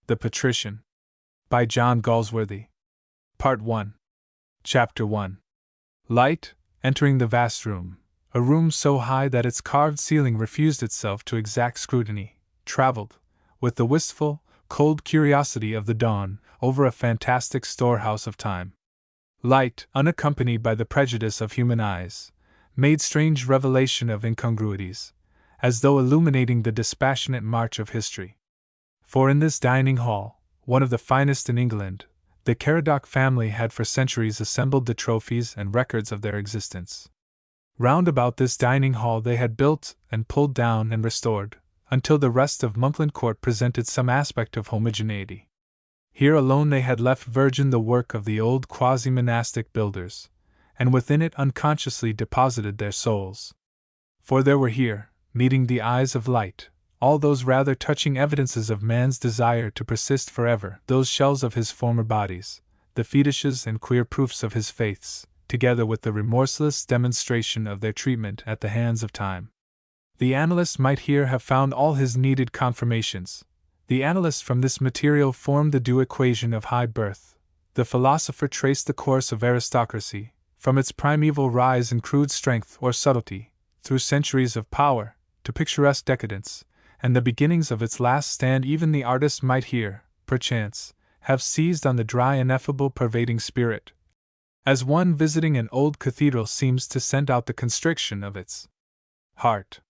The Patrician. By John Galsworthy. Part 1. Chapter 1. Light, entering the vast room, a room so high that its carved ceiling refused itself to exact scrutiny, traveled, with the wistful, cold curiosity of the dawn, over a fantastic storehouse of time. Light, unaccompanied by the prejudice of human eyes, made strange revelation of incongruities, as though illuminating the dispassionate march of history. For in this dining hall, one of the finest in England, the Caradoc family had for centuries assembled the trophies and records of their existence. Round about this dining hall they had built and pulled down and restored, until the rest of Monkland Court presented some aspect of homogeneity. Here alone they had left virgin the work of the old quasi-monastic builders, and within it unconsciously deposited their souls. For there were here, meeting the eyes of light, all those rather touching evidences of man's desire to persist forever, those shells of his former bodies, the fetishes and queer proofs of his faiths, together with the remorseless demonstration of their treatment at the hands of time. The analyst might here have found all his needed confirmations. The analyst from this material formed the due equation of high birth. The philosopher traced the course of aristocracy, from its primeval rise in crude strength or subtlety, through centuries of power, to picturesque decadence, and the beginnings of its last stand. Even the artist might here, perchance, have seized on the dry ineffable pervading spirit, as one visiting an old cathedral seems to scent out the constriction of its heart.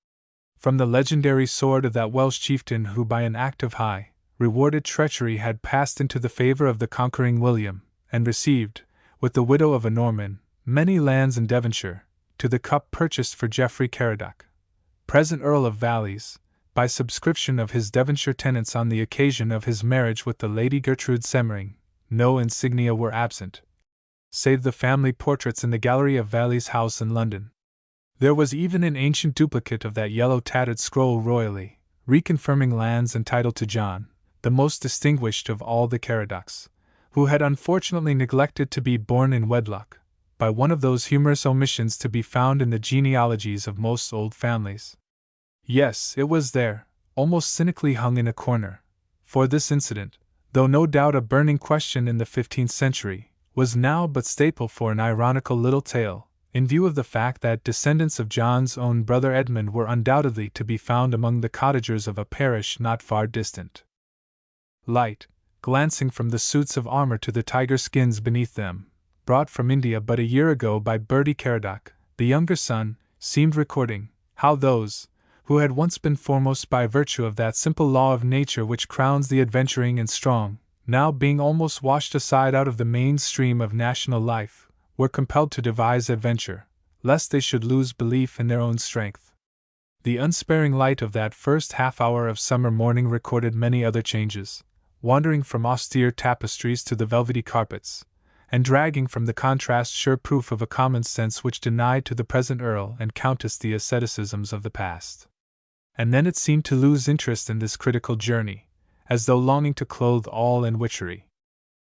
From the legendary sword of that Welsh chieftain who by an act of high, rewarded treachery had passed into the favour of the conquering William, and received, with the widow of a Norman, many lands in Devonshire, to the cup purchased for Geoffrey Caradoc, present Earl of Valleys, by subscription of his Devonshire tenants on the occasion of his marriage with the Lady Gertrude Semmering, no insignia were absent, save the family portraits in the gallery of Valleys House in London. There was even an ancient duplicate of that yellow tattered scroll royally, reconfirming lands entitled to John, the most distinguished of all the Caradocs, who had unfortunately neglected to be born in wedlock, by one of those humorous omissions to be found in the genealogies of most old families. Yes, it was there, almost cynically hung in a corner, for this incident, though no doubt a burning question in the 15th century, was now but staple for an ironical little tale, in view of the fact that descendants of John's own brother Edmund were undoubtedly to be found among the cottagers of a parish not far distant. Light, glancing from the suits of armor to the tiger skins beneath them, brought from India but a year ago by Bertie Caradoc, the younger son, seemed recording how those, who had once been foremost by virtue of that simple law of nature which crowns the adventuring and strong, now being almost washed aside out of the main stream of national life, were compelled to devise adventure, lest they should lose belief in their own strength. The unsparing light of that first half-hour of summer morning recorded many other changes, wandering from austere tapestries to the velvety carpets, and dragging from the contrast sure proof of a common sense which denied to the present Earl and Countess the asceticisms of the past. And then it seemed to lose interest in this critical journey, as though longing to clothe all in witchery.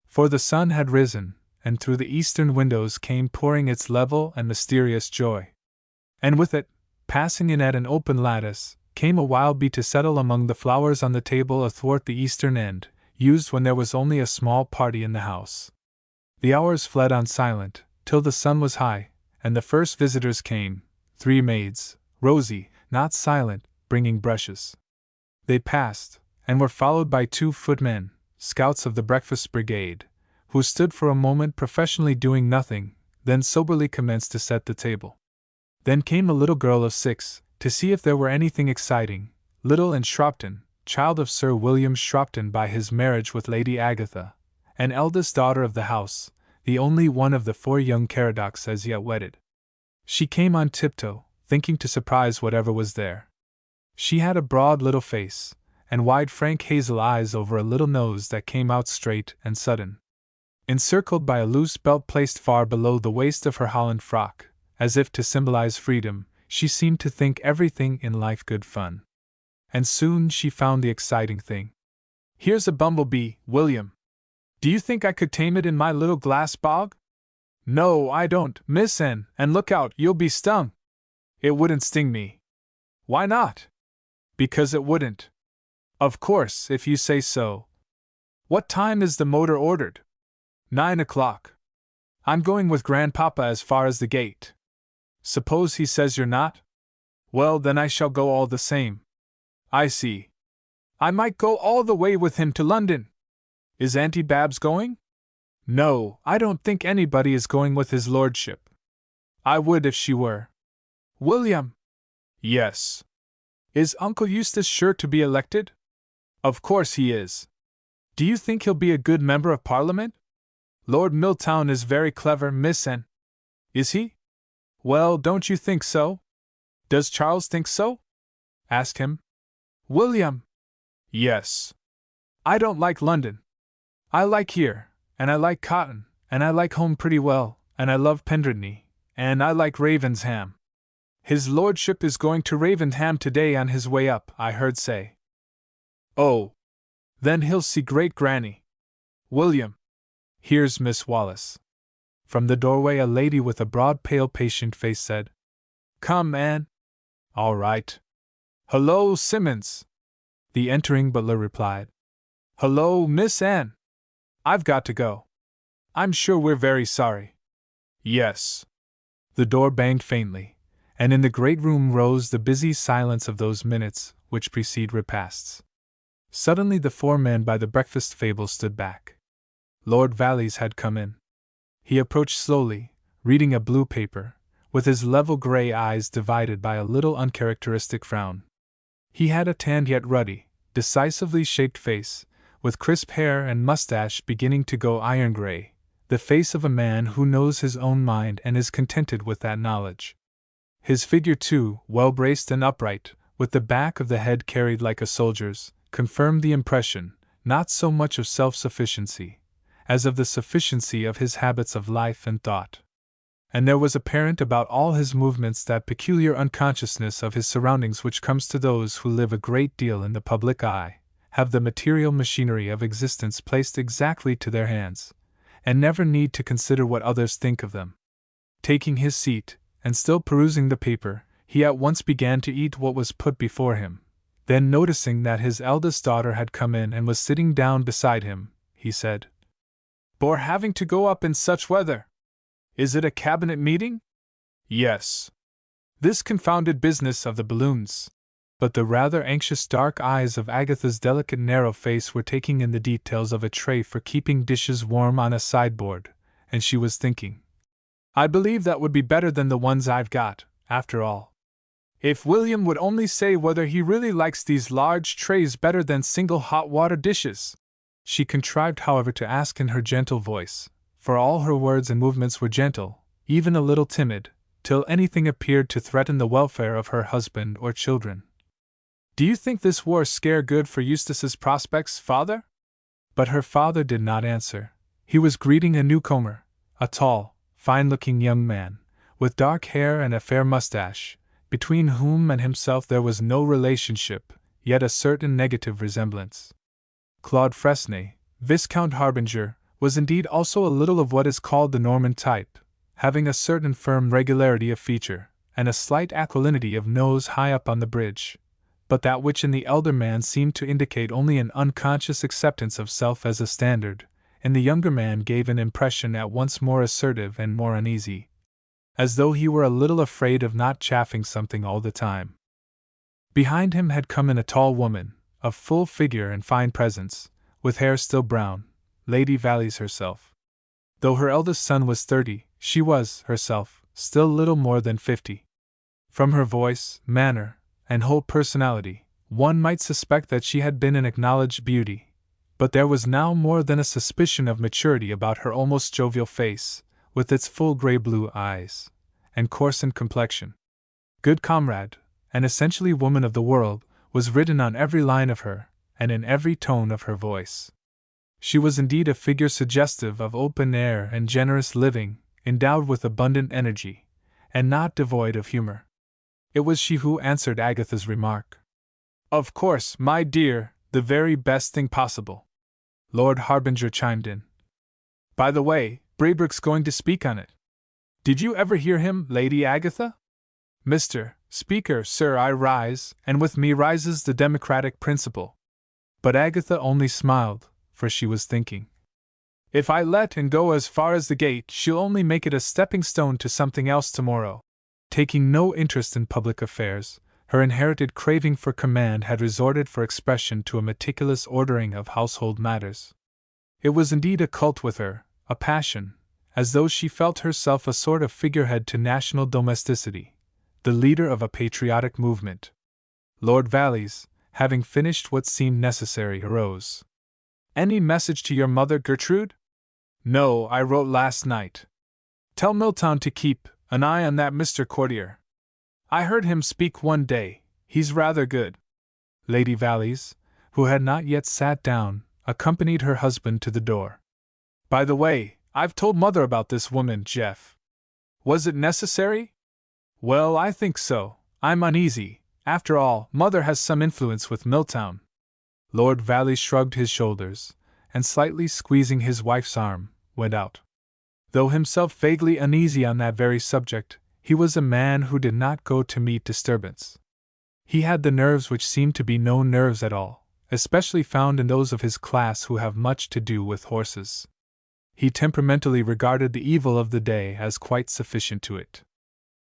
For the sun had risen, and through the eastern windows came pouring its level and mysterious joy. And with it, passing in at an open lattice, came a wild bee to settle among the flowers on the table athwart the eastern end, used when there was only a small party in the house. The hours fled on silent, till the sun was high, and the first visitors came, 3 maids, rosy, not silent, bringing brushes. They passed, and were followed by 2 footmen, scouts of the breakfast brigade, who stood for a moment professionally doing nothing, then soberly commenced to set the table. Then came a little girl of 6, to see if there were anything exciting, little Anne Shropton, child of Sir William Shropton by his marriage with Lady Agatha, an eldest daughter of the house, the only one of the 4 young Caradocs as yet wedded. She came on tiptoe, thinking to surprise whatever was there. She had a broad little face, and wide frank hazel eyes over a little nose that came out straight and sudden, encircled by a loose belt placed far below the waist of her holland frock, as if to symbolize freedom. She seemed to think everything in life good fun. And soon she found the exciting thing. "Here's a bumblebee, William. Do you think I could tame it in my little glass bog?" "No, I don't, Miss Anne, and look out, you'll be stung." "It wouldn't sting me." "Why not?" "Because it wouldn't." "Of course, if you say so." What time is the motor ordered? 9 o'clock. I'm going with Grandpapa as far as the gate. Suppose he says you're not? Well, then I shall go all the same. I see. I might go all the way with him to London. Is Auntie Babs going? No, I don't think anybody is going with his lordship. I would if she were. William? Yes. Is Uncle Eustace sure to be elected? Of course he is. Do you think he'll be a good member of Parliament? Lord Milltown is very clever, Miss Anne. Is he? Well, don't you think so? Does Charles think so? Ask him. William? Yes. I don't like London. I like here, and I like cotton, and I like home pretty well, and I love Pendrinny, and I like Ravensham. His lordship is going to Ravenham today on his way up, I heard say. Oh. Then he'll see great granny. William. Here's Miss Wallace. From the doorway a lady with a broad, pale, patient face said, Come, Anne. All right. Hello, Simmons. The entering butler replied. Hello, Miss Anne. I've got to go. I'm sure we're very sorry. Yes. The door banged faintly, and in the great room rose the busy silence of those minutes which precede repasts. Suddenly the four men by the breakfast table stood back. Lord Valleys had come in. He approached slowly, reading a blue paper, with his level grey eyes divided by a little uncharacteristic frown. He had a tanned yet ruddy, decisively shaped face, with crisp hair and mustache beginning to go iron grey, the face of a man who knows his own mind and is contented with that knowledge. His figure, too, well braced and upright, with the back of the head carried like a soldier's, confirmed the impression, not so much of self-sufficiency, as of the sufficiency of his habits of life and thought. And there was apparent about all his movements that peculiar unconsciousness of his surroundings which comes to those who live a great deal in the public eye, have the material machinery of existence placed exactly to their hands, and never need to consider what others think of them. Taking his seat, and still perusing the paper, he at once began to eat what was put before him. Then, noticing that his eldest daughter had come in and was sitting down beside him, he said, Bore having to go up in such weather. Is it a cabinet meeting? Yes. This confounded business of the balloons. But the rather anxious dark eyes of Agatha's delicate narrow face were taking in the details of a tray for keeping dishes warm on a sideboard, and she was thinking, I believe that would be better than the ones I've got, after all. If William would only say whether he really likes these large trays better than single hot water dishes. She contrived, however, to ask in her gentle voice, for all her words and movements were gentle, even a little timid, till anything appeared to threaten the welfare of her husband or children. Do you think this war scare good for Eustace's prospects, father? But her father did not answer. He was greeting a newcomer, a tall, fine-looking young man, with dark hair and a fair mustache, between whom and himself there was no relationship, yet a certain negative resemblance. Claude Fresnay, Viscount Harbinger, was indeed also a little of what is called the Norman type, having a certain firm regularity of feature, and a slight aquilinity of nose high up on the bridge, but that which in the elder man seemed to indicate only an unconscious acceptance of self as a standard, in the younger man gave an impression at once more assertive and more uneasy, as though he were a little afraid of not chaffing something all the time. Behind him had come in a tall woman, of full figure and fine presence, with hair still brown, Lady Valleys herself. Though her eldest son was 30, she was, herself, still little more than 50. From her voice, manner, and whole personality, one might suspect that she had been an acknowledged beauty, but there was now more than a suspicion of maturity about her almost jovial face, with its full grey-blue eyes, and coarsened complexion. Good comrade, and essentially woman of the world, was written on every line of her, and in every tone of her voice. She was indeed a figure suggestive of open air and generous living, endowed with abundant energy, and not devoid of humor. It was she who answered Agatha's remark. Of course, my dear, the very best thing possible. Lord Harbinger chimed in. By the way, Braybrooke's going to speak on it. Did you ever hear him, Lady Agatha? Mr. Speaker, sir, I rise, and with me rises the democratic principle. But Agatha only smiled, for she was thinking, "If I let and go as far as the gate, she'll only make it a stepping stone to something else tomorrow." Taking no interest in public affairs, her inherited craving for command had resorted for expression to a meticulous ordering of household matters. It was indeed a cult with her, a passion, as though she felt herself a sort of figurehead to national domesticity, the leader of a patriotic movement. Lord Valleys, having finished what seemed necessary, arose. "Any message to your mother, Gertrude?" "No, I wrote last night. Tell Milltown to keep an eye on that Mr. Courtier. I heard him speak one day, he's rather good." Lady Valleys, who had not yet sat down, accompanied her husband to the door. "By the way, I've told Mother about this woman, Jeff. Was it necessary?" "Well, I think so. I'm uneasy. After all, Mother has some influence with Milltown." Lord Valleys shrugged his shoulders, and slightly squeezing his wife's arm, went out. Though himself vaguely uneasy on that very subject, he was a man who did not go to meet disturbance. He had the nerves which seem to be no nerves at all, especially found in those of his class who have much to do with horses. He temperamentally regarded the evil of the day as quite sufficient to it.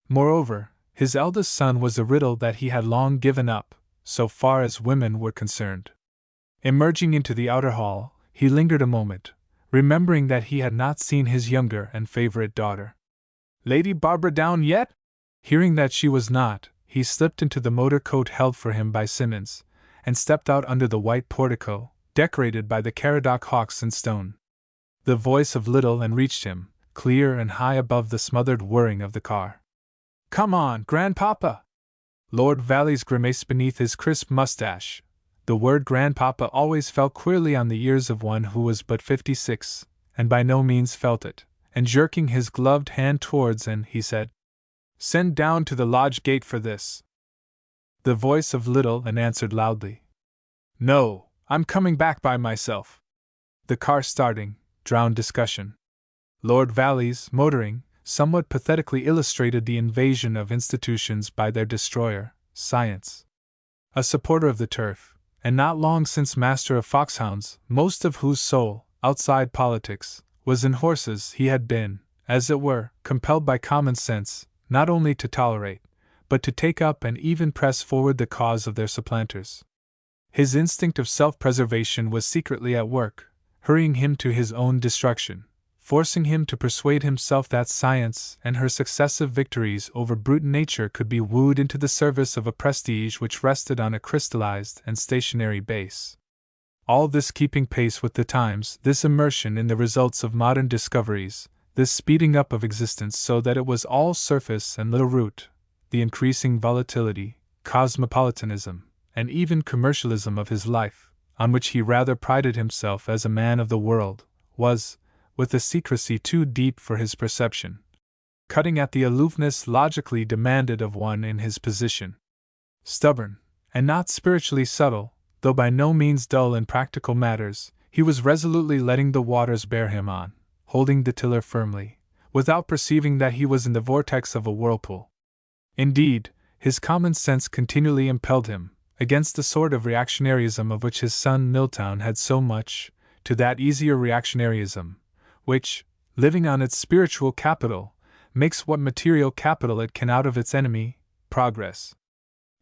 Moreover, his eldest son was a riddle that he had long given up, so far as women were concerned. Emerging into the outer hall, he lingered a moment, remembering that he had not seen his younger and favorite daughter. "Lady Barbara down yet?" Hearing that she was not, he slipped into the motor coat held for him by Simmons, and stepped out under the white portico, decorated by the Caradoc hawks in stone. The voice of Little and reached him, clear and high above the smothered whirring of the car. "Come on, Grandpapa!" Lord Valleys grimaced beneath his crisp mustache. The word Grandpapa always fell queerly on the ears of one who was but 56, and by no means felt it, and jerking his gloved hand towards Anne, he said, "Send down to the lodge gate for this." The voice of Little and answered loudly, "No, I'm coming back by myself." The car starting, drowned discussion. Lord Valleys, motoring, somewhat pathetically illustrated the invasion of institutions by their destroyer, science. A supporter of the turf, and not long since master of foxhounds, most of whose soul, outside politics, was in horses, he had been, as it were, compelled by common sense, not only to tolerate, but to take up and even press forward the cause of their supplanters. His instinct of self-preservation was secretly at work, hurrying him to his own destruction, forcing him to persuade himself that science and her successive victories over brute nature could be wooed into the service of a prestige which rested on a crystallized and stationary base. All this keeping pace with the times, this immersion in the results of modern discoveries, this speeding up of existence so that it was all surface and little root, the increasing volatility, cosmopolitanism, and even commercialism of his life, on which he rather prided himself as a man of the world, was, with a secrecy too deep for his perception, cutting at the aloofness logically demanded of one in his position. Stubborn, and not spiritually subtle, though by no means dull in practical matters, he was resolutely letting the waters bear him on, holding the tiller firmly, without perceiving that he was in the vortex of a whirlpool. Indeed, his common sense continually impelled him, against the sort of reactionaryism of which his son Milltown had so much, to that easier reactionaryism, which, living on its spiritual capital, makes what material capital it can out of its enemy, progress.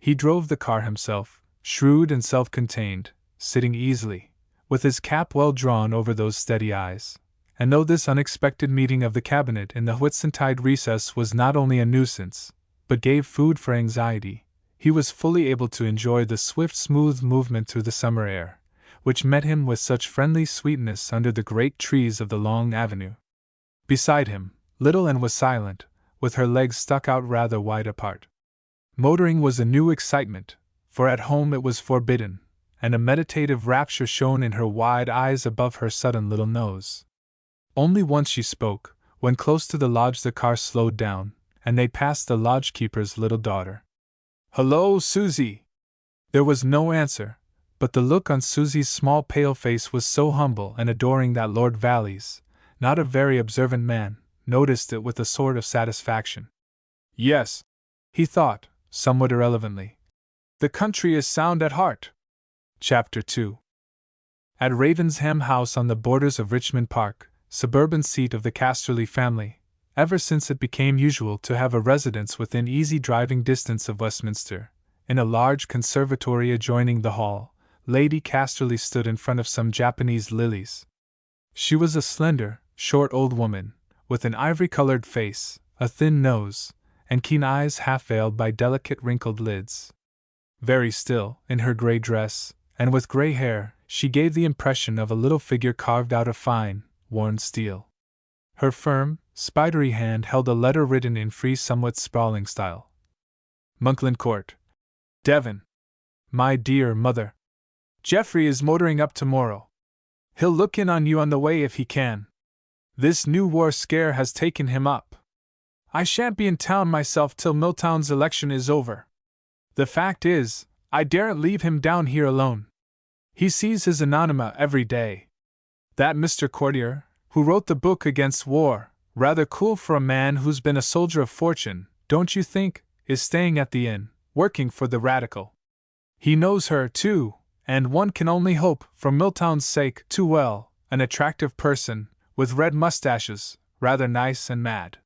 He drove the car himself, shrewd and self-contained, sitting easily, with his cap well drawn over those steady eyes. And though this unexpected meeting of the cabinet in the Whitsuntide recess was not only a nuisance, but gave food for anxiety, he was fully able to enjoy the swift, smooth movement through the summer air, which met him with such friendly sweetness under the great trees of the long avenue. Beside him, Little Anne was silent, with her legs stuck out rather wide apart. Motoring was a new excitement, for at home it was forbidden, and a meditative rapture shone in her wide eyes above her sudden little nose. Only once she spoke, when close to the lodge the car slowed down, and they passed the lodgekeeper's little daughter. "Hello, Susie!" There was no answer, but the look on Susie's small pale face was so humble and adoring that Lord Valleys, not a very observant man, noticed it with a sort of satisfaction. "Yes," he thought, somewhat irrelevantly. "The country is sound at heart." Chapter 2. At Ravensham House on the borders of Richmond Park, suburban seat of the Casterly family, ever since it became usual to have a residence within easy driving distance of Westminster, in a large conservatory adjoining the hall, Lady Casterly stood in front of some Japanese lilies. She was a slender, short old woman, with an ivory-colored face, a thin nose, and keen eyes half veiled by delicate wrinkled lids. Very still, in her grey dress, and with grey hair, she gave the impression of a little figure carved out of fine, worn steel. Her firm, spidery hand held a letter written in free, somewhat sprawling style. Monkland Court, Devon. My dear mother. Geoffrey is motoring up tomorrow. He'll look in on you on the way if he can. This new war scare has taken him up. I shan't be in town myself till Milltown's election is over. The fact is, I daren't leave him down here alone. He sees his anonyma every day. That Mr. Courtier, who wrote the book against war, rather cool for a man who's been a soldier of fortune, don't you think, is staying at the inn, working for the Radical. He knows her, too, and one can only hope, for Milltown's sake, too well, an attractive person, with red mustaches, rather nice and mad.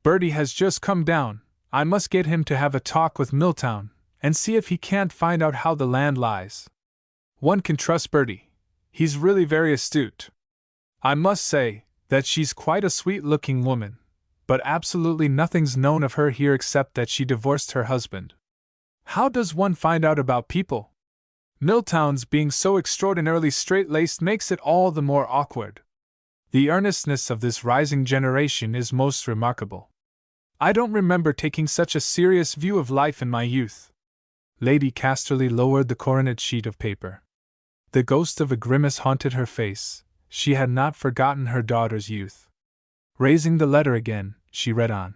Bertie has just come down. I must get him to have a talk with Milltown, and see if he can't find out how the land lies. One can trust Bertie. He's really very astute. I must say that she's quite a sweet-looking woman, but absolutely nothing's known of her here except that she divorced her husband. How does one find out about people? Milltown's being so extraordinarily straight-laced makes it all the more awkward. The earnestness of this rising generation is most remarkable. I don't remember taking such a serious view of life in my youth. Lady Casterly lowered the coronet sheet of paper. The ghost of a grimace haunted her face. She had not forgotten her daughter's youth. Raising the letter again, she read on.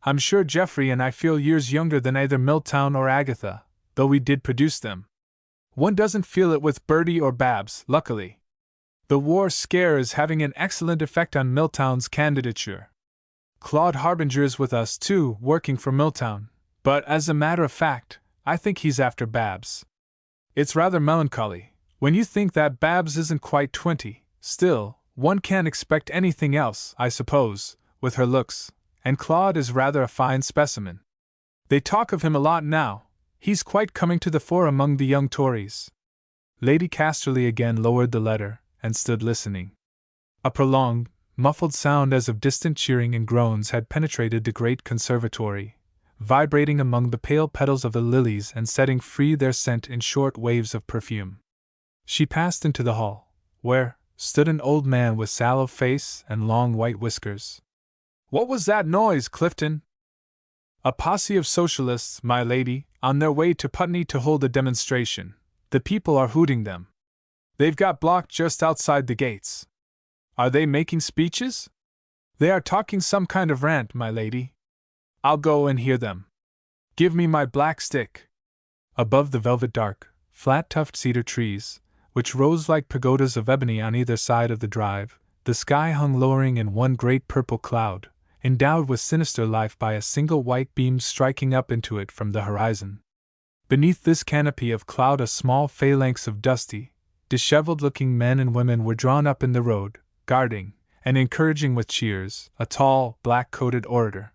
I'm sure Geoffrey and I feel years younger than either Milltown or Agatha, though we did produce them. One doesn't feel it with Bertie or Babs, luckily. The war scare is having an excellent effect on Milltown's candidature. Claude Harbinger is with us too, working for Milltown, but as a matter of fact, I think he's after Babs. It's rather melancholy, when you think that Babs isn't quite 20, still, one can't expect anything else, I suppose, with her looks, and Claude is rather a fine specimen. They talk of him a lot now, he's quite coming to the fore among the young Tories. Lady Casterly again lowered the letter, and stood listening. A prolonged, muffled sound as of distant cheering and groans had penetrated the great conservatory, vibrating among the pale petals of the lilies and setting free their scent in short waves of perfume. She passed into the hall, where stood an old man with sallow face and long white whiskers. What was that noise, Clifton? A posse of socialists, my lady, on their way to Putney to hold a demonstration. The people are hooting them. They've got blocked just outside the gates. Are they making speeches? They are talking some kind of rant, my lady. I'll go and hear them. Give me my black stick. Above the velvet dark, flat-tufted cedar trees, which rose like pagodas of ebony on either side of the drive, the sky hung lowering in one great purple cloud, endowed with sinister life by a single white beam striking up into it from the horizon. Beneath this canopy of cloud a small phalanx of dusty, disheveled-looking men and women were drawn up in the road, guarding, and encouraging with cheers, a tall, black-coated orator.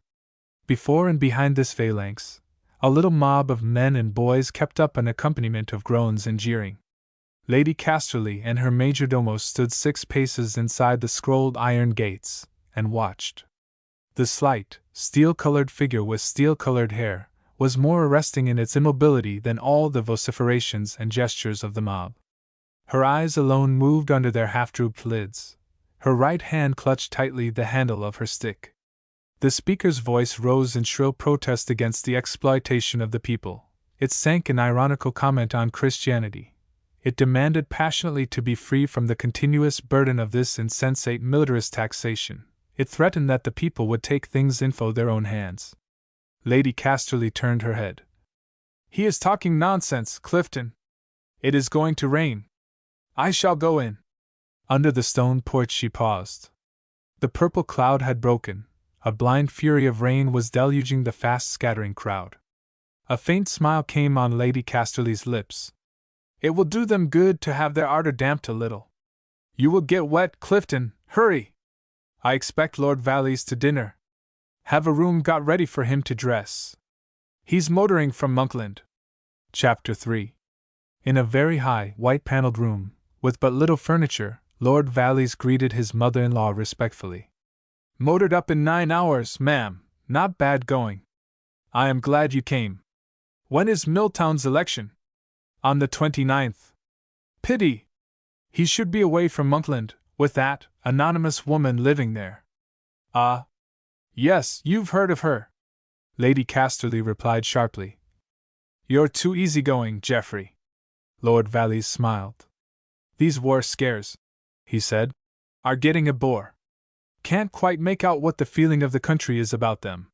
Before and behind this phalanx, a little mob of men and boys kept up an accompaniment of groans and jeering. Lady Casterly and her majordomo stood 6 paces inside the scrolled iron gates, and watched. The slight, steel-colored figure with steel-colored hair was more arresting in its immobility than all the vociferations and gestures of the mob. Her eyes alone moved under their half-drooped lids. Her right hand clutched tightly the handle of her stick. The speaker's voice rose in shrill protest against the exploitation of the people. It sank in ironical comment on Christianity. It demanded passionately to be free from the continuous burden of this insensate militarist taxation. It threatened that the people would take things into their own hands. Lady Casterly turned her head. He is talking nonsense, Clifton. It is going to rain. I shall go in. Under the stone porch she paused. The purple cloud had broken. A blind fury of rain was deluging the fast-scattering crowd. A faint smile came on Lady Casterly's lips. It will do them good to have their ardor damped a little. You will get wet, Clifton, hurry! I expect Lord Valleys to dinner. Have a room got ready for him to dress. He's motoring from Monkland. Chapter 3. In a very high, white-paneled room, with but little furniture, Lord Valleys greeted his mother-in-law respectfully. Motored up in 9 hours, ma'am. Not bad going. I am glad you came. When is Milltown's election? On the 29th. Pity! He should be away from Monkland, with that anonymous woman living there. Ah? Yes, you've heard of her. Lady Casterly replied sharply. You're too easygoing, Geoffrey. Lord Valleys smiled. These war scares, he said, are getting a bore. Can't quite make out what the feeling of the country is about them.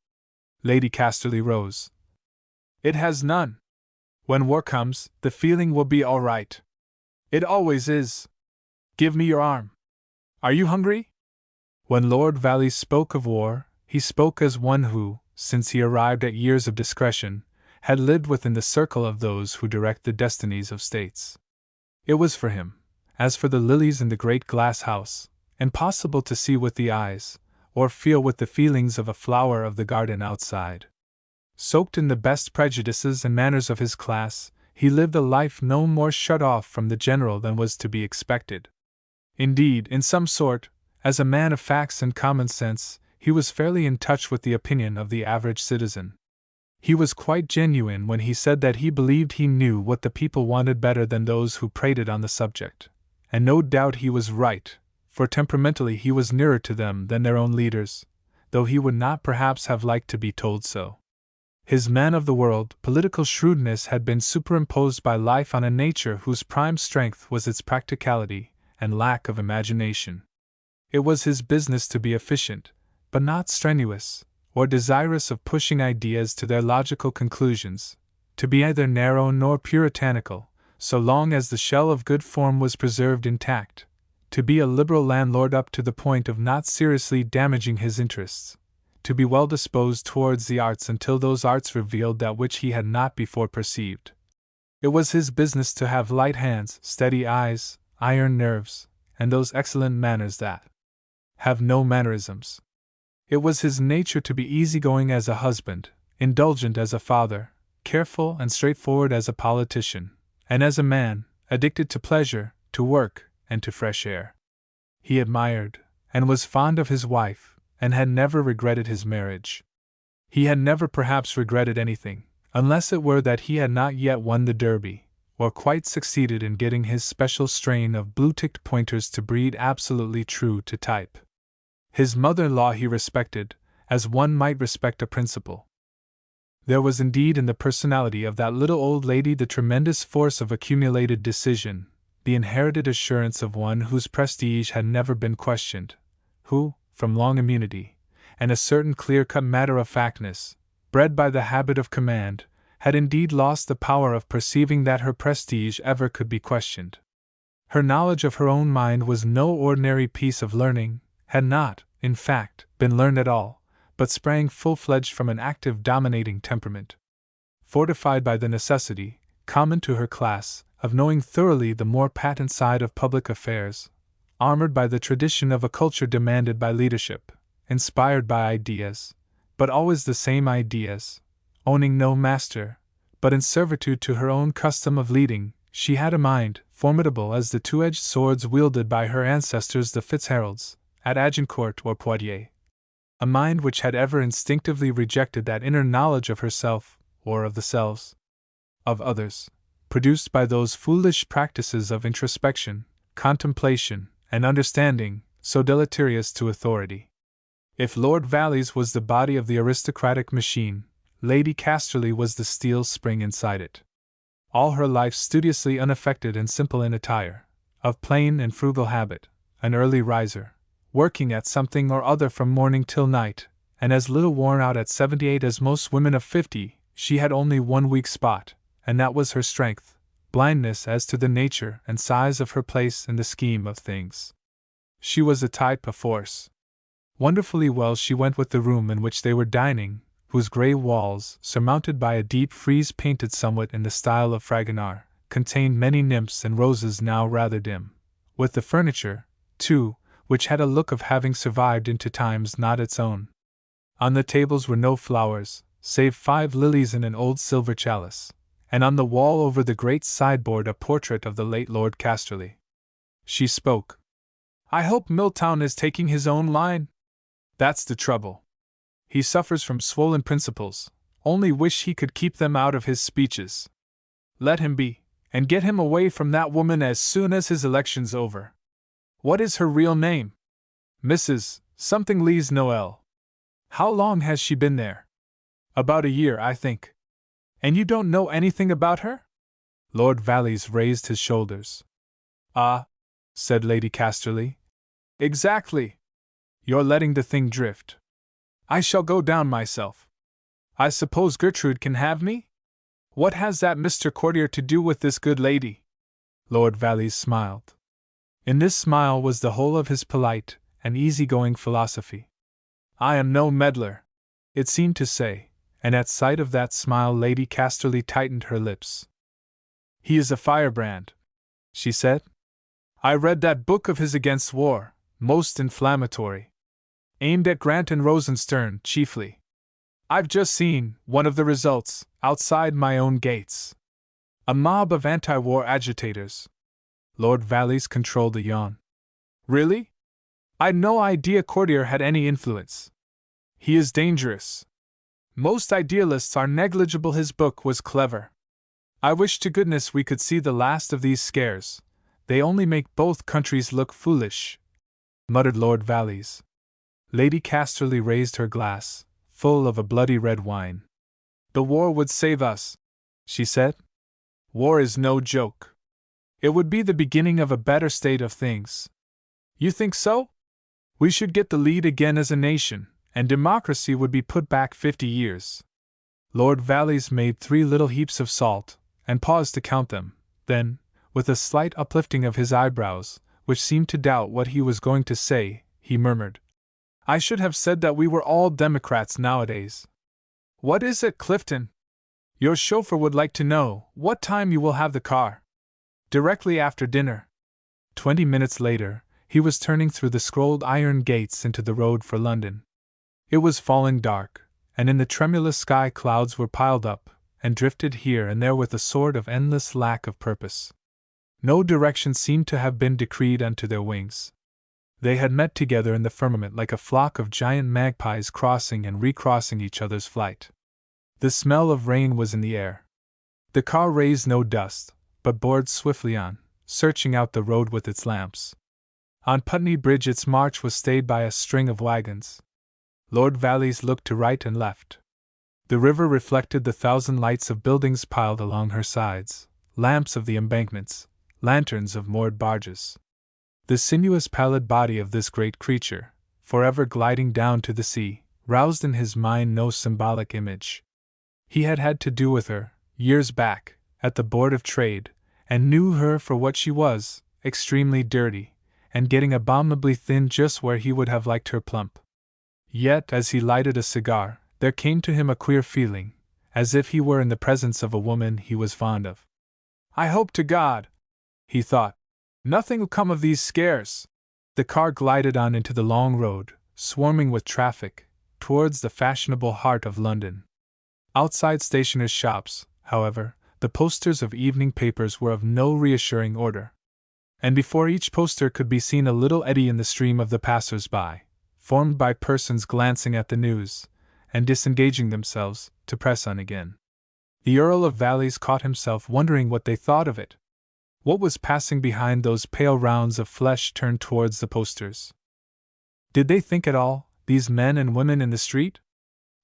Lady Casterly rose. It has none. When war comes, the feeling will be all right. It always is. Give me your arm. Are you hungry? When Lord Valleys spoke of war, he spoke as one who, since he arrived at years of discretion, had lived within the circle of those who direct the destinies of states. It was for him, as for the lilies in the great glass house, impossible to see with the eyes, or feel with the feelings of a flower of the garden outside. Soaked in the best prejudices and manners of his class, he lived a life no more shut off from the general than was to be expected. Indeed, in some sort, as a man of facts and common sense, he was fairly in touch with the opinion of the average citizen. He was quite genuine when he said that he believed he knew what the people wanted better than those who prated on the subject, and no doubt he was right, for temperamentally he was nearer to them than their own leaders, though he would not perhaps have liked to be told so. His man of the world, political shrewdness had been superimposed by life on a nature whose prime strength was its practicality and lack of imagination. It was his business to be efficient, but not strenuous, or desirous of pushing ideas to their logical conclusions, to be neither narrow nor puritanical, so long as the shell of good form was preserved intact, to be a liberal landlord up to the point of not seriously damaging his interests, to be well disposed towards the arts until those arts revealed that which he had not before perceived. It was his business to have light hands, steady eyes, iron nerves, and those excellent manners that have no mannerisms. It was his nature to be easygoing as a husband, indulgent as a father, careful and straightforward as a politician, and as a man, addicted to pleasure, to work, and to fresh air. He admired, and was fond of his wife, and had never regretted his marriage. He had never perhaps regretted anything, unless it were that he had not yet won the Derby, or quite succeeded in getting his special strain of blue-ticked pointers to breed absolutely true to type. His mother-in-law he respected, as one might respect a principal. There was indeed in the personality of that little old lady the tremendous force of accumulated decision, the inherited assurance of one whose prestige had never been questioned, who, from long immunity, and a certain clear-cut matter-of-factness, bred by the habit of command, had indeed lost the power of perceiving that her prestige ever could be questioned. Her knowledge of her own mind was no ordinary piece of learning, had not, in fact, been learned at all, but sprang full-fledged from an active dominating temperament. Fortified by the necessity, common to her class, of knowing thoroughly the more patent side of public affairs, armored by the tradition of a culture demanded by leadership, inspired by ideas, but always the same ideas, owning no master, but in servitude to her own custom of leading, she had a mind, formidable as the two-edged swords wielded by her ancestors the Fitzharolds, at Agincourt or Poitiers. A mind which had ever instinctively rejected that inner knowledge of herself, or of the selves of others, produced by those foolish practices of introspection, contemplation, and understanding, so deleterious to authority. If Lord Valleys was the body of the aristocratic machine, Lady Casterly was the steel spring inside it. All her life studiously unaffected and simple in attire, of plain and frugal habit, an early riser, working at something or other from morning till night, and as little worn out at 78 as most women of 50, she had only one weak spot, and that was her strength, blindness as to the nature and size of her place in the scheme of things. She was a type of force. Wonderfully well she went with the room in which they were dining, whose grey walls, surmounted by a deep frieze painted somewhat in the style of Fragonard, contained many nymphs and roses now rather dim, with the furniture, too, which had a look of having survived into times not its own. On the tables were no flowers, save 5 lilies in an old silver chalice, and on the wall over the great sideboard a portrait of the late Lord Casterly. She spoke. "I hope Milltown is taking his own line. That's the trouble. He suffers from swollen principles, only wish he could keep them out of his speeches. Let him be, and get him away from that woman as soon as his election's over. What is her real name? Mrs. something Lees Noel. How long has she been there? About a year, I think. And you don't know anything about her?" Lord Valleys raised his shoulders. "Ah," said Lady Casterly. "Exactly. You're letting the thing drift. I shall go down myself. I suppose Gertrude can have me? What has that Mr. Courtier to do with this good lady?" Lord Valleys smiled. In this smile was the whole of his polite and easy-going philosophy. "I am no meddler," it seemed to say, and at sight of that smile Lady Casterly tightened her lips. "He is a firebrand," she said. "I read that book of his against war, most inflammatory. Aimed at Grant and Rosenstern, chiefly. I've just seen one of the results, outside my own gates. A mob of anti-war agitators." Lord Valleys controlled a yawn. "Really? I'd no idea Courtier had any influence. He is dangerous. Most idealists are negligible. His book was clever. I wish to goodness we could see the last of these scares. They only make both countries look foolish," muttered Lord Valleys. Lady Casterly raised her glass, full of a bloody red wine. "The war would save us," she said. "War is no joke. It would be the beginning of a better state of things." "You think so? We should get the lead again as a nation, and democracy would be put back 50 years. Lord Valleys made 3 little heaps of salt, and paused to count them. Then, with a slight uplifting of his eyebrows, which seemed to doubt what he was going to say, he murmured, "I should have said that we were all Democrats nowadays. What is it, Clifton? Your chauffeur would like to know what time you will have the car." "Directly after dinner." 20 minutes later, he was turning through the scrolled iron gates into the road for London. It was falling dark, and in the tremulous sky clouds were piled up, and drifted here and there with a sort of endless lack of purpose. No direction seemed to have been decreed unto their wings. They had met together in the firmament like a flock of giant magpies crossing and recrossing each other's flight. The smell of rain was in the air. The car raised no dust, but bored swiftly on, searching out the road with its lamps. On Putney Bridge its march was stayed by a string of wagons. Lord Valleys looked to right and left. The river reflected the 1,000 lights of buildings piled along her sides, lamps of the embankments, lanterns of moored barges. The sinuous pallid body of this great creature, forever gliding down to the sea, roused in his mind no symbolic image. He had had to do with her, years back, at the Board of Trade, and knew her for what she was, extremely dirty, and getting abominably thin just where he would have liked her plump. Yet, as he lighted a cigar, there came to him a queer feeling, as if he were in the presence of a woman he was fond of. "I hope to God," he thought, "nothing will come of these scares." The car glided on into the long road, swarming with traffic, towards the fashionable heart of London. Outside stationers' shops, however, the posters of evening papers were of no reassuring order. And before each poster could be seen a little eddy in the stream of the passers-by, formed by persons glancing at the news, and disengaging themselves, to press on again. The Earl of Valleys caught himself wondering what they thought of it. What was passing behind those pale rounds of flesh turned towards the posters? Did they think at all, these men and women in the street?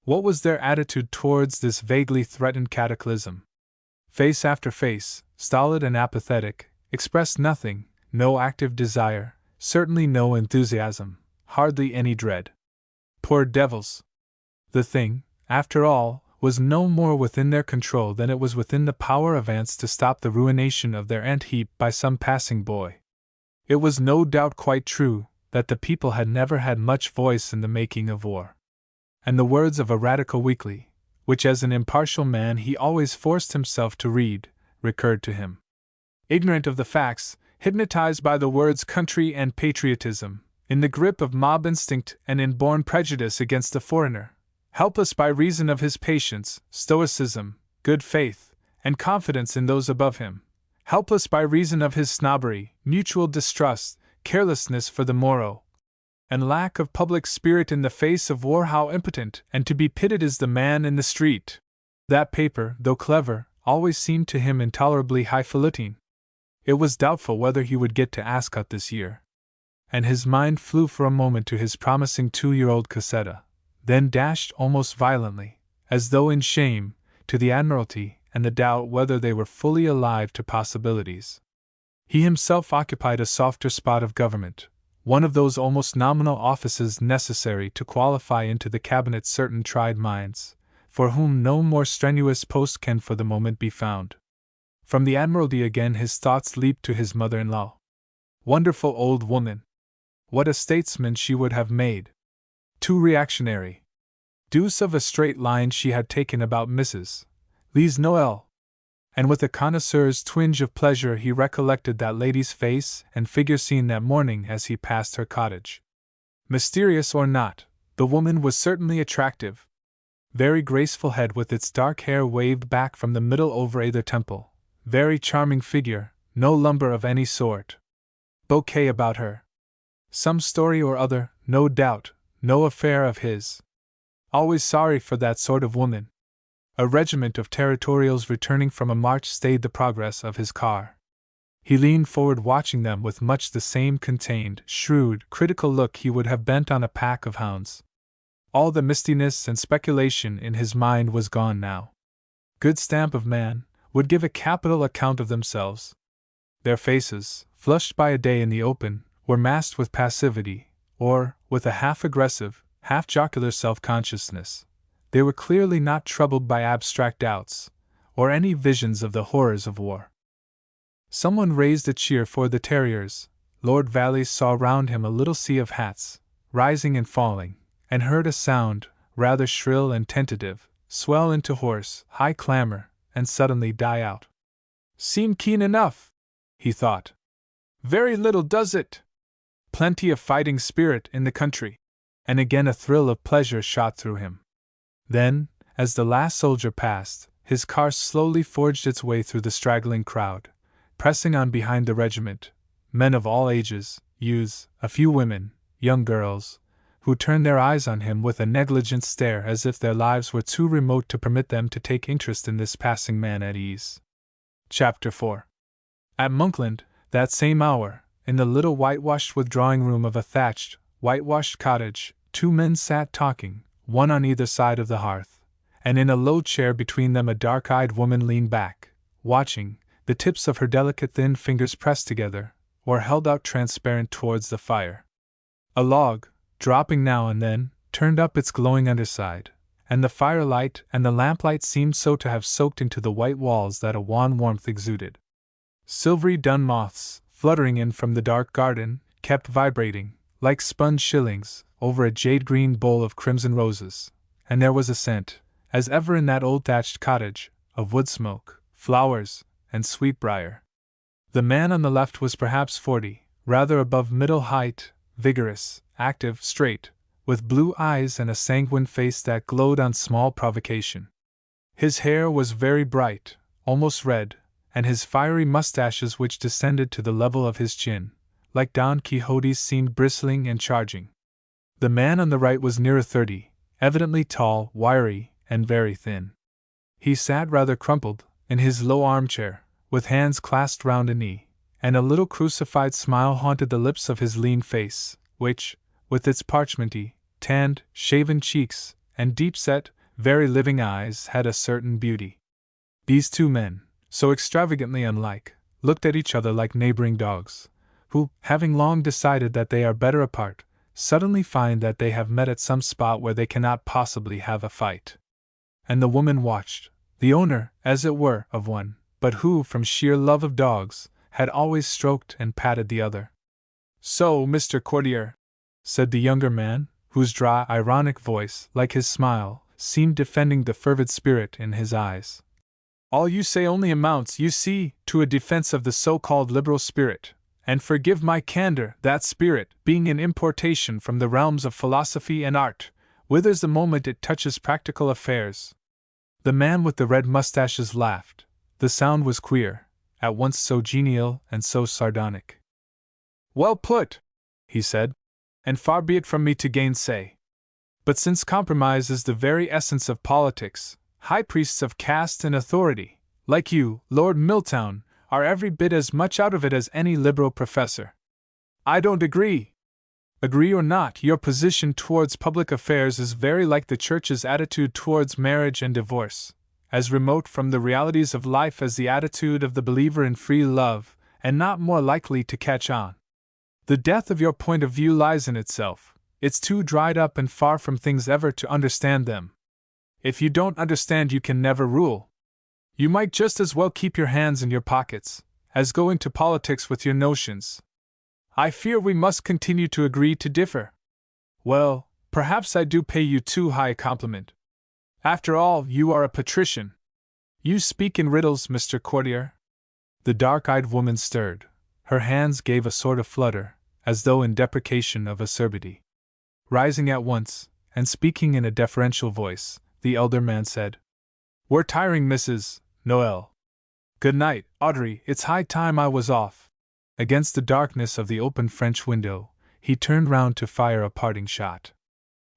What was their attitude towards this vaguely threatened cataclysm? Face after face, stolid and apathetic, expressed nothing, no active desire, certainly no enthusiasm, hardly any dread. Poor devils! The thing, after all, was no more within their control than it was within the power of ants to stop the ruination of their ant-heap by some passing boy. It was no doubt quite true that the people had never had much voice in the making of war. And the words of a radical weekly, which as an impartial man he always forced himself to read, recurred to him. ignorant of the facts, hypnotized by the words country and patriotism, in the grip of mob instinct and inborn prejudice against the foreigner, helpless by reason of his patience, stoicism, good faith, and confidence in those above him, helpless by reason of his snobbery, mutual distrust, carelessness for the morrow, and lack of public spirit in the face of war. How impotent and to be pitied is the man in the street! That paper, though clever, always seemed to him intolerably highfalutin. It was doubtful whether he would get to Ascot this year. And his mind flew for a moment to his promising 2-year-old Cassetta, then dashed almost violently, as though in shame, to the Admiralty and the doubt whether they were fully alive to possibilities. He himself occupied a softer spot of government, one of those almost nominal offices necessary to qualify into the cabinet certain tried minds, for whom no more strenuous post can for the moment be found. From the Admiralty again his thoughts leaped to his mother-in-law. Wonderful old woman! What a statesman she would have made! Too reactionary. Deuce of a straight line she had taken about Mrs. Lee's Noel. And with a connoisseur's twinge of pleasure he recollected that lady's face and figure seen that morning as he passed her cottage. Mysterious or not, the woman was certainly attractive. Very graceful head with its dark hair waved back from the middle over either temple. Very charming figure, no lumber of any sort. Bouquet about her. Some story or other, no doubt, no affair of his. Always sorry for that sort of woman. A regiment of territorials returning from a march stayed the progress of his car. He leaned forward watching them with much the same contained, shrewd, critical look he would have bent on a pack of hounds. All the mistiness and speculation in his mind was gone now. Good stamp of man, would give a capital account of themselves. Their faces, flushed by a day in the open, were masked with passivity, or, with a half-aggressive, half-jocular self-consciousness. They were clearly not troubled by abstract doubts, or any visions of the horrors of war. Someone raised a cheer for the terriers. Lord Valleys saw round him a little sea of hats, rising and falling, and heard a sound, rather shrill and tentative, swell into hoarse, high clamor, and suddenly die out. Seem keen enough, he thought. Very little does it. Plenty of fighting spirit in the country. And again a thrill of pleasure shot through him. Then, as the last soldier passed, his car slowly forged its way through the straggling crowd, pressing on behind the regiment, men of all ages, youths, a few women, young girls, who turned their eyes on him with a negligent stare as if their lives were too remote to permit them to take interest in this passing man at ease. Chapter 4. At Monkland, that same hour, in the little whitewashed withdrawing room of a thatched, whitewashed cottage, 2 men sat talking, one on either side of the hearth, and in a low chair between them a dark-eyed woman leaned back, watching, the tips of her delicate thin fingers pressed together, or held out transparent towards the fire. A log, dropping now and then, turned up its glowing underside, and the firelight and the lamplight seemed so to have soaked into the white walls that a wan warmth exuded. Silvery dun moths, fluttering in from the dark garden, kept vibrating, like sponge shillings, over a jade-green bowl of crimson roses, and there was a scent, as ever in that old thatched cottage, of wood smoke, flowers, and sweetbriar. The man on the left was perhaps 40, rather above middle height, vigorous, active, straight, with blue eyes and a sanguine face that glowed on small provocation. His hair was very bright, almost red, and his fiery mustaches which descended to the level of his chin, like Don Quixote's, seemed bristling and charging. The man on the right was nearer 30, evidently tall, wiry, and very thin. He sat rather crumpled, in his low armchair, with hands clasped round a knee, and a little crucified smile haunted the lips of his lean face, which, with its parchmenty, tanned, shaven cheeks, and deep-set, very living eyes, had a certain beauty. These 2 men, so extravagantly unlike, looked at each other like neighboring dogs, who, having long decided that they are better apart, suddenly find that they have met at some spot where they cannot possibly have a fight. And the woman watched, the owner, as it were, of one, but who, from sheer love of dogs, had always stroked and patted the other. So, Mr. Courtier, said the younger man, whose dry, ironic voice, like his smile, seemed defending the fervid spirit in his eyes. All you say only amounts, you see, to a defense of the so-called liberal spirit, and forgive my candor, that spirit, being an importation from the realms of philosophy and art, withers the moment it touches practical affairs. The man with the red mustaches laughed. The sound was queer, at once so genial and so sardonic. Well put, he said, and far be it from me to gainsay. But since compromise is the very essence of politics, high priests of caste and authority, like you, Lord Milltown, are every bit as much out of it as any liberal professor. I don't agree. Agree or not, your position towards public affairs is very like the Church's attitude towards marriage and divorce, as remote from the realities of life as the attitude of the believer in free love, and not more likely to catch on. The death of your point of view lies in itself. It's too dried up and far from things ever to understand them. If you don't understand, you can never rule. You might just as well keep your hands in your pockets, as go into politics with your notions. I fear we must continue to agree to differ. Well, perhaps I do pay you too high a compliment. After all, you are a patrician. You speak in riddles, Mr. Courtier. The dark-eyed woman stirred. Her hands gave a sort of flutter, as though in deprecation of acerbity. Rising at once, and speaking in a deferential voice, the elder man said, We're tiring, Mrs. Noel. Good night, Audrey, it's high time I was off. Against the darkness of the open French window, he turned round to fire a parting shot.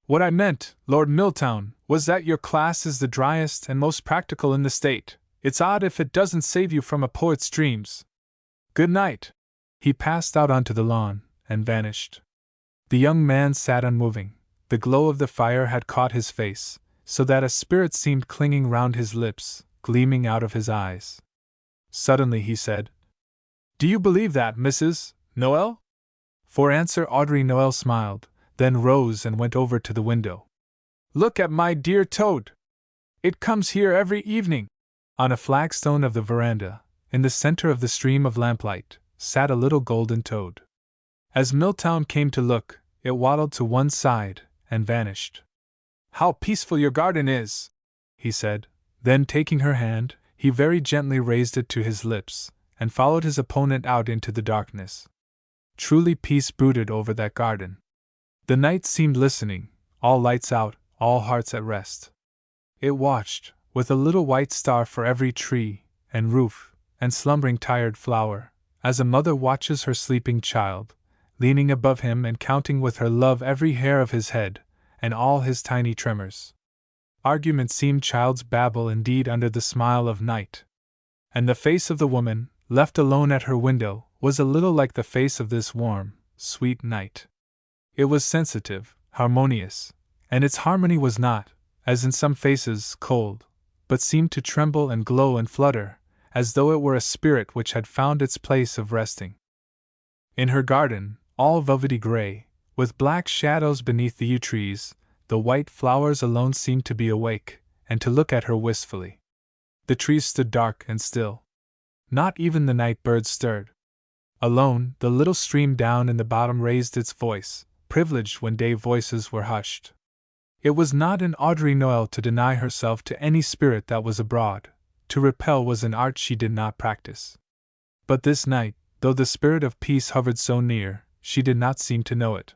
What I meant, Lord Milltown, was that your class is the driest and most practical in the state. It's odd if it doesn't save you from a poet's dreams. Good night. He passed out onto the lawn, and vanished. The young man sat unmoving. The glow of the fire had caught his face, so that a spirit seemed clinging round his lips, gleaming out of his eyes. Suddenly he said, Do you believe that, Mrs. Noel? For answer Audrey Noel smiled, then rose and went over to the window. Look at my dear toad! It comes here every evening. On a flagstone of the veranda, in the center of the stream of lamplight, sat a little golden toad. As Milltown came to look, it waddled to one side and vanished. How peaceful your garden is, he said. Then taking her hand, he very gently raised it to his lips, and followed his opponent out into the darkness. Truly peace brooded over that garden. The night seemed listening, all lights out, all hearts at rest. It watched, with a little white star for every tree, and roof, and slumbering tired flower, as a mother watches her sleeping child, leaning above him and counting with her love every hair of his head, and all his tiny tremors. Argument seemed child's babble indeed under the smile of night. And the face of the woman, left alone at her window, was a little like the face of this warm, sweet night. It was sensitive, harmonious, and its harmony was not, as in some faces, cold, but seemed to tremble and glow and flutter, as though it were a spirit which had found its place of resting. In her garden, all velvety gray, with black shadows beneath the yew trees, the white flowers alone seemed to be awake, and to look at her wistfully. The trees stood dark and still. Not even the night birds stirred. Alone, the little stream down in the bottom raised its voice, privileged when day voices were hushed. It was not in Audrey Noel to deny herself to any spirit that was abroad. To repel was an art she did not practice. But this night, though the spirit of peace hovered so near, she did not seem to know it.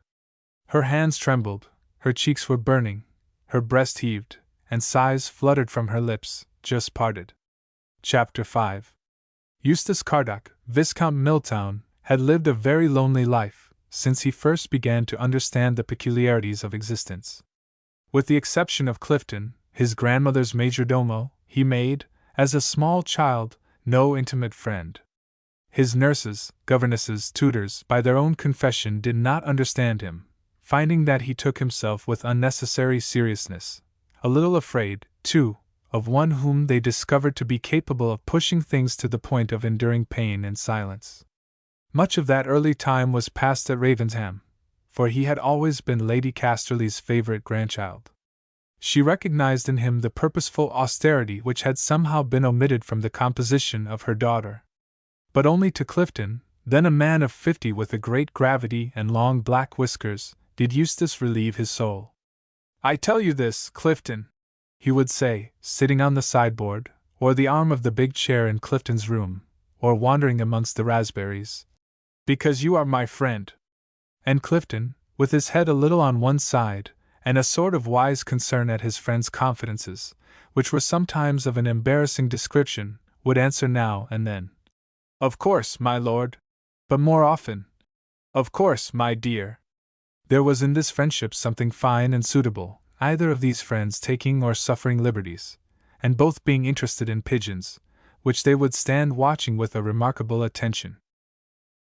Her hands trembled, her cheeks were burning, her breast heaved, and sighs fluttered from her lips, just parted. Chapter 5. Eustace Cardock, Viscount Milltown, had lived a very lonely life, since he first began to understand the peculiarities of existence. With the exception of Clifton, his grandmother's majordomo, he made, as a small child, no intimate friend. His nurses, governesses, tutors, by their own confession, did not understand him, finding that he took himself with unnecessary seriousness, a little afraid, too, of one whom they discovered to be capable of pushing things to the point of enduring pain in silence. Much of that early time was passed at Ravensheim, for he had always been Lady Casterly's favorite grandchild. She recognized in him the purposeful austerity which had somehow been omitted from the composition of her daughter. But only to Clifton, then a man of 50 with a great gravity and long black whiskers, did Eustace relieve his soul. I tell you this, Clifton, he would say, sitting on the sideboard, or the arm of the big chair in Clifton's room, or wandering amongst the raspberries. Because you are my friend. And Clifton, with his head a little on one side, and a sort of wise concern at his friend's confidences, which were sometimes of an embarrassing description, would answer now and then, "Of course, my lord," but more often, "Of course, my dear." There was in this friendship something fine and suitable, either of these friends taking or suffering liberties, and both being interested in pigeons, which they would stand watching with a remarkable attention.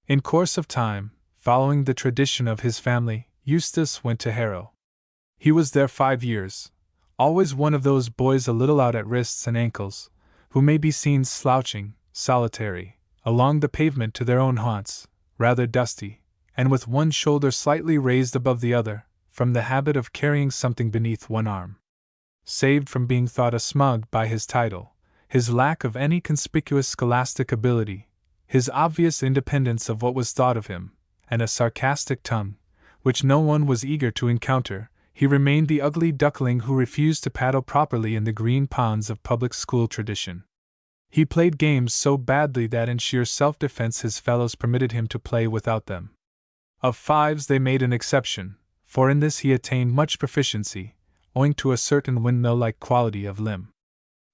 In course of time, following the tradition of his family, Eustace went to Harrow. He was there 5 years, always one of those boys a little out at wrists and ankles, who may be seen slouching, solitary, along the pavement to their own haunts, rather dusty, and with one shoulder slightly raised above the other, from the habit of carrying something beneath one arm. Saved from being thought a smug by his title, his lack of any conspicuous scholastic ability, his obvious independence of what was thought of him, and a sarcastic tongue, which no one was eager to encounter, he remained the ugly duckling who refused to paddle properly in the green ponds of public school tradition. He played games so badly that in sheer self-defense his fellows permitted him to play without them. Of fives they made an exception, for in this he attained much proficiency, owing to a certain windmill-like quality of limb.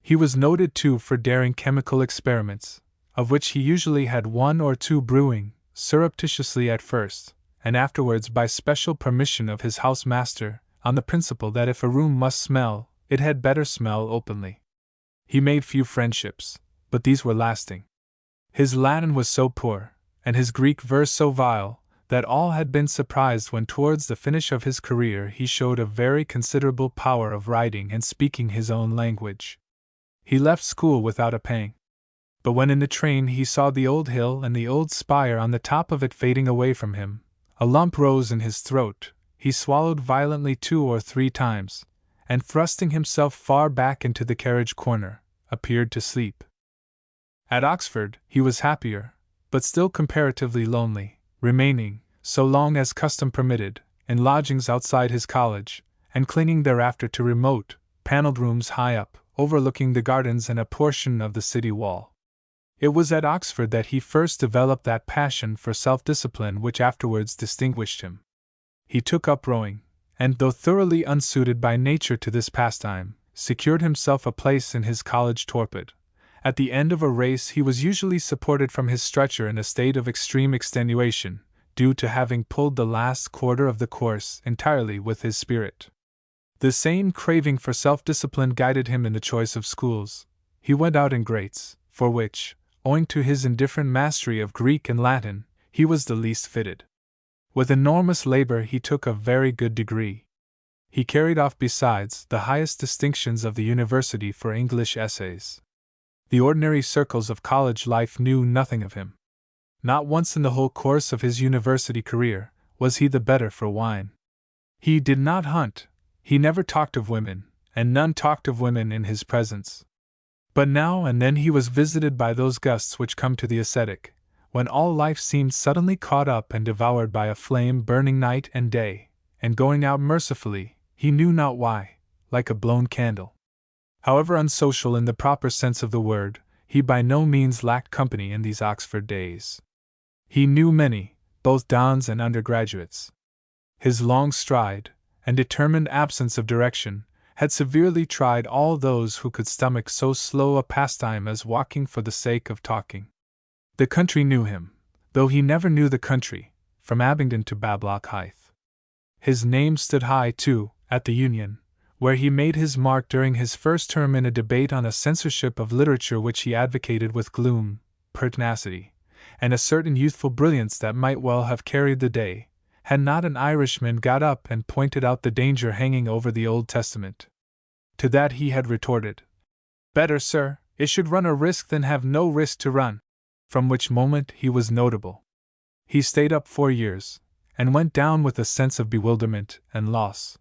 He was noted too for daring chemical experiments, of which he usually had 1 or 2 brewing, surreptitiously at first, and afterwards by special permission of his house-master, on the principle that if a room must smell, it had better smell openly. He made few friendships, but these were lasting. His Latin was so poor, and his Greek verse so vile, that all had been surprised when towards the finish of his career he showed a very considerable power of writing and speaking his own language. He left school without a pang. But when in the train he saw the old hill and the old spire on the top of it fading away from him, a lump rose in his throat, he swallowed violently 2 or 3 times, and thrusting himself far back into the carriage corner, appeared to sleep. At Oxford he was happier, but still comparatively lonely, remaining, so long as custom permitted, in lodgings outside his college, and clinging thereafter to remote, panelled rooms high up, overlooking the gardens and a portion of the city wall. It was at Oxford that he first developed that passion for self-discipline which afterwards distinguished him. He took up rowing, and though thoroughly unsuited by nature to this pastime, secured himself a place in his college torpid. At the end of a race he was usually supported from his stretcher in a state of extreme extenuation, due to having pulled the last quarter of the course entirely with his spirit. The same craving for self-discipline guided him in the choice of schools. He went out in Greats, for which, owing to his indifferent mastery of Greek and Latin, he was the least fitted. With enormous labor he took a very good degree. He carried off besides the highest distinctions of the university for English essays. The ordinary circles of college life knew nothing of him. Not once in the whole course of his university career was he the better for wine. He did not hunt, he never talked of women, and none talked of women in his presence. But now and then he was visited by those gusts which come to the ascetic, when all life seemed suddenly caught up and devoured by a flame burning night and day, and going out mercifully, he knew not why, like a blown candle. However unsocial in the proper sense of the word, he by no means lacked company in these Oxford days. He knew many, both dons and undergraduates. His long stride, and determined absence of direction, had severely tried all those who could stomach so slow a pastime as walking for the sake of talking. The country knew him, though he never knew the country, from Abingdon to Bablock Hythe. His name stood high, too, at the Union, where he made his mark during his first term in a debate on a censorship of literature which he advocated with gloom, pertinacity, and a certain youthful brilliance that might well have carried the day, had not an Irishman got up and pointed out the danger hanging over the Old Testament. To that he had retorted, "Better, sir, it should run a risk than have no risk to run," from which moment he was notable. He stayed up 4 years, and went down with a sense of bewilderment and loss.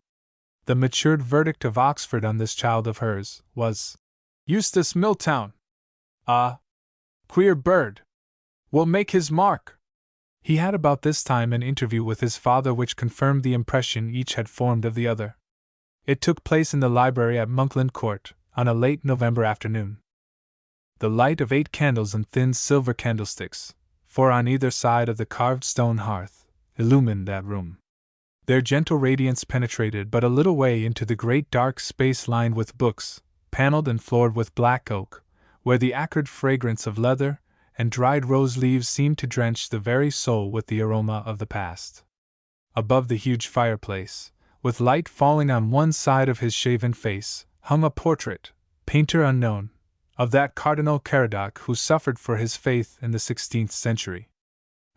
The matured verdict of Oxford on this child of hers was, "Eustace Milltown! Ah, queer bird! Will make his mark!" He had about this time an interview with his father which confirmed the impression each had formed of the other. It took place in the library at Monkland Court, on a late November afternoon. The light of 8 candles in thin silver candlesticks, 4 on either side of the carved stone hearth, illumined that room. Their gentle radiance penetrated but a little way into the great dark space lined with books, paneled and floored with black oak, where the acrid fragrance of leather and dried rose leaves seemed to drench the very soul with the aroma of the past. Above the huge fireplace, with light falling on one side of his shaven face, hung a portrait, painter unknown, of that Cardinal Caradoc who suffered for his faith in the 16th century.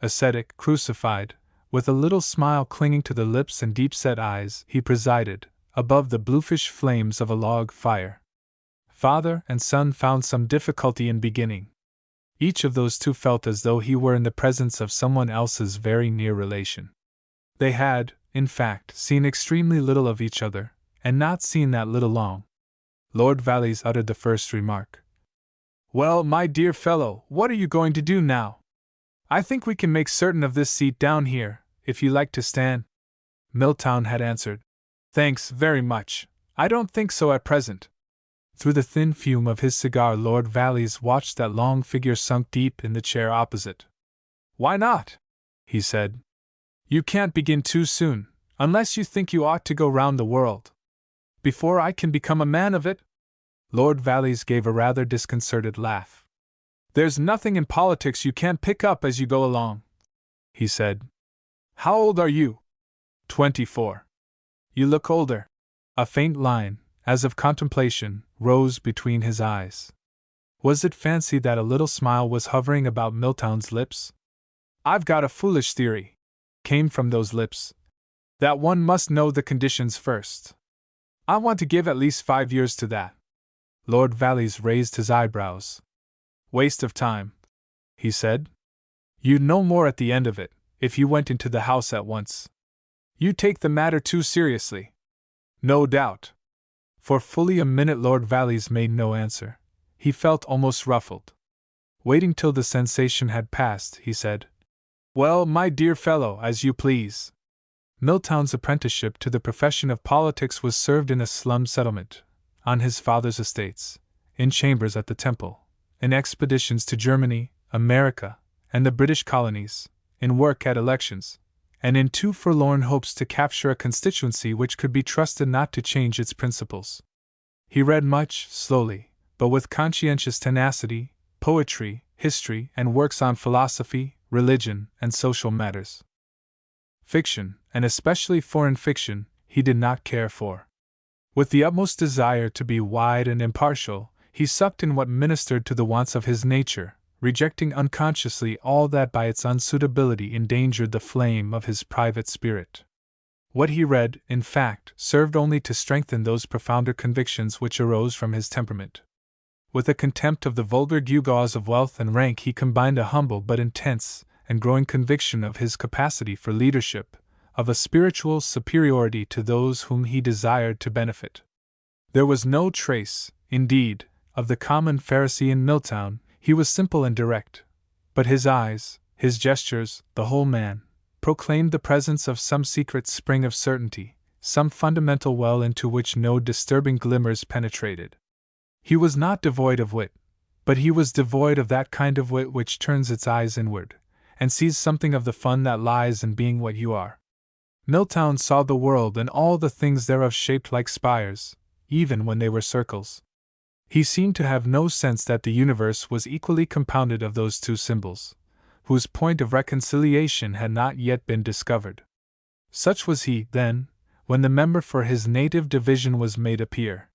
Ascetic, crucified, with a little smile clinging to the lips and deep-set eyes, he presided, above the bluish flames of a log fire. Father and son found some difficulty in beginning. Each of those two felt as though he were in the presence of someone else's very near relation. They had, in fact, seen extremely little of each other, and not seen that little long. Lord Valleys uttered the first remark. "Well, my dear fellow, what are you going to do now? I think we can make certain of this seat down here, if you like to stand." Milltown had answered, "Thanks very much, I don't think so at present." Through the thin fume of his cigar, Lord Valleys watched that long figure sunk deep in the chair opposite. "Why not?" he said. "You can't begin too soon, unless you think you ought to go round the world. Before I can become a man of it?" Lord Valleys gave a rather disconcerted laugh. "There's nothing in politics you can't pick up as you go along," he said. "How old are you?" 24. "You look older." A faint line, as of contemplation, rose between his eyes. Was it fancy that a little smile was hovering about Milltown's lips? "I've got a foolish theory," came from those lips, "that one must know the conditions first. I want to give at least 5 years to that." Lord Valleys raised his eyebrows. "Waste of time," he said. "You'd know more at the end of it, if you went into the House at once. You take the matter too seriously." "No doubt." For fully a minute Lord Valleys made no answer. He felt almost ruffled. Waiting till the sensation had passed, he said, "Well, my dear fellow, as you please." Milltown's apprenticeship to the profession of politics was served in a slum settlement, on his father's estates, in chambers at the Temple, in expeditions to Germany, America, and the British colonies, in work at elections, and in 2 forlorn hopes to capture a constituency which could be trusted not to change its principles. He read much, slowly, but with conscientious tenacity, poetry, history, and works on philosophy, religion, and social matters. Fiction, and especially foreign fiction, he did not care for. With the utmost desire to be wide and impartial, he sucked in what ministered to the wants of his nature, rejecting unconsciously all that by its unsuitability endangered the flame of his private spirit. What he read, in fact, served only to strengthen those profounder convictions which arose from his temperament. With a contempt of the vulgar gewgaws of wealth and rank, he combined a humble but intense and growing conviction of his capacity for leadership, of a spiritual superiority to those whom he desired to benefit. There was no trace, indeed, of the common Pharisee in Milltown. He was simple and direct, but his eyes, his gestures, the whole man, proclaimed the presence of some secret spring of certainty, some fundamental well into which no disturbing glimmers penetrated. He was not devoid of wit, but he was devoid of that kind of wit which turns its eyes inward, and sees something of the fun that lies in being what you are. Milltown saw the world and all the things thereof shaped like spires, even when they were circles. He seemed to have no sense that the universe was equally compounded of those two symbols, whose point of reconciliation had not yet been discovered. Such was he, then, when the member for his native division was made a peer.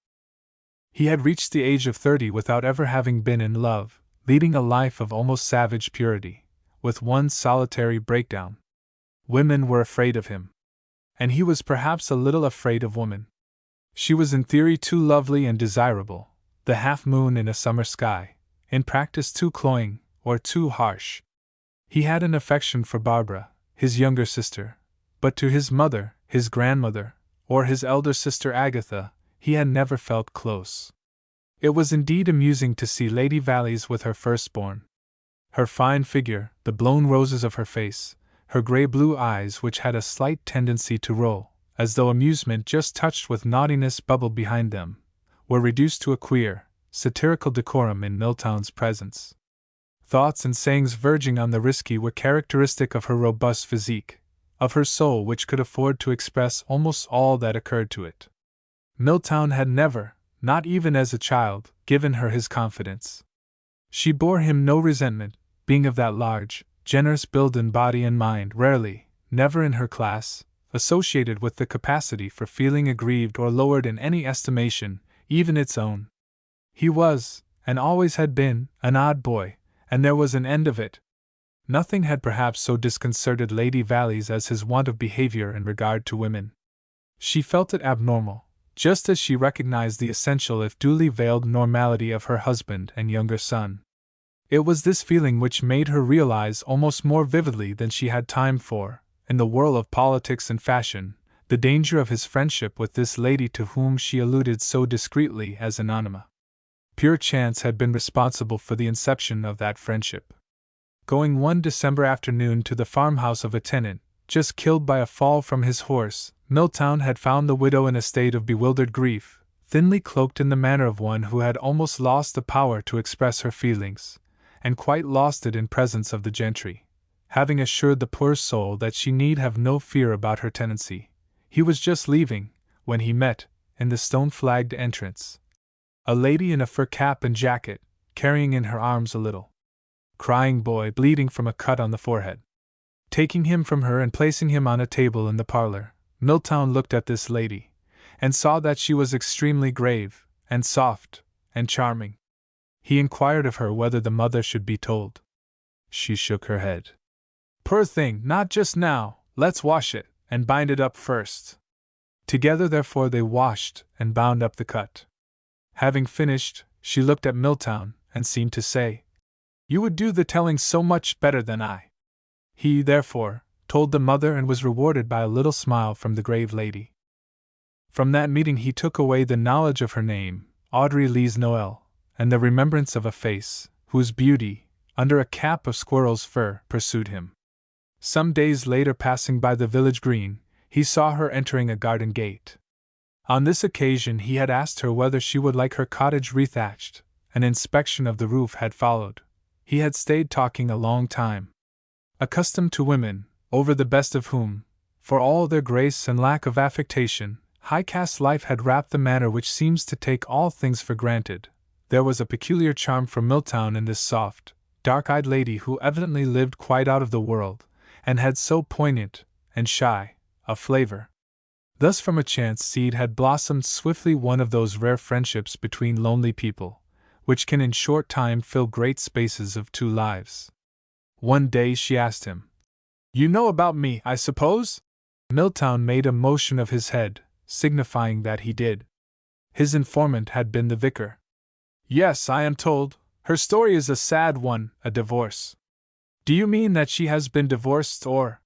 He had reached the age of 30 without ever having been in love, leading a life of almost savage purity, with one solitary breakdown. Women were afraid of him. And he was perhaps a little afraid of woman. She was in theory too lovely and desirable, the half-moon in a summer sky, in practice too cloying, or too harsh. He had an affection for Barbara, his younger sister, but to his mother, his grandmother, or his elder sister Agatha, he had never felt close. It was indeed amusing to see Lady Valleys with her firstborn. Her fine figure, the blown roses of her face, her grey-blue eyes which had a slight tendency to roll, as though amusement just touched with naughtiness bubbled behind them, were reduced to a queer, satirical decorum in Milltown's presence. Thoughts and sayings verging on the risky were characteristic of her robust physique, of her soul which could afford to express almost all that occurred to it. Milltown had never, not even as a child, given her his confidence. She bore him no resentment, being of that large, generous build in body and mind, rarely, never in her class, associated with the capacity for feeling aggrieved or lowered in any estimation, even its own. He was, and always had been, an odd boy, and there was an end of it. Nothing had perhaps so disconcerted Lady Valleys as his want of behavior in regard to women. She felt it abnormal, just as she recognized the essential if duly veiled normality of her husband and younger son. It was this feeling which made her realize almost more vividly than she had time for, in the whirl of politics and fashion, the danger of his friendship with this lady to whom she alluded so discreetly as Anonyma. Pure chance had been responsible for the inception of that friendship. Going one December afternoon to the farmhouse of a tenant, just killed by a fall from his horse, Milltown had found the widow in a state of bewildered grief, thinly cloaked in the manner of one who had almost lost the power to express her feelings, and quite lost it in presence of the gentry. Having assured the poor soul that she need have no fear about her tenancy, he was just leaving, when he met, in the stone-flagged entrance, a lady in a fur cap and jacket, carrying in her arms a little crying boy bleeding from a cut on the forehead. Taking him from her and placing him on a table in the parlor, Milltown looked at this lady, and saw that she was extremely grave, and soft, and charming. He inquired of her whether the mother should be told. She shook her head. "Poor thing, not just now, let's wash it, and bind it up first." Together therefore they washed and bound up the cut. Having finished, she looked at Milltown, and seemed to say, "You would do the telling so much better than I." He, therefore, told the mother and was rewarded by a little smile from the grave lady. From that meeting he took away the knowledge of her name, Audrey Lise Noel, and the remembrance of a face, whose beauty, under a cap of squirrel's fur, pursued him. Some days later, passing by the village green, he saw her entering a garden gate. On this occasion he had asked her whether she would like her cottage rethatched. An inspection of the roof had followed. He had stayed talking a long time. Accustomed to women, over the best of whom, for all their grace and lack of affectation, high-caste life had wrapped the manner which seems to take all things for granted, there was a peculiar charm for Milltown in this soft, dark-eyed lady who evidently lived quite out of the world, and had so poignant, and shy, a flavor. Thus from a chance seed had blossomed swiftly one of those rare friendships between lonely people, which can in short time fill great spaces of two lives. One day she asked him, "You know about me, I suppose?" Milltown made a motion of his head, signifying that he did. His informant had been the vicar. "Yes, I am told. Her story is a sad one, a divorce." "Do you mean that she has been divorced, or—"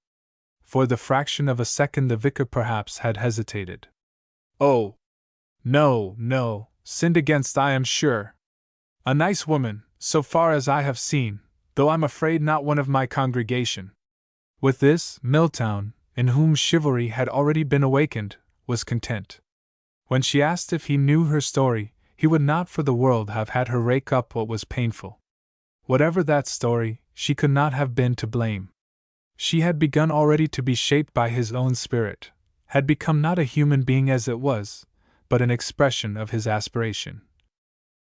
For the fraction of a second the vicar perhaps had hesitated. "Oh, no, sinned against, I am sure. A nice woman, so far as I have seen, though I'm afraid not one of my congregation." With this, Milltown, in whom chivalry had already been awakened, was content. When she asked if he knew her story, he would not for the world have had her rake up what was painful. Whatever that story, she could not have been to blame. She had begun already to be shaped by his own spirit, had become not a human being as it was, but an expression of his aspiration.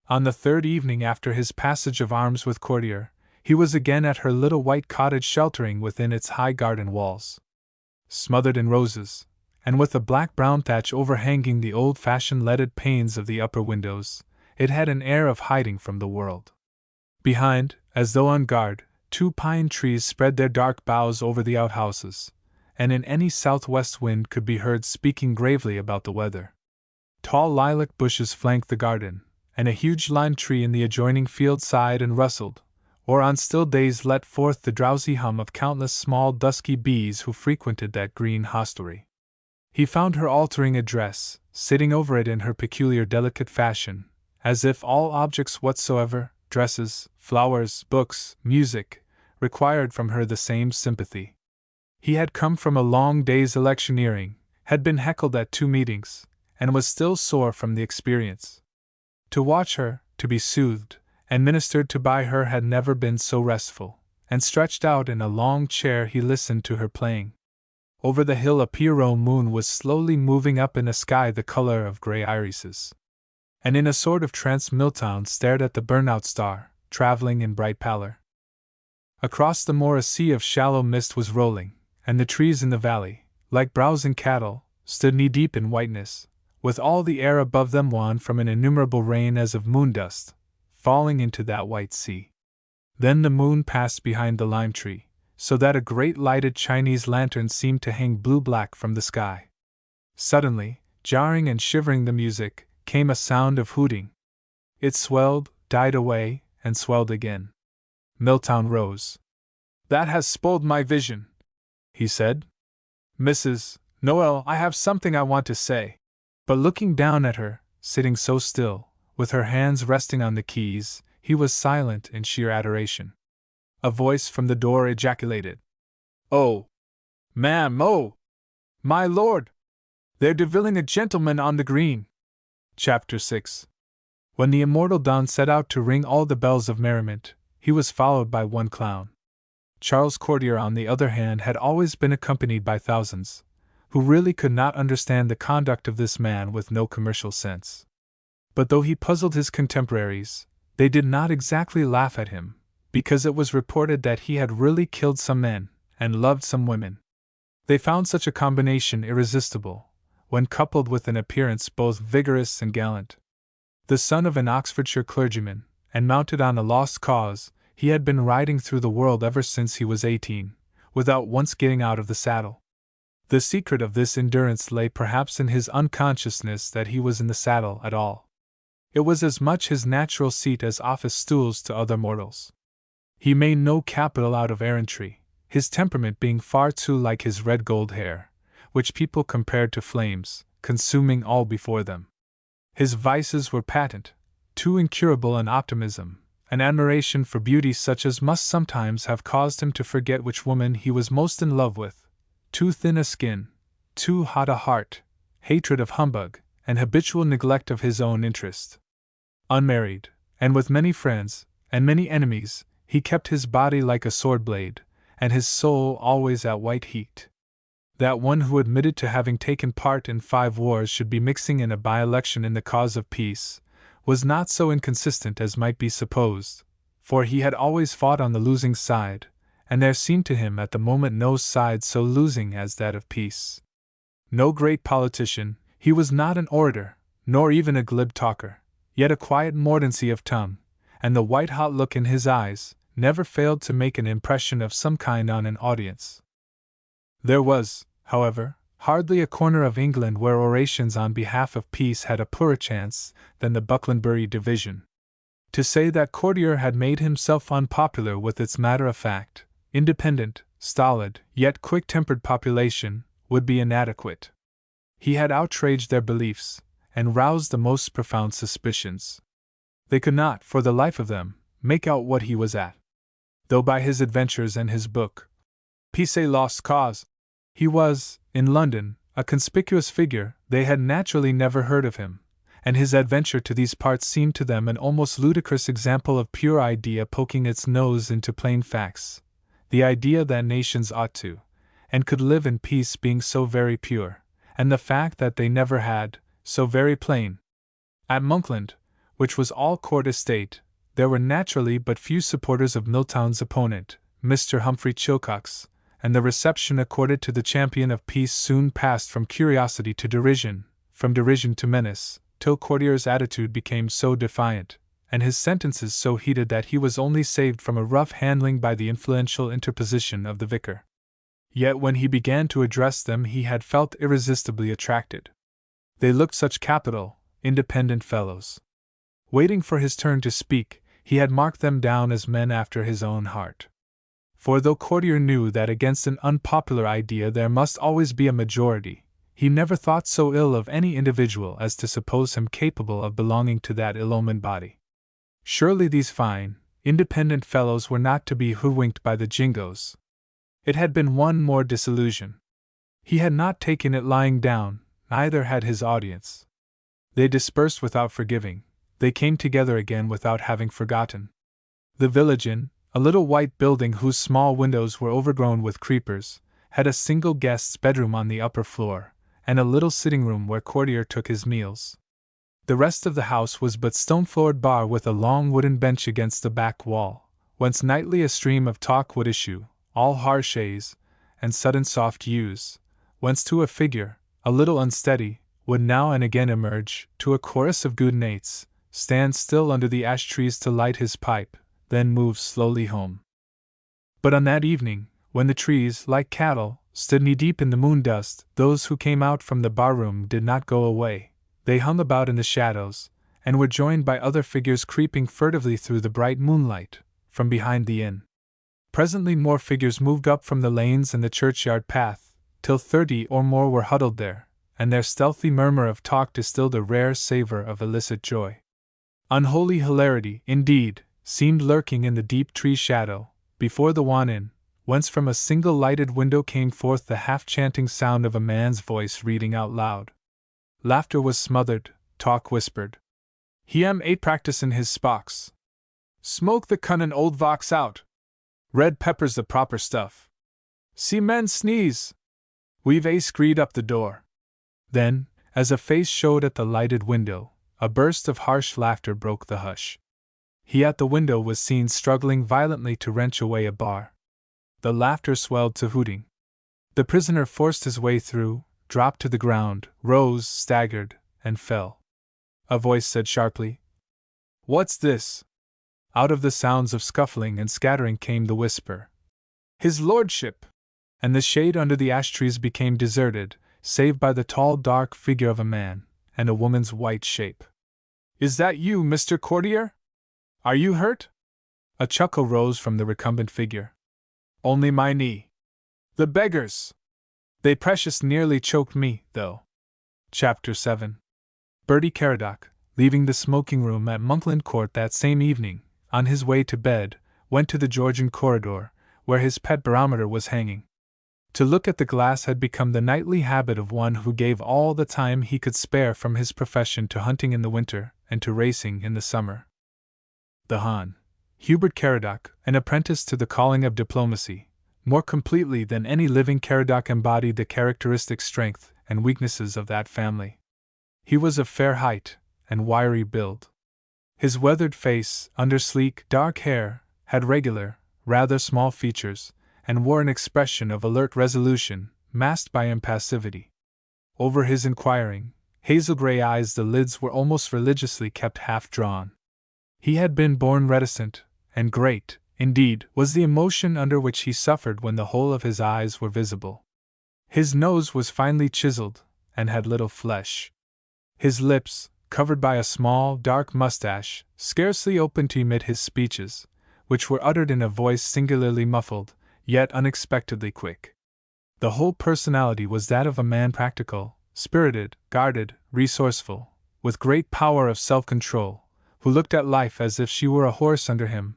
On the third evening after his passage of arms with Courtier, he was again at her little white cottage sheltering within its high garden walls. Smothered in roses, and with a black-brown thatch overhanging the old-fashioned leaded panes of the upper windows, it had an air of hiding from the world. Behind, as though on guard, 2 pine trees spread their dark boughs over the outhouses, and in any southwest wind could be heard speaking gravely about the weather. Tall lilac bushes flanked the garden, and a huge lime tree in the adjoining field sighed and rustled, or on still days let forth the drowsy hum of countless small dusky bees who frequented that green hostelry. He found her altering a dress, sitting over it in her peculiar delicate fashion, as if all objects whatsoever, dresses, flowers, books, music, required from her the same sympathy. He had come from a long day's electioneering, had been heckled at 2 meetings, and was still sore from the experience. To watch her, to be soothed, and ministered to by her had never been so restful, and stretched out in a long chair he listened to her playing. Over the hill a Pierrot moon was slowly moving up in a sky the color of grey irises. And in a sort of trance Milltown stared at the burnout star, traveling in bright pallor. Across the moor a sea of shallow mist was rolling, and the trees in the valley, like browsing cattle, stood knee-deep in whiteness, with all the air above them wan from an innumerable rain as of moon dust, falling into that white sea. Then the moon passed behind the lime tree, so that a great lighted Chinese lantern seemed to hang blue-black from the sky. Suddenly, jarring and shivering the music, came a sound of hooting. It swelled, died away, and swelled again. Milltown rose. "That has spoiled my vision," he said. "Mrs. Noel, I have something I want to say." But looking down at her, sitting so still, with her hands resting on the keys, he was silent in sheer adoration. A voice from the door ejaculated, "Oh! Ma'am, oh! My lord! They're devilling a gentleman on the green!" Chapter 6. When the immortal Don set out to ring all the bells of merriment, he was followed by one clown. Charles Courtier, on the other hand, had always been accompanied by thousands, who really could not understand the conduct of this man with no commercial sense. But though he puzzled his contemporaries, they did not exactly laugh at him, because it was reported that he had really killed some men, and loved some women. They found such a combination irresistible, when coupled with an appearance both vigorous and gallant. The son of an Oxfordshire clergyman, and mounted on a lost cause, he had been riding through the world ever since he was 18, without once getting out of the saddle. The secret of this endurance lay perhaps in his unconsciousness that he was in the saddle at all. It was as much his natural seat as office stools to other mortals. He made no capital out of errantry, his temperament being far too like his red gold hair, which people compared to flames, consuming all before them. His vices were patent, too incurable an optimism, an admiration for beauty such as must sometimes have caused him to forget which woman he was most in love with, too thin a skin, too hot a heart, hatred of humbug, and habitual neglect of his own interest. Unmarried, and with many friends, and many enemies, he kept his body like a sword blade, and his soul always at white heat. That one who admitted to having taken part in 5 wars should be mixing in a by-election in the cause of peace, was not so inconsistent as might be supposed, for he had always fought on the losing side, and there seemed to him at the moment no side so losing as that of peace. No great politician, he was not an orator, nor even a glib talker, yet a quiet mordancy of tongue, and the white-hot look in his eyes, never failed to make an impression of some kind on an audience. There was, however, hardly a corner of England where orations on behalf of peace had a poorer chance than the Bucklandbury division. To say that Courtier had made himself unpopular with its matter-of-fact, independent, stolid, yet quick-tempered population would be inadequate. He had outraged their beliefs, and roused the most profound suspicions. They could not, for the life of them, make out what he was at. Though by his adventures and his book, Peace a Lost Cause, he was, in London, a conspicuous figure, they had naturally never heard of him, and his adventure to these parts seemed to them an almost ludicrous example of pure idea poking its nose into plain facts, the idea that nations ought to, and could live in peace being so very pure, and the fact that they never had, so very plain. At Monkland, which was all court estate, there were naturally but few supporters of Milltown's opponent, Mr. Humphrey Chilcox, and the reception accorded to the champion of peace soon passed from curiosity to derision, from derision to menace, till Courtier's attitude became so defiant, and his sentences so heated that he was only saved from a rough handling by the influential interposition of the vicar. Yet when he began to address them he had felt irresistibly attracted. They looked such capital, independent fellows. Waiting for his turn to speak, he had marked them down as men after his own heart. For though Courtier knew that against an unpopular idea there must always be a majority, he never thought so ill of any individual as to suppose him capable of belonging to that ill-omened body. Surely these fine, independent fellows were not to be hoodwinked by the Jingoes. It had been one more disillusion. He had not taken it lying down, neither had his audience. They dispersed without forgiving, they came together again without having forgotten. The village inn, a little white building whose small windows were overgrown with creepers, had a single guest's bedroom on the upper floor, and a little sitting room where Courtier took his meals. The rest of the house was but stone-floored bar with a long wooden bench against the back wall, whence nightly a stream of talk would issue, all harsh A's, and sudden soft U's, whence to a figure, a little unsteady, would now and again emerge, to a chorus of good nights, stand still under the ash trees to light his pipe, then move slowly home. But on that evening, when the trees, like cattle, stood knee-deep in the moon dust, those who came out from the barroom did not go away. They hung about in the shadows, and were joined by other figures creeping furtively through the bright moonlight, from behind the inn. Presently more figures moved up from the lanes and the churchyard path, till 30 or more were huddled there, and their stealthy murmur of talk distilled a rare savor of illicit joy. Unholy hilarity, indeed, seemed lurking in the deep tree shadow, before the one inn, whence from a single lighted window came forth the half-chanting sound of a man's voice reading out loud. Laughter was smothered, talk whispered. He ain't practicin' his spocks. Smoke the cunnin' old vox out. Red pepper's the proper stuff. See men sneeze. We've screed up the door. Then, as a face showed at the lighted window, a burst of harsh laughter broke the hush. He at the window was seen struggling violently to wrench away a bar. The laughter swelled to hooting. The prisoner forced his way through, dropped to the ground, rose, staggered, and fell. A voice said sharply, "What's this?" Out of the sounds of scuffling and scattering came the whisper, "His lordship!" And the shade under the ash trees became deserted, save by the tall dark figure of a man, and a woman's white shape. "Is that you, Mr. Courtier? Are you hurt?" A chuckle rose from the recumbent figure. "Only my knee. The beggars! They precious nearly choked me, though." Chapter 7. Bertie Caradoc, leaving the smoking room at Monkland Court that same evening, on his way to bed, went to the Georgian corridor, where his pet barometer was hanging. To look at the glass had become the nightly habit of one who gave all the time he could spare from his profession to hunting in the winter and to racing in the summer. The Hon. Hubert Caradoc, an apprentice to the calling of diplomacy, more completely than any living Caradoc embodied the characteristic strength and weaknesses of that family. He was of fair height and wiry build. His weathered face, under sleek, dark hair, had regular, rather small features, and wore an expression of alert resolution, masked by impassivity. Over his inquiring, hazel-gray eyes the lids were almost religiously kept half-drawn. He had been born reticent, and great, indeed, was the emotion under which he suffered when the whole of his eyes were visible. His nose was finely chiseled, and had little flesh. His lips, covered by a small, dark mustache, scarcely opened to emit his speeches, which were uttered in a voice singularly muffled, yet unexpectedly quick. The whole personality was that of a man practical, spirited, guarded, resourceful, with great power of self-control, who looked at life as if she were a horse under him,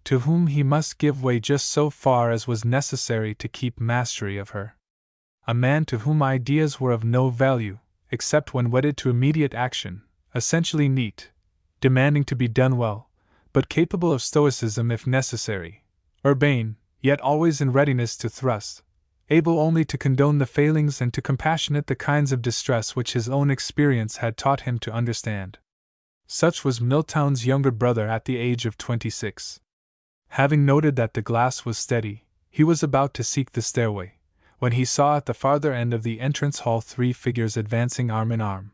to whom he must give way just so far as was necessary to keep mastery of her. A man to whom ideas were of no value, except when wedded to immediate action, essentially neat, demanding to be done well, but capable of stoicism if necessary, urbane, yet always in readiness to thrust, able only to condone the failings and to compassionate the kinds of distress which his own experience had taught him to understand. Such was Milltown's younger brother at the age of 26. Having noted that the glass was steady, he was about to seek the stairway, when he saw at the farther end of the entrance hall 3 figures advancing arm in arm.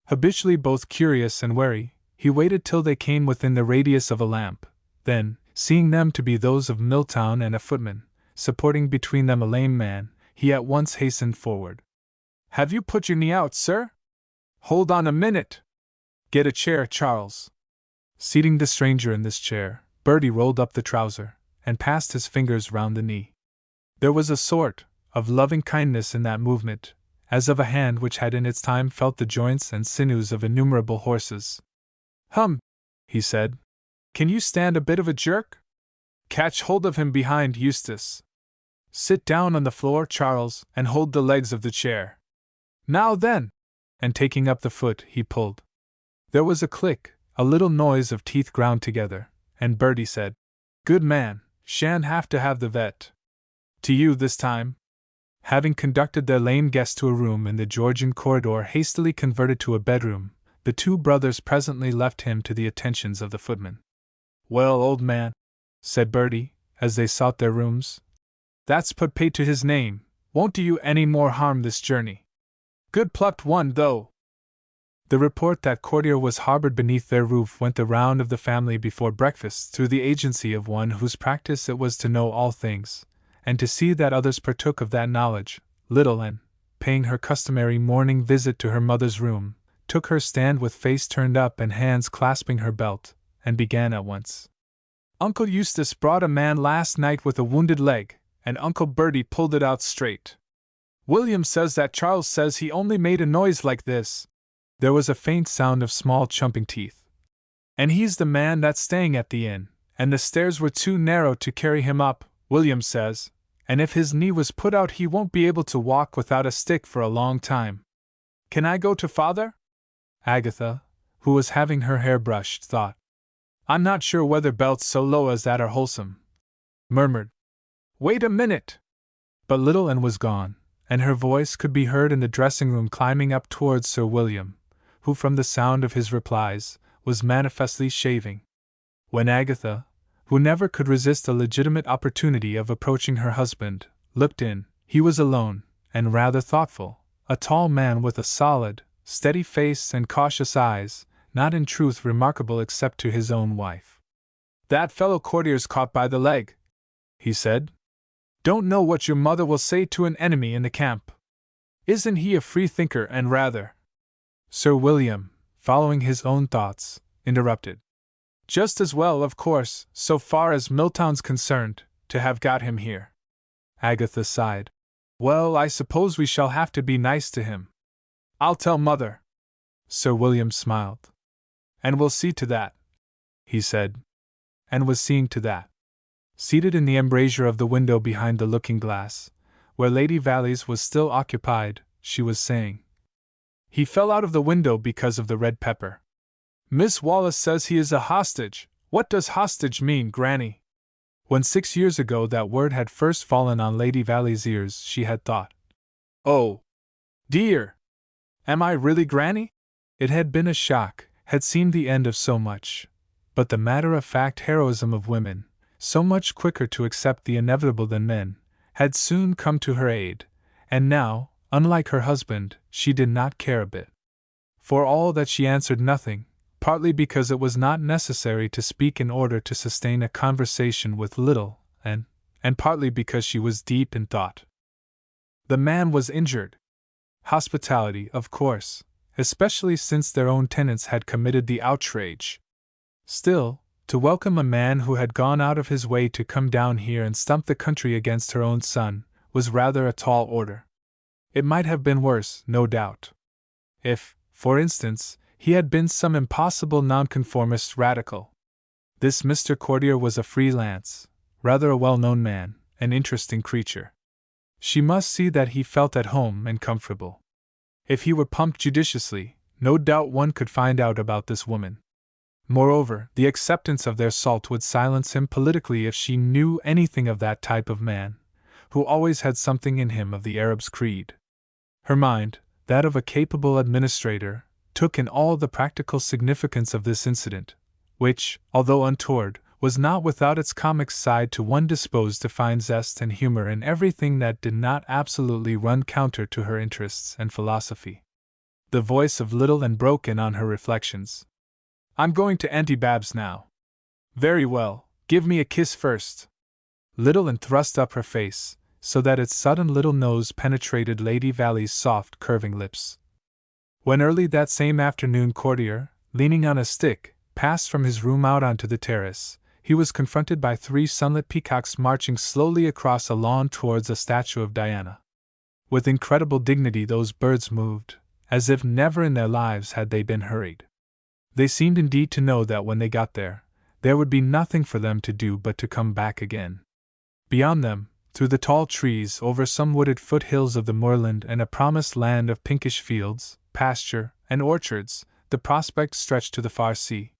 Habitually both curious and wary, he waited till they came within the radius of a lamp, then, seeing them to be those of Milltown and a footman, supporting between them a lame man, he at once hastened forward. "Have you put your knee out, sir? Hold on a minute! Get a chair, Charles." Seating the stranger in this chair, Bertie rolled up the trouser, and passed his fingers round the knee. There was a sort of loving kindness in that movement, as of a hand which had in its time felt the joints and sinews of innumerable horses. He said. "Can you stand a bit of a jerk? Catch hold of him behind, Eustace. Sit down on the floor, Charles, and hold the legs of the chair. Now then!" And taking up the foot, he pulled. There was a click, a little noise of teeth ground together, and Bertie said, "Good man, shan't have to have the vet. To you this time." Having conducted their lame guest to a room in the Georgian corridor hastily converted to a bedroom, the two brothers presently left him to the attentions of the footman. "Well, old man," said Bertie, as they sought their rooms, "that's put paid to his name, won't do you any more harm this journey. Good plucked one, though." The report that courtier was harbored beneath their roof went the round of the family before breakfast through the agency of one whose practice it was to know all things, and to see that others partook of that knowledge. Little Anne, paying her customary morning visit to her mother's room, took her stand with face turned up and hands clasping her belt, and began at once. "Uncle Eustace brought a man last night with a wounded leg, and Uncle Bertie pulled it out straight. William says that Charles says he only made a noise like this." There was a faint sound of small chumping teeth. "And he's the man that's staying at the inn, and the stairs were too narrow to carry him up, William says, and if his knee was put out he won't be able to walk without a stick for a long time. Can I go to father?" Agatha, who was having her hair brushed, thought. "I'm not sure whether belts so low as that are wholesome," murmured. "Wait a minute!" But little Anne was gone, and her voice could be heard in the dressing room climbing up towards Sir William, who, from the sound of his replies, was manifestly shaving. When Agatha, who never could resist a legitimate opportunity of approaching her husband, looked in, he was alone, and rather thoughtful, a tall man with a solid, steady face and cautious eyes, not in truth remarkable except to his own wife. "That fellow courtier's caught by the leg," he said. "Don't know what your mother will say to an enemy in the camp. Isn't he a free thinker and rather—" Sir William, following his own thoughts, interrupted. "Just as well, of course, so far as Milltown's concerned, to have got him here." Agatha sighed. "Well, I suppose we shall have to be nice to him. I'll tell Mother." Sir William smiled. "And we'll see to that," he said. And was seeing to that. Seated in the embrasure of the window behind the looking-glass, where Lady Valleys was still occupied, she was saying, "He fell out of the window because of the red pepper. Miss Wallace says he is a hostage. What does hostage mean, Granny?" When 6 years ago that word had first fallen on Lady Valleys' ears, she had thought, "Oh, dear! Am I really Granny?" It had been a shock, had seemed the end of so much. But the matter-of-fact heroism of women, so much quicker to accept the inevitable than men, had soon come to her aid, and now, unlike her husband, she did not care a bit. For all that she answered nothing, partly because it was not necessary to speak in order to sustain a conversation with little Anne, and partly because she was deep in thought. The man was injured. Hospitality, of course, especially since their own tenants had committed the outrage. Still, to welcome a man who had gone out of his way to come down here and stump the country against her own son, was rather a tall order. It might have been worse, no doubt. If, for instance, he had been some impossible nonconformist radical. This Mr. Courtier was a free-lance, rather a well-known man, an interesting creature. She must see that he felt at home and comfortable. If he were pumped judiciously, no doubt one could find out about this woman. Moreover, the acceptance of their salt would silence him politically if she knew anything of that type of man, who always had something in him of the Arab's creed. Her mind, that of a capable administrator, took in all the practical significance of this incident, which, although untoward, was not without its comic side to one disposed to find zest and humor in everything that did not absolutely run counter to her interests and philosophy. The voice of little Anne broke in on her reflections. "I'm going to Auntie Babs now." "Very well, give me a kiss first." Little Anne thrust up her face, so that its sudden little nose penetrated Lady Valley's soft, curving lips. When early that same afternoon Courtier, leaning on a stick, passed from his room out onto the terrace, he was confronted by 3 sunlit peacocks marching slowly across a lawn towards a statue of Diana. With incredible dignity those birds moved, as if never in their lives had they been hurried. They seemed indeed to know that when they got there would be nothing for them to do but to come back again. Beyond them, through the tall trees, over some wooded foothills of the moorland and a promised land of pinkish fields, pasture, and orchards, the prospect stretched to the far sea,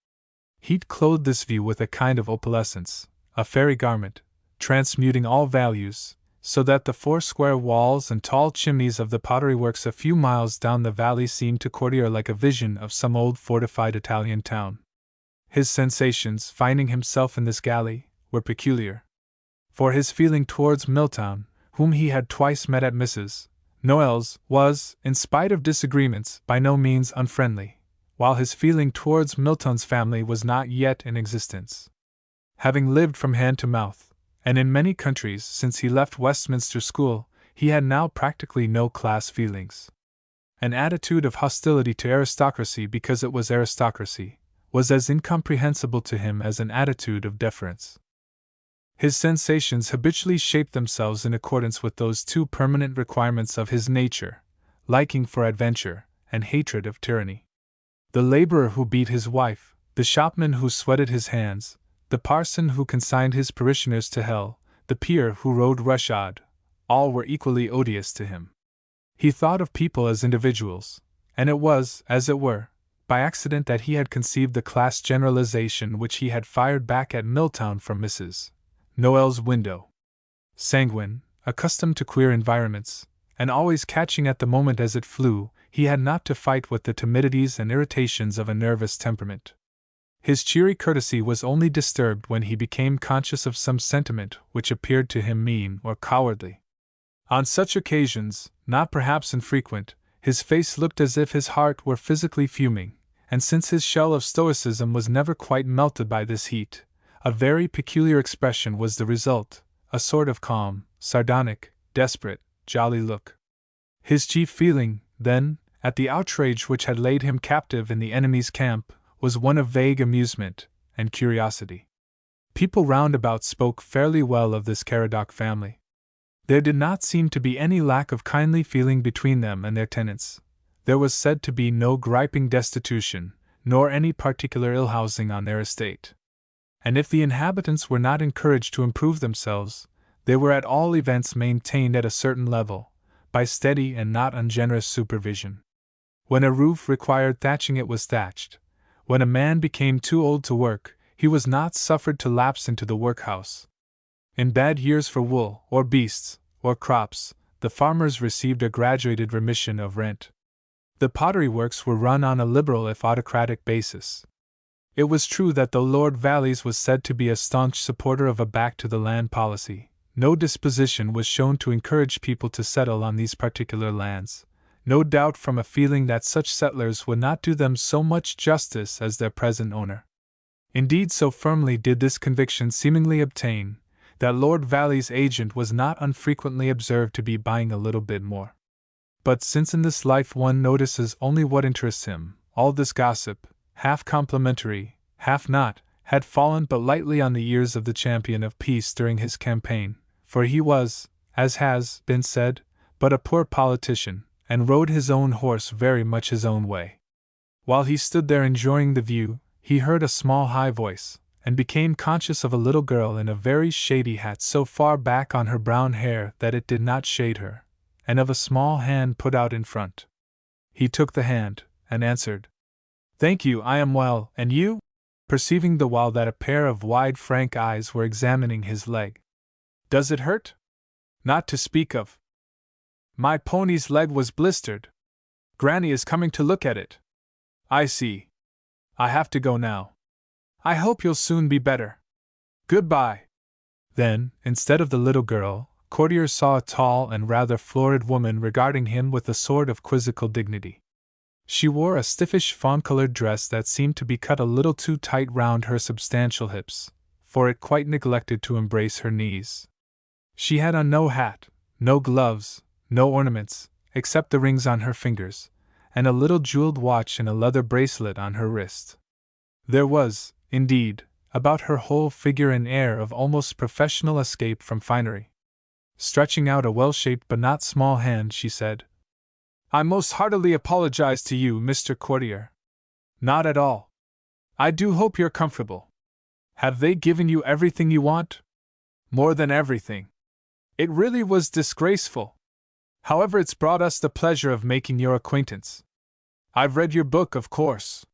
Heat clothed this view with a kind of opalescence, a fairy garment, transmuting all values, so that the 4 square walls and tall chimneys of the pottery works a few miles down the valley seemed to Courtier like a vision of some old fortified Italian town. His sensations, finding himself in this galley, were peculiar. For his feeling towards Milltown, whom he had twice met at Mrs. Noel's, was, in spite of disagreements, by no means unfriendly, while his feeling towards Milltown's family was not yet in existence. Having lived from hand to mouth, and in many countries since he left Westminster School, he had now practically no class feelings. An attitude of hostility to aristocracy because it was aristocracy was as incomprehensible to him as an attitude of deference. His sensations habitually shaped themselves in accordance with those 2 permanent requirements of his nature, liking for adventure and hatred of tyranny. The laborer who beat his wife, the shopman who sweated his hands, the parson who consigned his parishioners to hell, the peer who rode roughshod, all were equally odious to him. He thought of people as individuals, and it was, as it were, by accident that he had conceived the class generalization which he had fired back at Milltown from Mrs. Noel's window. Sanguine, accustomed to queer environments, and always catching at the moment as it flew, he had not to fight with the timidities and irritations of a nervous temperament. His cheery courtesy was only disturbed when he became conscious of some sentiment which appeared to him mean or cowardly. On such occasions, not perhaps infrequent, his face looked as if his heart were physically fuming, and since his shell of stoicism was never quite melted by this heat, a very peculiar expression was the result, a sort of calm, sardonic, desperate, jolly look. His chief feeling, then, at the outrage which had laid him captive in the enemy's camp, was one of vague amusement and curiosity. People round about spoke fairly well of this Caradoc family. There did not seem to be any lack of kindly feeling between them and their tenants. There was said to be no griping destitution, nor any particular ill-housing on their estate. And if the inhabitants were not encouraged to improve themselves, they were at all events maintained at a certain level, by steady and not ungenerous supervision. When a roof required thatching, it was thatched. When a man became too old to work, he was not suffered to lapse into the workhouse. In bad years for wool, or beasts, or crops, the farmers received a graduated remission of rent. The pottery works were run on a liberal if autocratic basis. It was true that though Lord Valleys was said to be a staunch supporter of a back-to-the-land policy, no disposition was shown to encourage people to settle on these particular lands, no doubt from a feeling that such settlers would not do them so much justice as their present owner. Indeed, so firmly did this conviction seemingly obtain, that Lord Valley's agent was not unfrequently observed to be buying a little bit more. But since in this life one notices only what interests him, all this gossip, half complimentary, half not, had fallen but lightly on the ears of the champion of peace during his campaign, for he was, as has been said, but a poor politician, and rode his own horse very much his own way. While he stood there enjoying the view, he heard a small high voice, and became conscious of a little girl in a very shady hat so far back on her brown hair that it did not shade her, and of a small hand put out in front. He took the hand, and answered, "Thank you, I am well, and you?" perceiving the while that a pair of wide frank eyes were examining his leg. "Does it hurt?" "Not to speak of. My pony's leg was blistered. Granny is coming to look at it." "I see. I have to go now. I hope you'll soon be better. Goodbye." Then, instead of the little girl, Courtier saw a tall and rather florid woman regarding him with a sort of quizzical dignity. She wore a stiffish fawn-colored dress that seemed to be cut a little too tight round her substantial hips, for it quite neglected to embrace her knees. She had on no hat, no gloves, no ornaments, except the rings on her fingers, and a little jeweled watch and a leather bracelet on her wrist. There was, indeed, about her whole figure an air of almost professional escape from finery. Stretching out a well-shaped but not small hand, she said, "I most heartily apologize to you, Mr. Courtier." "Not at all. I do hope you're comfortable. Have they given you everything you want?" "More than everything. It really was disgraceful. However, it's brought us the pleasure of making your acquaintance. I've read your book, of course."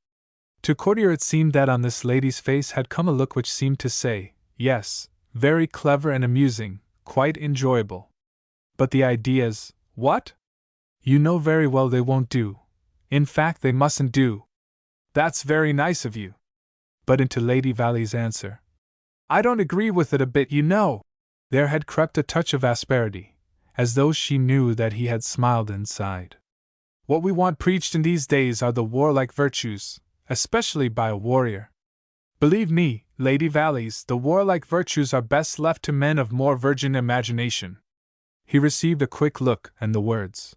To Courtier it seemed that on this lady's face had come a look which seemed to say, yes, very clever and amusing, quite enjoyable. But the ideas, what? You know very well they won't do. In fact, they mustn't do. That's very nice of you. But into Lady Valley's answer, I don't agree with it a bit, you know. There had crept a touch of asperity, as though she knew that he had smiled inside. What we want preached in these days are the warlike virtues, especially by a warrior. Believe me, Lady Valleys, the warlike virtues are best left to men of more virgin imagination. He received a quick look and the words,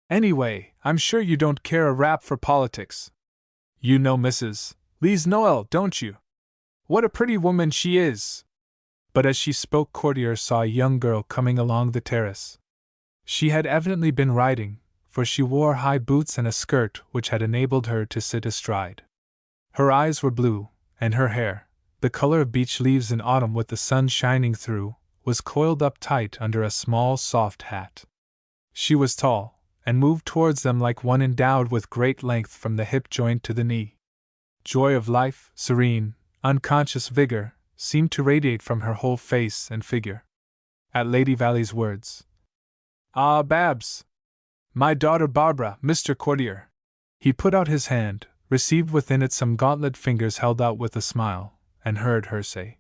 Anyway, I'm sure you don't care a rap for politics. You know Mrs. Lees Noel, don't you? What a pretty woman she is! But as she spoke, Courtier saw a young girl coming along the terrace. She had evidently been riding, for she wore high boots and a skirt which had enabled her to sit astride. Her eyes were blue, and her hair, the color of beech leaves in autumn with the sun shining through, was coiled up tight under a small soft hat. She was tall, and moved towards them like one endowed with great length from the hip joint to the knee. Joy of life, serene, unconscious vigor, seemed to radiate from her whole face and figure. At Lady Valley's words, Ah, Babs! My daughter Barbara, Mr. Courtier! He put out his hand, received within it some gauntlet fingers held out with a smile, and heard her say,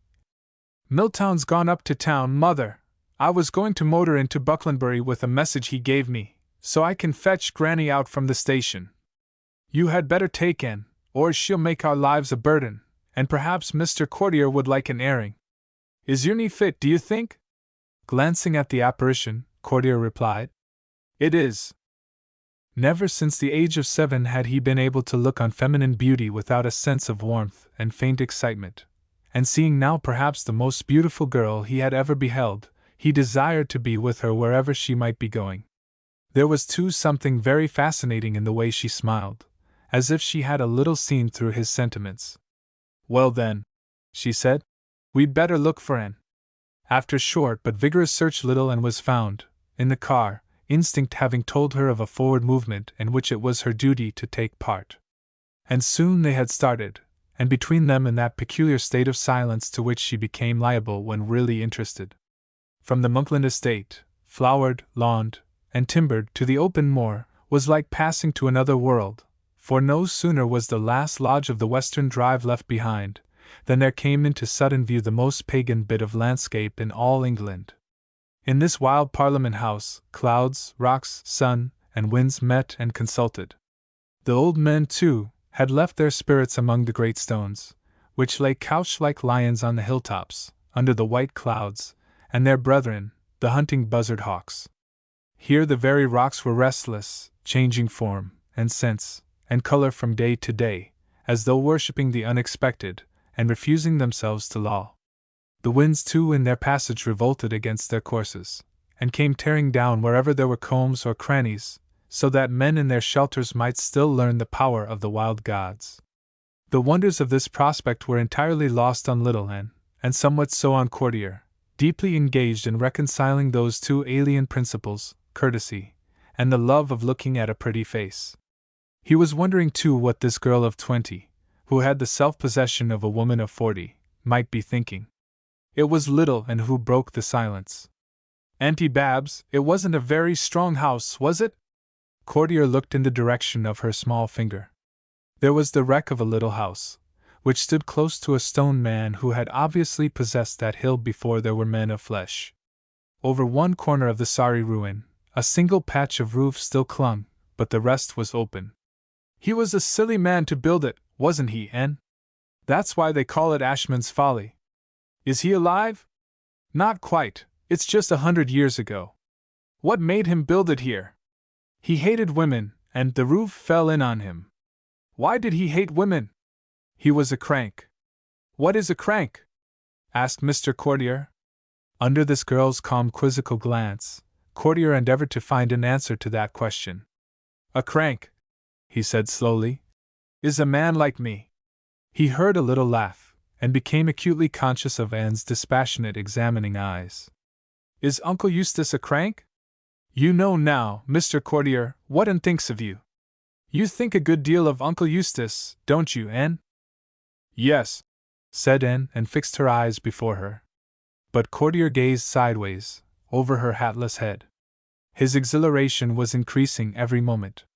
Milltown's gone up to town, mother. I was going to motor into Bucklandbury with a message he gave me, so I can fetch Granny out from the station. You had better take Anne, or she'll make our lives a burden, and perhaps Mr. Courtier would like an airing. Is your knee fit, do you think? Glancing at the apparition, Courtier replied, It is. Never since the age of 7 had he been able to look on feminine beauty without a sense of warmth and faint excitement, and seeing now perhaps the most beautiful girl he had ever beheld, he desired to be with her wherever she might be going. There was too something very fascinating in the way she smiled, as if she had a little seen through his sentiments. Well then, she said, we'd better look for Anne. After short but vigorous search little Anne was found, in the car, instinct having told her of a forward movement in which it was her duty to take part. And soon they had started, and between them in that peculiar state of silence to which she became liable when really interested. From the Monkland estate, flowered, lawned, and timbered to the open moor, was like passing to another world, for no sooner was the last lodge of the western drive left behind, than there came into sudden view the most pagan bit of landscape in all England. In this wild Parliament House, clouds, rocks, sun, and winds met and consulted. The old men, too, had left their spirits among the great stones, which lay couched like lions on the hilltops, under the white clouds, and their brethren, the hunting buzzard hawks. Here the very rocks were restless, changing form, and sense, and color from day to day, as though worshipping the unexpected, and refusing themselves to law. The winds too in their passage revolted against their courses, and came tearing down wherever there were combs or crannies, so that men in their shelters might still learn the power of the wild gods. The wonders of this prospect were entirely lost on little Anne, and somewhat so on Courtier, deeply engaged in reconciling those two alien principles, courtesy, and the love of looking at a pretty face. He was wondering too what this girl of 20, who had the self-possession of a woman of 40, might be thinking. It was little Anne who broke the silence. Auntie Babs, it wasn't a very strong house, was it? Courtier looked in the direction of her small finger. There was the wreck of a little house, which stood close to a stone man who had obviously possessed that hill before there were men of flesh. Over one corner of the sorry ruin, a single patch of roof still clung, but the rest was open. He was a silly man to build it, wasn't he, Anne? That's why they call it Ashman's Folly. Is he alive? Not quite, it's just 100 years ago. What made him build it here? He hated women, and the roof fell in on him. Why did he hate women? He was a crank. What is a crank? Asked Mr. Courtier. Under this girl's calm quizzical glance, Courtier endeavored to find an answer to that question. A crank, he said slowly, is a man like me. He heard a little laugh, and became acutely conscious of Anne's dispassionate examining eyes. Is Uncle Eustace a crank? You know now, Mr. Courtier, what Anne thinks of you. You think a good deal of Uncle Eustace, don't you, Anne? Yes, said Anne, and fixed her eyes before her. But Courtier gazed sideways, over her hatless head. His exhilaration was increasing every moment.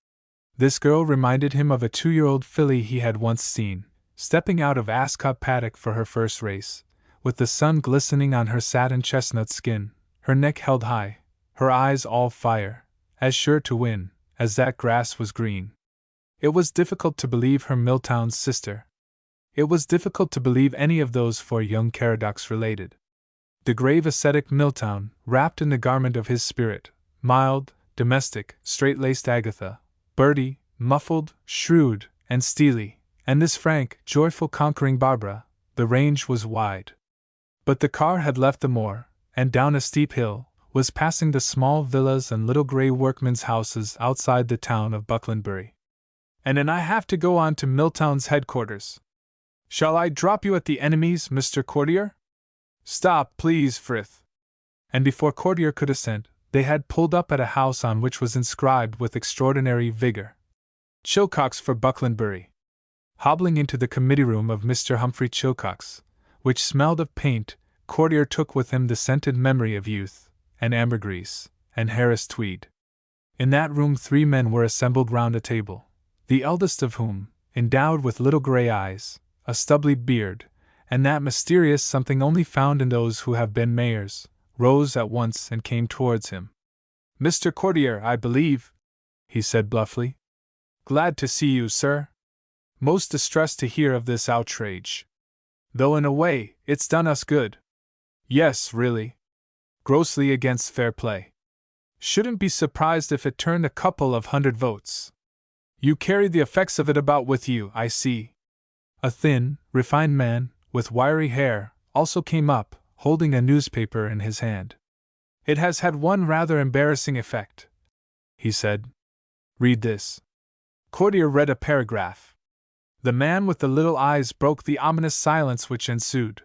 This girl reminded him of a 2-year-old filly he had once seen, stepping out of Ascot paddock for her first race, with the sun glistening on her satin chestnut skin, her neck held high, her eyes all fire, as sure to win as that grass was green. It was difficult to believe her Milltown's sister. It was difficult to believe any of those 4 young Caradoc's related. The grave ascetic Milltown, wrapped in the garment of his spirit, mild, domestic, straight-laced Agatha, Bertie, muffled, shrewd, and steely, and this frank, joyful, conquering Barbara. The range was wide. But the car had left the moor, and down a steep hill, was passing the small villas and little grey workmen's houses outside the town of Bucklandbury. And I have to go on to Milltown's headquarters. Shall I drop you at the enemy's, Mr. Courtier? Stop, please, Frith. And before Courtier could assent, they had pulled up at a house on which was inscribed with extraordinary vigor, Chilcox for Bucklandbury. Hobbling into the committee room of Mr. Humphrey Chilcox, which smelled of paint, Courtier took with him the scented memory of youth, and ambergris, and Harris tweed. In that room 3 men were assembled round a table, the eldest of whom, endowed with little grey eyes, a stubbly beard, and that mysterious something only found in those who have been mayors, rose at once and came towards him. Mr. Courtier, I believe, he said bluffly. Glad to see you, sir. Most distressed to hear of this outrage. Though in a way, it's done us good. Yes, really. Grossly against fair play. Shouldn't be surprised if it turned a couple of 100 votes. You carry the effects of it about with you, I see. A thin, refined man, with wiry hair, also came up, holding a newspaper in his hand. It has had one rather embarrassing effect, he said. Read this. Courtier read a paragraph. The man with the little eyes broke the ominous silence which ensued.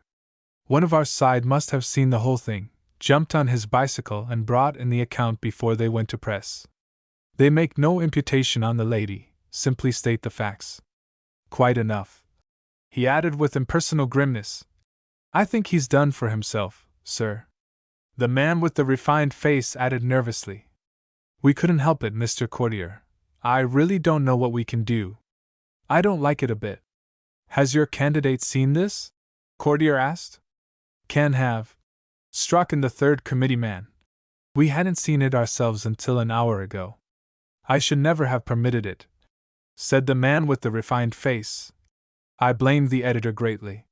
One of our side must have seen the whole thing, jumped on his bicycle and brought in the account before they went to press. They make no imputation on the lady, simply state the facts. Quite enough. He added with impersonal grimness. I think he's done for himself, sir. The man with the refined face added nervously. We couldn't help it, Mr. Courtier. I really don't know what we can do. I don't like it a bit. Has your candidate seen this? Courtier asked. Can have. Struck in the 3rd committee man. We hadn't seen it ourselves until an hour ago. I should never have permitted it, said the man with the refined face. I blamed the editor greatly.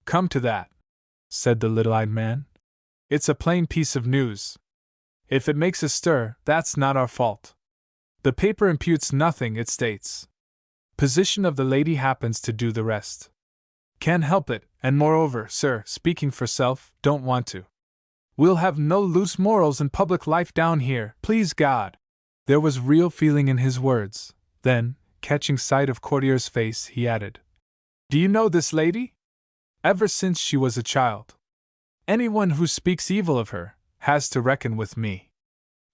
Come to that, said the little-eyed man. It's a plain piece of news. If it makes a stir, that's not our fault. The paper imputes nothing, it states. Position of the lady happens to do the rest. Can't help it, and moreover, sir, speaking for self, don't want to. We'll have no loose morals in public life down here, please God. There was real feeling in his words. Then, catching sight of Courtier's face, he added, Do you know this lady? Ever since she was a child. Anyone who speaks evil of her has to reckon with me.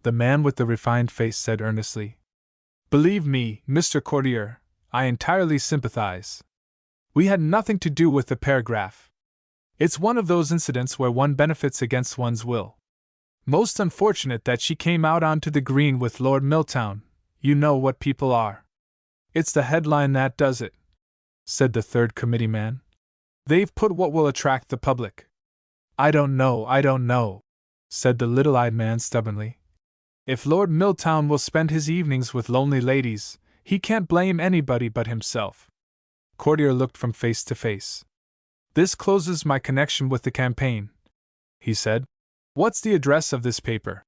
The man with the refined face said earnestly, Believe me, Mr. Courtier, I entirely sympathize. We had nothing to do with the paragraph. It's one of those incidents where one benefits against one's will. Most unfortunate that she came out onto the green with Lord Milltown. You know what people are. It's the headline that does it, said the 3rd committee man. They've put what will attract the public. I don't know, said the little-eyed man stubbornly. If Lord Milltown will spend his evenings with lonely ladies, he can't blame anybody but himself. Courtier looked from face to face. This closes my connection with the campaign, he said. What's the address of this paper?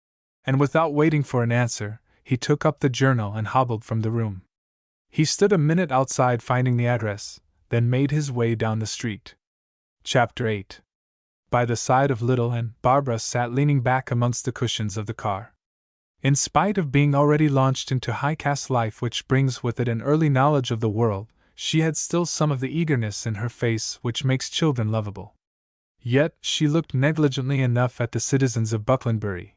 And without waiting for an answer, he took up the journal and hobbled from the room. He stood a minute outside finding the address, then made his way down the street. Chapter 8. By the side of Little Anne, Barbara sat leaning back amongst the cushions of the car. In spite of being already launched into high caste life which brings with it an early knowledge of the world, she had still some of the eagerness in her face which makes children lovable. Yet she looked negligently enough at the citizens of Bucklandbury,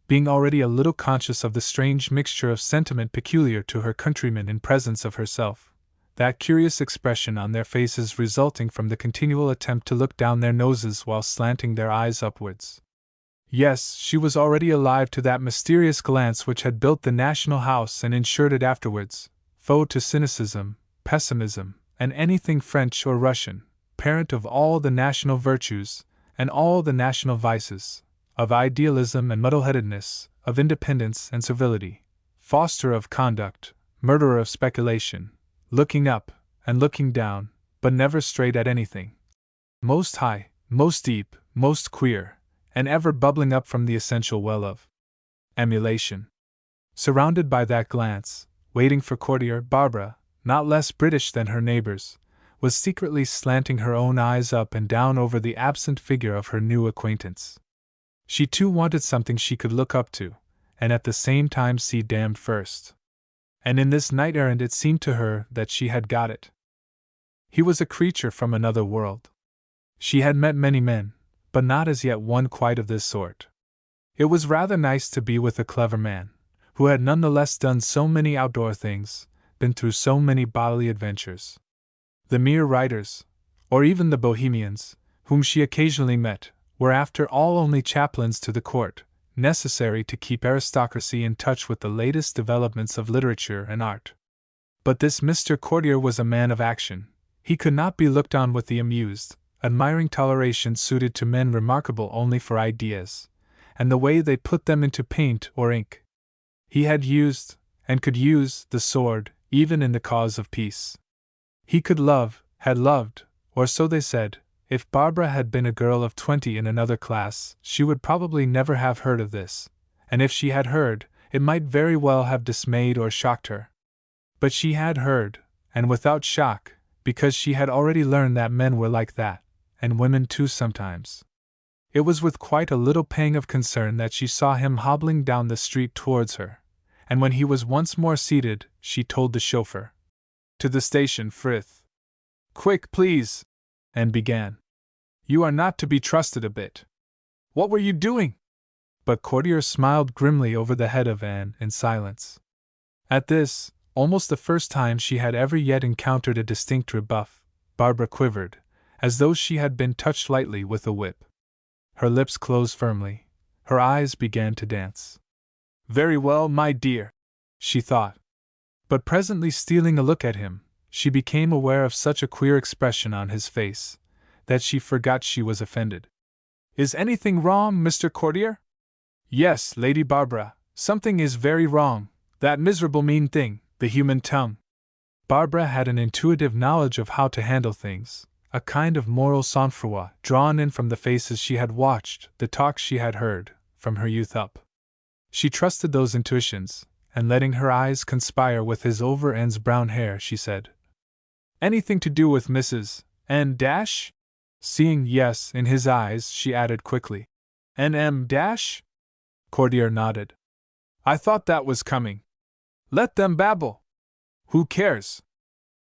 being already a little conscious of the strange mixture of sentiment peculiar to her countrymen in presence of herself, that curious expression on their faces resulting from the continual attempt to look down their noses while slanting their eyes upwards. Yes, she was already alive to that mysterious glance which had built the national house and ensured it afterwards, foe to cynicism, pessimism, and anything French or Russian, parent of all the national virtues, and all the national vices, of idealism and muddleheadedness, of independence and servility, fosterer of conduct, murderer of speculation, looking up and looking down, but never straight at anything. Most high, most deep, most queer, and ever bubbling up from the essential well of emulation. Surrounded by that glance, waiting for courtier, Barbara, not less British than her neighbors, was secretly slanting her own eyes up and down over the absent figure of her new acquaintance. She too wanted something she could look up to, and at the same time see damned first. And in this knight errant it seemed to her that she had got it. He was a creature from another world. She had met many men, but not as yet one quite of this sort. It was rather nice to be with a clever man, who had none the less done so many outdoor things, been through so many bodily adventures. The mere writers, or even the bohemians, whom she occasionally met, were after all only chaplains to the court, necessary to keep aristocracy in touch with the latest developments of literature and art. But this Mr. Courtier was a man of action. He could not be looked on with the amused, admiring toleration suited to men remarkable only for ideas, and the way they put them into paint or ink. He had used, and could use, the sword, even in the cause of peace. He could love, had loved, or so they said. If Barbara had been a girl of 20 in another class, she would probably never have heard of this, and if she had heard, it might very well have dismayed or shocked her. But she had heard, and without shock, because she had already learned that men were like that, and women too sometimes. It was with quite a little pang of concern that she saw him hobbling down the street towards her, and when he was once more seated, she told the chauffeur, "To the station, Frith. Quick, please," and began. "You are not to be trusted a bit. What were you doing?" But Courtier smiled grimly over the head of Anne in silence. At this, almost the first time she had ever yet encountered a distinct rebuff, Barbara quivered, as though she had been touched lightly with a whip. Her lips closed firmly, her eyes began to dance. "Very well, my dear," she thought. But presently stealing a look at him, she became aware of such a queer expression on his face, that she forgot she was offended. "Is anything wrong, Mr. Courtier?" "Yes, Lady Barbara, something is very wrong, that miserable mean thing, the human tongue." Barbara had an intuitive knowledge of how to handle things, a kind of moral sang-froid drawn in from the faces she had watched, the talk she had heard, from her youth up. She trusted those intuitions, and letting her eyes conspire with his over Anne's brown hair, she said, "Anything to do with Mrs. N dash?" Seeing yes in his eyes, she added quickly, "N.M. dash?" Courtier nodded. "I thought that was coming. Let them babble. Who cares?"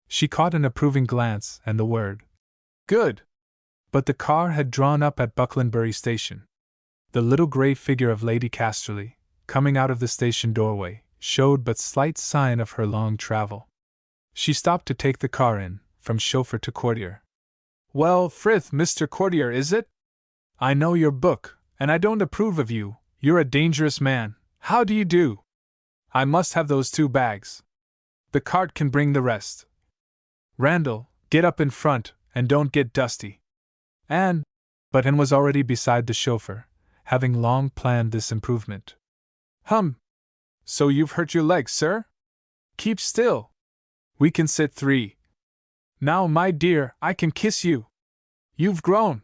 She caught an approving glance and the word, "Good." But the car had drawn up at Bucklandbury Station. The little grey figure of Lady Casterly, coming out of the station doorway, showed but slight sign of her long travel. She stopped to take the car in, from chauffeur to courtier. "Well, Frith, Mr. Courtier, is it? I know your book, and I don't approve of you. You're a dangerous man. How do you do? I must have those 2 bags. The cart can bring the rest. Randall, get up in front, and don't get dusty." But Anne was already beside the chauffeur, having long planned this improvement. "Hum! So you've hurt your leg, sir? Keep still. We can sit 3. Now, my dear, I can kiss you. You've grown."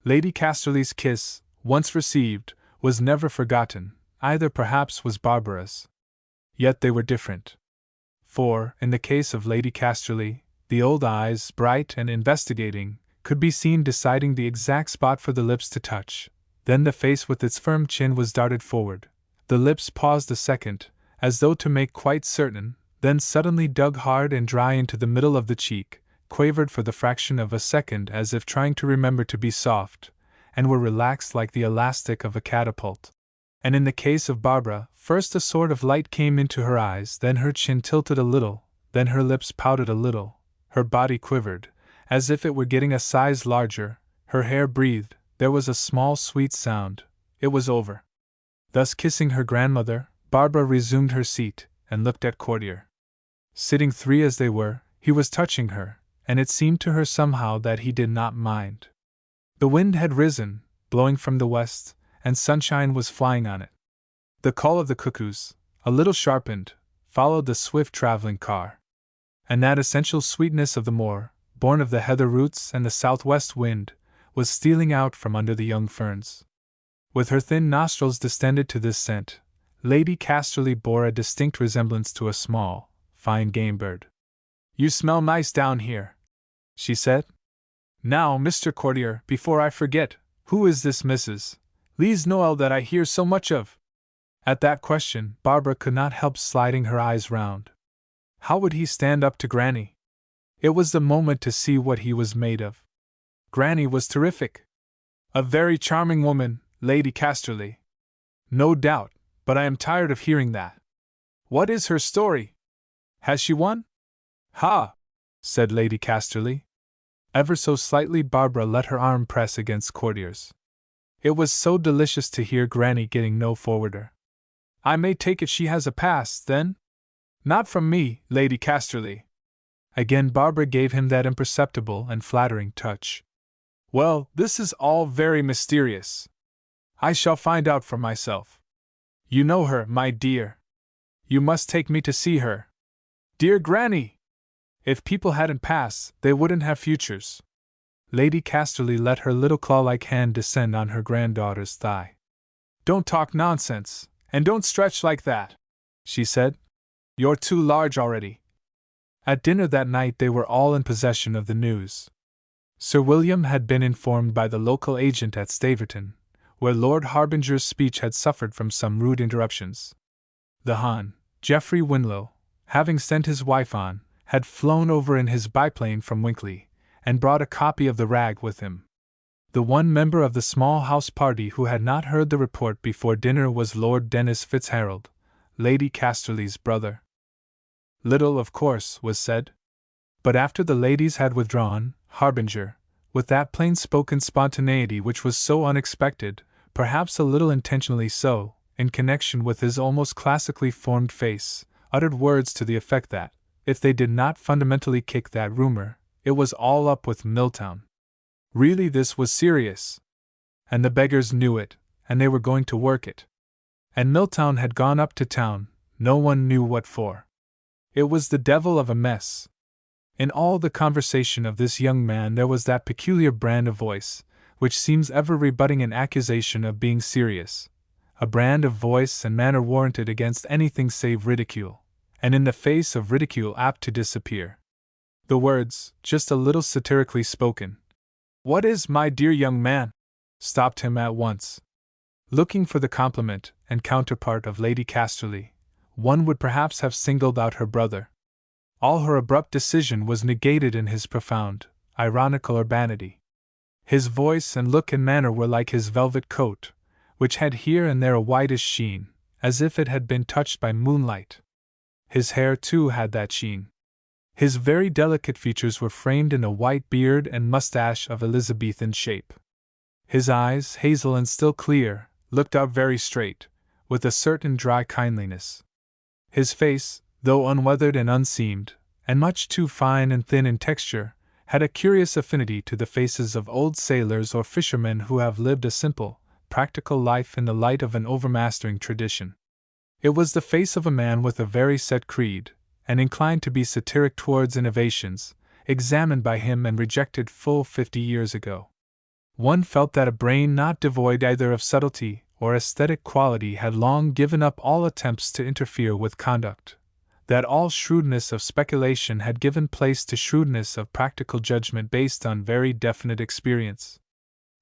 Lady Casterly's kiss, once received, was never forgotten, either perhaps was Barbara's. Yet they were different. For, in the case of Lady Casterly, the old eyes, bright and investigating, could be seen deciding the exact spot for the lips to touch. Then the face with its firm chin was darted forward. The lips paused a second, as though to make quite certain, then suddenly dug hard and dry into the middle of the cheek, quavered for the fraction of a second as if trying to remember to be soft, and were relaxed like the elastic of a catapult. And in the case of Barbara, first a sort of light came into her eyes, then her chin tilted a little, Then her lips pouted a little, her body quivered, as if it were getting a size larger, her hair breathed, there was a small sweet sound, it was over. Thus kissing her grandmother, Barbara resumed her seat, and looked at Courtier. Sitting three as they were, he was touching her, and it seemed to her somehow that he did not mind. The wind had risen, blowing from the west, and sunshine was flying on it. The call of the cuckoos, a little sharpened, followed the swift traveling car. And that essential sweetness of the moor, born of the heather roots and the southwest wind, was stealing out from under the young ferns. With her thin nostrils distended to this scent, Lady Casterly bore a distinct resemblance to a small, fine game bird. "You smell nice down here," she said. "Now, Mr. Courtier, before I forget, who is this Mrs. Lise Noel that I hear so much of?" At that question, Barbara could not help sliding her eyes round. How would he stand up to Granny? It was the moment to see what he was made of. Granny was terrific. "A very charming woman, Lady Casterly." "No doubt, but I am tired of hearing that. What is her story? Has she won?" "Ha!" said Lady Casterly. Ever so slightly Barbara let her arm press against Courtier's. It was so delicious to hear Granny getting no forwarder. "I may take it she has a past, then?" "Not from me, Lady Casterly." Again Barbara gave him that imperceptible and flattering touch. "Well, this is all very mysterious. I shall find out for myself. You know her, my dear. You must take me to see her." "Dear Granny! If people hadn't pasts, they wouldn't have futures." Lady Casterly let her little claw-like hand descend on her granddaughter's thigh. "Don't talk nonsense, and don't stretch like that," she said. "You're too large already." At dinner that night they were all in possession of the news. Sir William had been informed by the local agent at Staverton, where Lord Harbinger's speech had suffered from some rude interruptions. The Hon. Geoffrey Winlow, having sent his wife on, had flown over in his biplane from Winkley, and brought a copy of the rag with him. The one member of the small house party who had not heard the report before dinner was Lord Dennis Fitzharold, Lady Casterly's brother. Little, of course, was said. But after the ladies had withdrawn, Harbinger, with that plain-spoken spontaneity which was so unexpected, perhaps a little intentionally so, in connection with his almost classically formed face, uttered words to the effect that, if they did not fundamentally kick that rumor, it was all up with Milltown. Really, this was serious. And the beggars knew it, and they were going to work it. And Milltown had gone up to town, no one knew what for. It was the devil of a mess. In all the conversation of this young man there was that peculiar brand of voice, which seems ever rebutting an accusation of being serious, a brand of voice and manner warranted against anything save ridicule, and in the face of ridicule apt to disappear. The words, just a little satirically spoken, "What is, my dear young man?" stopped him at once. Looking for the complement and counterpart of Lady Casterly, one would perhaps have singled out her brother. All her abrupt decision was negated in his profound, ironical urbanity. His voice and look and manner were like his velvet coat, which had here and there a whitish sheen, as if it had been touched by moonlight. His hair, too, had that sheen. His very delicate features were framed in a white beard and mustache of Elizabethan shape. His eyes, hazel and still clear, looked out very straight, with a certain dry kindliness. His face, though unweathered and unseamed, and much too fine and thin in texture, had a curious affinity to the faces of old sailors or fishermen who have lived a simple, practical life in the light of an overmastering tradition. It was the face of a man with a very set creed, and inclined to be satiric towards innovations, examined by him and rejected full 50 years ago. One felt that a brain not devoid either of subtlety or aesthetic quality had long given up all attempts to interfere with conduct, that all shrewdness of speculation had given place to shrewdness of practical judgment based on very definite experience.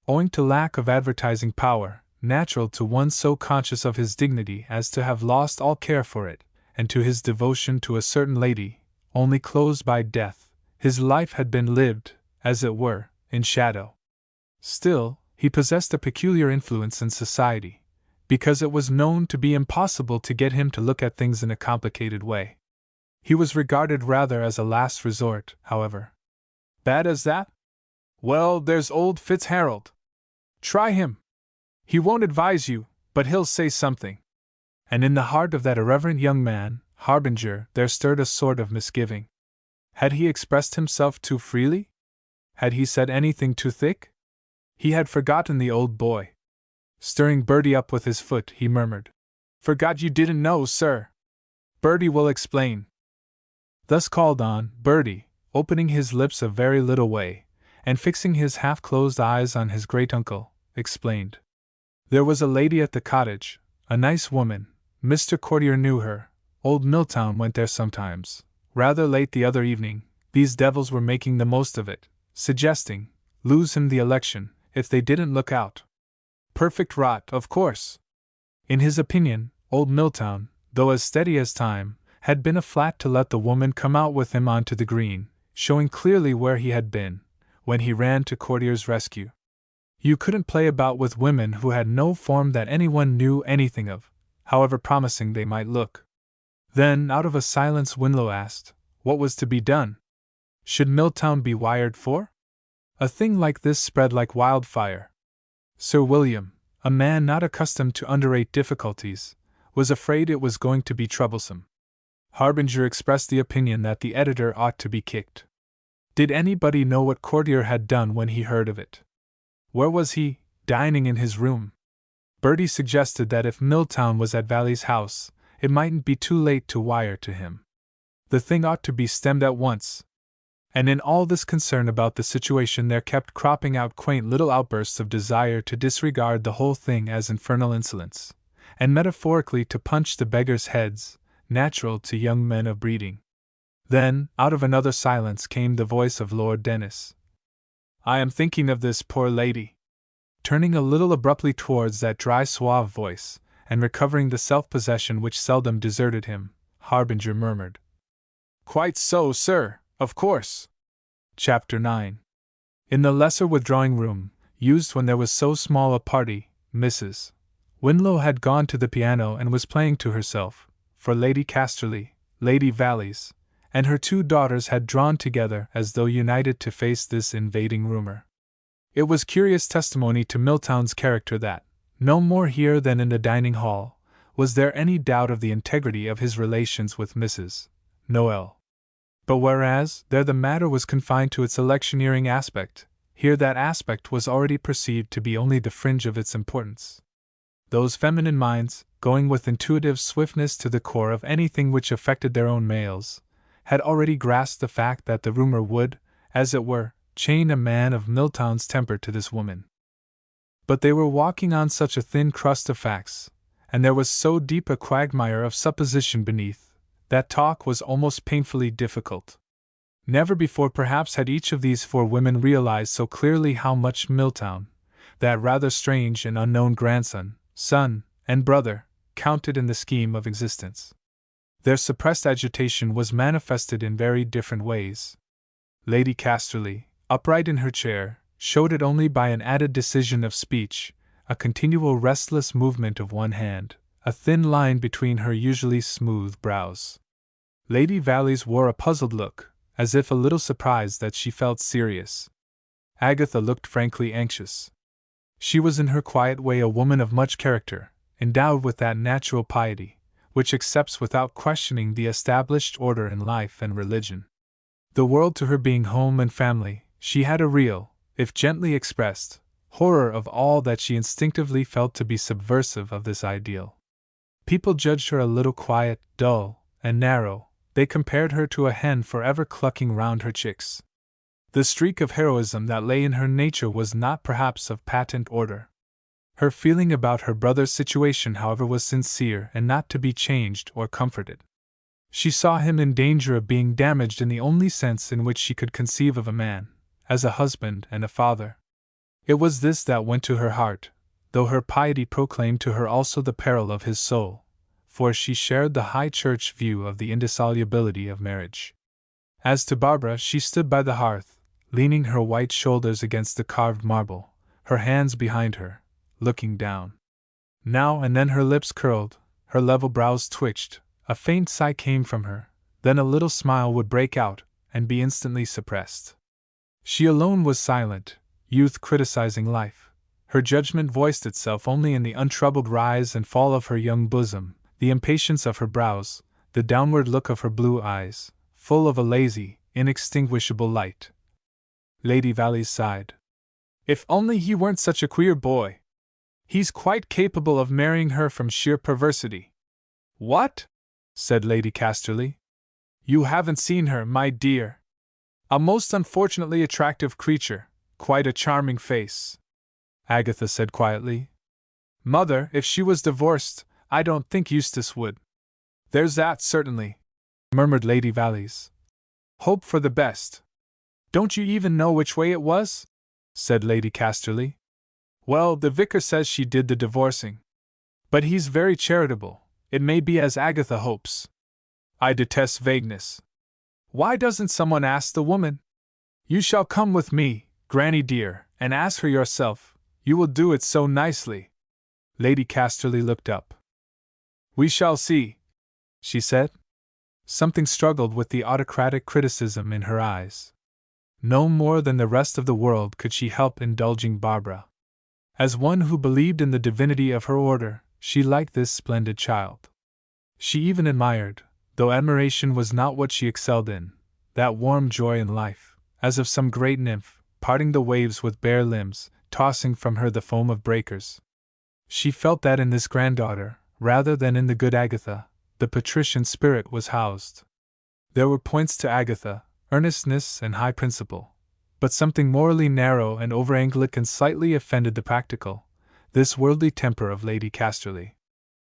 Owing to lack of advertising power, natural to one so conscious of his dignity as to have lost all care for it, and to his devotion to a certain lady, only closed by death, his life had been lived, as it were, in shadow. Still, he possessed a peculiar influence in society, because it was known to be impossible to get him to look at things in a complicated way. He was regarded rather as a last resort, however. Bad as that? Well, there's old Fitzharold. Try him. He won't advise you, but he'll say something. And in the heart of that irreverent young man, Harbinger, there stirred a sort of misgiving. Had he expressed himself too freely? Had he said anything too thick? He had forgotten the old boy. Stirring Bertie up with his foot, he murmured, "Forgot you didn't know, sir. Bertie will explain." Thus called on, Bertie, opening his lips a very little way, and fixing his half-closed eyes on his great-uncle, explained. There was a lady at the cottage, a nice woman. Mr. Courtier knew her. Old Milltown went there sometimes. Rather late the other evening, these devils were making the most of it, suggesting, lose him the election, if they didn't look out. Perfect rot, of course. In his opinion, old Milltown, though as steady as time, had been a flat to let the woman come out with him onto the green, showing clearly where he had been, when he ran to Courtier's rescue. You couldn't play about with women who had no form that anyone knew anything of, however promising they might look. Then, out of a silence, Winlow asked, what was to be done? Should Milltown be wired for? A thing like this spread like wildfire. Sir William, a man not accustomed to underrate difficulties, was afraid it was going to be troublesome. Harbinger expressed the opinion that the editor ought to be kicked. Did anybody know what Courtier had done when he heard of it? Where was he? Dining in his room. Bertie suggested that if Milltown was at Valley's house, it mightn't be too late to wire to him. The thing ought to be stemmed at once. And in all this concern about the situation there kept cropping out quaint little outbursts of desire to disregard the whole thing as infernal insolence, and metaphorically to punch the beggars' heads, natural to young men of breeding. Then, out of another silence came the voice of Lord Dennis. I am thinking of this poor lady. Turning a little abruptly towards that dry, suave voice, and recovering the self-possession which seldom deserted him, Harbinger murmured, Quite so, sir, of course. Chapter 9. In the lesser withdrawing room, used when there was so small a party, Mrs. Winlow had gone to the piano and was playing to herself, for Lady Casterly, Lady Valleys, and her two daughters had drawn together as though united to face this invading rumor. It was curious testimony to Milltown's character that, no more here than in the dining hall, was there any doubt of the integrity of his relations with Mrs. Noel. But whereas there the matter was confined to its electioneering aspect, here that aspect was already perceived to be only the fringe of its importance. Those feminine minds, going with intuitive swiftness to the core of anything which affected their own males, had already grasped the fact that the rumor would, as it were, chain a man of Milltown's temper to this woman. But they were walking on such a thin crust of facts, and there was so deep a quagmire of supposition beneath, that talk was almost painfully difficult. Never before perhaps had each of these four women realized so clearly how much Milltown, that rather strange and unknown grandson, son, and brother, counted in the scheme of existence. Their suppressed agitation was manifested in very different ways. Lady Casterly, upright in her chair, showed it only by an added decision of speech, a continual restless movement of one hand, a thin line between her usually smooth brows. Lady Valleys wore a puzzled look, as if a little surprised that she felt serious. Agatha looked frankly anxious. She was in her quiet way a woman of much character, endowed with that natural piety which accepts without questioning the established order in life and religion. The world to her being home and family, she had a real, if gently expressed, horror of all that she instinctively felt to be subversive of this ideal. People judged her a little quiet, dull, and narrow. They compared her to a hen forever clucking round her chicks. The streak of heroism that lay in her nature was not perhaps of patent order. Her feeling about her brother's situation, however, was sincere and not to be changed or comforted. She saw him in danger of being damaged in the only sense in which she could conceive of a man, as a husband and a father. It was this that went to her heart, though her piety proclaimed to her also the peril of his soul, for she shared the high church view of the indissolubility of marriage. As to Barbara, she stood by the hearth, leaning her white shoulders against the carved marble, her hands behind her, looking down. Now and then her lips curled, her level brows twitched, a faint sigh came from her, Then a little smile would break out, and be instantly suppressed. She alone was silent, youth criticizing life. Her judgment voiced itself only in the untroubled rise and fall of her young bosom, the impatience of her brows, the downward look of her blue eyes, full of a lazy, inextinguishable light. Lady Vallies sighed. If only he weren't such a queer boy! He's quite capable of marrying her from sheer perversity. What? Said Lady Casterly. You haven't seen her, my dear. A most unfortunately attractive creature, quite a charming face. Agatha said quietly. Mother, if she was divorced, I don't think Eustace would. There's that, certainly, murmured Lady Vallies. Hope for the best. Don't you even know which way it was? Said Lady Casterly. Well, the vicar says she did the divorcing. But he's very charitable. It may be as Agatha hopes. I detest vagueness. Why doesn't someone ask the woman? You shall come with me, Granny dear, and ask her yourself. You will do it so nicely. Lady Casterly looked up. We shall see, she said. Something struggled with the autocratic criticism in her eyes. No more than the rest of the world could she help indulging Barbara. As one who believed in the divinity of her order, she liked this splendid child. She even admired, though admiration was not what she excelled in, that warm joy in life, as of some great nymph, parting the waves with bare limbs, tossing from her the foam of breakers. She felt that in this granddaughter, rather than in the good Agatha, the patrician spirit was housed. There were points to Agatha, earnestness and high principle, but something morally narrow and over-Anglican slightly offended the practical, this worldly temper of Lady Casterly.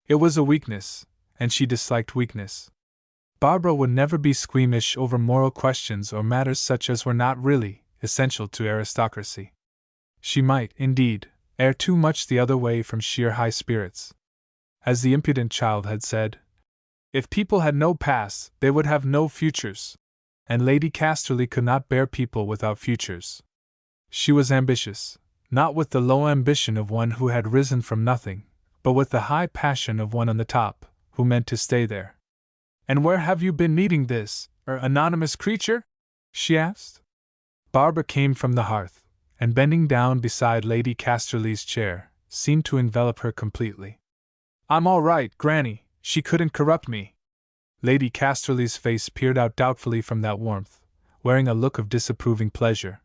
It was a weakness, and she disliked weakness. Barbara would never be squeamish over moral questions or matters such as were not really essential to aristocracy. She might, indeed, err too much the other way from sheer high spirits. As the impudent child had said, if people had no pasts, they would have no futures. And Lady Casterly could not bear people without futures. She was ambitious, not with the low ambition of one who had risen from nothing, but with the high passion of one on the top, who meant to stay there. And where have you been meeting this, anonymous creature? She asked. Barbara came from the hearth, and bending down beside Lady Casterly's chair, seemed to envelop her completely. I'm all right, Granny, she couldn't corrupt me. Lady Casterly's face peered out doubtfully from that warmth, wearing a look of disapproving pleasure.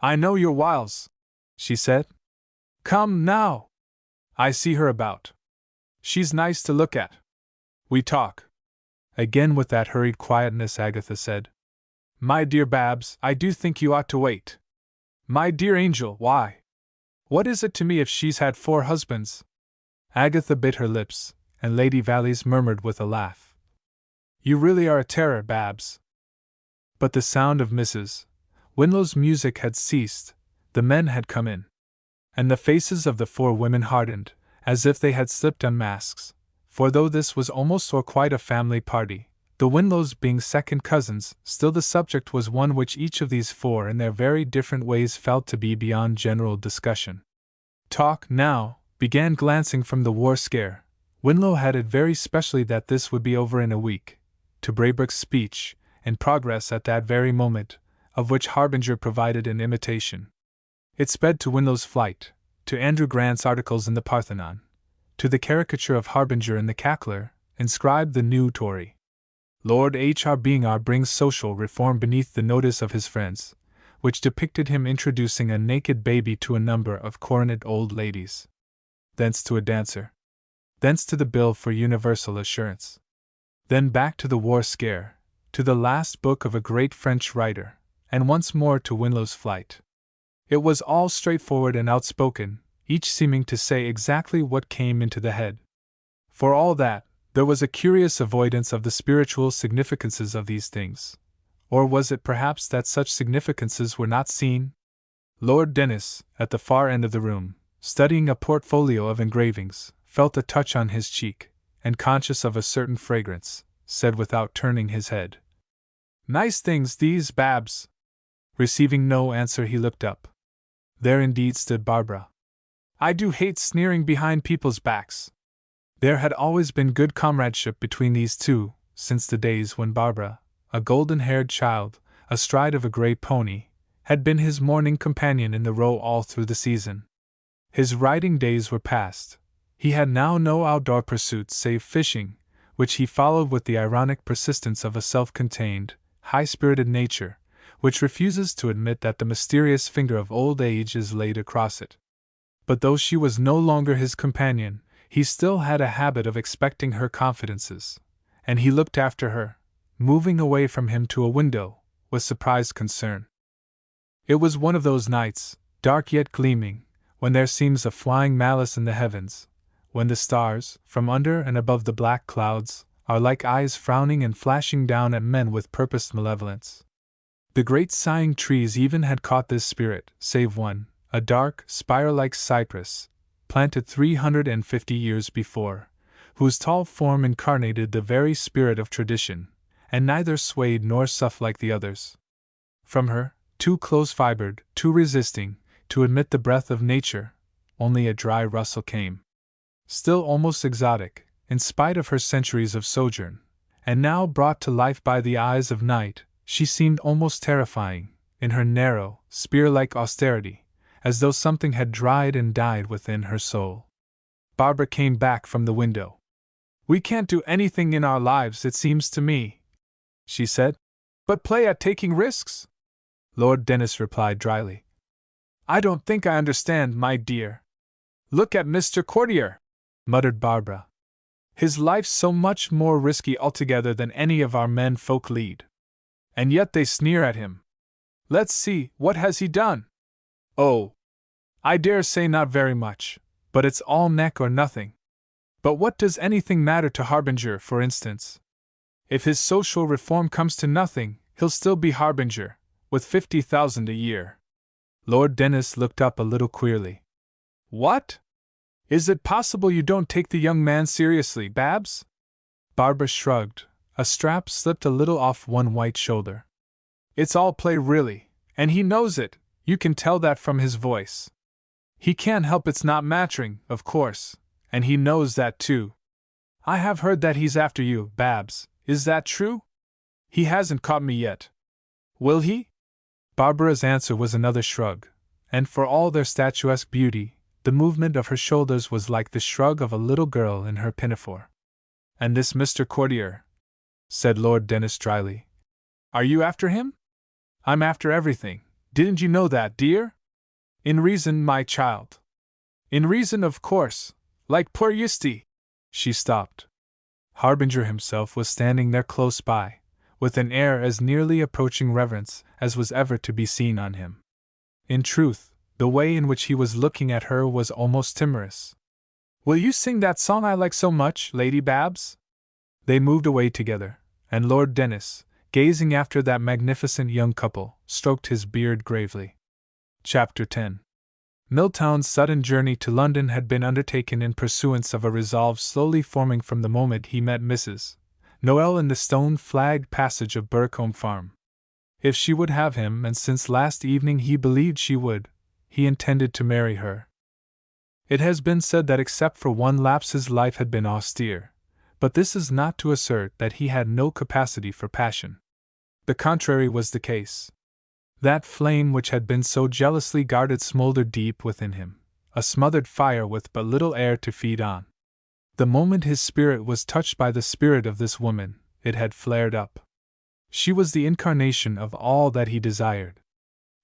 I know your wiles, she said. Come, now. I see her about. She's nice to look at. We talk. Again with that hurried quietness, Agatha said. My dear Babs, I do think you ought to wait. My dear angel, why? What is it to me if she's had 4 husbands? Agatha bit her lips, and Lady Vallies murmured with a laugh. You really are a terror, Babs. But the sound of Mrs. Winlow's music had ceased, the men had come in. And the faces of the 4 women hardened, as if they had slipped on masks, for though this was almost or quite a family party, the Winlows being second cousins, still the subject was one which each of these 4 in their very different ways felt to be beyond general discussion. Talk, now, began glancing from the war scare. Winlow had it very specially that this would be over in a week, to Braybrook's speech, in progress at that very moment, of which Harbinger provided an imitation. It sped to Winlow's flight, to Andrew Grant's articles in the Parthenon, to the caricature of Harbinger in the Cackler, inscribed the new Tory. Lord H.R. Bingar brings social reform beneath the notice of his friends, which depicted him introducing a naked baby to a number of coronet old ladies. Thence to a dancer. Thence to the bill for universal assurance. Then back to the war scare, to the last book of a great French writer, and once more to Winlow's flight. It was all straightforward and outspoken, each seeming to say exactly what came into the head. For all that, there was a curious avoidance of the spiritual significances of these things. Or was it perhaps that such significances were not seen? Lord Dennis, at the far end of the room, studying a portfolio of engravings, felt a touch on his cheek, and conscious of a certain fragrance, said without turning his head, Nice things these, Babs. Receiving no answer, he looked up. There indeed stood Barbara. I do hate sneering behind people's backs. There had always been good comradeship between these 2, since the days when Barbara, a golden-haired child, astride of a gray pony, had been his morning companion in the Row all through the season. His riding days were past. He had now no outdoor pursuits save fishing, which he followed with the ironic persistence of a self-contained, high-spirited nature, which refuses to admit that the mysterious finger of old age is laid across it. But though she was no longer his companion, he still had a habit of expecting her confidences, and he looked after her, moving away from him to a window, with surprised concern. It was one of those nights, dark yet gleaming, when there seems a flying malice in the heavens, when the stars, from under and above the black clouds, are like eyes frowning and flashing down at men with purposed malevolence. The great sighing trees even had caught this spirit, save one, a dark, spire-like cypress, planted 350 years before, whose tall form incarnated the very spirit of tradition, and neither swayed nor soughed like the others. From her, too close-fibered, too resisting, to admit the breath of nature, only a dry rustle came. Still almost exotic, in spite of her centuries of sojourn, and now brought to life by the eyes of night, she seemed almost terrifying, in her narrow, spear-like austerity, as though something had dried and died within her soul. Barbara came back from the window. "We can't do anything in our lives, it seems to me," she said, "but play at taking risks." Lord Dennis replied dryly, "I don't think I understand, my dear." "Look at Mr. Courtier," muttered Barbara. "His life's so much more risky altogether than any of our men folk lead. And yet they sneer at him. Let's see, what has he done? Oh, I dare say not very much, but it's all neck or nothing. But what does anything matter to Harbinger, for instance? If his social reform comes to nothing, he'll still be Harbinger, with 50,000 a year." Lord Dennis looked up a little queerly. "What? Is it possible you don't take the young man seriously, Babs?" Barbara shrugged. A strap slipped a little off one white shoulder. "It's all play, really, and he knows it, you can tell that from his voice. He can't help it's not mattering, of course, and he knows that too. I have heard that he's after you, Babs, is that true? He hasn't caught me yet. Will he?" Barbara's answer was another shrug, and for all their statuesque beauty, the movement of her shoulders was like the shrug of a little girl in her pinafore. "And this Mr. Courtier," said Lord Dennis dryly. "Are you after him?" "I'm after everything. Didn't you know that, dear? In reason, my child. In reason, of course, like poor Eustace." She stopped. Harbinger himself was standing there close by, with an air as nearly approaching reverence as was ever to be seen on him. In truth, the way in which he was looking at her was almost timorous. "Will you sing that song I like so much, Lady Babs?" They moved away together, and Lord Dennis, gazing after that magnificent young couple, stroked his beard gravely. Chapter 10. Milltown's sudden journey to London had been undertaken in pursuance of a resolve slowly forming from the moment he met Mrs. Noel in the stone-flagged passage of Burcombe Farm. If she would have him, and since last evening he believed she would, he intended to marry her. It has been said that except for one lapse his life had been austere, but this is not to assert that he had no capacity for passion. The contrary was the case. That flame which had been so jealously guarded smoldered deep within him, a smothered fire with but little air to feed on. The moment his spirit was touched by the spirit of this woman, it had flared up. She was the incarnation of all that he desired.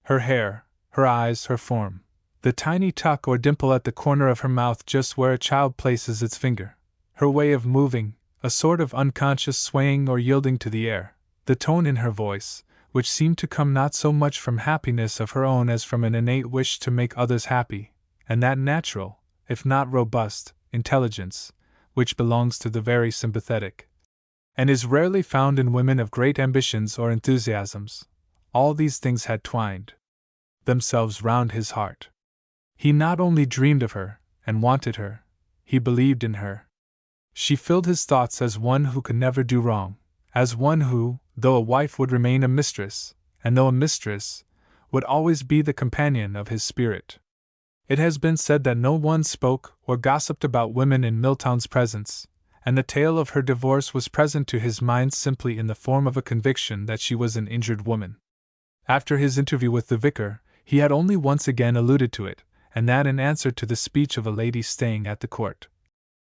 Her hair, her eyes, her form, the tiny tuck or dimple at the corner of her mouth just where a child places its finger, her way of moving, a sort of unconscious swaying or yielding to the air, the tone in her voice, which seemed to come not so much from happiness of her own as from an innate wish to make others happy, and that natural, if not robust, intelligence, which belongs to the very sympathetic, and is rarely found in women of great ambitions or enthusiasms. All these things had twined themselves round his heart. He not only dreamed of her, and wanted her, he believed in her. She filled his thoughts as one who could never do wrong, as one who, though a wife, would remain a mistress, and though a mistress, would always be the companion of his spirit. It has been said that no one spoke or gossiped about women in Milltown's presence, and the tale of her divorce was present to his mind simply in the form of a conviction that she was an injured woman. After his interview with the vicar, he had only once again alluded to it, and that in answer to the speech of a lady staying at the court.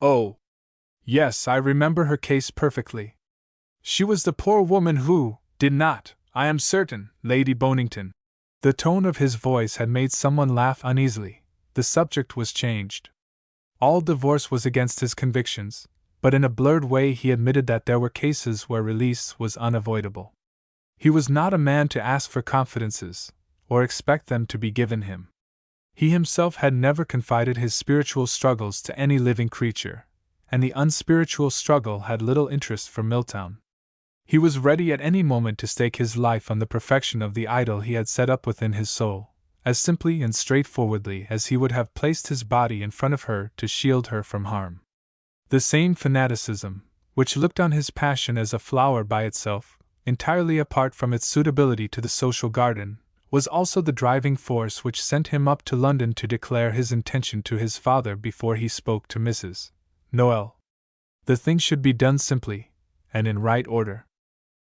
"Oh, yes, I remember her case perfectly. She was the poor woman who did not, I am certain, Lady Bonington." The tone of his voice had made someone laugh uneasily. The subject was changed. All divorce was against his convictions, but in a blurred way he admitted that there were cases where release was unavoidable. He was not a man to ask for confidences, or expect them to be given him. He himself had never confided his spiritual struggles to any living creature, and the unspiritual struggle had little interest for Milltown. He was ready at any moment to stake his life on the perfection of the idol he had set up within his soul, as simply and straightforwardly as he would have placed his body in front of her to shield her from harm. The same fanaticism, which looked on his passion as a flower by itself, entirely apart from its suitability to the social garden, was also the driving force which sent him up to London to declare his intention to his father before he spoke to Mrs. Noel. The thing should be done simply, and in right order.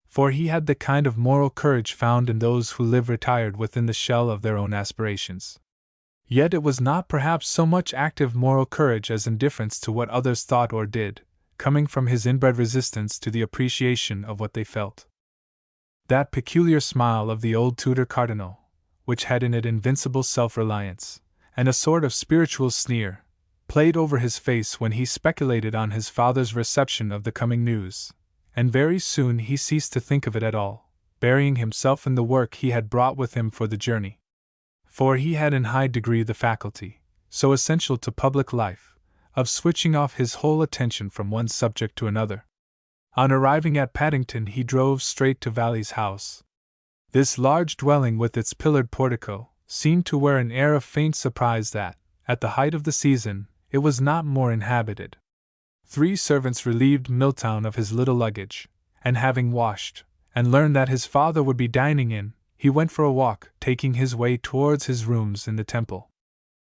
For he had the kind of moral courage found in those who live retired within the shell of their own aspirations. Yet it was not perhaps so much active moral courage as indifference to what others thought or did, coming from his inbred resistance to the appreciation of what they felt. That peculiar smile of the old Tudor cardinal, which had in it invincible self-reliance, and a sort of spiritual sneer, played over his face when he speculated on his father's reception of the coming news, and very soon he ceased to think of it at all, burying himself in the work he had brought with him for the journey. For he had in high degree the faculty, so essential to public life, of switching off his whole attention from one subject to another. On arriving at Paddington he drove straight to Valley's house. This large dwelling with its pillared portico seemed to wear an air of faint surprise that, at the height of the season, it was not more inhabited. 3 servants relieved Milltown of his little luggage, and having washed, and learned that his father would be dining in, he went for a walk, taking his way towards his rooms in the Temple.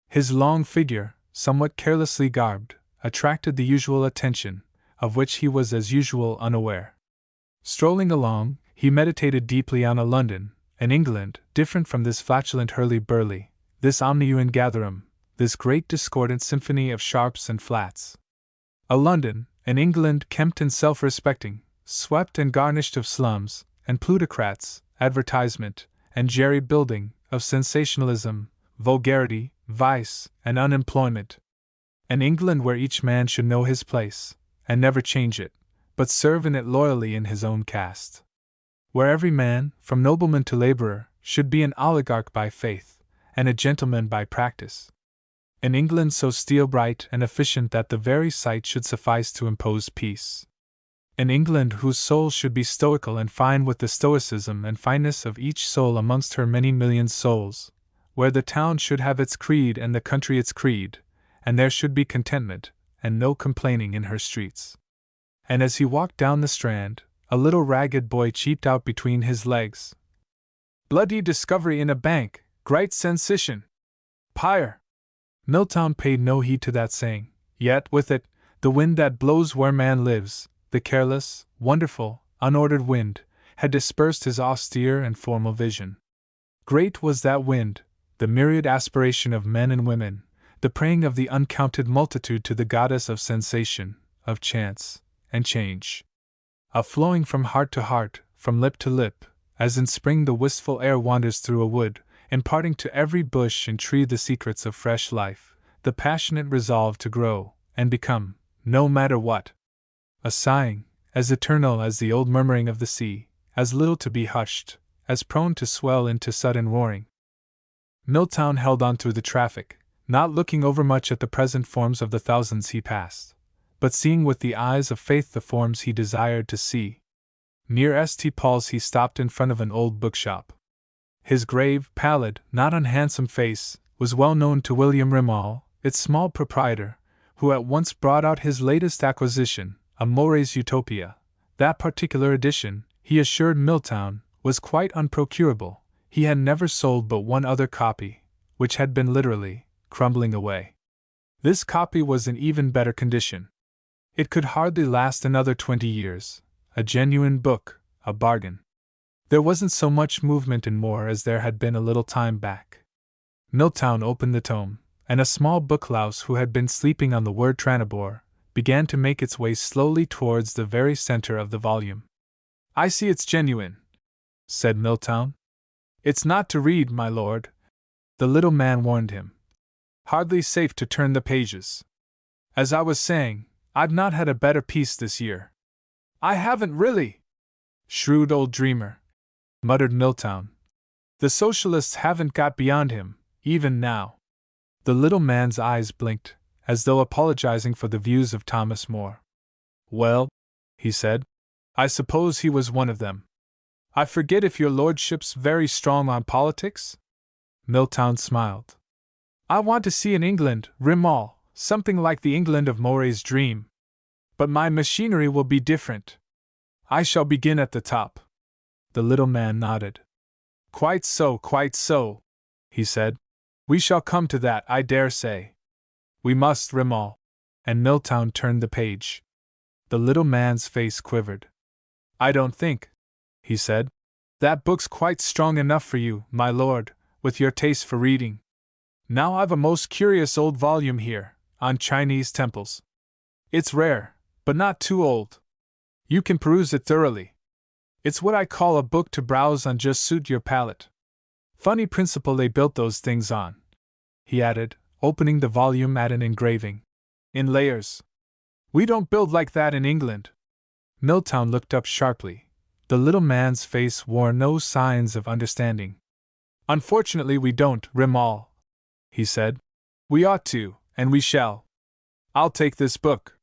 His long figure, somewhat carelessly garbed, attracted the usual attention, of which he was as usual unaware. Strolling along, he meditated deeply on a London, an England, different from this flatulent hurly-burly, this omnium gatherum, this great discordant symphony of sharps and flats. A London, an England kempt and self-respecting, swept and garnished of slums, and plutocrats, advertisement, and jerry-building, of sensationalism, vulgarity, vice, and unemployment. An England where each man should know his place, and never change it, but serve in it loyally in his own caste. Where every man, from nobleman to laborer, should be an oligarch by faith, and a gentleman by practice. An England so steel-bright and efficient that the very sight should suffice to impose peace. An England whose soul should be stoical and fine with the stoicism and fineness of each soul amongst her many million souls, where the town should have its creed and the country its creed, and there should be contentment, and no complaining in her streets. And as he walked down the Strand, a little ragged boy cheeped out between his legs. "Bloody discovery in a bank, great sensation! Pyre!" Milltown paid no heed to that saying, yet, with it, the wind that blows where man lives, the careless, wonderful, unordered wind, had dispersed his austere and formal vision. Great was that wind, the myriad aspiration of men and women, the praying of the uncounted multitude to the goddess of sensation, of chance, and change. A flowing from heart to heart, from lip to lip, as in spring the wistful air wanders through a wood, imparting to every bush and tree the secrets of fresh life, the passionate resolve to grow, and become, no matter what. A sighing, as eternal as the old murmuring of the sea, as little to be hushed, as prone to swell into sudden roaring. Milltown held on through the traffic, not looking overmuch at the present forms of the thousands he passed, but seeing with the eyes of faith the forms he desired to see. Near St. Paul's he stopped in front of an old bookshop. His grave, pallid, not unhandsome face was well known to William Rimmall, its small proprietor, who at once brought out his latest acquisition, a More's Utopia. That particular edition, he assured Milltown, was quite unprocurable. He had never sold but one other copy, which had been literally crumbling away. This copy was in even better condition. It could hardly last another 20 years. A genuine book, a bargain. There wasn't so much movement in more as there had been a little time back. Milltown opened the tome, and a small book louse who had been sleeping on the word Tranibor began to make its way slowly towards the very center of the volume. I see it's genuine, said Milltown. It's not to read, my lord, the little man warned him. Hardly safe to turn the pages. As I was saying, I've not had a better piece this year. I haven't really. Shrewd old dreamer, muttered Milltown. The socialists haven't got beyond him, even now. The little man's eyes blinked, as though apologizing for the views of Thomas More. Well, he said, I suppose he was one of them. I forget if your lordship's very strong on politics? Milltown smiled. I want to see an England, Rimmall, something like the England of More's dream. But my machinery will be different. I shall begin at the top. The little man nodded. Quite so, he said. We shall come to that, I dare say. We must, Rimmall. And Milltown turned the page. The little man's face quivered. I don't think, he said, that book's quite strong enough for you, my lord, with your taste for reading. Now I've a most curious old volume here, on Chinese temples. It's rare, but not too old. You can peruse it thoroughly. It's what I call a book to browse on, just suit your palate. Funny principle they built those things on, he added, opening the volume at an engraving. In layers. We don't build like that in England. Milltown looked up sharply. The little man's face wore no signs of understanding. Unfortunately we don't, Rimmall, he said. We ought to, and we shall. I'll take this book.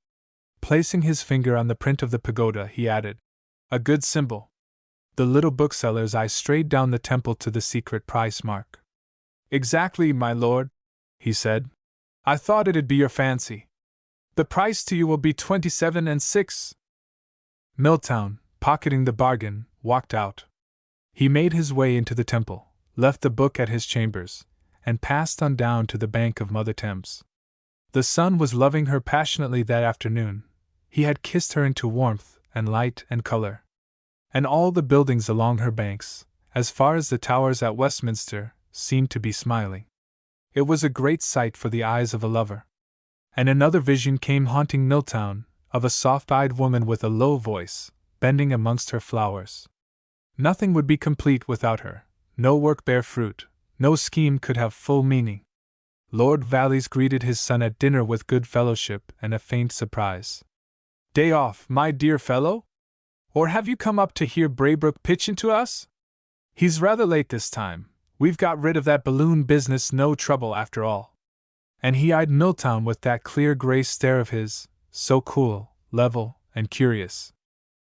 Placing his finger on the print of the pagoda, he added, a good symbol. The little bookseller's eye strayed down the temple to the secret price mark. Exactly, my lord, he said. I thought it'd be your fancy. The price to you will be 27 and 6. Milltown, pocketing the bargain, walked out. He made his way into the temple, left the book at his chambers, and passed on down to the bank of Mother Thames. The sun was loving her passionately that afternoon. He had kissed her into warmth and light and color. And all the buildings along her banks, as far as the towers at Westminster, seemed to be smiling. It was a great sight for the eyes of a lover. And another vision came haunting Milltown, of a soft-eyed woman with a low voice, bending amongst her flowers. Nothing would be complete without her, no work bear fruit, no scheme could have full meaning. Lord Valleys greeted his son at dinner with good fellowship and a faint surprise. Day off, my dear fellow? Or have you come up to hear Braybrook pitch into us? He's rather late this time. We've got rid of that balloon business, no trouble after all. And he eyed Milltown with that clear gray stare of his, so cool, level, and curious.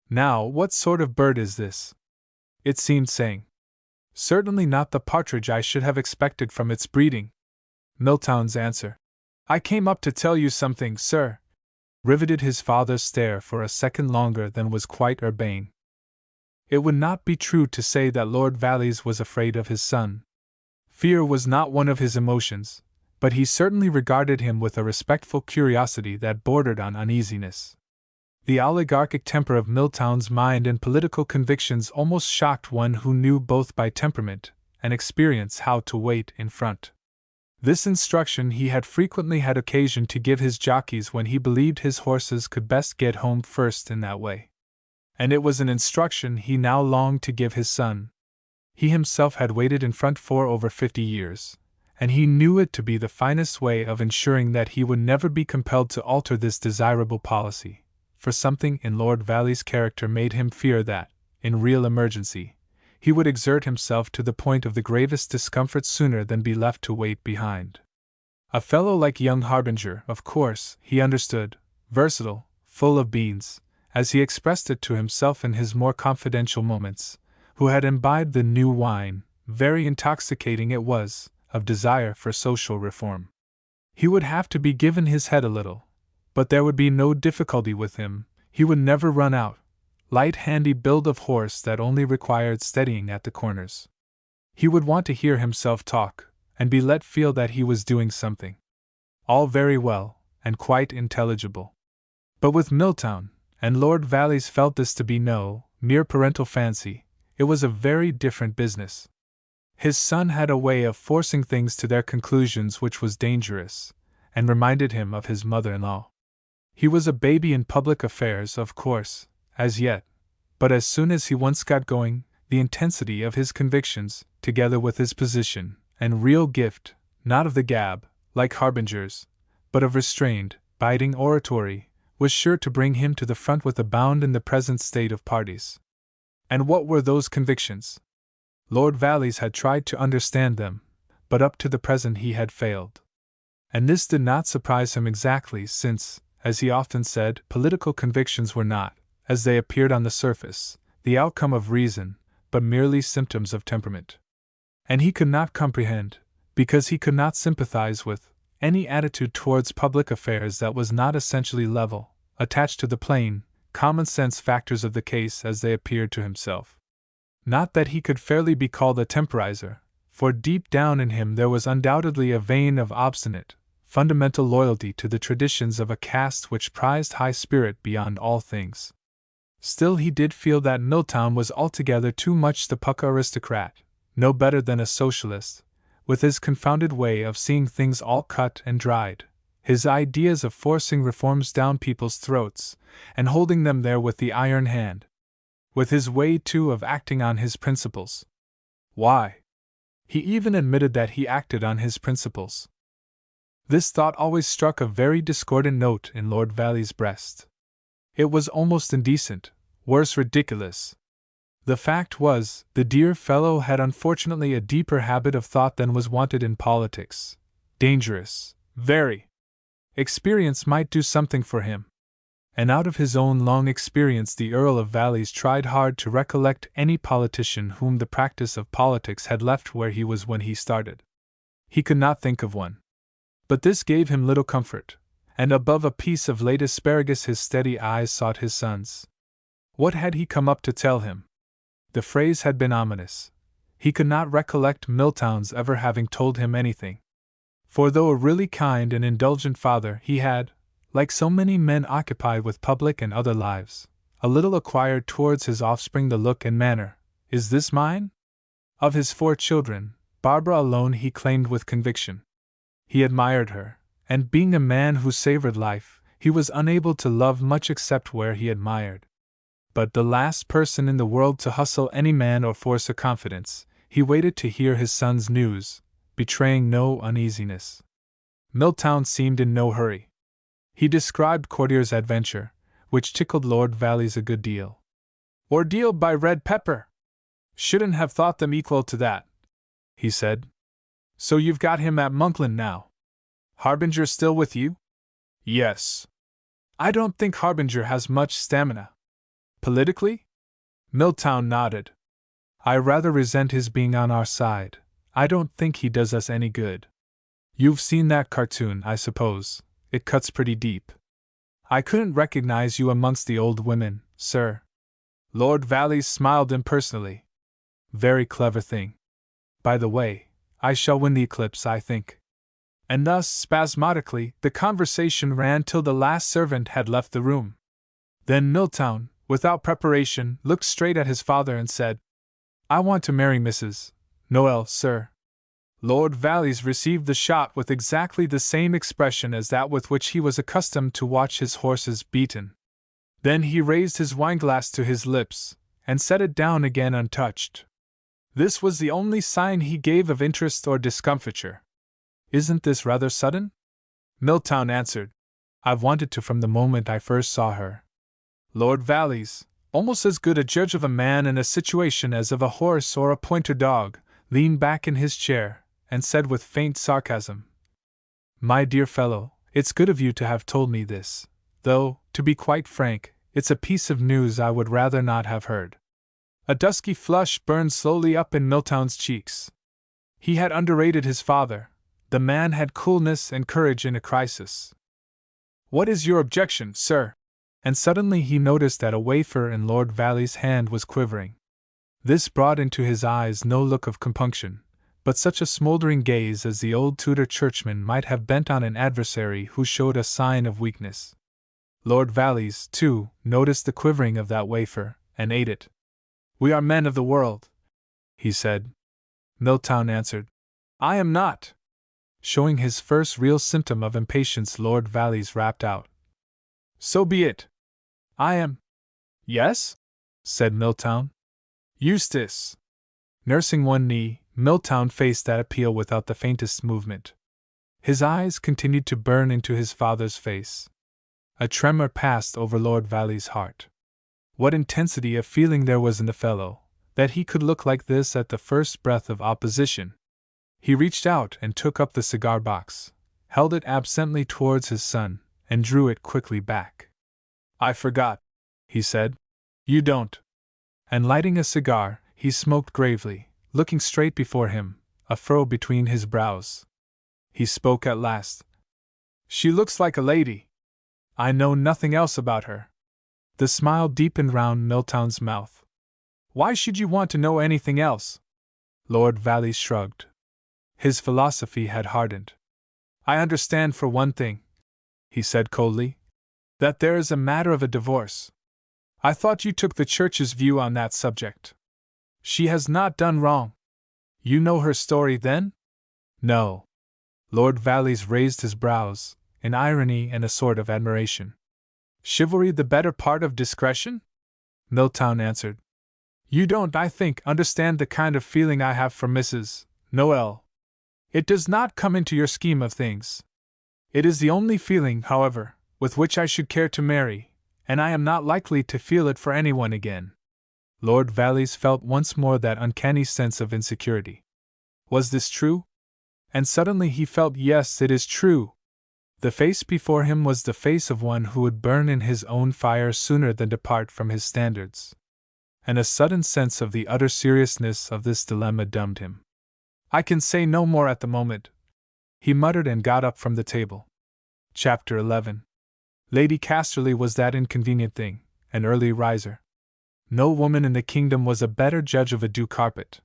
Now, what sort of bird is this? It seemed saying. Certainly not the partridge I should have expected from its breeding. Milltown's answer. I came up to tell you something, sir. Riveted his father's stare for a second longer than was quite urbane. It would not be true to say that Lord Valleys was afraid of his son. Fear was not one of his emotions, but he certainly regarded him with a respectful curiosity that bordered on uneasiness. The oligarchic temper of Milltown's mind and political convictions almost shocked one who knew both by temperament and experience how to wait in front. This instruction he had frequently had occasion to give his jockeys when he believed his horses could best get home first in that way. And it was an instruction he now longed to give his son. He himself had waited in front for over 50 years, and he knew it to be the finest way of ensuring that he would never be compelled to alter this desirable policy, for something in Lord Valleys' character made him fear that, in real emergency, he would exert himself to the point of the gravest discomfort sooner than be left to wait behind. A fellow like young Harbinger, of course, he understood, versatile, full of beans, as he expressed it to himself in his more confidential moments, who had imbibed the new wine, very intoxicating it was, of desire for social reform. He would have to be given his head a little, but there would be no difficulty with him, he would never run out. Light handy build of horse that only required steadying at the corners. He would want to hear himself talk, and be let feel that he was doing something. All very well, and quite intelligible. But with Milltown, and Lord Valleys felt this to be no mere parental fancy, it was a very different business. His son had a way of forcing things to their conclusions which was dangerous, and reminded him of his mother-in-law. He was a baby in public affairs, of course, as yet, but as soon as he once got going, the intensity of his convictions, together with his position, and real gift, not of the gab, like Harbinger's, but of restrained, biting oratory, was sure to bring him to the front with a bound in the present state of parties. And what were those convictions? Lord Valleys had tried to understand them, but up to the present he had failed. And this did not surprise him exactly, since, as he often said, political convictions were not, as they appeared on the surface, the outcome of reason, but merely symptoms of temperament. And he could not comprehend, because he could not sympathize with, any attitude towards public affairs that was not essentially level, attached to the plain, common-sense factors of the case as they appeared to himself. Not that he could fairly be called a temporizer, for deep down in him there was undoubtedly a vein of obstinate, fundamental loyalty to the traditions of a caste which prized high spirit beyond all things. Still he did feel that Milltown was altogether too much the pucka aristocrat, no better than a socialist, with his confounded way of seeing things all cut and dried, his ideas of forcing reforms down people's throats, and holding them there with the iron hand. With his way, too, of acting on his principles. Why? He even admitted that he acted on his principles. This thought always struck a very discordant note in Lord Valleys' breast. It was almost indecent, worse, ridiculous. The fact was, the dear fellow had unfortunately a deeper habit of thought than was wanted in politics. Dangerous, very. Experience might do something for him. And out of his own long experience the Earl of Valleys tried hard to recollect any politician whom the practice of politics had left where he was when he started. He could not think of one. But this gave him little comfort, and above a piece of late asparagus his steady eyes sought his son's. What had he come up to tell him? The phrase had been ominous. He could not recollect Milltown's ever having told him anything. For though a really kind and indulgent father, he had, like so many men occupied with public and other lives, a little acquired towards his offspring the look and manner, "Is this mine?" Of his 4 children, Barbara alone he claimed with conviction. He admired her, and being a man who savored life, he was unable to love much except where he admired. But the last person in the world to hustle any man or force a confidence, he waited to hear his son's news, betraying no uneasiness. Milltown seemed in no hurry. He described Courtier's adventure, which tickled Lord Valleys a good deal. "Ordeal by red pepper! Shouldn't have thought them equal to that," he said. "So you've got him at Monkland now? Harbinger still with you?" "Yes." "I don't think Harbinger has much stamina." "Politically?" Milltown nodded. "I rather resent his being on our side. I don't think he does us any good. You've seen that cartoon, I suppose. It cuts pretty deep. I couldn't recognize you amongst the old women, sir." Lord Valleys smiled impersonally. "Very clever thing. By the way, I shall win the eclipse, I think." And thus, spasmodically, the conversation ran till the last servant had left the room. Then Milltown, without preparation, looked straight at his father and said, "I want to marry Mrs. Noel, sir." Lord Valleys received the shot with exactly the same expression as that with which he was accustomed to watch his horses beaten. Then he raised his wineglass to his lips, and set it down again untouched. This was the only sign he gave of interest or discomfiture. "Isn't this rather sudden?" Milltown answered. "I've wanted to from the moment I first saw her." Lord Valleys, almost as good a judge of a man in a situation as of a horse or a pointer dog, leaned back in his chair, and said with faint sarcasm, "My dear fellow, it's good of you to have told me this, though, to be quite frank, it's a piece of news I would rather not have heard." A dusky flush burned slowly up in Milltown's cheeks. He had underrated his father. The man had coolness and courage in a crisis. "What is your objection, sir?" And suddenly he noticed that a wafer in Lord Valleys' hand was quivering. This brought into his eyes no look of compunction, but such a smoldering gaze as the old Tudor churchman might have bent on an adversary who showed a sign of weakness. Lord Valleys, too, noticed the quivering of that wafer, and ate it. "We are men of the world," he said. Milltown answered, "I am not." Showing his first real symptom of impatience, Lord Valleys rapped out, "So be it. I am." "Yes?" said Milltown. "Eustace." Nursing one knee, Milltown faced that appeal without the faintest movement. His eyes continued to burn into his father's face. A tremor passed over Lord Valleys' heart. What intensity of feeling there was in the fellow, that he could look like this at the first breath of opposition! He reached out and took up the cigar box, held it absently towards his son, and drew it quickly back. "I forgot," he said. "You don't." And lighting a cigar, he smoked gravely, looking straight before him, a furrow between his brows. He spoke at last. "She looks like a lady. I know nothing else about her." The smile deepened round Milltown's mouth. "Why should you want to know anything else?" Lord Valleys shrugged. His philosophy had hardened. "I understand for one thing," he said coldly, "that there is a matter of a divorce. I thought you took the Church's view on that subject. She has not done wrong. You know her story, then?" "No." Lord Valleys raised his brows, in irony and a sort of admiration. "Chivalry the better part of discretion?" Milltown answered. "You don't, I think, understand the kind of feeling I have for Mrs. Noel. It does not come into your scheme of things. It is the only feeling, however, with which I should care to marry, and I am not likely to feel it for anyone again." Lord Valleys felt once more that uncanny sense of insecurity. Was this true? And suddenly he felt, yes, it is true. The face before him was the face of one who would burn in his own fire sooner than depart from his standards. And a sudden sense of the utter seriousness of this dilemma dumbed him. "I can say no more at the moment," he muttered and got up from the table. Chapter 11. Lady Casterly was that inconvenient thing, an early riser. No woman in the kingdom was a better judge of a dew carpet.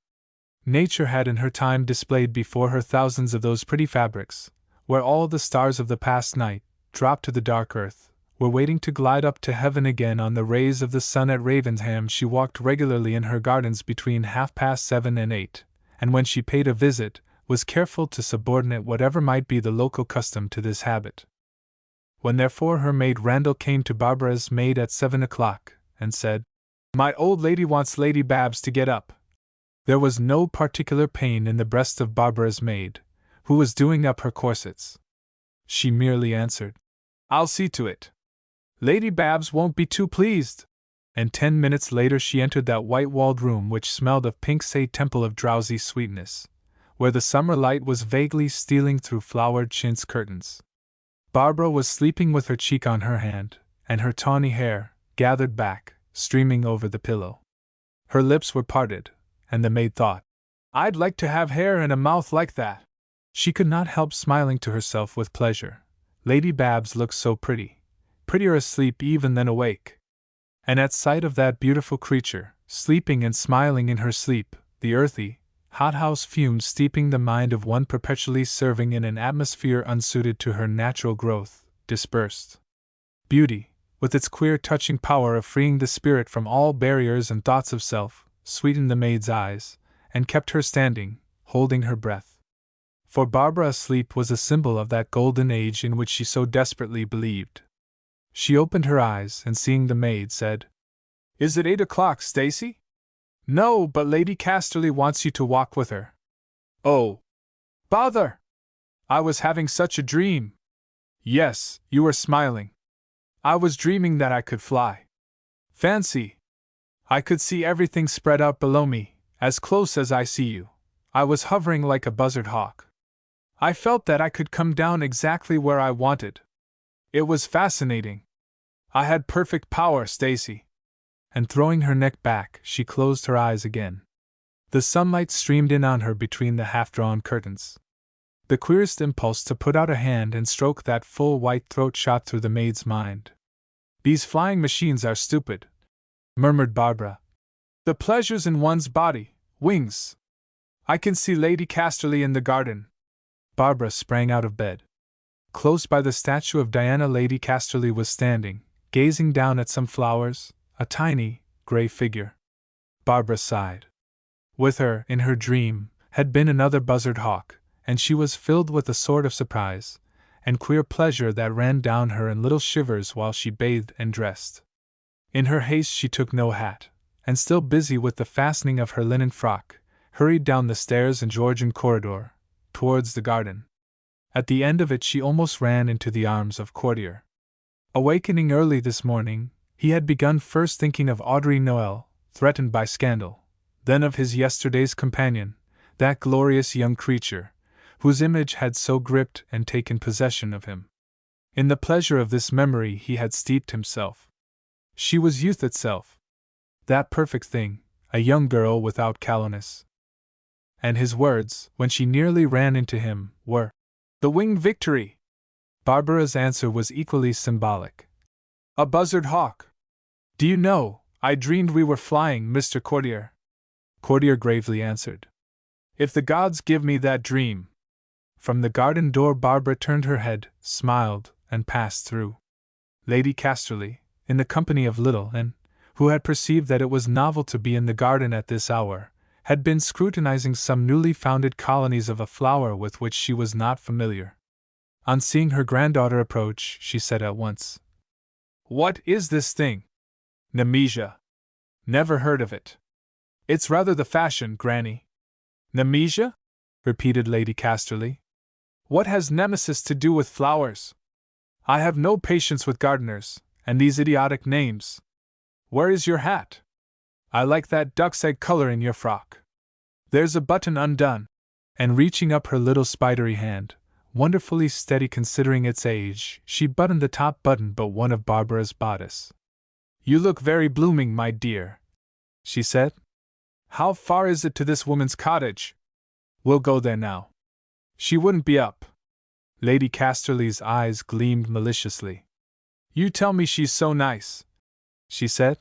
Nature had in her time displayed before her thousands of those pretty fabrics, where all the stars of the past night, dropped to the dark earth, were waiting to glide up to heaven again on the rays of the sun. At Ravenham she walked regularly in her gardens between 7:30 and 8, and when she paid a visit, was careful to subordinate whatever might be the local custom to this habit. When therefore her maid Randall came to Barbara's maid at 7 o'clock, and said, "My old lady wants Lady Babs to get up," there was no particular pain in the breast of Barbara's maid, who was doing up her corsets. She merely answered, "I'll see to it. Lady Babs won't be too pleased," and 10 minutes later she entered that white-walled room which smelled of pink, say temple of drowsy sweetness, where the summer light was vaguely stealing through flowered chintz curtains. Barbara was sleeping with her cheek on her hand, and her tawny hair, gathered back, streaming over the pillow. Her lips were parted, and the maid thought, "I'd like to have hair and a mouth like that." She could not help smiling to herself with pleasure. Lady Babs looked so pretty, prettier asleep even than awake. And at sight of that beautiful creature, sleeping and smiling in her sleep, the earthy, hothouse fumes steeping the mind of one perpetually serving in an atmosphere unsuited to her natural growth, dispersed. Beauty, with its queer touching power of freeing the spirit from all barriers and thoughts of self, sweetened the maid's eyes, and kept her standing, holding her breath. For Barbara asleep was a symbol of that golden age in which she so desperately believed. She opened her eyes and seeing the maid said, "Is it 8 o'clock, Stacy?" "No, but Lady Casterly wants you to walk with her." "Oh, bother! I was having such a dream." "Yes, you were smiling." "I was dreaming that I could fly. Fancy! I could see everything spread out below me, as close as I see you. I was hovering like a buzzard hawk. I felt that I could come down exactly where I wanted. It was fascinating. I had perfect power, Stacy." And throwing her neck back, she closed her eyes again. The sunlight streamed in on her between the half-drawn curtains. The queerest impulse to put out a hand and stroke that full white throat shot through the maid's mind. "These flying machines are stupid," murmured Barbara. "The pleasure's in one's body, wings. I can see Lady Casterly in the garden." Barbara sprang out of bed. Close by the statue of Diana Lady Casterly was standing, gazing down at some flowers, a tiny, gray figure. Barbara sighed. With her, in her dream, had been another buzzard hawk, and she was filled with a sort of surprise and queer pleasure that ran down her in little shivers while she bathed and dressed. In her haste she took no hat, and still busy with the fastening of her linen frock, hurried down the stairs and Georgian corridor, towards the garden. At the end of it she almost ran into the arms of Courtier. Awakening early this morning, he had begun first thinking of Audrey Noel, threatened by scandal, then of his yesterday's companion, that glorious young creature, whose image had so gripped and taken possession of him. In the pleasure of this memory he had steeped himself. She was youth itself. That perfect thing, a young girl without callousness. And his words, when she nearly ran into him, were, "The winged victory!" Barbara's answer was equally symbolic. "A buzzard hawk! Do you know, I dreamed we were flying, Mr. Courtier." Courtier gravely answered, "If the gods give me that dream." From the garden door Barbara turned her head, smiled, and passed through. Lady Casterly, in the company of Little Anne, who had perceived that it was novel to be in the garden at this hour, had been scrutinizing some newly founded colonies of a flower with which she was not familiar. On seeing her granddaughter approach, she said at once, "What is this thing?" "Nemesia." "Never heard of it." "It's rather the fashion, Granny." "Nemesia?" repeated Lady Casterly. "What has Nemesis to do with flowers? I have no patience with gardeners, and these idiotic names. Where is your hat? I like that duck's egg color in your frock. There's a button undone." And reaching up her little spidery hand, wonderfully steady considering its age, she buttoned the top button but one of Barbara's bodice. "You look very blooming, my dear," she said. "How far is it to this woman's cottage?" "We'll go there now." "She wouldn't be up." Lady Casterly's eyes gleamed maliciously. "You tell me she's so nice," she said.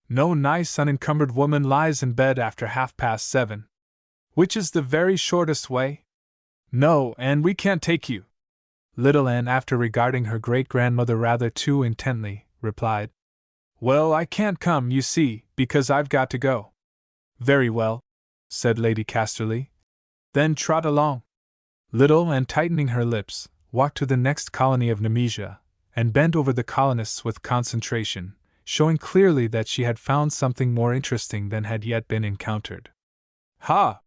"No nice unencumbered woman lies in bed after 7:30. Which is the very shortest way?" "No, and we can't take you." Little Anne, after regarding her great-grandmother rather too intently, replied, "Well, I can't come, you see, because I've got to go." "Very well," said Lady Casterly. "Then trot along." Little Anne, tightening her lips, walked to the next colony of Nemesia, and bent over the colonists with concentration, showing clearly that she had found something more interesting than had yet been encountered. "Ha!"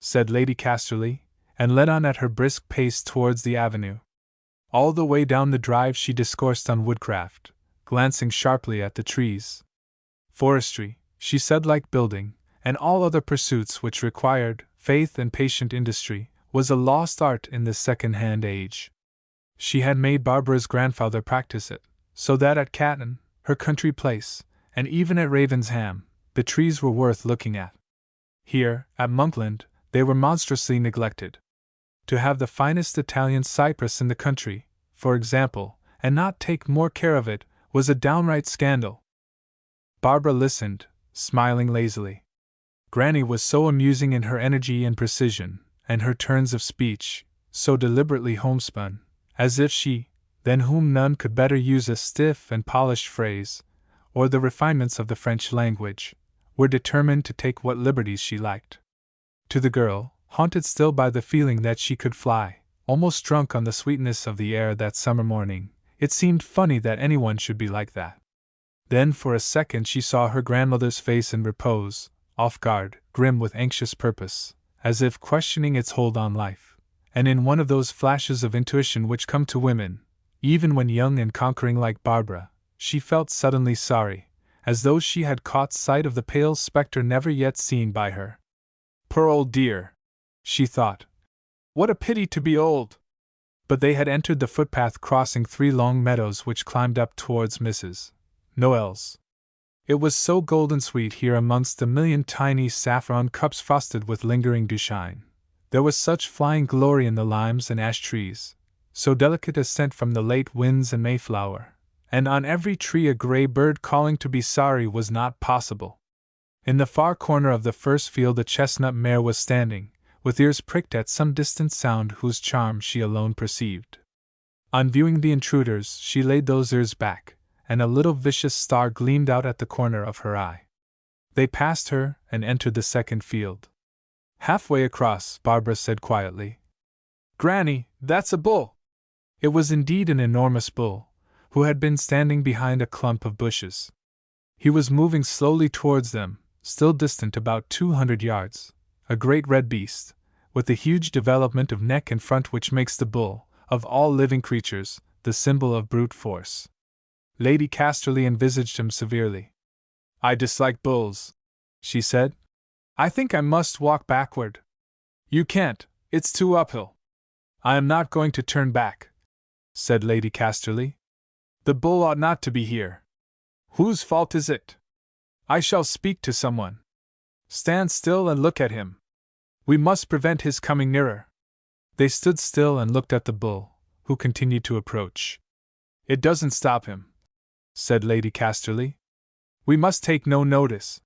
said Lady Casterly, and led on at her brisk pace towards the avenue. All the way down the drive she discoursed on woodcraft, glancing sharply at the trees. Forestry, she said, like building, and all other pursuits which required faith and patient industry, was a lost art in this second-hand age. She had made Barbara's grandfather practice it, so that at Catton, her country place, and even at Ravenshamn, the trees were worth looking at. Here, at Monkland, they were monstrously neglected. To have the finest Italian cypress in the country, for example, and not take more care of it, was a downright scandal. Barbara listened, smiling lazily. Granny was so amusing in her energy and precision, and her turns of speech, so deliberately homespun, as if she, than whom none could better use a stiff and polished phrase, or the refinements of the French language, were determined to take what liberties she liked. To the girl, haunted still by the feeling that she could fly, almost drunk on the sweetness of the air that summer morning, it seemed funny that anyone should be like that. Then for a second she saw her grandmother's face in repose, off guard, grim with anxious purpose, as if questioning its hold on life, and in one of those flashes of intuition which come to women, even when young and conquering like Barbara, she felt suddenly sorry, as though she had caught sight of the pale spectre never yet seen by her. "Poor old dear," she thought. "What a pity to be old!" But they had entered the footpath crossing 3 long meadows which climbed up towards Mrs. Noel's. It was so golden sweet here amongst the million tiny saffron cups frosted with lingering dewshine. There was such flying glory in the limes and ash trees, so delicate a scent from the late winds and mayflower, and on every tree a gray bird calling to be sorry was not possible. In the far corner of the first field a chestnut mare was standing, with ears pricked at some distant sound whose charm she alone perceived. On viewing the intruders, she laid those ears back, and a little vicious star gleamed out at the corner of her eye. They passed her and entered the second field. Halfway across, Barbara said quietly, "Granny, that's a bull." It was indeed an enormous bull, who had been standing behind a clump of bushes. He was moving slowly towards them, still distant about 200 yards, a great red beast, with the huge development of neck and front which makes the bull, of all living creatures, the symbol of brute force. Lady Casterly envisaged him severely. "I dislike bulls," she said. "I think I must walk backward." "You can't, it's too uphill." "I am not going to turn back," said Lady Casterly. "The bull ought not to be here." "Whose fault is it?" "I shall speak to someone." "Stand still and look at him. We must prevent his coming nearer." They stood still and looked at the bull, who continued to approach. "It doesn't stop him," said Lady Casterly. "We must take no notice."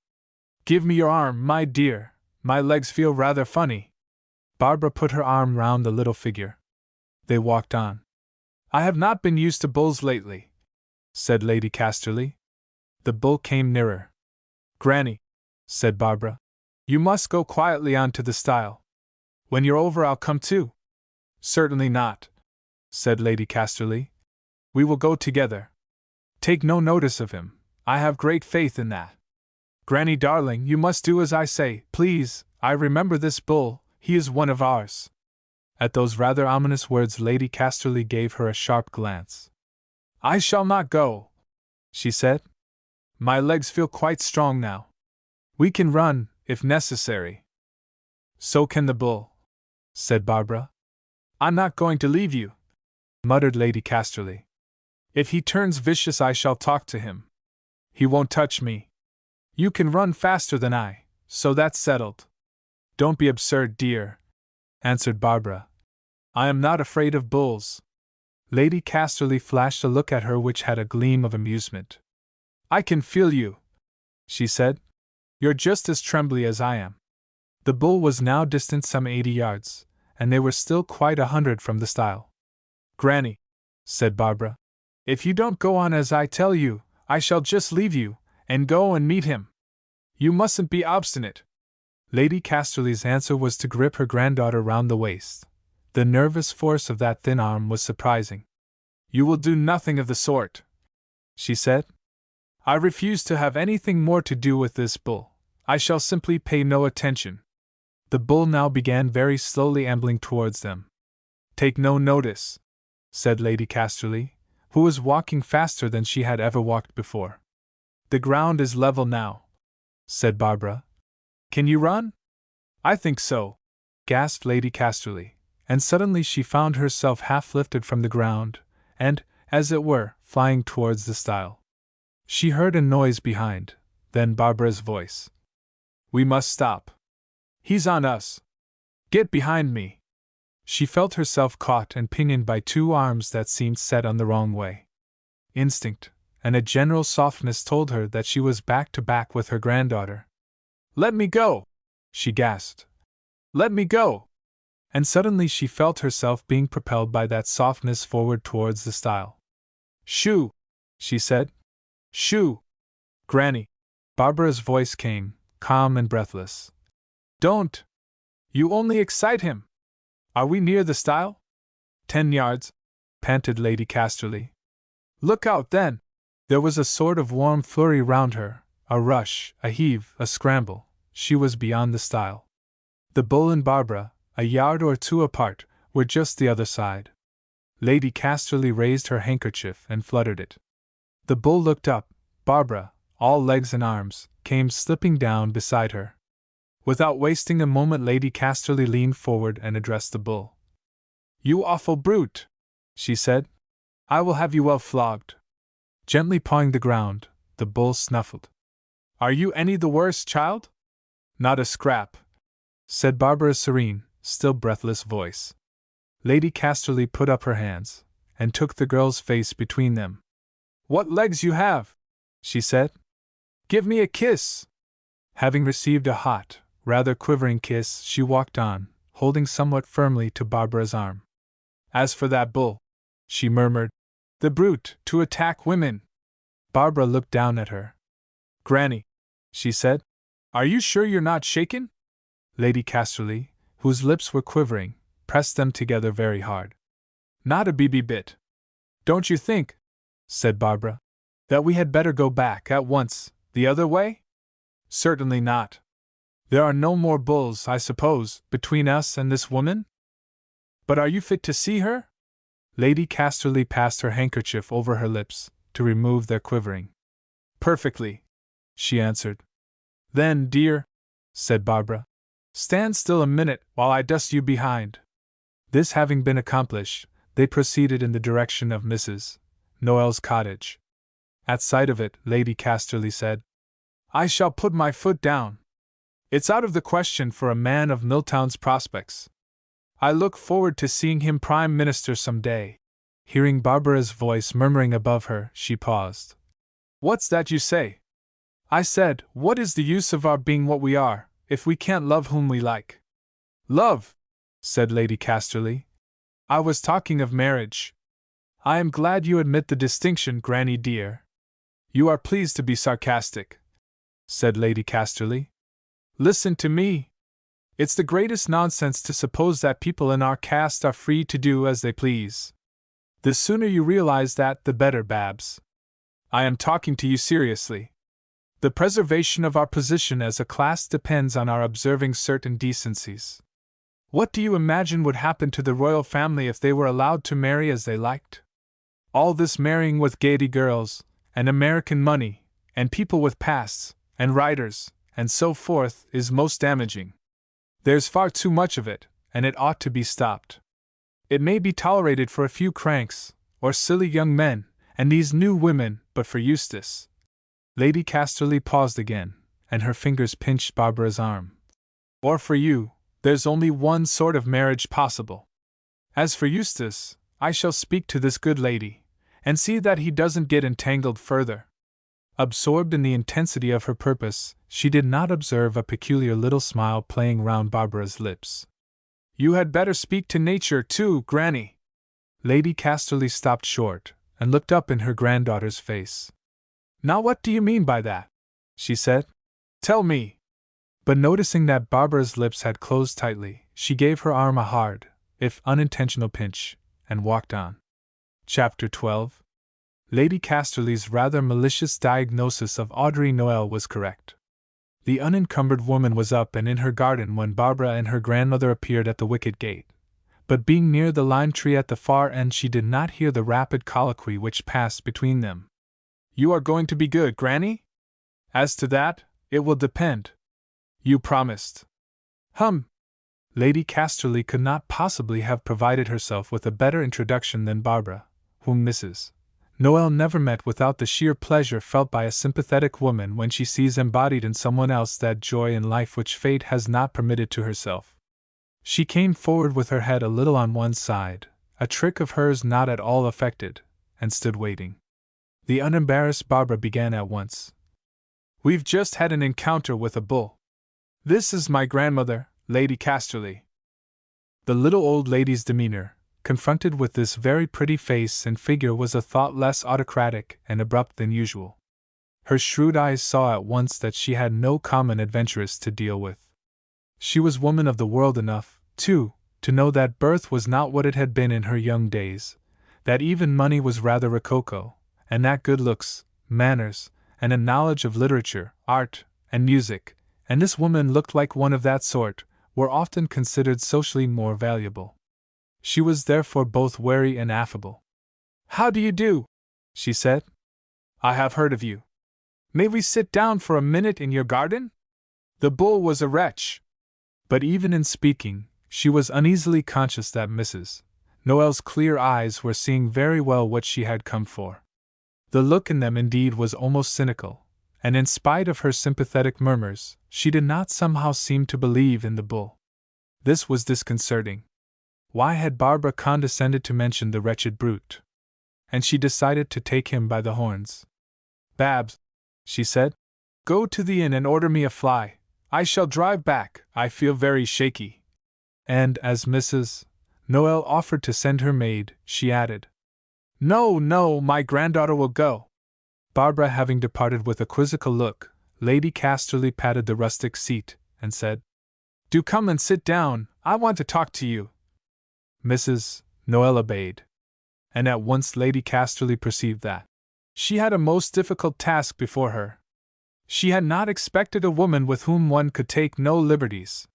"Give me your arm, my dear, my legs feel rather funny." Barbara put her arm round the little figure. They walked on. "I have not been used to bulls lately," said Lady Casterly. The bull came nearer. "Granny," said Barbara, "you must go quietly on to the stile. When you're over, I'll come too." "Certainly not," said Lady Casterly. "We will go together. Take no notice of him, I have great faith in that. Granny darling, you must do as I say, please. I remember this bull, he is one of ours." At those rather ominous words, Lady Casterly gave her a sharp glance. "I shall not go," she said. "My legs feel quite strong now. We can run, if necessary." "So can the bull," said Barbara. "I'm not going to leave you," muttered Lady Casterly. "If he turns vicious, I shall talk to him. He won't touch me. You can run faster than I, so that's settled." "Don't be absurd, dear," answered Barbara. "I am not afraid of bulls." Lady Casterly flashed a look at her which had a gleam of amusement. "I can feel you," she said. "You're just as trembly as I am." The bull was now distant some 80 yards, and they were still quite 100 from the stile. "Granny," said Barbara, "if you don't go on as I tell you, I shall just leave you, and go and meet him. You mustn't be obstinate." Lady Casterly's answer was to grip her granddaughter round the waist. The nervous force of that thin arm was surprising. "You will do nothing of the sort," she said. "I refuse to have anything more to do with this bull. I shall simply pay no attention." The bull now began very slowly ambling towards them. "Take no notice," said Lady Casterly, who was walking faster than she had ever walked before. "The ground is level now," said Barbara. "Can you run?" "I think so," gasped Lady Casterly, and suddenly she found herself half lifted from the ground, and, as it were, flying towards the stile. She heard a noise behind, then Barbara's voice. "We must stop. He's on us. Get behind me." She felt herself caught and pinioned by two arms that seemed set on the wrong way. Instinct, and a general softness told her that she was back to back with her granddaughter. "Let me go!" she gasped. "Let me go!" And suddenly she felt herself being propelled by that softness forward towards the stile. "Shoo!" she said. "Shoo!" "Granny!" Barbara's voice came, calm and breathless. "Don't! You only excite him! Are we near the stile?" 10 yards, panted Lady Casterly. "Look out, then!" There was a sort of warm flurry round her, a rush, a heave, a scramble. She was beyond the stile. The bull and Barbara, a yard or two apart, were just the other side. Lady Casterly raised her handkerchief and fluttered it. The bull looked up. Barbara, all legs and arms, came slipping down beside her. Without wasting a moment, Lady Casterly leaned forward and addressed the bull. "You awful brute!" she said. "I will have you well flogged." Gently pawing the ground, the bull snuffled. "Are you any the worse, child?" "Not a scrap," said Barbara's serene, still breathless voice. Lady Casterly put up her hands, and took the girl's face between them. "What legs you have!" she said. "Give me a kiss!" Having received a hot, rather quivering kiss, she walked on, holding somewhat firmly to Barbara's arm. "As for that bull," she murmured, "the brute, to attack women! Barbara looked down at her. "Granny," she said, "are you sure you're not shaken?" Lady Casterly, whose lips were quivering, pressed them together very hard. "Not a bit. Don't you think," said Barbara, "that we had better go back at once, the other way?" "Certainly not. There are no more bulls, I suppose, between us and this woman? But are you fit to see her?" Lady Casterly passed her handkerchief over her lips, to remove their quivering. "Perfectly," she answered. "Then, dear," said Barbara, "stand still a minute while I dust you behind." This having been accomplished, they proceeded in the direction of Mrs. Noel's cottage. At sight of it, Lady Casterly said, "I shall put my foot down. It's out of the question for a man of Milltown's prospects. I look forward to seeing him Prime Minister some day." Hearing Barbara's voice murmuring above her, she paused. "What's that you say?" "I said, what is the use of our being what we are, if we can't love whom we like?" "Love!" said Lady Casterly. "I was talking of marriage." "I am glad you admit the distinction, Granny dear." "You are pleased to be sarcastic," said Lady Casterly. "Listen to me. It's the greatest nonsense to suppose that people in our caste are free to do as they please. The sooner you realize that, the better, Babs. I am talking to you seriously. The preservation of our position as a class depends on our observing certain decencies. What do you imagine would happen to the royal family if they were allowed to marry as they liked? All this marrying with Gaiety girls, and American money, and people with pasts, and writers, and so forth, is most damaging. There's far too much of it, and it ought to be stopped. It may be tolerated for a few cranks, or silly young men, and these new women, but for Eustace—" Lady Casterly paused again, and her fingers pinched Barbara's arm. "Or for you, there's only one sort of marriage possible. As for Eustace, I shall speak to this good lady, and see that he doesn't get entangled further." Absorbed in the intensity of her purpose, she did not observe a peculiar little smile playing round Barbara's lips. "You had better speak to nature, too, Granny." Lady Casterly stopped short, and looked up in her granddaughter's face. "Now what do you mean by that?" she said. "Tell me." But noticing that Barbara's lips had closed tightly, she gave her arm a hard, if unintentional pinch, and walked on. Chapter 12. Lady Casterly's rather malicious diagnosis of Audrey Noel was correct. The unencumbered woman was up and in her garden when Barbara and her grandmother appeared at the wicket gate, but being near the lime tree at the far end, she did not hear the rapid colloquy which passed between them. "You are going to be good, Granny?" "As to that, it will depend." "You promised." "Hum!" Lady Casterly could not possibly have provided herself with a better introduction than Barbara, whom Mrs. Noel never met without the sheer pleasure felt by a sympathetic woman when she sees embodied in someone else that joy in life which fate has not permitted to herself. She came forward with her head a little on one side, a trick of hers not at all affected, and stood waiting. The unembarrassed Barbara began at once. "We've just had an encounter with a bull. This is my grandmother, Lady Casterly." The little old lady's demeanor, confronted with this very pretty face and figure, was a thought less autocratic and abrupt than usual. Her shrewd eyes saw at once that she had no common adventuress to deal with. She was woman of the world enough, too, to know that birth was not what it had been in her young days, that even money was rather rococo, and that good looks, manners, and a knowledge of literature, art, and music, and this woman looked like one of that sort, were often considered socially more valuable. She was therefore both wary and affable. "How do you do?" she said. "I have heard of you. May we sit down for a minute in your garden?" The bull was a wretch. But even in speaking, she was uneasily conscious that Mrs. Noel's clear eyes were seeing very well what she had come for. The look in them indeed was almost cynical, and in spite of her sympathetic murmurs, she did not somehow seem to believe in the bull. This was disconcerting. Why had Barbara condescended to mention the wretched brute? And she decided to take him by the horns. "Babs," she said, "go to the inn and order me a fly. I shall drive back, I feel very shaky." And as Mrs. Noel offered to send her maid, she added, "No, no, my granddaughter will go." Barbara having departed with a quizzical look, Lady Casterly patted the rustic seat, and said, "Do come and sit down, I want to talk to you." Mrs. Noel obeyed. And at once Lady Casterly perceived that she had a most difficult task before her. She had not expected a woman with whom one could take no liberties.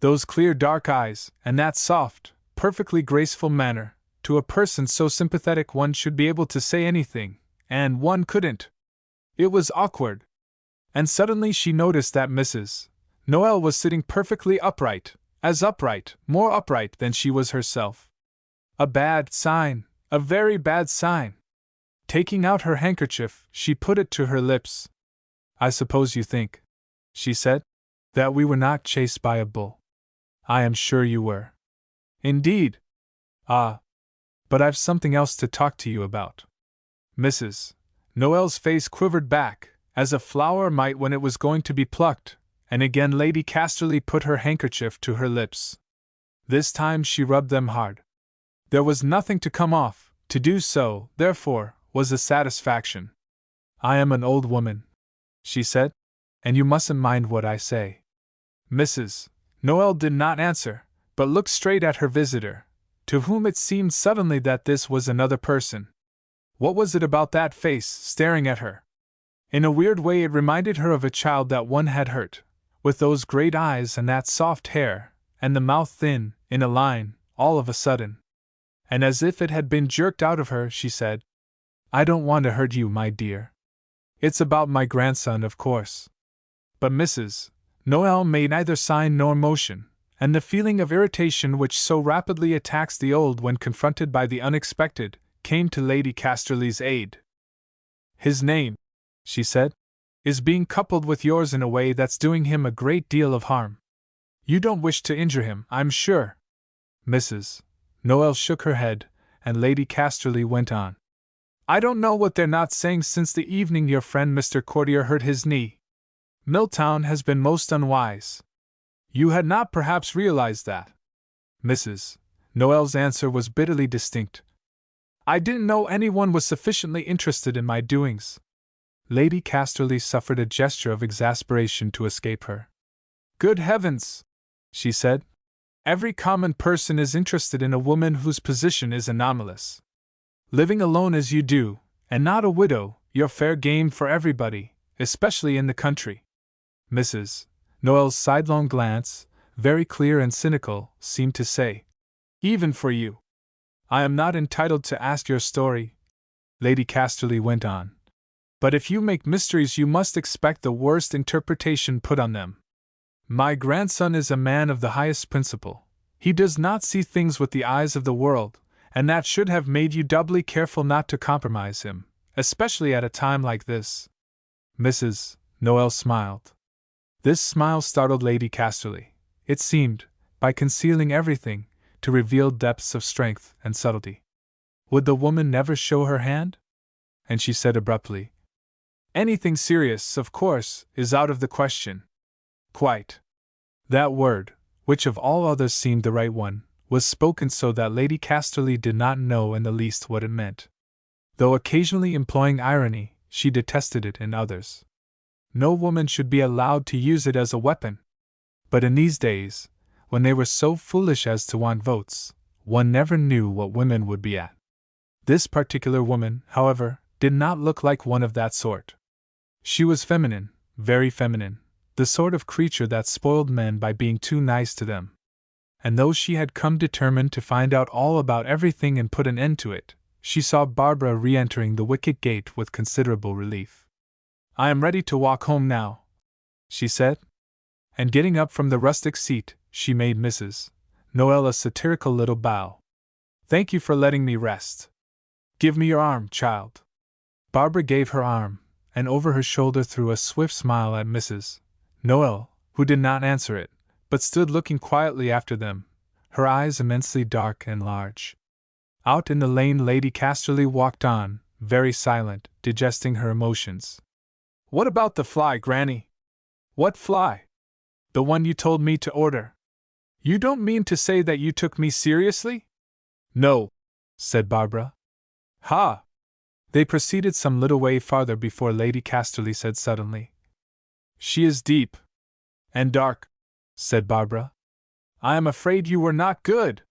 Those clear dark eyes, and that soft, perfectly graceful manner, to a person so sympathetic one should be able to say anything, and one couldn't. It was awkward. And suddenly she noticed that Mrs. Noel was sitting perfectly upright, as upright, more upright than she was herself. A bad sign, a very bad sign. Taking out her handkerchief, she put it to her lips. "I suppose you think," she said, "that we were not chased by a bull. I am sure you were." "Indeed? Ah. But I've something else to talk to you about." Mrs. Noel's face quivered back, as a flower might when it was going to be plucked, and again Lady Casterly put her handkerchief to her lips. This time she rubbed them hard. There was nothing to come off; to do so, therefore, was a satisfaction. "I am an old woman," she said, "and you mustn't mind what I say." Mrs. Noel did not answer, but looked straight at her visitor, to whom it seemed suddenly that this was another person. What was it about that face staring at her? In a weird way it reminded her of a child that one had hurt, with those great eyes and that soft hair, and the mouth thin, in a line, all of a sudden. And as if it had been jerked out of her, she said, "I don't want to hurt you, my dear. It's about my grandson, of course." But Mrs. Noel made neither sign nor motion, and the feeling of irritation which so rapidly attacks the old when confronted by the unexpected came to Lady Casterly's aid. "His name," she said, "is being coupled with yours in a way that's doing him a great deal of harm. You don't wish to injure him, I'm sure." Mrs. Noel shook her head, and Lady Casterly went on. "I don't know what they're not saying since the evening your friend Mr. Courtier hurt his knee. Milltown has been most unwise. You had not perhaps realized that." Mrs. Noel's answer was bitterly distinct. "I didn't know anyone was sufficiently interested in my doings." Lady Casterly suffered a gesture of exasperation to escape her. "Good heavens!" she said. "Every common person is interested in a woman whose position is anomalous. Living alone as you do, and not a widow, you're fair game for everybody, especially in the country." Mrs. Noel's sidelong glance, very clear and cynical, seemed to say, "Even for you. I am not entitled to ask your story," Lady Casterly went on. "But if you make mysteries you must expect the worst interpretation put on them. My grandson is a man of the highest principle. He does not see things with the eyes of the world, and that should have made you doubly careful not to compromise him, especially at a time like this." Mrs. Noel smiled. This smile startled Lady Casterly. It seemed, by concealing everything, to reveal depths of strength and subtlety. Would the woman never show her hand? And she said abruptly, "Anything serious, of course, is out of the question." "Quite." That word, which of all others seemed the right one, was spoken so that Lady Casterly did not know in the least what it meant. Though occasionally employing irony, she detested it in others. No woman should be allowed to use it as a weapon. But in these days, when they were so foolish as to want votes, one never knew what women would be at. This particular woman, however, did not look like one of that sort. She was feminine, very feminine, the sort of creature that spoiled men by being too nice to them. And though she had come determined to find out all about everything and put an end to it, she saw Barbara re-entering the wicket gate with considerable relief. "I am ready to walk home now," she said. And getting up from the rustic seat, she made Mrs. Noel a satirical little bow. "Thank you for letting me rest. Give me your arm, child." Barbara gave her arm, and over her shoulder threw a swift smile at Mrs. Noel, who did not answer it, but stood looking quietly after them, her eyes immensely dark and large. Out in the lane Lady Casterly walked on, very silent, digesting her emotions. "What about the fly, Granny?" "What fly?" "The one you told me to order." "You don't mean to say that you took me seriously?" "No," said Barbara. "Ha! They proceeded some little way farther before Lady Casterly said suddenly, "She is deep and dark," said Barbara. "I am afraid you were not good."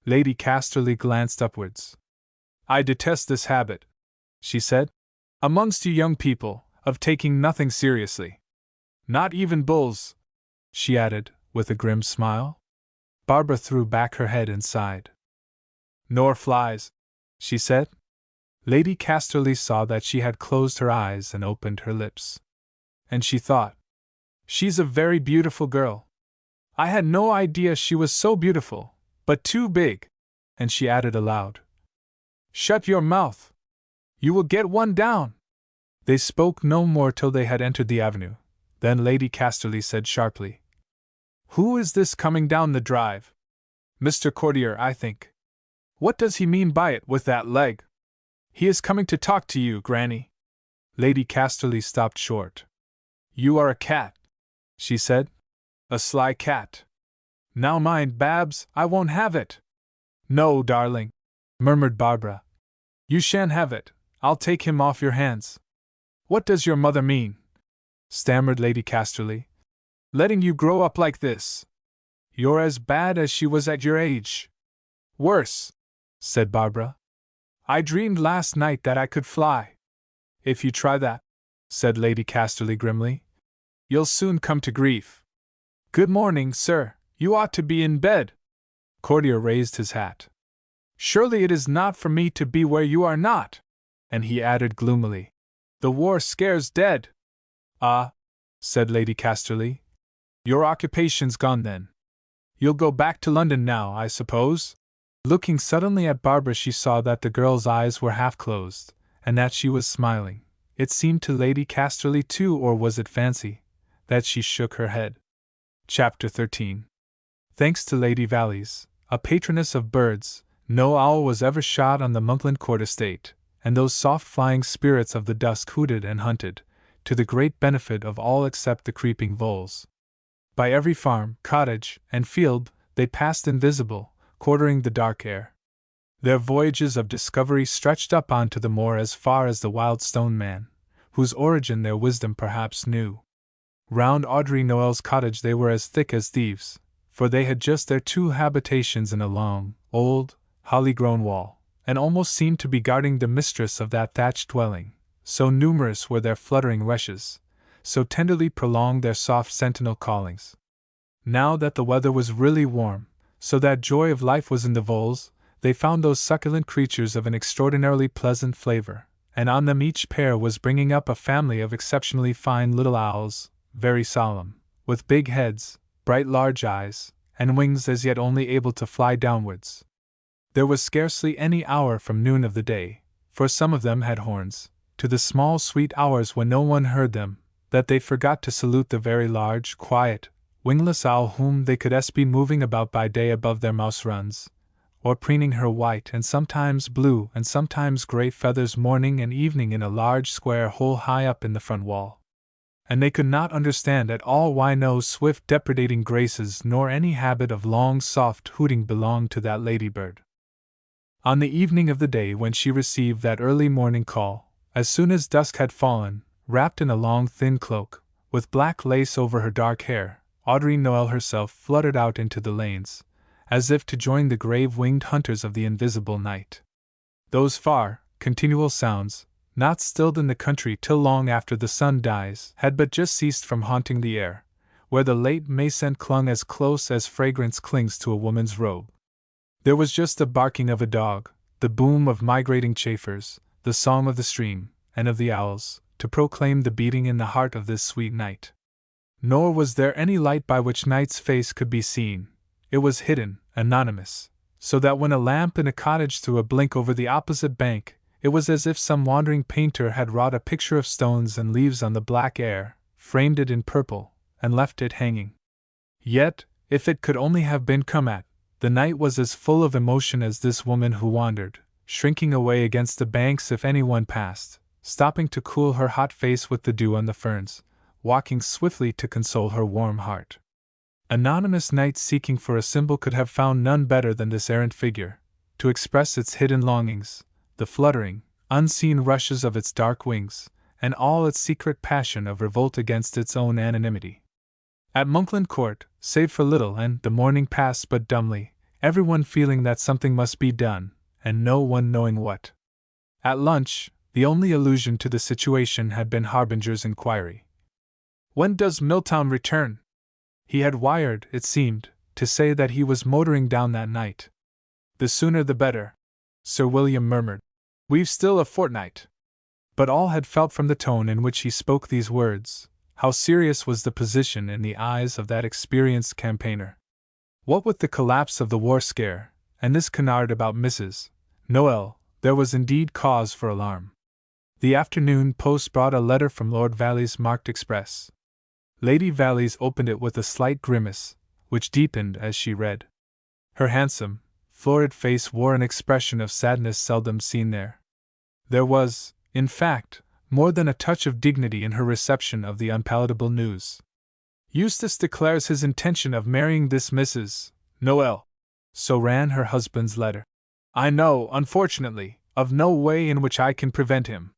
Lady Casterly glanced upwards. "I detest this habit," she said, "amongst you young people, of taking nothing seriously. Not even bulls," she added, with a grim smile. Barbara threw back her head and sighed. "Nor flies," she said. Lady Casterly saw that she had closed her eyes and opened her lips. And she thought, "She's a very beautiful girl. I had no idea she was so beautiful, but too big." And she added aloud, "Shut your mouth! You will get one down." They spoke no more till they had entered the avenue. Then Lady Casterly said sharply, "Who is this coming down the drive? Mr. Courtier, I think. What does he mean by it with that leg? He is coming to talk to you, Granny." Lady Casterly stopped short. "You are a cat," she said. "A sly cat. Now mind, Babs, I won't have it." "No, darling," murmured Barbara. "You shan't have it. I'll take him off your hands." "What does your mother mean?" stammered Lady Casterly. "Letting you grow up like this. You're as bad as she was at your age." "Worse," said Barbara. "I dreamed last night that I could fly." "If you try that," said Lady Casterly grimly, "you'll soon come to grief. Good morning, sir. You ought to be in bed." Courtier raised his hat. "Surely it is not for me to be where you are not." And he added gloomily, "The war scares dead." "Ah," said Lady Casterly. "Your occupation's gone then. You'll go back to London now, I suppose?" Looking suddenly at Barbara, she saw that the girl's eyes were half closed, and that she was smiling. It seemed to Lady Casterly too, or was it fancy, that she shook her head. Chapter 13. Thanks to Lady Valleys, a patroness of birds, no owl was ever shot on the Monkland Court estate, and those soft flying spirits of the dusk hooted and hunted, to the great benefit of all except the creeping voles. By every farm, cottage, and field they passed invisible, quartering the dark air. Their voyages of discovery stretched up onto the moor as far as the wild stone man, whose origin their wisdom perhaps knew. Round Audrey Noel's cottage they were as thick as thieves, for they had just their two habitations in a long, old, holly-grown wall, and almost seemed to be guarding the mistress of that thatched dwelling, so numerous were their fluttering wretches, so tenderly prolonged their soft sentinel callings. Now that the weather was really warm, so that joy of life was in the voles, they found those succulent creatures of an extraordinarily pleasant flavor, and on them each pair was bringing up a family of exceptionally fine little owls, very solemn, with big heads, bright large eyes, and wings as yet only able to fly downwards. There was scarcely any hour from noon of the day, for some of them had horns, to the small sweet hours when no one heard them, that they forgot to salute the very large, quiet, wingless owl whom they could be moving about by day above their mouse runs, or preening her white and sometimes blue and sometimes grey feathers morning and evening in a large square hole high up in the front wall. And they could not understand at all why no swift depredating graces nor any habit of long soft hooting belonged to that ladybird. On the evening of the day when she received that early morning call, as soon as dusk had fallen, wrapped in a long thin cloak, with black lace over her dark hair, Audrey Noel herself fluttered out into the lanes, as if to join the grave-winged hunters of the invisible night. Those far, continual sounds, not stilled in the country till long after the sun dies, had but just ceased from haunting the air, where the late May scent clung as close as fragrance clings to a woman's robe. There was just the barking of a dog, the boom of migrating chafers, the song of the stream, and of the owls, to proclaim the beating in the heart of this sweet night. Nor was there any light by which night's face could be seen. It was hidden, anonymous, so that when a lamp in a cottage threw a blink over the opposite bank, it was as if some wandering painter had wrought a picture of stones and leaves on the black air, framed it in purple, and left it hanging. Yet, if it could only have been come at, the night was as full of emotion as this woman who wandered, shrinking away against the banks if anyone passed, stopping to cool her hot face with the dew on the ferns, walking swiftly to console her warm heart. Anonymous night seeking for a symbol could have found none better than this errant figure, to express its hidden longings, the fluttering, unseen rushes of its dark wings, and all its secret passion of revolt against its own anonymity. At Monkland Court, save for little, and the morning passed but dumbly, everyone feeling that something must be done, and no one knowing what. At lunch, the only allusion to the situation had been Harbinger's inquiry. "When does Milltown return?" He had wired, it seemed, to say that he was motoring down that night. "The sooner the better," Sir William murmured. "We've still a fortnight." But all had felt from the tone in which he spoke these words how serious was the position in the eyes of that experienced campaigner. What with the collapse of the war scare, and this canard about Mrs. Noel, there was indeed cause for alarm. The afternoon post brought a letter from Lord Valley's marked express. Lady Valleys opened it with a slight grimace, which deepened as she read. Her handsome, florid face wore an expression of sadness seldom seen there. There was, in fact, more than a touch of dignity in her reception of the unpalatable news. "Eustace declares his intention of marrying this Mrs. Noel," so ran her husband's letter. "I know, unfortunately, of no way in which I can prevent him.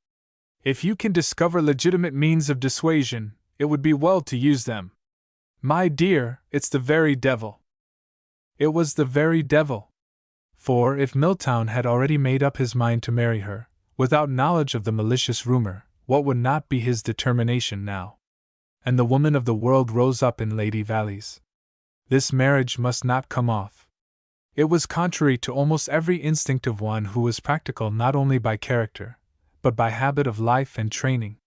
If you can discover legitimate means of dissuasion, it would be well to use them. My dear, it's the very devil." It was the very devil. For if Milltown had already made up his mind to marry her, without knowledge of the malicious rumor, what would not be his determination now? And the woman of the world rose up in Lady Valleys. This marriage must not come off. It was contrary to almost every instinct of one who was practical not only by character, but by habit of life and training.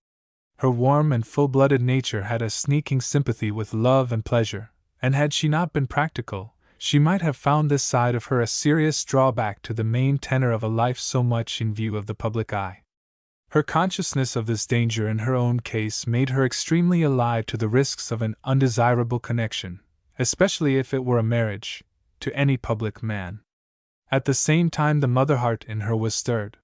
Her warm and full-blooded nature had a sneaking sympathy with love and pleasure, and had she not been practical, she might have found this side of her a serious drawback to the main tenor of a life so much in view of the public eye. Her consciousness of this danger in her own case made her extremely alive to the risks of an undesirable connection, especially if it were a marriage, to any public man. At the same time the mother heart in her was stirred.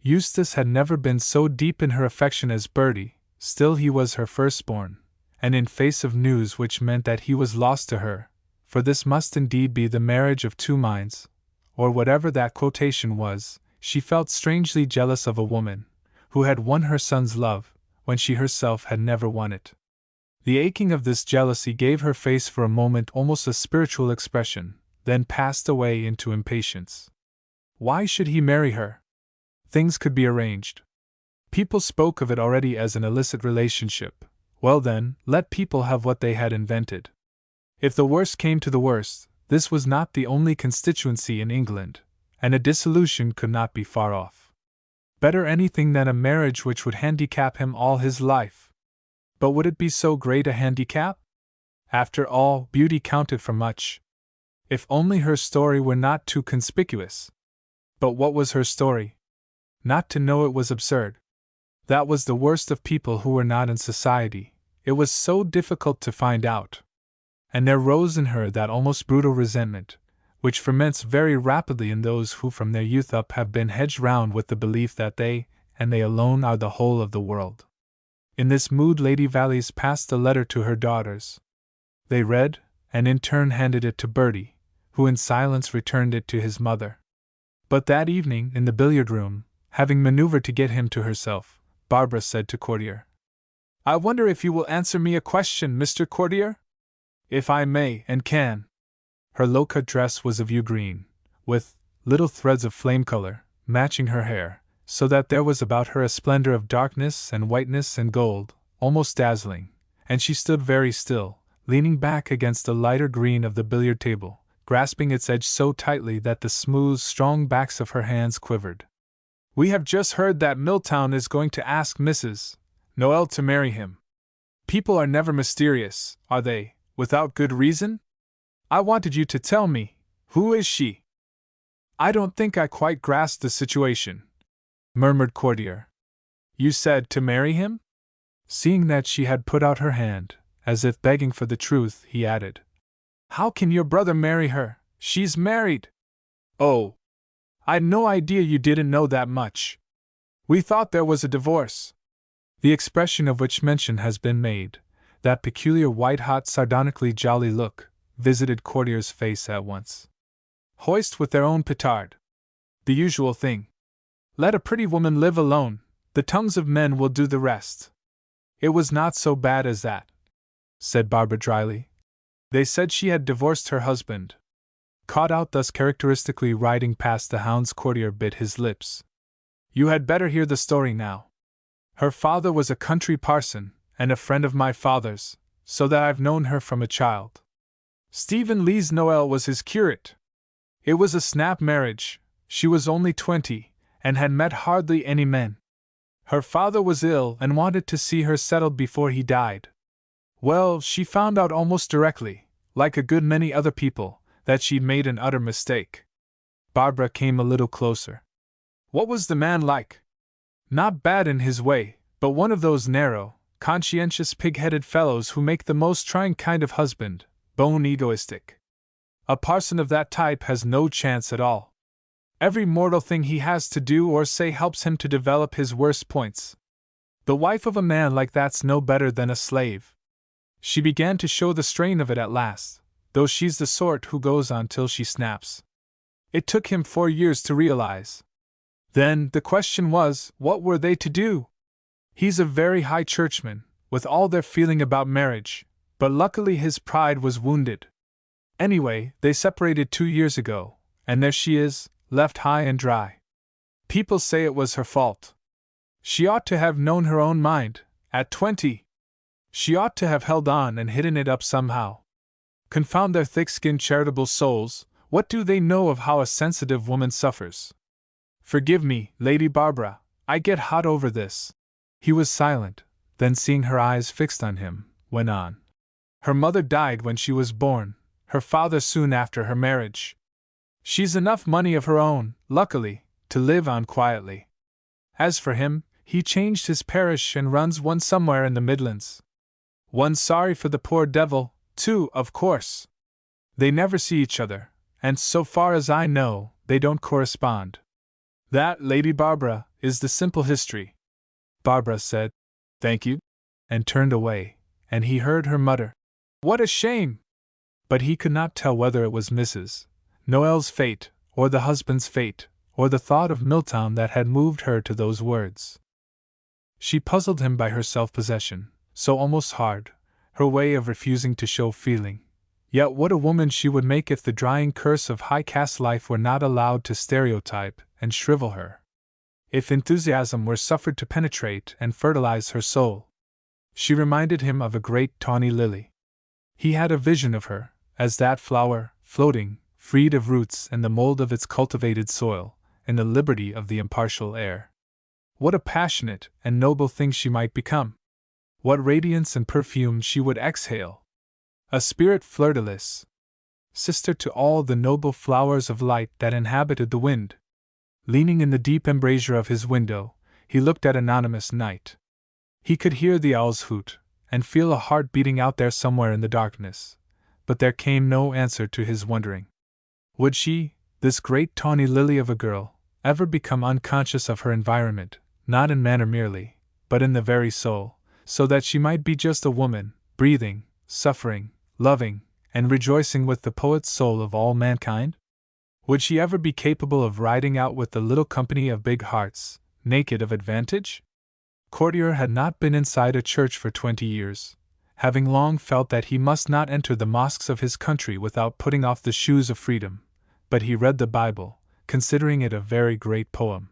Eustace had never been so deep in her affection as Bertie, still he was her firstborn, and in face of news which meant that he was lost to her, for this must indeed be the marriage of two minds, or whatever that quotation was, she felt strangely jealous of a woman who had won her son's love when she herself had never won it. The aching of this jealousy gave her face for a moment almost a spiritual expression, then passed away into impatience. Why should he marry her? Things could be arranged. People spoke of it already as an illicit relationship. Well then, let people have what they had invented. If the worst came to the worst, this was not the only constituency in England, and a dissolution could not be far off. Better anything than a marriage which would handicap him all his life. But would it be so great a handicap? After all, beauty counted for much. If only her story were not too conspicuous. But what was her story? Not to know it was absurd. That was the worst of people who were not in society. It was so difficult to find out. And there rose in her that almost brutal resentment, which ferments very rapidly in those who from their youth up have been hedged round with the belief that they, and they alone, are the whole of the world. In this mood Lady Valleys passed the letter to her daughters. They read, and in turn handed it to Bertie, who in silence returned it to his mother. But that evening, in the billiard-room, having maneuvered to get him to herself, Barbara said to Courtier, "I wonder if you will answer me a question, Mr. Courtier? If I may and can." Her low-cut dress was of yew green, with little threads of flame color matching her hair, so that there was about her a splendor of darkness and whiteness and gold, almost dazzling, and she stood very still, leaning back against the lighter green of the billiard table, grasping its edge so tightly that the smooth, strong backs of her hands quivered. "We have just heard that Milltown is going to ask Mrs. Noel to marry him. People are never mysterious, are they, without good reason? I wanted you to tell me, who is she?" "I don't think I quite grasped the situation," murmured Courtier. "You said to marry him?" Seeing that she had put out her hand, as if begging for the truth, he added, "How can your brother marry her? She's married." "Oh! I'd no idea you didn't know that much. We thought there was a divorce." The expression of which mention has been made, that peculiar white-hot sardonically jolly look, visited Courtier's face at once. "Hoist with their own petard. The usual thing. Let a pretty woman live alone, the tongues of men will do the rest. It was not so bad as that, said Barbara dryly. They said she had divorced her husband. Caught out thus characteristically riding past the hound's courtier bit his lips. You had better hear the story now. Her father was a country parson, and a friend of my father's, so that I've known her from a child. Stephen Lee's Noel was his curate. It was a snap marriage, she was only 20, and had met hardly any men. Her father was ill and wanted to see her settled before he died. Well, she found out almost directly, like a good many other people, that she'd made an utter mistake. Barbara came a little closer. What was the man like? Not bad in his way, but one of those narrow, conscientious pig-headed fellows who make the most trying kind of husband, bone egoistic. A parson of that type has no chance at all. Every mortal thing he has to do or say helps him to develop his worst points. The wife of a man like that's no better than a slave. She began to show the strain of it at last, though she's the sort who goes on till she snaps. It took him 4 years to realize. Then, the question was, what were they to do? He's a very high churchman, with all their feeling about marriage, but luckily his pride was wounded. Anyway, they separated 2 years ago, and there she is, left high and dry. People say it was her fault. She ought to have known her own mind, at 20. She ought to have held on and hidden it up somehow. Confound their thick-skinned charitable souls, what do they know of how a sensitive woman suffers? Forgive me, Lady Barbara, I get hot over this. He was silent, then seeing her eyes fixed on him, went on. Her mother died when she was born, her father soon after her marriage. She's enough money of her own, luckily, to live on quietly. As for him, he changed his parish and runs one somewhere in the Midlands. One's sorry for the poor devil, too, of course. They never see each other, and so far as I know, they don't correspond. That, Lady Barbara, is the simple history. Barbara said, "Thank you," and turned away, and he heard her mutter, "What a shame!" But he could not tell whether it was Mrs. Noel's fate, or the husband's fate, or the thought of Milltown that had moved her to those words. She puzzled him by her self-possession, so almost hard, her way of refusing to show feeling. Yet what a woman she would make if the drying curse of high-caste life were not allowed to stereotype and shrivel her. If enthusiasm were suffered to penetrate and fertilize her soul. She reminded him of a great tawny lily. He had a vision of her, as that flower, floating, freed of roots and the mold of its cultivated soil, in the liberty of the impartial air. What a passionate and noble thing she might become! What radiance and perfume she would exhale! A spirit fleur-de-lis, sister to all the noble flowers of light that inhabited the wind. Leaning in the deep embrasure of his window, he looked at anonymous night. He could hear the owl's hoot, and feel a heart beating out there somewhere in the darkness, but there came no answer to his wondering. Would she, this great tawny lily of a girl, ever become unconscious of her environment, not in manner merely, but in the very soul, so that she might be just a woman, breathing, suffering, loving, and rejoicing with the poet's soul of all mankind? Would she ever be capable of riding out with the little company of big hearts, naked of advantage? Courtier had not been inside a church for 20 years, having long felt that he must not enter the mosques of his country without putting off the shoes of freedom, but he read the Bible, considering it a very great poem.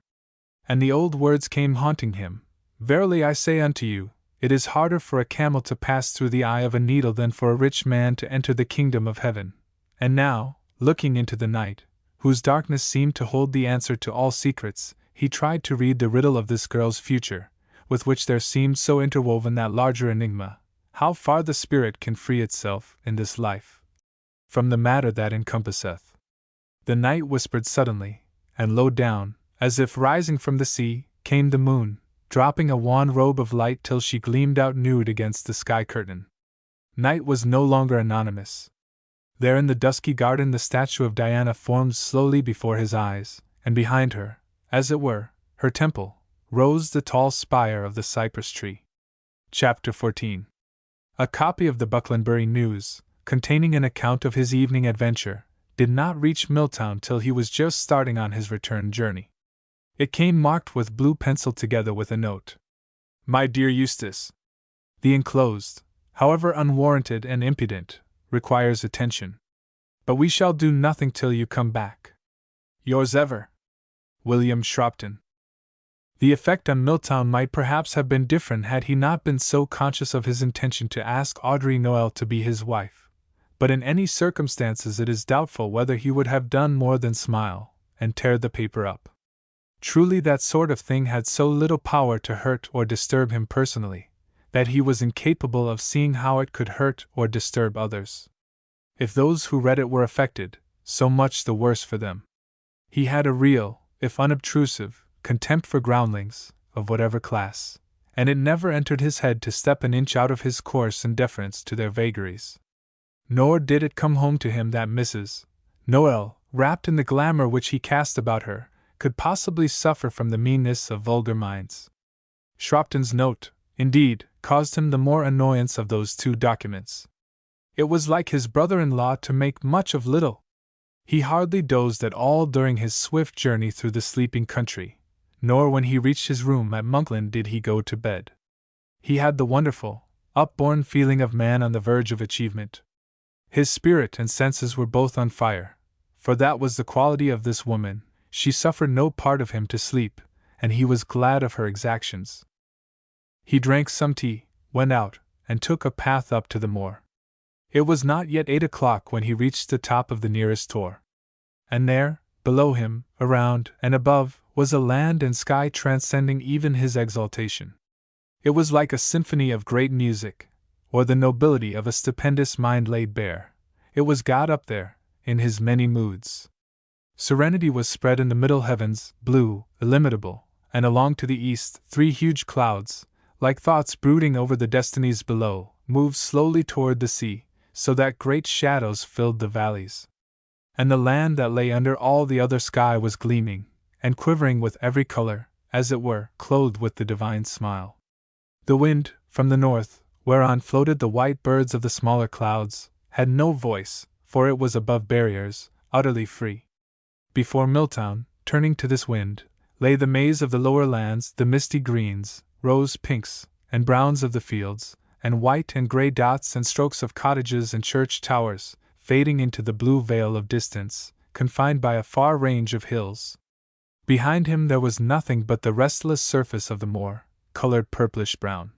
And the old words came haunting him, "Verily I say unto you, it is harder for a camel to pass through the eye of a needle than for a rich man to enter the kingdom of heaven." And now, looking into the night, whose darkness seemed to hold the answer to all secrets, he tried to read the riddle of this girl's future, with which there seemed so interwoven that larger enigma, how far the spirit can free itself, in this life, from the matter that encompasseth. The night whispered suddenly, and low down, as if rising from the sea, came the moon, dropping a wan robe of light till she gleamed out nude against the sky curtain. Night was no longer anonymous. There in the dusky garden the statue of Diana formed slowly before his eyes, and behind her, as it were, her temple, rose the tall spire of the cypress tree. Chapter 14. A copy of the Bucklandbury News, containing an account of his evening adventure, did not reach Milltown till he was just starting on his return journey. It came marked with blue pencil together with a note. My dear Eustace. The enclosed, however unwarranted and impudent, requires attention. But we shall do nothing till you come back. Yours ever, William Shropton. The effect on Milltown might perhaps have been different had he not been so conscious of his intention to ask Audrey Noel to be his wife, but in any circumstances it is doubtful whether he would have done more than smile and tear the paper up. Truly that sort of thing had so little power to hurt or disturb him personally, that he was incapable of seeing how it could hurt or disturb others. If those who read it were affected, so much the worse for them. He had a real, if unobtrusive, contempt for groundlings, of whatever class, and it never entered his head to step an inch out of his course in deference to their vagaries. Nor did it come home to him that Mrs. Noel, wrapped in the glamour which he cast about her, could possibly suffer from the meanness of vulgar minds. Shropton's note, indeed, caused him the more annoyance of those two documents. It was like his brother-in-law to make much of little. He hardly dozed at all during his swift journey through the sleeping country, nor when he reached his room at Monkland did he go to bed. He had the wonderful, upborn feeling of man on the verge of achievement. His spirit and senses were both on fire, for that was the quality of this woman. She suffered no part of him to sleep, and he was glad of her exactions. He drank some tea, went out, and took a path up to the moor. It was not yet 8 o'clock when he reached the top of the nearest tor. And there, below him, around, and above, was a land and sky transcending even his exaltation. It was like a symphony of great music, or the nobility of a stupendous mind laid bare. It was God up there, in his many moods. Serenity was spread in the middle heavens, blue, illimitable, and along to the east 3 huge clouds, like thoughts brooding over the destinies below, moved slowly toward the sea, so that great shadows filled the valleys. And the land that lay under all the other sky was gleaming, and quivering with every color, as it were, clothed with the divine smile. The wind, from the north, whereon floated the white birds of the smaller clouds, had no voice, for it was above barriers, utterly free. Before Milltown, turning to this wind, lay the maze of the lower lands, the misty greens, rose pinks, and browns of the fields, and white and gray dots and strokes of cottages and church towers, fading into the blue veil of distance, confined by a far range of hills. Behind him there was nothing but the restless surface of the moor, colored purplish-brown.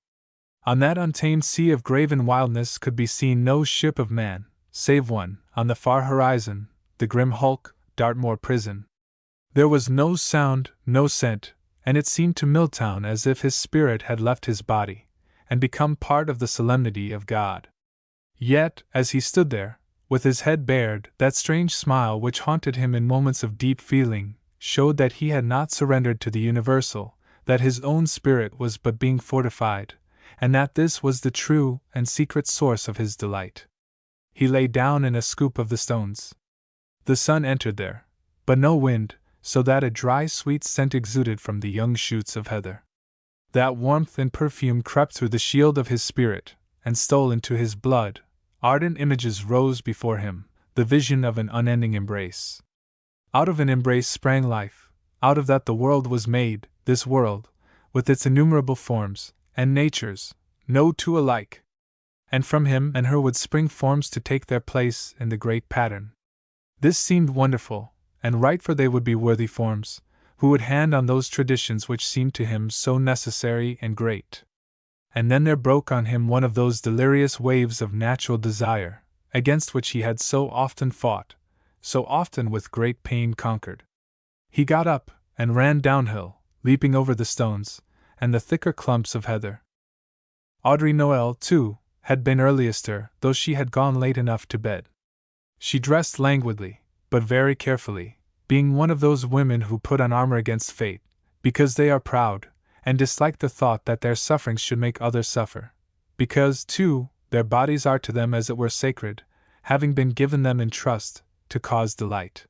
On that untamed sea of graven wildness could be seen no ship of man, save one, on the far horizon, the grim hulk, Dartmoor prison. There was no sound, no scent, and it seemed to Milltown as if his spirit had left his body, and become part of the solemnity of God. Yet, as he stood there, with his head bared, that strange smile which haunted him in moments of deep feeling, showed that he had not surrendered to the universal, that his own spirit was but being fortified, and that this was the true and secret source of his delight. He lay down in a scoop of the stones. The sun entered there, but no wind, so that a dry sweet scent exuded from the young shoots of heather. That warmth and perfume crept through the shield of his spirit, and stole into his blood. Ardent images rose before him, the vision of an unending embrace. Out of an embrace sprang life, out of that the world was made, this world, with its innumerable forms, and natures, no two alike. And from him and her would spring forms to take their place in the great pattern. This seemed wonderful, and right, for they would be worthy forms, who would hand on those traditions which seemed to him so necessary and great. And then there broke on him one of those delirious waves of natural desire, against which he had so often fought, so often with great pain conquered. He got up, and ran downhill, leaping over the stones, and the thicker clumps of heather. Audrey Noel, too, had been earliest her, though she had gone late enough to bed. She dressed languidly, but very carefully, being one of those women who put on armor against fate, because they are proud, and dislike the thought that their sufferings should make others suffer, because, too, their bodies are to them as it were sacred, having been given them in trust, to cause delight.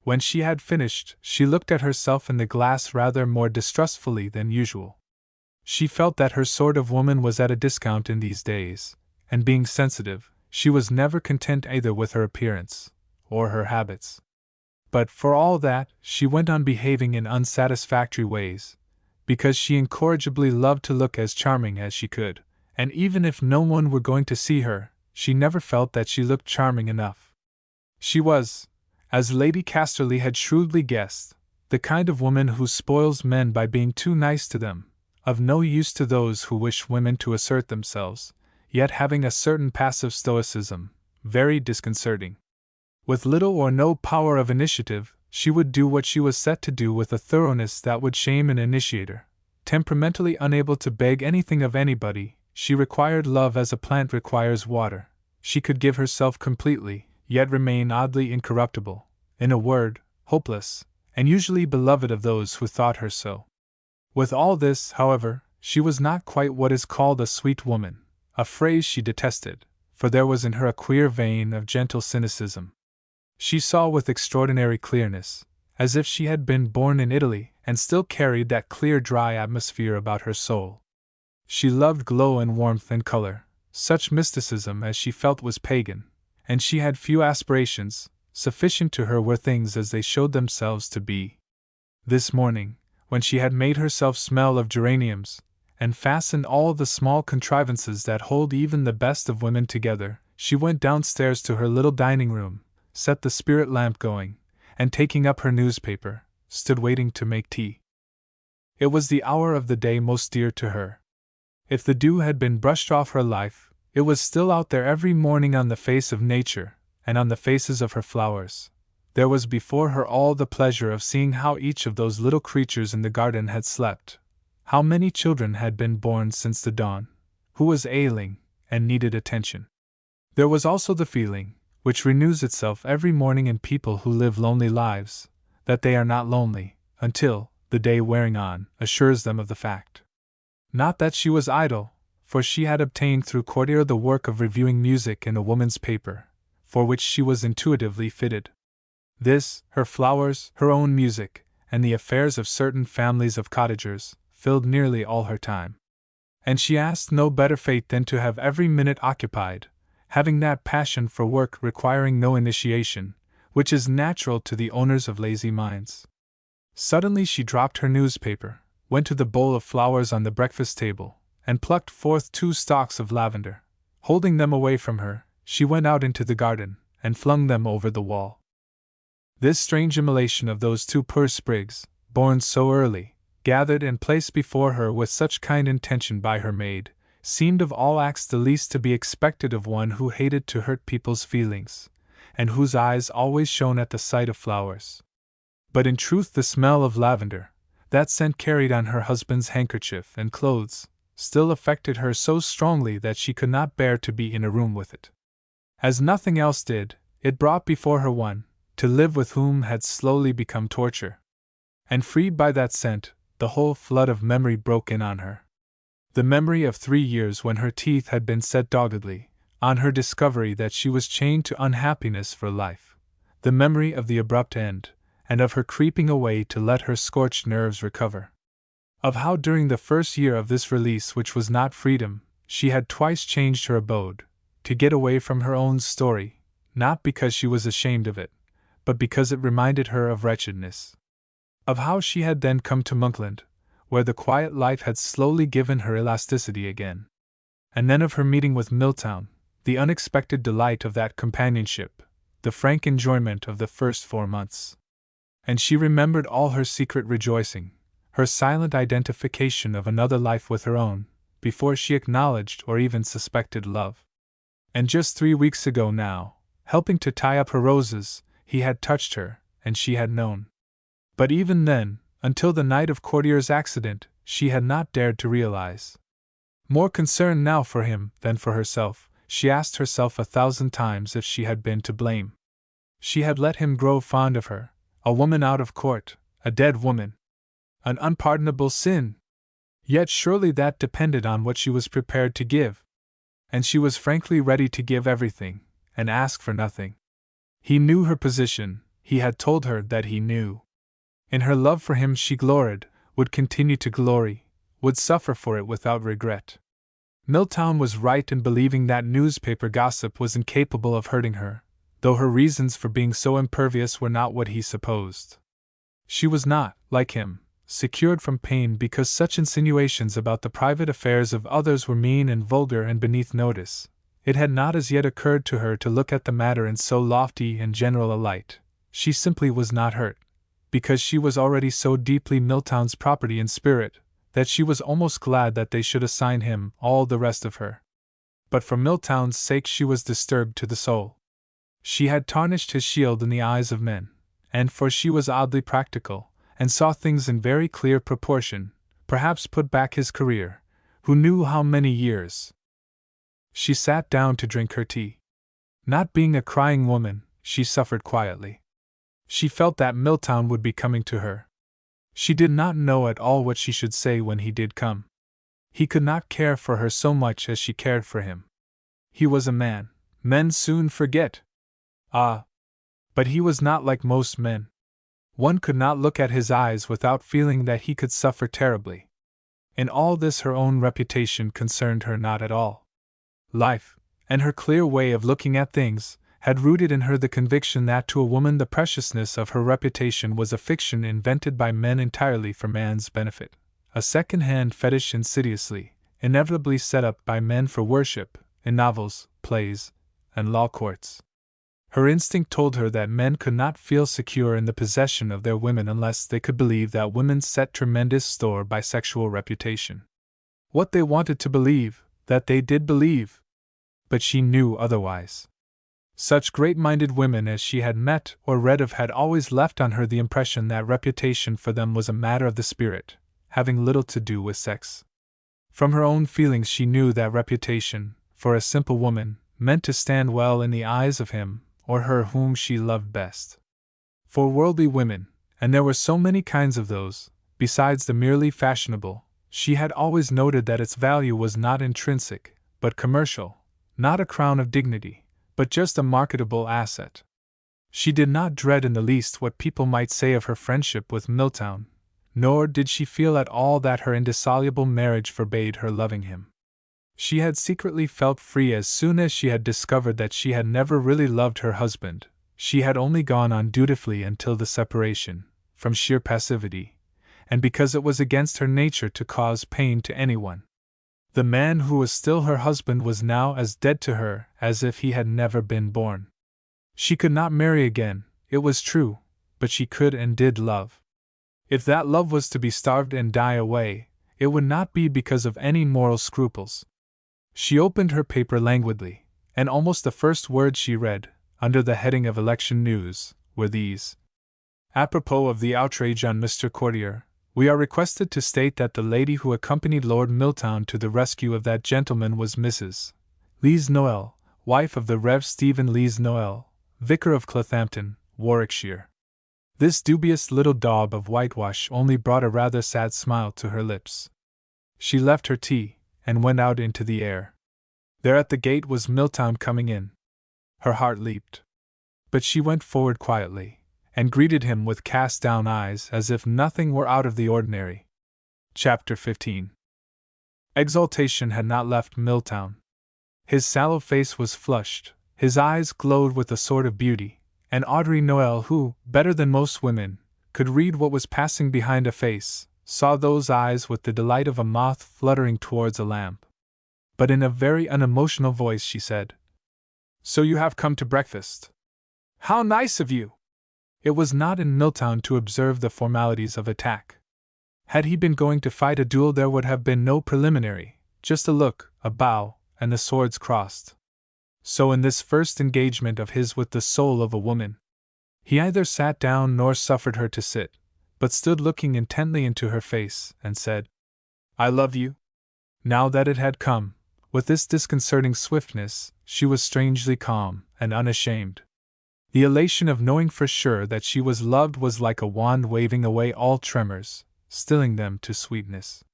When she had finished, she looked at herself in the glass rather more distrustfully than usual. She felt that her sort of woman was at a discount in these days, and being sensitive, she was never content either with her appearance or her habits. But for all that, she went on behaving in unsatisfactory ways, because she incorrigibly loved to look as charming as she could, and even if no one were going to see her, she never felt that she looked charming enough. She was, as Lady Casterly had shrewdly guessed, the kind of woman who spoils men by being too nice to them, of no use to those who wish women to assert themselves, yet having a certain passive stoicism, very disconcerting. With little or no power of initiative, she would do what she was set to do with a thoroughness that would shame an initiator. Temperamentally unable to beg anything of anybody, she required love as a plant requires water. She could give herself completely, yet remain oddly incorruptible. In a word, hopeless, and usually beloved of those who thought her so. With all this, however, she was not quite what is called a sweet woman, a phrase she detested, for there was in her a queer vein of gentle cynicism. She saw with extraordinary clearness, as if she had been born in Italy and still carried that clear dry atmosphere about her soul. She loved glow and warmth and color, such mysticism as she felt was pagan, and she had few aspirations. Sufficient to her were things as they showed themselves to be. This morning, when she had made herself smell of geraniums, and fastened all the small contrivances that hold even the best of women together, she went downstairs to her little dining room, set the spirit lamp going, and taking up her newspaper, stood waiting to make tea. It was the hour of the day most dear to her. If the dew had been brushed off her life, it was still out there every morning on the face of nature, and on the faces of her flowers. There was before her all the pleasure of seeing how each of those little creatures in the garden had slept, how many children had been born since the dawn, who was ailing, and needed attention. There was also the feeling, which renews itself every morning in people who live lonely lives, that they are not lonely, until, the day wearing on, assures them of the fact. Not that she was idle, for she had obtained through Courtier the work of reviewing music in a woman's paper, for which she was intuitively fitted. This, her flowers, her own music, and the affairs of certain families of cottagers, filled nearly all her time. And she asked no better fate than to have every minute occupied, having that passion for work requiring no initiation, which is natural to the owners of lazy minds. Suddenly she dropped her newspaper, went to the bowl of flowers on the breakfast table, and plucked forth 2 stalks of lavender. Holding them away from her, she went out into the garden, and flung them over the wall. This strange immolation of those 2 poor sprigs, born so early, gathered and placed before her with such kind intention by her maid, seemed of all acts the least to be expected of one who hated to hurt people's feelings, and whose eyes always shone at the sight of flowers. But in truth the smell of lavender, that scent carried on her husband's handkerchief and clothes, still affected her so strongly that she could not bear to be in a room with it. As nothing else did, it brought before her one, to live with whom had slowly become torture. And freed by that scent, the whole flood of memory broke in on her. The memory of 3 years when her teeth had been set doggedly, on her discovery that she was chained to unhappiness for life. The memory of the abrupt end, and of her creeping away to let her scorched nerves recover. Of how during the first year of this release, which was not freedom, she had twice changed her abode, to get away from her own story, not because she was ashamed of it, but because it reminded her of wretchedness. Of how she had then come to Monkland, where the quiet life had slowly given her elasticity again. And then of her meeting with Milltown, the unexpected delight of that companionship, the frank enjoyment of the first 4 months. And she remembered all her secret rejoicing, her silent identification of another life with her own, before she acknowledged or even suspected love. And just 3 weeks ago now, helping to tie up her roses, he had touched her, and she had known. But even then, until the night of Courtier's accident, she had not dared to realize. More concerned now for him than for herself, she asked herself 1,000 times if she had been to blame. She had let him grow fond of her, a woman out of court, a dead woman. An unpardonable sin. Yet surely that depended on what she was prepared to give. And she was frankly ready to give everything, and ask for nothing. He knew her position, he had told her that he knew. In her love for him she gloried, would continue to glory, would suffer for it without regret. Milltown was right in believing that newspaper gossip was incapable of hurting her, though her reasons for being so impervious were not what he supposed. She was not, like him, secured from pain because such insinuations about the private affairs of others were mean and vulgar and beneath notice. It had not as yet occurred to her to look at the matter in so lofty and general a light. She simply was not hurt, because she was already so deeply Milltown's property in spirit, that she was almost glad that they should assign him all the rest of her. But for Milltown's sake she was disturbed to the soul. She had tarnished his shield in the eyes of men, and for she was oddly practical, and saw things in very clear proportion, perhaps put back his career, who knew how many years. She sat down to drink her tea. Not being a crying woman, she suffered quietly. She felt that Milltown would be coming to her. She did not know at all what she should say when he did come. He could not care for her so much as she cared for him. He was a man. Men soon forget. Ah! But he was not like most men. One could not look at his eyes without feeling that he could suffer terribly. In all this her own reputation concerned her not at all. Life, and her clear way of looking at things, had rooted in her the conviction that to a woman the preciousness of her reputation was a fiction invented by men entirely for man's benefit, a second-hand fetish insidiously, inevitably set up by men for worship, in novels, plays, and law courts. Her instinct told her that men could not feel secure in the possession of their women unless they could believe that women set tremendous store by sexual reputation. What they wanted to believe, that they did believe. But she knew otherwise. Such great-minded women as she had met or read of had always left on her the impression that reputation for them was a matter of the spirit, having little to do with sex. From her own feelings she knew that reputation, for a simple woman, meant to stand well in the eyes of him or her whom she loved best. For worldly women, and there were so many kinds of those, besides the merely fashionable, she had always noted that its value was not intrinsic, but commercial, not a crown of dignity, but just a marketable asset. She did not dread in the least what people might say of her friendship with Milltown, nor did she feel at all that her indissoluble marriage forbade her loving him. She had secretly felt free as soon as she had discovered that she had never really loved her husband. She had only gone on dutifully until the separation, from sheer passivity, and because it was against her nature to cause pain to anyone. The man who was still her husband was now as dead to her as if he had never been born. She could not marry again, it was true, but she could and did love. If that love was to be starved and die away, it would not be because of any moral scruples. She opened her paper languidly, and almost the first words she read, under the heading of election news, were these: "Apropos of the outrage on Mr. Courtier, we are requested to state that the lady who accompanied Lord Milltown to the rescue of that gentleman was Mrs. Lees Noel, wife of the Rev. Stephen Lees Noel, vicar of Clathampton, Warwickshire." This dubious little daub of whitewash only brought a rather sad smile to her lips. She left her tea, and went out into the air. There at the gate was Milltown coming in. Her heart leaped. But she went forward quietly, and greeted him with cast-down eyes as if nothing were out of the ordinary. Chapter 15. Exultation had not left Milltown. His sallow face was flushed, his eyes glowed with a sort of beauty, and Audrey Noel, who, better than most women, could read what was passing behind a face, saw those eyes with the delight of a moth fluttering towards a lamp. But in a very unemotional voice she said, "So you have come to breakfast. How nice of you!" It was not in Milltown to observe the formalities of attack. Had he been going to fight a duel there would have been no preliminary, just a look, a bow, and the swords crossed. So in this first engagement of his with the soul of a woman, he neither sat down nor suffered her to sit, but stood looking intently into her face, and said, "I love you?" Now that it had come, with this disconcerting swiftness, she was strangely calm and unashamed. The elation of knowing for sure that she was loved was like a wand waving away all tremors, stilling them to sweetness.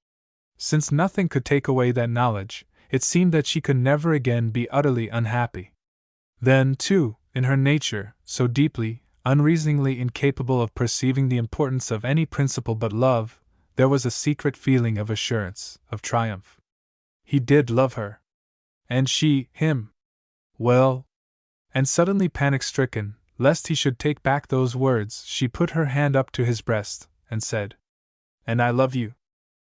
Since nothing could take away that knowledge, it seemed that she could never again be utterly unhappy. Then, too, in her nature, so deeply, unreasoningly incapable of perceiving the importance of any principle but love, there was a secret feeling of assurance, of triumph. He did love her. And she, him. Well, And suddenly panic-stricken, lest he should take back those words, she put her hand up to his breast, and said, "And I love you."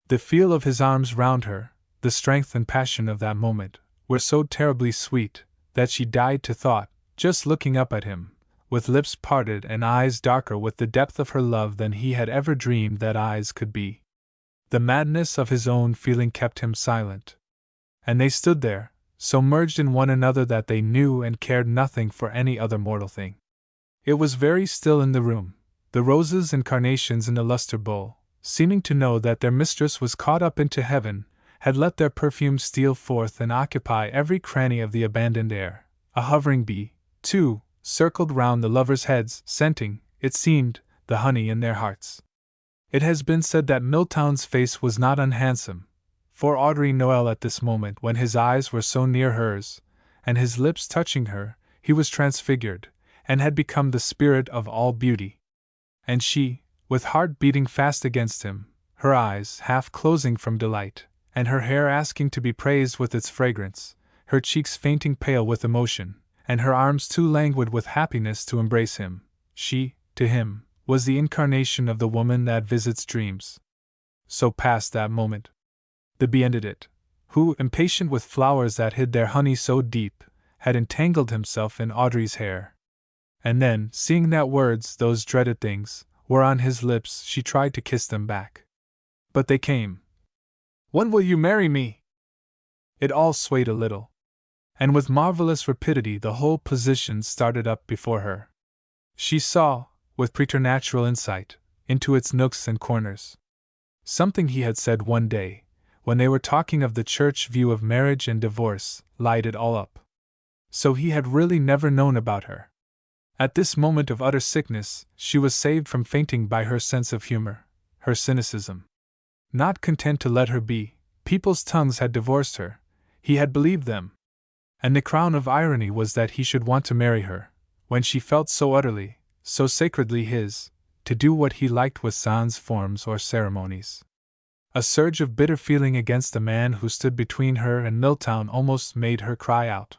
The feel of his arms round her, the strength and passion of that moment, were so terribly sweet, that she died to thought, just looking up at him, with lips parted and eyes darker with the depth of her love than he had ever dreamed that eyes could be. The madness of his own feeling kept him silent. And they stood there, so merged in one another that they knew and cared nothing for any other mortal thing. It was very still in the room, the roses and carnations in the lustre bowl, seeming to know that their mistress was caught up into heaven, had let their perfume steal forth and occupy every cranny of the abandoned air. A hovering bee, too, circled round the lovers' heads, scenting, it seemed, the honey in their hearts. It has been said that Milltown's face was not unhandsome, for Audrey Noel at this moment, when his eyes were so near hers, and his lips touching her, he was transfigured, and had become the spirit of all beauty. And she, with heart beating fast against him, her eyes half closing from delight, and her hair asking to be praised with its fragrance, her cheeks fainting pale with emotion, and her arms too languid with happiness to embrace him, she, to him, was the incarnation of the woman that visits dreams. So passed that moment. The bee ended it, who, impatient with flowers that hid their honey so deep, had entangled himself in Audrey's hair. And then, seeing that words, those dreaded things, were on his lips, she tried to kiss them back. But they came. "When will you marry me?" It all swayed a little. And with marvelous rapidity the whole position started up before her. She saw, with preternatural insight, into its nooks and corners. Something he had said one day, when they were talking of the church view of marriage and divorce, lighted all up. So he had really never known about her. At this moment of utter sickness, she was saved from fainting by her sense of humor, her cynicism. Not content to let her be, people's tongues had divorced her, he had believed them. And the crown of irony was that he should want to marry her, when she felt so utterly, so sacredly his, to do what he liked with sans forms or ceremonies. A surge of bitter feeling against the man who stood between her and Milltown almost made her cry out.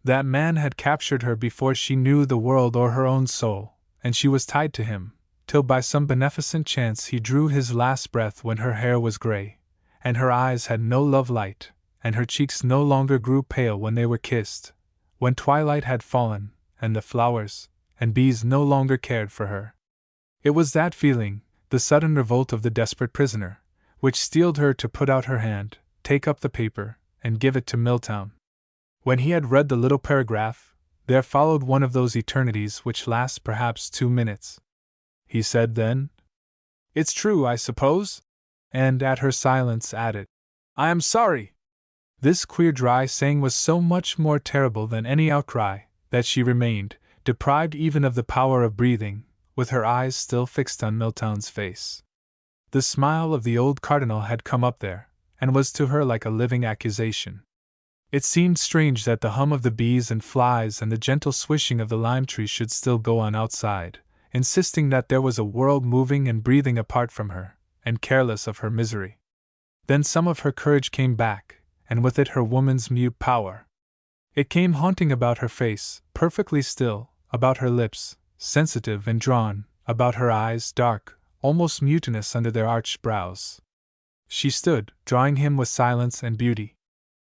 That man had captured her before she knew the world or her own soul, and she was tied to him, till by some beneficent chance he drew his last breath when her hair was gray, and her eyes had no love light, and her cheeks no longer grew pale when they were kissed, when twilight had fallen, and the flowers and bees no longer cared for her. It was that feeling, the sudden revolt of the desperate prisoner, which steeled her to put out her hand, take up the paper, and give it to Milltown. When he had read the little paragraph, there followed one of those eternities which last perhaps 2 minutes. He said then, "It's true, I suppose?" and at her silence added, "I am sorry." This queer dry saying was so much more terrible than any outcry, that she remained, deprived even of the power of breathing, with her eyes still fixed on Milltown's face. The smile of the old cardinal had come up there, and was to her like a living accusation. It seemed strange that the hum of the bees and flies and the gentle swishing of the lime tree should still go on outside, insisting that there was a world moving and breathing apart from her, and careless of her misery. Then some of her courage came back, and with it her woman's mute power. It came haunting about her face, perfectly still, about her lips, sensitive and drawn, about her eyes, dark, almost mutinous under their arched brows. She stood, drawing him with silence and beauty.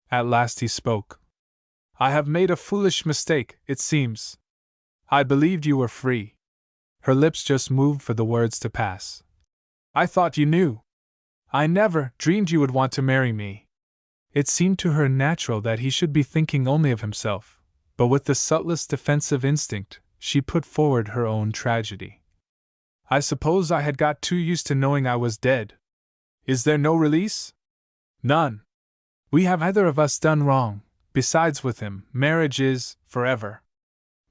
At last he spoke. "I have made a foolish mistake, it seems. I believed you were free." Her lips just moved for the words to pass. "I thought you knew. I never dreamed you would want to marry me." It seemed to her natural that he should be thinking only of himself, but with the subtlest defensive instinct, she put forward her own tragedy. "I suppose I had got too used to knowing I was dead. Is there no release?" "None. We have either of us done wrong. Besides, with him, marriage is forever."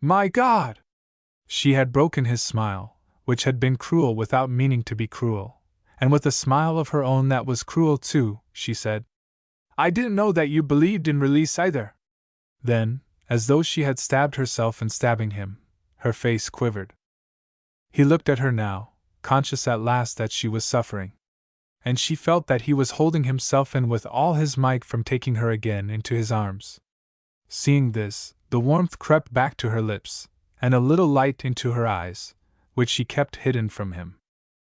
"My God!" She had broken his smile, which had been cruel without meaning to be cruel, and with a smile of her own that was cruel too, she said, "I didn't know that you believed in release either." Then, as though she had stabbed herself in stabbing him, her face quivered. He looked at her now, conscious at last that she was suffering. And she felt that he was holding himself in with all his might from taking her again into his arms. Seeing this, the warmth crept back to her lips, and a little light into her eyes, which she kept hidden from him.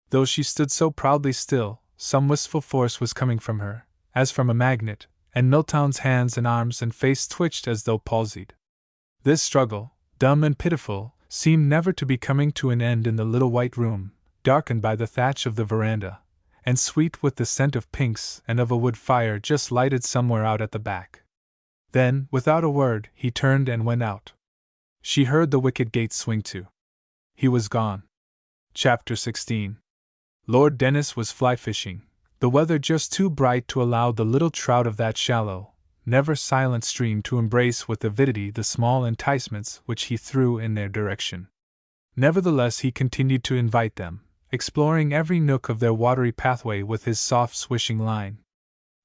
Though she stood so proudly still, some wistful force was coming from her, as from a magnet, and Milltown's hands and arms and face twitched as though palsied. This struggle, dumb and pitiful, seemed never to be coming to an end in the little white room, darkened by the thatch of the veranda, and sweet with the scent of pinks and of a wood fire just lighted somewhere out at the back. Then, without a word, he turned and went out. She heard the wicket gate swing to. He was gone. Chapter 16. Lord Dennis was fly fishing, the weather just too bright to allow the little trout of that shallow, never silent stream to embrace with avidity the small enticements which he threw in their direction. Nevertheless, he continued to invite them, exploring every nook of their watery pathway with his soft swishing line.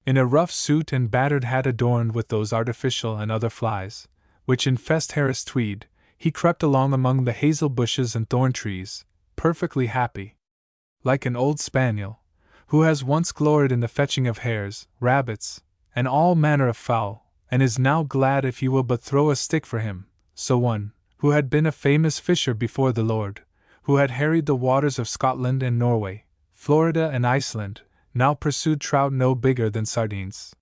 In a rough suit and battered hat adorned with those artificial and other flies, which infest Harris Tweed, he crept along among the hazel bushes and thorn trees, perfectly happy. Like an old spaniel, who has once gloried in the fetching of hares, rabbits, and all manner of fowl, and is now glad if you will but throw a stick for him, so one, who had been a famous fisher before the Lord, who had harried the waters of Scotland and Norway, Florida and Iceland, now pursued trout no bigger than sardines.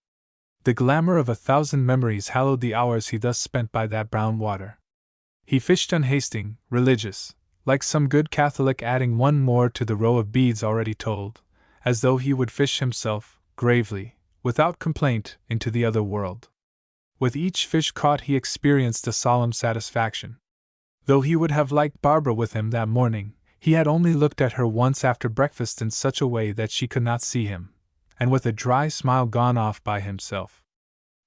The glamour of 1,000 memories hallowed the hours he thus spent by that brown water. He fished unhasting, religious, like some good Catholic, adding one more to the row of beads already told, as though he would fish himself, gravely, without complaint, into the other world. With each fish caught he experienced a solemn satisfaction. Though he would have liked Barbara with him that morning, he had only looked at her once after breakfast in such a way that she could not see him, and with a dry smile gone off by himself.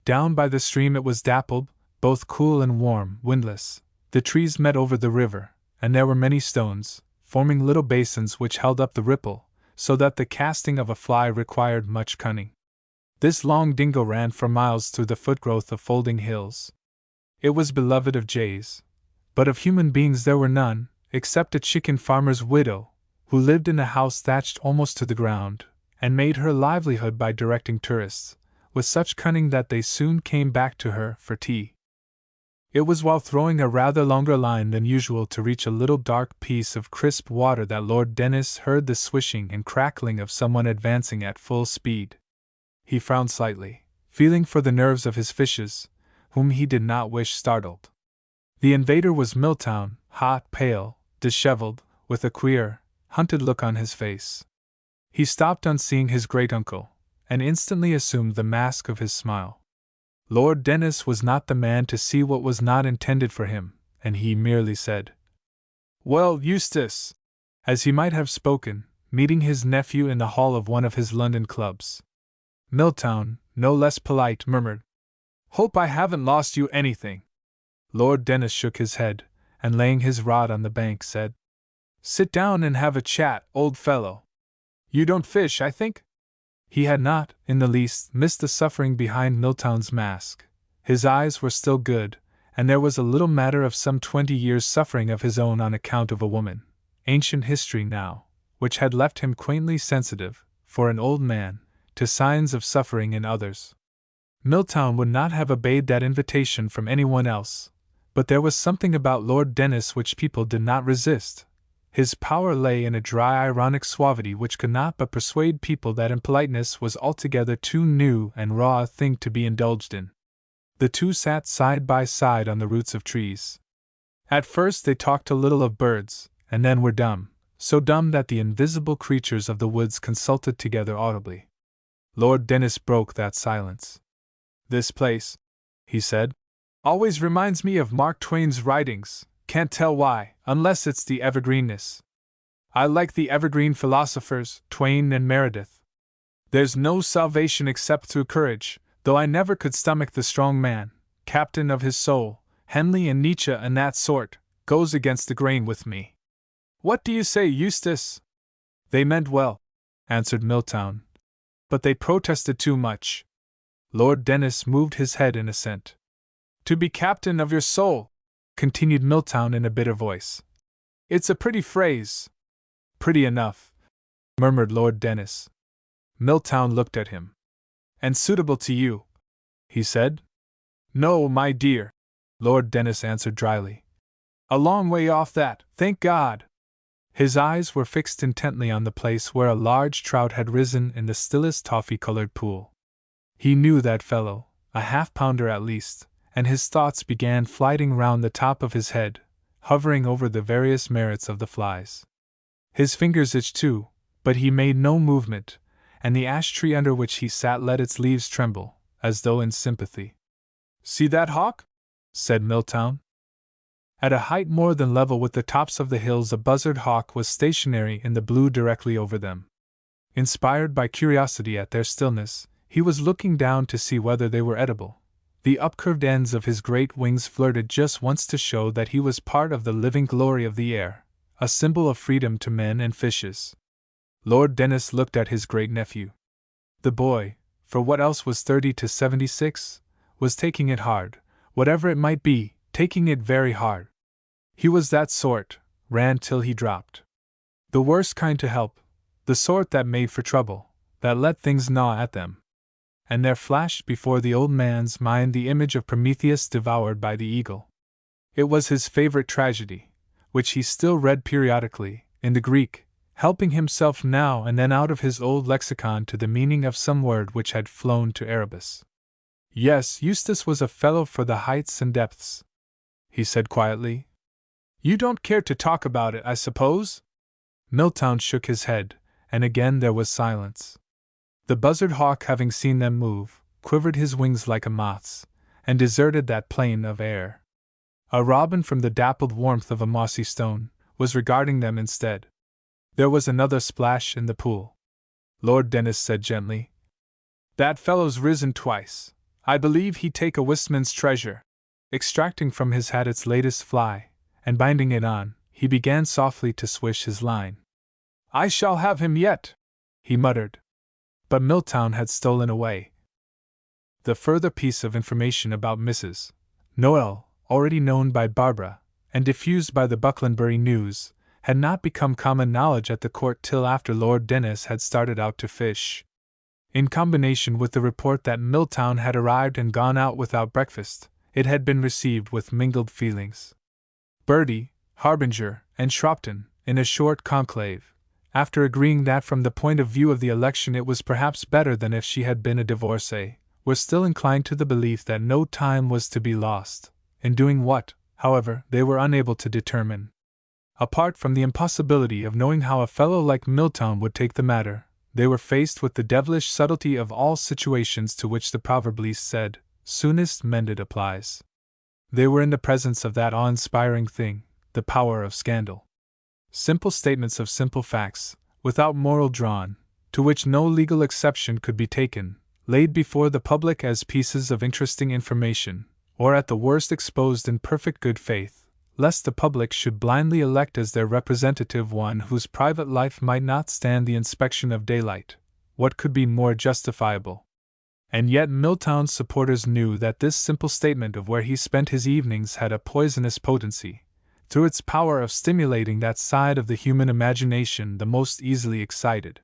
Down by the stream it was dappled, both cool and warm, windless. The trees met over the river, and there were many stones, forming little basins which held up the ripple, so that the casting of a fly required much cunning. This long dingle ran for miles through the footgrowth of folding hills. It was beloved of jays, but of human beings there were none, except a chicken farmer's widow, who lived in a house thatched almost to the ground, and made her livelihood by directing tourists, with such cunning that they soon came back to her for tea. It was while throwing a rather longer line than usual to reach a little dark piece of crisp water that Lord Dennis heard the swishing and crackling of someone advancing at full speed. He frowned slightly, feeling for the nerves of his fishes, whom he did not wish startled. The invader was Milltown, hot, pale, disheveled, with a queer, hunted look on his face. He stopped on seeing his great-uncle, and instantly assumed the mask of his smile. Lord Dennis was not the man to see what was not intended for him, and he merely said, "Well, Eustace," as he might have spoken, meeting his nephew in the hall of one of his London clubs. Milltown, no less polite, murmured, "Hope I haven't lost you anything." Lord Dennis shook his head, and laying his rod on the bank said, "Sit down and have a chat, old fellow. You don't fish, I think?" He had not, in the least, missed the suffering behind Milltown's mask. His eyes were still good, and there was a little matter of some 20 years' suffering of his own on account of a woman, ancient history now, which had left him quaintly sensitive, for an old man, to signs of suffering in others. Milltown would not have obeyed that invitation from anyone else, but there was something about Lord Dennis which people did not resist. His power lay in a dry ironic suavity which could not but persuade people that impoliteness was altogether too new and raw a thing to be indulged in. The two sat side by side on the roots of trees. At first they talked a little of birds, and then were dumb, so dumb that the invisible creatures of the woods consulted together audibly. Lord Dennis broke that silence. "This place," he said, "always reminds me of Mark Twain's writings. Can't tell why, unless it's the evergreenness. I like the evergreen philosophers, Twain and Meredith. There's no salvation except through courage, though I never could stomach the strong man, captain of his soul. Henley and Nietzsche and that sort, goes against the grain with me. What do you say, Eustace?" "They meant well," answered Milltown, "but they protested too much." Lord Dennis moved his head in assent. "To be captain of your soul," continued Milltown in a bitter voice. "It's a pretty phrase." "Pretty enough," murmured Lord Dennis. Milltown looked at him. "And suitable to you?" he said. "No, my dear. Lord Dennis answered dryly. A long way off that, thank God! His eyes were fixed intently on the place where a large trout had risen in the stillest toffee-colored pool. He knew that fellow, a half-pounder at least, and his thoughts began flighting round the top of his head, hovering over the various merits of the flies. His fingers itched too, but he made no movement, and the ash tree under which he sat let its leaves tremble, as though in sympathy. See that hawk? Said Milltown. At a height more than level with the tops of the hills, a buzzard hawk was stationary in the blue directly over them. Inspired by curiosity at their stillness, he was looking down to see whether they were edible. The upcurved ends of his great wings flirted just once to show that he was part of the living glory of the air, a symbol of freedom to men and fishes. Lord Dennis looked at his great-nephew. The boy, for what else was 30 to 76, was taking it hard, whatever it might be, taking it very hard. He was that sort, ran till he dropped. The worst kind to help, the sort that made for trouble, that let things gnaw at them. And there flashed before the old man's mind the image of Prometheus devoured by the eagle. It was his favorite tragedy, which he still read periodically, in the Greek, helping himself now and then out of his old lexicon to the meaning of some word which had flown to Erebus. Yes, Eustace was a fellow for the heights and depths, he said quietly. You don't care to talk about it, I suppose? Milltown shook his head, and again there was silence. The buzzard hawk, having seen them move, quivered his wings like a moth's, and deserted that plane of air. A robin, from the dappled warmth of a mossy stone, was regarding them instead. There was another splash in the pool. Lord Dennis said gently, That fellow's risen twice. I believe he'd take a Wistman's treasure. Extracting from his hat its latest fly, and binding it on, he began softly to swish his line. I shall have him yet, he muttered. But Milltown had stolen away. The further piece of information about Mrs. Noel, already known by Barbara, and diffused by the Bucklandbury News, had not become common knowledge at the court till after Lord Dennis had started out to fish. In combination with the report that Milltown had arrived and gone out without breakfast, it had been received with mingled feelings. Bertie, Harbinger, and Shropton, in a short conclave, after agreeing that from the point of view of the election it was perhaps better than if she had been a divorcee, were still inclined to the belief that no time was to be lost, in doing what, however, they were unable to determine. Apart from the impossibility of knowing how a fellow like Milltown would take the matter, they were faced with the devilish subtlety of all situations to which the proverb said, soonest mended applies. They were in the presence of that awe-inspiring thing, the power of scandal. Simple statements of simple facts, without moral drawn, to which no legal exception could be taken, laid before the public as pieces of interesting information, or at the worst exposed in perfect good faith, lest the public should blindly elect as their representative one whose private life might not stand the inspection of daylight. What could be more justifiable? And yet Milltown's supporters knew that this simple statement of where he spent his evenings had a poisonous potency, through its power of stimulating that side of the human imagination the most easily excited.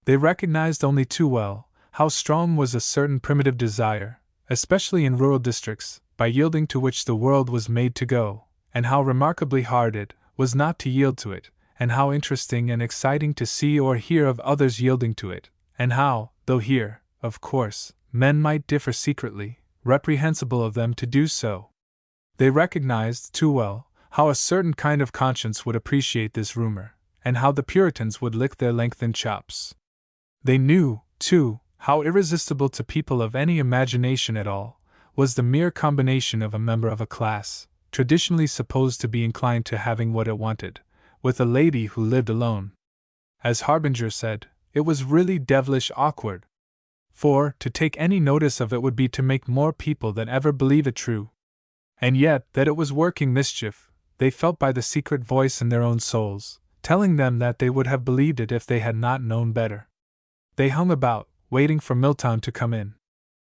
They recognized only too well how strong was a certain primitive desire, especially in rural districts, by yielding to which the world was made to go, and how remarkably hard it was not to yield to it, and how interesting and exciting to see or hear of others yielding to it, and how, though here, of course, men might differ secretly, reprehensible of them to do so. They recognized, too well, how a certain kind of conscience would appreciate this rumor, and how the Puritans would lick their lengthened chops. They knew, too, how irresistible to people of any imagination at all was the mere combination of a member of a class, traditionally supposed to be inclined to having what it wanted, with a lady who lived alone. As Harbinger said, it was really devilish awkward. For, to take any notice of it would be to make more people than ever believe it true. And yet, that it was working mischief, they felt by the secret voice in their own souls, telling them that they would have believed it if they had not known better. They hung about, waiting for Milltown to come in.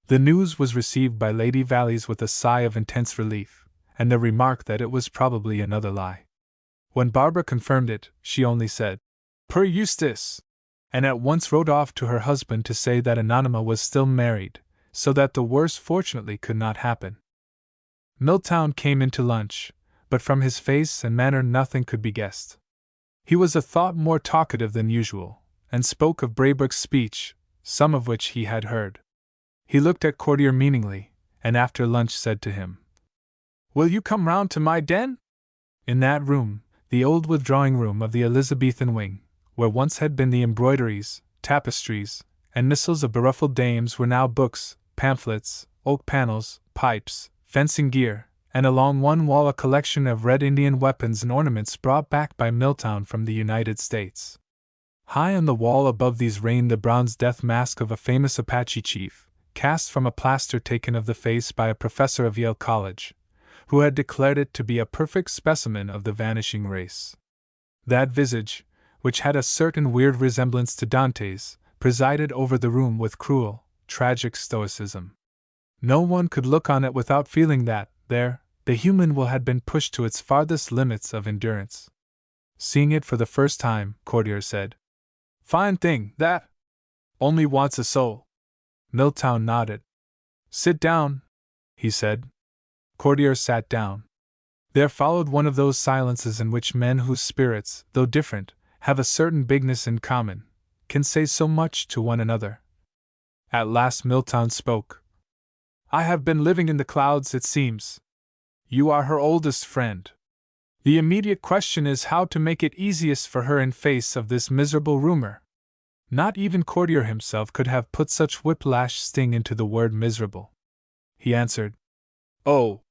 The news was received by Lady Valleys with a sigh of intense relief, and the remark that it was probably another lie. When Barbara confirmed it, she only said, "Per Eustace," and at once wrote off to her husband to say that Anonyma was still married, so that the worst fortunately could not happen. Milltown came in to lunch, but from his face and manner nothing could be guessed. He was a thought more talkative than usual, and spoke of Braybrook's speech, some of which he had heard. He looked at Cordier meaningly, and after lunch said to him, "Will you come round to my den?" In that room, the old withdrawing room of the Elizabethan wing, where once had been the embroideries, tapestries, and missals of beruffled dames, were now books, pamphlets, oak panels, pipes, fencing gear, and along one wall a collection of red Indian weapons and ornaments brought back by Milltown from the United States. High on the wall above these reigned the bronze death mask of a famous Apache chief, cast from a plaster taken of the face by a professor of Yale College, who had declared it to be a perfect specimen of the vanishing race. That visage, which had a certain weird resemblance to Dante's, presided over the room with cruel, tragic stoicism. No one could look on it without feeling that, there, the human will had been pushed to its farthest limits of endurance. Seeing it for the first time, Cordier said, "Fine thing, that! Only wants a soul." Milltown nodded. "Sit down," he said. Cordier sat down. There followed one of those silences in which men whose spirits, though different, have a certain bigness in common, can say so much to one another. At last Milltown spoke. "I have been living in the clouds, it seems. You are her oldest friend. The immediate question is how to make it easiest for her in face of this miserable rumor." Not even Cordier himself could have put such whiplash sting into the word miserable. He answered, "Oh,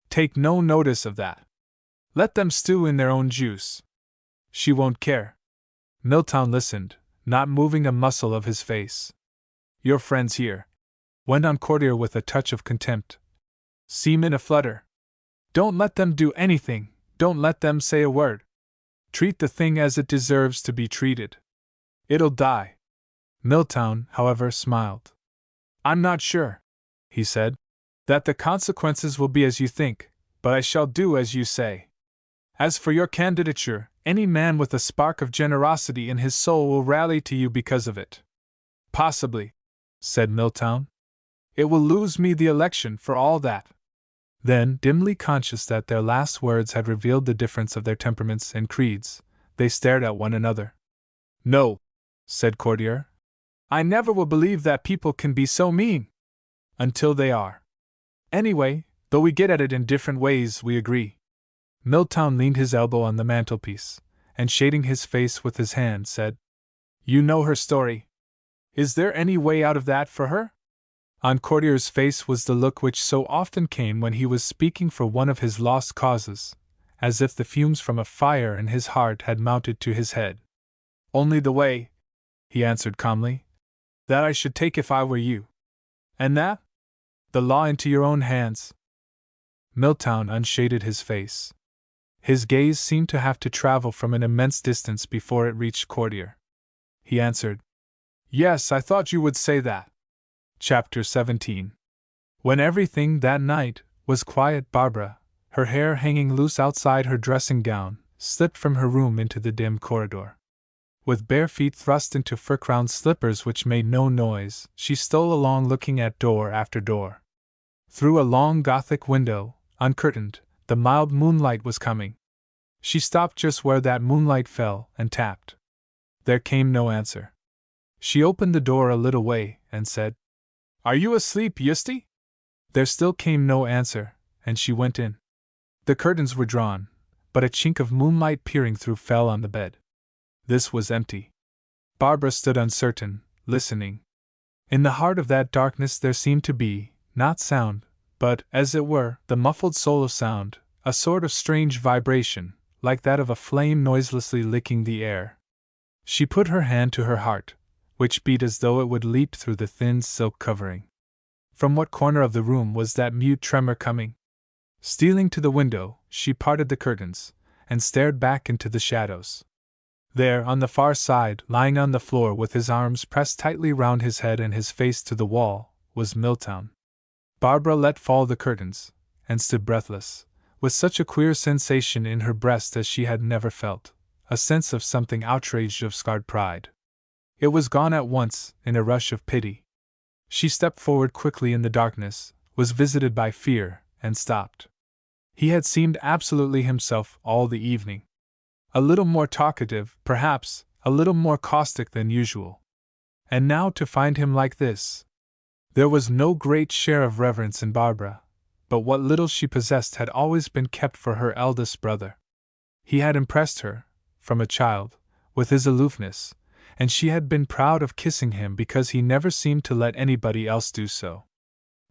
take no notice of that. Let them stew in their own juice. She won't care." Milltown listened, not moving a muscle of his face. "Your friends here," went on Cordier with a touch of contempt, "seem in a flutter. Don't let them do anything, don't let them say a word. Treat the thing as it deserves to be treated. It'll die." Milltown, however, smiled. "I'm not sure," he said, "that the consequences will be as you think, but I shall do as you say. As for your candidature, any man with a spark of generosity in his soul will rally to you because of it." "Possibly," said Milltown. "It will lose me the election for all that." Then, dimly conscious that their last words had revealed the difference of their temperaments and creeds, they stared at one another. "No," said Cordier, "I never will believe that people can be so mean. Until they are. Anyway, though we get at it in different ways, we agree." Milltown leaned his elbow on the mantelpiece, and shading his face with his hand, said, "You know her story. Is there any way out of that for her?" On Cordier's face was the look which so often came when he was speaking for one of his lost causes, as if the fumes from a fire in his heart had mounted to his head. "Only the way," he answered calmly, "that I should take if I were you." "And that?" "The law into your own hands." Milltown unshaded his face. His gaze seemed to have to travel from an immense distance before it reached Cordier. He answered, "Yes, I thought you would say that." Chapter 17. When everything that night was quiet, Barbara, her hair hanging loose outside her dressing gown, slipped from her room into the dim corridor. With bare feet thrust into fur-crowned slippers which made no noise, she stole along looking at door after door. Through a long Gothic window, uncurtained, the mild moonlight was coming. She stopped just where that moonlight fell and tapped. There came no answer. She opened the door a little way and said, "Are you asleep, Yusty?" There still came no answer, and she went in. The curtains were drawn, but a chink of moonlight peering through fell on the bed. This was empty. Barbara stood uncertain, listening. In the heart of that darkness there seemed to be, not sound, but, as it were, the muffled soul of sound, a sort of strange vibration, like that of a flame noiselessly licking the air. She put her hand to her heart, which beat as though it would leap through the thin silk covering. From what corner of the room was that mute tremor coming? Stealing to the window, she parted the curtains, and stared back into the shadows. There, on the far side, lying on the floor with his arms pressed tightly round his head and his face to the wall, was Milltown. Barbara let fall the curtains, and stood breathless, with such a queer sensation in her breast as she had never felt, a sense of something outraged of scarred pride. It was gone at once, in a rush of pity. She stepped forward quickly in the darkness, was visited by fear, and stopped. He had seemed absolutely himself all the evening. A little more talkative, perhaps, a little more caustic than usual. And now to find him like this. There was no great share of reverence in Barbara, but what little she possessed had always been kept for her eldest brother. He had impressed her, from a child, with his aloofness, and she had been proud of kissing him because he never seemed to let anybody else do so.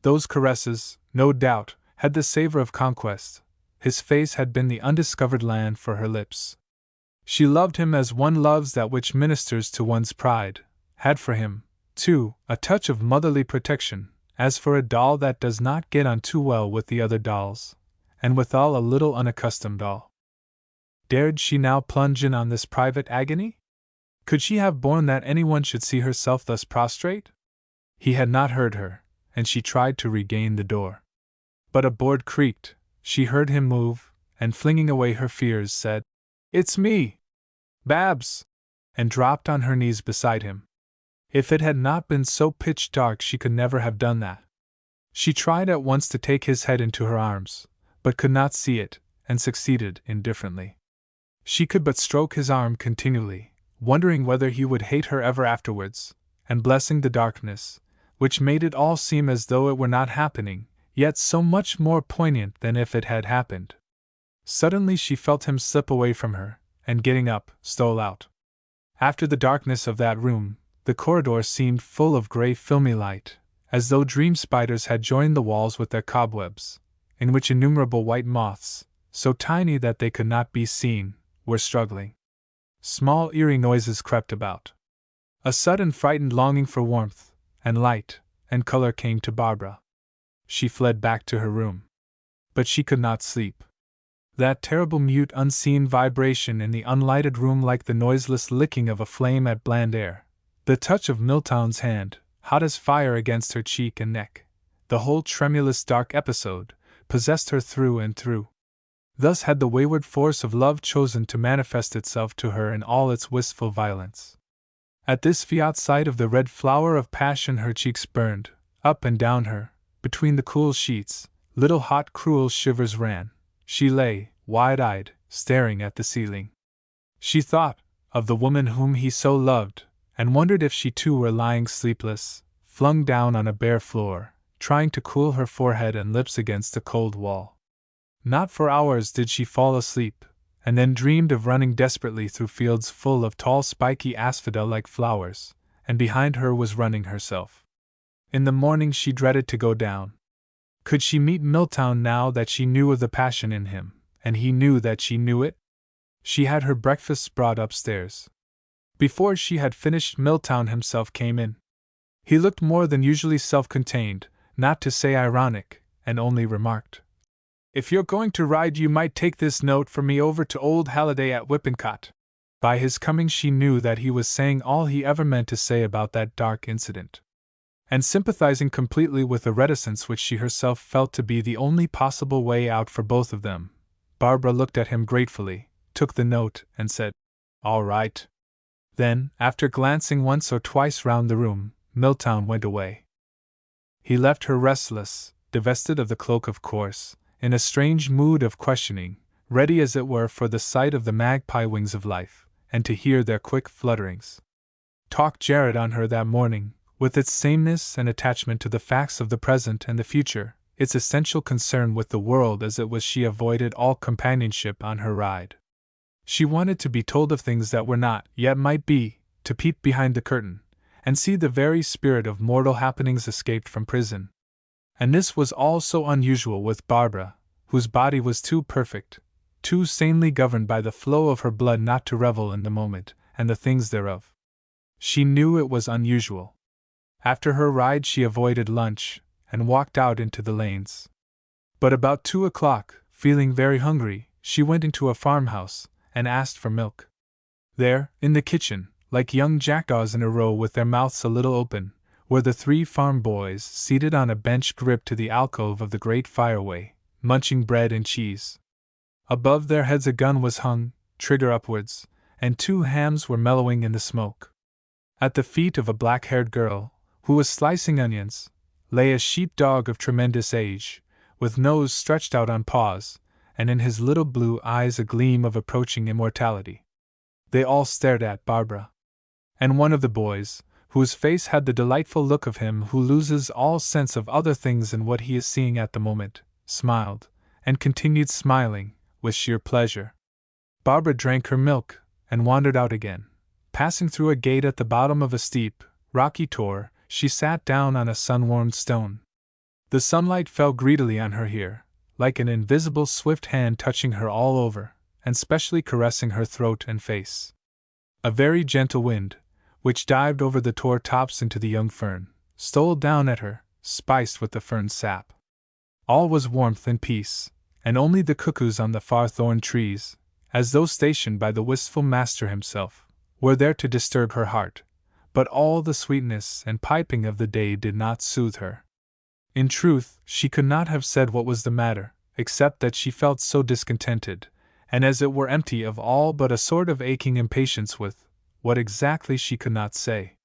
Those caresses, no doubt, had the savor of conquest. His face had been the undiscovered land for her lips. She loved him as one loves that which ministers to one's pride, had for him, too, a touch of motherly protection, as for a doll that does not get on too well with the other dolls, and withal a little unaccustomed doll. Dared she now plunge in on this private agony? Could she have borne that anyone should see herself thus prostrate? He had not heard her, and she tried to regain the door. But a board creaked, she heard him move, and flinging away her fears said, "It's me, Babs," and dropped on her knees beside him. If it had not been so pitch dark she could never have done that. She tried at once to take his head into her arms, but could not see it, and succeeded indifferently. She could but stroke his arm continually, wondering whether he would hate her ever afterwards, and blessing the darkness, which made it all seem as though it were not happening, yet so much more poignant than if it had happened. Suddenly she felt him slip away from her, and getting up, stole out. After the darkness of that room, the corridor seemed full of grey filmy light, as though dream spiders had joined the walls with their cobwebs, in which innumerable white moths, so tiny that they could not be seen, were struggling. Small eerie noises crept about. A sudden frightened longing for warmth, and light, and color came to Barbara. She fled back to her room. But she could not sleep. That terrible mute unseen vibration in the unlighted room, like the noiseless licking of a flame at bland air, the touch of Milltown's hand, hot as fire against her cheek and neck, the whole tremulous dark episode, possessed her through and through. Thus had the wayward force of love chosen to manifest itself to her in all its wistful violence. At this fiat sight of the red flower of passion her cheeks burned, up and down her, between the cool sheets, little hot cruel shivers ran. She lay, wide-eyed, staring at the ceiling. She thought of the woman whom he so loved, and wondered if she too were lying sleepless, flung down on a bare floor, trying to cool her forehead and lips against the cold wall. Not for hours did she fall asleep, and then dreamed of running desperately through fields full of tall spiky asphodel-like flowers, and behind her was running herself. In the morning she dreaded to go down. Could she meet Milltown now that she knew of the passion in him, and he knew that she knew it? She had her breakfast brought upstairs. Before she had finished, Milltown himself came in. He looked more than usually self-contained, not to say ironic, and only remarked, "If you're going to ride, you might take this note for me over to old Halliday at Wippincott." By his coming she knew that he was saying all he ever meant to say about that dark incident. And sympathizing completely with the reticence which she herself felt to be the only possible way out for both of them, Barbara looked at him gratefully, took the note, and said, "All right." Then, after glancing once or twice round the room, Milltown went away. He left her restless, divested of the cloak of course, in a strange mood of questioning, ready as it were for the sight of the magpie wings of life, and to hear their quick flutterings. Talk jarred on her that morning, with its sameness and attachment to the facts of the present and the future, its essential concern with the world as it was. She avoided all companionship on her ride. She wanted to be told of things that were not, yet might be, to peep behind the curtain, and see the very spirit of mortal happenings escaped from prison. And this was all so unusual with Barbara, whose body was too perfect, too sanely governed by the flow of her blood not to revel in the moment and the things thereof. She knew it was unusual. After her ride she avoided lunch, and walked out into the lanes. But about 2 o'clock, feeling very hungry, she went into a farmhouse, and asked for milk. There, in the kitchen, like young jackdaws in a row with their mouths a little open, were the 3 farm boys seated on a bench gripped to the alcove of the great fireway, munching bread and cheese. Above their heads a gun was hung, trigger upwards, and 2 hams were mellowing in the smoke. At the feet of a black-haired girl, who was slicing onions, lay a sheep-dog of tremendous age, with nose stretched out on paws, and in his little blue eyes a gleam of approaching immortality. They all stared at Barbara. And one of the boys, whose face had the delightful look of him who loses all sense of other things than what he is seeing at the moment, smiled, and continued smiling, with sheer pleasure. Barbara drank her milk, and wandered out again. Passing through a gate at the bottom of a steep, rocky tor, she sat down on a sun-warmed stone. The sunlight fell greedily on her here, like an invisible swift hand touching her all over, and specially caressing her throat and face. A very gentle wind, which dived over the tor tops into the young fern, stole down at her, spiced with the fern's sap. All was warmth and peace, and only the cuckoos on the far thorn trees, as though stationed by the wistful master himself, were there to disturb her heart, but all the sweetness and piping of the day did not soothe her. In truth, she could not have said what was the matter, except that she felt so discontented, and as it were empty of all but a sort of aching impatience with what exactly she could not say.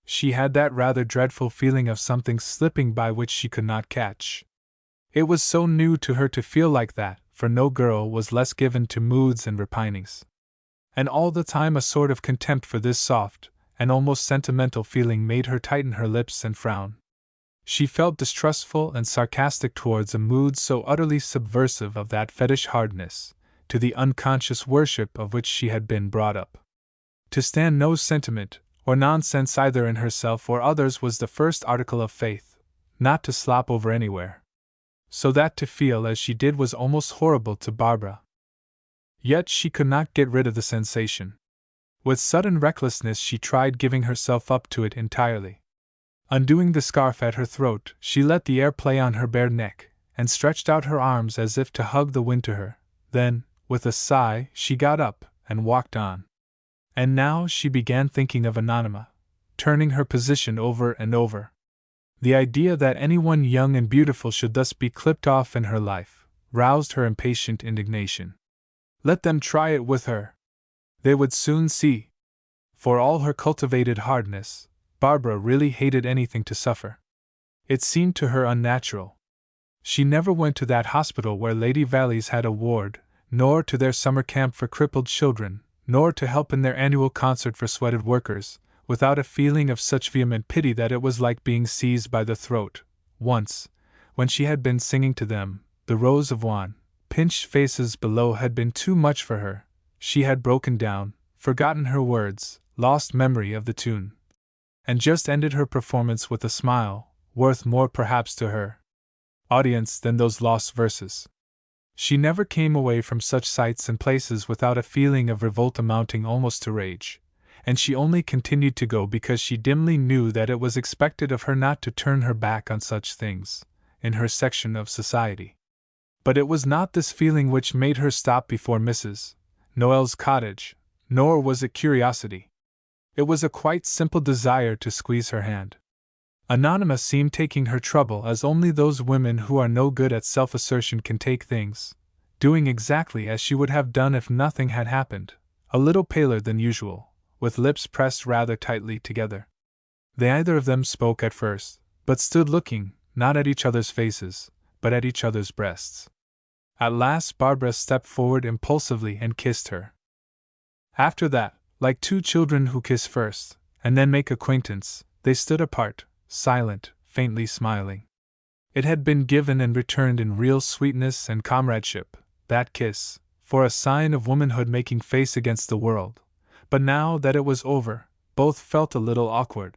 She had that rather dreadful feeling of something slipping by which she could not catch. It was so new to her to feel like that, for no girl was less given to moods and repinings. And all the time a sort of contempt for this soft and almost sentimental feeling made her tighten her lips and frown. She felt distrustful and sarcastic towards a mood so utterly subversive of that fetish hardness, to the unconscious worship of which she had been brought up. To stand no sentiment or nonsense either in herself or others was the first article of faith, not to slop over anywhere. So that to feel as she did was almost horrible to Barbara. Yet she could not get rid of the sensation. With sudden recklessness she tried giving herself up to it entirely. Undoing the scarf at her throat, she let the air play on her bare neck, and stretched out her arms as if to hug the wind to her. Then, with a sigh, she got up and walked on. And now she began thinking of Anonyma, turning her position over and over. The idea that anyone young and beautiful should thus be clipped off in her life roused her impatient indignation. Let them try it with her. They would soon see. For all her cultivated hardness, Barbara really hated anything to suffer. It seemed to her unnatural. She never went to that hospital where Lady Valleys had a ward, nor to their summer camp for crippled children, nor to help in their annual concert for sweated workers, without a feeling of such vehement pity that it was like being seized by the throat. Once, when she had been singing to them, the rows of wan, pinched faces below had been too much for her. She had broken down, forgotten her words, lost memory of the tune, and just ended her performance with a smile, worth more perhaps to her audience than those lost verses. She never came away from such sights and places without a feeling of revolt amounting almost to rage, and she only continued to go because she dimly knew that it was expected of her not to turn her back on such things, in her section of society. But it was not this feeling which made her stop before Mrs. Noel's cottage, nor was it curiosity. It was a quite simple desire to squeeze her hand. Anonyma seemed taking her trouble as only those women who are no good at self-assertion can take things, doing exactly as she would have done if nothing had happened, a little paler than usual, with lips pressed rather tightly together. They either of them spoke at first, but stood looking, not at each other's faces, but at each other's breasts. At last Barbara stepped forward impulsively and kissed her. After that, like two children who kiss first, and then make acquaintance, they stood apart, silent, faintly smiling. It had been given and returned in real sweetness and comradeship, that kiss, for a sign of womanhood making face against the world, but now that it was over, both felt a little awkward.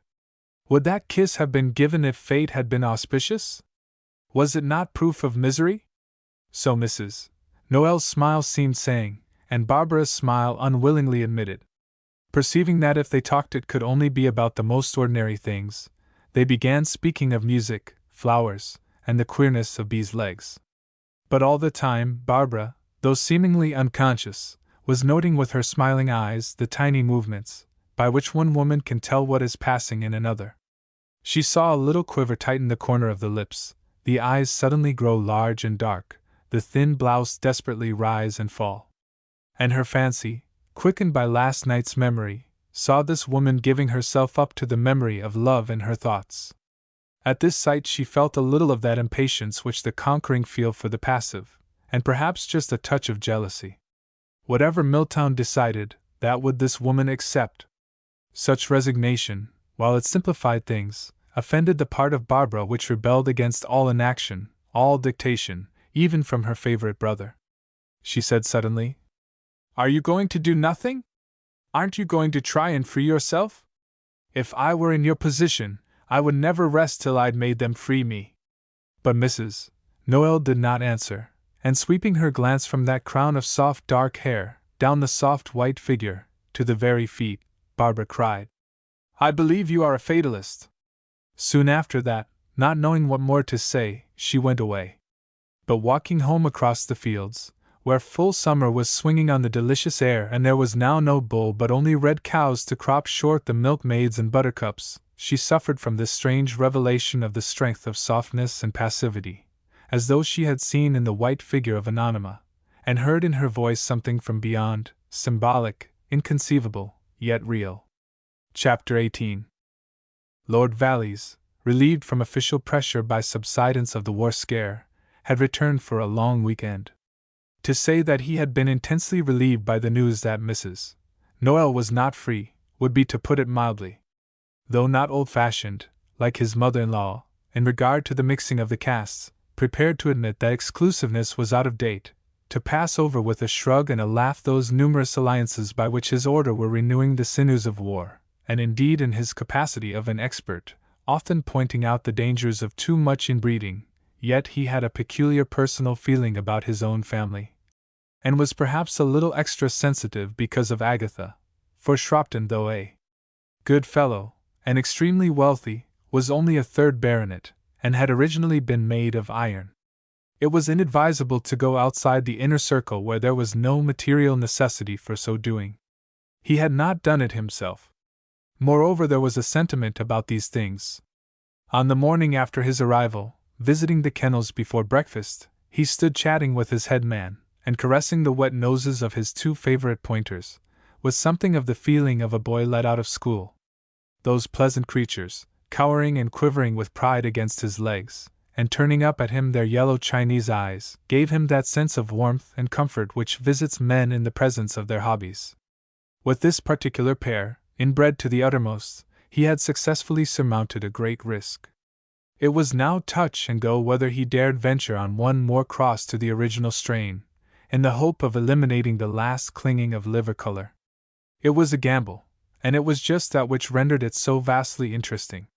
Would that kiss have been given if fate had been auspicious? Was it not proof of misery? So Mrs. Noel's smile seemed saying, and Barbara's smile unwillingly admitted. Perceiving that if they talked it could only be about the most ordinary things, they began speaking of music, flowers, and the queerness of bees' legs. But all the time, Barbara, though seemingly unconscious, was noting with her smiling eyes the tiny movements, by which one woman can tell what is passing in another. She saw a little quiver tighten the corner of the lips, the eyes suddenly grow large and dark, the thin blouse desperately rise and fall. And her fancy, quickened by last night's memory, saw this woman giving herself up to the memory of love in her thoughts. At this sight she felt a little of that impatience which the conquering feel for the passive, and perhaps just a touch of jealousy. Whatever Milltown decided, that would this woman accept. Such resignation, while it simplified things, offended the part of Barbara which rebelled against all inaction, all dictation, even from her favorite brother. She said suddenly, "Are you going to do nothing? Aren't you going to try and free yourself? If I were in your position, I would never rest till I'd made them free me." But Mrs. Noel did not answer, and sweeping her glance from that crown of soft dark hair, down the soft white figure, to the very feet, Barbara cried, "I believe you are a fatalist." Soon after that, not knowing what more to say, she went away. But walking home across the fields, where full summer was swinging on the delicious air and there was now no bull but only red cows to crop short the milkmaids and buttercups, she suffered from this strange revelation of the strength of softness and passivity, as though she had seen in the white figure of Anonyma, and heard in her voice something from beyond, symbolic, inconceivable, yet real. Chapter 18. Lord Valleys, relieved from official pressure by subsidence of the war scare, had returned for a long week-end. To say that he had been intensely relieved by the news that Mrs. Noel was not free would be to put it mildly. Though not old-fashioned, like his mother-in-law, in regard to the mixing of the castes, prepared to admit that exclusiveness was out of date, to pass over with a shrug and a laugh those numerous alliances by which his order were renewing the sinews of war, and indeed in his capacity of an expert, often pointing out the dangers of too much inbreeding, yet he had a peculiar personal feeling about his own family, and was perhaps a little extra sensitive because of Agatha, for Shropton, though a good fellow, and extremely wealthy, was only a third baronet, and had originally been made of iron. It was inadvisable to go outside the inner circle where there was no material necessity for so doing. He had not done it himself. Moreover, there was a sentiment about these things. On the morning after his arrival, visiting the kennels before breakfast, he stood chatting with his head man, and caressing the wet noses of his two favorite pointers, with something of the feeling of a boy let out of school. Those pleasant creatures, cowering and quivering with pride against his legs, and turning up at him their yellow Chinese eyes, gave him that sense of warmth and comfort which visits men in the presence of their hobbies. With this particular pair, inbred to the uttermost, he had successfully surmounted a great risk. It was now touch and go whether he dared venture on one more cross to the original strain, in the hope of eliminating the last clinging of liver color. It was a gamble, and it was just that which rendered it so vastly interesting.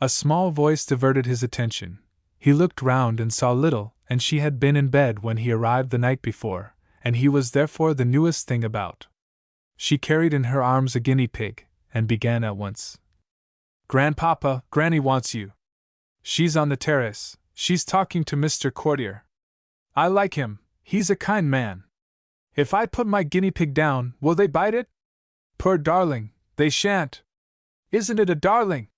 A small voice diverted his attention. He looked round and saw little, and she had been in bed when he arrived the night before, and he was therefore the newest thing about. She carried in her arms a guinea pig, and began at once. "Grandpapa, Granny wants you. She's on the terrace, she's talking to Mr. Courtier. I like him, he's a kind man. If I put my guinea pig down, will they bite it? Poor darling, they shan't. Isn't it a darling?"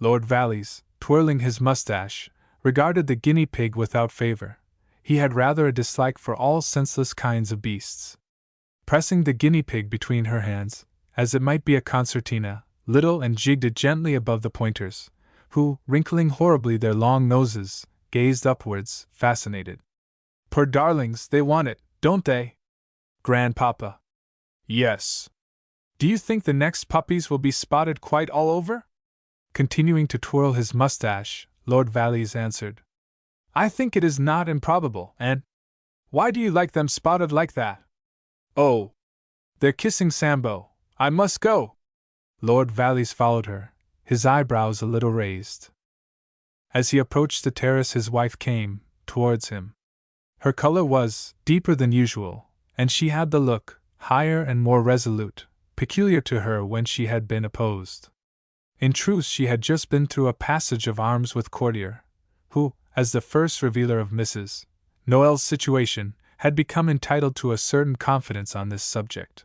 Lord Valleys, twirling his mustache, regarded the guinea pig without favor. He had rather a dislike for all senseless kinds of beasts. Pressing the guinea pig between her hands, as it might be a concertina, little and jigged it gently above the pointers, who, wrinkling horribly their long noses, gazed upwards, fascinated. "Poor darlings, they want it, don't they? Grandpapa." "Yes." "Do you think the next puppies will be spotted quite all over?" Continuing to twirl his mustache, Lord Valleys answered, "I think it is not improbable, and why do you like them spotted like that?" "Oh, they're kissing Sambo. I must go." Lord Valleys followed her, his eyebrows a little raised. As he approached the terrace, his wife came towards him. Her color was deeper than usual, and she had the look, higher and more resolute, peculiar to her when she had been opposed. In truth, she had just been through a passage of arms with Courtier, who, as the first revealer of Mrs. Noel's situation, had become entitled to a certain confidence on this subject.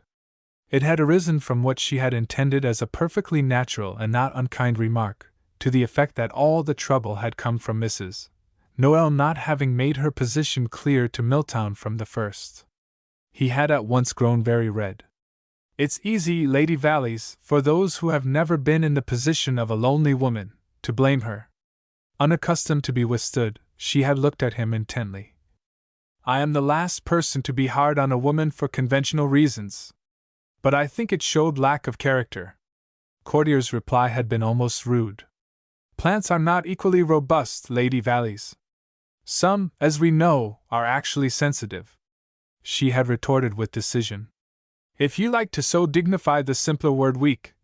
It had arisen from what she had intended as a perfectly natural and not unkind remark, to the effect that all the trouble had come from Mrs. Noel not having made her position clear to Milltown from the first. He had at once grown very red. "It's easy, Lady Valleys, for those who have never been in the position of a lonely woman, to blame her. Unaccustomed to be withstood, she had looked at him intently. I am the last person to be hard on a woman for conventional reasons. But I think it showed lack of character. Courtier's reply had been almost rude. Plants are not equally robust, Lady Valleys. Some, as we know, are actually sensitive. She had retorted with decision. If you like to so dignify the simpler word weak.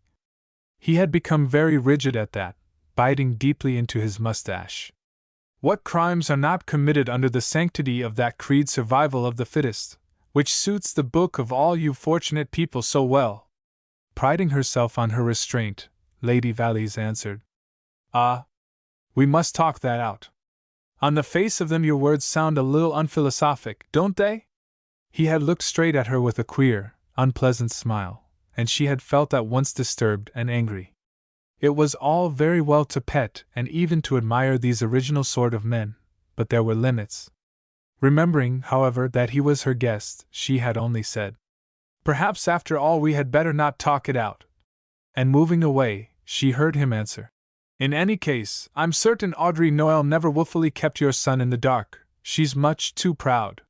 He had become very rigid at that, biting deeply into his mustache. What crimes are not committed under the sanctity of that creed survival of the fittest, which suits the book of all you fortunate people so well? Priding herself on her restraint, Lady Valleys answered. Ah, we must talk that out. On the face of them your words sound a little unphilosophic, don't they? He had looked straight at her with a queer, unpleasant smile, and she had felt at once disturbed and angry. It was all very well to pet and even to admire these original sort of men, but there were limits. Remembering, however, that he was her guest, she had only said, Perhaps after all we had better not talk it out. And moving away, she heard him answer, In any case, I'm certain Audrey Noel never wilfully kept your son in the dark, she's much too proud.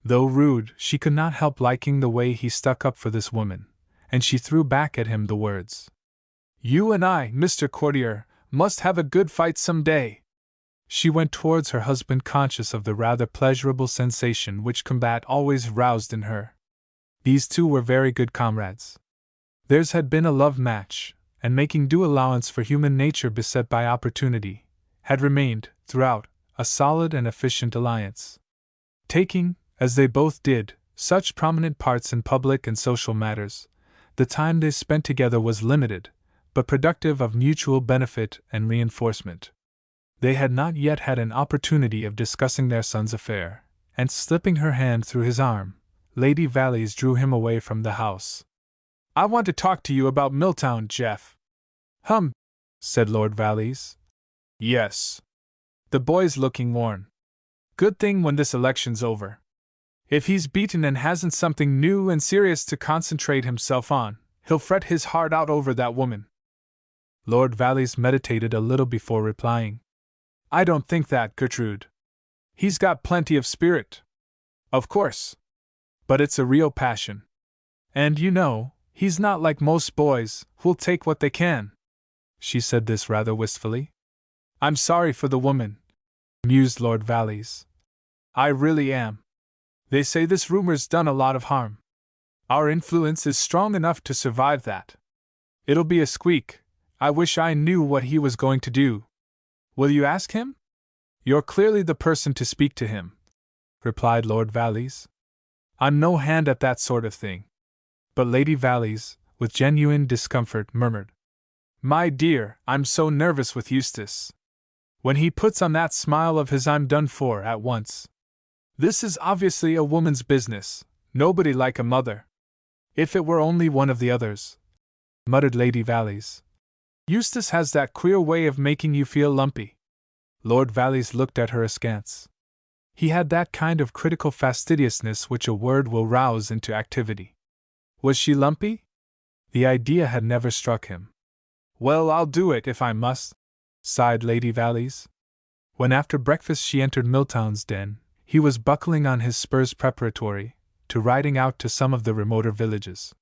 Though rude, she could not help liking the way he stuck up for this woman, and she threw back at him the words, You and I, Mr. Courtier, must have a good fight some day. She went towards her husband conscious of the rather pleasurable sensation which combat always roused in her. These two were very good comrades. Theirs had been a love match, and making due allowance for human nature beset by opportunity, had remained, throughout, a solid and efficient alliance. Taking, as they both did, such prominent parts in public and social matters, the time they spent together was limited, but productive of mutual benefit and reinforcement. They had not yet had an opportunity of discussing their son's affair, and slipping her hand through his arm, Lady Valleys drew him away from the house. I want to talk to you about Milltown, Jeff. Said Lord Valleys. Yes. The boy's looking worn. Good thing when this election's over. If he's beaten and hasn't something new and serious to concentrate himself on, he'll fret his heart out over that woman. Lord Valleys meditated a little before replying. I don't think that, Gertrude. He's got plenty of spirit. Of course. But it's a real passion. And you know, he's not like most boys, who'll take what they can. She said this rather wistfully. I'm sorry for the woman, mused Lord Valleys. I really am. They say this rumor's done a lot of harm. Our influence is strong enough to survive that. It'll be a squeak. I wish I knew what he was going to do. Will you ask him? You're clearly the person to speak to him, replied Lord Valleys. I'm no hand at that sort of thing. But Lady Valleys, with genuine discomfort, murmured, My dear, I'm so nervous with Eustace. When he puts on that smile of his I'm done for at once. This is obviously a woman's business, nobody like a mother. If it were only one of the others, muttered Lady Valleys. Eustace has that queer way of making you feel lumpy. Lord Valleys looked at her askance. He had that kind of critical fastidiousness which a word will rouse into activity. Was she lumpy? The idea had never struck him. Well, I'll do it if I must, sighed Lady Valleys. When after breakfast she entered Milltown's den, he was buckling on his spurs preparatory to riding out to some of the remoter villages.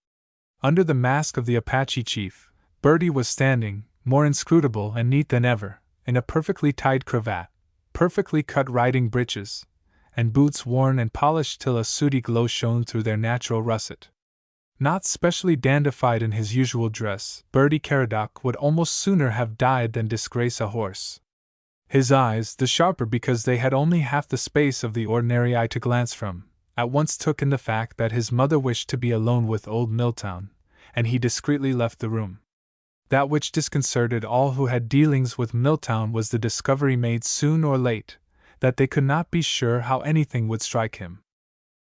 Under the mask of the Apache chief, Bertie was standing, more inscrutable and neat than ever, in a perfectly tied cravat, perfectly cut riding breeches, and boots worn and polished till a sooty glow shone through their natural russet. Not specially dandified in his usual dress, Bertie Caradoc would almost sooner have died than disgrace a horse. His eyes, the sharper because they had only half the space of the ordinary eye to glance from, at once took in the fact that his mother wished to be alone with old Milltown, and he discreetly left the room. That which disconcerted all who had dealings with Milltown was the discovery made soon or late, that they could not be sure how anything would strike him.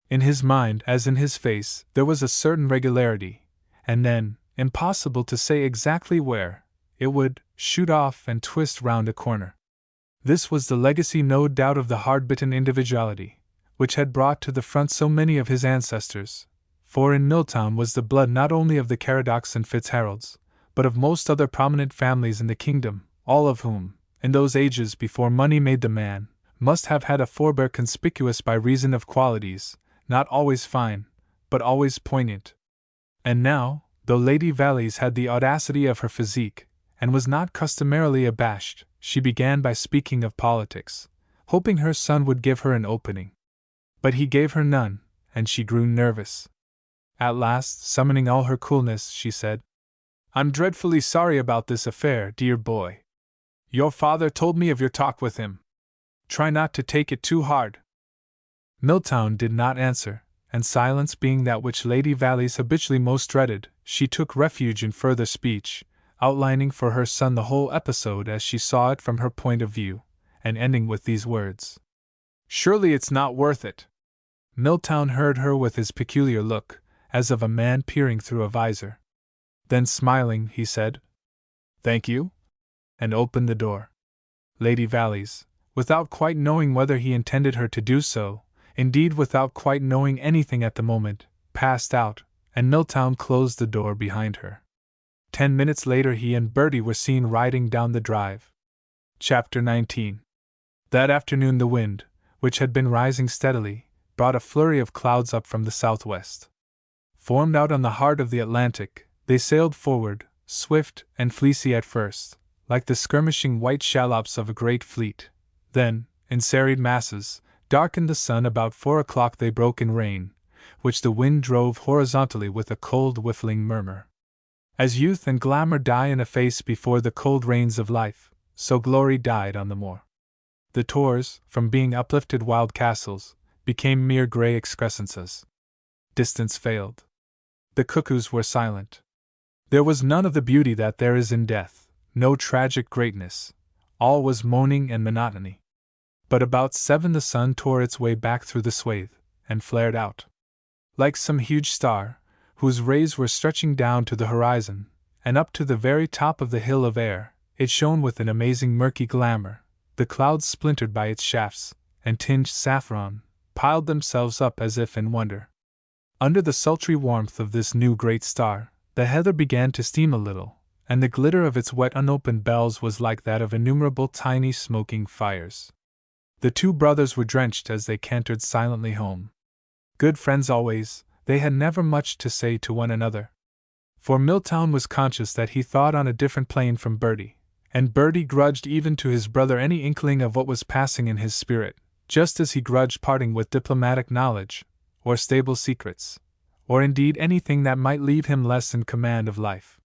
In his mind, as in his face, there was a certain regularity, and then, impossible to say exactly where, it would shoot off and twist round a corner. This was the legacy no doubt of the hard-bitten individuality, which had brought to the front so many of his ancestors, for in Milltown was the blood not only of the Caradocs and Fitzharolds, but of most other prominent families in the kingdom, all of whom, in those ages before money made the man, must have had a forebear conspicuous by reason of qualities, not always fine, but always poignant. And now, though Lady Valleys had the audacity of her physique, and was not customarily abashed, she began by speaking of politics, hoping her son would give her an opening. But he gave her none, and she grew nervous. At last, summoning all her coolness, she said, "I'm dreadfully sorry about this affair, dear boy. Your father told me of your talk with him. Try not to take it too hard." Milltown did not answer, and silence being that which Lady Valleys habitually most dreaded, she took refuge in further speech, outlining for her son the whole episode as she saw it from her point of view, and ending with these words: "Surely it's not worth it." Milltown heard her with his peculiar look, as of a man peering through a visor. Then, smiling, he said, "Thank you," and opened the door. Lady Valleys, without quite knowing whether he intended her to do so, indeed without quite knowing anything at the moment, passed out, and Milltown closed the door behind her. 10 minutes later he and Bertie were seen riding down the drive. Chapter 19. That afternoon the wind, which had been rising steadily, brought a flurry of clouds up from the southwest. Formed out on the heart of the Atlantic, they sailed forward, swift and fleecy at first, like the skirmishing white shallops of a great fleet. Then, in serried masses, darkened the sun. About 4 o'clock they broke in rain, which the wind drove horizontally with a cold whiffling murmur. As youth and glamour die in a face before the cold rains of life, so glory died on the moor. The tors, from being uplifted wild castles, became mere grey excrescences. Distance failed. The cuckoos were silent. There was none of the beauty that there is in death, no tragic greatness. All was moaning and monotony. But about 7 the sun tore its way back through the swathe, and flared out. Like some huge star, whose rays were stretching down to the horizon, and up to the very top of the hill of air, it shone with an amazing murky glamour. The clouds splintered by its shafts, and tinged saffron, piled themselves up as if in wonder. Under the sultry warmth of this new great star, the heather began to steam a little, and the glitter of its wet unopened bells was like that of innumerable tiny smoking fires. The two brothers were drenched as they cantered silently home. Good friends always, they had never much to say to one another. For Milltown was conscious that he thought on a different plane from Bertie, and Bertie grudged even to his brother any inkling of what was passing in his spirit, just as he grudged parting with diplomatic knowledge, or stable secrets, or indeed anything that might leave him less in command of life.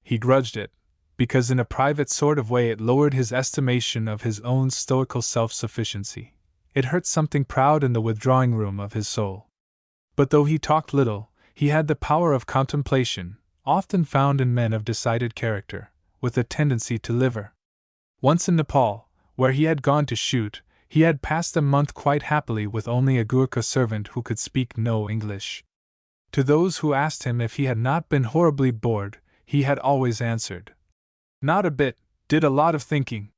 He grudged it, because in a private sort of way it lowered his estimation of his own stoical self-sufficiency. It hurt something proud in the withdrawing room of his soul. But though he talked little, he had the power of contemplation, often found in men of decided character, with a tendency to liver. Once in Nepal, where he had gone to shoot, he had passed a month quite happily with only a Gurkha servant who could speak no English. To those who asked him if he had not been horribly bored, he had always answered, "Not a bit, did a lot of thinking."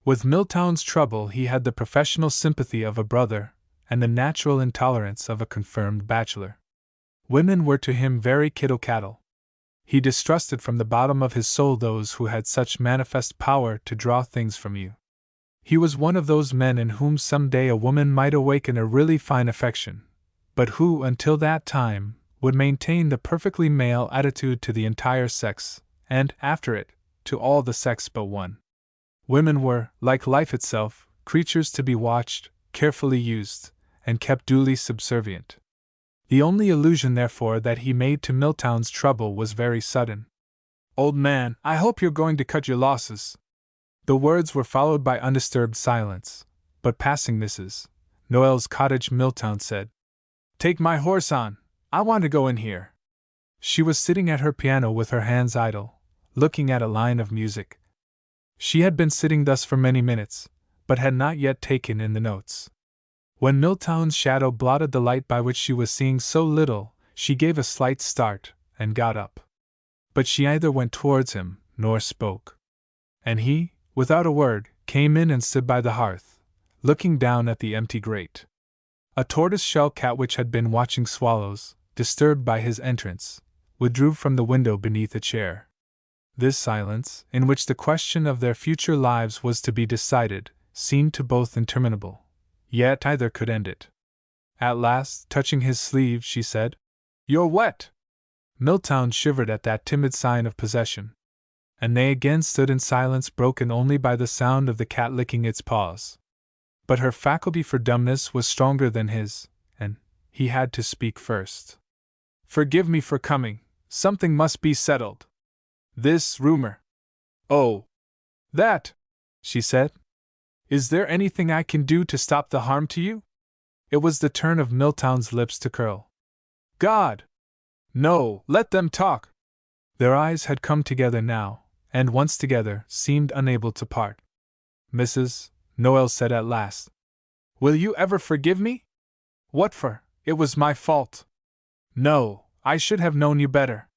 With Milltown's trouble he had the professional sympathy of a brother, and the natural intolerance of a confirmed bachelor. Women were to him very kittle-cattle. He distrusted from the bottom of his soul those who had such manifest power to draw things from you. He was one of those men in whom some day a woman might awaken a really fine affection, but who, until that time, would maintain the perfectly male attitude to the entire sex, and, after it, to all the sex but one. Women were, like life itself, creatures to be watched, carefully used, and kept duly subservient. The only allusion, therefore, that he made to Milltown's trouble was very sudden. "Old man, I hope you're going to cut your losses." The words were followed by undisturbed silence, but passing Mrs. Noel's cottage, Milltown said, "Take my horse on, I want to go in here." She was sitting at her piano with her hands idle, looking at a line of music. She had been sitting thus for many minutes, but had not yet taken in the notes. When Milltown's shadow blotted the light by which she was seeing so little, she gave a slight start, and got up. But she neither went towards him, nor spoke. And he, without a word, came in and stood by the hearth, looking down at the empty grate. A tortoise-shell cat which had been watching swallows, disturbed by his entrance, withdrew from the window beneath a chair. This silence, in which the question of their future lives was to be decided, seemed to both interminable. Yet either could end it. At last, touching his sleeve, she said, "You're wet!" Milltown shivered at that timid sign of possession. And they again stood in silence, broken only by the sound of the cat licking its paws. But her faculty for dumbness was stronger than his, and he had to speak first. "Forgive me for coming. Something must be settled. This rumor." "Oh, that," she said. "Is there anything I can do to stop the harm to you?" It was the turn of Milltown's lips to curl. "God! No, let them talk!" Their eyes had come together now, and once together, seemed unable to part. "Mrs. Noel said at last, "Will you ever forgive me?" "What for? It was my fault." "No, I should have known you better."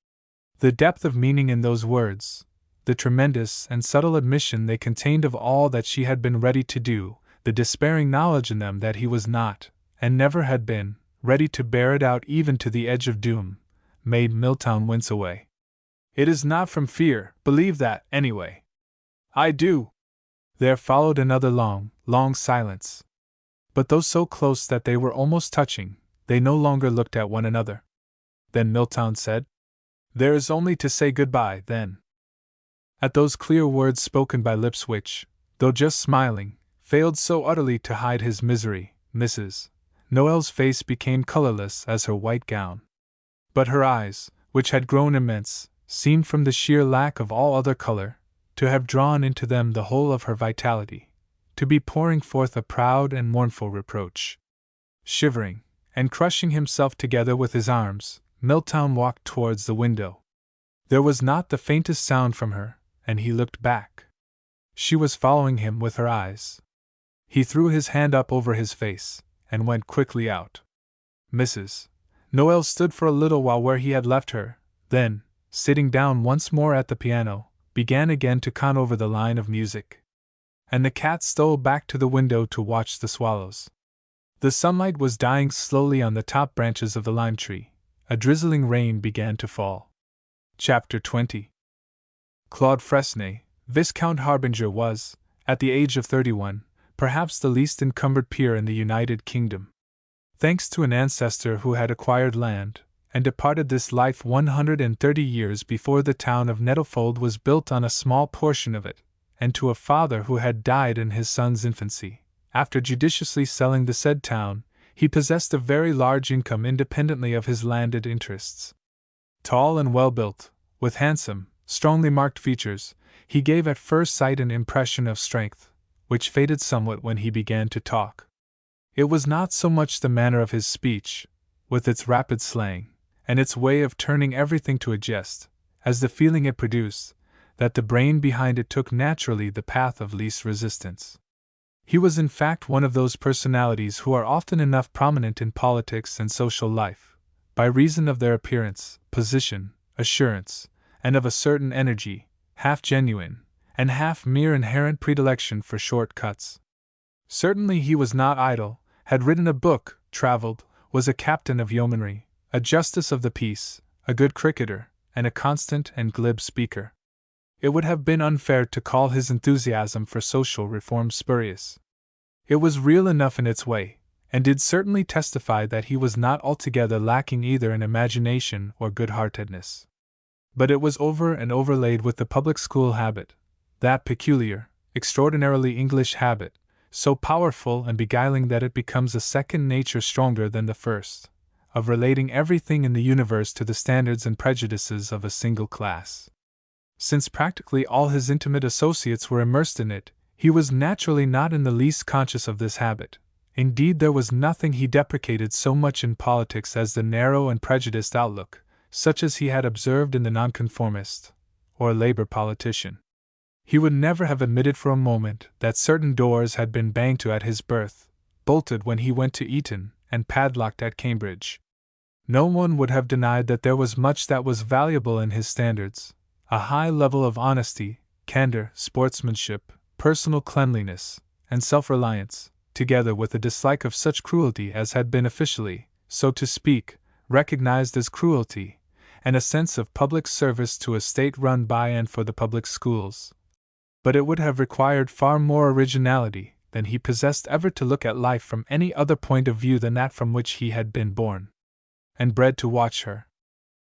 The depth of meaning in those words, the tremendous and subtle admission they contained of all that she had been ready to do, the despairing knowledge in them that he was not, and never had been, ready to bear it out even to the edge of doom, made Milltown wince away. "It is not from fear, believe that, anyway." "I do." There followed another long, long silence. But though so close that they were almost touching, they no longer looked at one another. Then Milltown said, "There is only to say goodbye, then." At those clear words spoken by lips which, though just smiling, failed so utterly to hide his misery, Mrs. Noel's face became colorless as her white gown. But her eyes, which had grown immense, seemed from the sheer lack of all other color, to have drawn into them the whole of her vitality, to be pouring forth a proud and mournful reproach. Shivering, and crushing himself together with his arms, Milltown walked towards the window. There was not the faintest sound from her, and he looked back. She was following him with her eyes. He threw his hand up over his face, and went quickly out. Mrs. Noel stood for a little while where he had left her, then, sitting down once more at the piano, began again to con over the line of music. And the cat stole back to the window to watch the swallows. The sunlight was dying slowly on the top branches of the lime tree. A drizzling rain began to fall. Chapter 20. Claude Fresnay, Viscount Harbinger, was, at the age of 31, perhaps the least encumbered peer in the United Kingdom. Thanks to an ancestor who had acquired land, and departed this life 130 years before the town of Nettlefold was built on a small portion of it, and to a father who had died in his son's infancy, after judiciously selling the said town, he possessed a very large income independently of his landed interests. Tall and well-built, with handsome, strongly marked features, he gave at first sight an impression of strength, which faded somewhat when he began to talk. It was not so much the manner of his speech, with its rapid slang, and its way of turning everything to a jest, as the feeling it produced, that the brain behind it took naturally the path of least resistance. He was in fact one of those personalities who are often enough prominent in politics and social life, by reason of their appearance, position, assurance, and of a certain energy, half genuine, and half mere inherent predilection for short cuts. Certainly he was not idle, had written a book, travelled, was a captain of yeomanry, a justice of the peace, a good cricketer, and a constant and glib speaker. It would have been unfair to call his enthusiasm for social reform spurious. It was real enough in its way, and did certainly testify that he was not altogether lacking either in imagination or good-heartedness. But it was over and overlaid with the public school habit, that peculiar, extraordinarily English habit, so powerful and beguiling that it becomes a second nature stronger than the first, of relating everything in the universe to the standards and prejudices of a single class. Since practically all his intimate associates were immersed in it, he was naturally not in the least conscious of this habit. Indeed, there was nothing he deprecated so much in politics as the narrow and prejudiced outlook, such as he had observed in the nonconformist, or Labour politician. He would never have admitted for a moment that certain doors had been banged to at his birth, bolted when he went to Eton, and padlocked at Cambridge. No one would have denied that there was much that was valuable in his standards, a high level of honesty, candor, sportsmanship, personal cleanliness, and self-reliance, together with a dislike of such cruelty as had been officially, so to speak, recognized as cruelty, and a sense of public service to a state run by and for the public schools. But it would have required far more originality than he possessed ever to look at life from any other point of view than that from which he had been born and bred to watch her.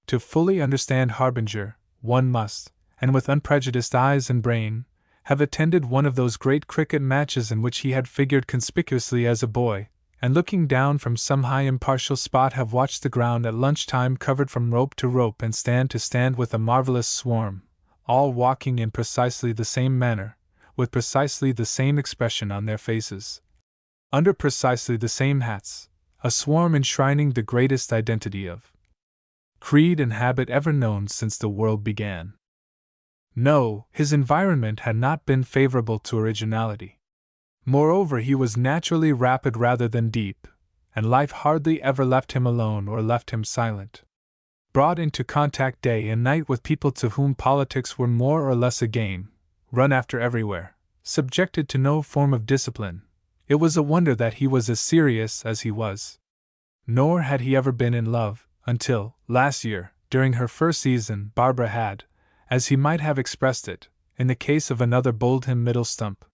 To fully understand Harbinger, one must, and with unprejudiced eyes and brain, have attended one of those great cricket matches in which he had figured conspicuously as a boy, and looking down from some high impartial spot have watched the ground at lunchtime covered from rope to rope and stand to stand with a marvelous swarm, all walking in precisely the same manner, with precisely the same expression on their faces, under precisely the same hats, a swarm enshrining the greatest identity of creed and habit ever known since the world began. No, his environment had not been favorable to originality. Moreover, he was naturally rapid rather than deep, and life hardly ever left him alone or left him silent. Brought into contact day and night with people to whom politics were more or less a game, run after everywhere, subjected to no form of discipline, it was a wonder that he was as serious as he was. Nor had he ever been in love, until, last year, during her first season, Barbara had, as he might have expressed it, in the case of another Boldham Middle Stump.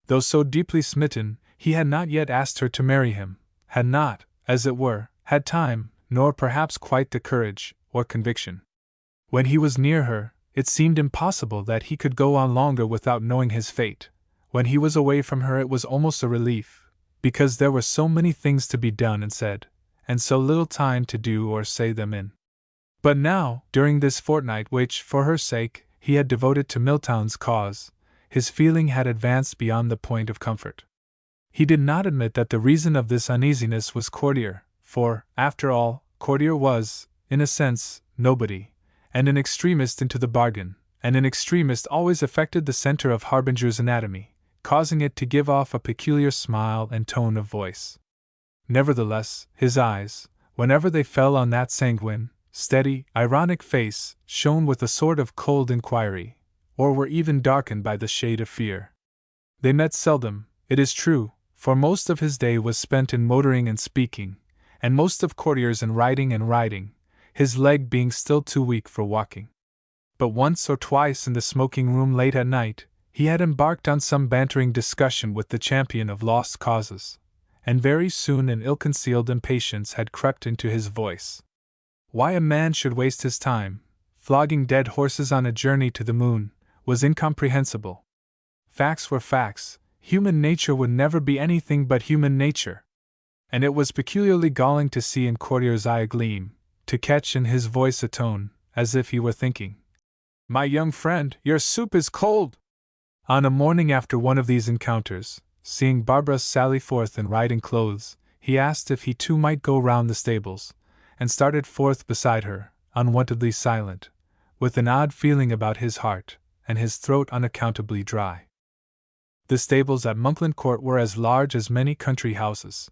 Though so deeply smitten, he had not yet asked her to marry him, had not, as it were, had time, nor perhaps quite the courage, or conviction. When he was near her, it seemed impossible that he could go on longer without knowing his fate. When he was away from her, it was almost a relief, because there were so many things to be done and said, and so little time to do or say them in. But now, during this fortnight which, for her sake, he had devoted to Milltown's cause, his feeling had advanced beyond the point of comfort. He did not admit that the reason of this uneasiness was Courtier, for, after all, Courtier was, in a sense, nobody, and an extremist into the bargain, and an extremist always affected the center of Harbinger's anatomy, causing it to give off a peculiar smile and tone of voice. Nevertheless, his eyes, whenever they fell on that sanguine, steady, ironic face, shone with a sort of cold inquiry, or were even darkened by the shade of fear. They met seldom, it is true, for most of his day was spent in motoring and speaking, and most of Courtier's in riding and riding, his leg being still too weak for walking. But once or twice in the smoking room late at night, he had embarked on some bantering discussion with the champion of lost causes, and very soon an ill-concealed impatience had crept into his voice. Why a man should waste his time, flogging dead horses on a journey to the moon, was incomprehensible. Facts were facts, human nature would never be anything but human nature. And it was peculiarly galling to see in Courtier's eye a gleam, to catch in his voice a tone, as if he were thinking, "My young friend, your soup is cold!" On a morning after one of these encounters, seeing Barbara sally forth in riding clothes, he asked if he too might go round the stables, and started forth beside her, unwontedly silent, with an odd feeling about his heart, and his throat unaccountably dry. The stables at Monkland Court were as large as many country houses.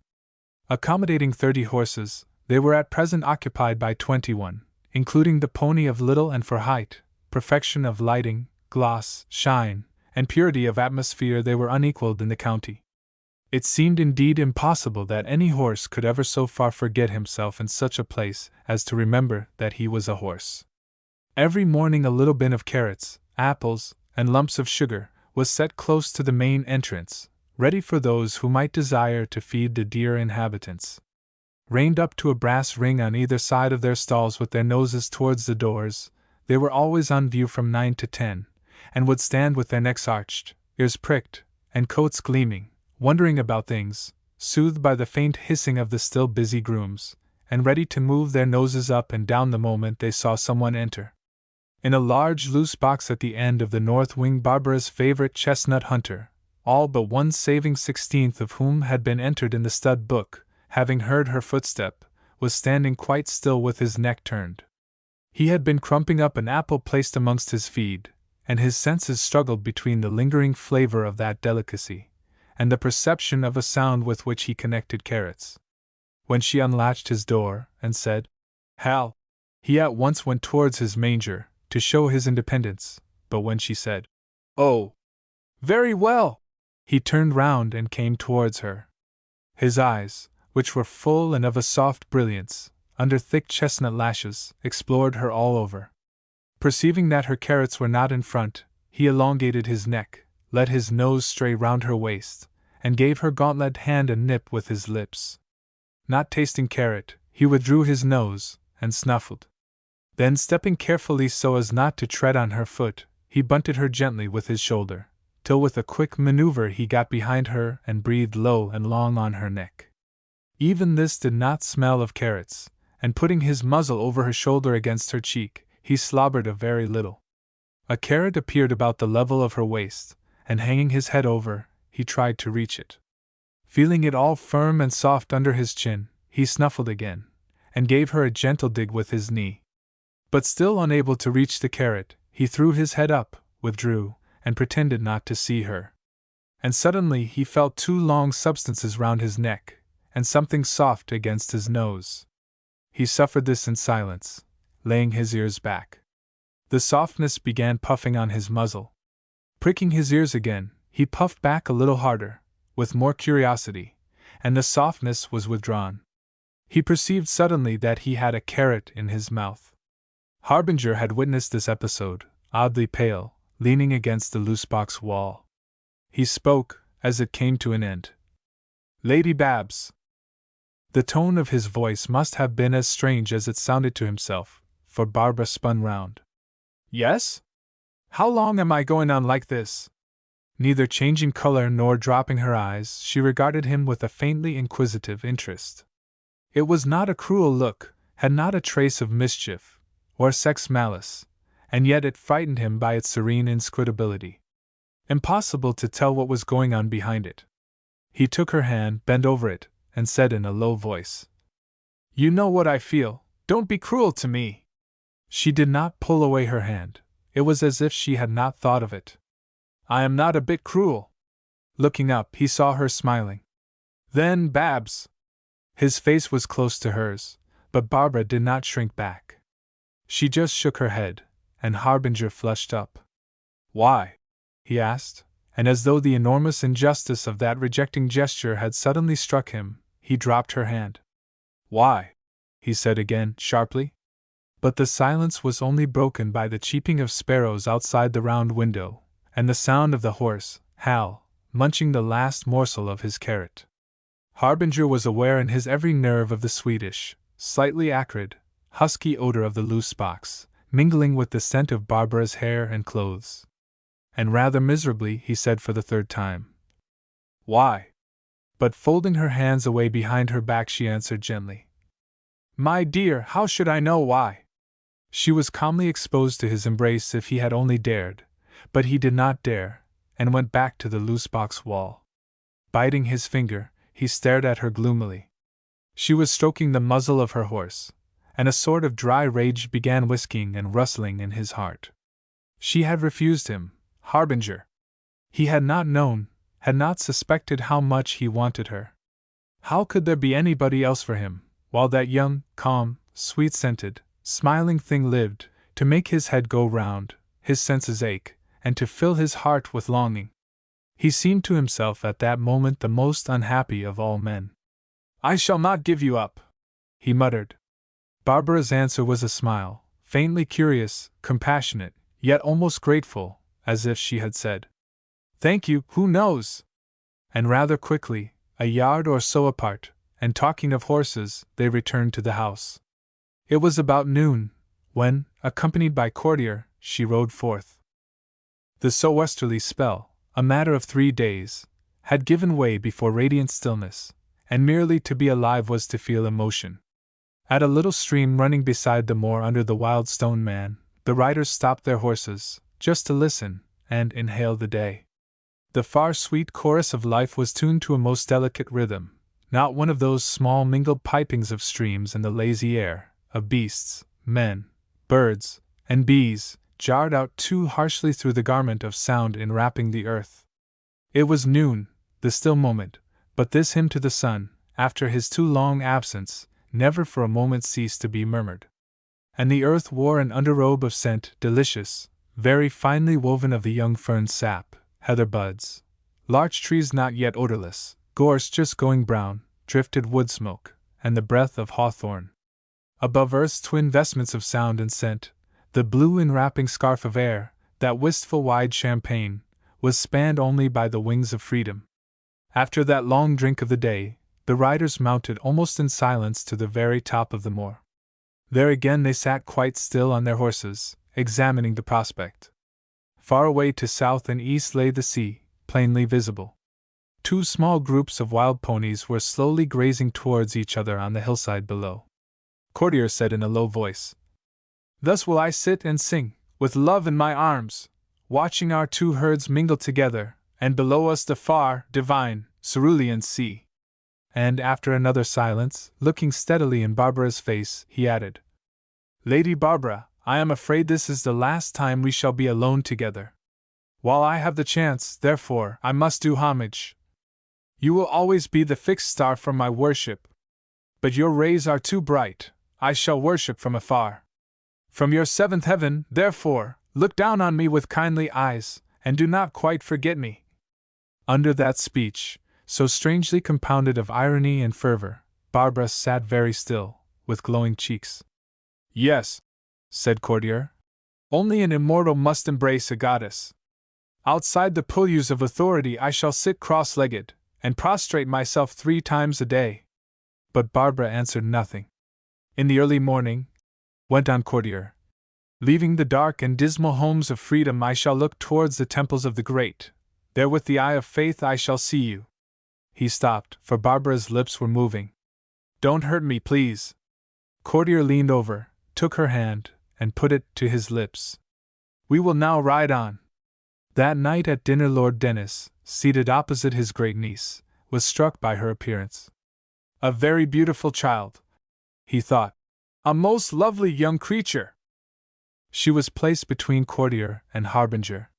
Accommodating 30 horses, they were at present occupied by 21, including the pony of little and for height, perfection of lighting, gloss, shine, and purity of atmosphere they were unequaled in the county. It seemed indeed impossible that any horse could ever so far forget himself in such a place as to remember that he was a horse. Every morning a little bin of carrots, apples, and lumps of sugar was set close to the main entrance, ready for those who might desire to feed the dear inhabitants. Reined up to a brass ring on either side of their stalls with their noses towards the doors, they were always on view from 9 to 10, and would stand with their necks arched, ears pricked, and coats gleaming, wondering about things, soothed by the faint hissing of the still busy grooms, and ready to move their noses up and down the moment they saw someone enter. In a large loose box at the end of the north wing, Barbara's favorite chestnut hunter, all but one saving 16th of whom had been entered in the stud book, having heard her footstep, was standing quite still with his neck turned. He had been crumping up an apple placed amongst his feed, and his senses struggled between the lingering flavor of that delicacy and the perception of a sound with which he connected carrots. When she unlatched his door and said, "Hal," he at once went towards his manger to show his independence, but when she said, "Oh, very well," he turned round and came towards her. His eyes, which were full and of a soft brilliance, under thick chestnut lashes, explored her all over. Perceiving that her carrots were not in front, he elongated his neck, let his nose stray round her waist, and gave her gauntlet hand a nip with his lips. Not tasting carrot, he withdrew his nose, and snuffled. Then, stepping carefully so as not to tread on her foot, he bunted her gently with his shoulder, till with a quick maneuver he got behind her and breathed low and long on her neck. Even this did not smell of carrots, and putting his muzzle over her shoulder against her cheek, he slobbered a very little. A carrot appeared about the level of her waist, and hanging his head over, he tried to reach it. Feeling it all firm and soft under his chin, he snuffled again, and gave her a gentle dig with his knee. But still unable to reach the carrot, he threw his head up, withdrew, and pretended not to see her. And suddenly he felt two long substances round his neck, and something soft against his nose. He suffered this in silence, laying his ears back. The softness began puffing on his muzzle. Pricking his ears again, he puffed back a little harder, with more curiosity, and the softness was withdrawn. He perceived suddenly that he had a carrot in his mouth. Harbinger had witnessed this episode, oddly pale, leaning against the loose box wall. He spoke, as it came to an end. "Lady Babs." The tone of his voice must have been as strange as it sounded to himself, for Barbara spun round. "Yes? How long am I going on like this?" Neither changing color nor dropping her eyes, she regarded him with a faintly inquisitive interest. It was not a cruel look, had not a trace of mischief, or sex malice, and yet it frightened him by its serene inscrutability. Impossible to tell what was going on behind it. He took her hand, bent over it, and said in a low voice, "You know what I feel, don't be cruel to me." She did not pull away her hand, it was as if she had not thought of it. "I am not a bit cruel." Looking up, he saw her smiling. "Then, Babs." His face was close to hers, but Barbara did not shrink back. She just shook her head, and Harbinger flushed up. "Why?" he asked, and as though the enormous injustice of that rejecting gesture had suddenly struck him, he dropped her hand. "Why?" he said again, sharply. But the silence was only broken by the cheeping of sparrows outside the round window, and the sound of the horse, Hal, munching the last morsel of his carrot. Harbinger was aware in his every nerve of the sweetish, slightly acrid, husky odor of the loose box, mingling with the scent of Barbara's hair and clothes. And rather miserably he said for the third time, "Why?" But folding her hands away behind her back she answered gently, "My dear, how should I know why?" She was calmly exposed to his embrace if he had only dared, but he did not dare, and went back to the loose box wall. Biting his finger, he stared at her gloomily. She was stroking the muzzle of her horse, and a sort of dry rage began whisking and rustling in his heart. She had refused him, Harbinger. He had not known, had not suspected how much he wanted her. How could there be anybody else for him, while that young, calm, sweet-scented, smiling thing lived, to make his head go round, his senses ache, and to fill his heart with longing? He seemed to himself at that moment the most unhappy of all men. "I shall not give you up," he muttered. Barbara's answer was a smile, faintly curious, compassionate, yet almost grateful, as if she had said, "Thank you, who knows?" And rather quickly, a yard or so apart, and talking of horses, they returned to the house. It was about noon, when, accompanied by Courtier, she rode forth. The sou'westerly spell, a matter of 3 days, had given way before radiant stillness, and merely to be alive was to feel emotion. At a little stream running beside the moor under the wild stone man, the riders stopped their horses, just to listen, and inhale the day. The far sweet chorus of life was tuned to a most delicate rhythm, not one of those small mingled pipings of streams in the lazy air, of beasts, men, birds, and bees, jarred out too harshly through the garment of sound enwrapping the earth. It was noon, the still moment, but this hymn to the sun, after his too long absence, never for a moment ceased to be murmured. And the earth wore an underrobe of scent, delicious, very finely woven of the young fern sap, heather buds, larch trees not yet odorless, gorse just going brown, drifted wood smoke, and the breath of hawthorn. Above earth's twin vestments of sound and scent, the blue enwrapping scarf of air, that wistful wide champagne, was spanned only by the wings of freedom. After that long drink of the day, the riders mounted almost in silence to the very top of the moor. There again they sat quite still on their horses, examining the prospect. Far away to south and east lay the sea, plainly visible. Two small groups of wild ponies were slowly grazing towards each other on the hillside below. Courtier said in a low voice, "Thus will I sit and sing, with love in my arms, watching our two herds mingle together, and below us the far, divine, cerulean sea." And after another silence, looking steadily in Barbara's face, he added, "Lady Barbara, I am afraid this is the last time we shall be alone together. While I have the chance, therefore, I must do homage. You will always be the fixed star for my worship. But your rays are too bright, I shall worship from afar. From your seventh heaven, therefore, look down on me with kindly eyes, and do not quite forget me." Under that speech, so strangely compounded of irony and fervor, Barbara sat very still, with glowing cheeks. "Yes," said Courtier, "only an immortal must embrace a goddess. Outside the purlieus of authority I shall sit cross-legged, and prostrate myself 3 times a day." But Barbara answered nothing. "In the early morning," went on Courtier, "leaving the dark and dismal homes of freedom, I shall look towards the temples of the great. There with the eye of faith I shall see you." He stopped, for Barbara's lips were moving. "Don't hurt me, please." Courtier leaned over, took her hand, and put it to his lips. "We will now ride on." That night at dinner Lord Dennis, seated opposite his great niece, was struck by her appearance. "A very beautiful child," he thought. "A most lovely young creature." She was placed between Courtier and Harbinger,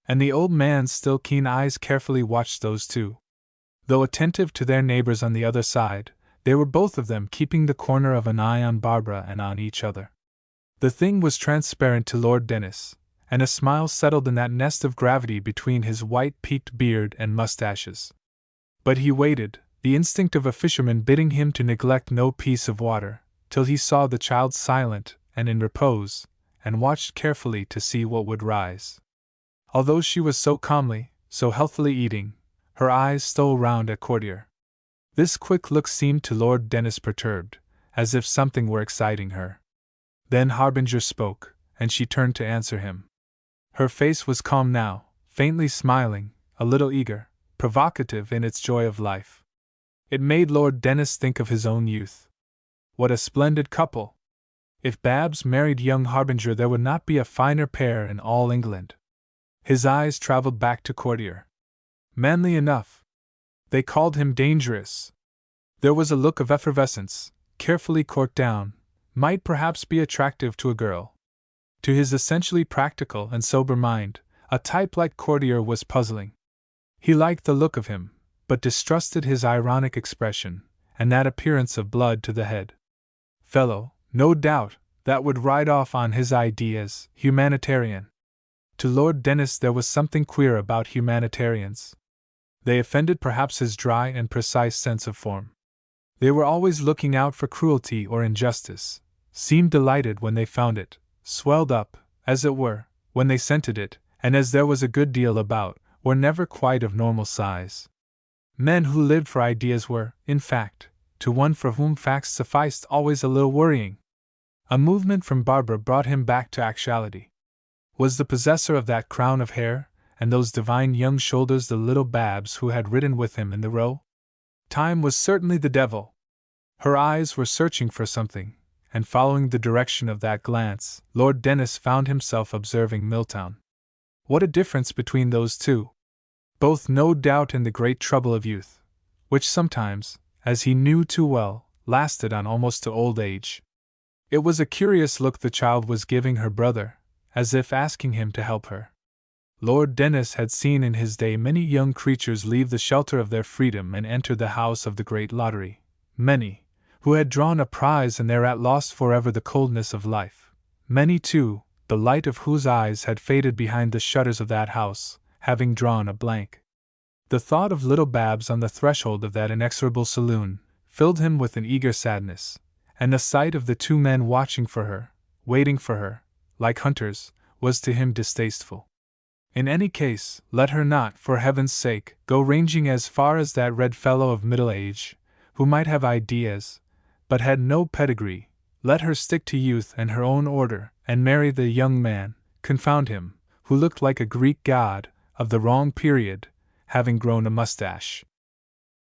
and the old man's still keen eyes carefully watched those two. Though attentive to their neighbors on the other side, they were both of them keeping the corner of an eye on Barbara and on each other. The thing was transparent to Lord Dennis, and a smile settled in that nest of gravity between his white peaked beard and mustaches. But he waited, the instinct of a fisherman bidding him to neglect no piece of water, till he saw the child silent and in repose, and watched carefully to see what would rise. Although she was so calmly, so healthily eating, her eyes stole round at Courtier. This quick look seemed to Lord Dennis perturbed, as if something were exciting her. Then Harbinger spoke, and she turned to answer him. Her face was calm now, faintly smiling, a little eager, provocative in its joy of life. It made Lord Dennis think of his own youth. What a splendid couple! If Babs married young Harbinger there would not be a finer pair in all England. His eyes traveled back to Courtier. Manly enough. They called him dangerous. There was a look of effervescence, carefully corked down, might perhaps be attractive to a girl. To his essentially practical and sober mind, a type like Courtier was puzzling. He liked the look of him, but distrusted his ironic expression, and that appearance of blood to the head. Fellow, no doubt, that would ride off on his ideas, humanitarian. To Lord Dennis there was something queer about humanitarians. They offended perhaps his dry and precise sense of form. They were always looking out for cruelty or injustice, seemed delighted when they found it, swelled up, as it were, when they scented it, and as there was a good deal about, were never quite of normal size. Men who lived for ideas were, in fact, to one for whom facts sufficed, always a little worrying. A movement from Barbara brought him back to actuality. Was the possessor of that crown of hair, and those divine young shoulders the little Babs who had ridden with him in the Row? Time was certainly the devil. Her eyes were searching for something, and following the direction of that glance, Lord Dennis found himself observing Milltown. What a difference between those two! Both no doubt in the great trouble of youth, which sometimes, as he knew too well, lasted on almost to old age. It was a curious look the child was giving her brother, as if asking him to help her. Lord Dennis had seen in his day many young creatures leave the shelter of their freedom and enter the house of the great lottery, many, who had drawn a prize and thereat lost forever the coldness of life, many too, the light of whose eyes had faded behind the shutters of that house, having drawn a blank. The thought of little Babs on the threshold of that inexorable saloon filled him with an eager sadness, and the sight of the two men watching for her, waiting for her, like hunters, was to him distasteful. In any case, let her not, for heaven's sake, go ranging as far as that red fellow of middle age, who might have ideas, but had no pedigree. Let her stick to youth and her own order, and marry the young man, confound him, who looked like a Greek god, of the wrong period, having grown a mustache.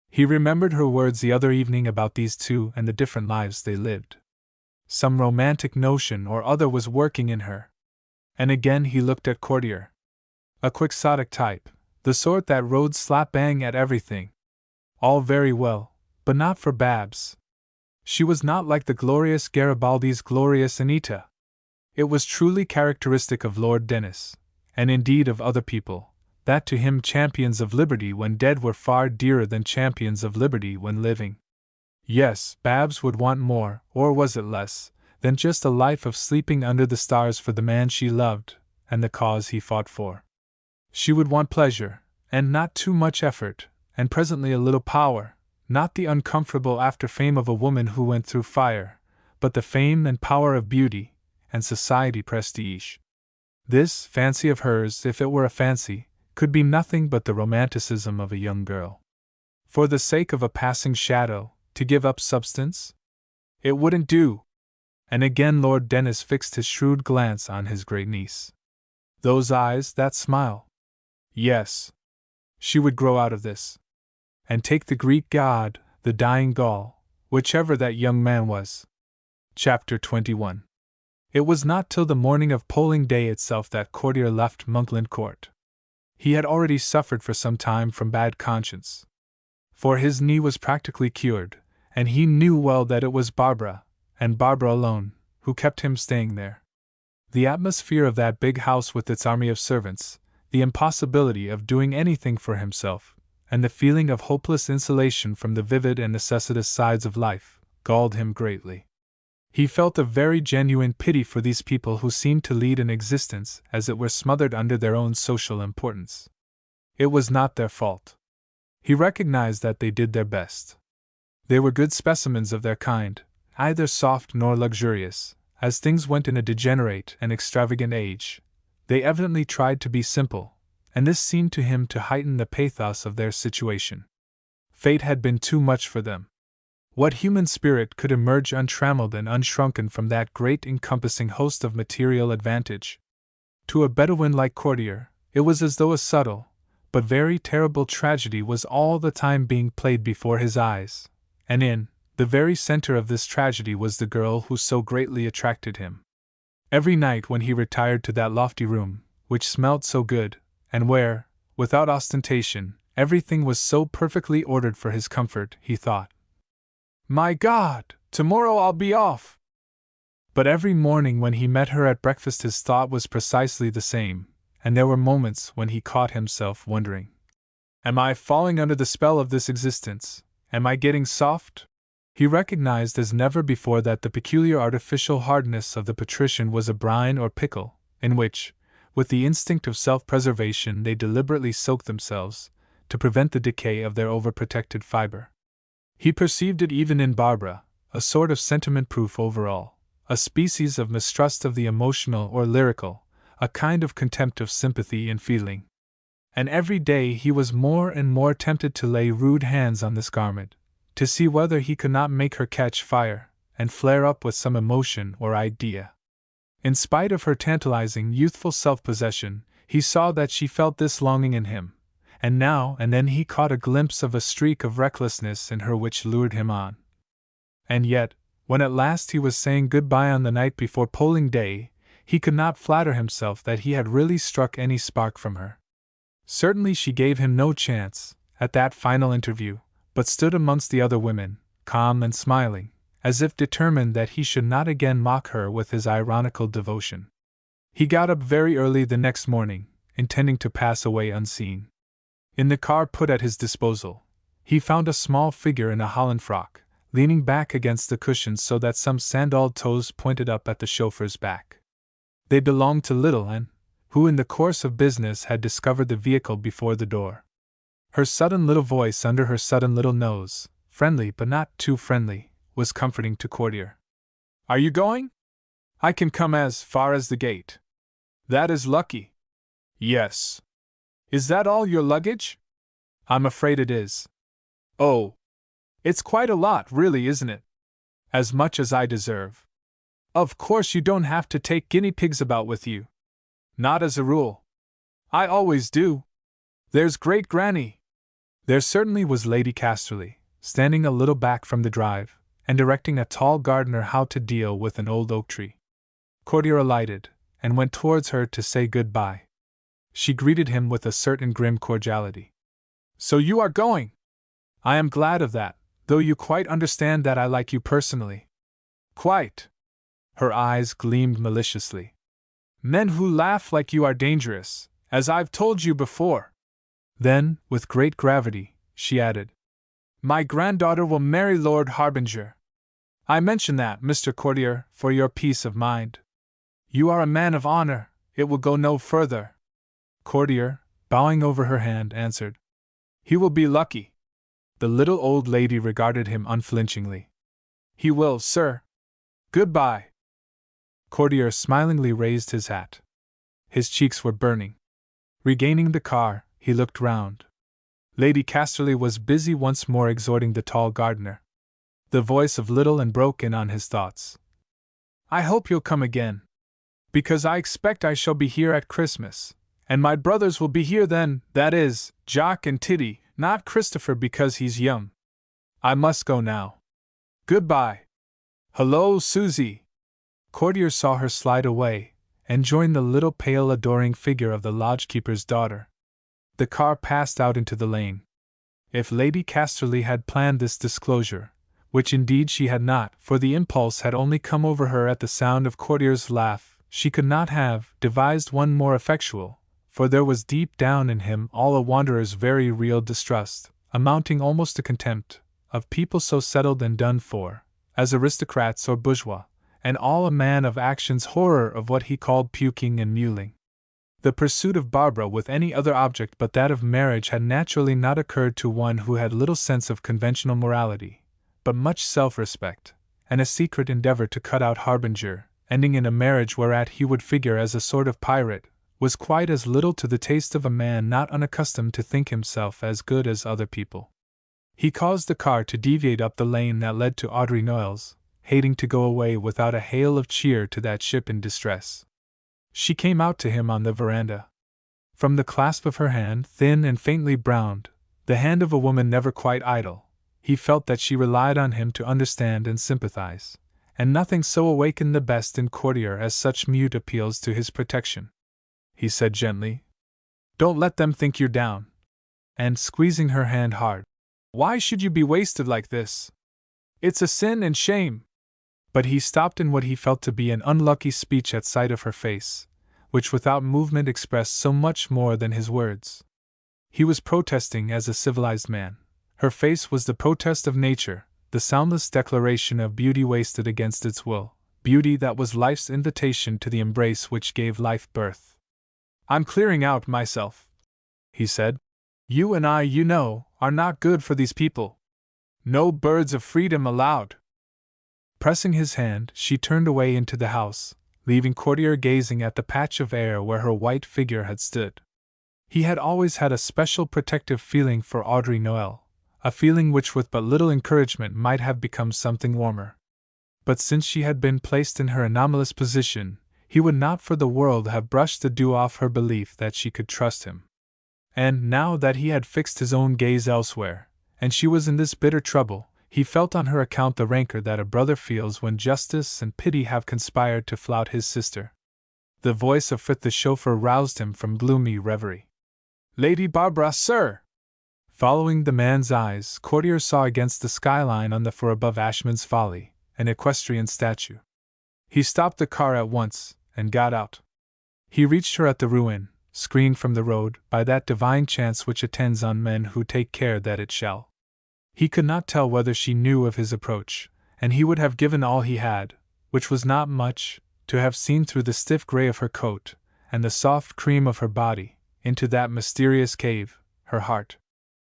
He remembered her words the other evening about these two and the different lives they lived. Some romantic notion or other was working in her. And again he looked at Courtier. A quixotic type, the sort that rode slap-bang at everything. All very well, but not for Babs. She was not like the glorious Garibaldi's glorious Anita. It was truly characteristic of Lord Dennis, and indeed of other people, that to him champions of liberty when dead were far dearer than champions of liberty when living. Yes, Babs would want more, or was it less, than just a life of sleeping under the stars for the man she loved, and the cause he fought for. She would want pleasure, and not too much effort, and presently a little power, not the uncomfortable after-fame of a woman who went through fire, but the fame and power of beauty, and society prestige. This fancy of hers, if it were a fancy, could be nothing but the romanticism of a young girl. For the sake of a passing shadow, to give up substance? It wouldn't do! And again Lord Dennis fixed his shrewd glance on his great niece. Those eyes, that smile. Yes. She would grow out of this. And take the Greek god, the dying Gaul, whichever that young man was. Chapter 21. It was not till the morning of polling day itself that Courtier left Monkland Court. He had already suffered for some time from bad conscience. For his knee was practically cured, and he knew well that it was Barbara, and Barbara alone, who kept him staying there. The atmosphere of that big house with its army of servants, the impossibility of doing anything for himself, and the feeling of hopeless insulation from the vivid and necessitous sides of life, galled him greatly. He felt a very genuine pity for these people who seemed to lead an existence as it were smothered under their own social importance. It was not their fault. He recognized that they did their best. They were good specimens of their kind, neither soft nor luxurious, as things went in a degenerate and extravagant age. They evidently tried to be simple, and this seemed to him to heighten the pathos of their situation. Fate had been too much for them. What human spirit could emerge untrammeled and unshrunken from that great encompassing host of material advantage? To a Bedouin like Courtier, it was as though a subtle, but very terrible tragedy was all the time being played before his eyes, and in the very center of this tragedy was the girl who so greatly attracted him. Every night when he retired to that lofty room, which smelt so good, and where, without ostentation, everything was so perfectly ordered for his comfort, he thought, "My God, tomorrow I'll be off!" But every morning when he met her at breakfast his thought was precisely the same, and there were moments when he caught himself wondering, "Am I falling under the spell of this existence? Am I getting soft?" He recognized as never before that the peculiar artificial hardness of the patrician was a brine or pickle, in which, with the instinct of self-preservation, they deliberately soak themselves, to prevent the decay of their overprotected fiber. He perceived it even in Barbara, a sort of sentiment-proof overall, a species of mistrust of the emotional or lyrical, a kind of contempt of sympathy and feeling. And every day he was more and more tempted to lay rude hands on this garment, to see whether he could not make her catch fire, and flare up with some emotion or idea. In spite of her tantalizing youthful self-possession, he saw that she felt this longing in him, and now and then he caught a glimpse of a streak of recklessness in her which lured him on. And yet, when at last he was saying good-bye on the night before polling day, he could not flatter himself that he had really struck any spark from her. Certainly she gave him no chance, at that final interview, but stood amongst the other women, calm and smiling, as if determined that he should not again mock her with his ironical devotion. He got up very early the next morning, intending to pass away unseen. In the car put at his disposal, he found a small figure in a holland frock, leaning back against the cushions so that some sandalled toes pointed up at the chauffeur's back. They belonged to little Anne, who in the course of business had discovered the vehicle before the door. Her sudden little voice under her sudden little nose, friendly but not too friendly, was comforting to Courtier. Are you going? I can come as far as the gate. That is lucky. Yes. Is that all your luggage? I'm afraid it is. Oh. It's quite a lot, really, isn't it? As much as I deserve. Of course, you don't have to take guinea pigs about with you. Not as a rule. I always do. There's Great Granny. There certainly was Lady Casterly, standing a little back from the drive, and directing a tall gardener how to deal with an old oak tree. Courtier alighted, and went towards her to say good-bye. She greeted him with a certain grim cordiality. So you are going? I am glad of that, though you quite understand that I like you personally. Quite. Her eyes gleamed maliciously. Men who laugh like you are dangerous, as I've told you before. Then, with great gravity, she added, My granddaughter will marry Lord Harbinger. I mention that, Mr. Courtier, for your peace of mind. You are a man of honor, it will go no further. Courtier, bowing over her hand, answered, He will be lucky. The little old lady regarded him unflinchingly. He will, sir. Goodbye. Courtier smilingly raised his hat. His cheeks were burning. Regaining the car, he looked round. Lady Casterly was busy once more exhorting the tall gardener. The voice of Little and broke in on his thoughts. I hope you'll come again. Because I expect I shall be here at Christmas, and my brothers will be here then, that is, Jock and Titty, not Christopher because he's young. I must go now. Goodbye. Hello, Susie. Courtier saw her slide away, and joined the little pale adoring figure of the lodgekeeper's daughter. The car passed out into the lane. If Lady Casterly had planned this disclosure, which indeed she had not, for the impulse had only come over her at the sound of Courtier's laugh, she could not have devised one more effectual, for there was deep down in him all a wanderer's very real distrust, amounting almost to contempt, of people so settled and done for, as aristocrats or bourgeois, and all a man of action's horror of what he called puking and mewling. The pursuit of Barbara with any other object but that of marriage had naturally not occurred to one who had little sense of conventional morality, but much self-respect, and a secret endeavor to cut out Harbinger, ending in a marriage whereat he would figure as a sort of pirate, was quite as little to the taste of a man not unaccustomed to think himself as good as other people. He caused the car to deviate up the lane that led to Audrey Noel's, hating to go away without a hail of cheer to that ship in distress. She came out to him on the veranda. From the clasp of her hand, thin and faintly browned, the hand of a woman never quite idle, he felt that she relied on him to understand and sympathize, and nothing so awakened the best in Courtier as such mute appeals to his protection. He said gently, Don't let them think you're down. And squeezing her hand hard, Why should you be wasted like this? It's a sin and shame. But he stopped in what he felt to be an unlucky speech at sight of her face, which without movement expressed so much more than his words. He was protesting as a civilized man. Her face was the protest of nature, the soundless declaration of beauty wasted against its will, beauty that was life's invitation to the embrace which gave life birth. I'm clearing out myself, he said. You and I, you know, are not good for these people. No birds of freedom allowed. Pressing his hand, she turned away into the house, leaving Courtier gazing at the patch of air where her white figure had stood. He had always had a special protective feeling for Audrey Noel, a feeling which with but little encouragement might have become something warmer. But since she had been placed in her anomalous position, he would not for the world have brushed the dew off her belief that she could trust him. And now that he had fixed his own gaze elsewhere, and she was in this bitter trouble, he felt on her account the rancor that a brother feels when justice and pity have conspired to flout his sister. The voice of Frith the chauffeur roused him from gloomy reverie. Lady Barbara, sir! Following the man's eyes, Courtier saw against the skyline on the for above Ashman's Folly, an equestrian statue. He stopped the car at once, and got out. He reached her at the ruin, screened from the road by that divine chance which attends on men who take care that it shall. He could not tell whether she knew of his approach, and he would have given all he had, which was not much, to have seen through the stiff gray of her coat, and the soft cream of her body, into that mysterious cave, her heart.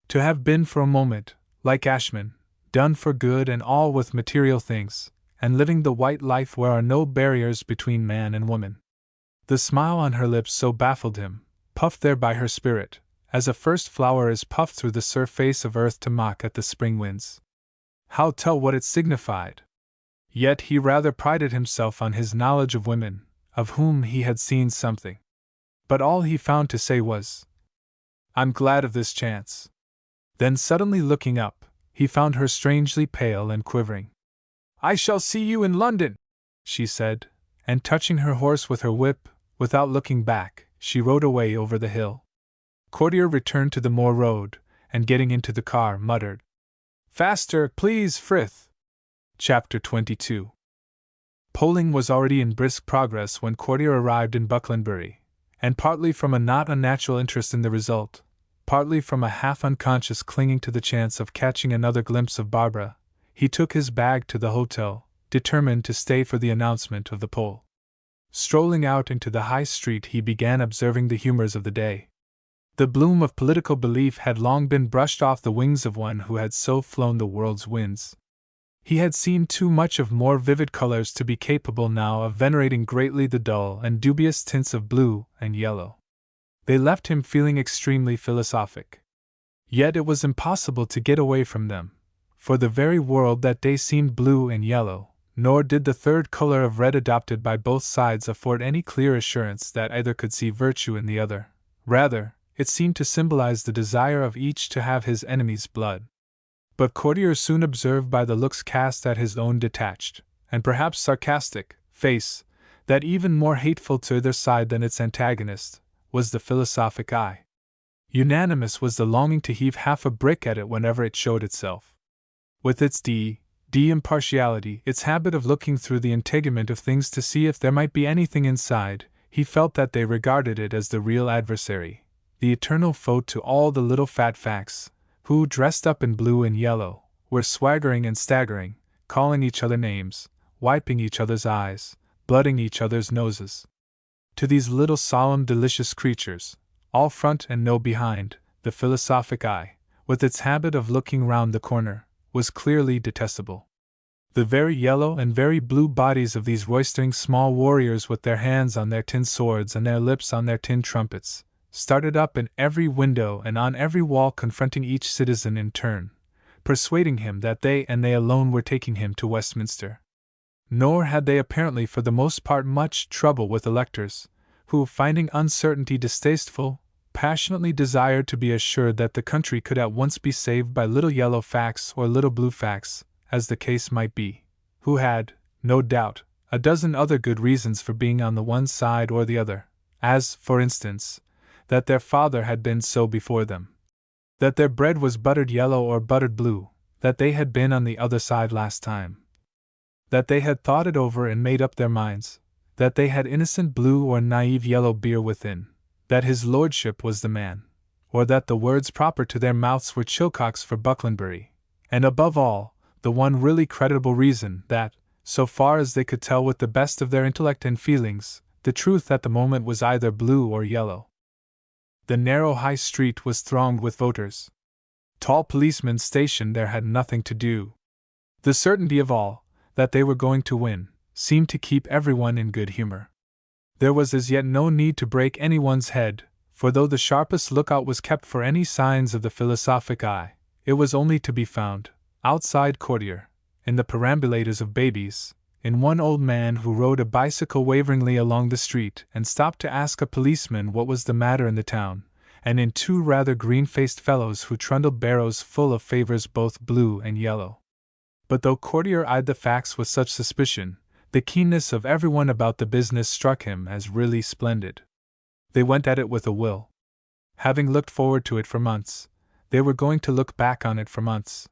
To have been for a moment, like Ashman, done for good and all with material things, and living the white life where are no barriers between man and woman. The smile on her lips so baffled him, puffed there by her spirit, as a first flower is puffed through the surface of earth to mock at the spring winds. How tell what it signified? Yet he rather prided himself on his knowledge of women, of whom he had seen something. But all he found to say was, "I'm glad of this chance." Then suddenly looking up, he found her strangely pale and quivering. "I shall see you in London," she said, and touching her horse with her whip, without looking back, she rode away over the hill. Courtier returned to the moor road, and getting into the car, muttered, "Faster, please, Frith." Chapter 22. Polling was already in brisk progress when Courtier arrived in Bucklandbury, and partly from a not unnatural interest in the result, partly from a half-unconscious clinging to the chance of catching another glimpse of Barbara, he took his bag to the hotel, determined to stay for the announcement of the poll. Strolling out into the high street, he began observing the humors of the day. The bloom of political belief had long been brushed off the wings of one who had so flown the world's winds. He had seen too much of more vivid colors to be capable now of venerating greatly the dull and dubious tints of blue and yellow. They left him feeling extremely philosophic. Yet it was impossible to get away from them, for the very world that day seemed blue and yellow, nor did the third color of red adopted by both sides afford any clear assurance that either could see virtue in the other. Rather, it seemed to symbolize the desire of each to have his enemy's blood. But Courtier soon observed by the looks cast at his own detached, and perhaps sarcastic, face, that even more hateful to either side than its antagonist was the philosophic eye. Unanimous was the longing to heave half a brick at it whenever it showed itself. With its impartiality, its habit of looking through the integument of things to see if there might be anything inside, he felt that they regarded it as the real adversary, the eternal foe to all the little fat facts, who, dressed up in blue and yellow, were swaggering and staggering, calling each other names, wiping each other's eyes, blooding each other's noses. To these little solemn delicious creatures, all front and no behind, the philosophic eye, with its habit of looking round the corner, was clearly detestable. The very yellow and very blue bodies of these roistering small warriors, with their hands on their tin swords and their lips on their tin trumpets, started up in every window and on every wall, confronting each citizen in turn, persuading him that they and they alone were taking him to Westminster. Nor had they apparently for the most part much trouble with electors, who, finding uncertainty distasteful, passionately desired to be assured that the country could at once be saved by little yellow facts or little blue facts, as the case might be, who had, no doubt, a dozen other good reasons for being on the one side or the other, as, for instance, that their father had been so before them, that their bread was buttered yellow or buttered blue, that they had been on the other side last time, that they had thought it over and made up their minds, that they had innocent blue or naive yellow beer within, that his lordship was the man, or that the words proper to their mouths were Chilcocks for Bucklandbury, and above all, the one really creditable reason that, so far as they could tell with the best of their intellect and feelings, the truth at the moment was either blue or yellow. The narrow high street was thronged with voters. Tall policemen stationed there had nothing to do. The certainty of all, that they were going to win, seemed to keep everyone in good humor. There was as yet no need to break anyone's head, for though the sharpest lookout was kept for any signs of the philosophic eye, it was only to be found, outside Courtier, in the perambulators of babies, in one old man who rode a bicycle waveringly along the street and stopped to ask a policeman what was the matter in the town, and in two rather green-faced fellows who trundled barrows full of favors both blue and yellow. But though Courtier eyed the facts with such suspicion, the keenness of everyone about the business struck him as really splendid. They went at it with a will. Having looked forward to it for months, they were going to look back on it for months.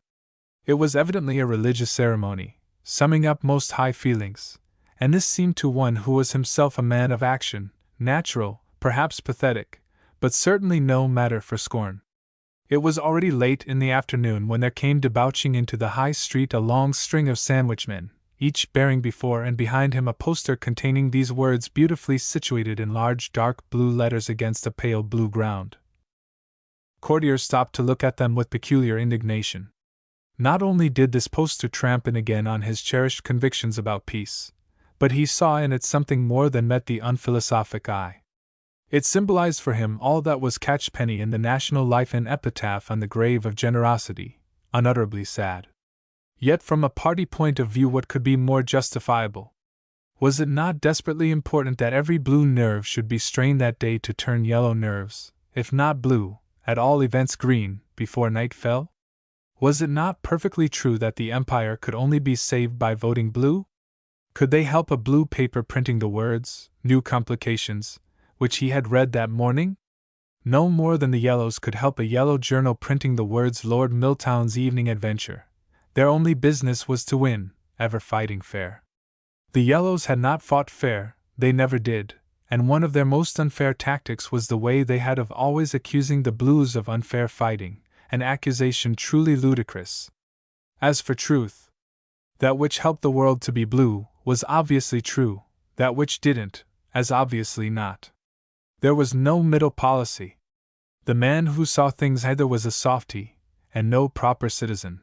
It was evidently a religious ceremony, summing up most high feelings, and this seemed to one who was himself a man of action, natural, perhaps pathetic, but certainly no matter for scorn. It was already late in the afternoon when there came debouching into the high street a long string of sandwichmen, each bearing before and behind him a poster containing these words beautifully situated in large dark blue letters against a pale blue ground. Courtier stopped to look at them with peculiar indignation. Not only did this poster tramp in again on his cherished convictions about peace, but he saw in it something more than met the unphilosophic eye. It symbolized for him all that was catchpenny in the national life and epitaph on the grave of generosity, unutterably sad. Yet from a party point of view, what could be more justifiable? Was it not desperately important that every blue nerve should be strained that day to turn yellow nerves, if not blue, at all events green, before night fell? Was it not perfectly true that the empire could only be saved by voting blue? Could they help a blue paper printing the words, "New Complications," which he had read that morning? No more than the yellows could help a yellow journal printing the words, "Lord Milltown's Evening Adventure." Their only business was to win, ever fighting fair. The yellows had not fought fair, they never did, and one of their most unfair tactics was the way they had of always accusing the blues of unfair fighting, an accusation truly ludicrous. As for truth, that which helped the world to be blue was obviously true, that which didn't, as obviously not. There was no middle policy. The man who saw things either was a softy, and no proper citizen.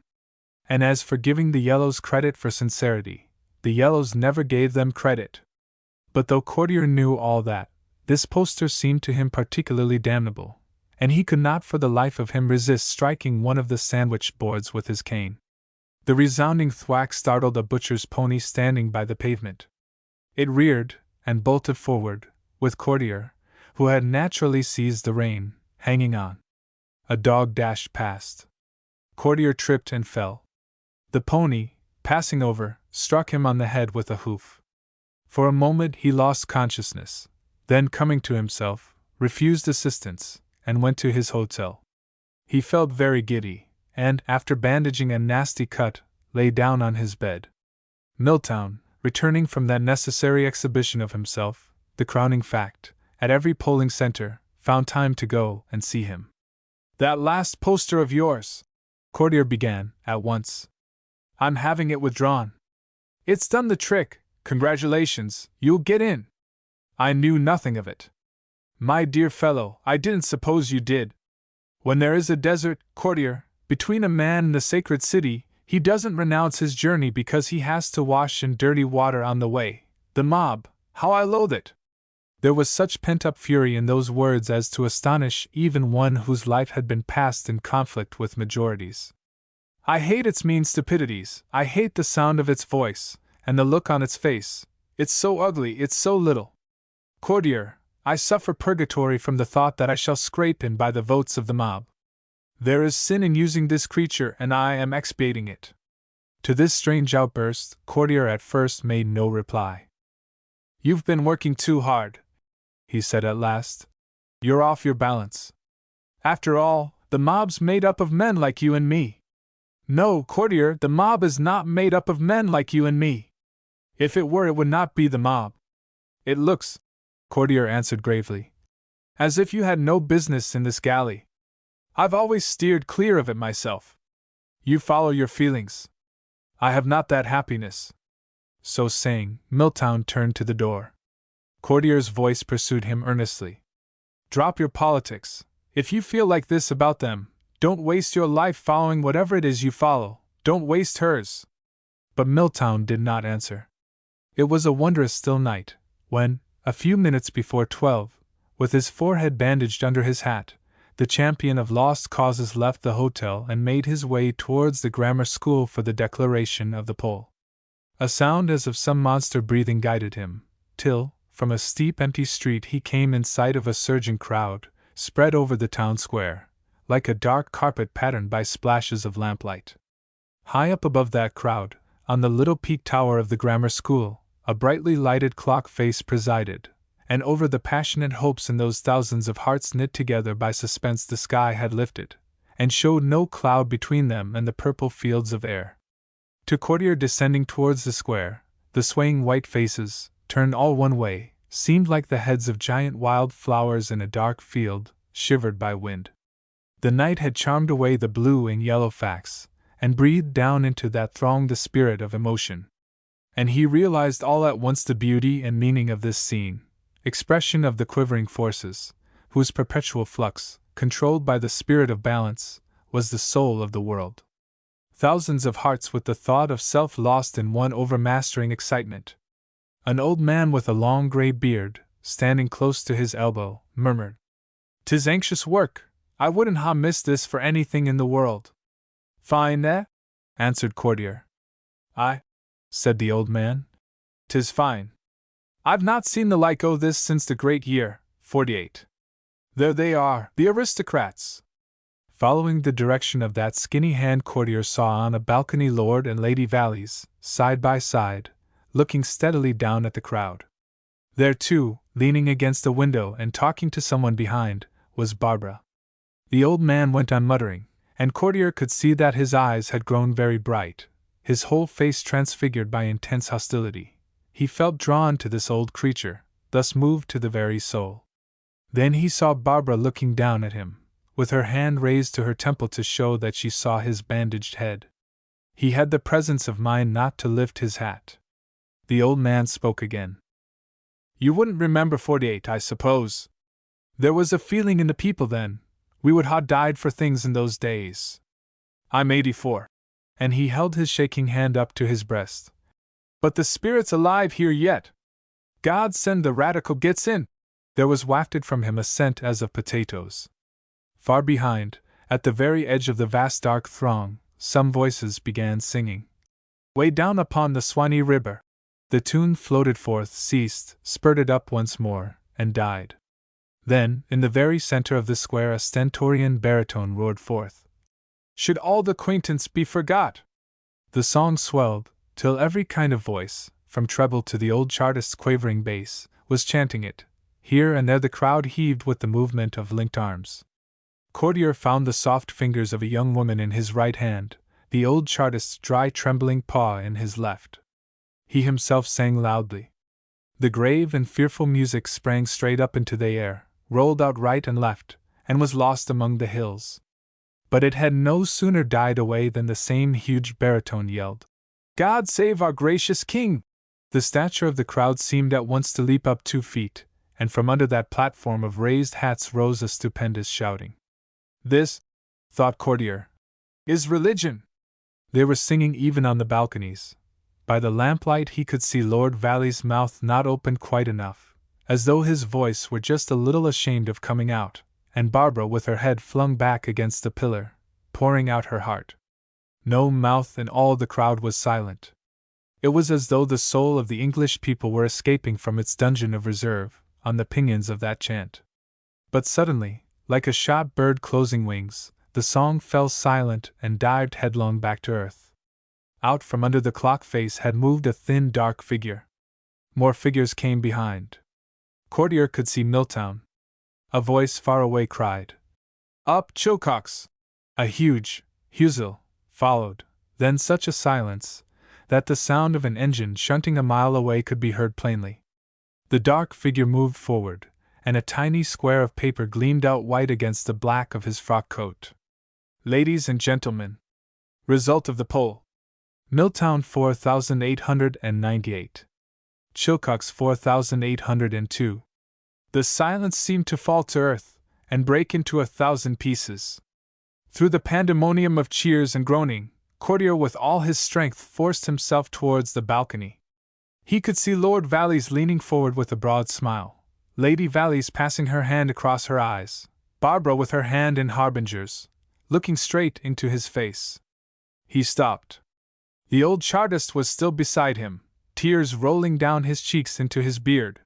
And as for giving the yellows credit for sincerity, the yellows never gave them credit. But though Courtier knew all that, this poster seemed to him particularly damnable, and he could not for the life of him resist striking one of the sandwich boards with his cane. The resounding thwack startled a butcher's pony standing by the pavement. It reared, and bolted forward, with Courtier, who had naturally seized the rein, hanging on. A dog dashed past. Courtier tripped and fell. The pony, passing over, struck him on the head with a hoof. For a moment he lost consciousness, then coming to himself, refused assistance, and went to his hotel. He felt very giddy, and, after bandaging a nasty cut, lay down on his bed. Milltown, returning from that necessary exhibition of himself, the crowning fact, at every polling center, found time to go and see him. "That last poster of yours," Courtier began, at once. "I'm having it withdrawn. It's done the trick, congratulations, you'll get in." "I knew nothing of it." "My dear fellow, I didn't suppose you did. When there is a desert, Courtier, between a man and the sacred city, he doesn't renounce his journey because he has to wash in dirty water on the way. The mob, how I loathe it!" There was such pent-up fury in those words as to astonish even one whose life had been passed in conflict with majorities. "I hate its mean stupidities, I hate the sound of its voice, and the look on its face. It's so ugly, it's so little. Courtier, I suffer purgatory from the thought that I shall scrape in by the votes of the mob. There is sin in using this creature, and I am expiating it." To this strange outburst, Courtier at first made no reply. "You've been working too hard," he said at last. "You're off your balance. After all, the mob's made up of men like you and me." "No, Courtier, the mob is not made up of men like you and me. If it were, it would not be the mob." "It looks," Courtier answered gravely, "as if you had no business in this galley. I've always steered clear of it myself." "You follow your feelings. I have not that happiness." So saying, Milltown turned to the door. Courtier's voice pursued him earnestly. "Drop your politics. If you feel like this about them, don't waste your life following whatever it is you follow, don't waste hers." But Milltown did not answer. It was a wondrous still night, when, a few minutes before 12, with his forehead bandaged under his hat, the champion of lost causes left the hotel and made his way towards the grammar school for the declaration of the poll. A sound as of some monster breathing guided him, till, from a steep empty street he came in sight of a surging crowd, spread over the town square, like a dark carpet patterned by splashes of lamplight. High up above that crowd, on the little peak tower of the grammar school, a brightly lighted clock face presided, and over the passionate hopes in those thousands of hearts knit together by suspense the sky had lifted, and showed no cloud between them and the purple fields of air. To Courtier descending towards the square, the swaying white faces, turned all one way, seemed like the heads of giant wild flowers in a dark field, shivered by wind. The night had charmed away the blue and yellow facts, and breathed down into that throng the spirit of emotion. And he realized all at once the beauty and meaning of this scene, expression of the quivering forces, whose perpetual flux, controlled by the spirit of balance, was the soul of the world. thousands of hearts with the thought of self lost in one overmastering excitement. An old man with a long gray beard, standing close to his elbow, murmured, "'Tis anxious work, I wouldn't ha' missed this for anything in the world." "Fine, eh?" answered Courtier. "Aye," said the old man, "'tis fine. I've not seen the like o' this since the great year, '48. There they are, the aristocrats." Following the direction of that skinny hand, Courtier saw on a balcony Lord and Lady Valleys, side by side, looking steadily down at the crowd. There too, leaning against a window and talking to someone behind, was Barbara. The old man went on muttering, and Courtier could see that his eyes had grown very bright, his whole face transfigured by intense hostility. He felt drawn to this old creature, thus moved to the very soul. Then he saw Barbara looking down at him, with her hand raised to her temple to show that she saw his bandaged head. He had the presence of mind not to lift his hat. The old man spoke again. "You wouldn't remember '48, I suppose? There was a feeling in the people then, we would ha' died for things in those days. I'm 84. And he held his shaking hand up to his breast. "But the spirit's alive here yet. God send the radical gets in!" There was wafted from him a scent as of potatoes. Far behind, at the very edge of the vast dark throng, some voices began singing. "Way down upon the Swanee River." The tune floated forth, ceased, spurted up once more, and died. Then, in the very center of the square, a stentorian baritone roared forth, "Should all the acquaintance be forgot?" The song swelled, till every kind of voice, from treble to the old chartist's quavering bass, was chanting it. Here and there the crowd heaved with the movement of linked arms. Courtier found the soft fingers of a young woman in his right hand, the old chartist's dry trembling paw in his left. He himself sang loudly. The grave and fearful music sprang straight up into the air, rolled out right and left, and was lost among the hills. But it had no sooner died away than the same huge baritone yelled, "God save our gracious king!" The stature of the crowd seemed at once to leap up 2 feet, and from under that platform of raised hats rose a stupendous shouting. "This," thought Courtier, "is religion." They were singing even on the balconies. By the lamplight he could see Lord Valley's mouth not opened quite enough, as though his voice were just a little ashamed of coming out, and Barbara with her head flung back against the pillar, pouring out her heart. No mouth in all the crowd was silent. It was as though the soul of the English people were escaping from its dungeon of reserve, on the pinions of that chant. But suddenly, like a shot bird closing wings, the song fell silent and dived headlong back to earth. Out from under the clock face had moved a thin, dark figure. More figures came behind. Courtier could see Milltown. A voice far away cried, "Up, Chilcocks!" A huge huzil followed, then such a silence that the sound of an engine shunting a mile away could be heard plainly. The dark figure moved forward, and a tiny square of paper gleamed out white against the black of his frock coat. "Ladies and gentlemen, result of the poll. Milltown 4,898. Chilcocks 4,802. The silence seemed to fall to earth, and break into 1,000 pieces. Through the pandemonium of cheers and groaning, Courtier with all his strength forced himself towards the balcony. He could see Lord Valleys leaning forward with a broad smile, Lady Valleys passing her hand across her eyes, Barbara with her hand in Harbinger's, looking straight into his face. He stopped. The old chartist was still beside him, tears rolling down his cheeks into his beard.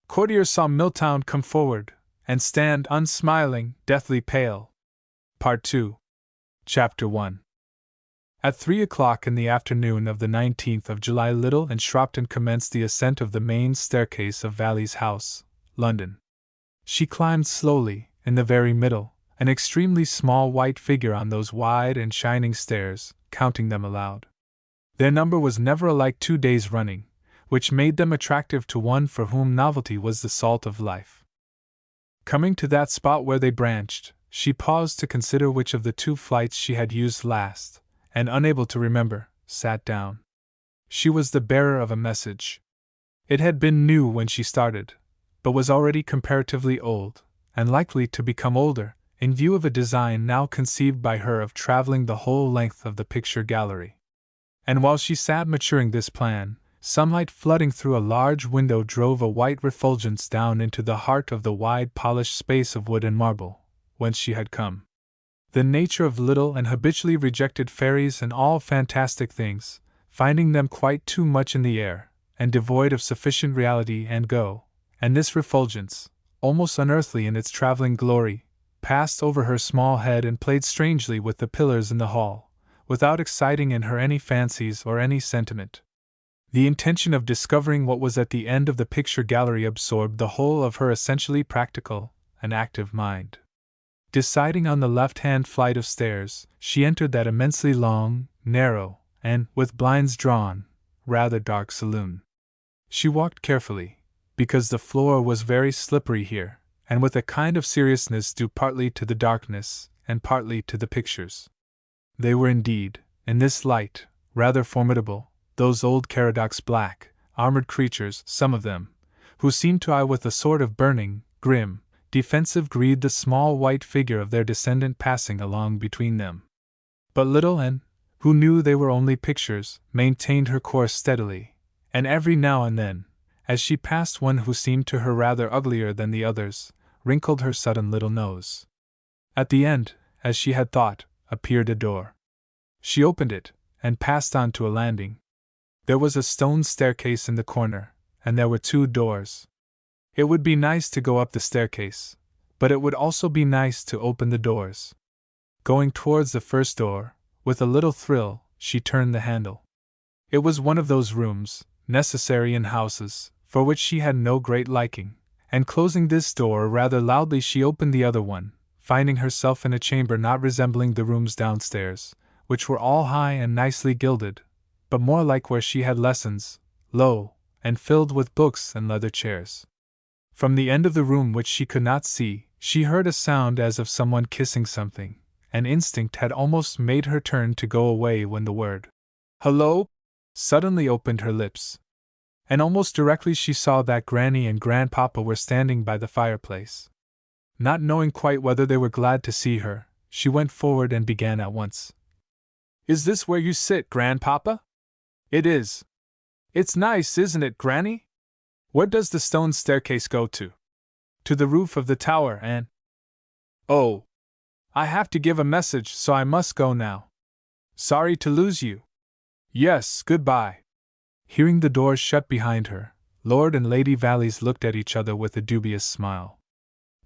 Courtier saw Milltown come forward, and stand unsmiling, deathly pale. Part 2. Chapter 1. At 3 o'clock in the afternoon of the 19th of July, Little and Shropton commenced the ascent of the main staircase of Valley's house, London. She climbed slowly, in the very middle, an extremely small white figure on those wide and shining stairs, counting them aloud. Their number was never alike 2 days running, which made them attractive to one for whom novelty was the salt of life. Coming to that spot where they branched, she paused to consider which of the 2 flights she had used last, and unable to remember, sat down. She was the bearer of a message. It had been new when she started, but was already comparatively old, and likely to become older, in view of a design now conceived by her of traveling the whole length of the picture gallery. And while she sat maturing this plan, sunlight flooding through a large window drove a white refulgence down into the heart of the wide polished space of wood and marble, whence she had come. The nature of little and habitually rejected fairies and all fantastic things, finding them quite too much in the air, and devoid of sufficient reality and go, and this refulgence, almost unearthly in its traveling glory, passed over her small head and played strangely with the pillars in the hall, without exciting in her any fancies or any sentiment. The intention of discovering what was at the end of the picture gallery absorbed the whole of her essentially practical and active mind. Deciding on the left-hand flight of stairs, she entered that immensely long, narrow, and, with blinds drawn, rather dark saloon. She walked carefully, because the floor was very slippery here, and with a kind of seriousness due partly to the darkness and partly to the pictures. They were indeed, in this light, rather formidable, those old Caradox black, armored creatures, some of them, who seemed to eye with a sort of burning, grim, defensive greed the small white figure of their descendant passing along between them. But little Anne, who knew they were only pictures, maintained her course steadily, and every now and then, as she passed one who seemed to her rather uglier than the others, wrinkled her sudden little nose. At the end, as she had thought, appeared a door. She opened it, and passed on to a landing. There was a stone staircase in the corner, and there were 2 doors. It would be nice to go up the staircase, but it would also be nice to open the doors. Going towards the first door, with a little thrill, she turned the handle. It was one of those rooms, necessary in houses, for which she had no great liking, and closing this door rather loudly she opened the other one, finding herself in a chamber not resembling the rooms downstairs, which were all high and nicely gilded, but more like where she had lessons, low, and filled with books and leather chairs. From the end of the room which she could not see, she heard a sound as of someone kissing something, and instinct had almost made her turn to go away when the word, "Hello!" suddenly opened her lips. And almost directly she saw that Granny and Grandpapa were standing by the fireplace. Not knowing quite whether they were glad to see her, she went forward and began at once. "Is this where you sit, Grandpapa?" "It is." "It's nice, isn't it, Granny? Where does the stone staircase go to?" "To the roof of the tower, and—" "Oh! I have to give a message, so I must go now. Sorry to lose you." "Yes, goodbye." Hearing the doors shut behind her, Lord and Lady Valleys looked at each other with a dubious smile.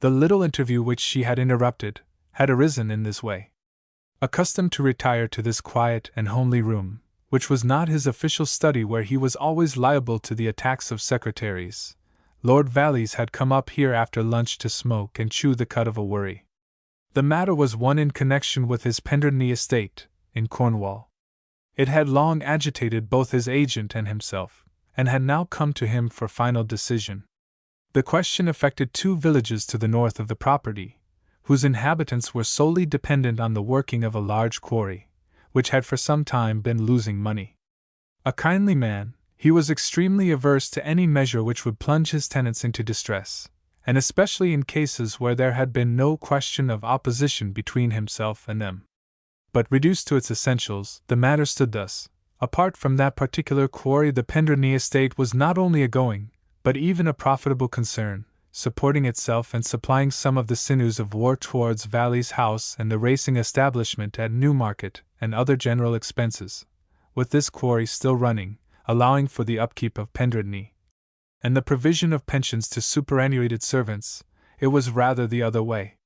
The little interview which she had interrupted had arisen in this way. Accustomed to retire to this quiet and homely room, which was not his official study where he was always liable to the attacks of secretaries, Lord Valleys had come up here after lunch to smoke and chew the cud of a worry. The matter was one in connection with his Penderney estate, in Cornwall. It had long agitated both his agent and himself, and had now come to him for final decision. The question affected 2 villages to the north of the property, whose inhabitants were solely dependent on the working of a large quarry, which had for some time been losing money. A kindly man, he was extremely averse to any measure which would plunge his tenants into distress, and especially in cases where there had been no question of opposition between himself and them. But reduced to its essentials, the matter stood thus. Apart from that particular quarry, the Penderney estate was not only a going, but even a profitable concern, supporting itself and supplying some of the sinews of war towards Valley's house and the racing establishment at Newmarket and other general expenses, with this quarry still running, allowing for the upkeep of Penderney and the provision of pensions to superannuated servants. It was rather the other way.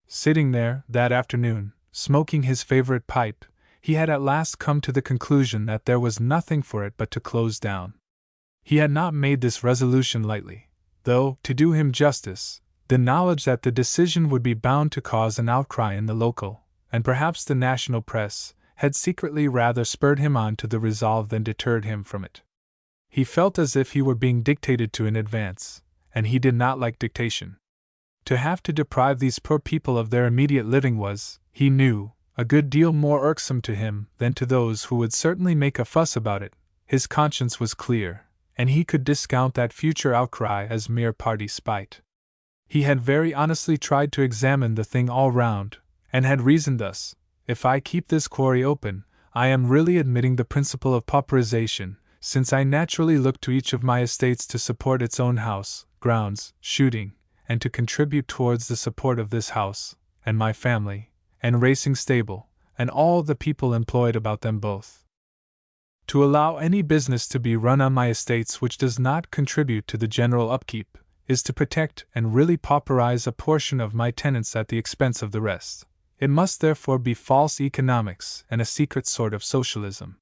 Sitting there, that afternoon, smoking his favorite pipe, he had at last come to the conclusion that there was nothing for it but to close down. He had not made this resolution lightly, though, to do him justice, the knowledge that the decision would be bound to cause an outcry in the local, and perhaps the national press, had secretly rather spurred him on to the resolve than deterred him from it. He felt as if he were being dictated to in advance, and he did not like dictation. To have to deprive these poor people of their immediate living was, he knew, a good deal more irksome to him than to those who would certainly make a fuss about it. His conscience was clear, and he could discount that future outcry as mere party spite. He had very honestly tried to examine the thing all round, and had reasoned thus: if I keep this quarry open, I am really admitting the principle of pauperization, since I naturally look to each of my estates to support its own house, grounds, shooting, and to contribute towards the support of this house, and my family, and racing stable, and all the people employed about them both. To allow any business to be run on my estates which does not contribute to the general upkeep, is to protect and really pauperize a portion of my tenants at the expense of the rest. It must therefore be false economics and a secret sort of socialism.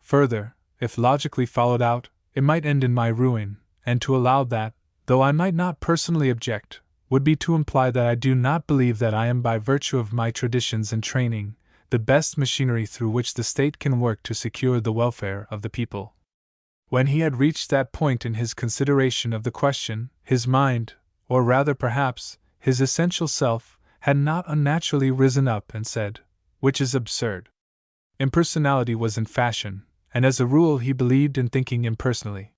Further, if logically followed out, it might end in my ruin, and to allow that, though I might not personally object, would be to imply that I do not believe that I am, by virtue of my traditions and training, the best machinery through which the state can work to secure the welfare of the people. When he had reached that point in his consideration of the question, his mind, or rather perhaps, his essential self, had not unnaturally risen up and said, which is absurd. Impersonality was in fashion, and as a rule he believed in thinking impersonally.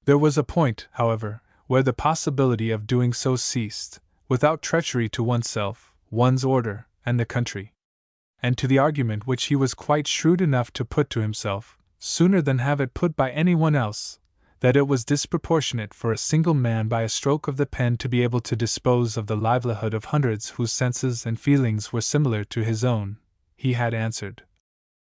There was a point, however, where the possibility of doing so ceased, without treachery to oneself, one's order, and the country. And to the argument which he was quite shrewd enough to put to himself, sooner than have it put by anyone else, that it was disproportionate for a single man by a stroke of the pen to be able to dispose of the livelihood of hundreds whose senses and feelings were similar to his own, he had answered: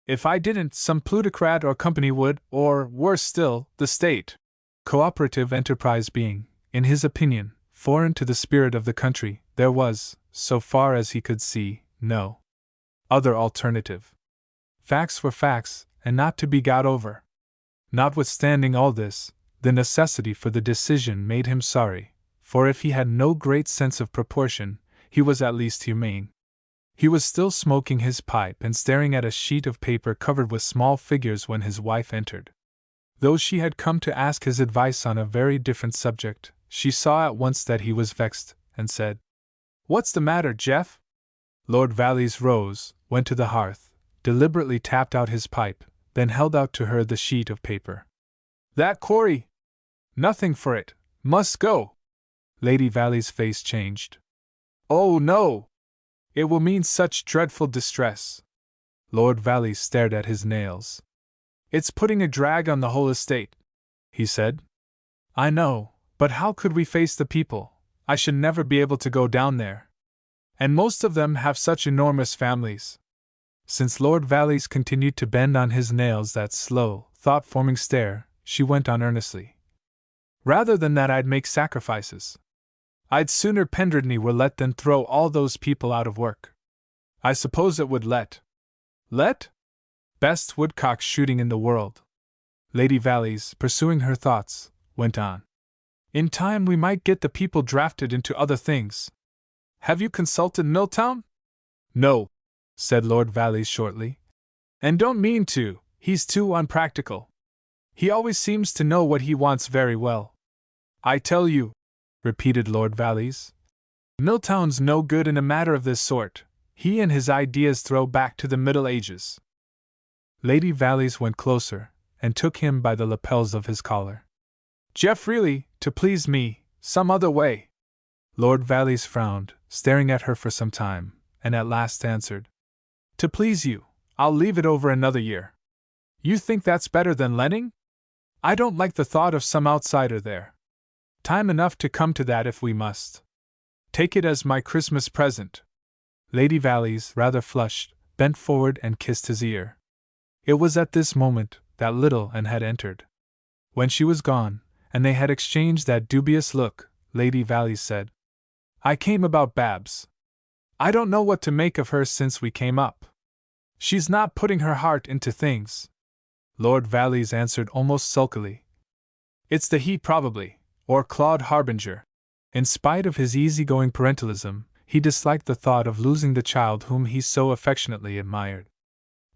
if I didn't, some plutocrat or company would, or, worse still, the state. Cooperative enterprise being, in his opinion, foreign to the spirit of the country, there was, so far as he could see, no other alternative. Facts were facts, and not to be got over. Notwithstanding all this, the necessity for the decision made him sorry, for if he had no great sense of proportion, he was at least humane. He was still smoking his pipe and staring at a sheet of paper covered with small figures when his wife entered. Though she had come to ask his advice on a very different subject, she saw at once that he was vexed, and said, "What's the matter, Jeff?" Lord Valleys rose, went to the hearth, deliberately tapped out his pipe, then held out to her the sheet of paper. "That quarry! Nothing for it, must go." Lady Valleys' face changed. "Oh, no! It will mean such dreadful distress." Lord Valleys stared at his nails. "It's putting a drag on the whole estate," he said. "I know, but how could we face the people? I should never be able to go down there. And most of them have such enormous families." Since Lord Valleys continued to bend on his nails that slow, thought-forming stare, she went on earnestly: "Rather than that, I'd make sacrifices. I'd sooner Pendridney were let than throw all those people out of work. I suppose it would let? Best woodcock shooting in the world." Lady Valleys, pursuing her thoughts, went on: "In time we might get the people drafted into other things. Have you consulted Milltown?" "No," said Lord Valleys shortly. "And don't mean to, he's too unpractical. He always seems to know what he wants very well." "I tell you," repeated Lord Valleys, "Milltown's no good in a matter of this sort. He and his ideas throw back to the Middle Ages." Lady Valleys went closer, and took him by the lapels of his collar. "Jeff, really, to please me, some other way." Lord Valleys frowned, staring at her for some time, and at last answered: "To please you, I'll leave it over another year." "You think that's better than letting?" "I don't like the thought of some outsider there. Time enough to come to that if we must. Take it as my Christmas present." Lady Valleys, rather flushed, bent forward and kissed his ear. It was at this moment that little Anne had entered. When she was gone, and they had exchanged that dubious look, Lady Valleys said: "I came about Babs. I don't know what to make of her since we came up. She's not putting her heart into things." Lord Valleys answered almost sulkily: "It's the heat probably, or Claude Harbinger." In spite of his easygoing parentalism, he disliked the thought of losing the child whom he so affectionately admired.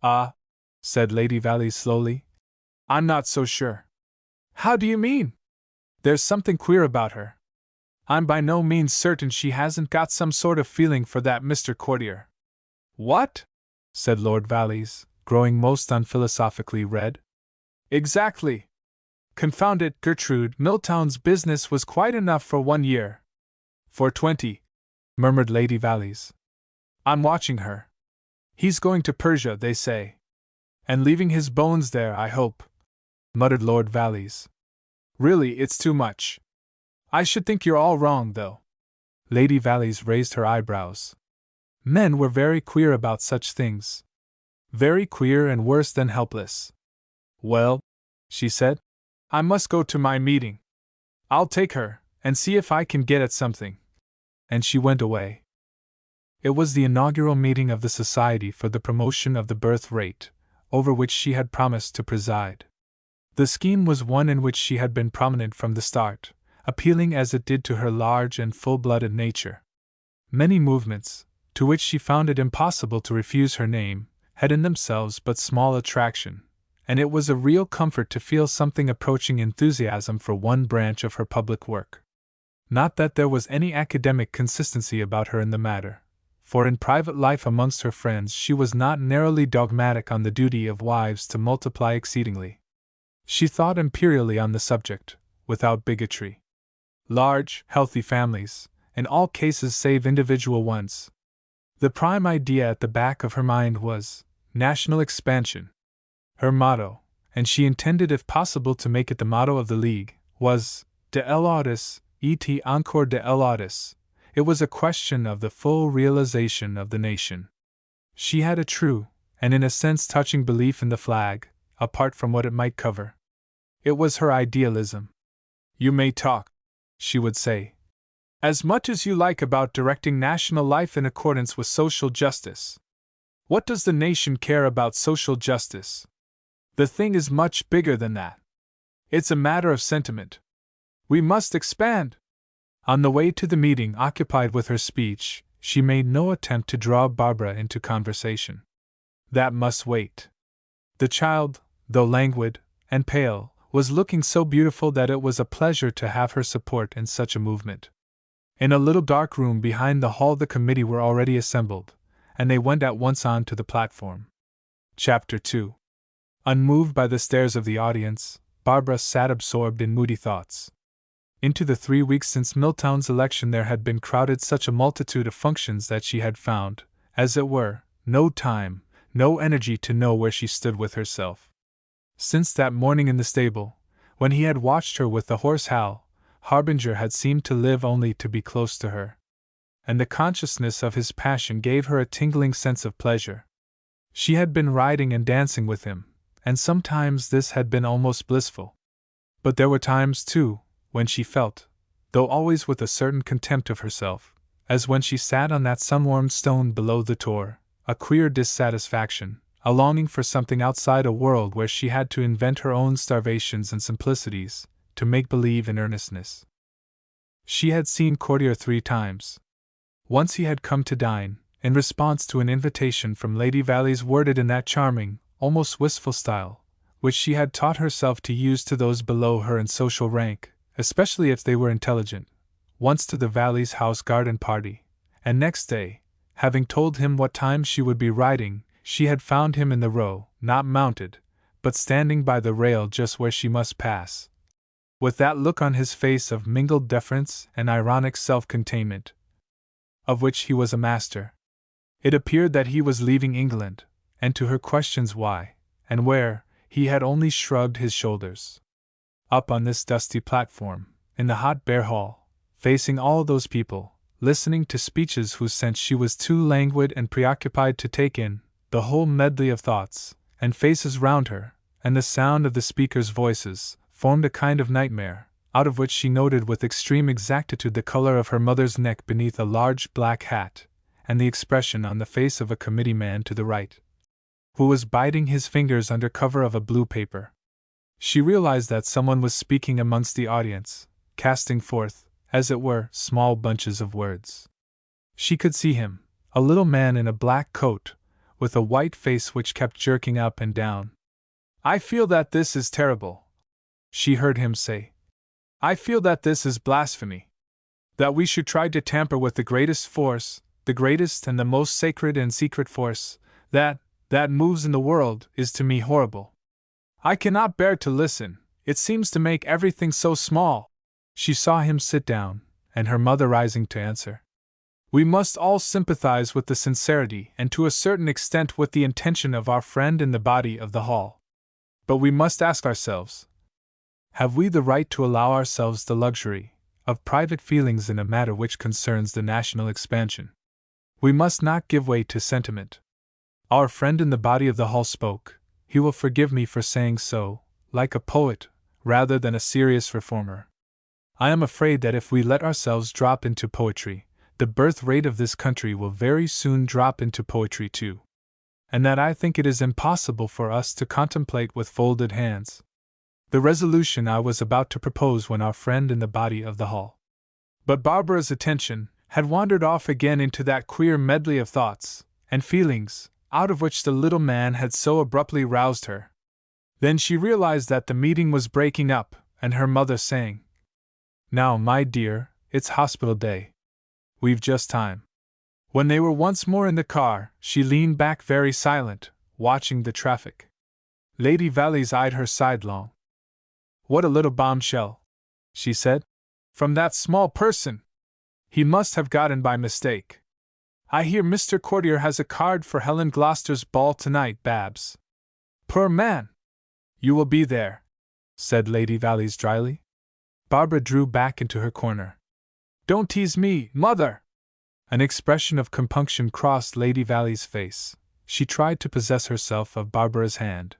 "Ah," said Lady Valleys slowly, "I'm not so sure." "How do you mean?" "There's something queer about her. I'm by no means certain she hasn't got some sort of feeling for that Mr. Courtier." "What?" said Lord Valleys, growing most unphilosophically red. "Exactly. Confound it, Gertrude, Milltown's business was quite enough for 1 year. 4:20, murmured Lady Valleys. I'm watching her. He's going to Persia, they say. And leaving his bones there, I hope, muttered Lord Valleys. Really, it's too much. I should think you're all wrong, though. Lady Valleys raised her eyebrows. Men were very queer about such things. Very queer and worse than helpless. Well, she said, I must go to my meeting. I'll take her, and see if I can get at something. And she went away. It was the inaugural meeting of the Society for the Promotion of the Birth Rate, over which she had promised to preside. The scheme was one in which she had been prominent from the start, appealing as it did to her large and full-blooded nature. Many movements, to which she found it impossible to refuse her name, had in themselves but small attraction, and it was a real comfort to feel something approaching enthusiasm for one branch of her public work. Not that there was any academic consistency about her in the matter, for in private life amongst her friends she was not narrowly dogmatic on the duty of wives to multiply exceedingly. She thought imperially on the subject, without bigotry. Large, healthy families, in all cases save individual ones. The prime idea at the back of her mind was national expansion. Her motto, and she intended if possible to make it the motto of the League, was de laudatis, et encore de laudatis. It was a question of the full realization of the nation. She had a true, and in a sense touching belief in the flag, apart from what it might cover. It was her idealism. You may talk, she would say, as much as you like about directing national life in accordance with social justice. What does the nation care about social justice? The thing is much bigger than that. It's a matter of sentiment. We must expand. On the way to the meeting occupied with her speech, she made no attempt to draw Barbara into conversation. That must wait. The child, though languid and pale, was looking so beautiful that it was a pleasure to have her support in such a movement. In a little dark room behind the hall the committee were already assembled, and they went at once on to the platform. Chapter 2. Unmoved by the stares of the audience, Barbara sat absorbed in moody thoughts. Into the 3 weeks since Milltown's election there had been crowded such a multitude of functions that she had found, as it were, no time, no energy to know where she stood with herself. Since that morning in the stable, when he had watched her with the horse Hal, Harbinger had seemed to live only to be close to her. And the consciousness of his passion gave her a tingling sense of pleasure. She had been riding and dancing with him, and sometimes this had been almost blissful. But there were times, too, when she felt, though always with a certain contempt of herself, as when she sat on that sun-warmed stone below the Tor, a queer dissatisfaction, a longing for something outside a world where she had to invent her own starvations and simplicities, to make believe in earnestness. She had seen Courtier 3 times. Once he had come to dine, in response to an invitation from Lady Valleys worded in that charming, almost wistful style, which she had taught herself to use to those below her in social rank, especially if they were intelligent, once to the Valleys' house garden party, and next day, having told him what time she would be riding, she had found him in the Row, not mounted, but standing by the rail just where she must pass, with that look on his face of mingled deference and ironic self-containment, of which he was a master. It appeared that he was leaving England, and to her questions why, and where, he had only shrugged his shoulders. Up on this dusty platform, in the hot bare hall, facing all those people, listening to speeches whose sense she was too languid and preoccupied to take in, the whole medley of thoughts and faces round her, and the sound of the speakers' voices, formed a kind of nightmare, out of which she noted with extreme exactitude the color of her mother's neck beneath a large black hat, and the expression on the face of a committee man to the right, who was biting his fingers under cover of a blue paper. She realized that someone was speaking amongst the audience, casting forth, as it were, small bunches of words. She could see him, a little man in a black coat, with a white face which kept jerking up and down. "I feel that this is terrible," she heard him say. "I feel that this is blasphemy. That we should try to tamper with the greatest force, the greatest and the most sacred and secret force, that moves in the world, is to me horrible. I cannot bear to listen, it seems to make everything so small." She saw him sit down, and her mother rising to answer. We must all sympathize with the sincerity and to a certain extent with the intention of our friend in the body of the hall. But we must ask ourselves, have we the right to allow ourselves the luxury of private feelings in a matter which concerns the national expansion? We must not give way to sentiment. Our friend in the body of the hall spoke, he will forgive me for saying so, like a poet, rather than a serious reformer. I am afraid that if we let ourselves drop into poetry, the birth rate of this country will very soon drop into poetry too. And that I think it is impossible for us to contemplate with folded hands the resolution I was about to propose when our friend in the body of the hall. But Barbara's attention had wandered off again into that queer medley of thoughts and feelings out of which the little man had so abruptly roused her. Then she realized that the meeting was breaking up, and her mother saying, "Now, my dear, it's hospital day. We've just time." When they were once more in the car, she leaned back very silent, watching the traffic. Lady Valleys eyed her sidelong. "What a little bombshell," she said. "From that small person! He must have got in by mistake. I hear Mr. Courtier has a card for Helen Gloucester's ball tonight, Babs." "Poor man!" "You will be there," said Lady Valleys dryly. Barbara drew back into her corner. "Don't tease me, Mother!" An expression of compunction crossed Lady Valleys' face. She tried to possess herself of Barbara's hand.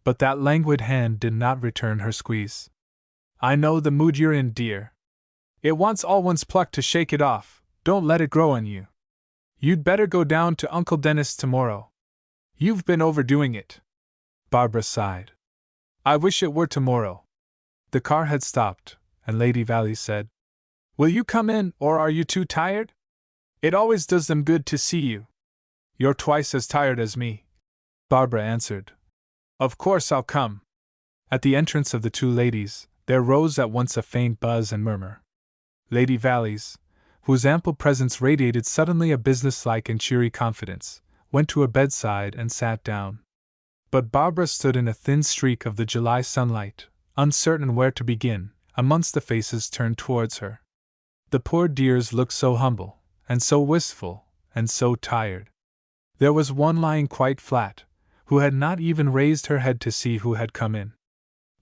But that languid hand did not return her squeeze. "I know the mood you're in, dear. It wants all one's pluck to shake it off. Don't let it grow on you. You'd better go down to Uncle Dennis tomorrow. You've been overdoing it." Barbara sighed. "I wish it were tomorrow." The car had stopped, and Lady Valleys said, "Will you come in, or are you too tired? It always does them good to see you." "You're twice as tired as me," Barbara answered. "Of course I'll come." At the entrance of the two ladies, there rose at once a faint buzz and murmur. Lady Valleys, whose ample presence radiated suddenly a businesslike and cheery confidence, went to a bedside and sat down. But Barbara stood in a thin streak of the July sunlight, uncertain where to begin, amongst the faces turned towards her. The poor dears looked so humble, and so wistful, and so tired. There was one lying quite flat, who had not even raised her head to see who had come in.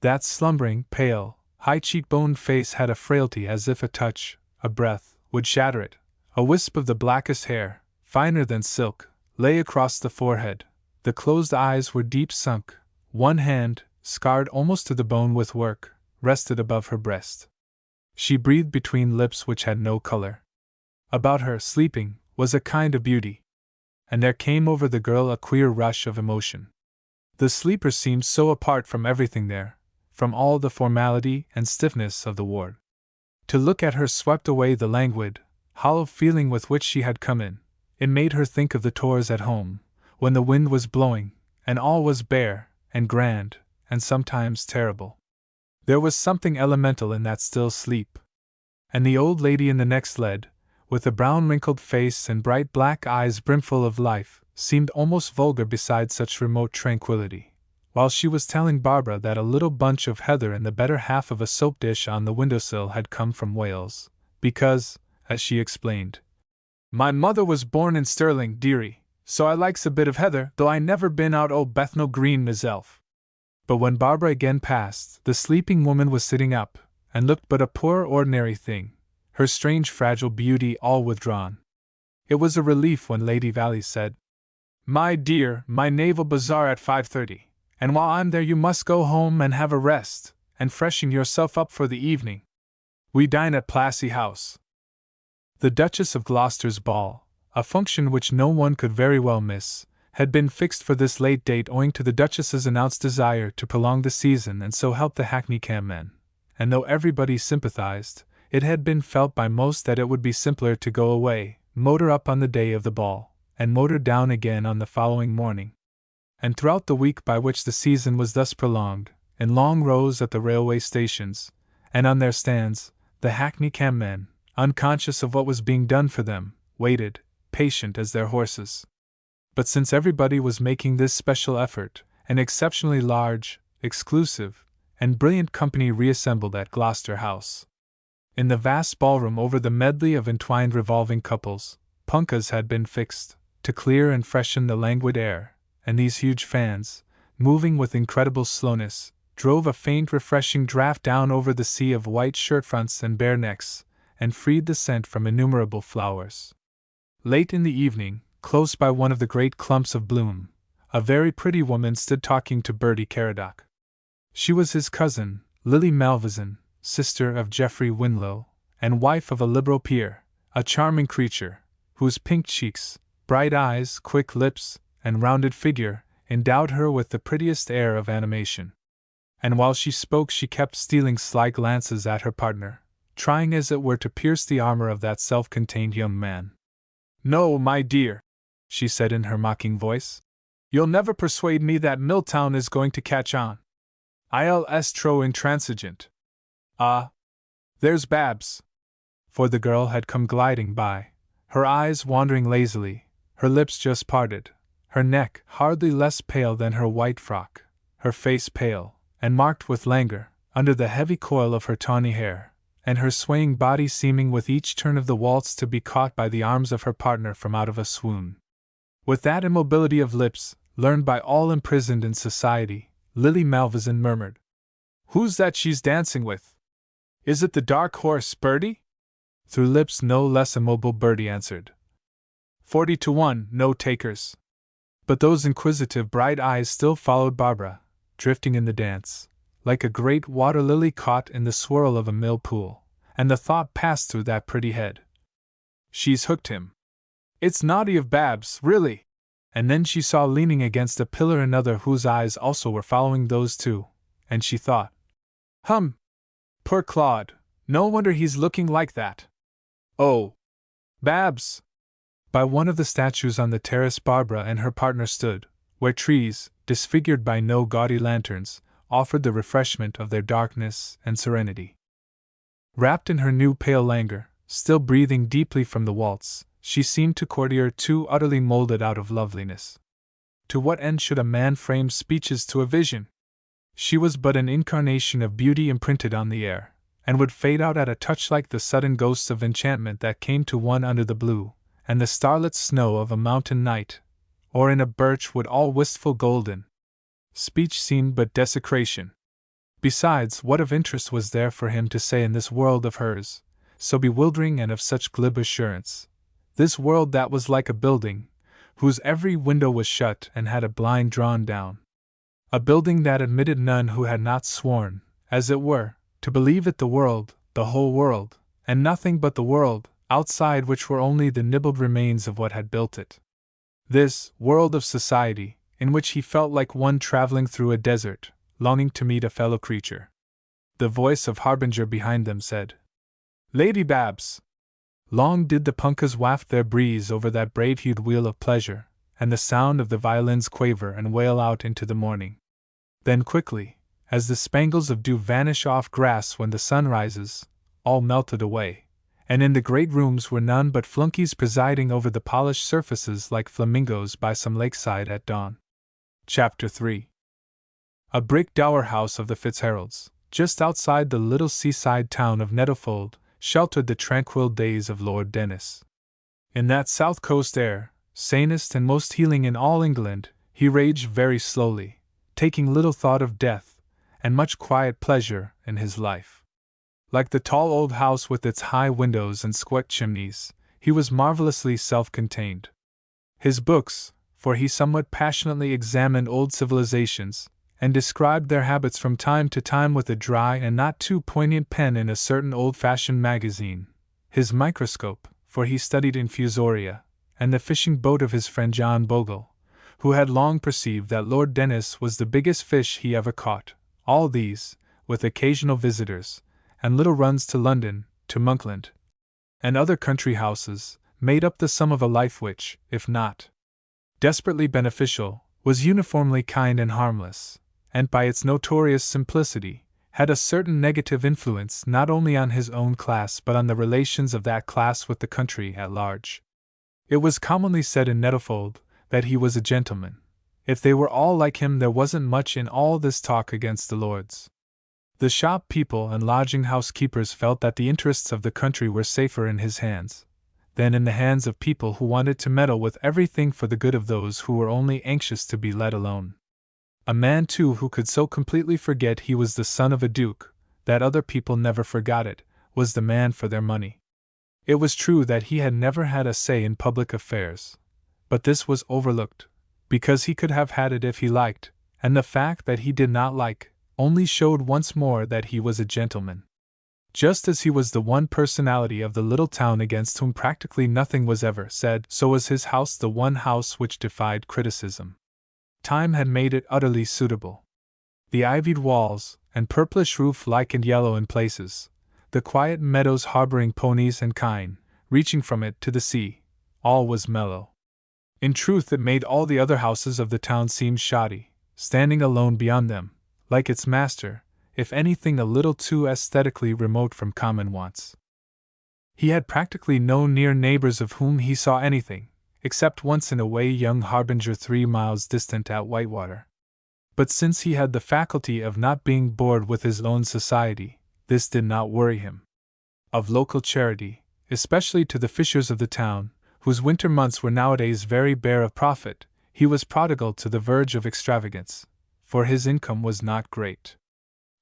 That slumbering, pale, high-cheekboned face had a frailty as if a touch, a breath, would shatter it. A wisp of the blackest hair, finer than silk, lay across the forehead. The closed eyes were deep sunk. One hand, scarred almost to the bone with work, rested above her breast. She breathed between lips which had no color. About her, sleeping, was a kind of beauty. And there came over the girl a queer rush of emotion. The sleeper seemed so apart from everything there, from all the formality and stiffness of the ward. To look at her swept away the languid, hollow feeling with which she had come in. It made her think of the tours at home, when the wind was blowing, and all was bare, and grand, and sometimes terrible. There was something elemental in that still sleep. And the old lady in the next lead, with a brown wrinkled face and bright black eyes brimful of life, seemed almost vulgar beside such remote tranquility, while she was telling Barbara that a little bunch of heather in the better half of a soap dish on the windowsill had come from Wales, because, as she explained, "My mother was born in Stirling, dearie, so I likes a bit of heather, though I never been out o' Bethnal Green myself." But when Barbara again passed, the sleeping woman was sitting up, and looked but a poor ordinary thing, her strange fragile beauty all withdrawn. It was a relief when Lady Valleys said, "My dear, my naval bazaar at 5:30, and while I'm there you must go home and have a rest, and freshen yourself up for the evening. We dine at Plassey House." The Duchess of Gloucester's ball, a function which no one could very well miss, had been fixed for this late date owing to the Duchess's announced desire to prolong the season and so help the hackney cabmen, and though everybody sympathized, it had been felt by most that it would be simpler to go away, motor up on the day of the ball, and motor down again on the following morning. And throughout the week by which the season was thus prolonged, in long rows at the railway stations, and on their stands, the hackney cabmen, unconscious of what was being done for them, waited, patient as their horses. But since everybody was making this special effort, an exceptionally large, exclusive, and brilliant company reassembled at Gloucester House. In the vast ballroom over the medley of entwined revolving couples, punkahs had been fixed, to clear and freshen the languid air, and these huge fans, moving with incredible slowness, drove a faint refreshing draught down over the sea of white shirtfronts and bare necks, and freed the scent from innumerable flowers. Late in the evening, close by one of the great clumps of bloom, a very pretty woman stood talking to Bertie Caradoc. She was his cousin, Lily Malvoisin, sister of Geoffrey Winlow, and wife of a liberal peer, a charming creature, whose pink cheeks, bright eyes, quick lips, and rounded figure endowed her with the prettiest air of animation. And while she spoke she kept stealing sly glances at her partner, trying as it were to pierce the armor of that self-contained young man. "No, my dear," she said in her mocking voice, "you'll never persuade me that Milltown is going to catch on. Ils trop intransigeant. Ah, there's Babs." For the girl had come gliding by, her eyes wandering lazily, her lips just parted, her neck hardly less pale than her white frock, her face pale, and marked with languor, under the heavy coil of her tawny hair, and her swaying body seeming with each turn of the waltz to be caught by the arms of her partner from out of a swoon. With that immobility of lips, learned by all imprisoned in society, Lily Malvoisin murmured, "Who's that she's dancing with? Is it the dark horse, Bertie?" Through lips no less immobile Bertie answered, 40-1, no takers." But those inquisitive bright eyes still followed Barbara, drifting in the dance, like a great water lily caught in the swirl of a mill pool, and the thought passed through that pretty head, "She's hooked him. It's naughty of Babs, really." And then she saw leaning against a pillar another whose eyes also were following those two, and she thought, Poor Claude, no wonder he's looking like that. Oh, Babs!" By one of the statues on the terrace Barbara and her partner stood, where trees, disfigured by no gaudy lanterns, offered the refreshment of their darkness and serenity. Wrapped in her new pale languor, still breathing deeply from the waltz, she seemed to courtier too utterly molded out of loveliness. To what end should a man frame speeches to a vision? She was but an incarnation of beauty imprinted on the air, and would fade out at a touch like the sudden ghosts of enchantment that came to one under the blue and the starlit snow of a mountain night, or in a birch wood all wistful golden. Speech seemed but desecration. Besides, what of interest was there for him to say in this world of hers, so bewildering and of such glib assurance? This world that was like a building, whose every window was shut and had a blind drawn down. A building that admitted none who had not sworn, as it were, to believe it the world, the whole world, and nothing but the world, outside which were only the nibbled remains of what had built it. This world of society, in which he felt like one traveling through a desert, longing to meet a fellow creature. The voice of Harbinger behind them said, "Lady Babs!" Long did the punkahs waft their breeze over that brave-hued wheel of pleasure, and the sound of the violins quaver and wail out into the morning. Then quickly, as the spangles of dew vanish off grass when the sun rises, all melted away, and in the great rooms were none but flunkies presiding over the polished surfaces like flamingos by some lakeside at dawn. Chapter 3. A brick dower house of the Fitzharolds, just outside the little seaside town of Nettlefold, sheltered the tranquil days of Lord Dennis. In that south coast air, sanest and most healing in all England, he raged very slowly, taking little thought of death, and much quiet pleasure in his life. Like the tall old house with its high windows and squat chimneys, he was marvelously self-contained. His books, for he somewhat passionately examined old civilizations, and described their habits from time to time with a dry and not too poignant pen in a certain old-fashioned magazine, his microscope, for he studied infusoria, and the fishing boat of his friend John Bogle, who had long perceived that Lord Dennis was the biggest fish he ever caught. All these, with occasional visitors, and little runs to London, to Monkland, and other country houses, made up the sum of a life which, if not desperately beneficial, was uniformly kind and harmless, and by its notorious simplicity, had a certain negative influence not only on his own class but on the relations of that class with the country at large. It was commonly said in Nettlefold that he was a gentleman. If they were all like him, there wasn't much in all this talk against the lords. The shop people and lodging house keepers felt that the interests of the country were safer in his hands than in the hands of people who wanted to meddle with everything for the good of those who were only anxious to be let alone. A man, too, who could so completely forget he was the son of a duke that other people never forgot it, was the man for their money. It was true that he had never had a say in public affairs, but this was overlooked, because he could have had it if he liked, and the fact that he did not like only showed once more that he was a gentleman. Just as he was the one personality of the little town against whom practically nothing was ever said, so was his house the one house which defied criticism. Time had made it utterly suitable. The ivied walls, and purplish roof lichened yellow in places, the quiet meadows harboring ponies and kine, reaching from it to the sea, all was mellow. In truth, it made all the other houses of the town seem shoddy, standing alone beyond them, like its master, if anything a little too aesthetically remote from common wants. He had practically no near neighbors of whom he saw anything, except once in a way young Harbinger 3 miles distant at Whitewater. But since he had the faculty of not being bored with his own society, this did not worry him. Of local charity, especially to the fishers of the town, whose winter months were nowadays very bare of profit, he was prodigal to the verge of extravagance, for his income was not great.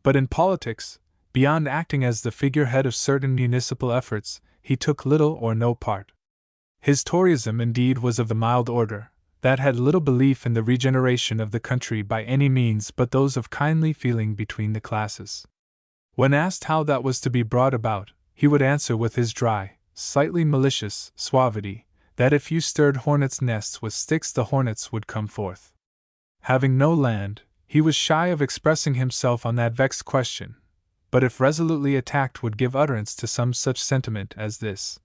But in politics, beyond acting as the figurehead of certain municipal efforts, he took little or no part. His Toryism indeed was of the mild order, that had little belief in the regeneration of the country by any means but those of kindly feeling between the classes. When asked how that was to be brought about, he would answer with his dry, slightly malicious suavity, that if you stirred hornets' nests with sticks the hornets would come forth. Having no land, he was shy of expressing himself on that vexed question, but if resolutely attacked would give utterance to some such sentiment as this: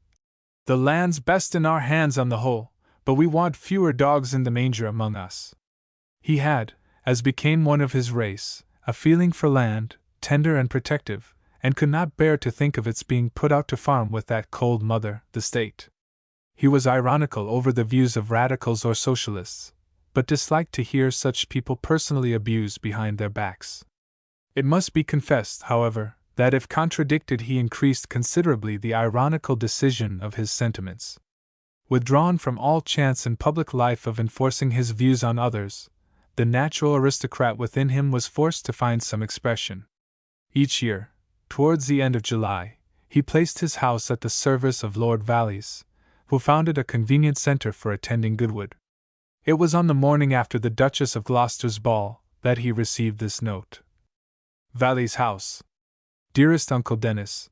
"The land's best in our hands on the whole, but we want fewer dogs in the manger among us." He had, as became one of his race, a feeling for land, tender and protective, and could not bear to think of its being put out to farm with that cold mother, the state. He was ironical over the views of radicals or socialists, but disliked to hear such people personally abused behind their backs. It must be confessed, however, that if contradicted he increased considerably the ironical decision of his sentiments. Withdrawn from all chance in public life of enforcing his views on others, the natural aristocrat within him was forced to find some expression. Each year, towards the end of July, he placed his house at the service of Lord Valleys, who found it a convenient centre for attending Goodwood. It was on the morning after the Duchess of Gloucester's ball that he received this note. Valleys House. Dearest Uncle Dennis,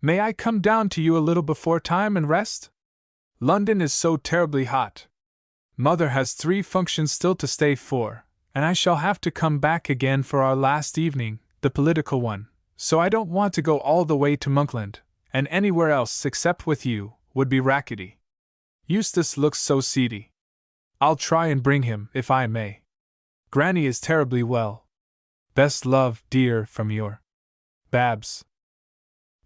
may I come down to you a little before time and rest? London is so terribly hot. Mother has 3 functions still to stay for, and I shall have to come back again for our last evening, the political one, so I don't want to go all the way to Monkland, and anywhere else except with you would be rackety. Eustace looks so seedy. I'll try and bring him, if I may. Granny is terribly well. Best love, dear, from your Babs.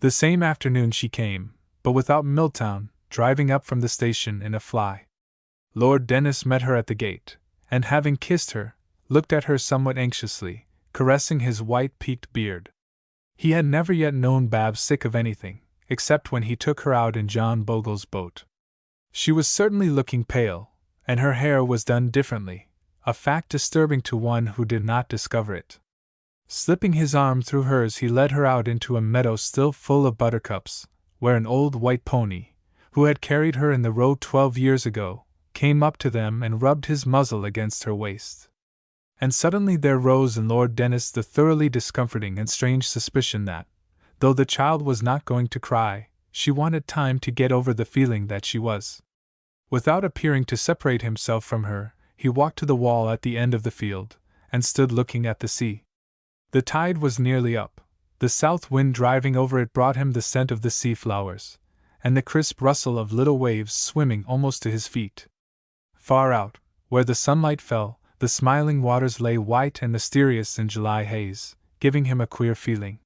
The same afternoon she came, but without Milltown, driving up from the station in a fly. Lord Dennis met her at the gate, and having kissed her, looked at her somewhat anxiously, caressing his white peaked beard. He had never yet known Babs sick of anything, except when he took her out in John Bogle's boat. She was certainly looking pale, and her hair was done differently, a fact disturbing to one who did not discover it. Slipping his arm through hers, he led her out into a meadow still full of buttercups, where an old white pony, who had carried her in the road 12 years ago, came up to them and rubbed his muzzle against her waist. And suddenly there rose in Lord Dennis the thoroughly discomforting and strange suspicion that, though the child was not going to cry, she wanted time to get over the feeling that she was. Without appearing to separate himself from her, he walked to the wall at the end of the field, and stood looking at the sea. The tide was nearly up, the south wind driving over it brought him the scent of the sea flowers, and the crisp rustle of little waves swimming almost to his feet. Far out, where the sunlight fell, the smiling waters lay white and mysterious in July haze, giving him a queer feeling.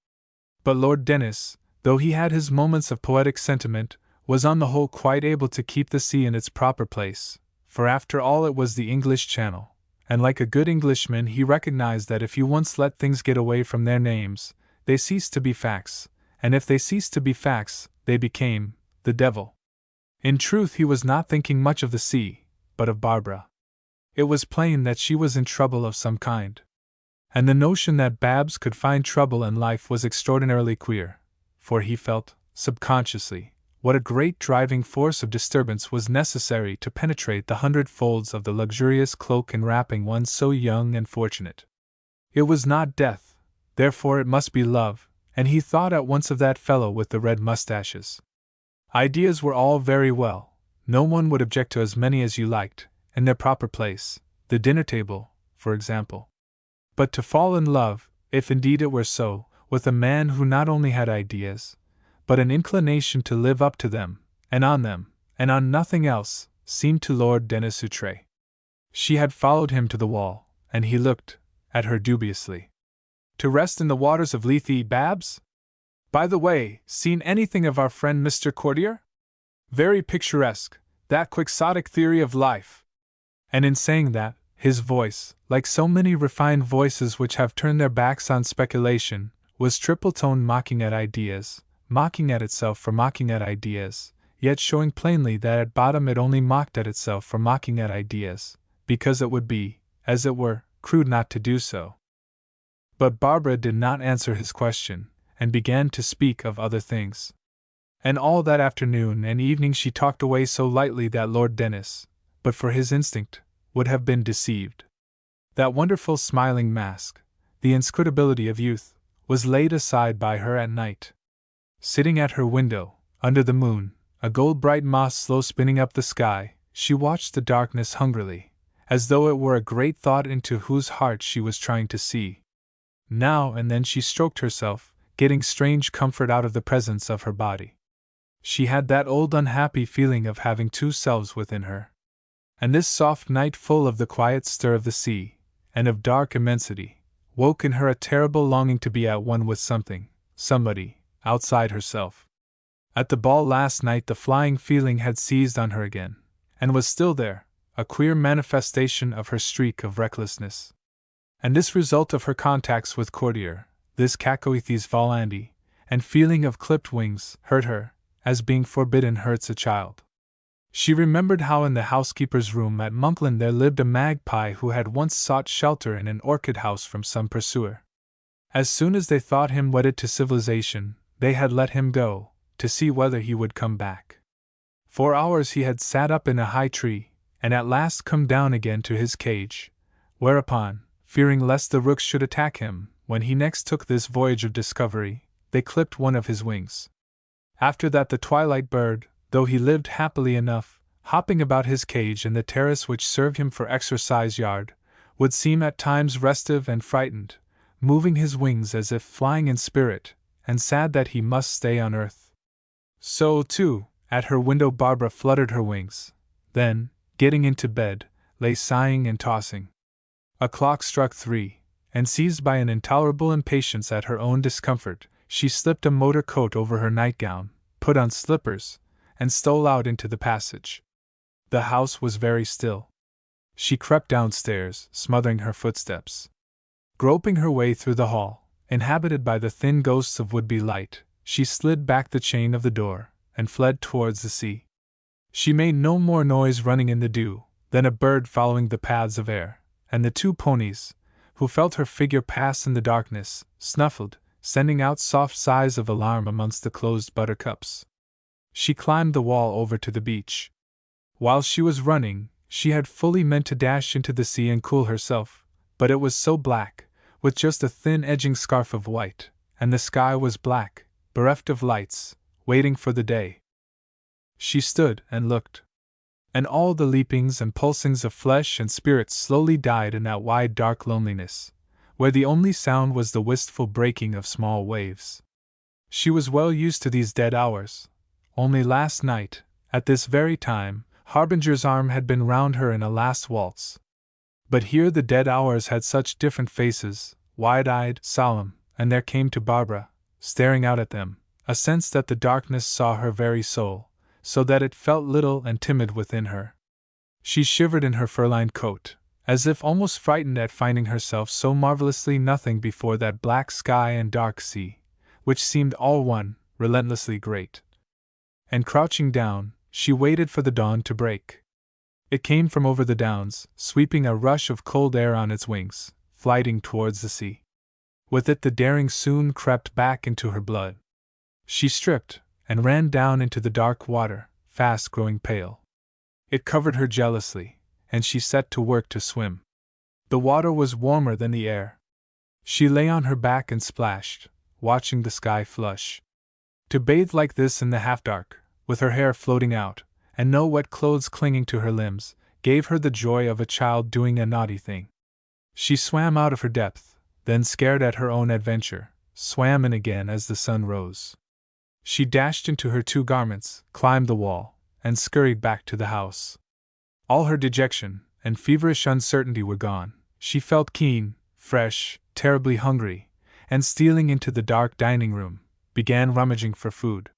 But Lord Dennis, though he had his moments of poetic sentiment, was on the whole quite able to keep the sea in its proper place, for after all it was the English Channel, and like a good Englishman he recognized that if you once let things get away from their names, they ceased to be facts, and if they ceased to be facts, they became the devil. In truth, he was not thinking much of the sea, but of Barbara. It was plain that she was in trouble of some kind. And the notion that Babs could find trouble in life was extraordinarily queer, for he felt, subconsciously, what a great driving force of disturbance was necessary to penetrate the 100 folds of the luxurious cloak enwrapping one so young and fortunate. It was not death, therefore it must be love, and he thought at once of that fellow with the red mustaches. Ideas were all very well, no one would object to as many as you liked, in their proper place, the dinner table, for example. But to fall in love, if indeed it were so, with a man who not only had ideas, but an inclination to live up to them, and on nothing else, seemed to Lord Denisoutre. She had followed him to the wall, and he looked at her dubiously. To rest in the waters of Lethe, Babs? By the way, seen anything of our friend Mr. Courtier? Very picturesque, that quixotic theory of life. And in saying that, his voice, like so many refined voices which have turned their backs on speculation, was triple-toned, mocking at ideas, mocking at itself for mocking at ideas, yet showing plainly that at bottom it only mocked at itself for mocking at ideas, because it would be, as it were, crude not to do so. But Barbara did not answer his question, and began to speak of other things. And all that afternoon and evening she talked away so lightly that Lord Denis, but for his instinct, would have been deceived. That wonderful smiling mask, the inscrutability of youth, was laid aside by her at night. Sitting at her window, under the moon, a gold-bright moth slow spinning up the sky, she watched the darkness hungrily, as though it were a great thought into whose heart she was trying to see. Now and then she stroked herself, getting strange comfort out of the presence of her body. She had that old unhappy feeling of having two selves within her. And this soft night, full of the quiet stir of the sea, and of dark immensity, woke in her a terrible longing to be at one with somebody, outside herself. At the ball last night the flying feeling had seized on her again, and was still there, a queer manifestation of her streak of recklessness. And this result of her contacts with Courtier, this cacoethes volandi, and feeling of clipped wings, hurt her, as being forbidden hurts a child. She remembered how in the housekeeper's room at Monkland there lived a magpie who had once sought shelter in an orchid house from some pursuer. As soon as they thought him wedded to civilization, they had let him go, to see whether he would come back. For hours he had sat up in a high tree, and at last come down again to his cage, whereupon, fearing lest the rooks should attack him, when he next took this voyage of discovery, they clipped one of his wings. After that the twilight bird, though he lived happily enough, hopping about his cage and the terrace which served him for exercise yard, would seem at times restive and frightened, moving his wings as if flying in spirit, and sad that he must stay on earth. So, too, at her window Barbara fluttered her wings, then, getting into bed, lay sighing and tossing. A clock struck 3, and seized by an intolerable impatience at her own discomfort, she slipped a motor coat over her nightgown, put on slippers, and stole out into the passage. The house was very still. She crept downstairs, smothering her footsteps. Groping her way through the hall, inhabited by the thin ghosts of would-be light, she slid back the chain of the door, and fled towards the sea. She made no more noise running in the dew, than a bird following the paths of air, and the 2 ponies, who felt her figure pass in the darkness, snuffled, sending out soft sighs of alarm amongst the closed buttercups. She climbed the wall over to the beach. While she was running, she had fully meant to dash into the sea and cool herself, but it was so black, with just a thin edging scarf of white, and the sky was black, bereft of lights, waiting for the day. She stood and looked. And all the leapings and pulsings of flesh and spirit slowly died in that wide dark loneliness, where the only sound was the wistful breaking of small waves. She was well used to these dead hours. Only last night, at this very time, Harbinger's arm had been round her in a last waltz. But here the dead hours had such different faces, wide-eyed, solemn, and there came to Barbara, staring out at them, a sense that the darkness saw her very soul, so that it felt little and timid within her. She shivered in her fur-lined coat, as if almost frightened at finding herself so marvelously nothing before that black sky and dark sea, which seemed all one, relentlessly great. And crouching down, she waited for the dawn to break. It came from over the downs, sweeping a rush of cold air on its wings, flighting towards the sea. With it the daring soon crept back into her blood. She stripped, and ran down into the dark water, fast growing pale. It covered her jealously, and she set to work to swim. The water was warmer than the air. She lay on her back and splashed, watching the sky flush. To bathe like this in the half-dark, with her hair floating out, and no wet clothes clinging to her limbs, gave her the joy of a child doing a naughty thing. She swam out of her depth, then scared at her own adventure, swam in again as the sun rose. She dashed into her 2 garments, climbed the wall, and scurried back to the house. All her dejection and feverish uncertainty were gone. She felt keen, fresh, terribly hungry, and stealing into the dark dining room, began rummaging for food.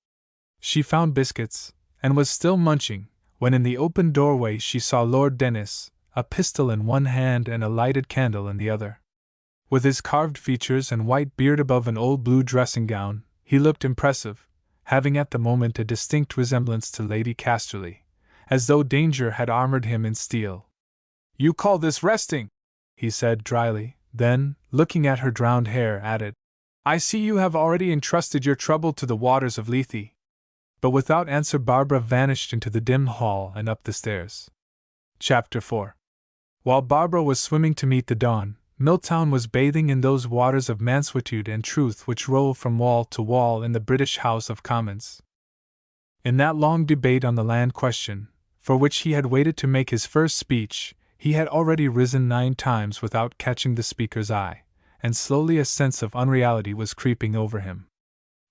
She found biscuits, and was still munching, when in the open doorway she saw Lord Dennis, a pistol in one hand and a lighted candle in the other. With his carved features and white beard above an old blue dressing gown, he looked impressive, having at the moment a distinct resemblance to Lady Casterly, as though danger had armored him in steel. "You call this resting?" he said dryly, then, looking at her drowned hair, added, "I see you have already entrusted your trouble to the waters of Lethe." But without answer Barbara vanished into the dim hall and up the stairs. Chapter 4. While Barbara was swimming to meet the dawn, Milltown was bathing in those waters of mansuetude and truth which roll from wall to wall in the British House of Commons. In that long debate on the land question, for which he had waited to make his first speech, he had already risen 9 times without catching the speaker's eye, and slowly a sense of unreality was creeping over him.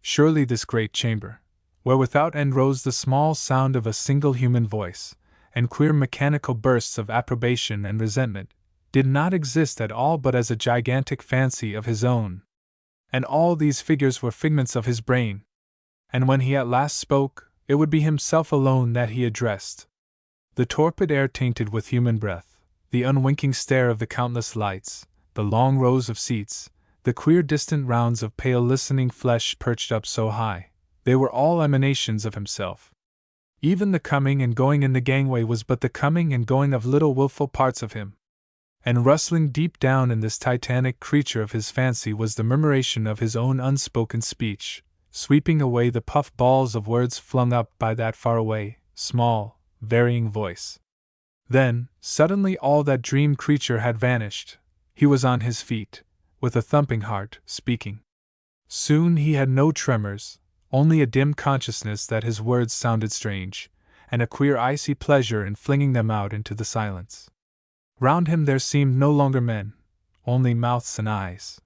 Surely this great chamber, where without end rose the small sound of a single human voice, and queer mechanical bursts of approbation and resentment, did not exist at all but as a gigantic fancy of his own. And all these figures were figments of his brain. And when he at last spoke, it would be himself alone that he addressed. The torpid air tainted with human breath, the unwinking stare of the countless lights, the long rows of seats, the queer distant rounds of pale listening flesh perched up so high, they were all emanations of himself. Even the coming and going in the gangway was but the coming and going of little wilful parts of him. And rustling deep down in this titanic creature of his fancy was the murmuration of his own unspoken speech, sweeping away the puff balls of words flung up by that faraway, small, varying voice. Then, suddenly all that dream creature had vanished. He was on his feet, with a thumping heart, speaking. Soon he had no tremors, only a dim consciousness that his words sounded strange, and a queer icy pleasure in flinging them out into the silence. Round him there seemed no longer men, only mouths and eyes.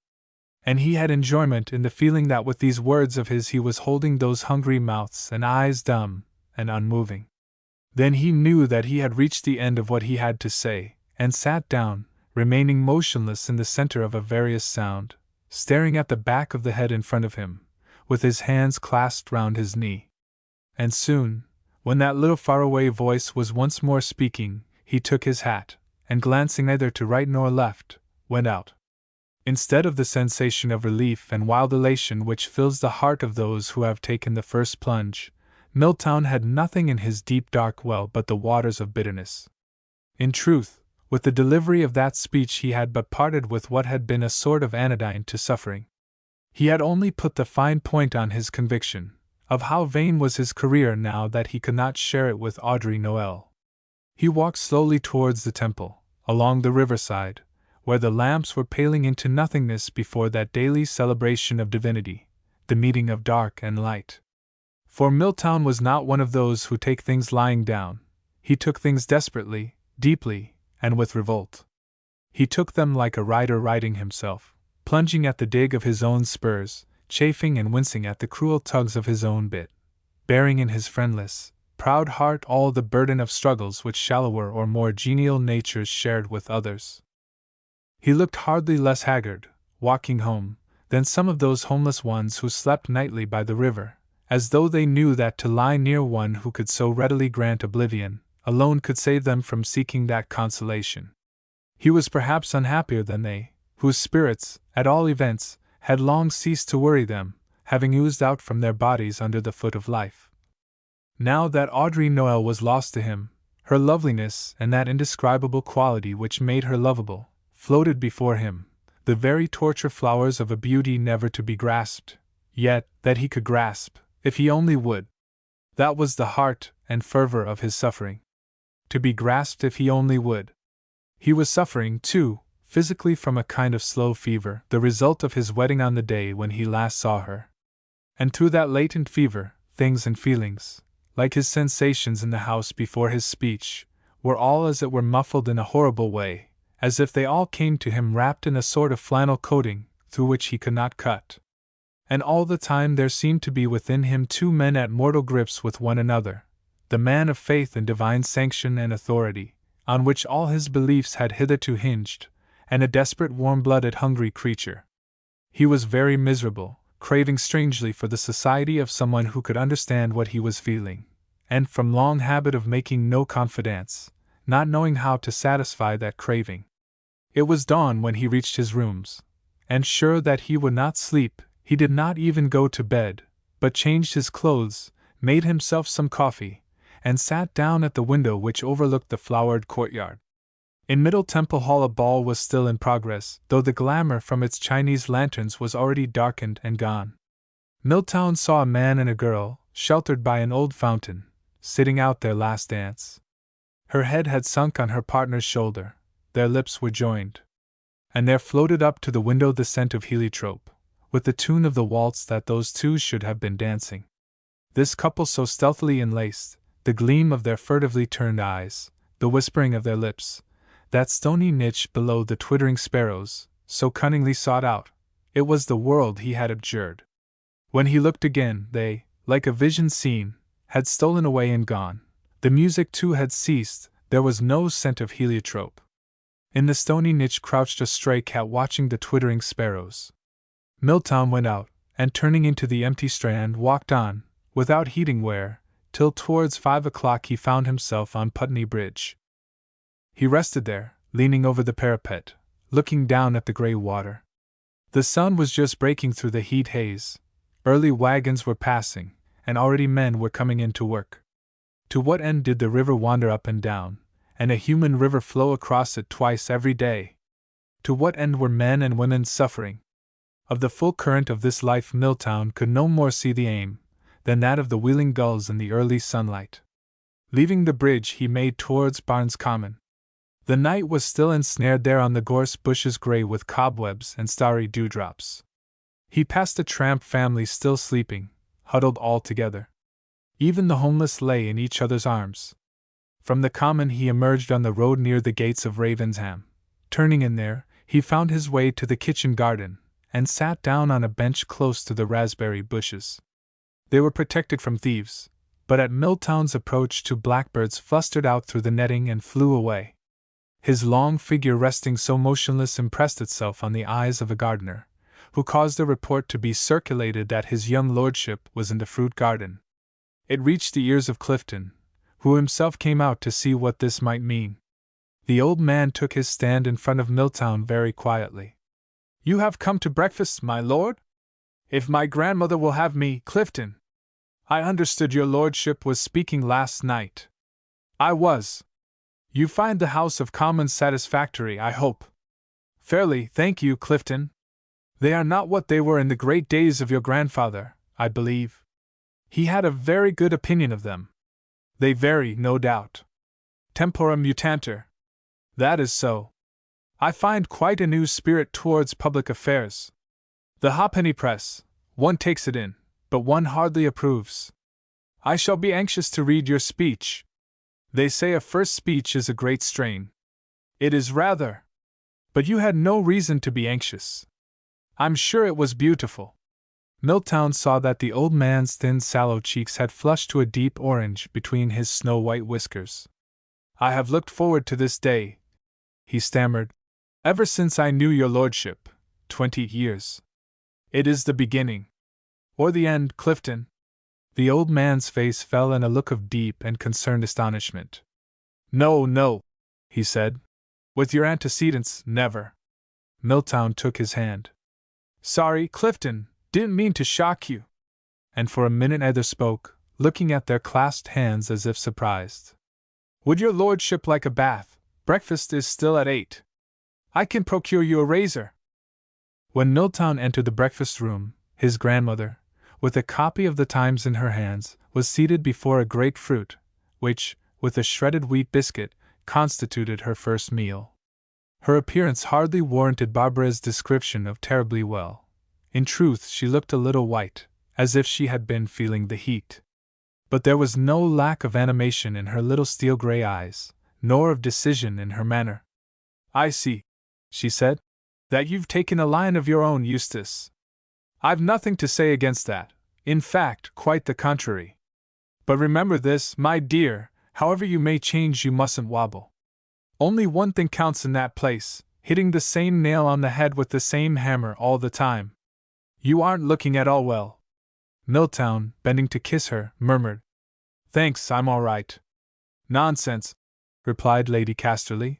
And he had enjoyment in the feeling that with these words of his he was holding those hungry mouths and eyes dumb and unmoving. Then he knew that he had reached the end of what he had to say, and sat down, remaining motionless in the center of a various sound, staring at the back of the head in front of him, with his hands clasped round his knee. And soon, when that little faraway voice was once more speaking, he took his hat, and glancing neither to right nor left, went out. Instead of the sensation of relief and wild elation which fills the heart of those who have taken the first plunge, Milltown had nothing in his deep dark well but the waters of bitterness. In truth, with the delivery of that speech he had but parted with what had been a sort of anodyne to suffering. He had only put the fine point on his conviction of how vain was his career now that he could not share it with Audrey Noel. He walked slowly towards the temple, along the riverside, where the lamps were paling into nothingness before that daily celebration of divinity, the meeting of dark and light. For Milltown was not one of those who take things lying down. He took things desperately, deeply, and with revolt. He took them like a rider riding himself, plunging at the dig of his own spurs, chafing and wincing at the cruel tugs of his own bit, bearing in his friendless, proud heart all the burden of struggles which shallower or more genial natures shared with others. He looked hardly less haggard, walking home, than some of those homeless ones who slept nightly by the river, as though they knew that to lie near one who could so readily grant oblivion, alone could save them from seeking that consolation. He was perhaps unhappier than they, whose spirits, at all events, had long ceased to worry them, having oozed out from their bodies under the foot of life. Now that Audrey Noel was lost to him, her loveliness and that indescribable quality which made her lovable, floated before him, the very torture flowers of a beauty never to be grasped, yet that he could grasp, if he only would. That was the heart and fervor of his suffering. To be grasped if he only would. He was suffering, too, physically from a kind of slow fever, the result of his wedding on the day when he last saw her. And through that latent fever, things and feelings, like his sensations in the house before his speech, were all as it were muffled in a horrible way, as if they all came to him wrapped in a sort of flannel coating, through which he could not cut. And all the time there seemed to be within him two men at mortal grips with one another, the man of faith and divine sanction and authority, on which all his beliefs had hitherto hinged, and a desperate warm-blooded hungry creature. He was very miserable, craving strangely for the society of someone who could understand what he was feeling, and from long habit of making no confidants, not knowing how to satisfy that craving. It was dawn when he reached his rooms, and sure that he would not sleep, he did not even go to bed, but changed his clothes, made himself some coffee, and sat down at the window which overlooked the flowered courtyard. In Middle Temple Hall a ball was still in progress, though the glamour from its Chinese lanterns was already darkened and gone. Milltown saw a man and a girl, sheltered by an old fountain, sitting out their last dance. Her head had sunk on her partner's shoulder, their lips were joined, and there floated up to the window the scent of heliotrope, with the tune of the waltz that those two should have been dancing. This couple so stealthily enlaced, the gleam of their furtively turned eyes, the whispering of their lips, that stony niche below the twittering sparrows, so cunningly sought out, it was the world he had abjured. When he looked again, they, like a vision seen, had stolen away and gone. The music too had ceased, there was no scent of heliotrope. In the stony niche crouched a stray cat watching the twittering sparrows. Milltown went out, and turning into the empty Strand walked on, without heeding where, till towards 5 o'clock he found himself on Putney Bridge. He rested there, leaning over the parapet, looking down at the grey water. The sun was just breaking through the heat haze, early wagons were passing, and already men were coming in to work. To what end did the river wander up and down, and a human river flow across it twice every day? To what end were men and women suffering? Of the full current of this life Milltown could no more see the aim, than that of the wheeling gulls in the early sunlight. Leaving the bridge he made towards Barnes Common. The night was still ensnared there on the gorse bushes grey with cobwebs and starry dewdrops. He passed a tramp family still sleeping, huddled all together. Even the homeless lay in each other's arms. From the common he emerged on the road near the gates of Ravensham. Turning in there, he found his way to the kitchen garden, and sat down on a bench close to the raspberry bushes. They were protected from thieves, but at Milltown's approach two blackbirds flustered out through the netting and flew away. His long figure resting so motionless impressed itself on the eyes of a gardener, who caused a report to be circulated that his young lordship was in the fruit garden. It reached the ears of Clifton, who himself came out to see what this might mean. The old man took his stand in front of Milltown very quietly. "You have come to breakfast, my lord? If my grandmother will have me, Clifton. I understood your lordship was speaking last night." "I was. You find the House of Commons satisfactory, I hope?" "Fairly, thank you, Clifton. They are not what they were in the great days of your grandfather, I believe. He had a very good opinion of them." "They vary, no doubt. Tempora mutantur." "That is so. I find quite a new spirit towards public affairs. The halfpenny press, one takes it in, but one hardly approves. I shall be anxious to read your speech. They say a first speech is a great strain. It is rather. But you had no reason to be anxious. I'm sure it was beautiful." Milltown saw that the old man's thin sallow cheeks had flushed to a deep orange between his snow-white whiskers. "I have looked forward to this day," he stammered, "ever since I knew your lordship, 20 years. It is the beginning." "Or the end, Clifton?" The old man's face fell in a look of deep and concerned astonishment. "No, no," he said. "With your antecedents, never." Milltown took his hand. "Sorry, Clifton, Didn't mean to shock you. And for a minute neither spoke, looking at their clasped hands as if surprised. Would your lordship like a bath? Breakfast is still at 8. I can procure you a razor. When Milltown entered the breakfast room, his grandmother, with a copy of the Times in her hands, was seated before a grapefruit, which, with a shredded wheat biscuit, constituted her first meal. Her appearance hardly warranted Barbara's description of terribly well. In truth, she looked a little white, as if she had been feeling the heat. But there was no lack of animation in her little steel-gray eyes, nor of decision in her manner. I see, she said, that you've taken a line of your own, Eustace. I've nothing to say against that, in fact, quite the contrary. But remember this, my dear, however you may change, you mustn't wobble. Only one thing counts in that place, hitting the same nail on the head with the same hammer all the time. You aren't looking at all well. Milltown, bending to kiss her, murmured, Thanks, I'm all right. Nonsense, replied Lady Casterly.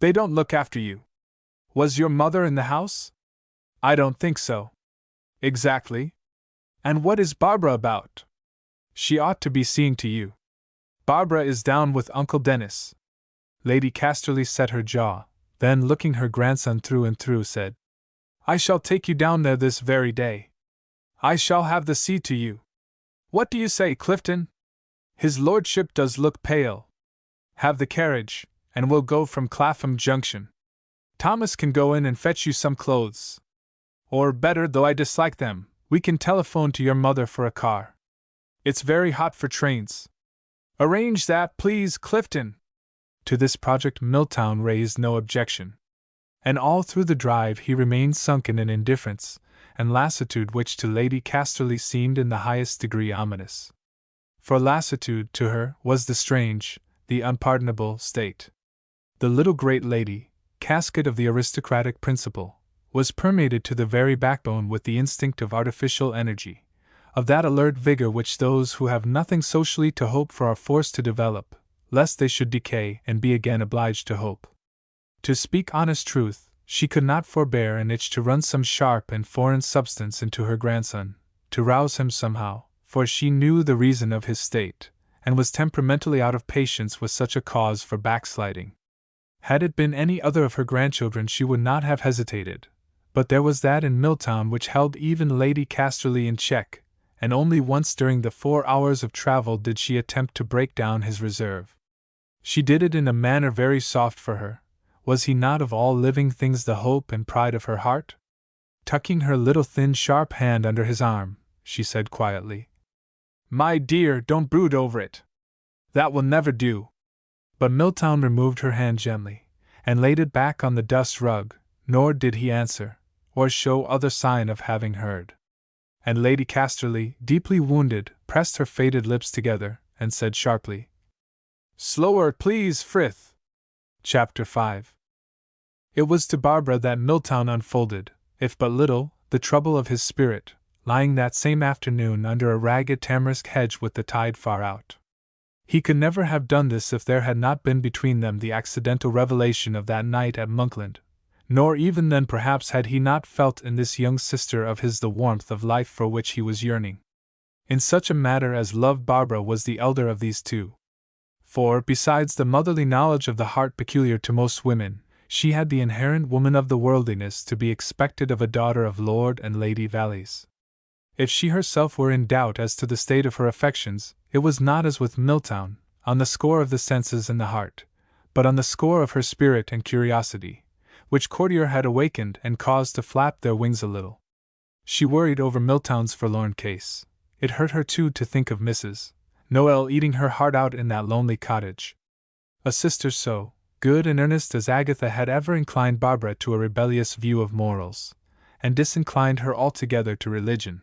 They don't look after you. Was your mother in the house? I don't think so. Exactly. And what is Barbara about? She ought to be seeing to you. Barbara is down with Uncle Dennis. Lady Casterly set her jaw, then looking her grandson through and through said, I shall take you down there this very day. I shall have the see to you. What do you say, Clifton? His lordship does look pale. Have the carriage, and we'll go from Clapham Junction. Thomas can go in and fetch you some clothes. Or better, though I dislike them, we can telephone to your mother for a car. It's very hot for trains. Arrange that, please, Clifton. To this project Milltown raised no objection. And all through the drive he remained sunken in indifference and lassitude which to Lady Casterly seemed in the highest degree ominous. For lassitude, to her, was the strange, the unpardonable state. The little great lady, casket of the aristocratic principle, was permeated to the very backbone with the instinct of artificial energy, of that alert vigor which those who have nothing socially to hope for are forced to develop, lest they should decay and be again obliged to hope. To speak honest truth, she could not forbear an itch to run some sharp and foreign substance into her grandson, to rouse him somehow, for she knew the reason of his state, and was temperamentally out of patience with such a cause for backsliding. Had it been any other of her grandchildren she would not have hesitated, but there was that in Milltown which held even Lady Casterly in check, and only once during the 4 hours of travel did she attempt to break down his reserve. She did it in a manner very soft for her. Was he not of all living things the hope and pride of her heart? Tucking her little thin sharp hand under his arm, she said quietly, My dear, don't brood over it. That will never do. But Milltown removed her hand gently, and laid it back on the dust rug, nor did he answer, or show other sign of having heard. And Lady Casterly, deeply wounded, pressed her faded lips together, and said sharply, Slower, please, Frith. Chapter 5. It was to Barbara that Milltown unfolded, if but little, the trouble of his spirit, lying that same afternoon under a ragged tamarisk hedge with the tide far out. He could never have done this if there had not been between them the accidental revelation of that night at Monkland, nor even then perhaps had he not felt in this young sister of his the warmth of life for which he was yearning. In such a matter as love Barbara was the elder of these two. For, besides the motherly knowledge of the heart peculiar to most women, she had the inherent woman of the worldliness to be expected of a daughter of Lord and Lady Valleys. If she herself were in doubt as to the state of her affections, it was not as with Milltown, on the score of the senses and the heart, but on the score of her spirit and curiosity, which courtier had awakened and caused to flap their wings a little. She worried over Milltown's forlorn case. It hurt her too to think of Mrs. Noel eating her heart out in that lonely cottage. A sister so good and earnest as Agatha had ever inclined Barbara to a rebellious view of morals, and disinclined her altogether to religion.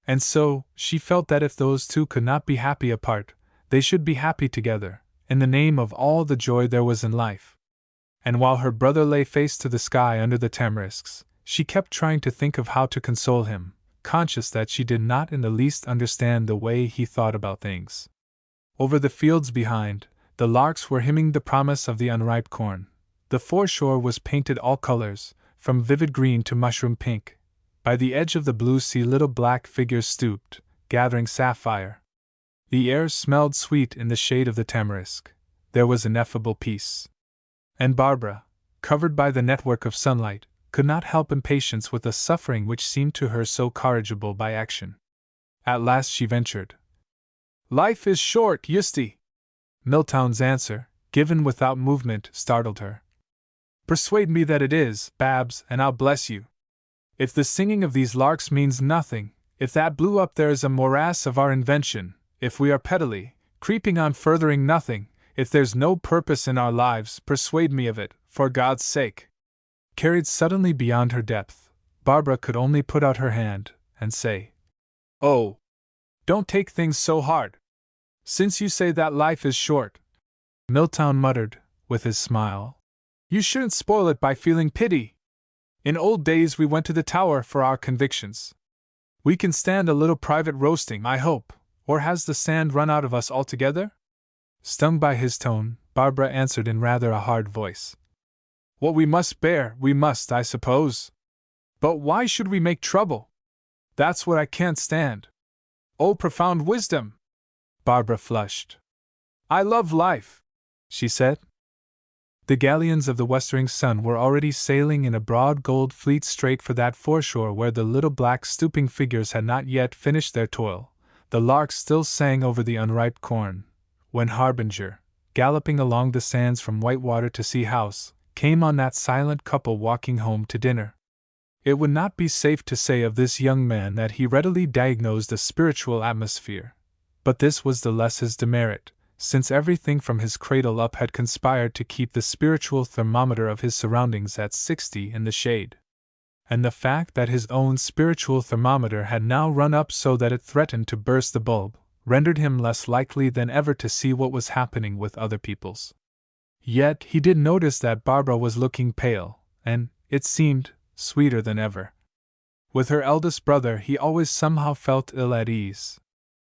And so, she felt that if those two could not be happy apart, they should be happy together, in the name of all the joy there was in life. And while her brother lay face to the sky under the tamarisks, she kept trying to think of how to console him, conscious that she did not in the least understand the way he thought about things. Over the fields behind, the larks were hymning the promise of the unripe corn. The foreshore was painted all colors, from vivid green to mushroom pink. By the edge of the blue sea, little black figures stooped, gathering sapphire. The air smelled sweet in the shade of the tamarisk. There was ineffable peace. And Barbara, covered by the network of sunlight, could not help impatience with a suffering which seemed to her so corrigible by action. At last she ventured. "Life is short, Yusty." Milltown's answer, given without movement, startled her. "Persuade me that it is, Babs, and I'll bless you. If the singing of these larks means nothing, if that blue up there is a morass of our invention, if we are pettily, creeping on furthering nothing, if there's no purpose in our lives, persuade me of it, for God's sake." Carried suddenly beyond her depth, Barbara could only put out her hand and say, "Oh, don't take things so hard. Since you say that life is short," Milltown muttered, with his smile, "you shouldn't spoil it by feeling pity. In old days we went to the Tower for our convictions. We can stand a little private roasting, I hope, or has the sand run out of us altogether?" Stung by his tone, Barbara answered in rather a hard voice. "What we must bear, we must, I suppose. But why should we make trouble? That's what I can't stand. Oh, profound wisdom!" Barbara flushed. "I love life," she said. The galleons of the westering sun were already sailing in a broad gold fleet straight for that foreshore where the little black stooping figures had not yet finished their toil. The larks still sang over the unripe corn, when Harbinger, galloping along the sands from Whitewater to Sea House, came on that silent couple walking home to dinner. It would not be safe to say of this young man that he readily diagnosed a spiritual atmosphere, but this was the less his demerit, since everything from his cradle up had conspired to keep the spiritual thermometer of his surroundings at 60 in the shade. And the fact that his own spiritual thermometer had now run up so that it threatened to burst the bulb, rendered him less likely than ever to see what was happening with other people's. Yet he did notice that Barbara was looking pale, and, it seemed, sweeter than ever. With her eldest brother he always somehow felt ill at ease.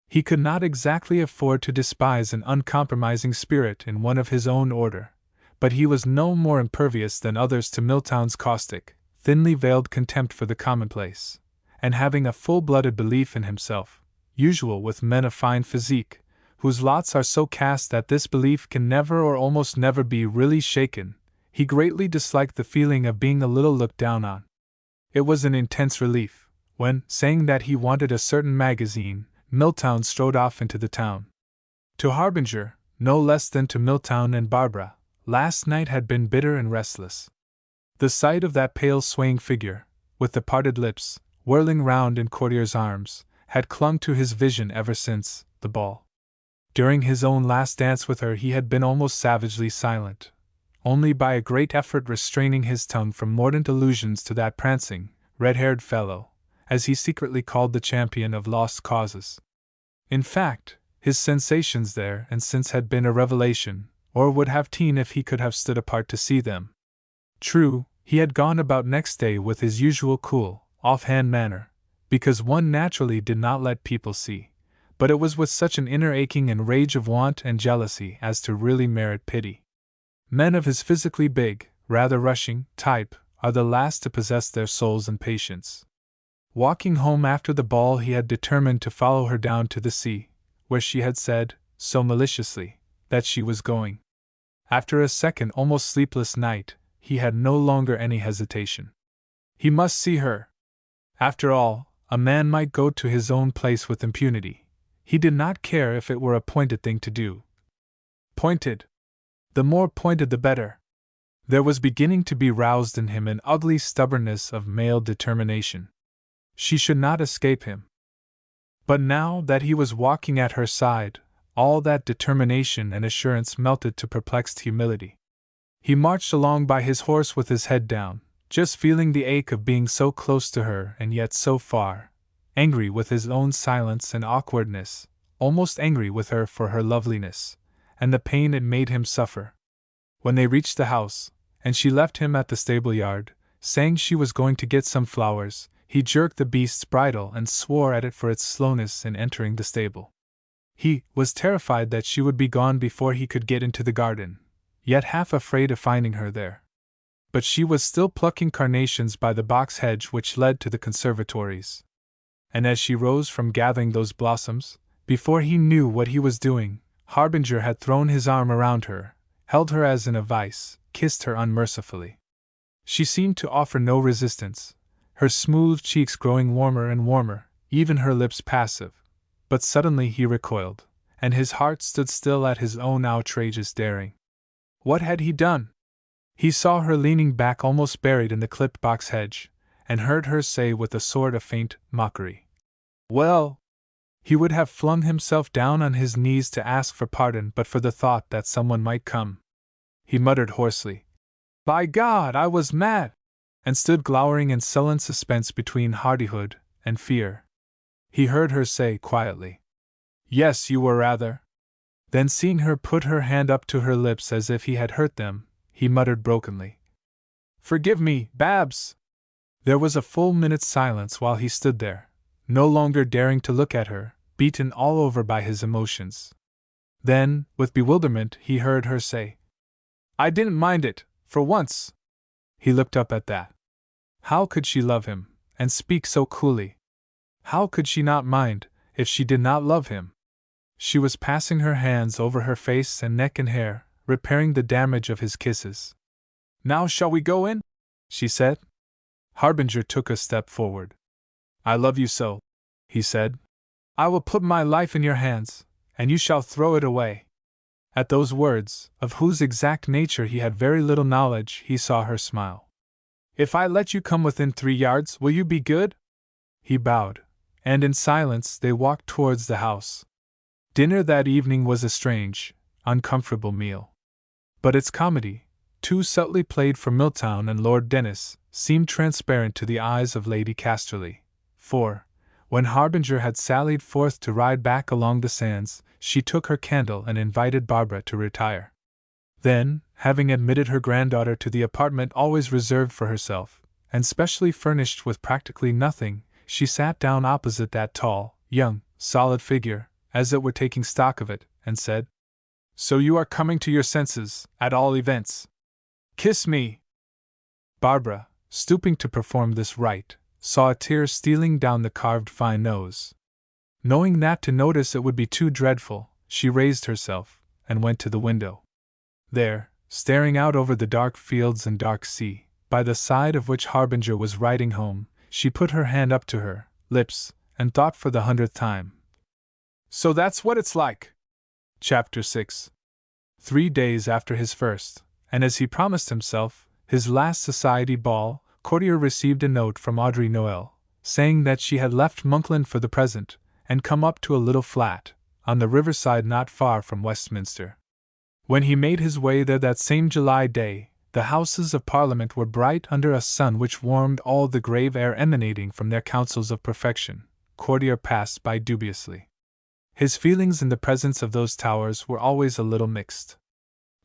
He could not exactly afford to despise an uncompromising spirit in one of his own order, but he was no more impervious than others to Milltown's caustic, thinly veiled contempt for the commonplace, and having a full-blooded belief in himself, usual with men of fine physique, whose lots are so cast that this belief can never or almost never be really shaken, he greatly disliked the feeling of being a little looked down on. It was an intense relief, when, saying that he wanted a certain magazine, Milltown strode off into the town. To Harbinger, no less than to Milltown and Barbara, last night had been bitter and restless. The sight of that pale swaying figure, with the parted lips, whirling round in courtiers' arms, had clung to his vision ever since the ball. During his own last dance with her he had been almost savagely silent, only by a great effort restraining his tongue from mordant allusions to that prancing, red-haired fellow, as he secretly called the champion of lost causes. In fact, his sensations there and since had been a revelation, or would have been if he could have stood apart to see them. True, he had gone about next day with his usual cool, off-hand manner, because one naturally did not let people see, but it was with such an inner aching and rage of want and jealousy as to really merit pity. Men of his physically big, rather rushing, type are the last to possess their souls in patience. Walking home after the ball he had determined to follow her down to the sea, where she had said, so maliciously, that she was going. After a second almost sleepless night, he had no longer any hesitation. He must see her. After all, a man might go to his own place with impunity. He did not care if it were a pointed thing to do. Pointed. The more pointed the better. There was beginning to be roused in him an ugly stubbornness of male determination. She should not escape him. But now that he was walking at her side, all that determination and assurance melted to perplexed humility. He marched along by his horse with his head down, just feeling the ache of being so close to her and yet so far, angry with his own silence and awkwardness, almost angry with her for her loveliness, and the pain it made him suffer. When they reached the house, and she left him at the stable yard, saying she was going to get some flowers, he jerked the beast's bridle and swore at it for its slowness in entering the stable. He was terrified that she would be gone before he could get into the garden, yet half afraid of finding her there. but she was still plucking carnations by the box hedge which led to the conservatories. And as she rose from gathering those blossoms, before he knew what he was doing, Harbinger had thrown his arm around her, held her as in a vice, kissed her unmercifully. She seemed to offer no resistance, her smooth cheeks growing warmer and warmer, even her lips passive. But suddenly he recoiled, and his heart stood still at his own outrageous daring. What had he done? He saw her leaning back almost buried in the clipped box hedge, and heard her say with a sort of faint mockery, "Well!" He would have flung himself down on his knees to ask for pardon but for the thought that someone might come. He muttered hoarsely, "By God, I was mad!" and stood glowering in sullen suspense between hardihood and fear. He heard her say quietly, "Yes, you were rather." Then seeing her put her hand up to her lips as if he had hurt them, he muttered brokenly, "Forgive me, Babs!" There was a full minute's silence while he stood there, no longer daring to look at her, beaten all over by his emotions. Then, with bewilderment, he heard her say, "I didn't mind it, for once." He looked up at that. How could she love him, and speak so coolly? How could she not mind, if she did not love him? She was passing her hands over her face and neck and hair, repairing the damage of his kisses. "Now shall we go in?" she said. Harbinger took a step forward. "I love you so," he said. "I will put my life in your hands, and you shall throw it away." At those words, of whose exact nature he had very little knowledge, he saw her smile. "If I let you come within 3 yards, will you be good?" He bowed, and in silence they walked towards the house. Dinner that evening was a strange, uncomfortable meal. But its comedy, too subtly played for Milltown and Lord Dennis, seemed transparent to the eyes of Lady Casterly, for, when Harbinger had sallied forth to ride back along the sands, she took her candle and invited Barbara to retire. Then, having admitted her granddaughter to the apartment always reserved for herself, and specially furnished with practically nothing, she sat down opposite that tall, young, solid figure, as it were taking stock of it, and said, "So you are coming to your senses, at all events. Kiss me!" Barbara, stooping to perform this rite, saw a tear stealing down the carved fine nose. Knowing that to notice it would be too dreadful, she raised herself, and went to the window. There, staring out over the dark fields and dark sea, by the side of which Harbinger was riding home, she put her hand up to her lips, and thought for the 100th time. So that's what it's like! Chapter 6. 3 days after his first, and as he promised himself, his last society ball, Courtier received a note from Audrey Noel, saying that she had left Monkland for the present, and come up to a little flat, on the riverside not far from Westminster. When he made his way there that same July day, the Houses of Parliament were bright under a sun which warmed all the grave air emanating from their councils of perfection. Courtier passed by dubiously. His feelings in the presence of those towers were always a little mixed.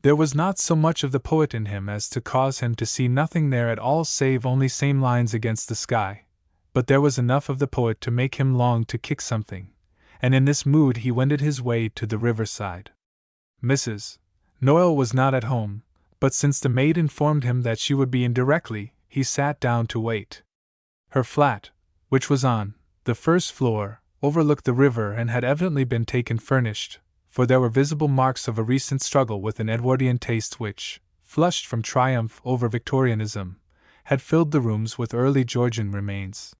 There was not so much of the poet in him as to cause him to see nothing there at all save only same lines against the sky, but there was enough of the poet to make him long to kick something, and in this mood he wended his way to the riverside. Mrs. Noel was not at home, but since the maid informed him that she would be in directly, he sat down to wait. Her flat, which was on the first floor, overlooked the river and had evidently been taken furnished, for there were visible marks of a recent struggle with an Edwardian taste which, flushed from triumph over Victorianism, had filled the rooms with early Georgian remains.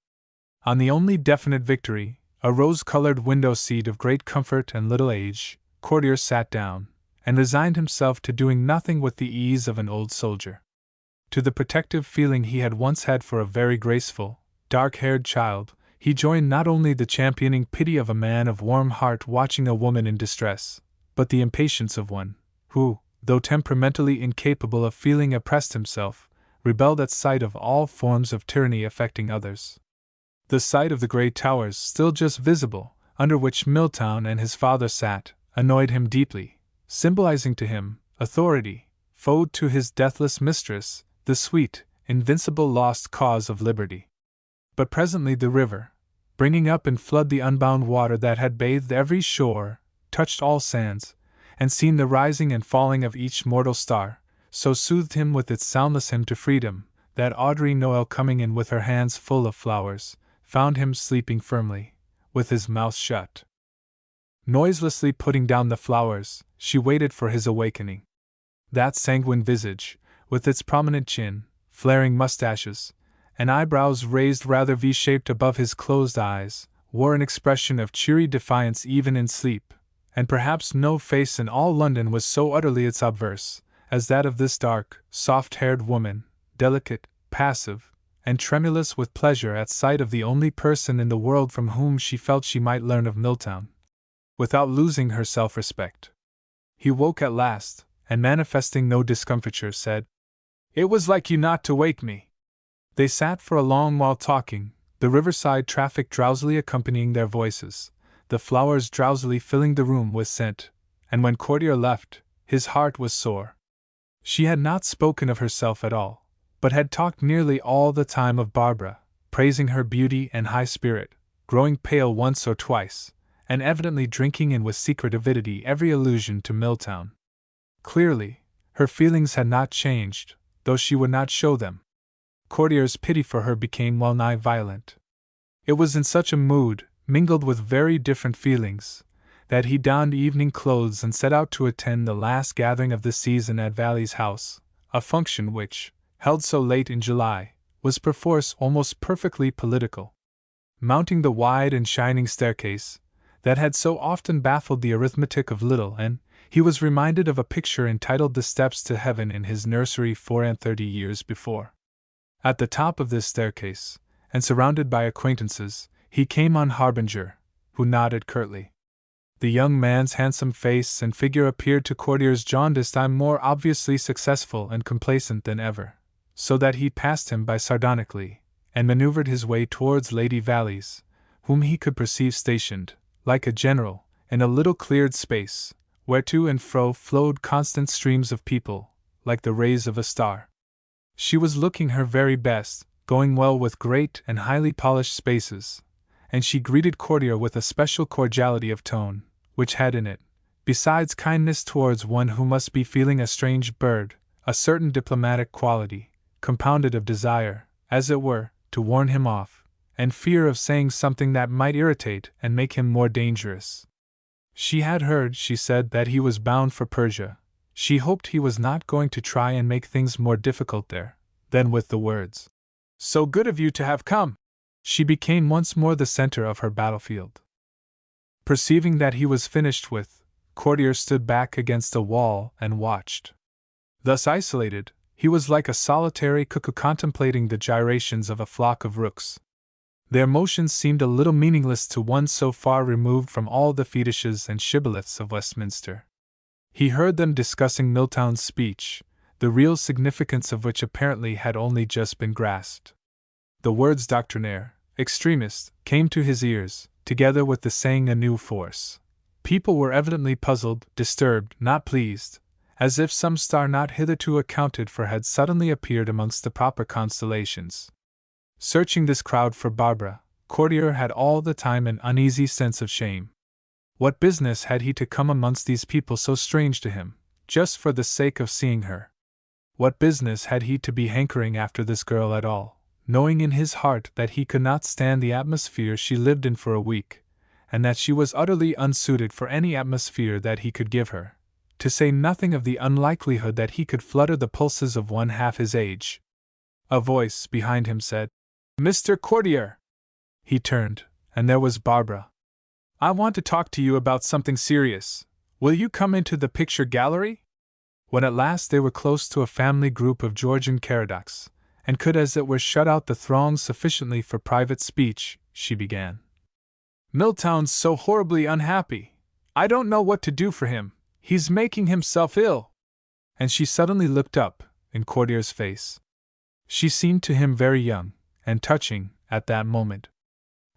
On the only definite victory, a rose-colored window seat of great comfort and little age, Courtier sat down, and resigned himself to doing nothing with the ease of an old soldier. To the protective feeling he had once had for a very graceful, dark-haired child, he joined not only the championing pity of a man of warm heart watching a woman in distress, but the impatience of one who, though temperamentally incapable of feeling oppressed himself, rebelled at sight of all forms of tyranny affecting others. The sight of the great towers still just visible, under which Milltown and his father sat, annoyed him deeply, symbolizing to him authority, foe to his deathless mistress, the sweet, invincible lost cause of liberty. But presently the river, bringing up in flood the unbound water that had bathed every shore, touched all sands, and seen the rising and falling of each mortal star, so soothed him with its soundless hymn to freedom, that Audrey Noel, coming in with her hands full of flowers, found him sleeping firmly, with his mouth shut. Noiselessly putting down the flowers, she waited for his awakening. That sanguine visage, with its prominent chin, flaring mustaches, and eyebrows raised rather V-shaped above his closed eyes, wore an expression of cheery defiance even in sleep, and perhaps no face in all London was so utterly its obverse as that of this dark, soft-haired woman, delicate, passive, and tremulous with pleasure at sight of the only person in the world from whom she felt she might learn of Milltown, without losing her self-respect. He woke at last, and manifesting no discomfiture, said, "It was like you not to wake me." They sat for a long while talking, the riverside traffic drowsily accompanying their voices, the flowers drowsily filling the room with scent, and when Courtier left, his heart was sore. She had not spoken of herself at all, but had talked nearly all the time of Barbara, praising her beauty and high spirit, growing pale once or twice, and evidently drinking in with secret avidity every allusion to Milltown. Clearly, her feelings had not changed, though she would not show them. Courtier's pity for her became well-nigh violent. It was in such a mood, mingled with very different feelings, that he donned evening clothes and set out to attend the last gathering of the season at Valley's house, a function which, held so late in July, was perforce almost perfectly political. Mounting the wide and shining staircase, that had so often baffled the arithmetic of little N, he was reminded of a picture entitled The Steps to Heaven in his nursery 34 years before. At the top of this staircase, and surrounded by acquaintances, he came on Harbinger, who nodded curtly. The young man's handsome face and figure appeared to Courtier's jaundiced eye more obviously successful and complacent than ever, so that he passed him by sardonically, and maneuvered his way towards Lady Valley's, whom he could perceive stationed, like a general, in a little cleared space, where to and fro flowed constant streams of people, like the rays of a star. She was looking her very best, going well with great and highly polished spaces, and she greeted Courtier with a special cordiality of tone, which had in it, besides kindness towards one who must be feeling a strange bird, a certain diplomatic quality, compounded of desire, as it were, to warn him off, and fear of saying something that might irritate and make him more dangerous. She had heard, she said, that he was bound for Persia. She hoped he was not going to try and make things more difficult there. Then with the words, "So good of you to have come," she became once more the center of her battlefield. Perceiving that he was finished with, Courtier stood back against a wall and watched. Thus isolated, he was like a solitary cuckoo contemplating the gyrations of a flock of rooks. Their motions seemed a little meaningless to one so far removed from all the fetishes and shibboleths of Westminster. He heard them discussing Milltown's speech, the real significance of which apparently had only just been grasped. The words doctrinaire, extremist, came to his ears, together with the saying a new force. People were evidently puzzled, disturbed, not pleased, as if some star not hitherto accounted for had suddenly appeared amongst the proper constellations. Searching this crowd for Barbara, Courtier had all the time an uneasy sense of shame. What business had he to come amongst these people so strange to him, just for the sake of seeing her? What business had he to be hankering after this girl at all, knowing in his heart that he could not stand the atmosphere she lived in for a week, and that she was utterly unsuited for any atmosphere that he could give her, to say nothing of the unlikelihood that he could flutter the pulses of one half his age? A voice behind him said, "Mr. Courtier!" He turned, and there was Barbara. "I want to talk to you about something serious. Will you come into the picture gallery?" When at last they were close to a family group of Georgian caradocs, and could as it were shut out the throng sufficiently for private speech, she began. "Milltown's so horribly unhappy. I don't know what to do for him. He's making himself ill." And she suddenly looked up, in Courtier's face. She seemed to him very young, and touching, at that moment.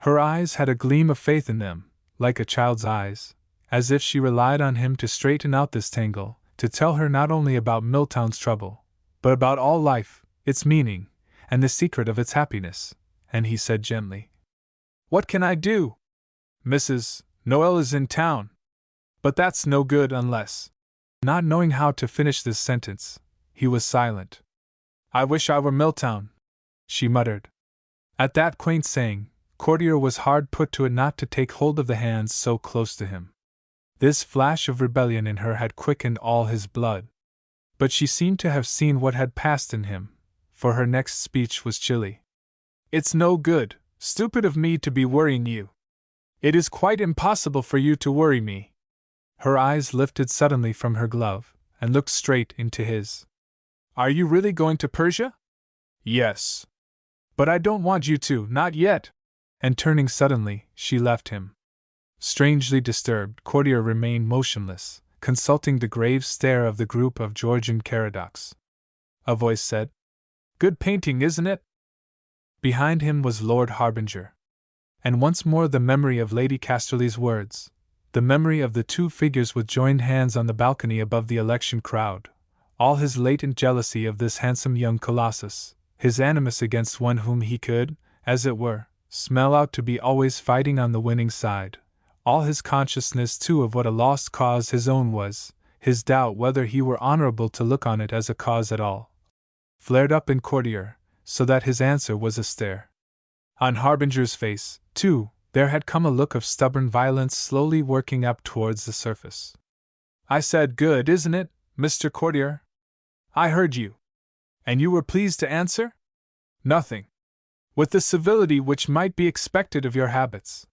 Her eyes had a gleam of faith in them, like a child's eyes, as if she relied on him to straighten out this tangle, to tell her not only about Milltown's trouble, but about all life, its meaning, and the secret of its happiness, and he said gently, "What can I do? Mrs. Noel is in town. But that's no good unless—" Not knowing how to finish this sentence, He was silent. "I wish I were Milltown," she muttered. At that quaint saying, Courtier was hard put to it not to take hold of the hands so close to him. This flash of rebellion in her had quickened all his blood. But she seemed to have seen what had passed in him, for her next speech was chilly. "It's no good, stupid of me to be worrying you. It is quite impossible for you to worry me." Her eyes lifted suddenly from her glove, and looked straight into his. "Are you really going to Persia?" "Yes." "But I don't want you to, not yet." And turning suddenly, she left him. Strangely disturbed, Courtier remained motionless, consulting the grave stare of the group of Georgian Caradocs. A voice said, "Good painting, isn't it?" Behind him was Lord Harbinger. And once more the memory of Lady Casterly's words, the memory of the two figures with joined hands on the balcony above the election crowd, all his latent jealousy of this handsome young colossus, his animus against one whom he could, as it were, smell out to be always fighting on the winning side, all his consciousness too of what a lost cause his own was, his doubt whether he were honorable to look on it as a cause at all, flared up in Courtier, so that his answer was a stare. On Harbinger's face, too, there had come a look of stubborn violence slowly working up towards the surface. "I said good, isn't it, Mr. Courtier? I heard you. And you were pleased to answer?" "Nothing." "With the civility which might be expected of your habits."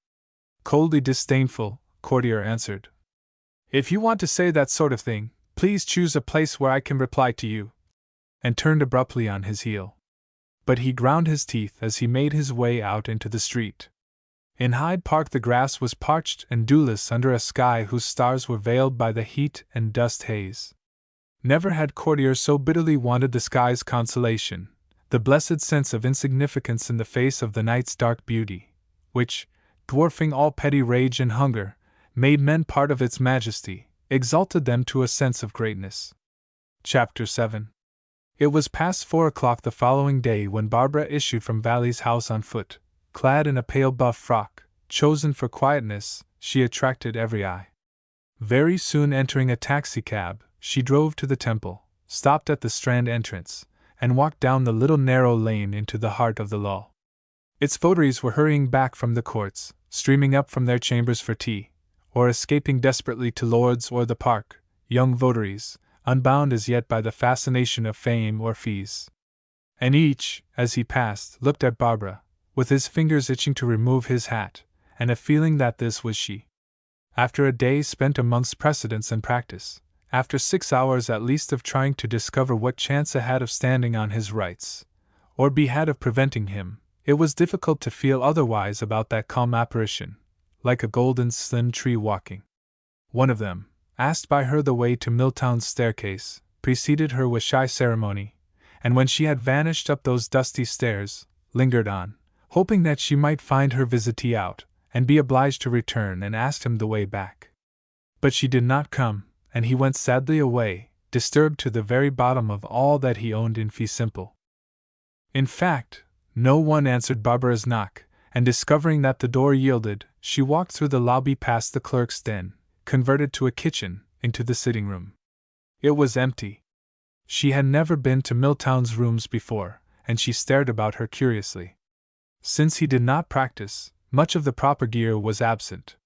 Coldly disdainful, Courtier answered. "If you want to say that sort of thing, please choose a place where I can reply to you," and turned abruptly on his heel. But he ground his teeth as he made his way out into the street. In Hyde Park the grass was parched and dewless under a sky whose stars were veiled by the heat and dust haze. Never had Courtier so bitterly wanted the sky's consolation, the blessed sense of insignificance in the face of the night's dark beauty, which, dwarfing all petty rage and hunger, made men part of its majesty, exalted them to a sense of greatness. Chapter 7. It was past 4 o'clock the following day when Barbara issued from Valley's house on foot, clad in a pale buff frock. Chosen for quietness, she attracted every eye. Very soon entering a taxicab, she drove to the Temple, stopped at the Strand entrance, and walked down the little narrow lane into the heart of the lull. Its votaries were hurrying back from the courts, streaming up from their chambers for tea, or escaping desperately to Lord's or the Park, young votaries, unbound as yet by the fascination of fame or fees. And each, as he passed, looked at Barbara, with his fingers itching to remove his hat, and a feeling that this was she. After a day spent amongst precedents and practice, after 6 hours at least of trying to discover what chance a had of standing on his rights, or be had of preventing him, it was difficult to feel otherwise about that calm apparition, like a golden slim tree walking. One of them, asked by her the way to Milltown's staircase, preceded her with shy ceremony, and when she had vanished up those dusty stairs, lingered on, hoping that she might find her visitee out, and be obliged to return, and asked him the way back. But she did not come, and he went sadly away, disturbed to the very bottom of all that he owned in fee simple. In fact, no one answered Barbara's knock, and discovering that the door yielded, she walked through the lobby past the clerk's den, converted to a kitchen, into the sitting room. It was empty. She had never been to Milltown's rooms before, and she stared about her curiously. Since he did not practice, much of the proper gear was absent.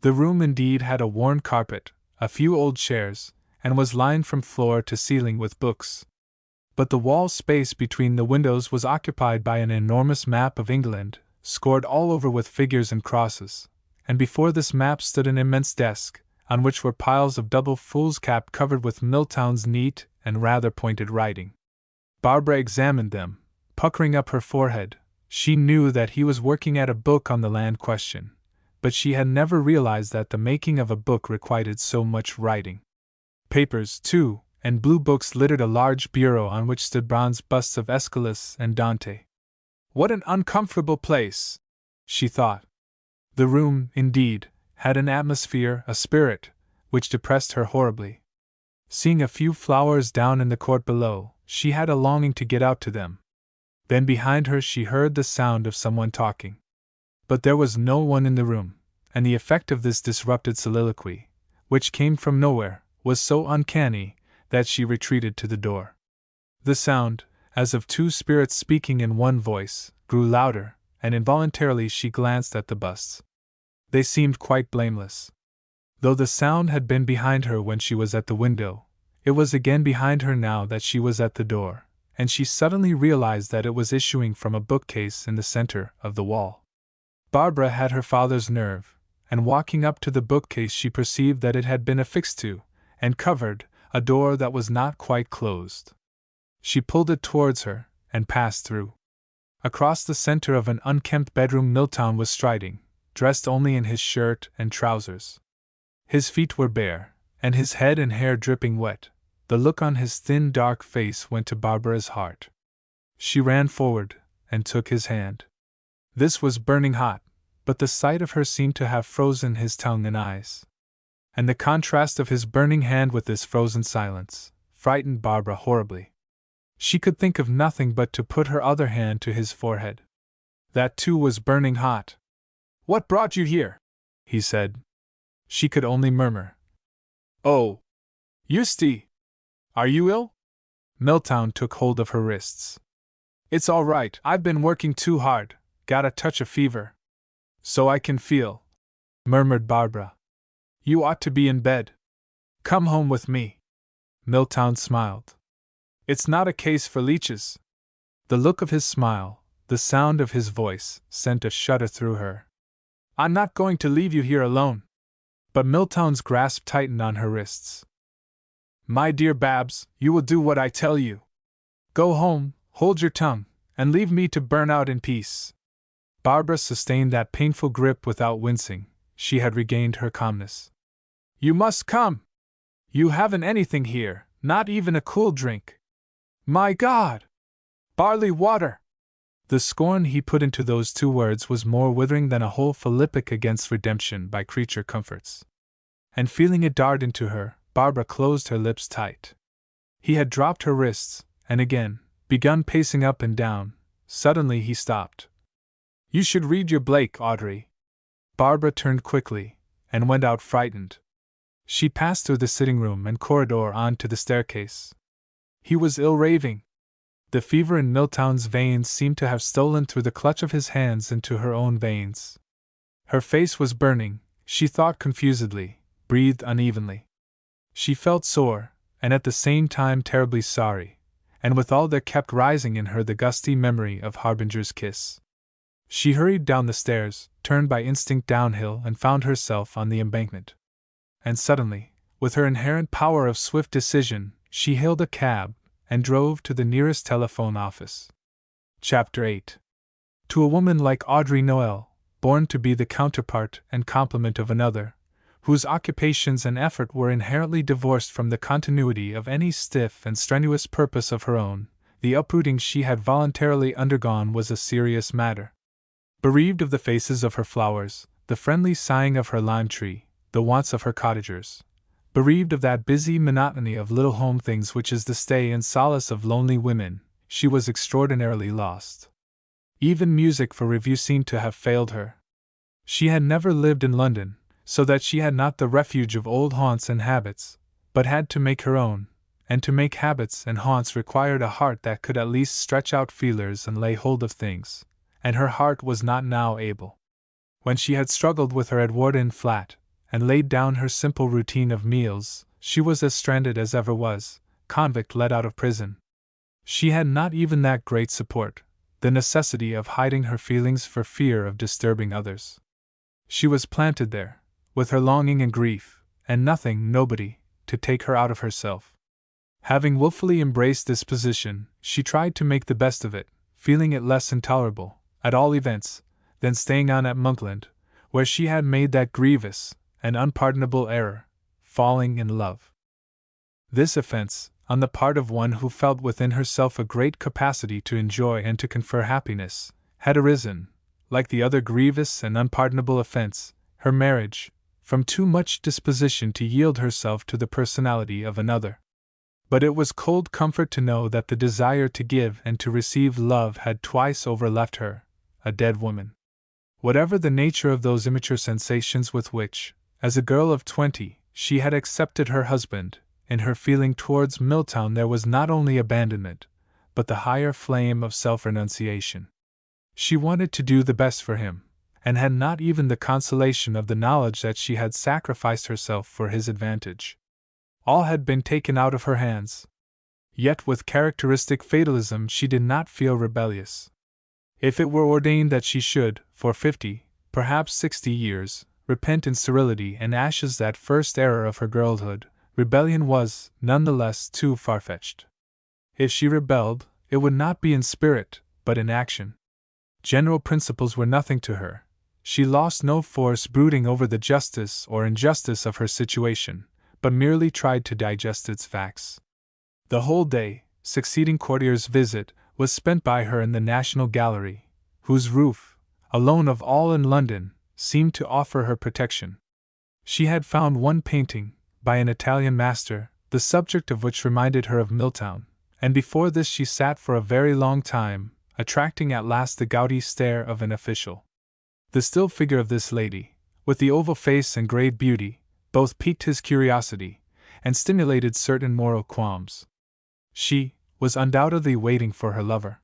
The room indeed had a worn carpet, a few old chairs, and was lined from floor to ceiling with books. But the wall space between the windows was occupied by an enormous map of England, scored all over with figures and crosses, and before this map stood an immense desk, on which were piles of double foolscap covered with Milltown's neat and rather pointed writing. Barbara examined them, puckering up her forehead. She knew that he was working at a book on the land question, but she had never realized that the making of a book required so much writing. Papers, too, and blue books littered a large bureau on which stood bronze busts of Aeschylus and Dante. What an uncomfortable place, she thought. The room, indeed, had an atmosphere, a spirit, which depressed her horribly. Seeing a few flowers down in the court below, she had a longing to get out to them. Then behind her she heard the sound of someone talking. But there was no one in the room, and the effect of this disrupted soliloquy, which came from nowhere, was so uncanny that she retreated to the door. The sound, as of two spirits speaking in one voice, grew louder, and involuntarily she glanced at the busts. They seemed quite blameless. Though the sound had been behind her when she was at the window, it was again behind her now that she was at the door, and she suddenly realized that it was issuing from a bookcase in the center of the wall. Barbara had her father's nerve, and walking up to the bookcase she perceived that it had been affixed to, and covered, a door that was not quite closed. She pulled it towards her, and passed through. Across the center of an unkempt bedroom Milltown was striding, dressed only in his shirt and trousers. His feet were bare, and his head and hair dripping wet. The look on his thin dark face went to Barbara's heart. She ran forward, and took his hand. This was burning hot, but the sight of her seemed to have frozen his tongue and eyes. And the contrast of his burning hand with this frozen silence frightened Barbara horribly. She could think of nothing but to put her other hand to his forehead. That too was burning hot. "What brought you here?" he said. She could only murmur, "Oh, Eustace! Are you ill?" Milltown took hold of her wrists. "It's all right, I've been working too hard, got a touch of fever." "So I can feel," murmured Barbara. "You ought to be in bed. Come home with me." Milltown smiled. "It's not a case for leeches." The look of his smile, the sound of his voice, sent a shudder through her. "I'm not going to leave you here alone." But Milltown's grasp tightened on her wrists. "My dear Babs, you will do what I tell you. Go home, hold your tongue, and leave me to burn out in peace." Barbara sustained that painful grip without wincing. She had regained her calmness. "You must come! You haven't anything here, not even a cool drink." "My God! Barley water!" The scorn he put into those two words was more withering than a whole philippic against redemption by creature comforts. And feeling it dart into her, Barbara closed her lips tight. He had dropped her wrists, and again begun pacing up and down. Suddenly he stopped. "You should read your Blake, Audrey." Barbara turned quickly, and went out frightened. She passed through the sitting room and corridor on to the staircase. He was ill raving. The fever in Milltown's veins seemed to have stolen through the clutch of his hands into her own veins. Her face was burning, she thought confusedly, breathed unevenly. She felt sore, and at the same time terribly sorry, and withal there kept rising in her the gusty memory of Harbinger's kiss. She hurried down the stairs, turned by instinct downhill, and found herself on the embankment. And suddenly, with her inherent power of swift decision, she hailed a cab, and drove to the nearest telephone office. Chapter 8. To a woman like Audrey Noel, born to be the counterpart and complement of another, whose occupations and effort were inherently divorced from the continuity of any stiff and strenuous purpose of her own, the uprooting she had voluntarily undergone was a serious matter. Bereaved of the faces of her flowers, the friendly sighing of her lime tree, the wants of her cottagers, bereaved of that busy monotony of little home things which is the stay and solace of lonely women, she was extraordinarily lost. Even music for review seemed to have failed her. She had never lived in London, so that she had not the refuge of old haunts and habits, but had to make her own, and to make habits and haunts required a heart that could at least stretch out feelers and lay hold of things, and her heart was not now able. When she had struggled with her Edwardian flat, and laid down her simple routine of meals, she was as stranded as ever was, convict let out of prison. She had not even that great support, the necessity of hiding her feelings for fear of disturbing others. She was planted there, with her longing and grief, and nothing, nobody, to take her out of herself. Having wilfully embraced this position, she tried to make the best of it, feeling it less intolerable, at all events, than staying on at Monkland, where she had made that grievous and unpardonable error, falling in love. This offense, on the part of one who felt within herself a great capacity to enjoy and to confer happiness, had arisen, like the other grievous and unpardonable offense, her marriage, from too much disposition to yield herself to the personality of another. But it was cold comfort to know that the desire to give and to receive love had twice over left her, a dead woman. Whatever the nature of those immature sensations with which, as a girl of 20, she had accepted her husband, in her feeling towards Milltown there was not only abandonment, but the higher flame of self-renunciation. She wanted to do the best for him, and had not even the consolation of the knowledge that she had sacrificed herself for his advantage. All had been taken out of her hands. Yet with characteristic fatalism she did not feel rebellious. If it were ordained that she should, for 50, perhaps 60 years, repent in sterility and ashes that first error of her girlhood, rebellion was, none the less, too far-fetched. If she rebelled, it would not be in spirit, but in action. General principles were nothing to her. She lost no force brooding over the justice or injustice of her situation, but merely tried to digest its facts. The whole day, succeeding Courtier's visit, was spent by her in the National Gallery, whose roof, alone of all in London, seemed to offer her protection. She had found one painting, by an Italian master, the subject of which reminded her of Milltown, and before this she sat for a very long time, attracting at last the gouty stare of an official. The still figure of this lady, with the oval face and grave beauty, both piqued his curiosity, and stimulated certain moral qualms. She was undoubtedly waiting for her lover.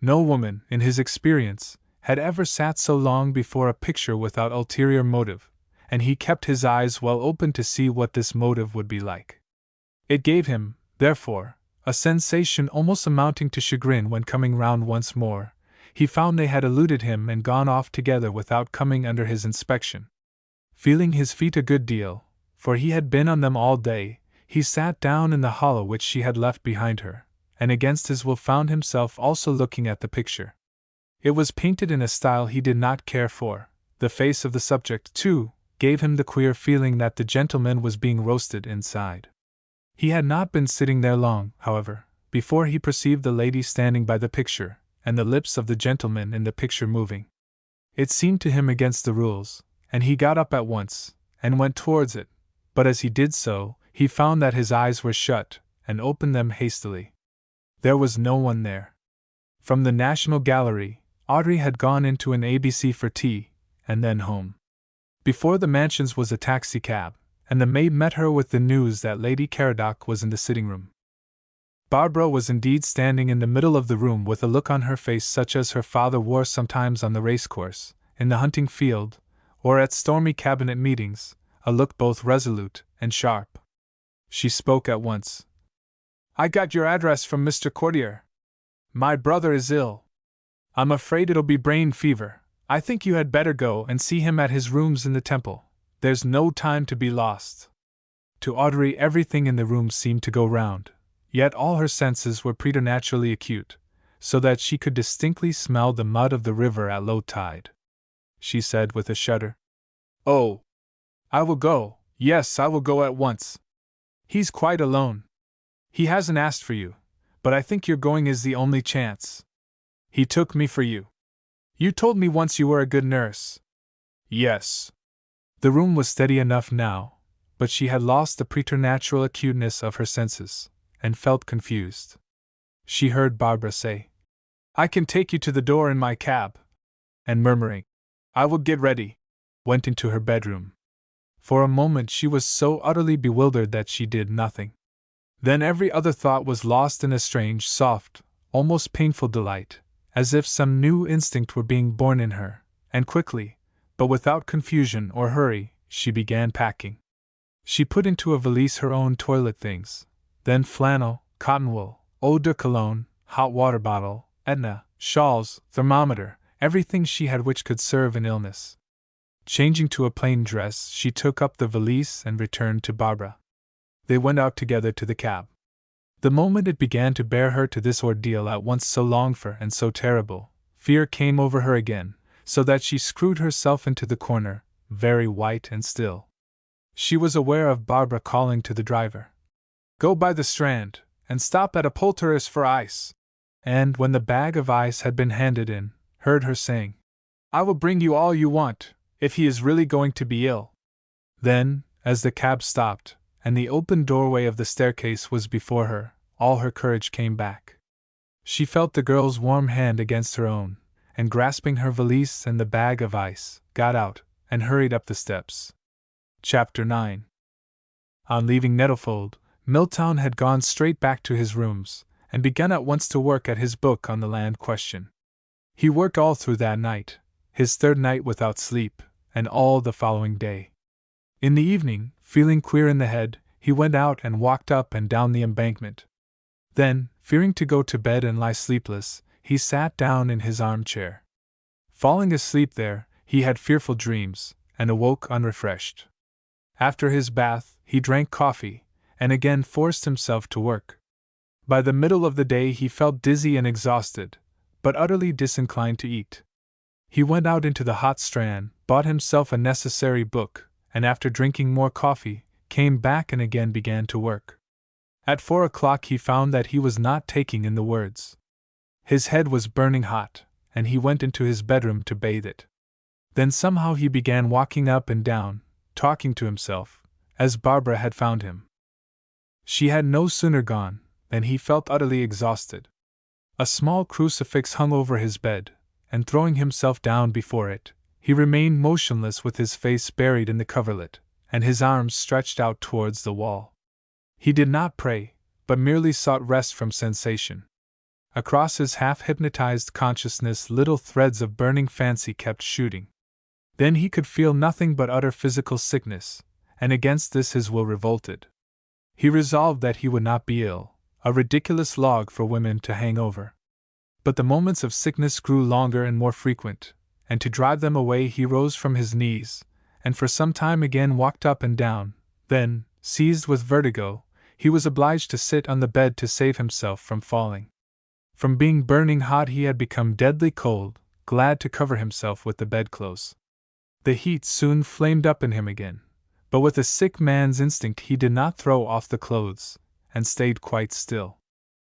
No woman, in his experience, had ever sat so long before a picture without ulterior motive, and he kept his eyes well open to see what this motive would be like. It gave him, therefore, a sensation almost amounting to chagrin when coming round once more, he found they had eluded him and gone off together without coming under his inspection. Feeling his feet a good deal, for he had been on them all day, he sat down in the hollow which she had left behind her, and against his will found himself also looking at the picture. It was painted in a style he did not care for. The face of the subject, too, gave him the queer feeling that the gentleman was being roasted inside. He had not been sitting there long, however, before he perceived the lady standing by the picture, and the lips of the gentleman in the picture moving. It seemed to him against the rules, and he got up at once, and went towards it, but as he did so, he found that his eyes were shut, and opened them hastily. There was no one there. From the National Gallery, Audrey had gone into an ABC for tea, and then home. Before the mansions was a taxicab, and the maid met her with the news that Lady Caradoc was in the sitting-room. Barbara was indeed standing in the middle of the room with a look on her face such as her father wore sometimes on the racecourse, in the hunting field, or at stormy cabinet meetings, a look both resolute and sharp. She spoke at once. "I got your address from Mr. Courtier. My brother is ill. I'm afraid it'll be brain fever. I think you had better go and see him at his rooms in the Temple. There's no time to be lost." To Audrey everything in the room seemed to go round, yet all her senses were preternaturally acute, so that she could distinctly smell the mud of the river at low tide. She said with a shudder, "Oh, I will go, yes, I will go at once. He's quite alone. He hasn't asked for you, but I think your going is the only chance. He took me for you. You told me once you were a good nurse." "Yes." The room was steady enough now, but she had lost the preternatural acuteness of her senses, and felt confused. She heard Barbara say, "I can take you to the door in my cab," and murmuring, "I will get ready," went into her bedroom. For a moment she was so utterly bewildered that she did nothing. Then every other thought was lost in a strange, soft, almost painful delight, as if some new instinct were being born in her, and quickly, but without confusion or hurry, she began packing. She put into a valise her own toilet things, then flannel, cotton wool, eau de cologne, hot water bottle, Etna, shawls, thermometer, everything she had which could serve in illness. Changing to a plain dress, she took up the valise and returned to Barbara. They went out together to the cab. The moment it began to bear her to this ordeal at once so longed for and so terrible, fear came over her again, so that she screwed herself into the corner, very white and still. She was aware of Barbara calling to the driver, "Go by the Strand, and stop at a poulterer's for ice," and, when the bag of ice had been handed in, heard her saying, "I will bring you all you want, if he is really going to be ill." Then, as the cab stopped, and the open doorway of the staircase was before her, all her courage came back. She felt the girl's warm hand against her own, and grasping her valise and the bag of ice, got out, and hurried up the steps. Chapter 9. On leaving Nettlefold, Milltown had gone straight back to his rooms, and began at once to work at his book on the land question. He worked all through that night, his third night without sleep, and all the following day. In the evening, feeling queer in the head, he went out and walked up and down the embankment. Then, fearing to go to bed and lie sleepless, he sat down in his armchair. Falling asleep there, he had fearful dreams, and awoke unrefreshed. After his bath, he drank coffee, and again forced himself to work. By the middle of the day he felt dizzy and exhausted, but utterly disinclined to eat. He went out into the hot Strand, bought himself a necessary book, and after drinking more coffee, came back and again began to work. At 4 o'clock he found that he was not taking in the words. His head was burning hot, and he went into his bedroom to bathe it. Then somehow he began walking up and down, talking to himself, as Barbara had found him. She had no sooner gone than he felt utterly exhausted. A small crucifix hung over his bed, and throwing himself down before it, he remained motionless with his face buried in the coverlet, and his arms stretched out towards the wall. He did not pray, but merely sought rest from sensation. Across his half-hypnotized consciousness little threads of burning fancy kept shooting. Then he could feel nothing but utter physical sickness, and against this his will revolted. He resolved that he would not be ill, a ridiculous log for women to hang over. But the moments of sickness grew longer and more frequent, and to drive them away he rose from his knees, and for some time again walked up and down. Then, seized with vertigo, he was obliged to sit on the bed to save himself from falling. From being burning hot he had become deadly cold, glad to cover himself with the bedclothes. The heat soon flamed up in him again, but with a sick man's instinct he did not throw off the clothes, and stayed quite still.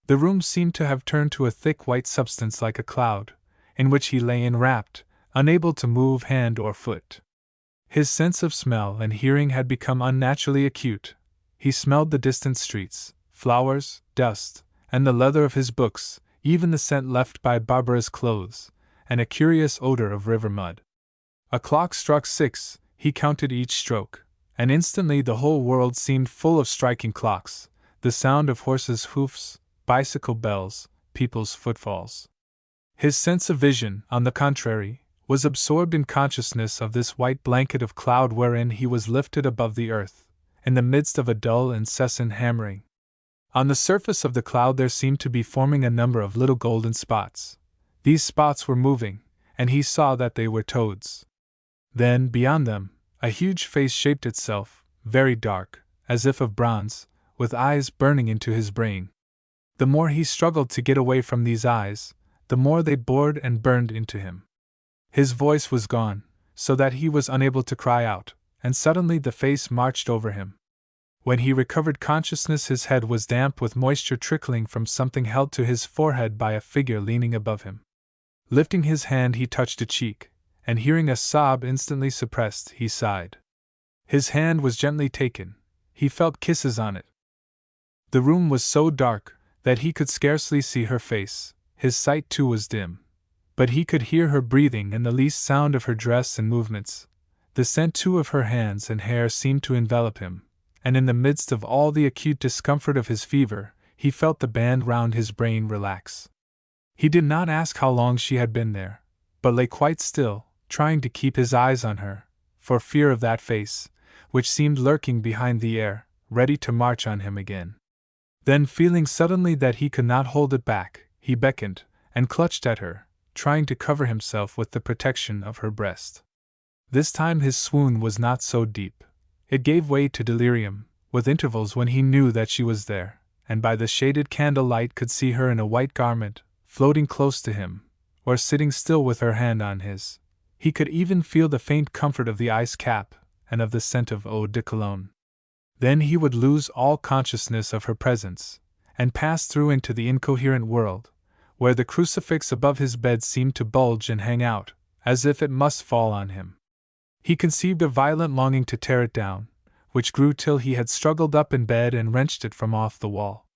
The room seemed to have turned to a thick white substance like a cloud, in which he lay enwrapped, unable to move hand or foot. His sense of smell and hearing had become unnaturally acute. He smelled the distant streets, flowers, dust, and the leather of his books, even the scent left by Barbara's clothes, and a curious odor of river mud. A clock struck 6, he counted each stroke, and instantly the whole world seemed full of striking clocks, the sound of horses' hoofs, bicycle bells, people's footfalls. His sense of vision, on the contrary, was absorbed in consciousness of this white blanket of cloud wherein he was lifted above the earth, in the midst of a dull, incessant hammering. On the surface of the cloud there seemed to be forming a number of little golden spots. These spots were moving, and he saw that they were toads. Then, beyond them, a huge face shaped itself, very dark, as if of bronze, with eyes burning into his brain. The more he struggled to get away from these eyes, the more they bored and burned into him. His voice was gone, so that he was unable to cry out, and suddenly the face marched over him. When he recovered consciousness his head was damp with moisture trickling from something held to his forehead by a figure leaning above him. Lifting his hand he touched a cheek, and hearing a sob instantly suppressed, he sighed. His hand was gently taken, he felt kisses on it. The room was so dark that he could scarcely see her face, his sight too was dim. But he could hear her breathing and the least sound of her dress and movements. The scent too of her hands and hair seemed to envelop him, and in the midst of all the acute discomfort of his fever, he felt the band round his brain relax. He did not ask how long she had been there, but lay quite still, trying to keep his eyes on her, for fear of that face, which seemed lurking behind the air, ready to march on him again. Then, feeling suddenly that he could not hold it back, he beckoned, and clutched at her, trying to cover himself with the protection of her breast. This time his swoon was not so deep. It gave way to delirium, with intervals when he knew that she was there, and by the shaded candle light could see her in a white garment, floating close to him, or sitting still with her hand on his. He could even feel the faint comfort of the ice cap, and of the scent of eau de cologne. Then he would lose all consciousness of her presence, and pass through into the incoherent world, where the crucifix above his bed seemed to bulge and hang out, as if it must fall on him. He conceived a violent longing to tear it down, which grew till he had struggled up in bed and wrenched it from off the wall.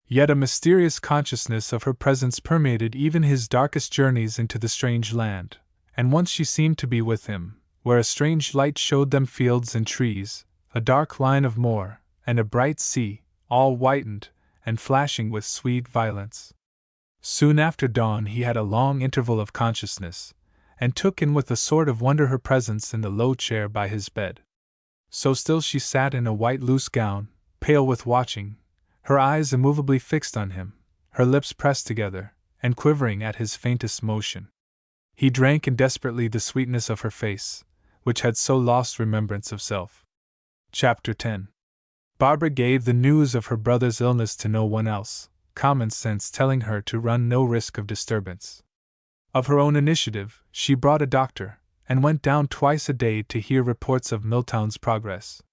Yet a mysterious consciousness of her presence permeated even his darkest journeys into the strange land, and once she seemed to be with him, where a strange light showed them fields and trees, a dark line of moor, and a bright sea, all whitened, and flashing with sweet violence. Soon after dawn he had a long interval of consciousness, and took in with a sort of wonder her presence in the low chair by his bed. So still she sat in a white loose gown, pale with watching, her eyes immovably fixed on him, her lips pressed together, and quivering at his faintest motion. He drank in desperately the sweetness of her face, which had so lost remembrance of self. Chapter 10. Barbara gave the news of her brother's illness to no one else, common sense telling her to run no risk of disturbance. Of her own initiative, she brought a doctor, and went down twice a day to hear reports of Milltown's progress.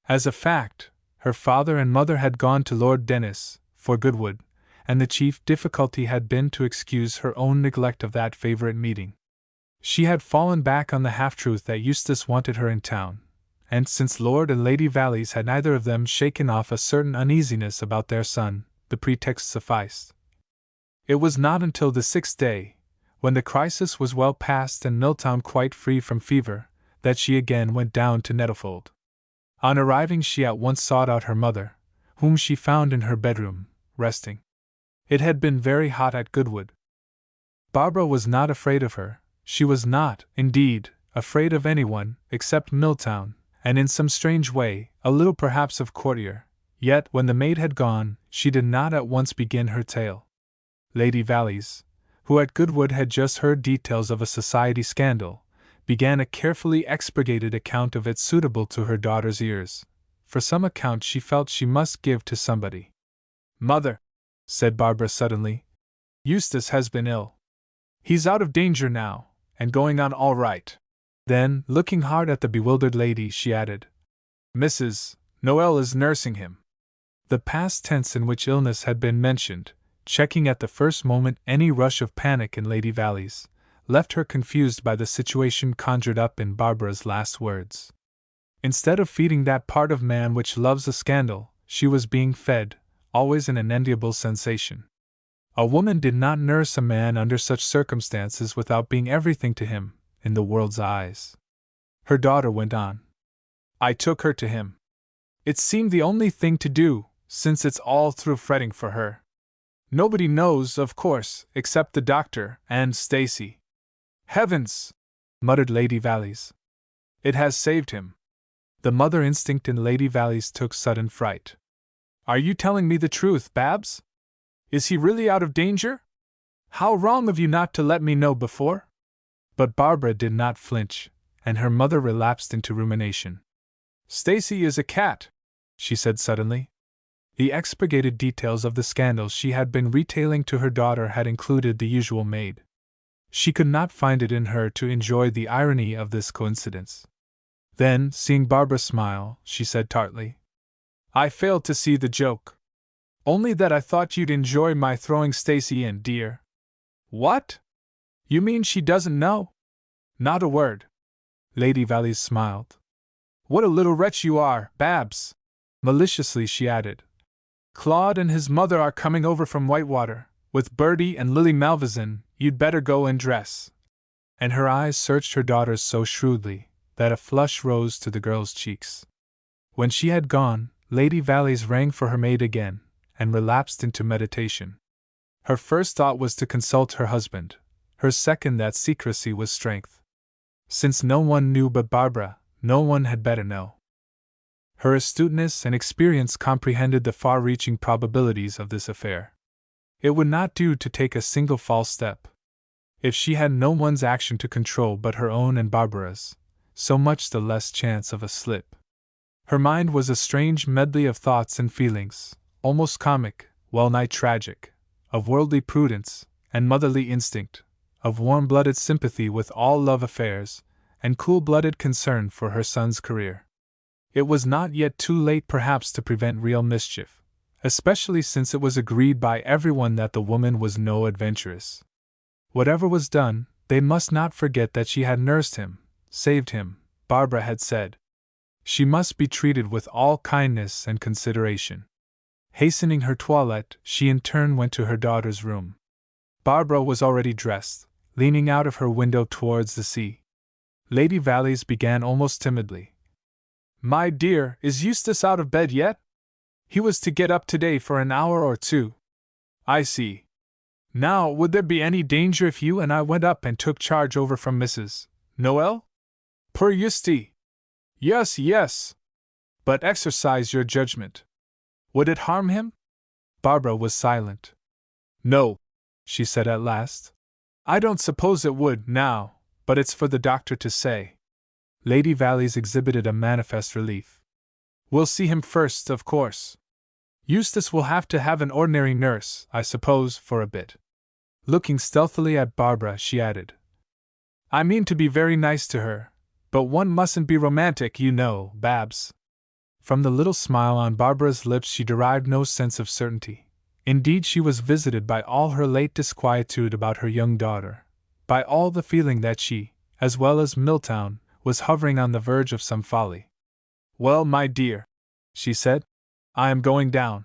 As a fact, her father and mother had gone to Lord Dennis, for Goodwood, and the chief difficulty had been to excuse her own neglect of that favorite meeting. She had fallen back on the half-truth that Eustace wanted her in town, and since Lord and Lady Valleys had neither of them shaken off a certain uneasiness about their son, the pretext sufficed. It was not until the 6th day, when the crisis was well past and Milltown quite free from fever, that she again went down to Nettlefold. On arriving she at once sought out her mother, whom she found in her bedroom, resting. It had been very hot at Goodwood. Barbara was not afraid of her, she was not, indeed, afraid of anyone, except Milltown, and in some strange way, a little perhaps of Courtier, yet when the maid had gone, she did not at once begin her tale. Lady Valleys, who at Goodwood had just heard details of a society scandal, began a carefully expurgated account of it suitable to her daughter's ears, for some account she felt she must give to somebody. "Mother," said Barbara suddenly, "Eustace has been ill. He's out of danger now, and going on all right." Then, looking hard at the bewildered lady, she added, "Mrs. Noel is nursing him." The past tense in which illness had been mentioned, checking at the first moment any rush of panic in Lady Valleys, left her confused by the situation conjured up in Barbara's last words. Instead of feeding that part of man which loves a scandal, she was being fed, always an unenviable sensation. A woman did not nurse a man under such circumstances without being everything to him, in the world's eyes. Her daughter went on. "I took her to him. It seemed the only thing to do, since it's all through fretting for her. Nobody knows, of course, except the doctor and Stacy." "Heavens!" muttered Lady Valleys. "It has saved him." The mother instinct in Lady Valleys took sudden fright. "Are you telling me the truth, Babs? Is he really out of danger? How wrong of you not to let me know before?" But Barbara did not flinch, and her mother relapsed into rumination. "Stacy is a cat," she said suddenly. The expurgated details of the scandal she had been retailing to her daughter had included the usual maid. She could not find it in her to enjoy the irony of this coincidence. Then, seeing Barbara smile, she said tartly, "I failed to see the joke. Only that I thought you'd enjoy my throwing Stacy in, dear." "What? You mean she doesn't know?" "Not a word." Lady Valleys smiled. "What a little wretch you are, Babs!" Maliciously she added, "Claude and his mother are coming over from Whitewater, with Bertie and Lily Malvizin. You'd better go and dress." And her eyes searched her daughter's so shrewdly that a flush rose to the girl's cheeks. When she had gone, Lady Valleys rang for her maid again, and relapsed into meditation. Her first thought was to consult her husband, her second that secrecy was strength. Since no one knew but Barbara, no one had better know. Her astuteness and experience comprehended the far-reaching probabilities of this affair. It would not do to take a single false step. If she had no one's action to control but her own and Barbara's, so much the less chance of a slip. Her mind was a strange medley of thoughts and feelings, almost comic, well-nigh tragic, of worldly prudence and motherly instinct, of warm-blooded sympathy with all love affairs, and cool-blooded concern for her son's career. It was not yet too late perhaps to prevent real mischief, especially since it was agreed by everyone that the woman was no adventuress. Whatever was done, they must not forget that she had nursed him, saved him, Barbara had said. She must be treated with all kindness and consideration. Hastening her toilette, she in turn went to her daughter's room. Barbara was already dressed, leaning out of her window towards the sea. Lady Valleys began almost timidly. "My dear, is Eustace out of bed yet?" He was to get up today for an hour or two. I see. Now, would there be any danger if you and I went up and took charge over from Mrs. Noel? Per Yusti. Yes, yes. But exercise your judgment. Would it harm him? Barbara was silent. No, she said at last. I don't suppose it would, now, but it's for the doctor to say. Lady Valleys exhibited a manifest relief. We'll see him first, of course. Eustace will have to have an ordinary nurse, I suppose, for a bit. Looking stealthily at Barbara, she added, I mean to be very nice to her, but one mustn't be romantic, you know, Babs. From the little smile on Barbara's lips she derived no sense of certainty. Indeed, she was visited by all her late disquietude about her young daughter, by all the feeling that she, as well as Milltown, was hovering on the verge of some folly. Well, my dear, she said, I am going down.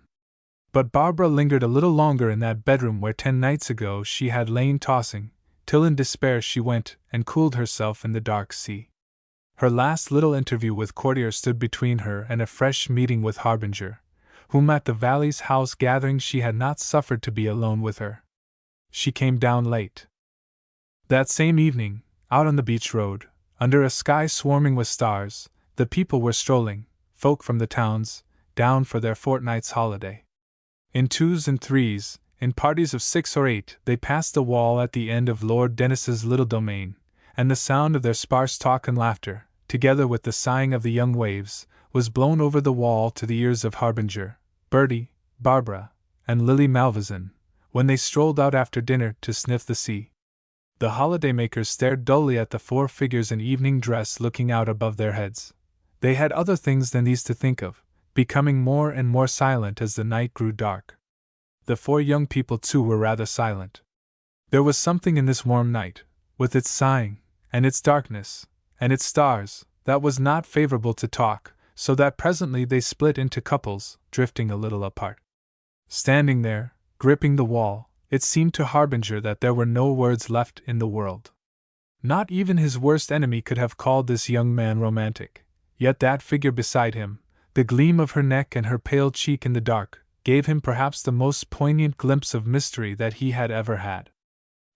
But Barbara lingered a little longer in that bedroom where 10 nights ago she had lain tossing, till in despair she went and cooled herself in the dark sea. Her last little interview with Courtier stood between her and a fresh meeting with Harbinger, whom at the Valley's house gathering she had not suffered to be alone with her. She came down late. That same evening, out on the beach road, under a sky swarming with stars, the people were strolling, folk from the towns, down for their fortnight's holiday. In twos and threes, in parties of 6 or 8, they passed the wall at the end of Lord Dennis's little domain, and the sound of their sparse talk and laughter, together with the sighing of the young waves, was blown over the wall to the ears of Harbinger, Bertie, Barbara, and Lily Malvison, when they strolled out after dinner to sniff the sea. The holiday-makers stared dully at the 4 figures in evening dress looking out above their heads. They had other things than these to think of, becoming more and more silent as the night grew dark. The 4 young people, too, were rather silent. There was something in this warm night, with its sighing, and its darkness, and its stars, that was not favorable to talk, so that presently they split into couples, drifting a little apart. Standing there, gripping the wall, it seemed to Harbinger that there were no words left in the world. Not even his worst enemy could have called this young man romantic, yet that figure beside him, the gleam of her neck and her pale cheek in the dark, gave him perhaps the most poignant glimpse of mystery that he had ever had.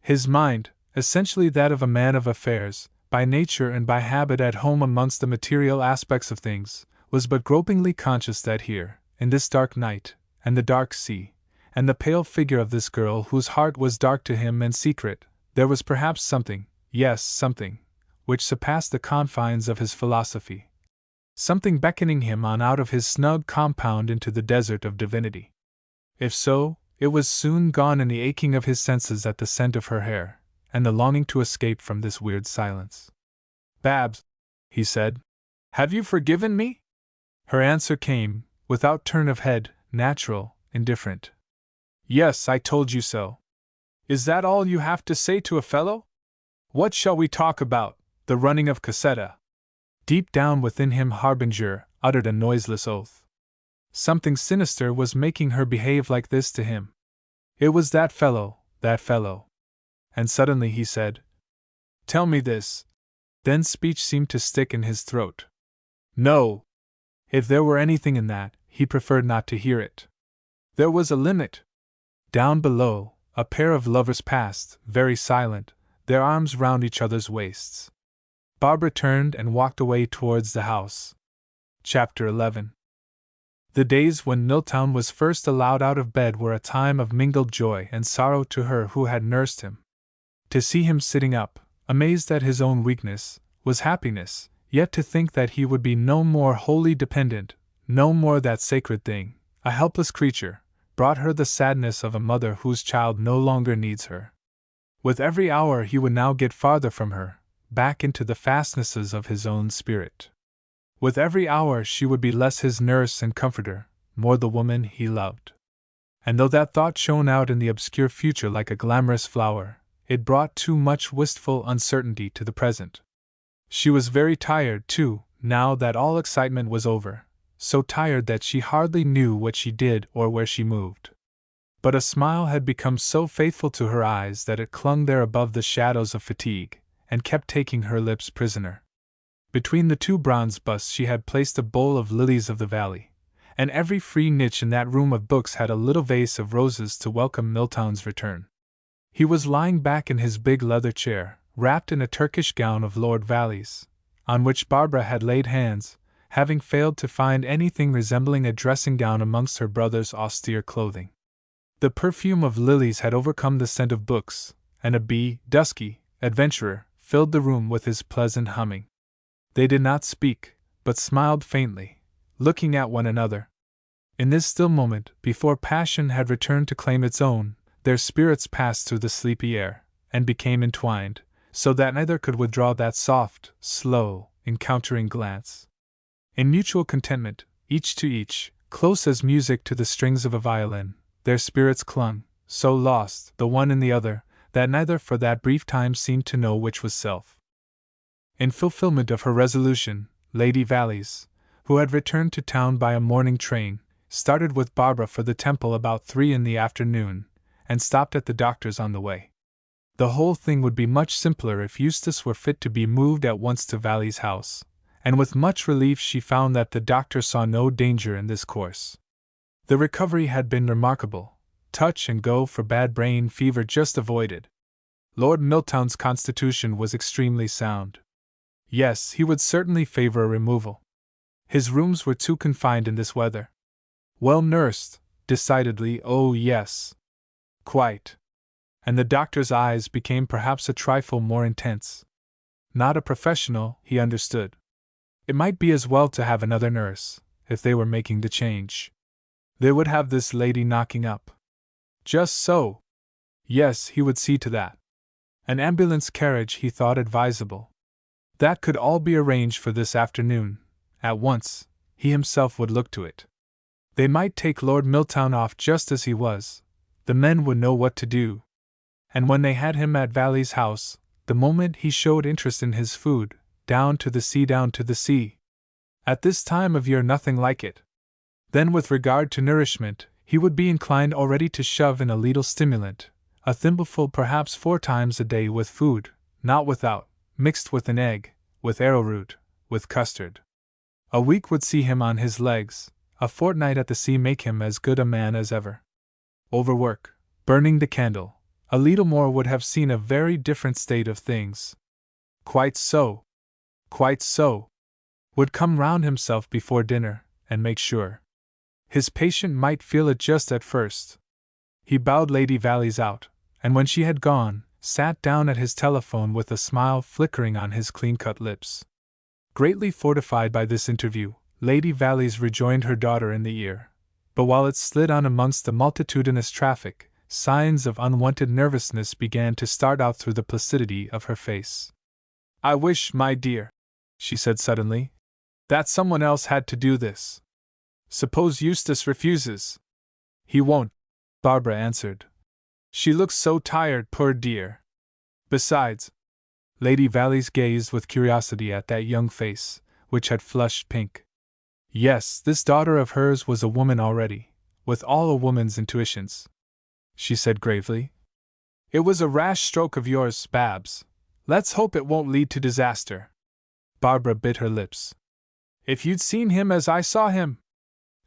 His mind, essentially that of a man of affairs, by nature and by habit at home amongst the material aspects of things, was but gropingly conscious that here, in this dark night, and the dark sea, and the pale figure of this girl whose heart was dark to him and secret, there was perhaps something, yes, something, which surpassed the confines of his philosophy. Something beckoning him on out of his snug compound into the desert of divinity. If so, it was soon gone in the aching of his senses at the scent of her hair, and the longing to escape from this weird silence. Babs, he said, have you forgiven me? Her answer came, without turn of head, natural, indifferent. Yes, I told you so. Is that all you have to say to a fellow? What shall we talk about, the running of Cassetta? Deep down within him Harbinger uttered a noiseless oath. Something sinister was making her behave like this to him. It was that fellow, that fellow. And suddenly he said, Tell me this. Then speech seemed to stick in his throat. No. If there were anything in that, he preferred not to hear it. There was a limit. Down below, a pair of lovers passed, very silent, their arms round each other's waists. Barbara turned and walked away towards the house. Chapter 11. The days when Milltown was first allowed out of bed were a time of mingled joy and sorrow to her who had nursed him. To see him sitting up, amazed at his own weakness, was happiness, yet to think that he would be no more wholly dependent, no more that sacred thing, a helpless creature, brought her the sadness of a mother whose child no longer needs her. With every hour he would now get farther from her, back into the fastnesses of his own spirit. With every hour she would be less his nurse and comforter, more the woman he loved. And though that thought shone out in the obscure future like a glamorous flower, it brought too much wistful uncertainty to the present. She was very tired, too, now that all excitement was over, so tired that she hardly knew what she did or where she moved. But a smile had become so faithful to her eyes that it clung there above the shadows of fatigue, and kept taking her lips prisoner. Between the 2 bronze busts she had placed a bowl of lilies of the valley, and every free niche in that room of books had a little vase of roses to welcome Milltown's return. He was lying back in his big leather chair, wrapped in a Turkish gown of Lord Valley's, on which Barbara had laid hands, having failed to find anything resembling a dressing gown amongst her brother's austere clothing. The perfume of lilies had overcome the scent of books, and a bee, dusky, adventurer, filled the room with his pleasant humming. They did not speak, but smiled faintly, looking at one another. In this still moment, before passion had returned to claim its own, their spirits passed through the sleepy air, and became entwined, so that neither could withdraw that soft, slow, encountering glance. In mutual contentment, each to each, close as music to the strings of a violin, their spirits clung, so lost, the one in the other, that neither for that brief time seemed to know which was self. In fulfillment of her resolution, Lady Valleys, who had returned to town by a morning train, started with Barbara for the temple about 3 in the afternoon, and stopped at the doctor's on the way. The whole thing would be much simpler if Eustace were fit to be moved at once to Valley's house, and with much relief she found that the doctor saw no danger in this course. The recovery had been remarkable, touch and go for bad brain fever just avoided. Lord Milltown's constitution was extremely sound. Yes, he would certainly favor a removal. His rooms were too confined in this weather. Well nursed, decidedly, oh yes. Quite. And the doctor's eyes became perhaps a trifle more intense. Not a professional, he understood. It might be as well to have another nurse, if they were making the change. They would have this lady knocking up. Just so. Yes, he would see to that. An ambulance carriage he thought advisable. That could all be arranged for this afternoon. At once, he himself would look to it. They might take Lord Milltown off just as he was. The men would know what to do. And when they had him at Valley's house, the moment he showed interest in his food, down to the sea, down to the sea. At this time of year nothing like it. Then with regard to nourishment, he would be inclined already to shove in a little stimulant, a thimbleful perhaps 4 times a day with food, not without, mixed with an egg, with arrowroot, with custard. A week would see him on his legs, a fortnight at the sea make him as good a man as ever. Overwork, burning the candle, a little more would have seen a very different state of things. Quite so. Quite so. Would come round himself before dinner, and make sure. His patient might feel it just at first. He bowed Lady Valleys out, and when she had gone, sat down at his telephone with a smile flickering on his clean-cut lips. Greatly fortified by this interview, Lady Valleys rejoined her daughter in the ear, but while it slid on amongst the multitudinous traffic, signs of unwonted nervousness began to start out through the placidity of her face. "I wish, my dear," she said suddenly, "that someone else had to do this. Suppose Eustace refuses?" "He won't," Barbara answered. "She looks so tired, poor dear. Besides," Lady Valleys gazed with curiosity at that young face, which had flushed pink. Yes, this daughter of hers was a woman already, with all a woman's intuitions. She said gravely, "It was a rash stroke of yours, Babs. Let's hope it won't lead to disaster." Barbara bit her lips. "If you'd seen him as I saw him!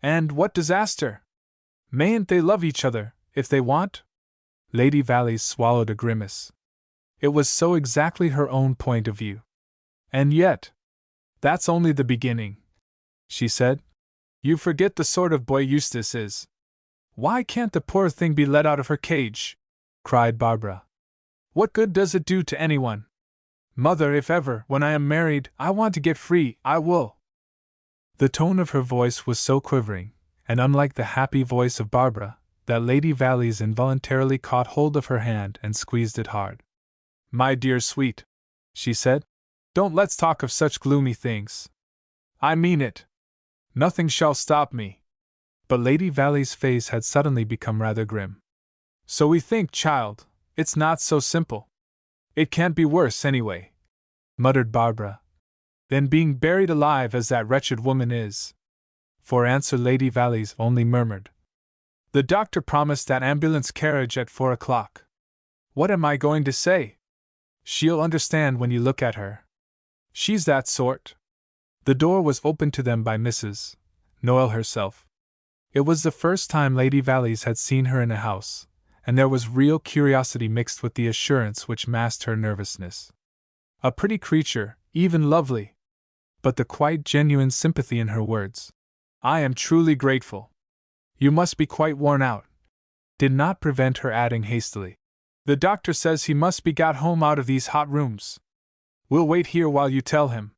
And what disaster? Mayn't they love each other, if they want?" Lady Valleys swallowed a grimace. It was so exactly her own point of view. "And yet, that's only the beginning," she said. "You forget the sort of boy Eustace is." "Why can't the poor thing be let out of her cage?" cried Barbara. "What good does it do to anyone? Mother, if ever, when I am married, I want to get free, I will." The tone of her voice was so quivering, and unlike the happy voice of Barbara, that Lady Valleys involuntarily caught hold of her hand and squeezed it hard. "My dear sweet," she said, "don't let's talk of such gloomy things. I mean it. Nothing shall stop me." But Lady Valleys' face had suddenly become rather grim. "So we think, child, it's not so simple. It can't be worse, anyway," muttered Barbara, "than being buried alive as that wretched woman is." For answer Lady Valleys only murmured, "The doctor promised that ambulance carriage at 4 o'clock. What am I going to say? She'll understand when you look at her. She's that sort." The door was opened to them by Mrs. Noel herself, It was the first time Lady Valleys had seen her in a house, and there was real curiosity mixed with the assurance which masked her nervousness. A pretty creature, even lovely. But the quite genuine sympathy in her words, "I am truly grateful. You must be quite worn out," did not prevent her adding hastily, "The doctor says he must be got home out of these hot rooms. We'll wait here while you tell him."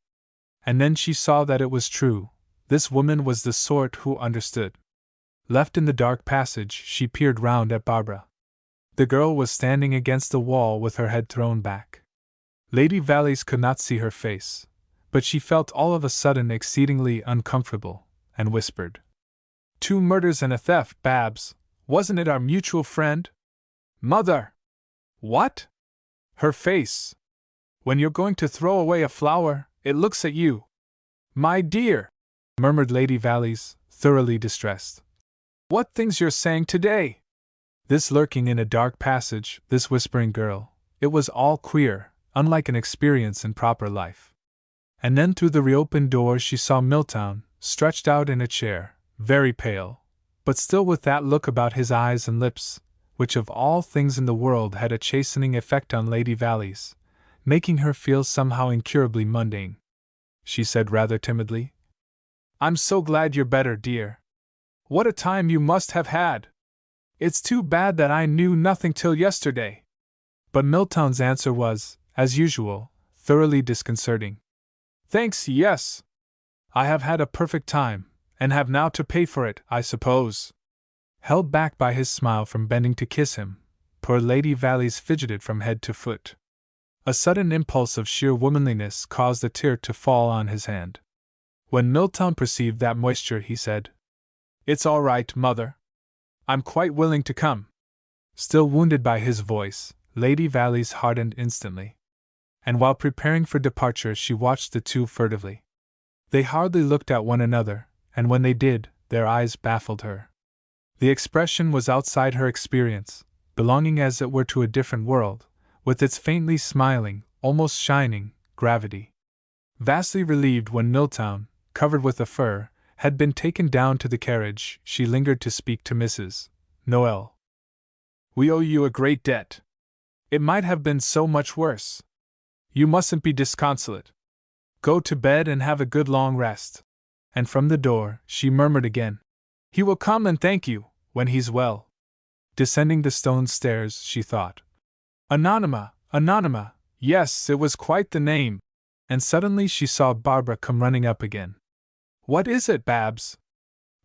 And then she saw that it was true. This woman was the sort who understood. Left in the dark passage, she peered round at Barbara. The girl was standing against the wall with her head thrown back. Lady Valleys could not see her face, but she felt all of a sudden exceedingly uncomfortable, and whispered, "2 murders and a theft, Babs. Wasn't it our mutual friend?" "Mother!" "What?" "Her face. When you're going to throw away a flower, it looks at you." "My dear!" murmured Lady Valleys, thoroughly distressed. "What things you're saying today!" This lurking in a dark passage, this whispering girl, it was all queer, unlike an experience in proper life. And then through the reopened door she saw Milltown, stretched out in a chair, very pale, but still with that look about his eyes and lips, which of all things in the world had a chastening effect on Lady Valleys, making her feel somehow incurably mundane. She said rather timidly, "I'm so glad you're better, dear. What a time you must have had! It's too bad that I knew nothing till yesterday." But Milltown's answer was, as usual, thoroughly disconcerting. "Thanks, yes. I have had a perfect time, and have now to pay for it, I suppose." Held back by his smile from bending to kiss him, poor Lady Valleys fidgeted from head to foot. A sudden impulse of sheer womanliness caused a tear to fall on his hand. When Milltown perceived that moisture, he said, "It's all right, Mother. I'm quite willing to come." Still wounded by his voice, Lady Valleys hardened instantly. And while preparing for departure, she watched the two furtively. They hardly looked at one another, and when they did, their eyes baffled her. The expression was outside her experience, belonging as it were to a different world, with its faintly smiling, almost shining, gravity. Vastly relieved when Milltown, covered with a fur, had been taken down to the carriage, she lingered to speak to Mrs. Noel. "We owe you a great debt. It might have been so much worse. You mustn't be disconsolate. Go to bed and have a good long rest." And from the door, she murmured again, "He will come and thank you, when he's well." Descending the stone stairs, she thought, Anonyma, yes, it was quite the name." And suddenly she saw Barbara come running up again. "What is it, Babs?"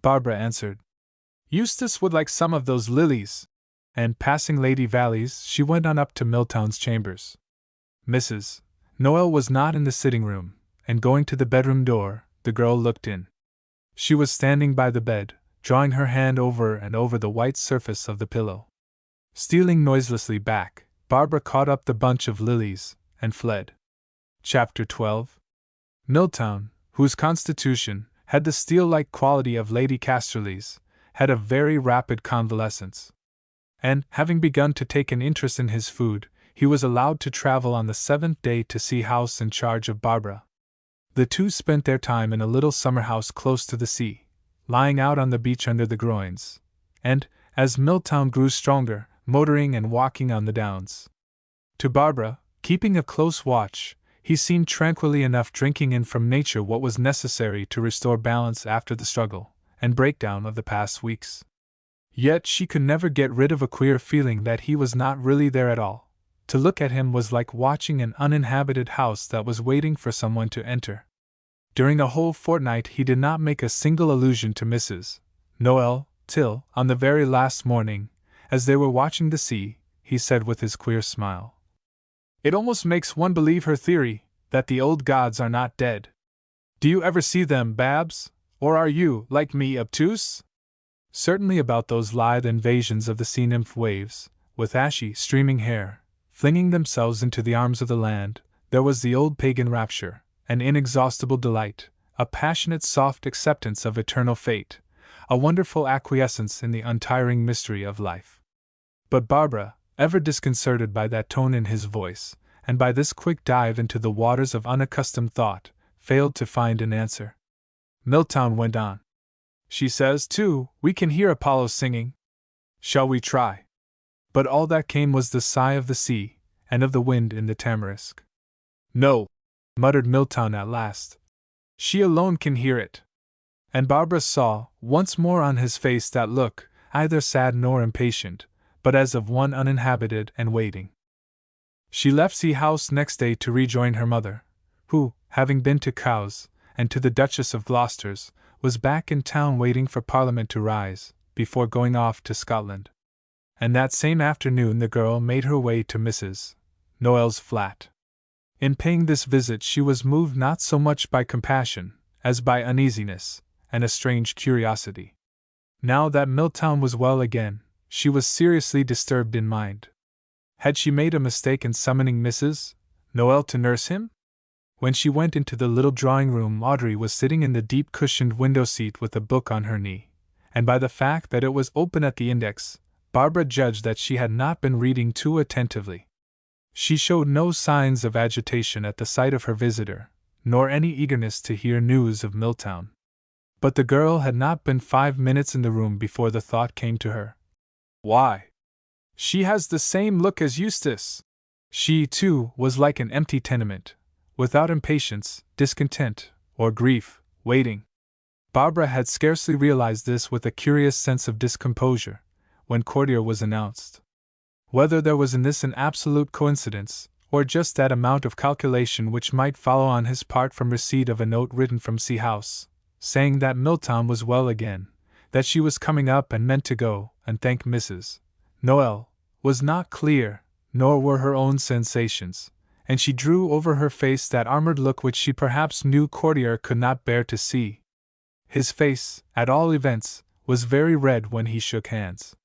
Barbara answered, "Eustace would like some of those lilies." And passing Lady Valleys, she went on up to Milltown's chambers. Mrs. Noel was not in the sitting room, and going to the bedroom door, the girl looked in. She was standing by the bed, drawing her hand over and over the white surface of the pillow. Stealing noiselessly back, Barbara caught up the bunch of lilies, and fled. Chapter 12. Milltown, whose constitution had the steel-like quality of Lady Casterly's, had a very rapid convalescence. And, having begun to take an interest in his food, he was allowed to travel on the 7th day to see house in charge of Barbara. The two spent their time in a little summer house close to the sea, lying out on the beach under the groins, and, as Milltown grew stronger, motoring and walking on the downs. To Barbara, keeping a close watch, he seemed tranquilly enough, drinking in from nature what was necessary to restore balance after the struggle and breakdown of the past weeks. Yet she could never get rid of a queer feeling that he was not really there at all. To look at him was like watching an uninhabited house that was waiting for someone to enter. During a whole fortnight he did not make a single allusion to Mrs. Noel, till, on the very last morning, as they were watching the sea, he said with his queer smile, "It almost makes one believe her theory, that the old gods are not dead. Do you ever see them, Babs, or are you, like me, obtuse?" Certainly about those lithe invasions of the sea nymph waves, with ashy, streaming hair, flinging themselves into the arms of the land, there was the old pagan rapture, an inexhaustible delight, a passionate soft acceptance of eternal fate, a wonderful acquiescence in the untiring mystery of life. But Barbara, ever disconcerted by that tone in his voice, and by this quick dive into the waters of unaccustomed thought, failed to find an answer. Milltown went on. She says, too, we can hear Apollo singing. Shall we try? But all that came was the sigh of the sea, and of the wind in the tamarisk. No, muttered Milltown at last. She alone can hear it. And Barbara saw, once more on his face that look, either sad nor impatient, but as of one uninhabited and waiting. She left Sea House next day to rejoin her mother, who, having been to Cowes, and to the Duchess of Gloucester's, was back in town waiting for Parliament to rise, before going off to Scotland. And that same afternoon the girl made her way to Mrs. Noel's flat. In paying this visit she was moved not so much by compassion, as by uneasiness, and a strange curiosity. Now that Milltown was well again, she was seriously disturbed in mind. Had she made a mistake in summoning Mrs. Noel to nurse him? When she went into the little drawing-room, Audrey was sitting in the deep-cushioned window-seat with a book on her knee, and by the fact that it was open at the index, Barbara judged that she had not been reading too attentively. She showed no signs of agitation at the sight of her visitor, nor any eagerness to hear news of Milltown. But the girl had not been 5 minutes in the room before the thought came to her. Why? She has the same look as Eustace. She, too, was like an empty tenement, without impatience, discontent, or grief, waiting. Barbara had scarcely realized this with a curious sense of discomposure, when Courtier was announced. Whether there was in this an absolute coincidence, or just that amount of calculation which might follow on his part from receipt of a note written from Sea House, saying that Milltown was well again, that she was coming up and meant to go and thank Mrs. Noel, was not clear, nor were her own sensations, and she drew over her face that armored look which she perhaps knew Courtier could not bear to see. His face, at all events, was very red when he shook hands.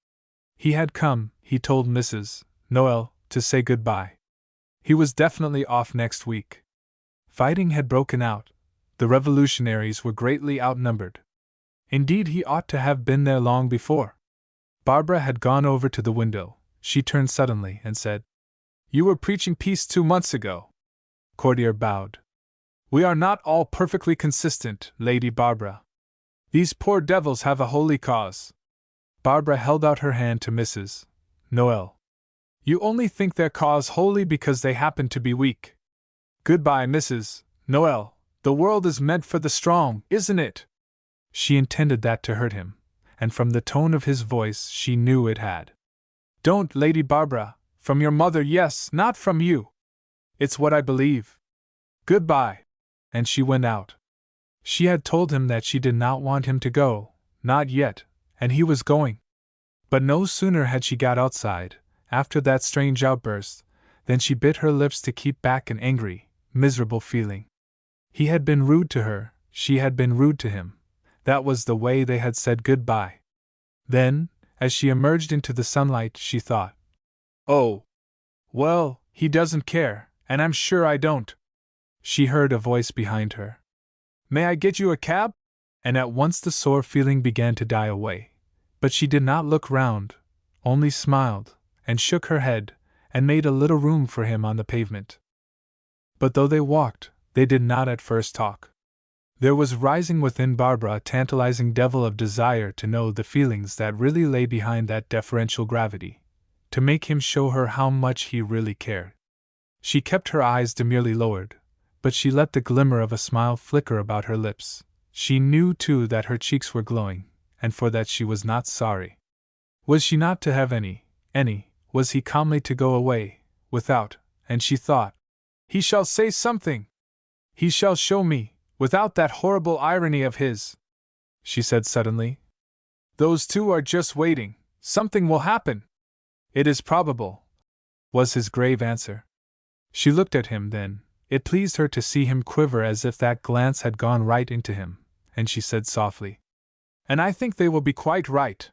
He had come, he told Mrs. Noel, to say good-bye. He was definitely off next week. Fighting had broken out. The revolutionaries were greatly outnumbered. Indeed, he ought to have been there long before. Barbara had gone over to the window. She turned suddenly and said, "You were preaching peace 2 months ago." Courtier bowed. "We are not all perfectly consistent, Lady Barbara. These poor devils have a holy cause." Barbara held out her hand to Mrs. Noel. "You only think their cause holy because they happen to be weak. Goodbye, Mrs. Noel. The world is meant for the strong, isn't it?" She intended that to hurt him, and from the tone of his voice she knew it had. "Don't, Lady Barbara. From your mother, yes, not from you. It's what I believe. Goodbye." And she went out. She had told him that she did not want him to go, not yet, and he was going. But no sooner had she got outside, after that strange outburst, than she bit her lips to keep back an angry, miserable feeling. He had been rude to her, she had been rude to him. That was the way they had said goodbye. Then, as she emerged into the sunlight, she thought, "Oh, well, he doesn't care, and I'm sure I don't." She heard a voice behind her. "May I get you a cab?" And at once the sore feeling began to die away. But she did not look round, only smiled, and shook her head, and made a little room for him on the pavement. But though they walked, they did not at first talk. There was rising within Barbara a tantalizing devil of desire to know the feelings that really lay behind that deferential gravity, to make him show her how much he really cared. She kept her eyes demurely lowered, but she let the glimmer of a smile flicker about her lips. She knew, too, that her cheeks were glowing, and for that she was not sorry. Was she not to have any? Was he calmly to go away, without? And she thought, "He shall say something! He shall show me, without that horrible irony of his," she said suddenly. "Those two are just waiting. Something will happen." "It is probable," was his grave answer. She looked at him then. It pleased her to see him quiver as if that glance had gone right into him, and she said softly, "And I think they will be quite right."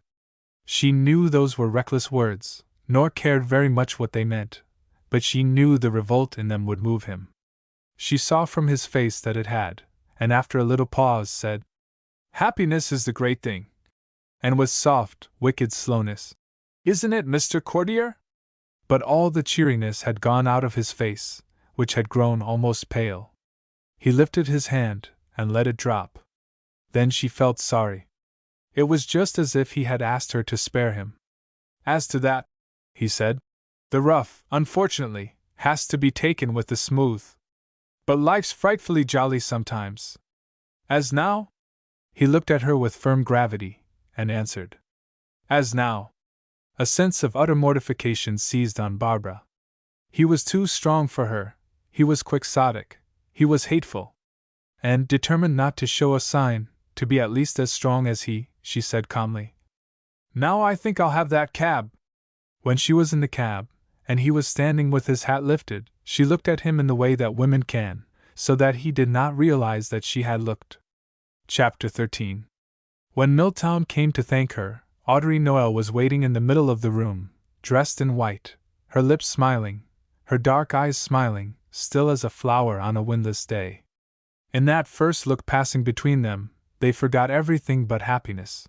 She knew those were reckless words, nor cared very much what they meant, but she knew the revolt in them would move him. She saw from his face that it had, and after a little pause said, "Happiness is the great thing." And with soft, wicked slowness, "Isn't it, Mr. Courtier?" But all the cheeriness had gone out of his face, which had grown almost pale. He lifted his hand, and let it drop. Then she felt sorry. It was just as if he had asked her to spare him. As to that, he said, the rough, unfortunately, has to be taken with the smooth. But life's frightfully jolly sometimes. As now? He looked at her with firm gravity, and answered. As now. A sense of utter mortification seized on Barbara. He was too strong for her, he was quixotic, he was hateful. And, determined not to show a sign, to be at least as strong as he, she said calmly, Now I think I'll have that cab. When she was in the cab, and he was standing with his hat lifted, she looked at him in the way that women can, so that he did not realize that she had looked. Chapter 13. When Milltown came to thank her, Audrey Noel was waiting in the middle of the room, dressed in white, her lips smiling, her dark eyes smiling, still as a flower on a windless day. In that first look passing between them, they forgot everything but happiness.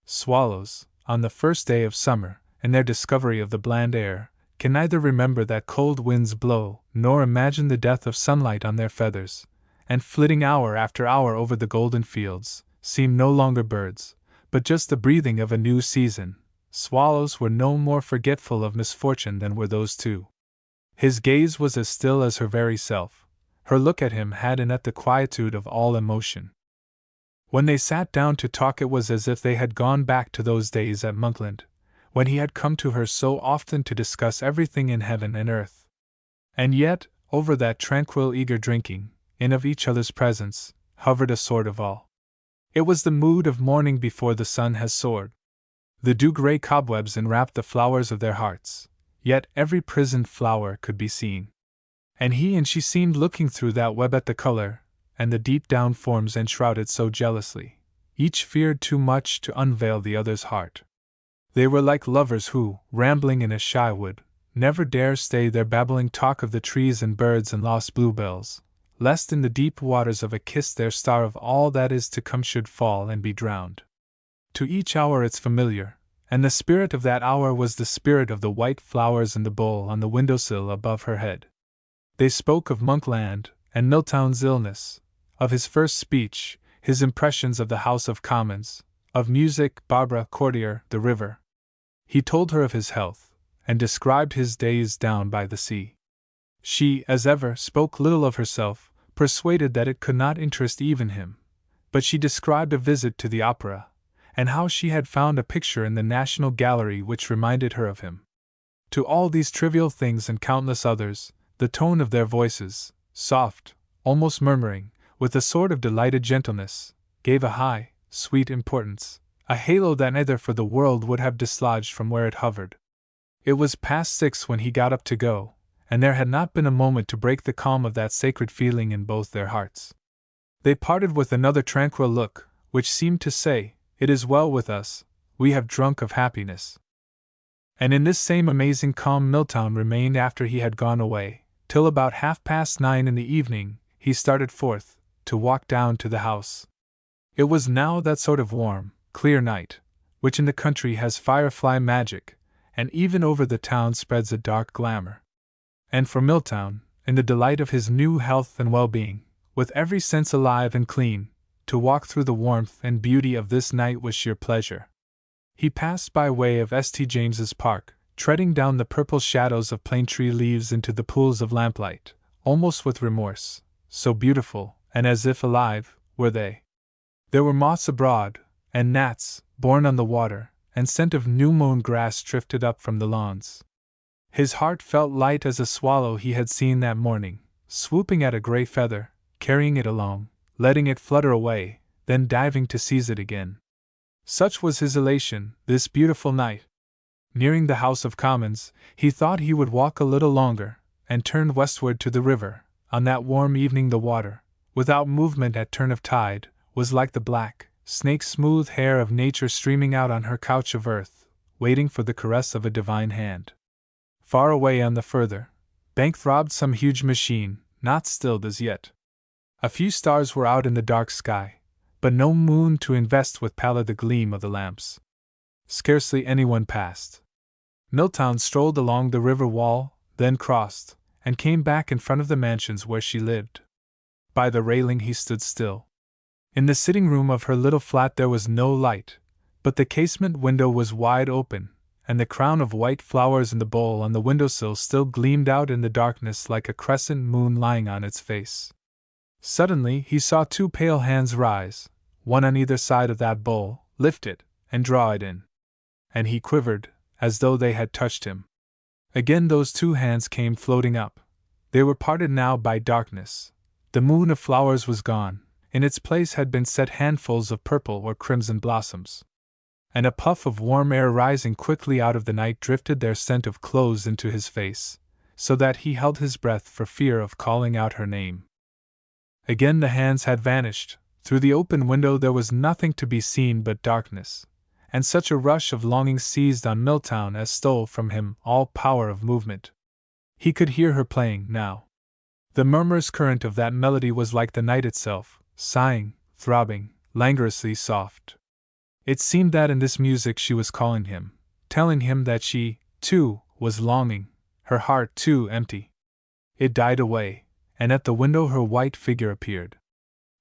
Swallows, on the first day of summer, in their discovery of the bland air, can neither remember that cold winds blow, nor imagine the death of sunlight on their feathers, and flitting hour after hour over the golden fields, seem no longer birds, but just the breathing of a new season. Swallows were no more forgetful of misfortune than were those two. His gaze was as still as her very self. Her look at him had in it the quietude of all emotion. When they sat down to talk, it was as if they had gone back to those days at Monkland, when he had come to her so often to discuss everything in heaven and earth. And yet, over that tranquil, eager drinking in of each other's presence, hovered a sort of awe. It was the mood of morning before the sun has soared. The dew-gray cobwebs enwrapped the flowers of their hearts, yet every prisoned flower could be seen. And he and she seemed looking through that web at the color, and the deep-down forms enshrouded so jealously. Each feared too much to unveil the other's heart. They were like lovers who, rambling in a shy wood, never dare stay their babbling talk of the trees and birds and lost bluebells, lest in the deep waters of a kiss their star of all that is to come should fall and be drowned. To each hour its familiar, and the spirit of that hour was the spirit of the white flowers in the bowl on the windowsill above her head. They spoke of Monkland, and Milltown's illness, of his first speech, his impressions of the House of Commons, of music, Barbara, courtier, the river. He told her of his health, and described his days down by the sea. She, as ever, spoke little of herself, persuaded that it could not interest even him, but she described a visit to the opera, and how she had found a picture in the National Gallery which reminded her of him. To all these trivial things and countless others, the tone of their voices, soft, almost murmuring, with a sort of delighted gentleness, gave a high, sweet importance, a halo that neither for the world would have dislodged from where it hovered. It was past 6 when he got up to go, and there had not been a moment to break the calm of that sacred feeling in both their hearts. They parted with another tranquil look, which seemed to say, It is well with us, we have drunk of happiness. And in this same amazing calm Milltown remained after he had gone away, till about 9:30 in the evening, he started forth, to walk down to the house. It was now that sort of warm, clear night, which in the country has firefly magic, and even over the town spreads a dark glamour. And for Milltown, in the delight of his new health and well-being, with every sense alive and clean, to walk through the warmth and beauty of this night was sheer pleasure. He passed by way of St. James's Park, treading down the purple shadows of plane tree leaves into the pools of lamplight, almost with remorse, so beautiful, and as if alive, were they. There were moths abroad, and gnats, borne on the water, and scent of new-mown grass drifted up from the lawns. His heart felt light as a swallow he had seen that morning, swooping at a grey feather, carrying it along, letting it flutter away, then diving to seize it again. Such was his elation, this beautiful night. Nearing the House of Commons, he thought he would walk a little longer, and turned westward to the river. On that warm evening the water, without movement at turn of tide, was like the black, snake-smooth hair of nature streaming out on her couch of earth, waiting for the caress of a divine hand. Far away on the further bank throbbed some huge machine, not stilled as yet. A few stars were out in the dark sky, but no moon to invest with pallor the gleam of the lamps. Scarcely anyone passed. Milltown strolled along the river wall, then crossed, and came back in front of the mansions where she lived. By the railing he stood still. In the sitting room of her little flat there was no light, but the casement window was wide open, and the crown of white flowers in the bowl on the windowsill still gleamed out in the darkness like a crescent moon lying on its face. Suddenly he saw two pale hands rise, one on either side of that bowl, lift it, and draw it in. And he quivered, as though they had touched him. Again those two hands came floating up. They were parted now by darkness. The moon of flowers was gone, in its place had been set handfuls of purple or crimson blossoms. And a puff of warm air rising quickly out of the night drifted their scent of clothes into his face, so that he held his breath for fear of calling out her name. Again the hands had vanished. Through the open window there was nothing to be seen but darkness, and such a rush of longing seized on Milltown as stole from him all power of movement. He could hear her playing now. The murmurous current of that melody was like the night itself, sighing, throbbing, languorously soft. It seemed that in this music she was calling him, telling him that she, too, was longing, her heart too empty. It died away, and at the window her white figure appeared.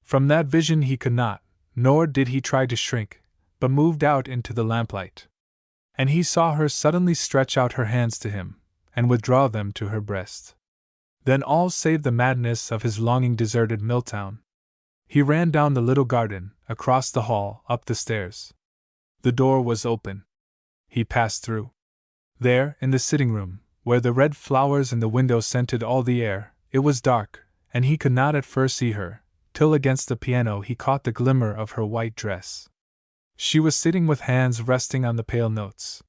From that vision he could not, nor did he try to shrink, but moved out into the lamplight. And he saw her suddenly stretch out her hands to him, and withdraw them to her breast. Then all save the madness of his longing deserted Milltown. He ran down the little garden, across the hall, up the stairs. The door was open. He passed through. There, in the sitting room, where the red flowers in the window scented all the air, it was dark, and he could not at first see her, till against the piano he caught the glimmer of her white dress. She was sitting with hands resting on the pale notes.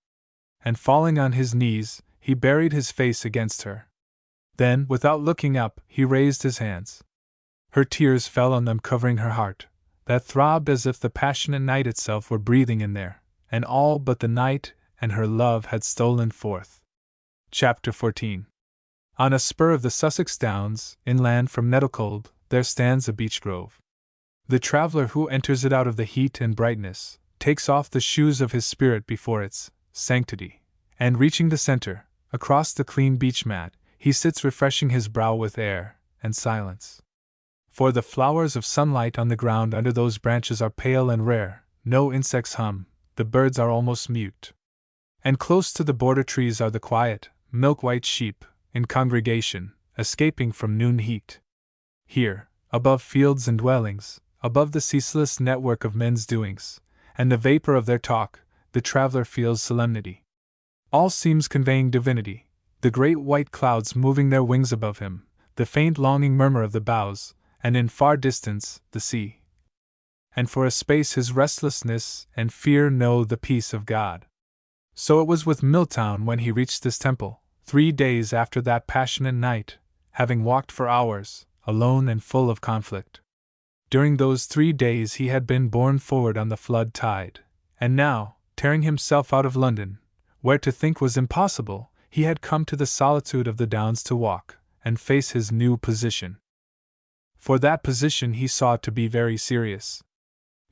And falling on his knees, he buried his face against her. Then, without looking up, he raised his hands. Her tears fell on them, covering her heart, that throbbed as if the passionate night itself were breathing in there, and all but the night and her love had stolen forth. Chapter 14. On a spur of the Sussex Downs, inland from Nettlecold, there stands a beech grove. The traveller who enters it out of the heat and brightness, takes off the shoes of his spirit before its sanctity, and reaching the centre, across the clean beech mat, he sits refreshing his brow with air and silence. For the flowers of sunlight on the ground under those branches are pale and rare, no insects hum, the birds are almost mute. And close to the border trees are the quiet, milk-white sheep, in congregation, escaping from noon heat. Here, above fields and dwellings, above the ceaseless network of men's doings, and the vapor of their talk, the traveler feels solemnity. All seems conveying divinity, the great white clouds moving their wings above him, the faint longing murmur of the boughs, and in far distance, the sea. And for a space his restlessness and fear know the peace of God. So it was with Milltown when he reached this temple, 3 days after that passionate night, having walked for hours, alone and full of conflict. During those 3 days he had been borne forward on the flood tide, and now, tearing himself out of London, where to think was impossible, he had come to the solitude of the Downs to walk, and face his new position. For that position he saw to be very serious.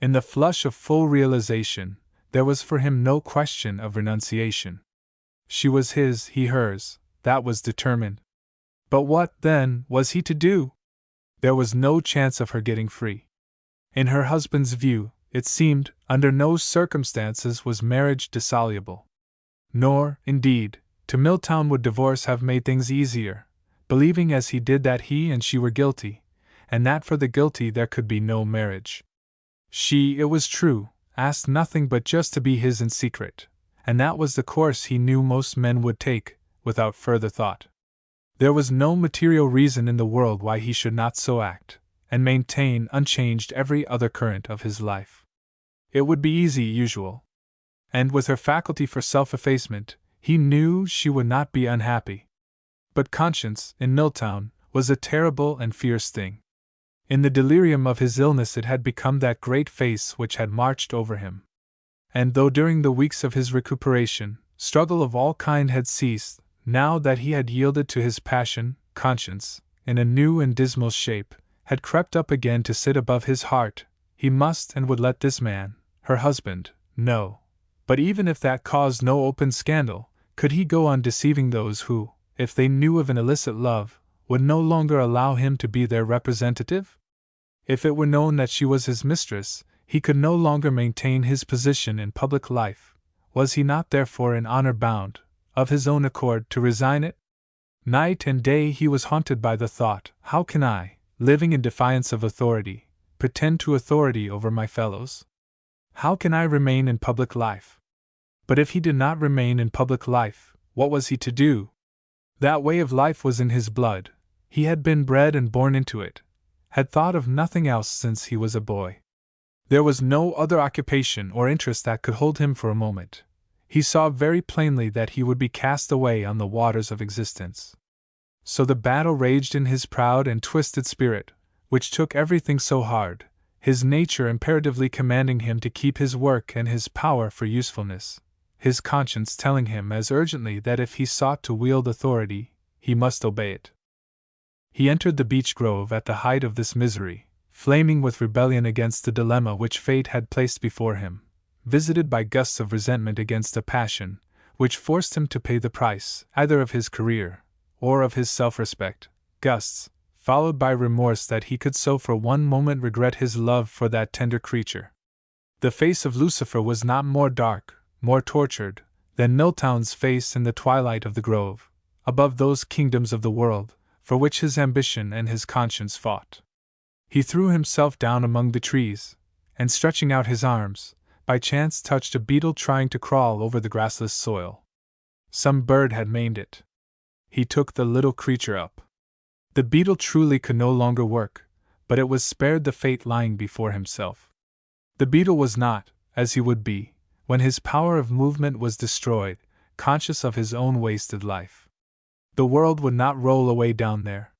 In the flush of full realization, there was for him no question of renunciation. She was his, he hers, that was determined. But what, then, was he to do? There was no chance of her getting free. In her husband's view, it seemed, under no circumstances was marriage dissoluble. Nor, indeed, to Milltown would divorce have made things easier, believing as he did that he and she were guilty, and that for the guilty there could be no marriage. She, it was true, asked nothing but just to be his in secret, and that was the course he knew most men would take, without further thought. There was no material reason in the world why he should not so act, and maintain unchanged every other current of his life. It would be easy, usual. And with her faculty for self-effacement, he knew she would not be unhappy. But conscience, in Milltown, was a terrible and fierce thing. In the delirium of his illness it had become that great face which had marched over him. And though during the weeks of his recuperation, struggle of all kind had ceased, now that he had yielded to his passion, conscience, in a new and dismal shape, had crept up again to sit above his heart. He must and would let this man, her husband, know. But even if that caused no open scandal, could he go on deceiving those who, if they knew of an illicit love, would no longer allow him to be their representative? If it were known that she was his mistress, he could no longer maintain his position in public life. Was he not therefore in honor bound, of his own accord, to resign it? Night and day he was haunted by the thought, how can I, living in defiance of authority, pretend to authority over my fellows? How can I remain in public life? But if he did not remain in public life, what was he to do? That way of life was in his blood. He had been bred and born into it, had thought of nothing else since he was a boy. There was no other occupation or interest that could hold him for a moment. He saw very plainly that he would be cast away on the waters of existence. So the battle raged in his proud and twisted spirit, which took everything so hard, his nature imperatively commanding him to keep his work and his power for usefulness, his conscience telling him as urgently that if he sought to wield authority, he must obey it. He entered the beech grove at the height of this misery, flaming with rebellion against the dilemma which fate had placed before him, visited by gusts of resentment against a passion which forced him to pay the price either of his career or of his self-respect, gusts, followed by remorse that he could so for one moment regret his love for that tender creature. The face of Lucifer was not more dark, more tortured, than Milltown's face in the twilight of the grove, above those kingdoms of the world, for which his ambition and his conscience fought. He threw himself down among the trees, and stretching out his arms, by chance touched a beetle trying to crawl over the grassless soil. Some bird had maimed it. He took the little creature up. The beetle truly could no longer work, but it was spared the fate lying before himself. The beetle was not, as he would be, when his power of movement was destroyed, conscious of his own wasted life. The world would not roll away down there.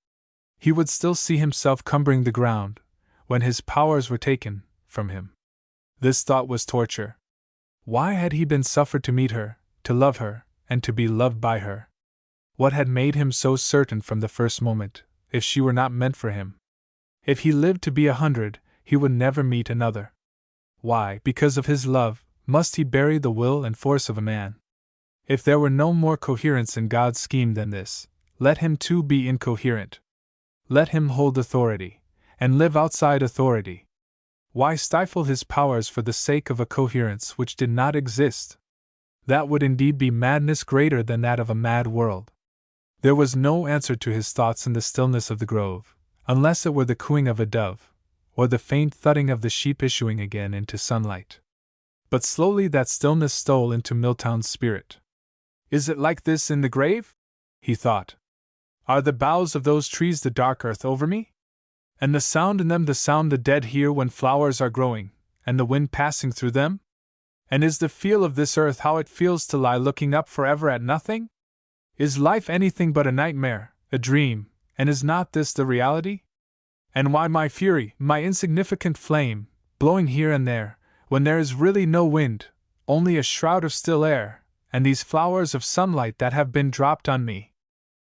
He would still see himself cumbering the ground, when his powers were taken from him. This thought was torture. Why had he been suffered to meet her, to love her, and to be loved by her? What had made him so certain from the first moment, if she were not meant for him? If he lived to be 100, he would never meet another. Why, because of his love, must he bury the will and force of a man? If there were no more coherence in God's scheme than this, let him too be incoherent. Let him hold authority, and live outside authority. Why stifle his powers for the sake of a coherence which did not exist? That would indeed be madness greater than that of a mad world. There was no answer to his thoughts in the stillness of the grove, unless it were the cooing of a dove, or the faint thudding of the sheep issuing again into sunlight. But slowly that stillness stole into Milltown's spirit. Is it like this in the grave? He thought. Are the boughs of those trees the dark earth over me? And the sound in them the sound the dead hear when flowers are growing, and the wind passing through them? And is the feel of this earth how it feels to lie looking up forever at nothing? Is life anything but a nightmare, a dream, and is not this the reality? And why my fury, my insignificant flame, blowing here and there, when there is really no wind, only a shroud of still air, and these flowers of sunlight that have been dropped on me?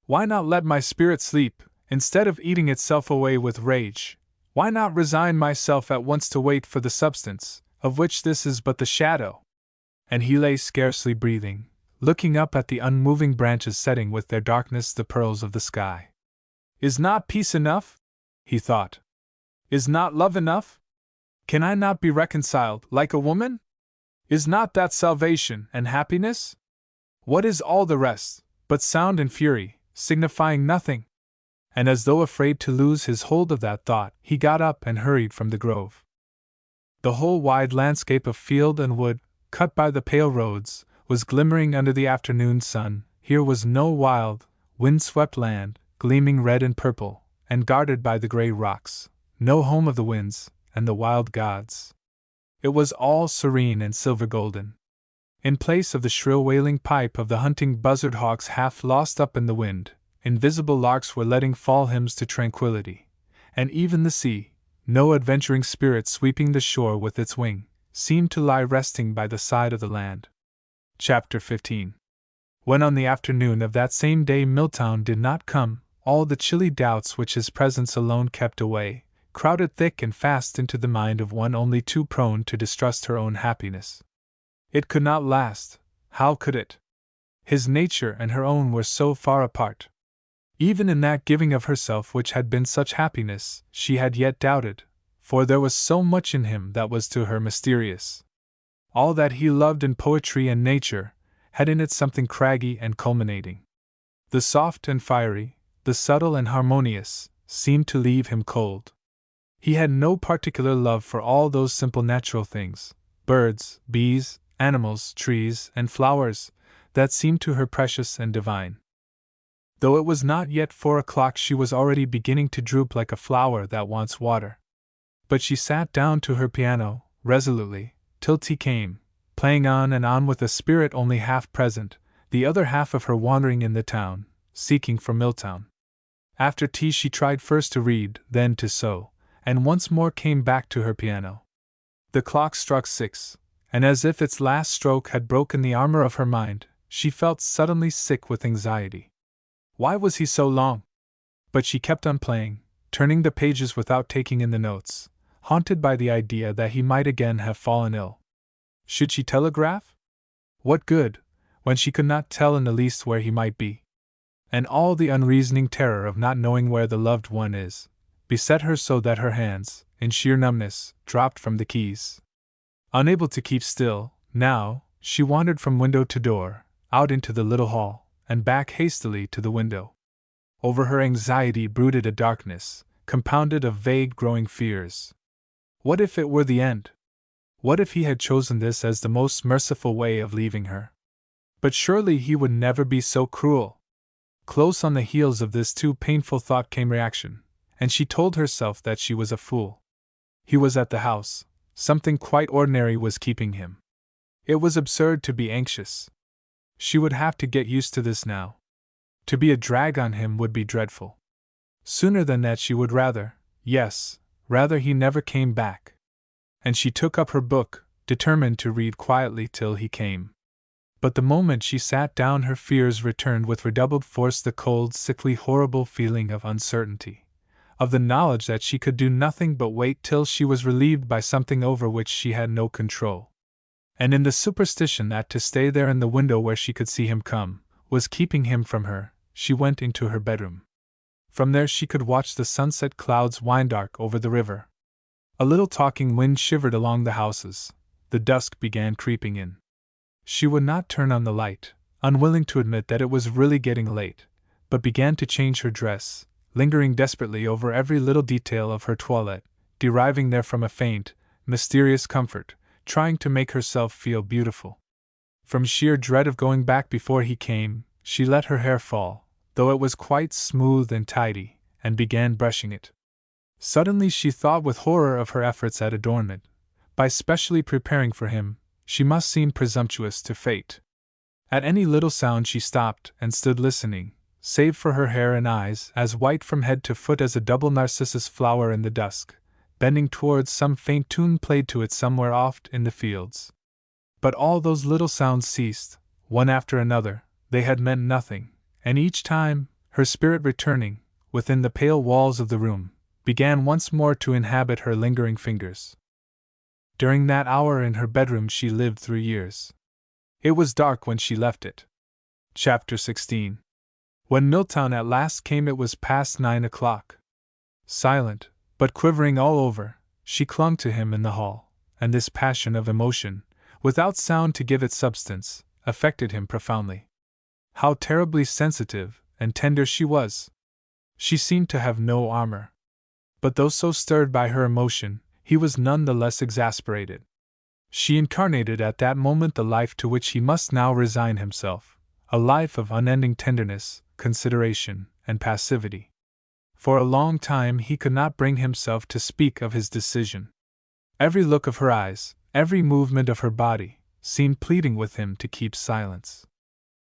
Why not let my spirit sleep, instead of eating itself away with rage? Why not resign myself at once to wait for the substance, of which this is but the shadow? And he lay scarcely breathing, looking up at the unmoving branches setting with their darkness the pearls of the sky. Is not peace enough? He thought. Is not love enough? Can I not be reconciled, like a woman? Is not that salvation and happiness? What is all the rest, but sound and fury, signifying nothing? And as though afraid to lose his hold of that thought, he got up and hurried from the grove. The whole wide landscape of field and wood, cut by the pale roads, was glimmering under the afternoon sun. Here was no wild, wind-swept land, gleaming red and purple, and guarded by the grey rocks, no home of the winds and the wild gods. It was all serene and silver-golden. In place of the shrill wailing pipe of the hunting buzzard-hawks half lost up in the wind, invisible larks were letting fall hymns to tranquility, and even the sea, no adventuring spirit sweeping the shore with its wing, seemed to lie resting by the side of the land. Chapter 15. When on the afternoon of that same day Milltown did not come, all the chilly doubts which his presence alone kept away, crowded thick and fast into the mind of one only too prone to distrust her own happiness. It could not last. How could it? His nature and her own were so far apart. Even in that giving of herself which had been such happiness, she had yet doubted, for there was so much in him that was to her mysterious. All that he loved in poetry and nature had in it something craggy and culminating. The soft and fiery, the subtle and harmonious, seemed to leave him cold. He had no particular love for all those simple natural things, birds, bees, animals, trees, and flowers, that seemed to her precious and divine. Though it was not yet 4 o'clock, she was already beginning to droop like a flower that wants water. But she sat down to her piano, resolutely, till tea came, playing on and on with a spirit only half present, the other half of her wandering in the town, seeking for Milltown. After tea she tried first to read, then to sew, and once more came back to her piano. The clock struck 6, and as if its last stroke had broken the armor of her mind, she felt suddenly sick with anxiety. Why was he so long? But she kept on playing, turning the pages without taking in the notes, haunted by the idea that he might again have fallen ill. Should she telegraph? What good, when she could not tell in the least where he might be? And all the unreasoning terror of not knowing where the loved one is beset her so that her hands, in sheer numbness, dropped from the keys. Unable to keep still, now, she wandered from window to door, out into the little hall, and back hastily to the window. Over her anxiety brooded a darkness, compounded of vague growing fears. What if it were the end? What if he had chosen this as the most merciful way of leaving her? But surely he would never be so cruel. Close on the heels of this too painful thought came reaction, and she told herself that she was a fool. He was at the house, something quite ordinary was keeping him. It was absurd to be anxious. She would have to get used to this now. To be a drag on him would be dreadful. Sooner than that she would rather, yes, rather he never came back. And she took up her book, determined to read quietly till he came. But the moment she sat down her fears returned with redoubled force, the cold, sickly, horrible feeling of uncertainty, of the knowledge that she could do nothing but wait till she was relieved by something over which she had no control. And in the superstition that to stay there in the window where she could see him come, was keeping him from her, she went into her bedroom. From there she could watch the sunset clouds wind dark over the river. A little talking wind shivered along the houses, the dusk began creeping in. She would not turn on the light, unwilling to admit that it was really getting late, but began to change her dress, lingering desperately over every little detail of her toilette, deriving therefrom a faint, mysterious comfort, trying to make herself feel beautiful. From sheer dread of going back before he came, she let her hair fall, though it was quite smooth and tidy, and began brushing it. Suddenly she thought with horror of her efforts at adornment. By specially preparing for him, she must seem presumptuous to fate. At any little sound she stopped and stood listening, save for her hair and eyes as white from head to foot as a double narcissus flower in the dusk, bending towards some faint tune played to it somewhere oft in the fields. But all those little sounds ceased, one after another, they had meant nothing, and each time, her spirit returning, within the pale walls of the room, began once more to inhabit her lingering fingers. During that hour in her bedroom she lived 3 years. It was dark when she left it. Chapter 16. When Milltown at last came it was past 9 o'clock. Silent, but quivering all over, she clung to him in the hall, and this passion of emotion, without sound to give it substance, affected him profoundly. How terribly sensitive and tender she was! She seemed to have no armor. But though so stirred by her emotion, he was none the less exasperated. She incarnated at that moment the life to which he must now resign himself, a life of unending tenderness, consideration, and passivity. For a long time he could not bring himself to speak of his decision. Every look of her eyes, every movement of her body, seemed pleading with him to keep silence.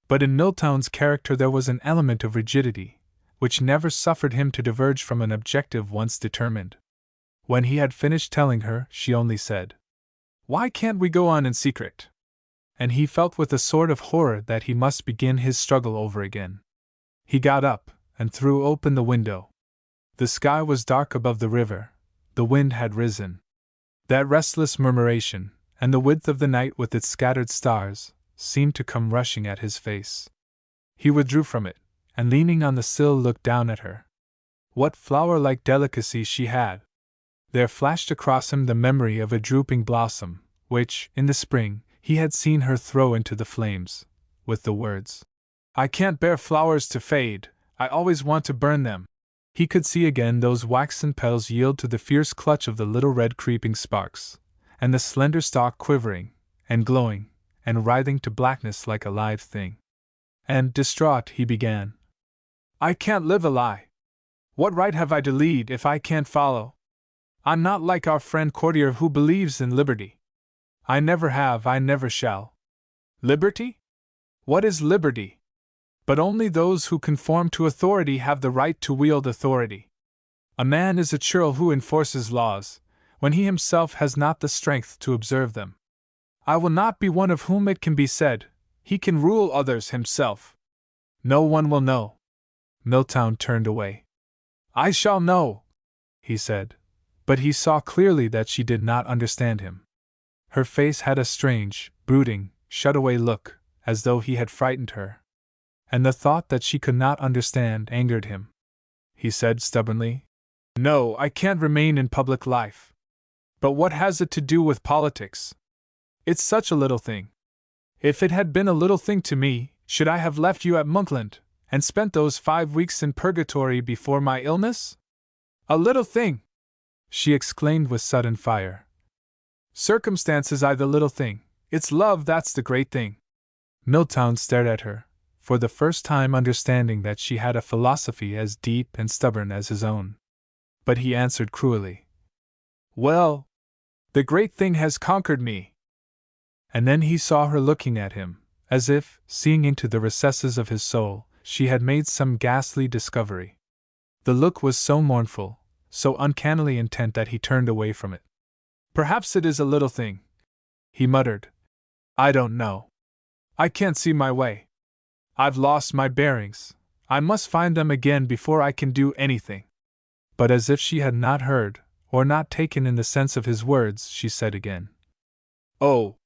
But in Milltown's character there was an element of rigidity, which never suffered him to diverge from an objective once determined. When he had finished telling her, she only said, "Why can't we go on in secret?" And he felt with a sort of horror that he must begin his struggle over again. He got up, and threw open the window. The sky was dark above the river, the wind had risen. That restless murmuration, and the width of the night with its scattered stars, seemed to come rushing at his face. He withdrew from it, and leaning on the sill looked down at her. What flower-like delicacy she had! There flashed across him the memory of a drooping blossom, which, in the spring, he had seen her throw into the flames, with the words, "I can't bear flowers to fade, I always want to burn them." He could see again those waxen petals yield to the fierce clutch of the little red creeping sparks, and the slender stalk quivering, and glowing, and writhing to blackness like a live thing. And, distraught, he began, "I can't live a lie. What right have I to lead if I can't follow? I'm not like our friend Courtier who believes in liberty. I never have, I never shall. Liberty? What is liberty? But only those who conform to authority have the right to wield authority. A man is a churl who enforces laws, when he himself has not the strength to observe them. I will not be one of whom it can be said, he can rule others himself. No one will know." Milltown turned away. "I shall know," he said, but he saw clearly that she did not understand him. Her face had a strange, brooding, shut-away look, as though he had frightened her. And the thought that she could not understand angered him. He said stubbornly, "No, I can't remain in public life. But what has it to do with politics? It's such a little thing. If it had been a little thing to me, should I have left you at Monkland, and spent those 5 weeks in purgatory before my illness? A little thing!" she exclaimed with sudden fire. "Circumstances are the little thing, it's love that's the great thing." Milltown stared at her, for the first time understanding that she had a philosophy as deep and stubborn as his own. But he answered cruelly, "Well, the great thing has conquered me." And then he saw her looking at him, as if, seeing into the recesses of his soul, she had made some ghastly discovery. The look was so mournful, so uncannily intent that he turned away from it. "Perhaps it is a little thing," he muttered. "I don't know. I can't see my way. I've lost my bearings. I must find them again before I can do anything." But as if she had not heard, or not taken in the sense of his words, she said again, "Oh,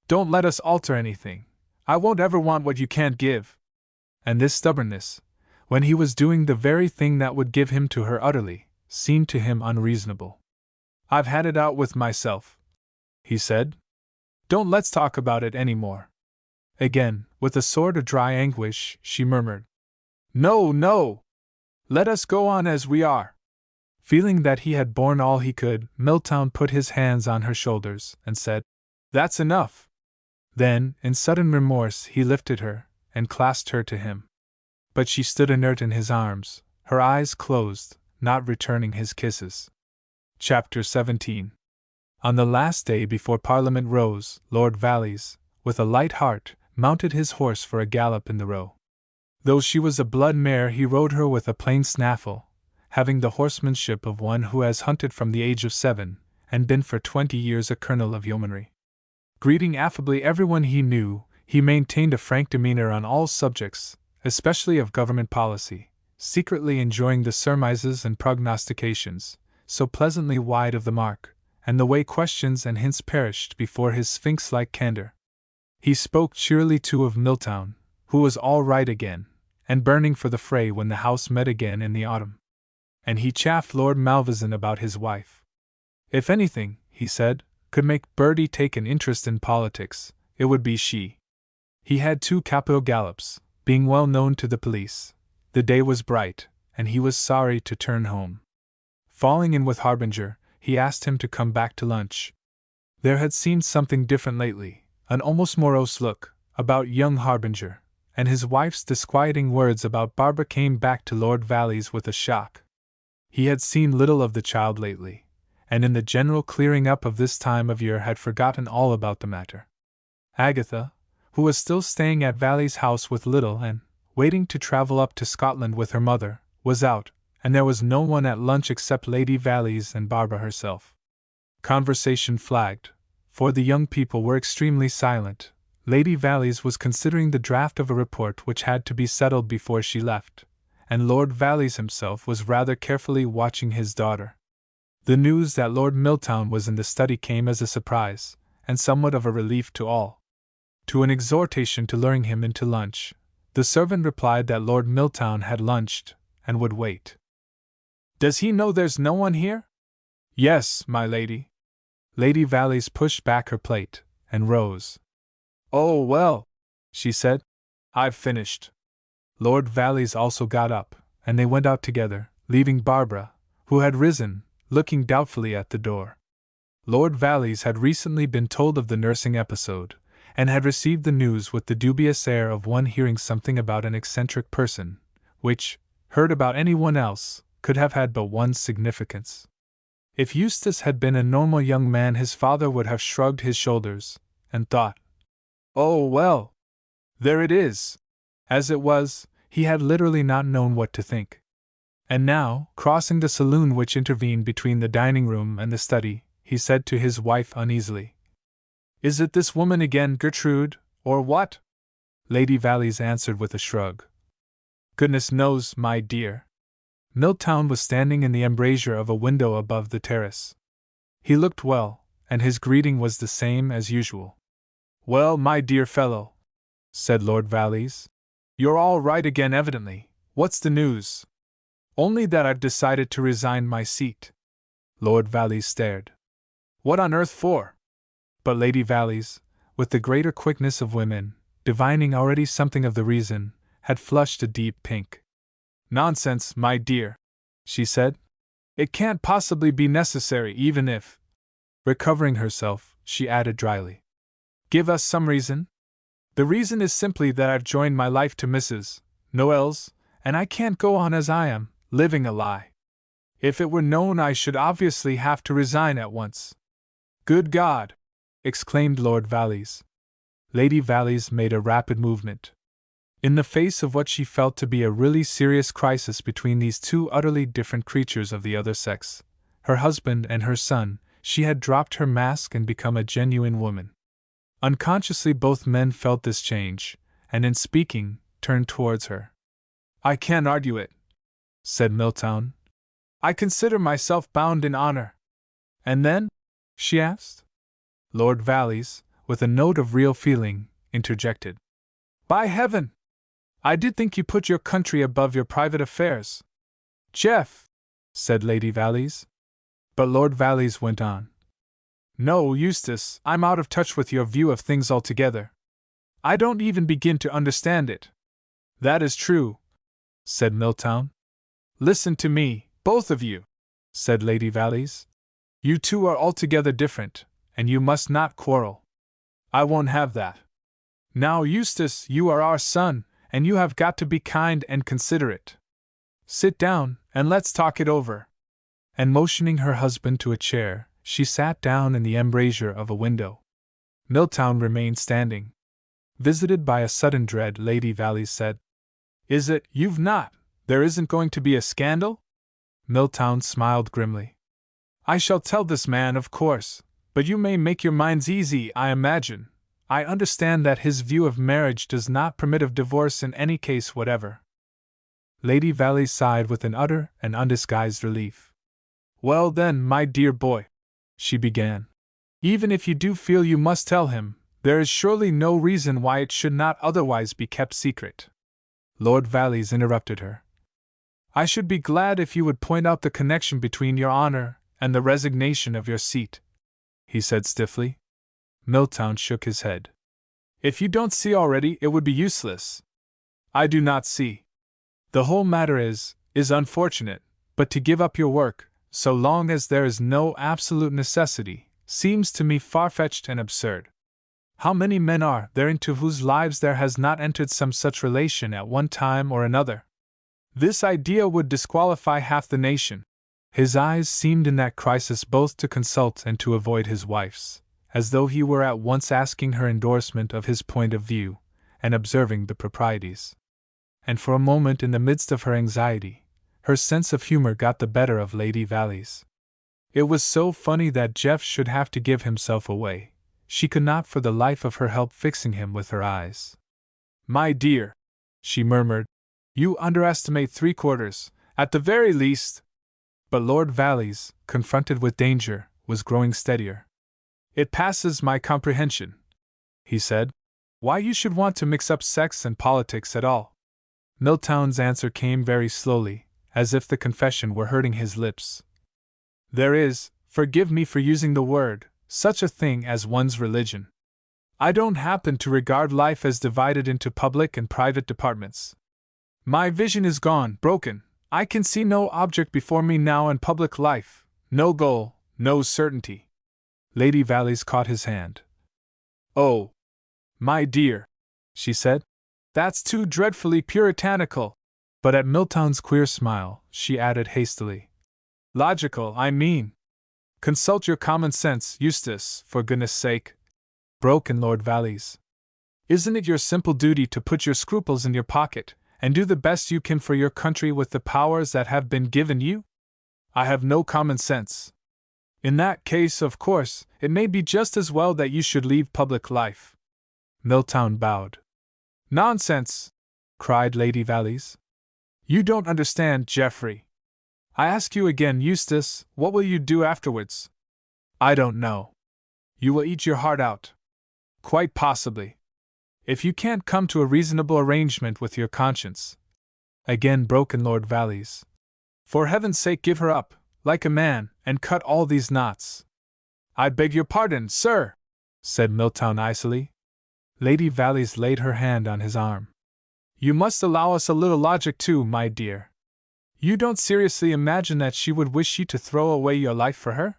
don't let us alter anything. I won't ever want what you can't give." And this stubbornness, when he was doing the very thing that would give him to her utterly, seemed to him unreasonable. "I've had it out with myself," he said. "Don't let's talk about it any more." Again, with a sort of dry anguish, she murmured, "No, no! Let us go on as we are." Feeling that he had borne all he could, Milltown put his hands on her shoulders and said, "That's enough." Then, in sudden remorse, he lifted her and clasped her to him. But she stood inert in his arms, her eyes closed, not returning his kisses. Chapter 17. On the last day before Parliament rose, Lord Valleys, with a light heart, mounted his horse for a gallop in the Row. Though she was a blood mare, he rode her with a plain snaffle, having the horsemanship of one who has hunted from the age of 7, and been for 20 years a colonel of yeomanry. Greeting affably everyone he knew, he maintained a frank demeanor on all subjects, especially of government policy, secretly enjoying the surmises and prognostications, so pleasantly wide of the mark, and the way questions and hints perished before his sphinx-like candor. He spoke cheerily too of Milltown, who was all right again, and burning for the fray when the House met again in the autumn. And he chaffed Lord Malvoisin about his wife. If anything, he said, could make Bertie take an interest in politics, it would be she. He had 2 capital gallops, being well known to the police. The day was bright, and he was sorry to turn home. Falling in with Harbinger, he asked him to come back to lunch. There had seemed something different lately, an almost morose look, about young Harbinger, and his wife's disquieting words about Barbara came back to Lord Valleys with a shock. He had seen little of the child lately, and in the general clearing up of this time of year had forgotten all about the matter. Agatha, who was still staying at Valleys' house with Little and, waiting to travel up to Scotland with her mother, was out, and there was no one at lunch except Lady Valleys and Barbara herself. Conversation flagged, for the young people were extremely silent. Lady Valleys was considering the draft of a report which had to be settled before she left, and Lord Valleys himself was rather carefully watching his daughter. The news that Lord Milltown was in the study came as a surprise, and somewhat of a relief to all. To an exhortation to luring him into lunch, the servant replied that Lord Milltown had lunched, and would wait. "Does he know there's no one here?" Yes, my lady. Lady Valleys pushed back her plate and rose. Oh, well, she said. I've finished. Lord Valleys also got up, and they went out together, leaving Barbara, who had risen, looking doubtfully at the door. Lord Valleys had recently been told of the nursing episode, and had received the news with the dubious air of one hearing something about an eccentric person, which, heard about anyone else, could have had but one significance. If Eustace had been a normal young man, his father would have shrugged his shoulders, and thought, "Oh, well, there it is." As it was, he had literally not known what to think. And now, crossing the saloon which intervened between the dining room and the study, he said to his wife uneasily, "Is it this woman again, Gertrude, or what?" Lady Valleys answered with a shrug. "Goodness knows, my dear." Milltown was standing in the embrasure of a window above the terrace. He looked well, and his greeting was the same as usual. "Well, my dear fellow," said Lord Valleys, "you're all right again evidently. What's the news?" "Only that I've decided to resign my seat." Lord Valleys stared. "What on earth for?" But Lady Valleys, with the greater quickness of women, divining already something of the reason, had flushed a deep pink. "Nonsense, my dear," she said. "It can't possibly be necessary, even if—" Recovering herself, she added dryly, "Give us some reason." "The reason is simply that I've joined my life to Mrs. Noel's, and I can't go on as I am, living a lie. If it were known, I should obviously have to resign at once." "Good God!" exclaimed Lord Valleys. Lady Valleys made a rapid movement. In the face of what she felt to be a really serious crisis between these two utterly different creatures of the other sex, her husband and her son, she had dropped her mask and become a genuine woman. Unconsciously both men felt this change, and in speaking, turned towards her. "I can't argue it," said Milltown. "I consider myself bound in honor." "And then?" she asked. Lord Valleys, with a note of real feeling, interjected. "By heaven! I did think you put your country above your private affairs." "Jeff!" said Lady Valleys. But Lord Valleys went on. "No, Eustace, I'm out of touch with your view of things altogether. I don't even begin to understand it." "That is true," said Milltown. "Listen to me, both of you," said Lady Valleys. "You two are altogether different, and you must not quarrel. I won't have that. Now, Eustace, you are our son, and you have got to be kind and considerate. Sit down, and let's talk it over." And motioning her husband to a chair, she sat down in the embrasure of a window. Milltown remained standing. Visited by a sudden dread, Lady Valleys said, "Is it, there isn't going to be a scandal?" Milltown smiled grimly. "I shall tell this man, of course, but you may make your minds easy, I imagine. I understand that his view of marriage does not permit of divorce in any case whatever." Lady Valleys sighed with an utter and undisguised relief. "Well then, my dear boy," she began, "even if you do feel you must tell him, there is surely no reason why it should not otherwise be kept secret." Lord Valleys interrupted her. "I should be glad if you would point out the connection between your honor and the resignation of your seat," he said stiffly. Milltown shook his head. "If you don't see already, it would be useless." "I do not see. The whole matter is unfortunate, but to give up your work, so long as there is no absolute necessity, seems to me far-fetched and absurd. How many men are there into whose lives there has not entered some such relation at one time or another? This idea would disqualify half the nation." His eyes seemed in that crisis both to consult and to avoid his wife's, as though he were at once asking her endorsement of his point of view, and observing the proprieties. And for a moment, in the midst of her anxiety, her sense of humor got the better of Lady Valleys. It was so funny that Jeff should have to give himself away. She could not for the life of her help fixing him with her eyes. "My dear," she murmured, "you underestimate 3/4, at the very least." But Lord Valleys, confronted with danger, was growing steadier. "It passes my comprehension," he said, "why you should want to mix up sex and politics at all." Milltown's answer came very slowly, as if the confession were hurting his lips. "There is, forgive me for using the word, such a thing as one's religion. I don't happen to regard life as divided into public and private departments. My vision is gone, broken. I can see no object before me now in public life, no goal, no certainty. Lady Valleys caught his hand. Oh, my dear, she said, that's too dreadfully puritanical. But at Milltown's queer smile, she added hastily, logical, I mean. Consult your common sense, Eustace, for goodness sake, broke in Lord Valleys. Isn't it your simple duty to put your scruples in your pocket, and do the best you can for your country with the powers that have been given you? I have no common sense. In that case, of course, it may be just as well that you should leave public life. Milltown bowed. Nonsense! Cried Lady Valleys. You don't understand, Geoffrey. I ask you again, Eustace, what will you do afterwards? I don't know. You will eat your heart out. Quite possibly. If you can't come to a reasonable arrangement with your conscience. Again broke in Lord Valleys. For heaven's sake, give her up, like a man, and cut all these knots. I beg your pardon, sir, said Milltown icily. Lady Valleys laid her hand on his arm. You must allow us a little logic too, my dear. You don't seriously imagine that she would wish you to throw away your life for her?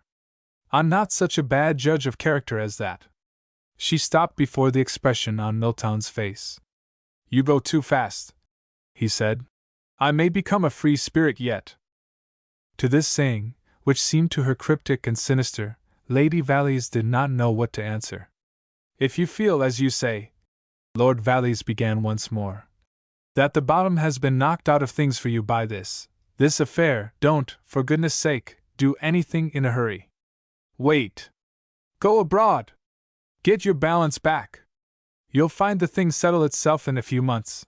I'm not such a bad judge of character as that. She stopped before the expression on Milltown's face. You go too fast, he said. I may become a free spirit yet. To this saying, which seemed to her cryptic and sinister, Lady Valleys did not know what to answer. If you feel as you say, Lord Valleys began once more, that the bottom has been knocked out of things for you by this affair, don't, for goodness sake, do anything in a hurry. Wait. Go abroad. Get your balance back. You'll find the thing settle itself in a few months.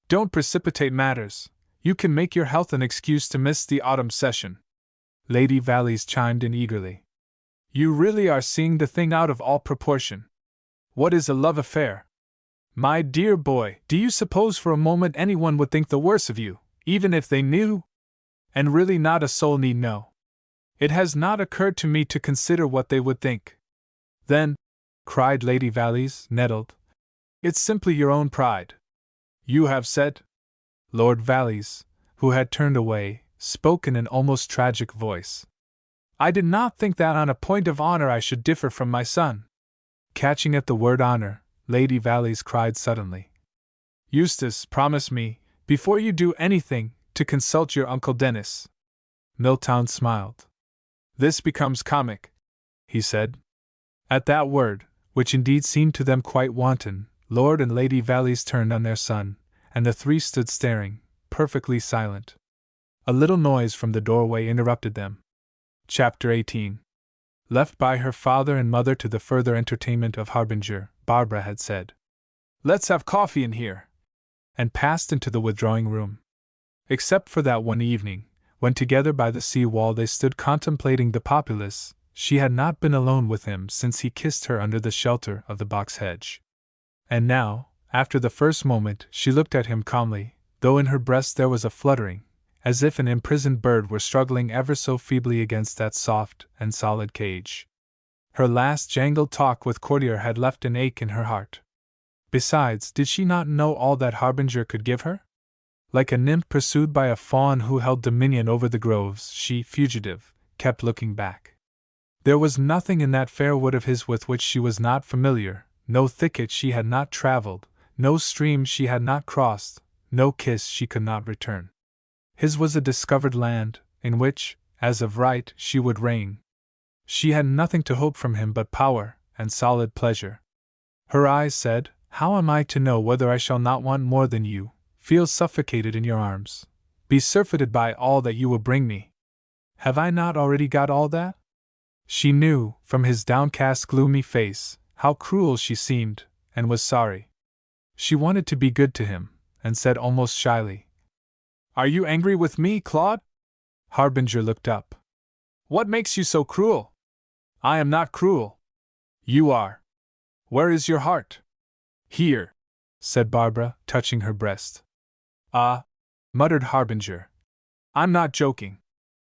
Don't precipitate matters. You can make your health an excuse to miss the autumn session. Lady Valleys chimed in eagerly. You really are seeing the thing out of all proportion. What is a love affair? My dear boy, do you suppose for a moment anyone would think the worse of you, even if they knew? And really not a soul need know. It has not occurred to me to consider what they would think. Then, cried Lady Valleys, nettled, it's simply your own pride. You have said? Lord Valleys, who had turned away, spoke in an almost tragic voice. I did not think that on a point of honor I should differ from my son. Catching at the word honor, Lady Valleys cried suddenly. Eustace, promise me, before you do anything, to consult your Uncle Dennis. Milltown smiled. This becomes comic, he said. At that word, which indeed seemed to them quite wanton, Lord and Lady Valleys turned on their son, and the three stood staring, perfectly silent. A little noise from the doorway interrupted them. Chapter 18. Left by her father and mother to the further entertainment of Harbinger, Barbara had said, Let's have coffee in here, and passed into the withdrawing room. Except for that one evening, when together by the sea wall they stood contemplating the populace, she had not been alone with him since he kissed her under the shelter of the box hedge. And now, after the first moment, she looked at him calmly, though in her breast there was a fluttering, as if an imprisoned bird were struggling ever so feebly against that soft and solid cage. Her last jangled talk with Courtier had left an ache in her heart. Besides, did she not know all that Harbinger could give her? Like a nymph pursued by a faun who held dominion over the groves, she, fugitive, kept looking back. There was nothing in that fair wood of his with which she was not familiar, no thicket she had not traveled, no stream she had not crossed, no kiss she could not return. His was a discovered land, in which, as of right, she would reign. She had nothing to hope from him but power and solid pleasure. Her eyes said, How am I to know whether I shall not want more than you, feel suffocated in your arms, be surfeited by all that you will bring me? Have I not already got all that? She knew, from his downcast gloomy face, how cruel she seemed, and was sorry. She wanted to be good to him, and said almost shyly, Are you angry with me, Claude? Harbinger looked up. What makes you so cruel? I am not cruel. You are. Where is your heart? Here, said Barbara, touching her breast. Ah, muttered Harbinger. I'm not joking,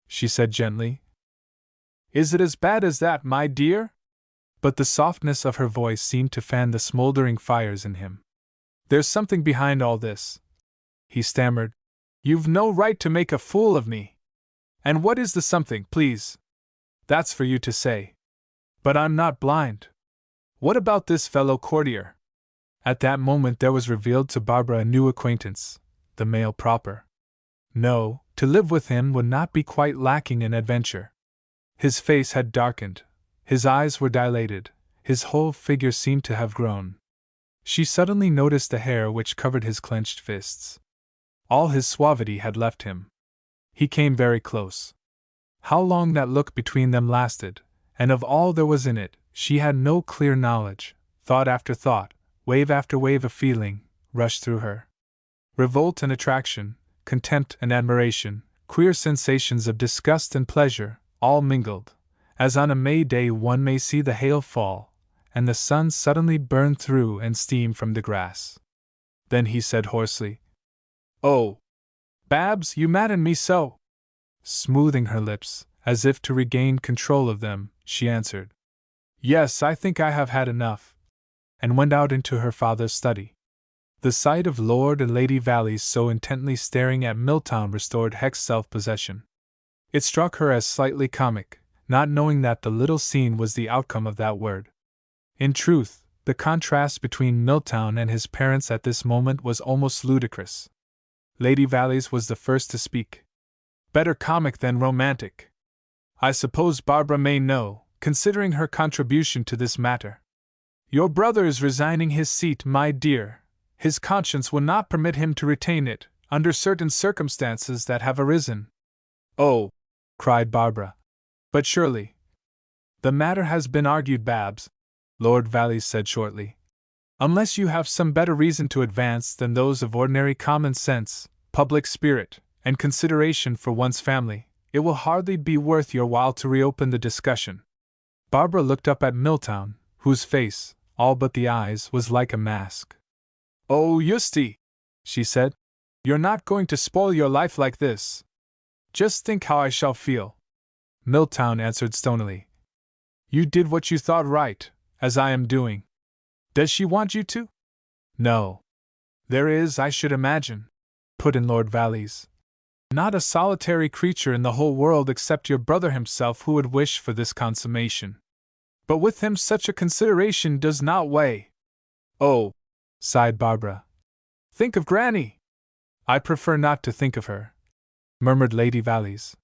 she said gently. Is it as bad as that, my dear? But the softness of her voice seemed to fan the smoldering fires in him. There's something behind all this, he stammered. You've no right to make a fool of me. And what is the something, please? That's for you to say. But I'm not blind. What about this fellow courtier? At that moment there was revealed to Barbara a new acquaintance, the male proper. No, to live with him would not be quite lacking in adventure. His face had darkened, his eyes were dilated, his whole figure seemed to have grown. She suddenly noticed the hair which covered his clenched fists. All his suavity had left him. He came very close. How long that look between them lasted, and of all there was in it, she had no clear knowledge. Thought after thought, wave after wave of feeling, rushed through her. Revolt and attraction, contempt and admiration, queer sensations of disgust and pleasure, all mingled, as on a May day one may see the hail fall, and the sun suddenly burn through and steam from the grass. Then he said hoarsely, "Oh, Babs, you madden me so!" Smoothing her lips, as if to regain control of them, she answered, "Yes, I think I have had enough," and went out into her father's study. The sight of Lord and Lady Valleys so intently staring at Milltown restored Heck's self-possession. It struck her as slightly comic, not knowing that the little scene was the outcome of that word. In truth, the contrast between Milltown and his parents at this moment was almost ludicrous. Lady Valleys was the first to speak. "Better comic than romantic. I suppose Barbara may know, considering her contribution to this matter. Your brother is resigning his seat, my dear. His conscience will not permit him to retain it, under certain circumstances that have arisen." "Oh!" cried Barbara. "But surely—" "The matter has been argued, Babs," Lord Valleys said shortly. "Unless you have some better reason to advance than those of ordinary common sense, public spirit, and consideration for one's family, it will hardly be worth your while to reopen the discussion." Barbara looked up at Milltown, whose face, all but the eyes, was like a mask. "Oh, Eustie," she said, "you're not going to spoil your life like this. Just think how I shall feel." Milltown answered stonily, "You did what you thought right, as I am doing. Does she want you to?" "No. There is, I should imagine," put in Lord Valleys, "not a solitary creature in the whole world except your brother himself who would wish for this consummation. But with him such a consideration does not weigh." "Oh," sighed Barbara. "Think of Granny!" "I prefer not to think of her," murmured Lady Valleys.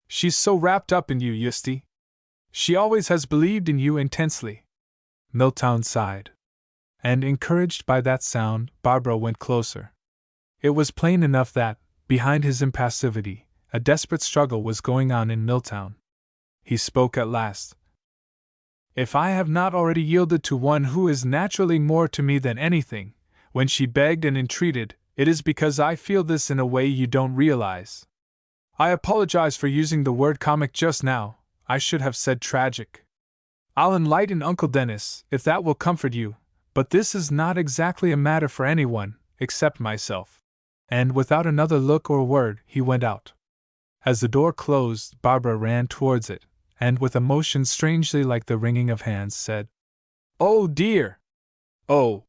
"She's so wrapped up in you, Eustie. She always has believed in you intensely." Milltown sighed. And encouraged by that sound, Barbara went closer. It was plain enough that, behind his impassivity, a desperate struggle was going on in Milltown. He spoke at last. "If I have not already yielded to one who is naturally more to me than anything, when she begged and entreated, it is because I feel this in a way you don't realize. I apologize for using the word comic just now, I should have said tragic. I'll enlighten Uncle Dennis, if that will comfort you, but this is not exactly a matter for anyone, except myself." And without another look or word, he went out. As the door closed, Barbara ran towards it, and with a motion strangely like the wringing of hands, said, "Oh dear! Oh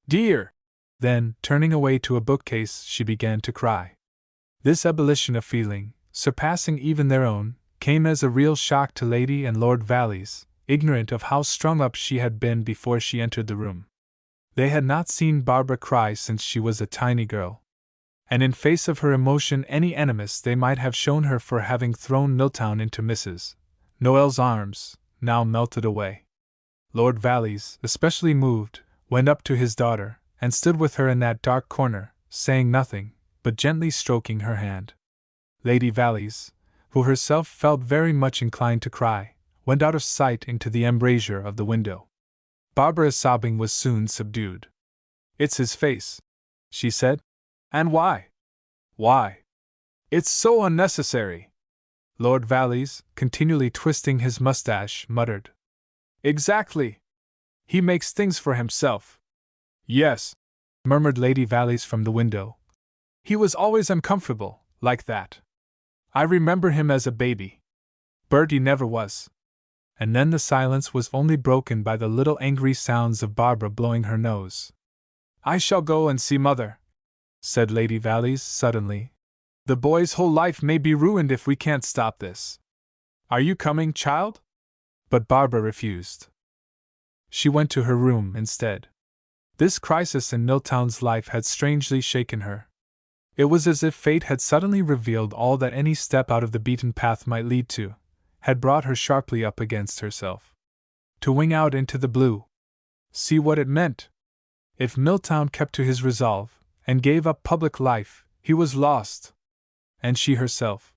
dear!" Then, turning away to a bookcase, she began to cry. This ebullition of feeling, surpassing even their own, came as a real shock to Lady and Lord Valleys, ignorant of how strung up she had been before she entered the room. They had not seen Barbara cry since she was a tiny girl. And in face of her emotion any animus they might have shown her for having thrown Milltown into Mrs. Noel's arms, now melted away. Lord Valleys, especially moved, went up to his daughter, and stood with her in that dark corner, saying nothing, but gently stroking her hand. Lady Valleys, who herself felt very much inclined to cry, went out of sight into the embrasure of the window. Barbara's sobbing was soon subdued. "It's his face," she said. "And why? Why? It's so unnecessary." Lord Valleys, continually twisting his mustache, muttered, "Exactly. He makes things for himself." "Yes," murmured Lady Valleys from the window. "He was always uncomfortable, like that. I remember him as a baby." Bertie never was. And then the silence was only broken by the little angry sounds of Barbara blowing her nose. I shall go and see Mother, said Lady Valleys suddenly. The boy's whole life may be ruined if we can't stop this. Are you coming, child? But Barbara refused. She went to her room instead. This crisis in Milltown's life had strangely shaken her. It was as if fate had suddenly revealed all that any step out of the beaten path might lead to, had brought her sharply up against herself. To wing out into the blue. See what it meant. If Milltown kept to his resolve, and gave up public life, he was lost. And she herself.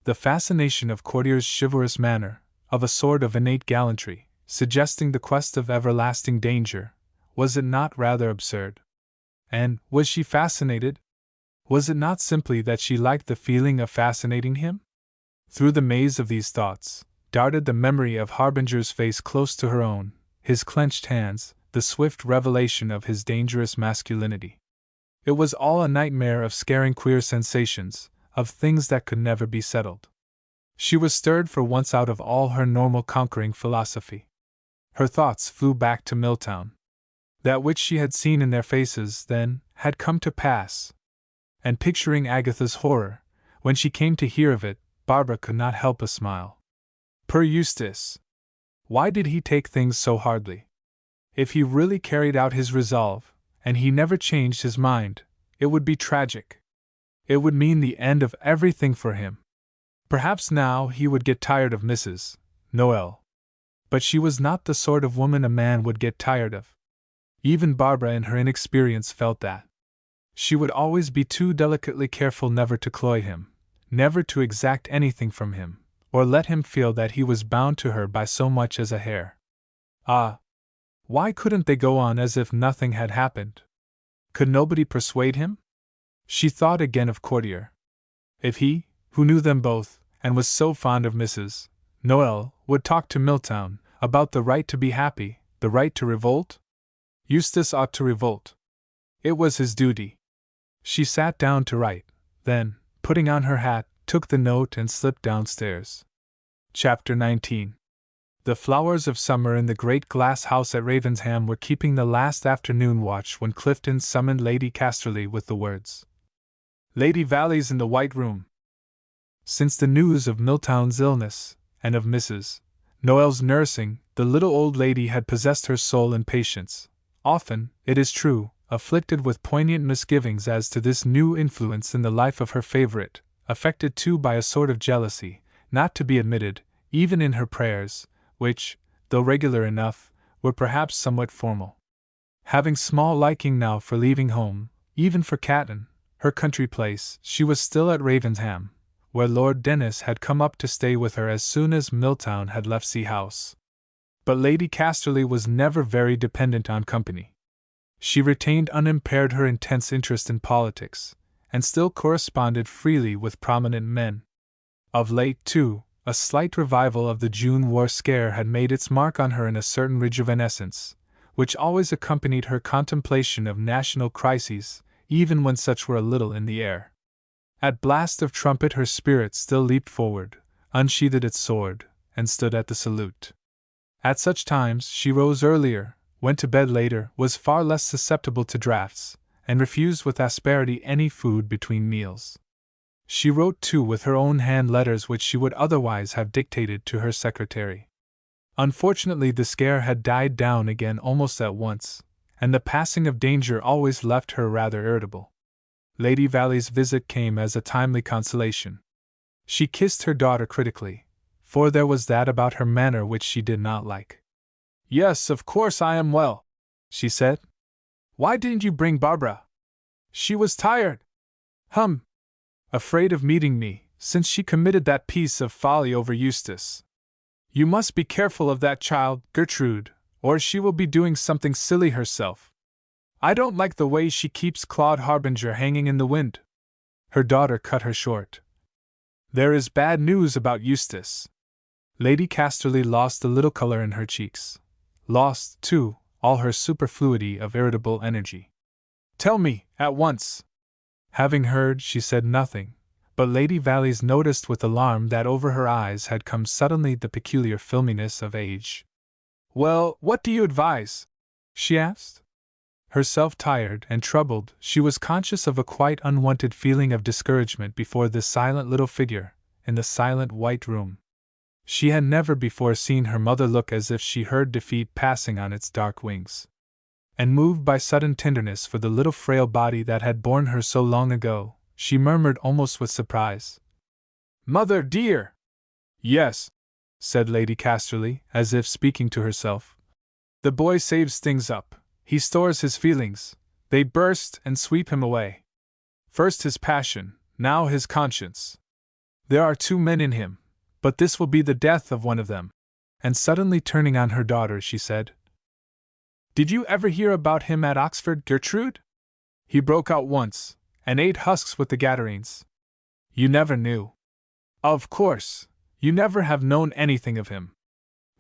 The fascination of Courtier's chivalrous manner, of a sort of innate gallantry, suggesting the quest of everlasting danger, was it not rather absurd? And, was she fascinated? Was it not simply that she liked the feeling of fascinating him? Through the maze of these thoughts, darted the memory of Harbinger's face close to her own, his clenched hands, the swift revelation of his dangerous masculinity. It was all a nightmare of scaring queer sensations, of things that could never be settled. She was stirred for once out of all her normal conquering philosophy. Her thoughts flew back to Milltown. That which she had seen in their faces then had come to pass. And picturing Agatha's horror, when she came to hear of it, Barbara could not help a smile. Poor Eustace! Why did he take things so hardly? If he really carried out his resolve, and he never changed his mind, it would be tragic. It would mean the end of everything for him. Perhaps now he would get tired of Mrs. Noel. But she was not the sort of woman a man would get tired of. Even Barbara in her inexperience felt that. She would always be too delicately careful never to cloy him, never to exact anything from him, or let him feel that he was bound to her by so much as a hair. Ah! Why couldn't they go on as if nothing had happened? Could nobody persuade him? She thought again of Courtier. If he, who knew them both, and was so fond of Mrs. Noel, would talk to Milltown about the right to be happy, the right to revolt? Eustace ought to revolt. It was his duty. She sat down to write, then, putting on her hat, took the note and slipped downstairs. Chapter 19. The flowers of summer in the great glass house at Ravenshamn were keeping the last afternoon watch when Clifton summoned Lady Casterly with the words, Lady Valleys in the White Room. Since the news of Milltown's illness, and of Mrs. Noel's nursing, the little old lady had possessed her soul in patience, often, it is true, afflicted with poignant misgivings as to this new influence in the life of her favorite, affected too by a sort of jealousy, not to be admitted, even in her prayers, which, though regular enough, were perhaps somewhat formal. Having small liking now for leaving home, even for Catton, her country place, she was still at Ravenshamn, where Lord Dennis had come up to stay with her as soon as Milltown had left Sea House. But Lady Casterly was never very dependent on company. She retained unimpaired her intense interest in politics, and still corresponded freely with prominent men. Of late, too, a slight revival of the June War scare had made its mark on her in a certain rejuvenescence, which always accompanied her contemplation of national crises, even when such were a little in the air. At blast of trumpet her spirit still leaped forward, unsheathed its sword, and stood at the salute. At such times she rose earlier, went to bed later, was far less susceptible to draughts, and refused with asperity any food between meals. She wrote too with her own hand letters which she would otherwise have dictated to her secretary. Unfortunately the scare had died down again almost at once, and the passing of danger always left her rather irritable. Lady Valley's visit came as a timely consolation. She kissed her daughter critically, for there was that about her manner which she did not like. Yes, of course I am well, she said. Why didn't you bring Barbara? She was tired. Afraid of meeting me, since she committed that piece of folly over Eustace. You must be careful of that child, Gertrude, or she will be doing something silly herself. I don't like the way she keeps Claude Harbinger hanging in the wind. Her daughter cut her short. There is bad news about Eustace. Lady Casterly lost a little color in her cheeks. Lost, too, all her superfluity of irritable energy. Tell me, at once. Having heard, she said nothing, But Lady Valleys noticed with alarm that over her eyes had come suddenly the peculiar filminess of age. "Well, what do you advise?" she asked. Herself tired and troubled, she was conscious of a quite unwanted feeling of discouragement before this silent little figure, in the silent white room. She had never before seen her mother look as if she heard defeat passing on its dark wings. And moved by sudden tenderness for the little frail body that had borne her so long ago, she murmured almost with surprise, "Mother dear!" "Yes," said Lady Casterly, as if speaking to herself. "The boy saves things up. He stores his feelings. They burst and sweep him away. First his passion, now his conscience. There are two men in him, but this will be the death of one of them." And suddenly turning on her daughter, she said, "Did you ever hear about him at Oxford, Gertrude? He broke out once, and ate husks with the Gadarenes. You never knew. Of course, you never have known anything of him."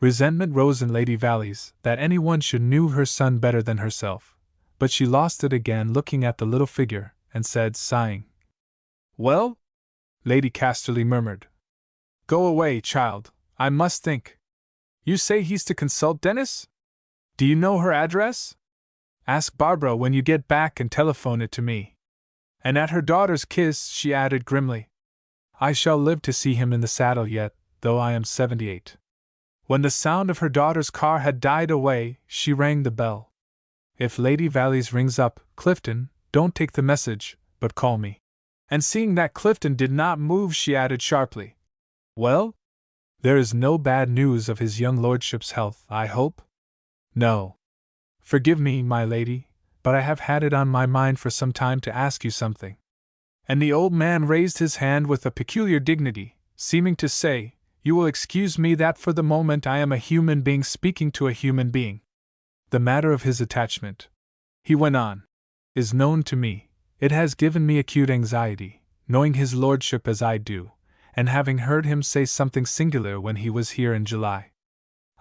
Resentment rose in Lady Valleys that anyone should know her son better than herself, but she lost it again looking at the little figure, and said, sighing, "Well?" Lady Casterly murmured, "Go away, child, I must think. You say he's to consult Dennis? Do you know her address? Ask Barbara when you get back and telephone it to me." And at her daughter's kiss she added grimly, "I shall live to see him in the saddle yet, though I am 78. When the sound of her daughter's car had died away, she rang the bell. "If Lady Valleys rings up, Clifton, don't take the message, but call me." And seeing that Clifton did not move, she added sharply, "Well? There is no bad news of his young lordship's health, I hope?" "No. Forgive me, my lady, but I have had it on my mind for some time to ask you something." And the old man raised his hand with a peculiar dignity, seeming to say, "You will excuse me that for the moment I am a human being speaking to a human being. The matter of his attachment," he went on, "is known to me. It has given me acute anxiety, knowing his lordship as I do, and having heard him say something singular when he was here in July.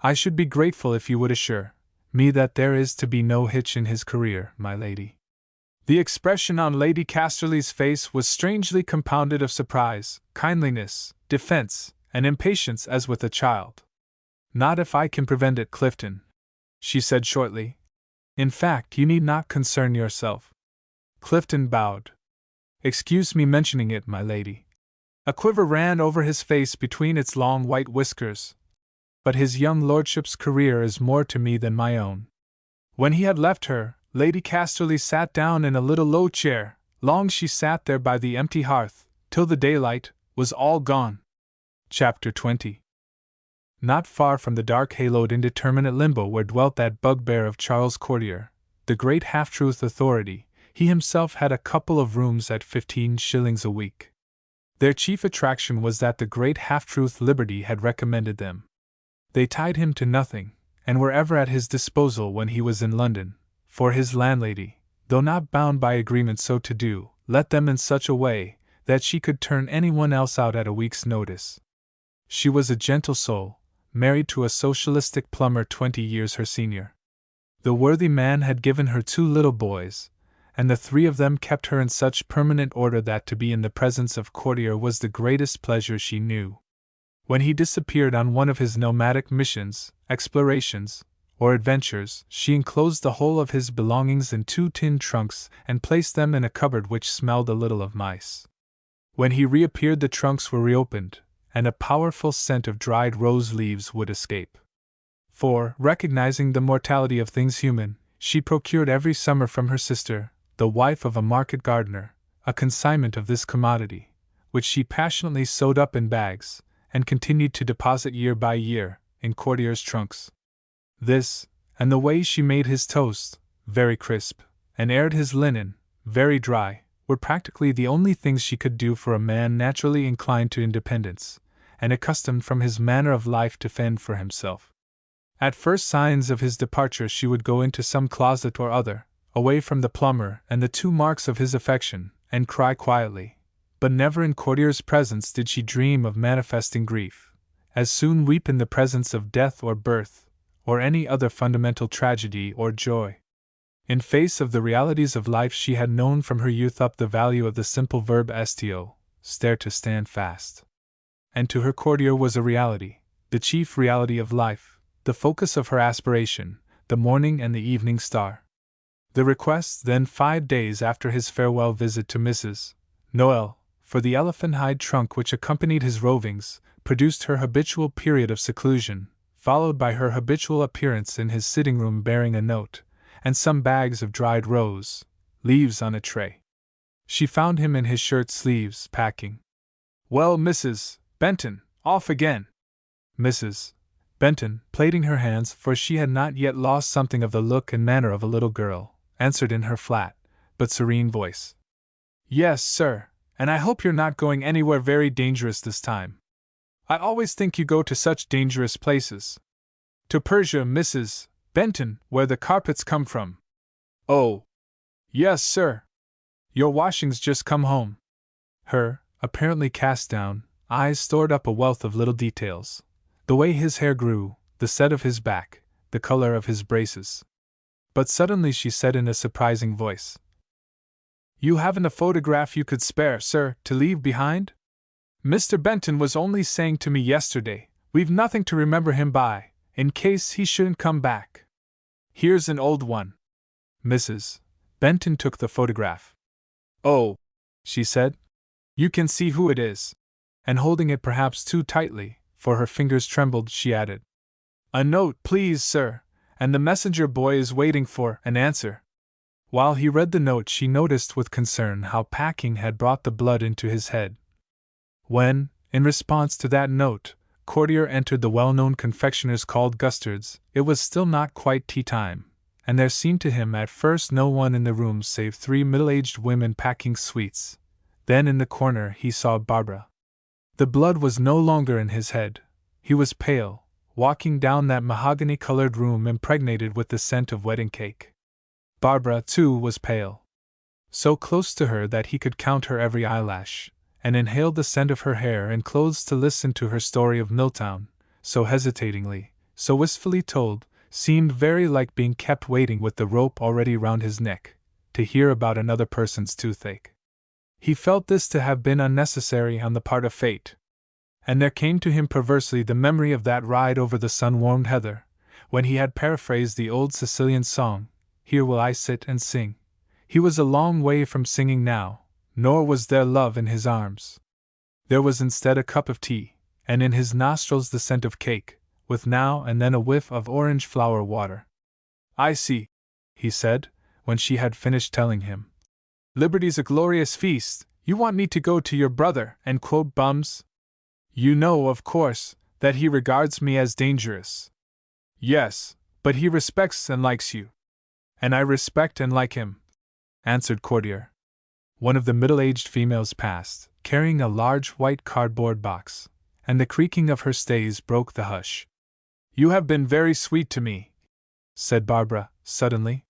I should be grateful if you would assure me that there is to be no hitch in his career, my lady." The expression on Lady Casterly's face was strangely compounded of surprise, kindliness, defense, and impatience as with a child. "Not if I can prevent it, Clifton," she said shortly. "In fact, you need not concern yourself." Clifton bowed. "Excuse me mentioning it, my lady." A quiver ran over his face between its long white whiskers. "But his young lordship's career is more to me than my own." When he had left her, Lady Casterly sat down in a little low chair. Long she sat there by the empty hearth, till the daylight was all gone. Chapter 20. Not far from the dark haloed indeterminate limbo where dwelt that bugbear of Charles Courtier, the great half-truth authority, he himself had a couple of rooms at 15 shillings a week. Their chief attraction was that the great half-truth Liberty had recommended them. They tied him to nothing, and were ever at his disposal when he was in London, for his landlady, though not bound by agreement so to do, let them in such a way that she could turn anyone else out at a week's notice. She was a gentle soul, married to a socialistic plumber 20 years her senior. The worthy man had given her 2 little boys, and the 3 of them kept her in such permanent order that to be in the presence of Courtier was the greatest pleasure she knew. When he disappeared on one of his nomadic missions, explorations, or adventures, she enclosed the whole of his belongings in 2 tin trunks and placed them in a cupboard which smelled a little of mice. When he reappeared, the trunks were reopened, and a powerful scent of dried rose leaves would escape. For, recognizing the mortality of things human, she procured every summer from her sister, the wife of a market gardener, a consignment of this commodity, which she passionately sewed up in bags, and continued to deposit year by year, in Courtier's trunks. This, and the way she made his toast, very crisp, and aired his linen, very dry, were practically the only things she could do for a man naturally inclined to independence, and accustomed from his manner of life to fend for himself. At first signs of his departure she would go into some closet or other, away from the plumber and the 2 marks of his affection, and cry quietly, but never in Courtier's presence did she dream of manifesting grief, as soon weep in the presence of death or birth, or any other fundamental tragedy or joy. In face of the realities of life she had known from her youth up the value of the simple verb estio, stare to stand fast. And to her courtier was a reality, the chief reality of life, the focus of her aspiration, the morning and the evening star. The request, then 5 days after his farewell visit to Mrs. Noel, for the elephant-hide trunk which accompanied his rovings, produced her habitual period of seclusion, followed by her habitual appearance in his sitting-room bearing a note, and some bags of dried rose leaves on a tray. She found him in his shirt sleeves, packing. "Well, Mrs. Benton, off again." Mrs. Benton, plaiting her hands, for she had not yet lost something of the look and manner of a little girl, answered in her flat, but serene voice. "Yes, sir, and I hope you're not going anywhere very dangerous this time. I always think you go to such dangerous places. To Persia, Mrs. Benton, where the carpets come from." "Oh, yes, sir. Your washing's just come home." Her, apparently cast down, eyes stored up a wealth of little details. The way his hair grew, the set of his back, the color of his braces. But suddenly she said in a surprising voice, "You haven't a photograph you could spare, sir, to leave behind? Mr. Benton was only saying to me yesterday, we've nothing to remember him by, in case he shouldn't come back. Here's an old one." Mrs. Benton took the photograph. "Oh," she said, "you can see who it is." And holding it perhaps too tightly, for her fingers trembled, she added, "A note, please, sir, and the messenger boy is waiting for an answer." While he read the note, she noticed with concern how packing had brought the blood into his head. When, in response to that note, Courtier entered the well-known confectioners called Gustard's, it was still not quite tea time, and there seemed to him at first no one in the room save 3 middle-aged women packing sweets. Then in the corner he saw Barbara. The blood was no longer in his head. He was pale, walking down that mahogany-colored room impregnated with the scent of wedding cake. Barbara, too, was pale. So close to her that he could count her every eyelash, and inhaled the scent of her hair and clothes to listen to her story of Milltown, so hesitatingly, so wistfully told, seemed very like being kept waiting with the rope already round his neck, to hear about another person's toothache. He felt this to have been unnecessary on the part of fate. And there came to him perversely the memory of that ride over the sun-warmed heather, when he had paraphrased the old Sicilian song, "Here will I sit and sing." He was a long way from singing now, nor was there love in his arms. There was instead a cup of tea, and in his nostrils the scent of cake, with now and then a whiff of orange flower water. "I see," he said, when she had finished telling him. "Liberty's a glorious feast. You want me to go to your brother and quote bums? You know, of course, that he regards me as dangerous." "Yes, but he respects and likes you." "And I respect and like him," answered Courtier. One of the middle-aged females passed, carrying a large white cardboard box, and the creaking of her stays broke the hush. "You have been very sweet to me," said Barbara, suddenly.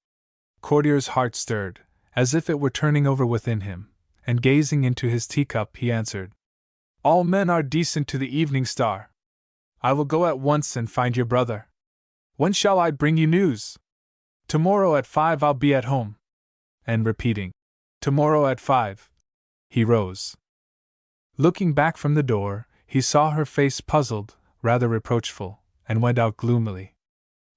Courtier's heart stirred, as if it were turning over within him, and gazing into his teacup he answered, "All men are decent to the evening star. I will go at once and find your brother. When shall I bring you news?" "Tomorrow at 5 I'll be at home." And repeating, "Tomorrow at 5, he rose. Looking back from the door, he saw her face puzzled, rather reproachful, and went out gloomily.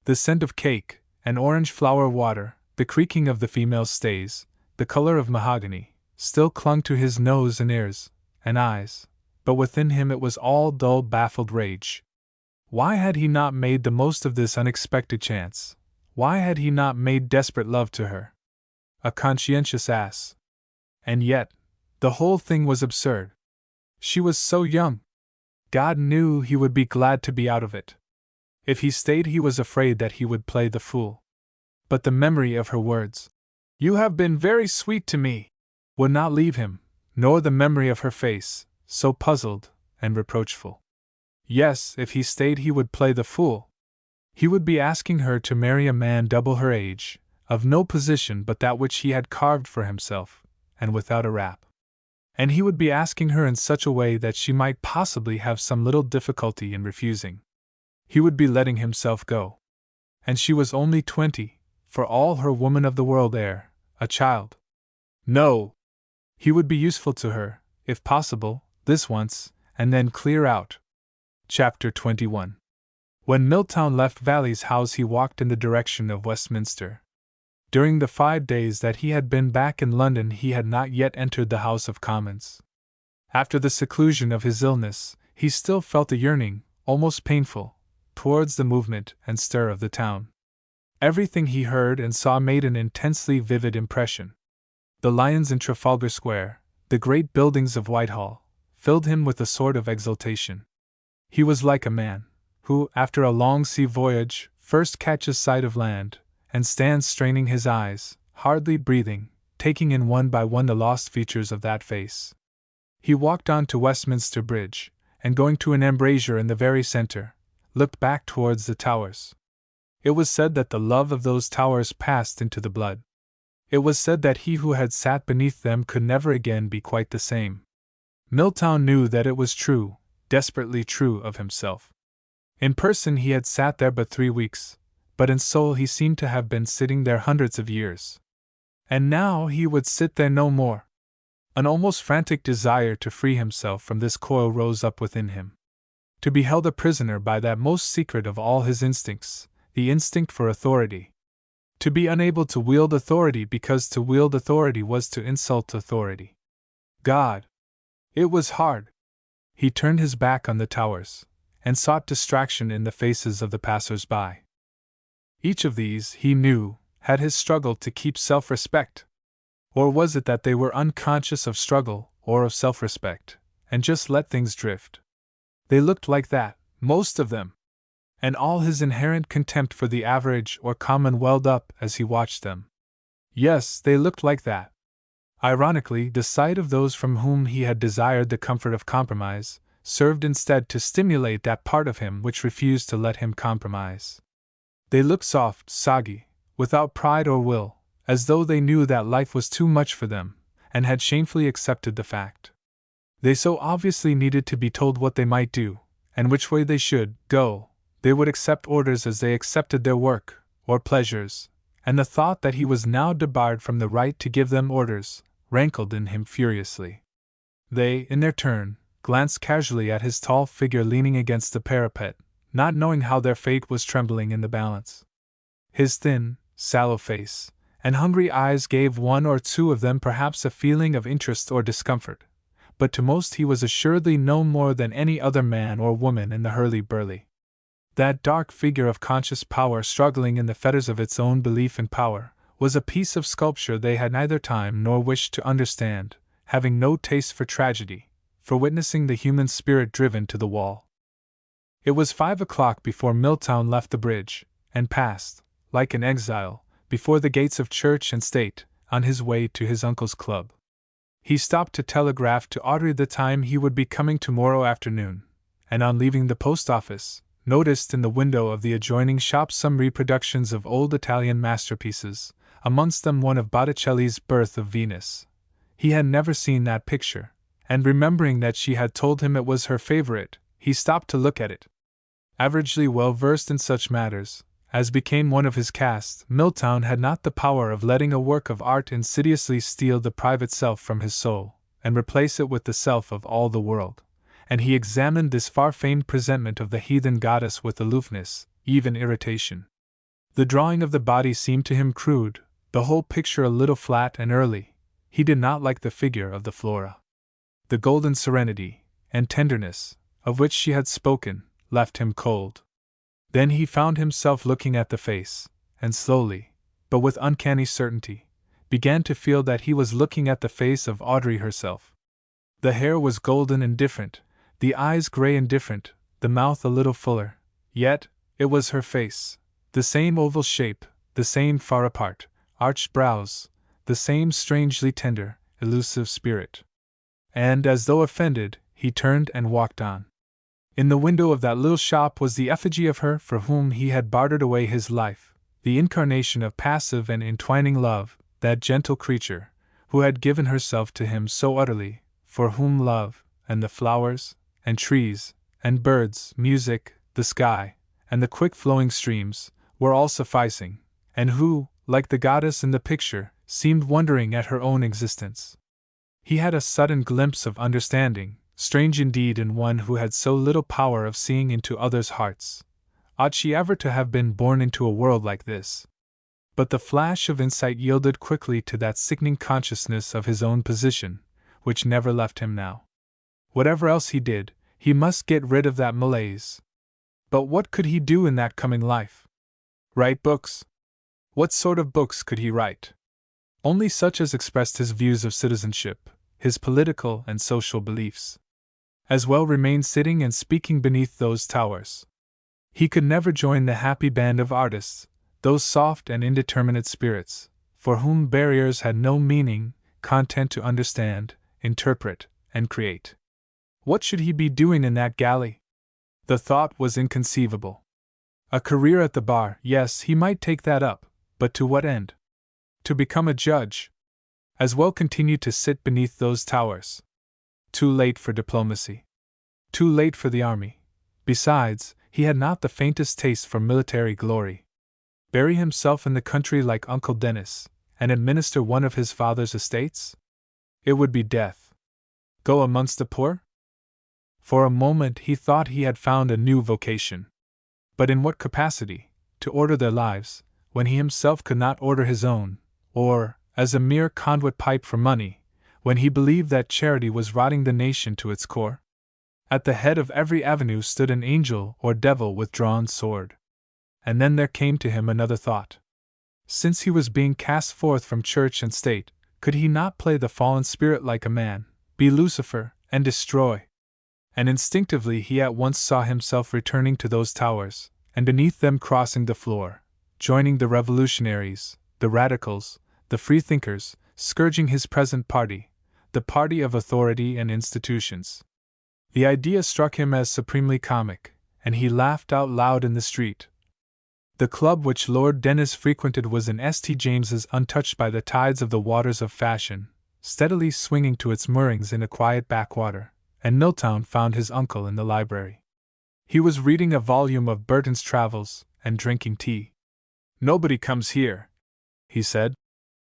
The scent of cake, and orange flower water, the creaking of the female's stays, the color of mahogany, still clung to his nose and ears, and eyes, but within him it was all dull, baffled rage. Why had he not made the most of this unexpected chance? Why had he not made desperate love to her? A conscientious ass. And yet, the whole thing was absurd. She was so young. God knew he would be glad to be out of it. If he stayed, he was afraid that he would play the fool. But the memory of her words, "You have been very sweet to me," would not leave him, nor the memory of her face, so puzzled and reproachful. Yes, if he stayed, he would play the fool. He would be asking her to marry a man double her age, of no position but that which he had carved for himself, and without a rap. And he would be asking her in such a way that she might possibly have some little difficulty in refusing. He would be letting himself go. And she was only 20, for all her woman of the world air, a child. No! He would be useful to her, if possible, this once, and then clear out. Chapter 21. When Milltown left Valley's house, he walked in the direction of Westminster. During the 5 days that he had been back in London, he had not yet entered the House of Commons. After the seclusion of his illness, he still felt a yearning, almost painful, towards the movement and stir of the town. Everything he heard and saw made an intensely vivid impression. The lions in Trafalgar Square, the great buildings of Whitehall, filled him with a sort of exultation. He was like a man who, after a long sea voyage, first catches sight of land, and stands straining his eyes, hardly breathing, taking in one by one the lost features of that face. He walked on to Westminster Bridge, and going to an embrasure in the very centre, looked back towards the towers. It was said that the love of those towers passed into the blood. It was said that he who had sat beneath them could never again be quite the same. Milltown knew that it was true, desperately true of himself. In person he had sat there but 3 weeks, but in soul he seemed to have been sitting there hundreds of years. And now he would sit there no more. An almost frantic desire to free himself from this coil rose up within him. To be held a prisoner by that most secret of all his instincts, the instinct for authority. To be unable to wield authority because to wield authority was to insult authority. God! It was hard. He turned his back on the towers, and sought distraction in the faces of the passers-by. Each of these, he knew, had his struggle to keep self-respect. Or was it that they were unconscious of struggle or of self-respect, and just let things drift? They looked like that, most of them. And all his inherent contempt for the average or common welled up as he watched them. Yes, they looked like that. Ironically, the sight of those from whom he had desired the comfort of compromise served instead to stimulate that part of him which refused to let him compromise. They looked soft, soggy, without pride or will, as though they knew that life was too much for them, and had shamefully accepted the fact. They so obviously needed to be told what they might do, and which way they should go. They would accept orders as they accepted their work, or pleasures, and the thought that he was now debarred from the right to give them orders rankled in him furiously. They, in their turn, glanced casually at his tall figure leaning against the parapet, not knowing how their fate was trembling in the balance. His thin, sallow face, and hungry eyes gave one or two of them perhaps a feeling of interest or discomfort, but to most he was assuredly no more than any other man or woman in the hurly-burly. That dark figure of conscious power struggling in the fetters of its own belief in power was a piece of sculpture they had neither time nor wish to understand, having no taste for tragedy, for witnessing the human spirit driven to the wall. It was 5 o'clock before Milltown left the bridge, and passed, like an exile, before the gates of church and state, on his way to his uncle's club. He stopped to telegraph to Audrey the time he would be coming tomorrow afternoon, and on leaving the post office, noticed in the window of the adjoining shop some reproductions of old Italian masterpieces, amongst them one of Botticelli's Birth of Venus. He had never seen that picture, and remembering that she had told him it was her favorite, he stopped to look at it. Averagely well versed in such matters, as became one of his caste, Milltown had not the power of letting a work of art insidiously steal the private self from his soul, and replace it with the self of all the world. And he examined this far-famed presentment of the heathen goddess with aloofness, even irritation. The drawing of the body seemed to him crude, the whole picture a little flat and early. He did not like the figure of the Flora. The golden serenity and tenderness, of which she had spoken, left him cold. Then he found himself looking at the face, and slowly, but with uncanny certainty, began to feel that he was looking at the face of Audrey herself. The hair was golden and different, the eyes gray and different, the mouth a little fuller, yet it was her face, the same oval shape, the same far apart, arched brows, the same strangely tender, elusive spirit. And, as though offended, he turned and walked on. In the window of that little shop was the effigy of her for whom he had bartered away his life, the incarnation of passive and entwining love, that gentle creature, who had given herself to him so utterly, for whom love, and the flowers, and trees, and birds, music, the sky, and the quick-flowing streams, were all sufficing, and who, like the goddess in the picture, seemed wondering at her own existence. He had a sudden glimpse of understanding, strange indeed in one who had so little power of seeing into others' hearts. Ought she ever to have been born into a world like this? But the flash of insight yielded quickly to that sickening consciousness of his own position, which never left him now. Whatever else he did, he must get rid of that malaise. But what could he do in that coming life? Write books? What sort of books could he write? Only such as expressed his views of citizenship, his political and social beliefs. As well remain sitting and speaking beneath those towers. He could never join the happy band of artists, those soft and indeterminate spirits, for whom barriers had no meaning, content to understand, interpret, and create. What should he be doing in that galley? The thought was inconceivable. A career at the bar, yes, he might take that up, but to what end? To become a judge? As well continue to sit beneath those towers. Too late for diplomacy. Too late for the army. Besides, he had not the faintest taste for military glory. Bury himself in the country like Uncle Dennis, and administer one of his father's estates? It would be death. Go amongst the poor? For a moment he thought he had found a new vocation. But in what capacity? To order their lives, when he himself could not order his own, or, as a mere conduit pipe for money, when he believed that charity was rotting the nation to its core? At the head of every avenue stood an angel or devil with drawn sword. And then there came to him another thought. Since he was being cast forth from church and state, could he not play the fallen spirit like a man, be Lucifer, and destroy? And instinctively he at once saw himself returning to those towers, and beneath them crossing the floor, joining the revolutionaries, the radicals, the freethinkers, scourging his present party, the party of authority and institutions. The idea struck him as supremely comic, and he laughed out loud in the street. The club which Lord Dennis frequented was in St. James's, untouched by the tides of the waters of fashion, steadily swinging to its moorings in a quiet backwater, and Milltown found his uncle in the library. He was reading a volume of Burton's Travels, and drinking tea. "Nobody comes here," he said.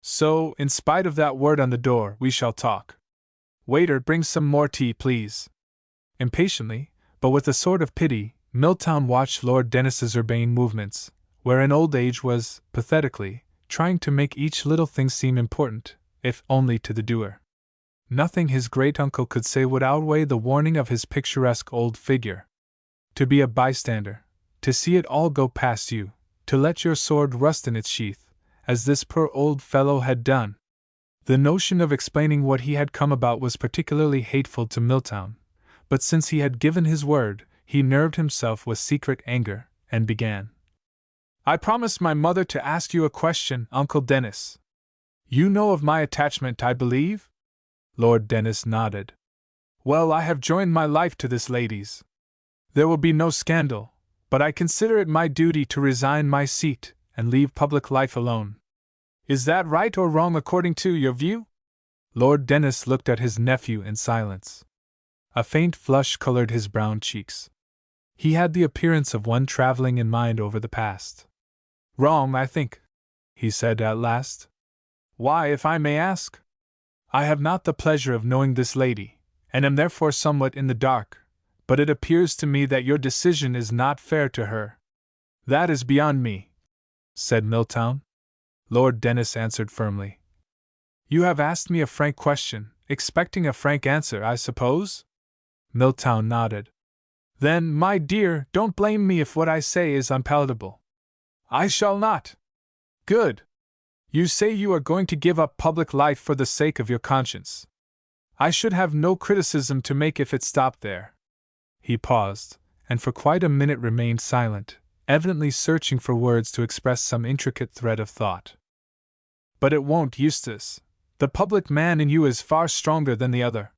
"So, in spite of that word on the door, we shall talk. Waiter, bring some more tea, please." Impatiently, but with a sort of pity, Milltown watched Lord Dennis's urbane movements, wherein old age was, pathetically, trying to make each little thing seem important, if only to the doer. Nothing his great-uncle could say would outweigh the warning of his picturesque old figure. To be a bystander, to see it all go past you, to let your sword rust in its sheath, as this poor old fellow had done. The notion of explaining what he had come about was particularly hateful to Milltown, but since he had given his word, he nerved himself with secret anger, and began. "I promised my mother to ask you a question, Uncle Dennis. You know of my attachment, I believe?" Lord Dennis nodded. "Well, I have joined my life to this lady's. There will be no scandal, but I consider it my duty to resign my seat and leave public life alone. Is that right or wrong according to your view?" Lord Dennis looked at his nephew in silence. A faint flush colored his brown cheeks. He had the appearance of one traveling in mind over the past. "Wrong, I think," he said at last. "Why, if I may ask?" "I have not the pleasure of knowing this lady, and am therefore somewhat in the dark, but it appears to me that your decision is not fair to her." "That is beyond me," said Milltown. Lord Dennis answered firmly. "You have asked me a frank question, expecting a frank answer, I suppose?" Milltown nodded. "Then, my dear, don't blame me if what I say is unpalatable." "I shall not." "Good. You say you are going to give up public life for the sake of your conscience. I should have no criticism to make if it stopped there." He paused, and for quite a minute remained silent, evidently searching for words to express some intricate thread of thought. "But it won't, Eustace. The public man in you is far stronger than the other.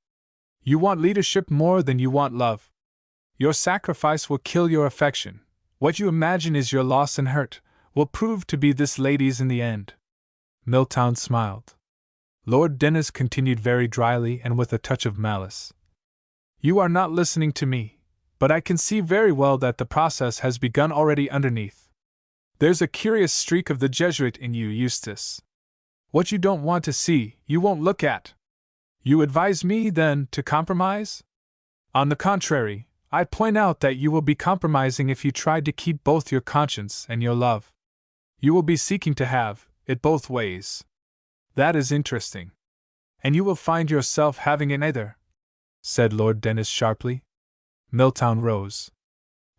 You want leadership more than you want love. Your sacrifice will kill your affection. What you imagine is your loss and hurt will prove to be this lady's in the end." Milltown smiled. Lord Dennis continued very dryly and with a touch of malice. "You are not listening to me, but I can see very well that the process has begun already underneath. There's a curious streak of the Jesuit in you, Eustace. What you don't want to see, you won't look at. You advise me, then, to compromise? On the contrary, I'd point out that you will be compromising if you tried to keep both your conscience and your love. You will be seeking to have it both ways. That is interesting. And you will find yourself having it neither, said Lord Dennis sharply. Milltown rose.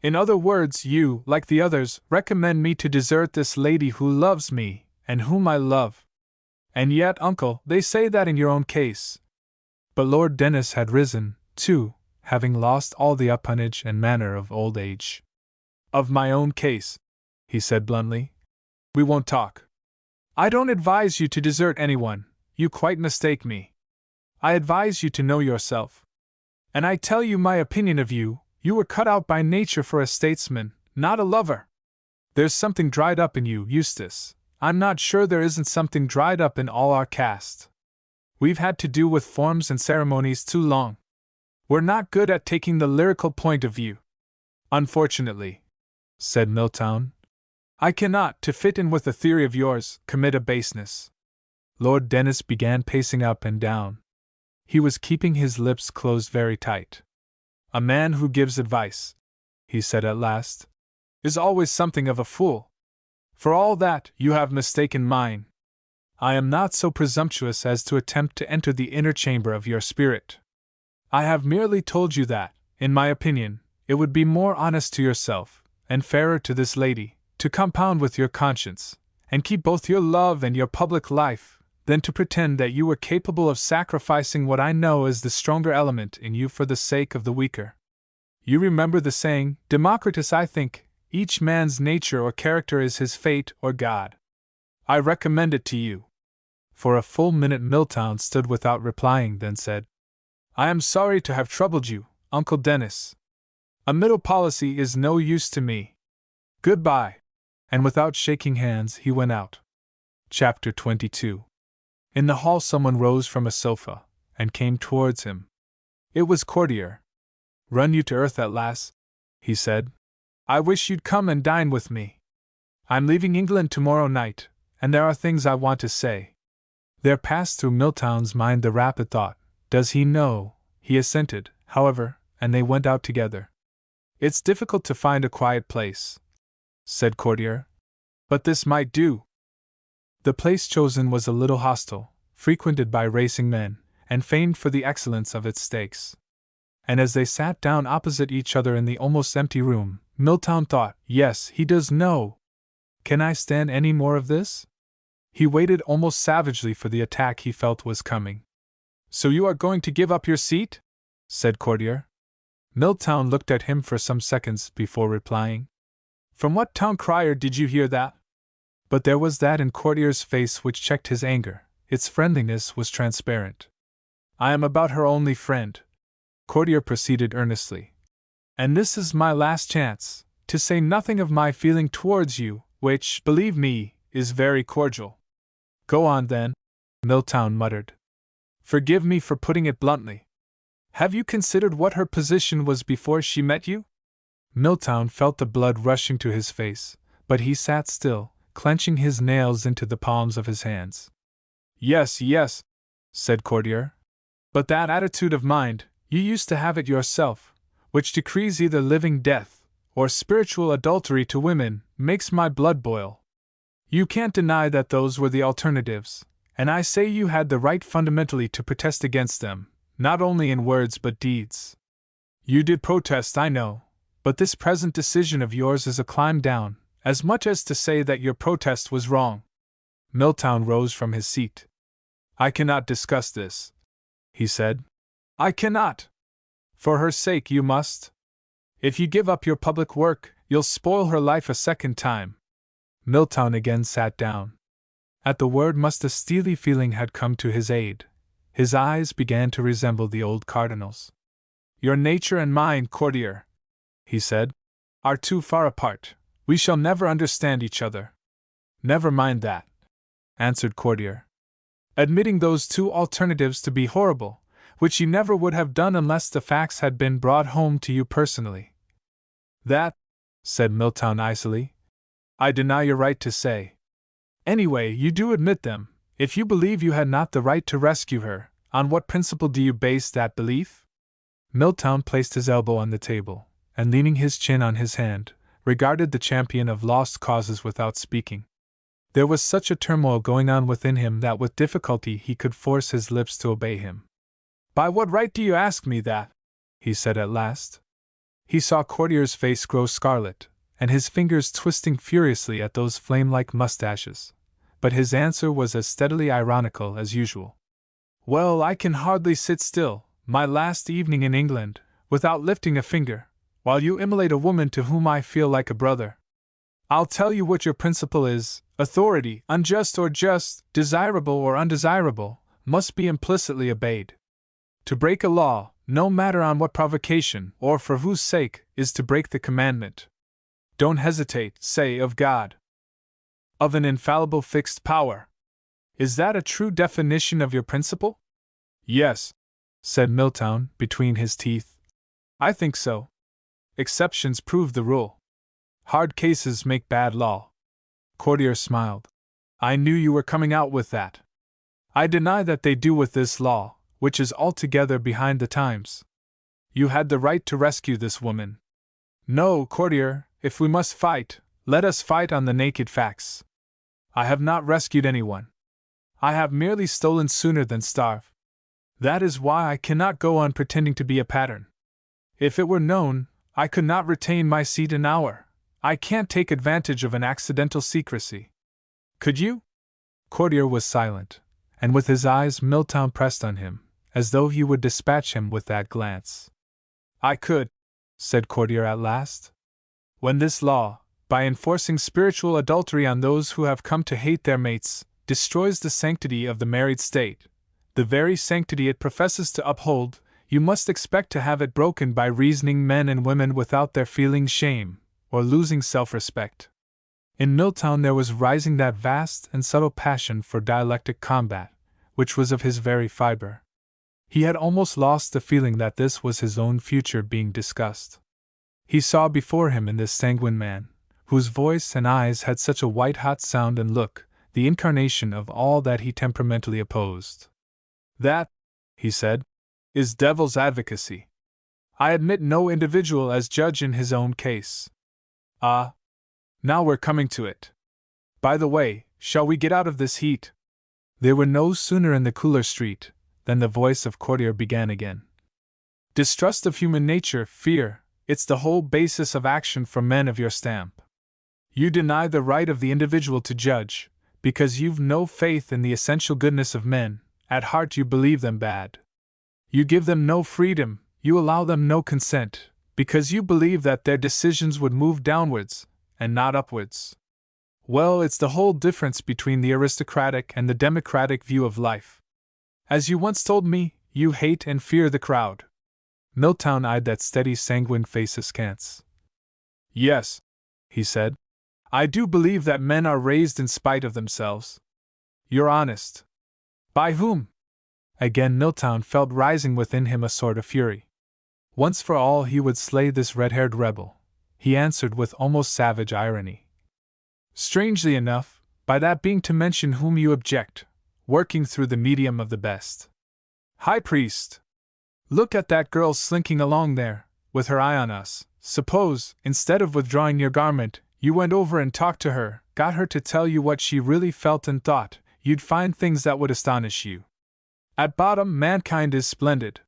In other words, you, like the others, recommend me to desert this lady who loves me, and whom I love. And yet, uncle, they say that in your own case. But Lord Dennis had risen, too, having lost all the appanage and manner of old age. Of my own case, he said bluntly. We won't talk. I don't advise you to desert anyone, you quite mistake me. I advise you to know yourself. And I tell you my opinion of you, you were cut out by nature for a statesman, not a lover. There's something dried up in you, Eustace. I'm not sure there isn't something dried up in all our caste. We've had to do with forms and ceremonies too long. We're not good at taking the lyrical point of view. Unfortunately, said Milltown, I cannot, to fit in with a theory of yours, commit a baseness. Lord Dennis began pacing up and down. He was keeping his lips closed very tight. A man who gives advice, he said at last, is always something of a fool. For all that, you have mistaken mine. I am not so presumptuous as to attempt to enter the inner chamber of your spirit. I have merely told you that, in my opinion, it would be more honest to yourself, and fairer to this lady, to compound with your conscience, and keep both your love and your public life, than to pretend that you were capable of sacrificing what I know is the stronger element in you for the sake of the weaker. You remember the saying, democratize, I think, each man's nature or character is his fate or God. I recommend it to you. For a full minute Milltown stood without replying, then said, I am sorry to have troubled you, Uncle Dennis. A middle policy is no use to me. Goodbye. And without shaking hands, he went out. Chapter 22. In the hall someone rose from a sofa, and came towards him. It was Courtier. Run you to earth at last, he said. I wish you'd come and dine with me. I'm leaving England tomorrow night, and there are things I want to say. There passed through Milltown's mind the rapid thought, does he know? He assented, however, and they went out together. It's difficult to find a quiet place, said Courtier, but this might do. The place chosen was a little hostel, frequented by racing men, and famed for the excellence of its steaks. And as they sat down opposite each other in the almost empty room, Milltown thought, yes, he does know. Can I stand any more of this? He waited almost savagely for the attack he felt was coming. So you are going to give up your seat? Said Courtier. Milltown looked at him for some seconds before replying. From what town crier did you hear that? But there was that in Courtier's face which checked his anger. Its friendliness was transparent. I am about her only friend, Courtier proceeded earnestly. And this is my last chance, to say nothing of my feeling towards you, which, believe me, is very cordial. Go on then, Milltown muttered. Forgive me for putting it bluntly. Have you considered what her position was before she met you? Milltown felt the blood rushing to his face, but he sat still, clenching his nails into the palms of his hands. Yes, yes, said Courtier. But that attitude of mind, you used to have it yourself, which decrees either living death, or spiritual adultery to women, makes my blood boil. You can't deny that those were the alternatives, and I say you had the right fundamentally to protest against them, not only in words but deeds. You did protest, I know, but this present decision of yours is a climb down, as much as to say that your protest was wrong. Milltown rose from his seat. I cannot discuss this, he said. I cannot. For her sake you must. If you give up your public work, you'll spoil her life a second time. Milltown again sat down. At the word must a steely feeling had come to his aid. His eyes began to resemble the old cardinal's. Your nature and mine, Courtier, he said, are too far apart. We shall never understand each other. Never mind that, answered Courtier. Admitting those two alternatives to be horrible, which you never would have done unless the facts had been brought home to you personally. That, said Milltown icily, I deny your right to say. Anyway, you do admit them. If you believe you had not the right to rescue her, On what principle do you base that belief? Milltown placed his elbow on the table, and leaning his chin on his hand, regarded the champion of lost causes without speaking. There was such a turmoil going on within him that with difficulty he could force his lips to obey him. By what right do you ask me that? He said at last. He saw Courtier's face grow scarlet, and his fingers twisting furiously at those flame-like mustaches, but his answer was as steadily ironical as usual. Well, I can hardly sit still, my last evening in England, without lifting a finger, while you immolate a woman to whom I feel like a brother. I'll tell you what your principle is: authority, unjust or just, desirable or undesirable, must be implicitly obeyed. To break a law, no matter on what provocation or for whose sake, is to break the commandment. Don't hesitate, say, of God. Of an infallible fixed power. Is that a true definition of your principle? Yes, said Milltown, between his teeth. I think so. Exceptions prove the rule. Hard cases make bad law. Courtier smiled. I knew you were coming out with that. I deny that they do with this law, which is altogether behind the times. You had the right to rescue this woman. No, Courtier, if we must fight, let us fight on the naked facts. I have not rescued anyone. I have merely stolen sooner than starve. That is why I cannot go on pretending to be a pattern. If it were known, I could not retain my seat an hour. I can't take advantage of an accidental secrecy. Could you? Courtier was silent, and with his eyes Milltown pressed on him, as though he would dispatch him with that glance. I could, said Courtier at last. When this law, by enforcing spiritual adultery on those who have come to hate their mates, destroys the sanctity of the married state, the very sanctity it professes to uphold, you must expect to have it broken by reasoning men and women without their feeling shame, or losing self-respect. In Milltown there was rising that vast and subtle passion for dialectic combat, which was of his very fiber. He had almost lost the feeling that this was his own future being discussed. He saw before him in this sanguine man, whose voice and eyes had such a white-hot sound and look, the incarnation of all that he temperamentally opposed. That, he said, is devil's advocacy. I admit no individual as judge in his own case. Ah, now we're coming to it. By the way, shall we get out of this heat? They were no sooner in the cooler street than the voice of Courtier began again. Distrust of human nature, fear, it's the whole basis of action for men of your stamp. You deny the right of the individual to judge, because you've no faith in the essential goodness of men, at heart you believe them bad. You give them no freedom, you allow them no consent, because you believe that their decisions would move downwards, and not upwards. Well, it's the whole difference between the aristocratic and the democratic view of life. As you once told me, you hate and fear the crowd. Milltown eyed that steady sanguine face askance. Yes, he said. I do believe that men are raised in spite of themselves. You're honest. By whom? Again Milltown felt rising within him a sort of fury. Once for all he would slay this red-haired rebel. He answered with almost savage irony. Strangely enough, by that being to mention whom you object, working through the medium of the best. High priest! Look at that girl slinking along there, with her eye on us. Suppose, instead of withdrawing your garment, you went over and talked to her, got her to tell you what she really felt and thought, you'd find things that would astonish you. At bottom, mankind is splendid.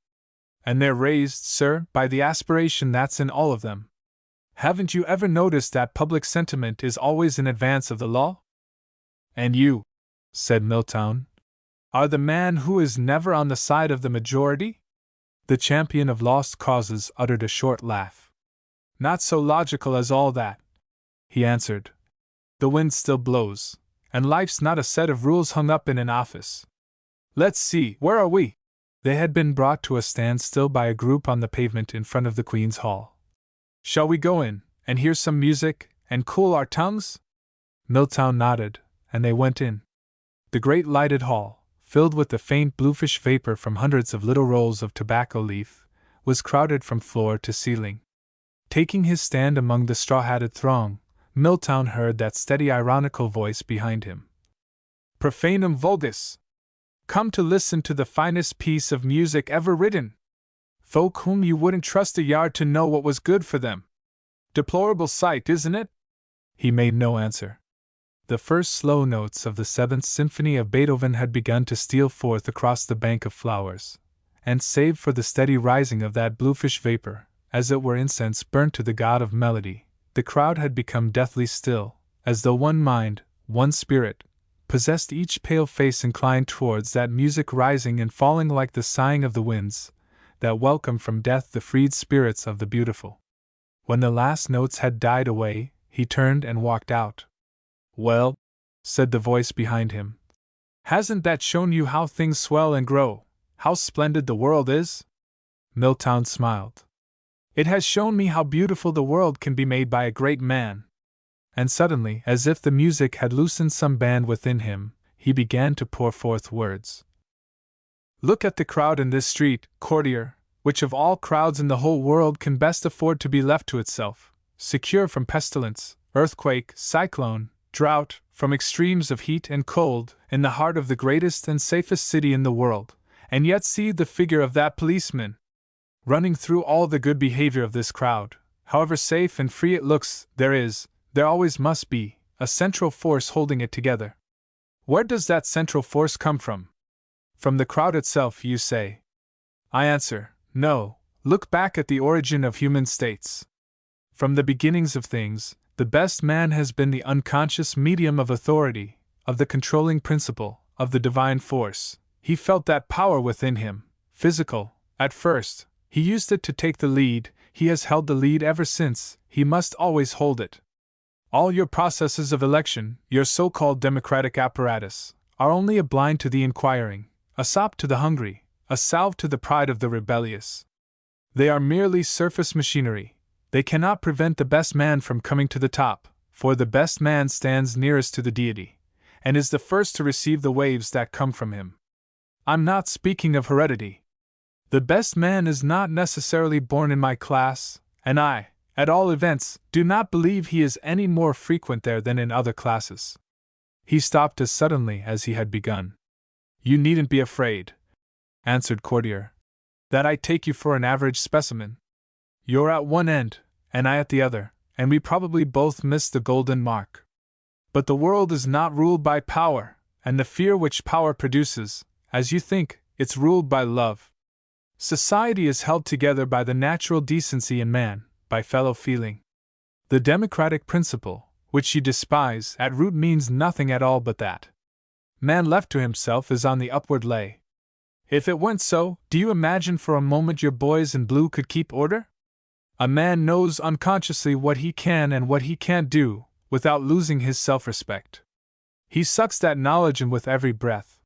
And they're raised, sir, by the aspiration that's in all of them. Haven't you ever noticed that public sentiment is always in advance of the law? And you, said Milltown, are the man who is never on the side of the majority? The champion of lost causes uttered a short laugh. Not so logical as all that, he answered. The wind still blows, and life's not a set of rules hung up in an office. Let's see, where are we? They had been brought to a standstill by a group on the pavement in front of the Queen's Hall. Shall we go in, and hear some music, and cool our tongues? Milltown nodded, and they went in. The great lighted hall, filled with the faint bluish vapor from hundreds of little rolls of tobacco leaf, was crowded from floor to ceiling. Taking his stand among the straw-hatted throng, Milltown heard that steady ironical voice behind him. Profanum vulgus! come to listen to the finest piece of music ever written. Folk whom you wouldn't trust a yard to know what was good for them. Deplorable sight, isn't it?" He made no answer. The first slow notes of the Seventh Symphony of Beethoven had begun to steal forth across the bank of flowers, and save for the steady rising of that bluish vapor, as it were incense burnt to the god of melody, the crowd had become deathly still, as though one mind, one spirit, possessed each pale face inclined towards that music rising and falling like the sighing of the winds, that welcome from death the freed spirits of the beautiful. When the last notes had died away, he turned and walked out. "Well," said the voice behind him, "hasn't that shown you how things swell and grow, how splendid the world is?" Milltown smiled. "It has shown me how beautiful the world can be made by a great man." And suddenly, as if the music had loosened some band within him, he began to pour forth words. "Look at the crowd in this street, courtier, which of all crowds in the whole world can best afford to be left to itself, secure from pestilence, earthquake, cyclone, drought, from extremes of heat and cold, in the heart of the greatest and safest city in the world, and yet see the figure of that policeman. Running through all the good behavior of this crowd, however safe and free it looks, there always must be, a central force holding it together. Where does that central force come from? From the crowd itself, you say. I answer, no, look back at the origin of human states. From the beginnings of things, the best man has been the unconscious medium of authority, of the controlling principle, of the divine force. He felt that power within him, physical, at first. He used it to take the lead, he has held the lead ever since, he must always hold it. All your processes of election, your so-called democratic apparatus, are only a blind to the inquiring, a sop to the hungry, a salve to the pride of the rebellious. They are merely surface machinery. They cannot prevent the best man from coming to the top, for the best man stands nearest to the deity, and is the first to receive the waves that come from him. I'm not speaking of heredity. The best man is not necessarily born in my class, and I, at all events, do not believe he is any more frequent there than in other classes. He stopped as suddenly as he had begun. You needn't be afraid, answered Courtier, that I take you for an average specimen. You're at one end, and I at the other, and we probably both miss the golden mark. But the world is not ruled by power, and the fear which power produces, as you think, it's ruled by love. Society is held together by the natural decency in man, by fellow feeling. The democratic principle, which you despise, at root means nothing at all but that. Man left to himself is on the upward lay. If it weren't so, do you imagine for a moment your boys in blue could keep order? A man knows unconsciously what he can and what he can't do, without losing his self-respect. He sucks that knowledge in with every breath.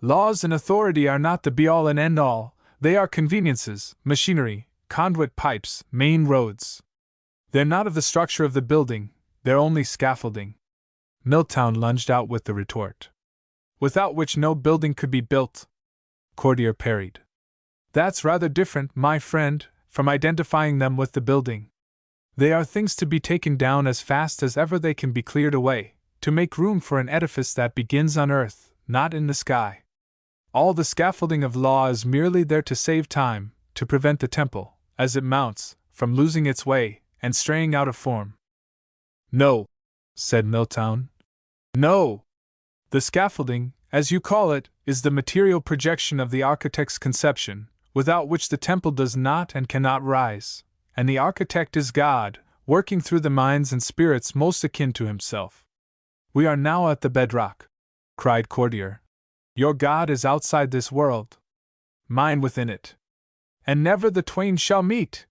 Laws and authority are not the be-all and end-all, they are conveniences, machinery, conduit pipes, main roads. They're not of the structure of the building, they're only scaffolding. Milltown lunged out with the retort. Without which no building could be built, Courtier parried. That's rather different, my friend, from identifying them with the building. They are things to be taken down as fast as ever they can be cleared away, to make room for an edifice that begins on earth, not in the sky. All the scaffolding of law is merely there to save time, to prevent the temple, as it mounts, from losing its way, and straying out of form. No, said Milltown. No! The scaffolding, as you call it, is the material projection of the architect's conception, without which the temple does not and cannot rise, and the architect is God, working through the minds and spirits most akin to himself. We are now at the bedrock, cried Courtier. Your God is outside this world, mine within it, and never the twain shall meet.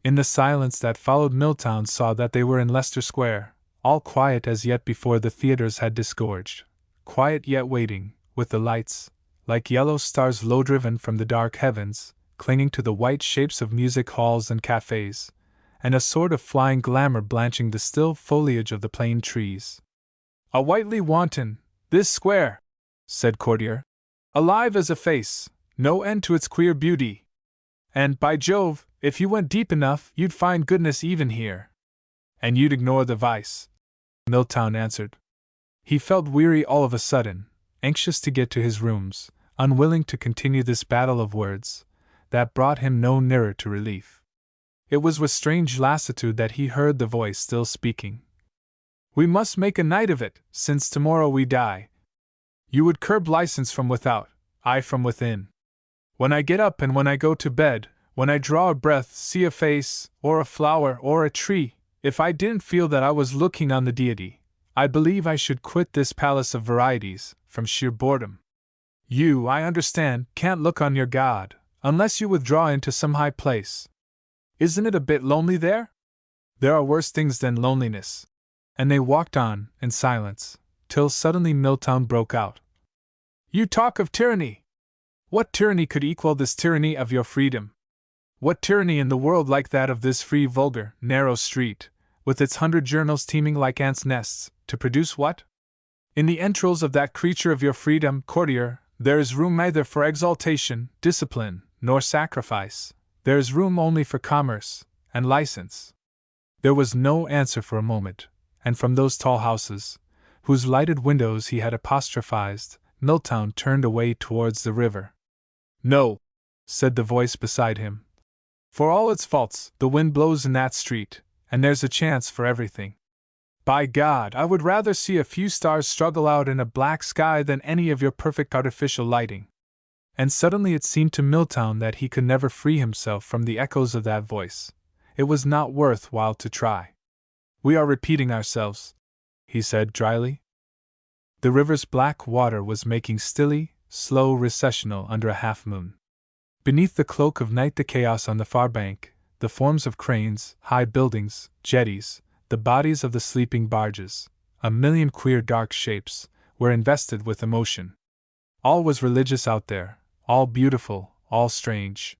In the silence that followed, Milltown saw that they were in Leicester Square, all quiet as yet before the theatres had disgorged, quiet yet waiting, with the lights, like yellow stars low-driven from the dark heavens, clinging to the white shapes of music halls and cafes, and a sort of flying glamour blanching the still foliage of the plane trees. A whitely wanton, this square, said Courtier, alive as a face, no end to its queer beauty. And, by Jove, if you went deep enough, you'd find goodness even here. And you'd ignore the vice, Milltown answered. He felt weary all of a sudden, anxious to get to his rooms, unwilling to continue this battle of words, that brought him no nearer to relief. It was with strange lassitude that he heard the voice still speaking. "We must make a night of it, since tomorrow we die. You would curb license from without, I from within. When I get up and when I go to bed, when I draw a breath, see a face, or a flower, or a tree, if I didn't feel that I was looking on the deity, I believe I should quit this palace of varieties, from sheer boredom. You, I understand, can't look on your God, unless you withdraw into some high place. Isn't it a bit lonely there? There are worse things than loneliness." And they walked on, in silence, till suddenly Milltown broke out. "You talk of tyranny! What tyranny could equal this tyranny of your freedom? What tyranny in the world like that of this free, vulgar, narrow street, with its 100 journals teeming like ants' nests, to produce what? In the entrails of that creature of your freedom, courtier, there is room neither for exaltation, discipline, nor sacrifice. There is room only for commerce and license." There was no answer for a moment, and from those tall houses, whose lighted windows he had apostrophized, Milltown turned away towards the river. "No," said the voice beside him. "For all its faults, the wind blows in that street, and there's a chance for everything. By God, I would rather see a few stars struggle out in a black sky than any of your perfect artificial lighting." And suddenly it seemed to Milltown that he could never free himself from the echoes of that voice. It was not worth while to try. "We are repeating ourselves," he said dryly. The river's black water was making stilly, slow recessional under a half-moon. Beneath the cloak of night, the chaos on the far bank, the forms of cranes, high buildings, jetties, the bodies of the sleeping barges, a million queer dark shapes, were invested with emotion. All was religious out there, all beautiful, all strange.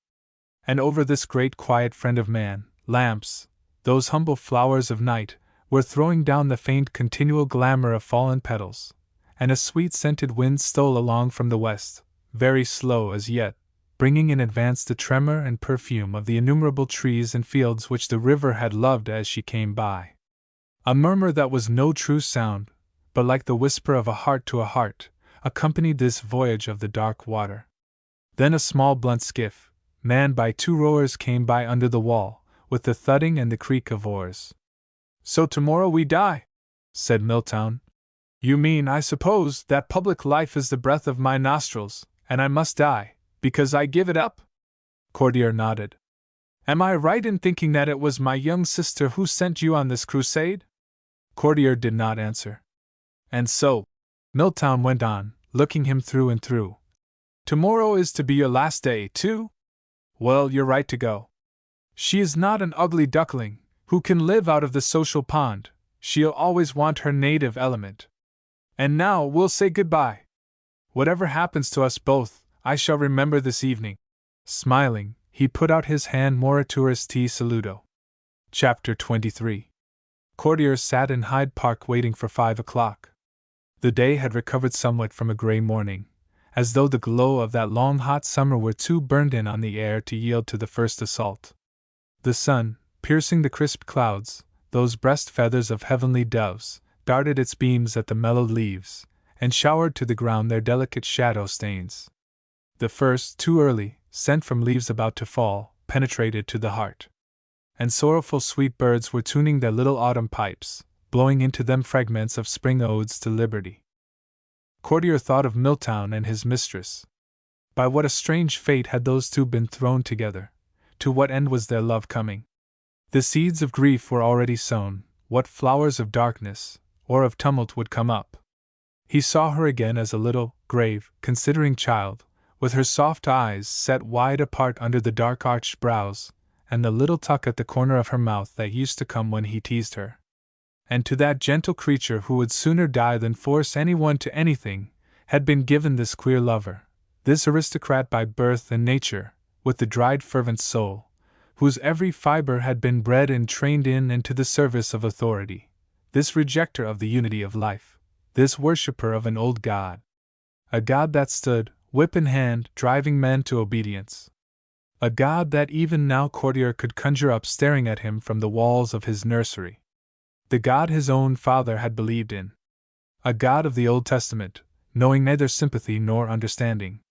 And over this great quiet friend of man, lamps, those humble flowers of night, were throwing down the faint continual glamour of fallen petals, and a sweet scented wind stole along from the west, very slow as yet, bringing in advance the tremor and perfume of the innumerable trees and fields which the river had loved as she came by. A murmur that was no true sound, but like the whisper of a heart to a heart, accompanied this voyage of the dark water. Then a small blunt skiff, manned by 2 rowers, came by under the wall, with the thudding and the creak of oars. "So tomorrow we die," said Milltown. "You mean, I suppose, that public life is the breath of my nostrils, and I must die, because I give it up?" Courtier nodded. "Am I right in thinking that it was my young sister who sent you on this crusade?" Courtier did not answer. "And so," Milltown went on, looking him through and through, "tomorrow is to be your last day, too? Well, you're right to go. She is not an ugly duckling, who can live out of the social pond. She'll always want her native element. And now we'll say goodbye. Whatever happens to us both, I shall remember this evening." Smiling, he put out his hand. Morituris te saludo. Chapter 23. Courtier sat in Hyde Park waiting for 5 o'clock. The day had recovered somewhat from a grey morning, as though the glow of that long hot summer were too burned in on the air to yield to the first assault. The sun, piercing the crisp clouds, those breast feathers of heavenly doves, darted its beams at the mellowed leaves, and showered to the ground their delicate shadow stains. The first, too early, scent from leaves about to fall, penetrated to the heart. And sorrowful sweet birds were tuning their little autumn pipes, blowing into them fragments of spring odes to liberty. Courtier thought of Milltown and his mistress. By what a strange fate had those two been thrown together? To what end was their love coming? The seeds of grief were already sown. What flowers of darkness, or of tumult would come up? He saw her again as a little, grave, considering child, with her soft eyes set wide apart under the dark arched brows, and the little tuck at the corner of her mouth that used to come when he teased her. And to that gentle creature who would sooner die than force anyone to anything, had been given this queer lover, this aristocrat by birth and nature, with the dried fervent soul, whose every fiber had been bred and trained in and to the service of authority, this rejecter of the unity of life, this worshipper of an old god. A god that stood, whip in hand, driving men to obedience. A god that even now Courtier could conjure up staring at him from the walls of his nursery. The God his own father had believed in. A God of the Old Testament, knowing neither sympathy nor understanding.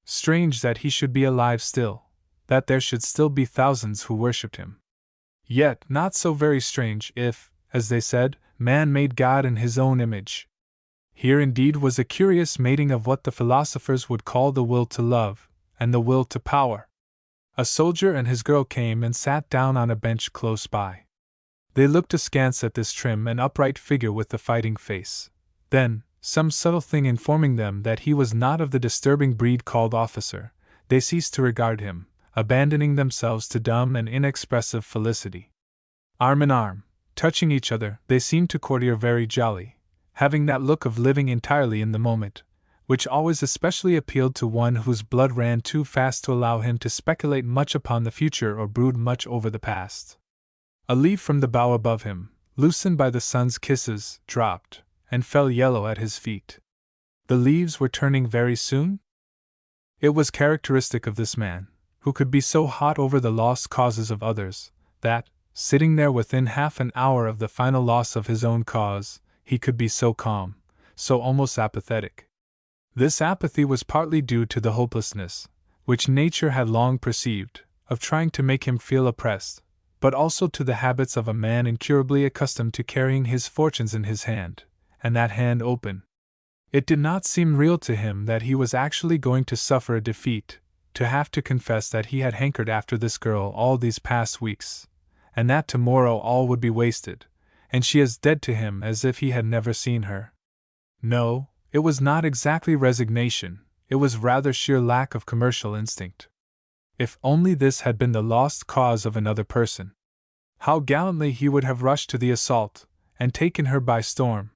Strange that he should be alive still, that there should still be thousands who worshipped him. Yet not so very strange if, as they said, man made God in his own image. Here indeed was a curious mating of what the philosophers would call the will to love, and the will to power. A soldier and his girl came and sat down on a bench close by. They looked askance at this trim and upright figure with the fighting face. Then, some subtle thing informing them that he was not of the disturbing breed called officer, they ceased to regard him, abandoning themselves to dumb and inexpressive felicity. Arm in arm, touching each other, they seemed to courtier very jolly, having that look of living entirely in the moment, which always especially appealed to one whose blood ran too fast to allow him to speculate much upon the future or brood much over the past. A leaf from the bough above him, loosened by the sun's kisses, dropped, and fell yellow at his feet. The leaves were turning very soon? It was characteristic of this man, who could be so hot over the lost causes of others, that, sitting there within half an hour of the final loss of his own cause, he could be so calm, so almost apathetic. This apathy was partly due to the hopelessness, which nature had long perceived, of trying to make him feel oppressed, but also to the habits of a man incurably accustomed to carrying his fortunes in his hand, and that hand open. It did not seem real to him that he was actually going to suffer a defeat, to have to confess that he had hankered after this girl all these past weeks, and that tomorrow all would be wasted, and she as dead to him as if he had never seen her. No, it was not exactly resignation, it was rather sheer lack of commercial instinct. If only this had been the lost cause of another person, how gallantly he would have rushed to the assault, and taken her by storm.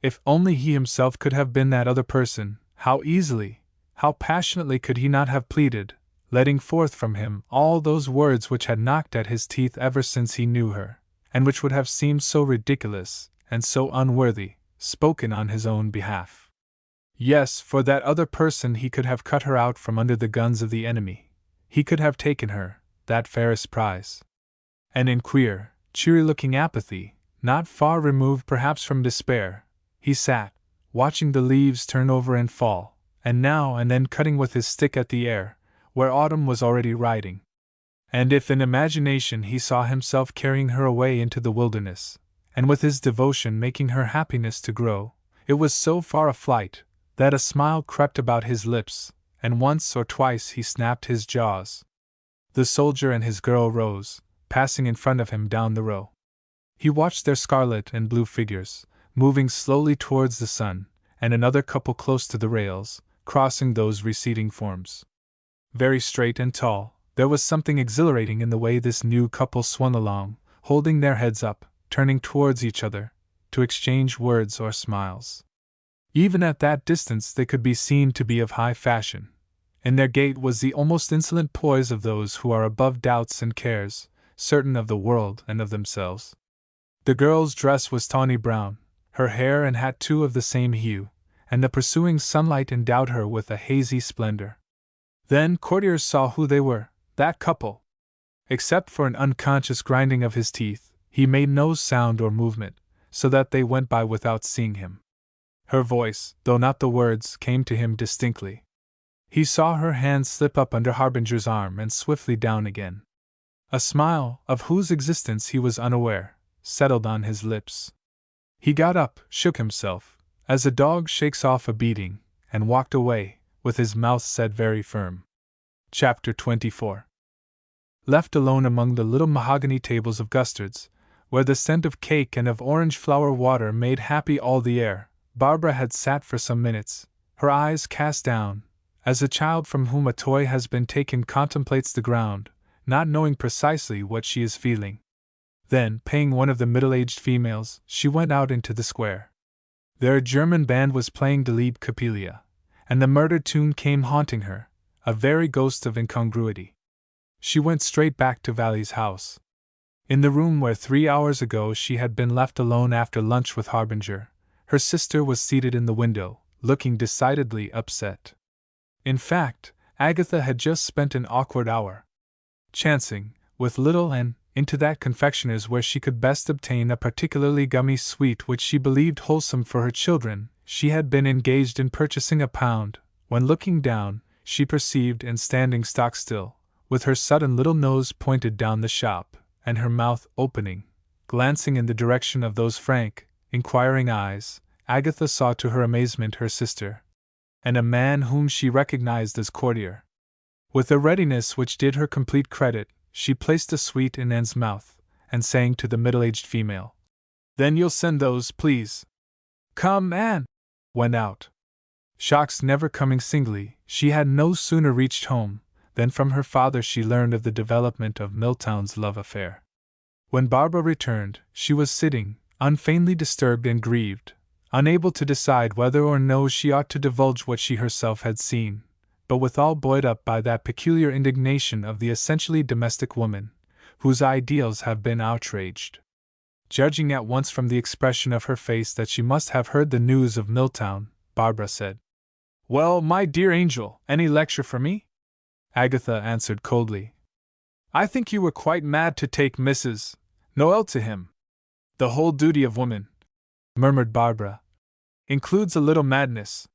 If only he himself could have been that other person, how easily, how passionately could he not have pleaded, letting forth from him all those words which had knocked at his teeth ever since he knew her, and which would have seemed so ridiculous, and so unworthy, spoken on his own behalf. Yes, for that other person he could have cut her out from under the guns of the enemy. He could have taken her, that fairest prize. And in queer, cheery-looking apathy, not far removed perhaps from despair, he sat, watching the leaves turn over and fall, and now and then cutting with his stick at the air, where autumn was already riding. And if in imagination he saw himself carrying her away into the wilderness, and with his devotion making her happiness to grow, it was so far a flight, that a smile crept about his lips, and once or twice he snapped his jaws. The soldier and his girl rose, passing in front of him down the row. He watched their scarlet and blue figures, moving slowly towards the sun, and another couple close to the rails, crossing those receding forms. Very straight and tall, there was something exhilarating in the way this new couple swung along, holding their heads up, turning towards each other, to exchange words or smiles. Even at that distance they could be seen to be of high fashion. In their gait was the almost insolent poise of those who are above doubts and cares, certain of the world and of themselves. The girl's dress was tawny brown, her hair and hat too of the same hue, and the pursuing sunlight endowed her with a hazy splendor. Then courtiers saw who they were, that couple. Except for an unconscious grinding of his teeth, he made no sound or movement, so that they went by without seeing him. Her voice, though not the words, came to him distinctly. He saw her hand slip up under Harbinger's arm and swiftly down again. A smile, of whose existence he was unaware, settled on his lips. He got up, shook himself, as a dog shakes off a beating, and walked away, with his mouth set very firm. Chapter 24. Left alone among the little mahogany tables of Gustard's, where the scent of cake and of orange flower water made happy all the air, Barbara had sat for some minutes, her eyes cast down, as a child from whom a toy has been taken contemplates the ground, not knowing precisely what she is feeling. Then, paying one of the middle-aged females, she went out into the square. Their German band was playing Die Liebe Coppelia, and the murdered tune came haunting her, a very ghost of incongruity. She went straight back to Valley's house. In the room where 3 hours ago she had been left alone after lunch with Harbinger, her sister was seated in the window, looking decidedly upset. In fact, Agatha had just spent an awkward hour. Chancing, with little Anne, into that confectioner's where she could best obtain a particularly gummy sweet which she believed wholesome for her children, she had been engaged in purchasing a pound, when looking down, she perceived, and standing stock still, with her sudden little nose pointed down the shop, and her mouth opening, glancing in the direction of those frank, inquiring eyes, Agatha saw to her amazement her sister, and a man whom she recognized as courtier. With a readiness which did her complete credit, she placed a sweet in Anne's mouth, and saying to the middle-aged female, "Then you'll send those, please." "Come, Anne!" went out. Shocks never coming singly, she had no sooner reached home than from her father she learned of the development of Milltown's love affair. When Barbara returned, she was sitting, unfeignedly disturbed and grieved, unable to decide whether or no she ought to divulge what she herself had seen, but withal buoyed up by that peculiar indignation of the essentially domestic woman, whose ideals have been outraged. Judging at once from the expression of her face that she must have heard the news of Milltown, Barbara said, "Well, my dear angel, any lecture for me?" Agatha answered coldly, "I think you were quite mad to take Mrs. Noel to him." "The whole duty of woman," murmured Barbara, "includes a little madness."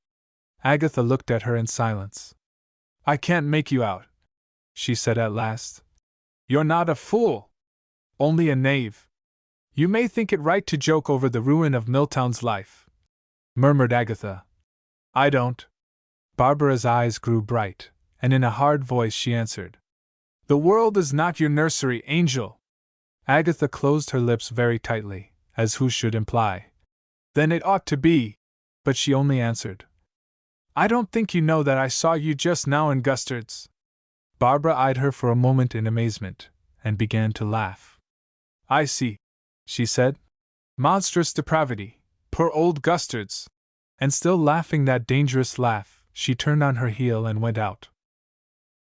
Agatha looked at her in silence. "I can't make you out," she said at last. "You're not a fool, only a knave. You may think it right to joke over the ruin of Milltown's life," murmured Agatha. "I don't." Barbara's eyes grew bright, and in a hard voice she answered, "The world is not your nursery, angel." Agatha closed her lips very tightly, as who should imply, "Then it ought to be," but she only answered, "I don't think you know that I saw you just now in Gustard's." Barbara eyed her for a moment in amazement, and began to laugh. "I see," she said. "Monstrous depravity, poor old Gustard's!" And still laughing that dangerous laugh, she turned on her heel and went out.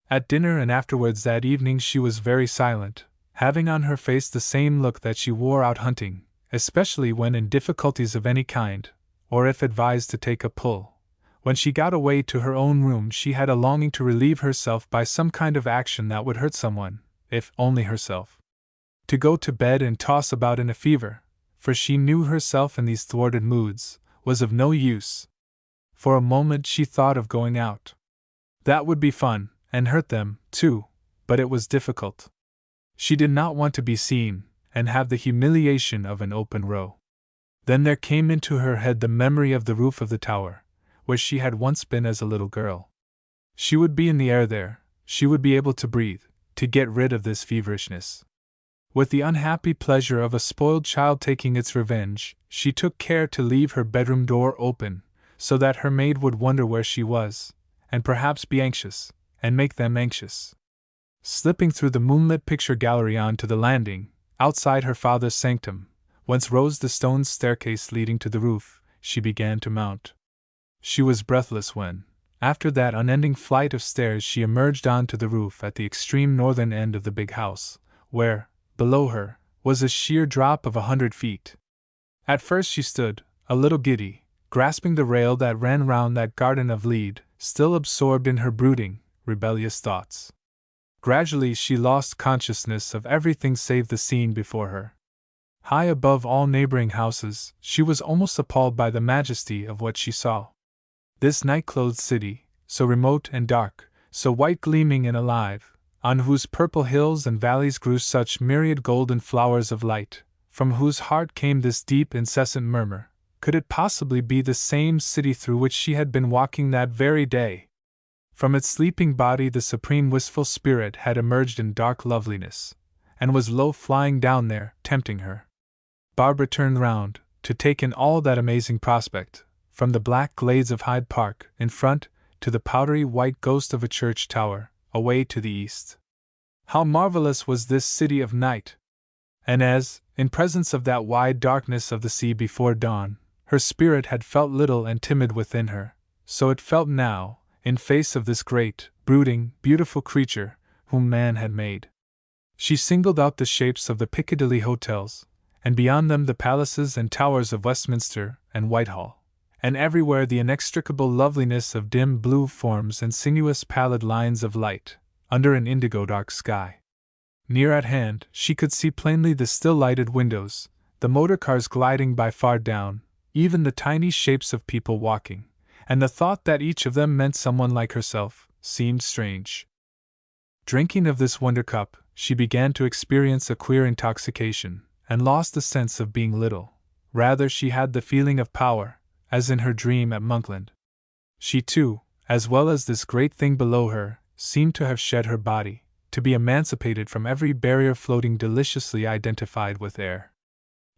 At dinner and afterwards that evening she was very silent, having on her face the same look that she wore out hunting, especially when in difficulties of any kind, or if advised to take a pull. When she got away to her own room she had a longing to relieve herself by some kind of action that would hurt someone, if only herself. To go to bed and toss about in a fever, for she knew herself in these thwarted moods, was of no use. For a moment she thought of going out. That would be fun, and hurt them, too, but it was difficult. She did not want to be seen, and have the humiliation of an open row. Then there came into her head the memory of the roof of the tower, where she had once been as a little girl. She would be in the air there, she would be able to breathe, to get rid of this feverishness. With the unhappy pleasure of a spoiled child taking its revenge, she took care to leave her bedroom door open, so that her maid would wonder where she was, and perhaps be anxious, and make them anxious. Slipping through the moonlit picture gallery on to the landing, outside her father's sanctum, whence rose the stone staircase leading to the roof, she began to mount. She was breathless when, after that unending flight of stairs, she emerged on to the roof at the extreme northern end of the big house, where, below her, was a sheer drop of 100 feet. At first she stood, a little giddy, grasping the rail that ran round that garden of lead, still absorbed in her brooding, rebellious thoughts. Gradually she lost consciousness of everything save the scene before her. High above all neighboring houses, she was almost appalled by the majesty of what she saw. This night-clothed city, so remote and dark, so white-gleaming and alive, on whose purple hills and valleys grew such myriad golden flowers of light, from whose heart came this deep, incessant murmur, could it possibly be the same city through which she had been walking that very day? From its sleeping body the supreme wistful spirit had emerged in dark loveliness, and was low-flying down there, tempting her. Barbara turned round, to take in all that amazing prospect, from the black glades of Hyde Park, in front, to the powdery white ghost of a church tower, away to the east. How marvelous was this city of night! And as, in presence of that wide darkness of the sea before dawn, her spirit had felt little and timid within her, so it felt now, in face of this great, brooding, beautiful creature, whom man had made. She singled out the shapes of the Piccadilly hotels, and beyond them the palaces and towers of Westminster and Whitehall, and everywhere the inextricable loveliness of dim blue forms and sinuous pallid lines of light, under an indigo dark sky. Near at hand, she could see plainly the still-lighted windows, the motor cars gliding by far down, even the tiny shapes of people walking, and the thought that each of them meant someone like herself, seemed strange. Drinking of this wonder cup, she began to experience a queer intoxication, and lost the sense of being little. Rather, she had the feeling of power, as in her dream at Monkland. She too, as well as this great thing below her, seemed to have shed her body, to be emancipated from every barrier, floating deliciously identified with air.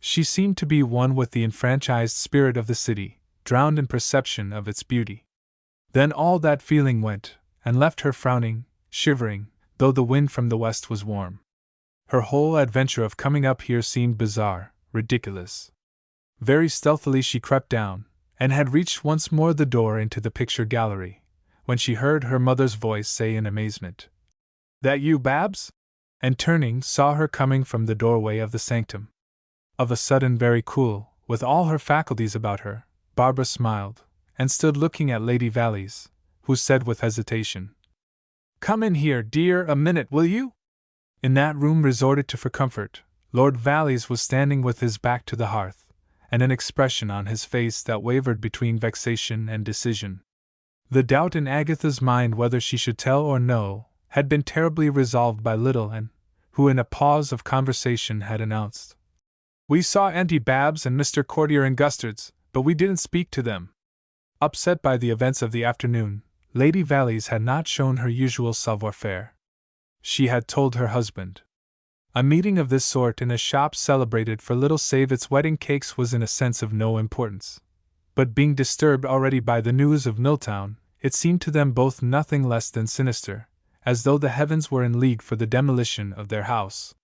She seemed to be one with the enfranchised spirit of the city, drowned in perception of its beauty. Then all that feeling went, and left her frowning, shivering, though the wind from the west was warm. Her whole adventure of coming up here seemed bizarre, ridiculous. Very stealthily she crept down, and had reached once more the door into the picture gallery, when she heard her mother's voice say in amazement, "That you, Babs?" and turning saw her coming from the doorway of the sanctum. Of a sudden, very cool, with all her faculties about her, Barbara smiled, and stood looking at Lady Valleys, who said with hesitation, "Come in here, dear, a minute, will you?" In that room resorted to for comfort, Lord Valleys was standing with his back to the hearth, and an expression on his face that wavered between vexation and decision. The doubt in Agatha's mind whether she should tell or no had been terribly resolved by little Anne, who in a pause of conversation had announced, "We saw Auntie Babs and Mr. Courtier in Gustards, but we didn't speak to them." Upset by the events of the afternoon, Lady Valleys had not shown her usual savoir-faire. She had told her husband. A meeting of this sort in a shop celebrated for little save its wedding cakes was in a sense of no importance. But being disturbed already by the news of Milltown, it seemed to them both nothing less than sinister, as though the heavens were in league for the demolition of their house.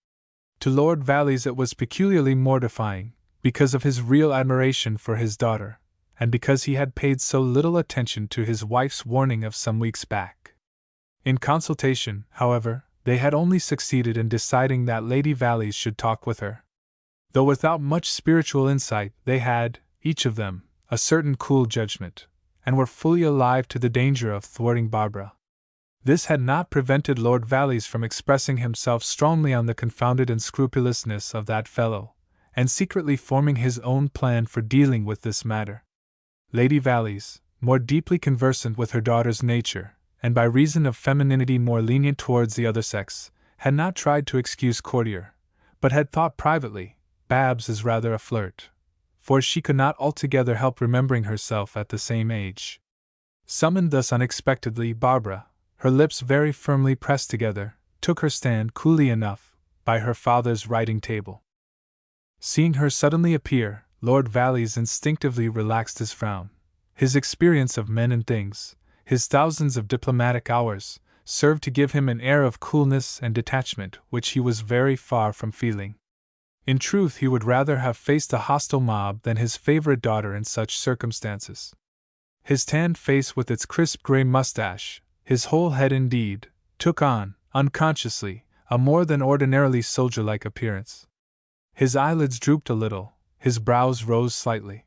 To Lord Valleys it was peculiarly mortifying, because of his real admiration for his daughter, and because he had paid so little attention to his wife's warning of some weeks back. In consultation, however, they had only succeeded in deciding that Lady Valleys should talk with her. Though without much spiritual insight, they had, each of them, a certain cool judgment, and were fully alive to the danger of thwarting Barbara. This had not prevented Lord Valleys from expressing himself strongly on the confounded unscrupulousness of that fellow, and secretly forming his own plan for dealing with this matter. Lady Valleys, more deeply conversant with her daughter's nature, and by reason of femininity more lenient towards the other sex, had not tried to excuse Courtier, but had thought privately, Babs is rather a flirt, for she could not altogether help remembering herself at the same age. Summoned thus unexpectedly, Barbara, her lips very firmly pressed together, took her stand coolly enough by her father's writing table. Seeing her suddenly appear, Lord Valleys instinctively relaxed his frown. His experience of men and things, his thousands of diplomatic hours, served to give him an air of coolness and detachment which he was very far from feeling. In truth, he would rather have faced a hostile mob than his favorite daughter in such circumstances. His tanned face with its crisp gray mustache, his whole head indeed, took on, unconsciously, a more than ordinarily soldier-like appearance. His eyelids drooped a little, his brows rose slightly.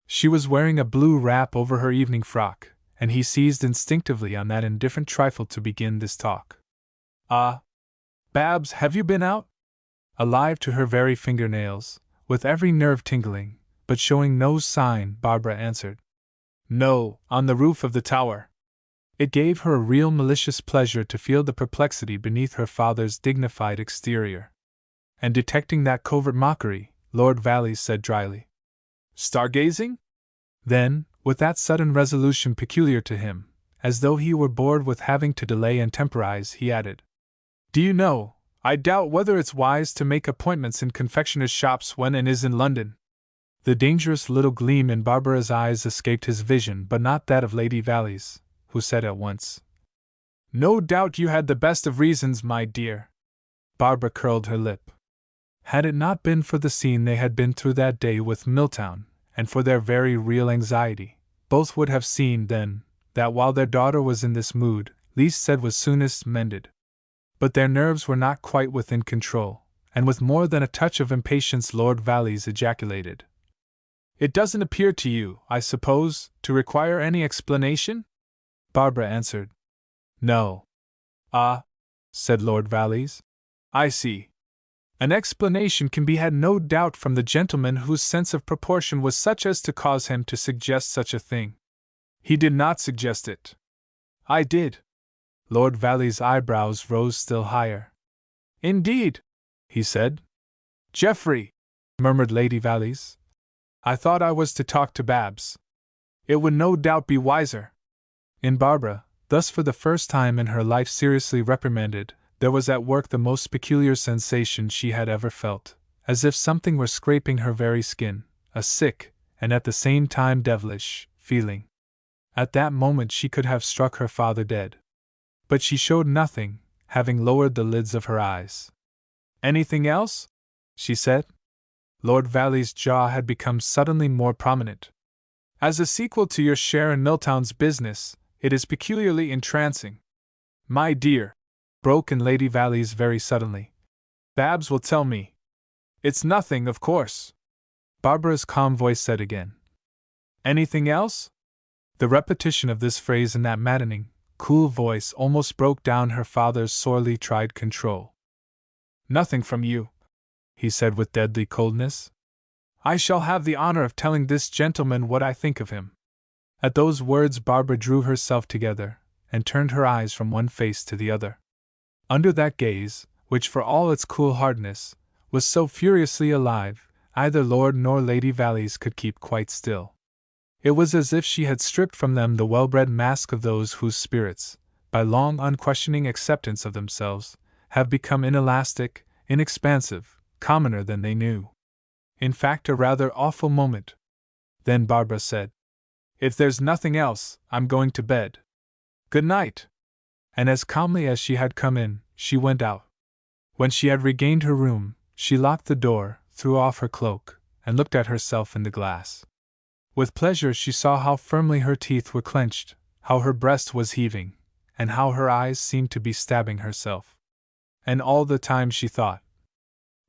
She was wearing a blue wrap over her evening frock, and he seized instinctively on that indifferent trifle to begin this talk. "Ah, Babs, have you been out?" Alive to her very fingernails, with every nerve tingling, but showing no sign, Barbara answered, "No, on the roof of the tower." It gave her a real malicious pleasure to feel the perplexity beneath her father's dignified exterior. And detecting that covert mockery, Lord Valleys said dryly, "Stargazing?" Then, with that sudden resolution peculiar to him, as though he were bored with having to delay and temporize, he added, "Do you know, I doubt whether it's wise to make appointments in confectioners' shops when Anne is in London." The dangerous little gleam in Barbara's eyes escaped his vision, but not that of Lady Valleys, who said at once, "No doubt you had the best of reasons, my dear." Barbara curled her lip. Had it not been for the scene they had been through that day with Milltown, and for their very real anxiety, both would have seen then that while their daughter was in this mood, least said was soonest mended. But their nerves were not quite within control, and with more than a touch of impatience Lord Valleys ejaculated, "It doesn't appear to you, I suppose, to require any explanation?" Barbara answered, "No." "Ah," said Lord Valleys, "I see. An explanation can be had no doubt from the gentleman whose sense of proportion was such as to cause him to suggest such a thing." "He did not suggest it." "I did." Lord Valley's eyebrows rose still higher. Indeed, he said. Geoffrey, murmured Lady Valley's. I thought I was to talk to Babs. It would no doubt be wiser. In Barbara, thus for the first time in her life seriously reprimanded, there was at work the most peculiar sensation she had ever felt, as if something were scraping her very skin, a sick, and at the same time devilish, feeling. At that moment she could have struck her father dead. But she showed nothing, having lowered the lids of her eyes. Anything else? She said. Lord Valley's jaw had become suddenly more prominent. As a sequel to your share in Milltown's business, it is peculiarly entrancing. My dear, broke in Lady Valley's very suddenly. Babs will tell me. It's nothing, of course. Barbara's calm voice said again. Anything else? The repetition of this phrase in that maddening, cool voice almost broke down her father's sorely tried control. Nothing from you, he said with deadly coldness. I shall have the honor of telling this gentleman what I think of him. At those words Barbara drew herself together, and turned her eyes from one face to the other. Under that gaze, which for all its cool hardness, was so furiously alive, either Lord nor Lady Valley's could keep quite still. It was as if she had stripped from them the well-bred mask of those whose spirits, by long unquestioning acceptance of themselves, have become inelastic, inexpansive, commoner than they knew. In fact, a rather awful moment. Then Barbara said, If there's nothing else, I'm going to bed. Good night. And as calmly as she had come in, she went out. When she had regained her room, she locked the door, threw off her cloak, and looked at herself in the glass. With pleasure she saw how firmly her teeth were clenched, how her breast was heaving, and how her eyes seemed to be stabbing herself. And all the time she thought,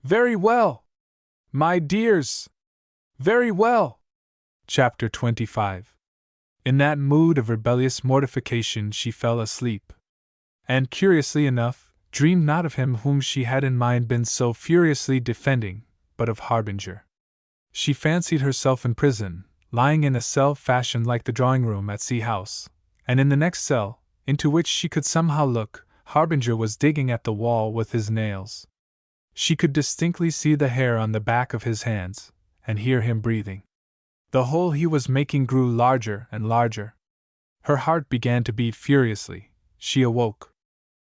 Very well, my dears! Very well! Chapter 25. In that mood of rebellious mortification she fell asleep. And curiously enough, dreamed not of him whom she had in mind been so furiously defending, but of Harbinger. She fancied herself in prison, lying in a cell fashioned like the drawing-room at Sea House, and in the next cell, into which she could somehow look, Harbinger was digging at the wall with his nails. She could distinctly see the hair on the back of his hands, and hear him breathing. The hole he was making grew larger and larger. Her heart began to beat furiously. She awoke.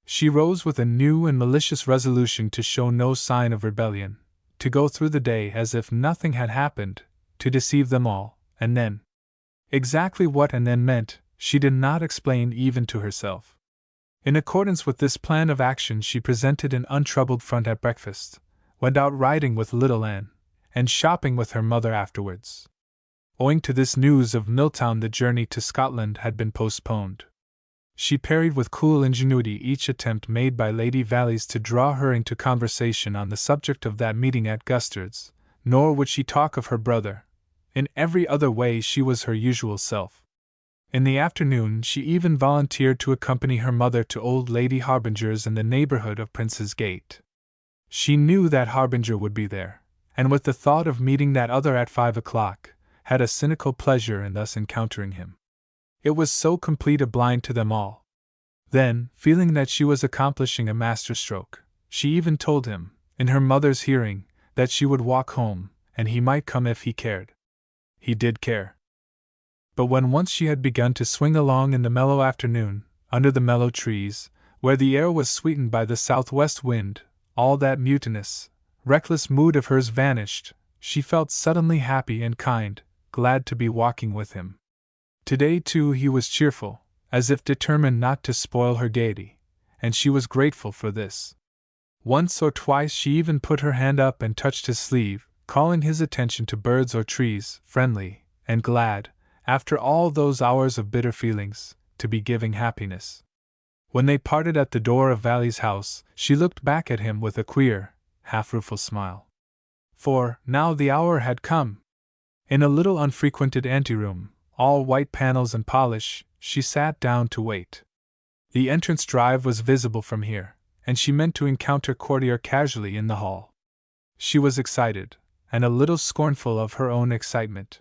She rose with a new and malicious resolution to show no sign of rebellion, to go through the day as if nothing had happened, to deceive them all, and then. Exactly what and then meant, she did not explain even to herself. In accordance with this plan of action she presented an untroubled front at breakfast, went out riding with little Anne, and shopping with her mother afterwards. Owing to this news of Milltown the journey to Scotland had been postponed. She parried with cool ingenuity each attempt made by Lady Valley's to draw her into conversation on the subject of that meeting at Gustard's, nor would she talk of her brother. In every other way she was her usual self. In the afternoon she even volunteered to accompany her mother to old Lady Harbinger's in the neighborhood of Prince's Gate. She knew that Harbinger would be there, and with the thought of meeting that other at 5 o'clock, had a cynical pleasure in thus encountering him. It was so complete a blind to them all. Then, feeling that she was accomplishing a masterstroke, she even told him, in her mother's hearing, that she would walk home, and he might come if he cared. He did care. But when once she had begun to swing along in the mellow afternoon, under the mellow trees, where the air was sweetened by the southwest wind, all that mutinous, reckless mood of hers vanished. She felt suddenly happy and kind, glad to be walking with him. Today, too, he was cheerful, as if determined not to spoil her gaiety, and she was grateful for this. Once or twice she even put her hand up and touched his sleeve, calling his attention to birds or trees, friendly and glad, after all those hours of bitter feelings, to be giving happiness. When they parted at the door of Valley's house, she looked back at him with a queer, half-rueful smile. For, now the hour had come. In a little unfrequented anteroom, all white panels and polish, she sat down to wait. The entrance drive was visible from here, and she meant to encounter Courtier casually in the hall. She was excited, and a little scornful of her own excitement.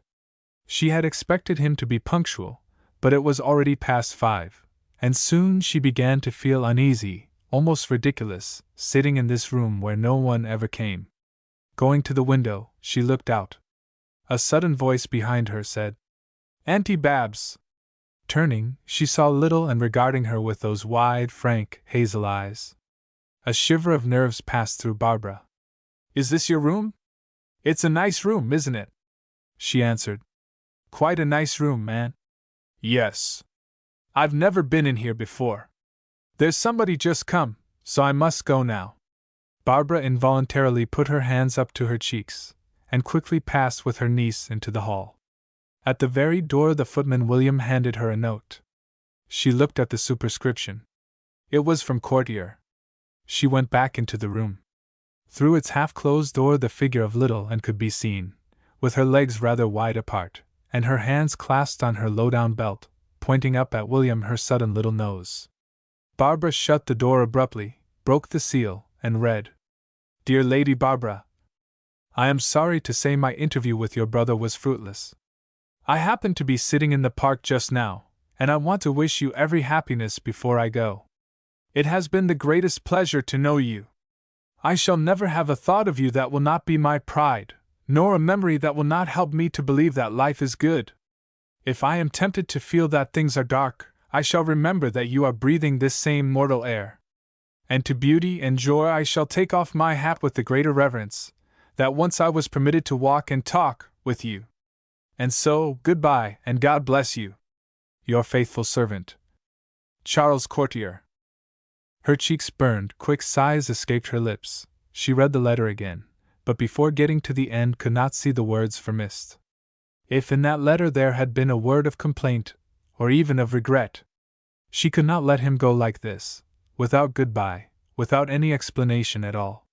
She had expected him to be punctual, but it was already past 5, And soon she began to feel uneasy, almost ridiculous, sitting in this room where no one ever came. Going to the window, she looked out. A sudden voice behind her said, "Auntie Babs." Turning, she saw Little and regarding her with those wide, frank, hazel eyes. A shiver of nerves passed through Barbara. "Is this your room?" "It's a nice room, isn't it?" she answered. "Quite a nice room, man." "Yes. I've never been in here before. There's somebody just come, so I must go now." Barbara involuntarily put her hands up to her cheeks, and quickly passed with her niece into the hall. At the very door the footman William handed her a note. She looked at the superscription. It was from Courtier. She went back into the room. Through its half-closed door the figure of Little and could be seen, with her legs rather wide apart, and her hands clasped on her low-down belt, pointing up at William her sudden little nose. Barbara shut the door abruptly, broke the seal, and read, "Dear Lady Barbara, I am sorry to say my interview with your brother was fruitless. I happen to be sitting in the park just now, and I want to wish you every happiness before I go. It has been the greatest pleasure to know you. I shall never have a thought of you that will not be my pride, nor a memory that will not help me to believe that life is good. If I am tempted to feel that things are dark, I shall remember that you are breathing this same mortal air. And to beauty and joy I shall take off my hat with the greater reverence, that once I was permitted to walk and talk with you. And so, goodbye, and God bless you. Your faithful servant, Charles Courtier." Her cheeks burned, quick sighs escaped her lips. She read the letter again, but before getting to the end could not see the words for mist. If in that letter there had been a word of complaint, or even of regret, she could not let him go like this, without goodbye, without any explanation at all.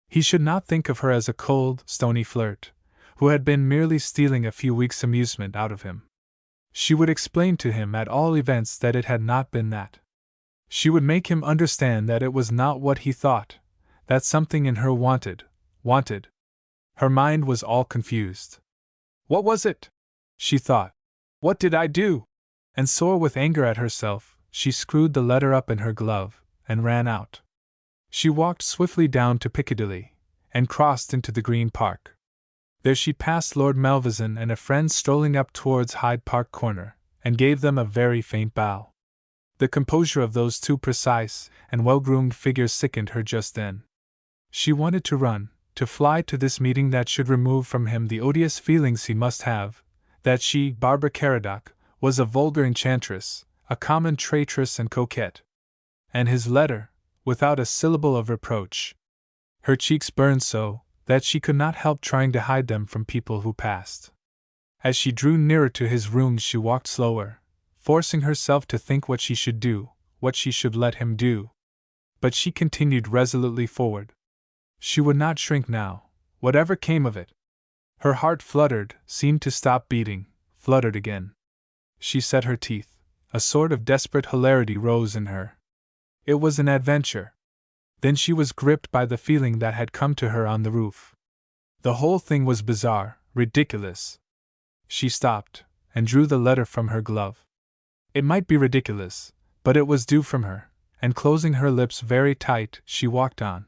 He should not think of her as a cold, stony flirt, who had been merely stealing a few weeks' amusement out of him. She would explain to him at all events that it had not been that. She would make him understand that it was not what he thought, that something in her wanted. Her mind was all confused. What was it? She thought. What did I do? And sore with anger at herself, she screwed the letter up in her glove, and ran out. She walked swiftly down to Piccadilly, and crossed into the Green Park. There she passed Lord Malvoisin and a friend strolling up towards Hyde Park Corner, and gave them a very faint bow. The composure of those two precise and well-groomed figures sickened her just then. She wanted to run, to fly to this meeting that should remove from him the odious feelings he must have, that she, Barbara Caradoc, was a vulgar enchantress, a common traitress and coquette. And his letter, without a syllable of reproach. Her cheeks burned so, that she could not help trying to hide them from people who passed. As she drew nearer to his rooms she walked slower, forcing herself to think what she should do, what she should let him do. But she continued resolutely forward. She would not shrink now, whatever came of it. Her heart fluttered, seemed to stop beating, fluttered again. She set her teeth. A sort of desperate hilarity rose in her. It was an adventure. Then she was gripped by the feeling that had come to her on the roof. The whole thing was bizarre, ridiculous. She stopped, and drew the letter from her glove. It might be ridiculous, but it was due from her, and closing her lips very tight, she walked on.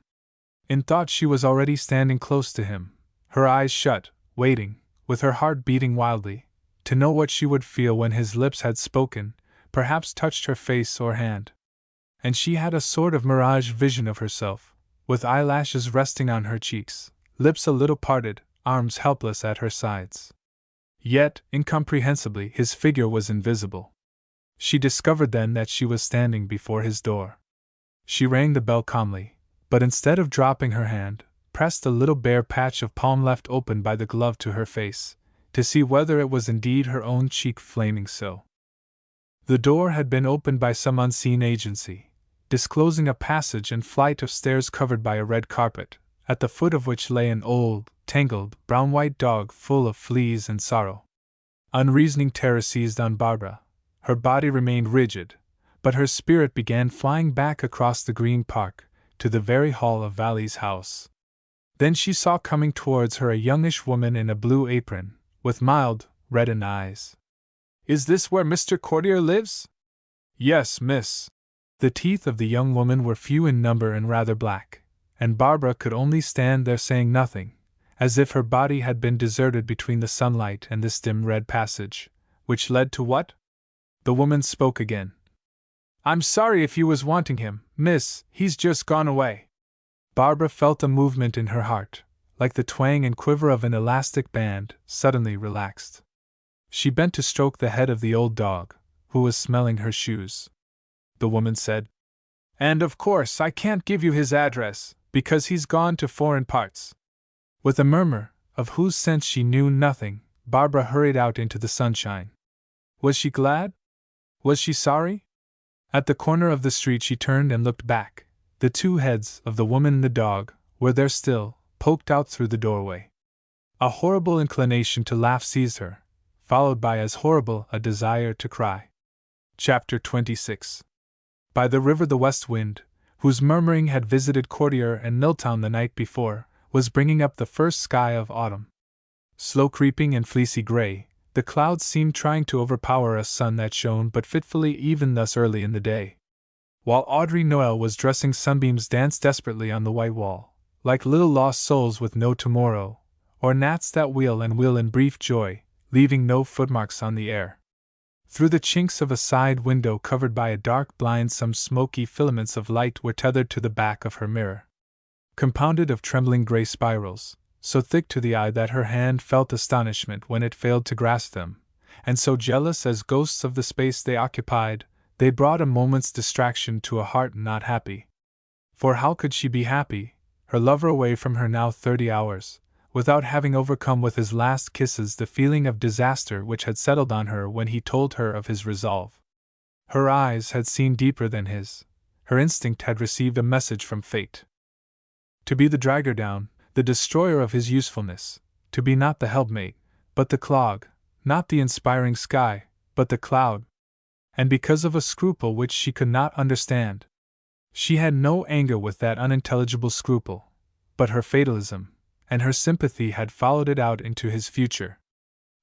In thought she was already standing close to him, her eyes shut, waiting, with her heart beating wildly, to know what she would feel when his lips had spoken, perhaps touched her face or hand. And she had a sort of mirage vision of herself, with eyelashes resting on her cheeks, lips a little parted, arms helpless at her sides. Yet, incomprehensibly, his figure was invisible. She discovered then that she was standing before his door. She rang the bell calmly, but instead of dropping her hand, pressed a little bare patch of palm left open by the glove to her face, to see whether it was indeed her own cheek flaming so. The door had been opened by some unseen agency, disclosing a passage and flight of stairs covered by a red carpet, at the foot of which lay an old, tangled, brown-white dog full of fleas and sorrow. Unreasoning terror seized on Barbara. Her body remained rigid, but her spirit began flying back across the Green Park, to the very hall of Valley's house. Then she saw coming towards her a youngish woman in a blue apron, with mild, reddened eyes. "Is this where Mr. Courtier lives?" Yes, miss. The teeth of the young woman were few in number and rather black, and Barbara could only stand there saying nothing, as if her body had been deserted between the sunlight and this dim red passage, which led to what? The woman spoke again. I'm sorry if you was wanting him, miss, he's just gone away. Barbara felt a movement in her heart, like the twang and quiver of an elastic band, suddenly relaxed. She bent to stroke the head of the old dog, who was smelling her shoes. The woman said, And of course I can't give you his address, because he's gone to foreign parts. With a murmur, of whose sense she knew nothing, Barbara hurried out into the sunshine. Was she glad? Was she sorry? At the corner of the street she turned and looked back. The two heads of the woman and the dog were there still, poked out through the doorway. A horrible inclination to laugh seized her, followed by as horrible a desire to cry. Chapter 26. By the river the west wind, whose murmuring had visited Courtier and Milltown the night before, was bringing up the first sky of autumn. Slow creeping and fleecy gray, the clouds seemed trying to overpower a sun that shone but fitfully even thus early in the day. While Audrey Noel was dressing, sunbeams danced desperately on the white wall, like little lost souls with no tomorrow, or gnats that wheel and wheel in brief joy, leaving no footmarks on the air. Through the chinks of a side window covered by a dark blind some smoky filaments of light were tethered to the back of her mirror. Compounded of trembling gray spirals, so thick to the eye that her hand felt astonishment when it failed to grasp them, and so jealous as ghosts of the space they occupied, they brought a moment's distraction to a heart not happy. For how could she be happy, her lover away from her now 30 hours, without having overcome with his last kisses the feeling of disaster which had settled on her when he told her of his resolve? Her eyes had seen deeper than his, her instinct had received a message from fate. To be the dragger down, the destroyer of his usefulness, to be not the helpmate, but the clog, not the inspiring sky, but the cloud. And because of a scruple which she could not understand. She had no anger with that unintelligible scruple, but her fatalism, and her sympathy had followed it out into his future.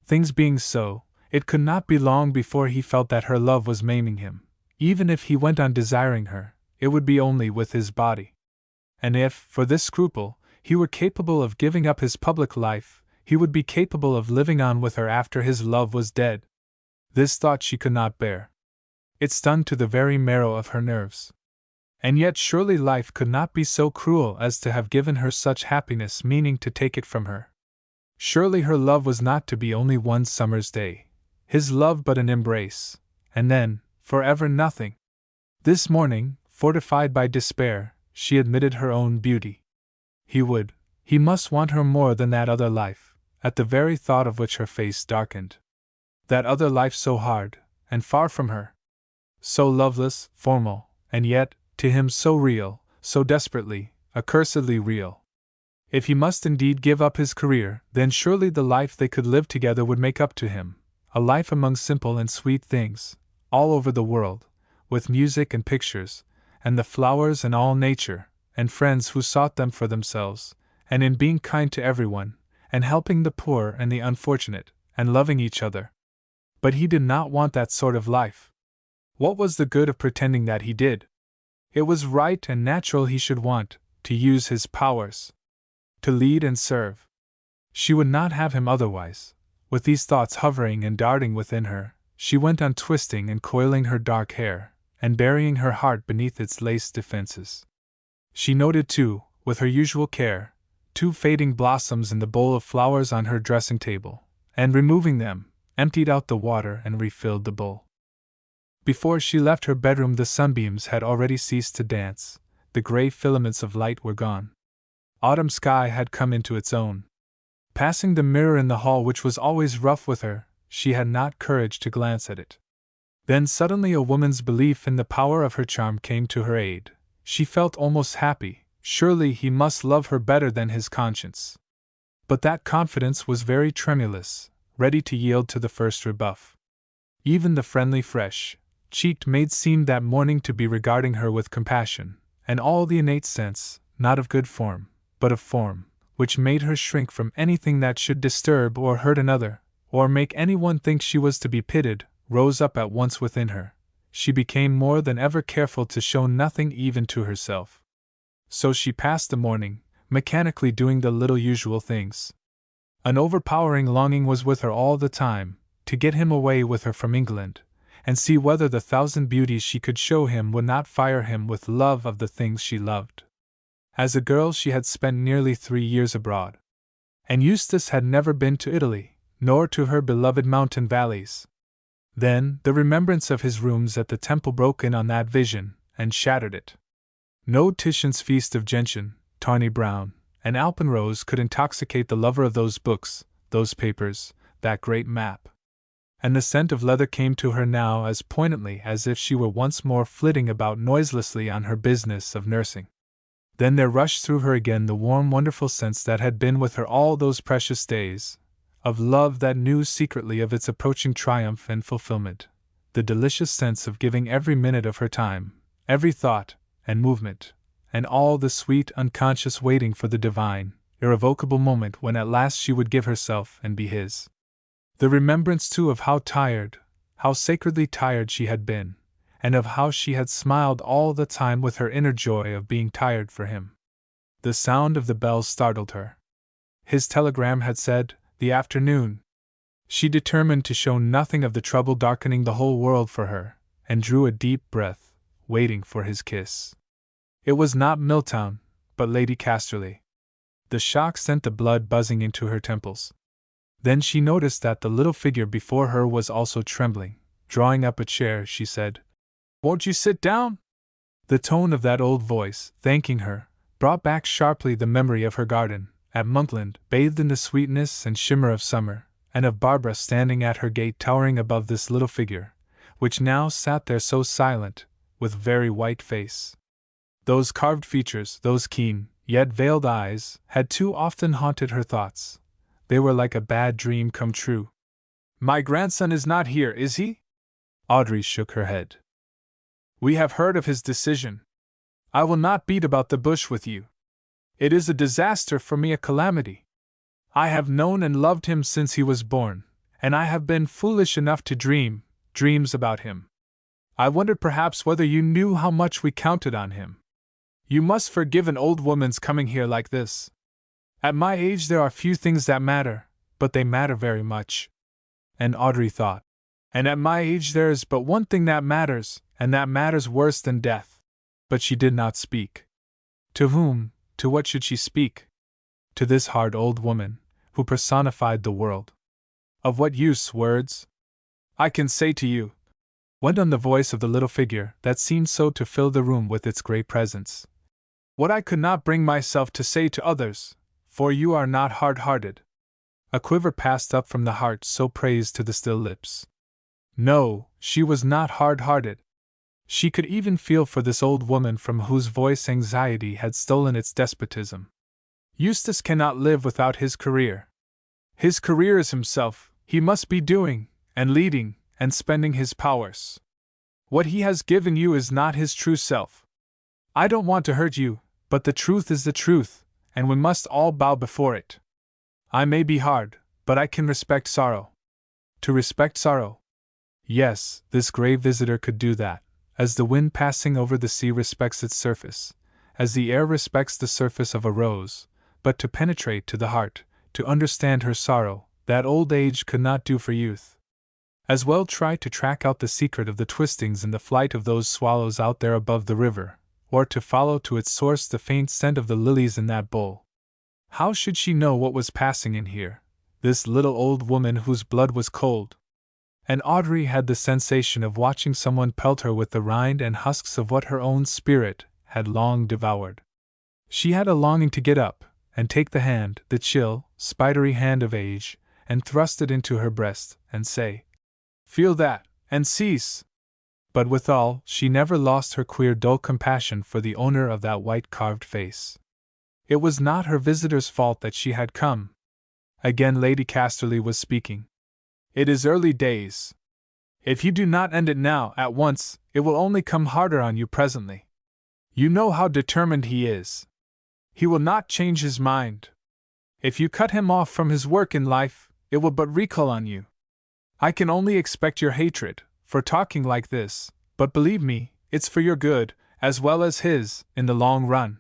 Things being so, it could not be long before he felt that her love was maiming him. Even if he went on desiring her, it would be only with his body. And if, for this scruple, he were capable of giving up his public life, he would be capable of living on with her after his love was dead. This thought she could not bear. It stung to the very marrow of her nerves. And yet surely life could not be so cruel as to have given her such happiness meaning to take it from her. Surely her love was not to be only one summer's day, his love but an embrace, and then, forever nothing. This morning, fortified by despair, she admitted her own beauty. He must want her more than that other life, at the very thought of which her face darkened. That other life so hard, and far from her. So loveless, formal, and yet, to him so real, so desperately, accursedly real. If he must indeed give up his career, then surely the life they could live together would make up to him, a life among simple and sweet things, all over the world, with music and pictures, and the flowers and all nature, and friends who sought them for themselves, and in being kind to everyone, and helping the poor and the unfortunate, and loving each other. But he did not want that sort of life. What was the good of pretending that he did? It was right and natural he should want to use his powers, to lead and serve. She would not have him otherwise. With these thoughts hovering and darting within her, she went on twisting and coiling her dark hair, and burying her heart beneath its lace defenses. She noted, too, with her usual care, 2 fading blossoms in the bowl of flowers on her dressing table, and removing them, emptied out the water and refilled the bowl. Before she left her bedroom the sunbeams had already ceased to dance, the gray filaments of light were gone. Autumn sky had come into its own. Passing the mirror in the hall which was always rough with her, she had not courage to glance at it. Then suddenly a woman's belief in the power of her charm came to her aid. She felt almost happy. Surely he must love her better than his conscience. But that confidence was very tremulous, ready to yield to the first rebuff. Even the friendly fresh-cheeked maid seemed that morning to be regarding her with compassion, and all the innate sense, not of good form, but of form, which made her shrink from anything that should disturb or hurt another, or make anyone think she was to be pitied, rose up at once within her, she became more than ever careful to show nothing even to herself. So she passed the morning, mechanically doing the little usual things. An overpowering longing was with her all the time, to get him away with her from England, and see whether the thousand beauties she could show him would not fire him with love of the things she loved. As a girl she had spent nearly 3 years abroad. And Eustace had never been to Italy, nor to her beloved mountain valleys. Then the remembrance of his rooms at the Temple broke in on that vision, and shattered it. No Titian's feast of gentian, tawny brown, and alpenrose could intoxicate the lover of those books, those papers, that great map. And the scent of leather came to her now as poignantly as if she were once more flitting about noiselessly on her business of nursing. Then there rushed through her again the warm, wonderful sense that had been with her all those precious days, of love that knew secretly of its approaching triumph and fulfillment, the delicious sense of giving every minute of her time, every thought and movement, and all the sweet, unconscious waiting for the divine, irrevocable moment when at last she would give herself and be his. The remembrance, too, of how tired, how sacredly tired she had been, and of how she had smiled all the time with her inner joy of being tired for him. The sound of the bells startled her. His telegram had said, "the afternoon." She determined to show nothing of the trouble darkening the whole world for her, and drew a deep breath, waiting for his kiss. It was not Milltown, but Lady Casterly. The shock sent the blood buzzing into her temples. Then she noticed that the little figure before her was also trembling. Drawing up a chair, she said, "Won't you sit down?" The tone of that old voice, thanking her, brought back sharply the memory of her garden, at Monkland, bathed in the sweetness and shimmer of summer, and of Barbara standing at her gate towering above this little figure, which now sat there so silent, with very white face. Those carved features, those keen, yet veiled eyes, had too often haunted her thoughts. They were like a bad dream come true. "My grandson is not here, is he?" Audrey shook her head. "We have heard of his decision. I will not beat about the bush with you. It is a disaster for me, a calamity. I have known and loved him since he was born, and I have been foolish enough to dream dreams about him. I wondered perhaps whether you knew how much we counted on him. You must forgive an old woman's coming here like this. At my age there are few things that matter, but they matter very much." And Audrey thought, "And at my age there is but one thing that matters, and that matters worse than death." But she did not speak. To whom, to what should she speak? To this hard old woman, who personified the world. Of what use words? "I can say to you," went on the voice of the little figure that seemed so to fill the room with its great presence, "what I could not bring myself to say to others, for you are not hard-hearted." A quiver passed up from the heart so praised to the still lips. No, she was not hard-hearted. She could even feel for this old woman from whose voice anxiety had stolen its despotism. Eustace cannot live without his career. His career is himself. He must be doing, and leading, and spending his powers. What he has given you is not his true self. I don't want to hurt you, but the truth is the truth, and we must all bow before it. I may be hard, but I can respect sorrow. To respect sorrow. Yes, this grave visitor could do that, as the wind passing over the sea respects its surface, as the air respects the surface of a rose, but to penetrate to the heart, to understand her sorrow, that old age could not do for youth. As well try to track out the secret of the twistings in the flight of those swallows out there above the river, or to follow to its source the faint scent of the lilies in that bowl. How should she know what was passing in here, this little old woman whose blood was cold? And Audrey had the sensation of watching someone pelt her with the rind and husks of what her own spirit had long devoured. She had a longing to get up, and take the hand, the chill, spidery hand of age, and thrust it into her breast, and say, "Feel that, and cease." But withal, she never lost her queer dull compassion for the owner of that white carved face. It was not her visitor's fault that she had come. Again Lady Casterly was speaking. "It is early days. If you do not end it now, at once, it will only come harder on you presently. You know how determined he is. He will not change his mind. If you cut him off from his work in life, it will but recoil on you. I can only expect your hatred, for talking like this, But believe me, it's for your good, as well as his, in the long run.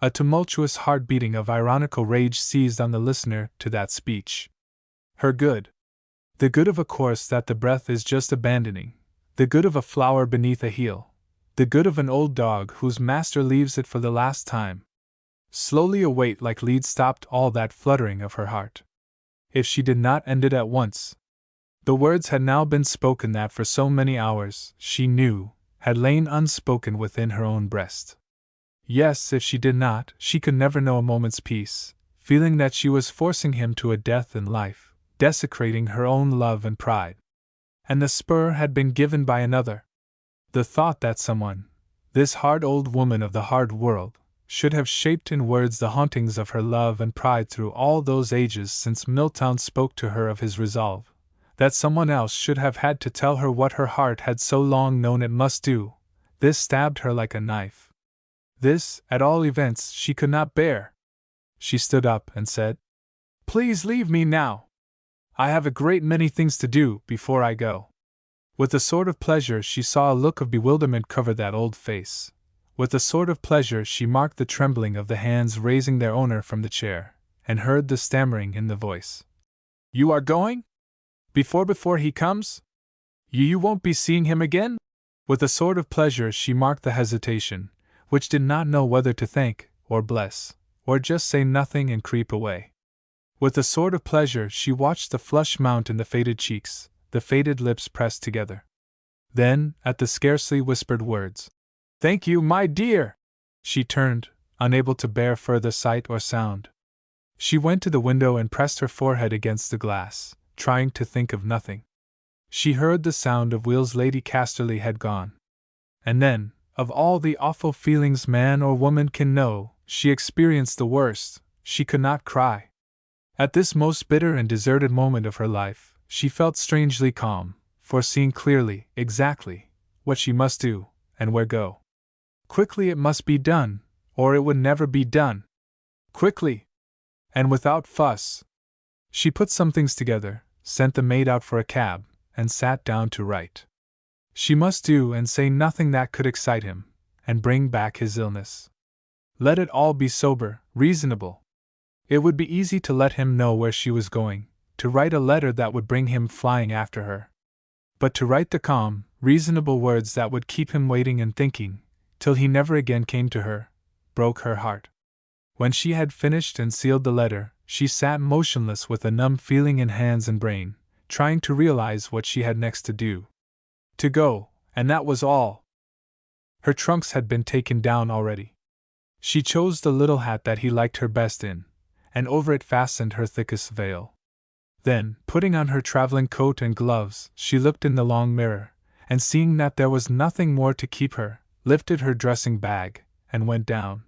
A tumultuous heart-beating of ironical rage seized on the listener to that speech. Her good. The good of a course that the breath is just abandoning, the good of a flower beneath a heel, the good of an old dog whose master leaves it for the last time. Slowly a weight like lead stopped all that fluttering of her heart. If she did not end it at once. The words had now been spoken that for so many hours, she knew, had lain unspoken within her own breast. Yes, if she did not, she could never know a moment's peace, feeling that she was forcing him to a death in life, desecrating her own love and pride. And the spur had been given by another. The thought that someone, this hard old woman of the hard world, should have shaped in words the hauntings of her love and pride through all those ages since Milltown spoke to her of his resolve, that someone else should have had to tell her what her heart had so long known it must do, this stabbed her like a knife. This, at all events, she could not bear. She stood up and said, "Please leave me now. I have a great many things to do before I go." With a sort of pleasure she saw a look of bewilderment cover that old face. With a sort of pleasure she marked the trembling of the hands raising their owner from the chair, and heard the stammering in the voice. "You are going? Before he comes? You won't be seeing him again?" With a sort of pleasure she marked the hesitation, which did not know whether to thank, or bless, or just say nothing and creep away. With a sort of pleasure she watched the flush mount in the faded cheeks, the faded lips pressed together. Then, at the scarcely whispered words, "Thank you, my dear!" she turned, unable to bear further sight or sound. She went to the window and pressed her forehead against the glass, trying to think of nothing. She heard the sound of wheels. Lady Casterly had gone. And then, of all the awful feelings man or woman can know, she experienced the worst. She could not cry. At this most bitter and deserted moment of her life, she felt strangely calm, foreseeing clearly, exactly, what she must do, and where go. Quickly it must be done, or it would never be done. Quickly! And without fuss. She put some things together, sent the maid out for a cab, and sat down to write. She must do and say nothing that could excite him, and bring back his illness. Let it all be sober, reasonable. It would be easy to let him know where she was going, to write a letter that would bring him flying after her. But to write the calm, reasonable words that would keep him waiting and thinking, till he never again came to her, broke her heart. When she had finished and sealed the letter, she sat motionless with a numb feeling in hands and brain, trying to realize what she had next to do. To go, and that was all. Her trunks had been taken down already. She chose the little hat that he liked her best in, and over it fastened her thickest veil. Then, putting on her traveling coat and gloves, she looked in the long mirror, and seeing that there was nothing more to keep her, lifted her dressing bag, and went down.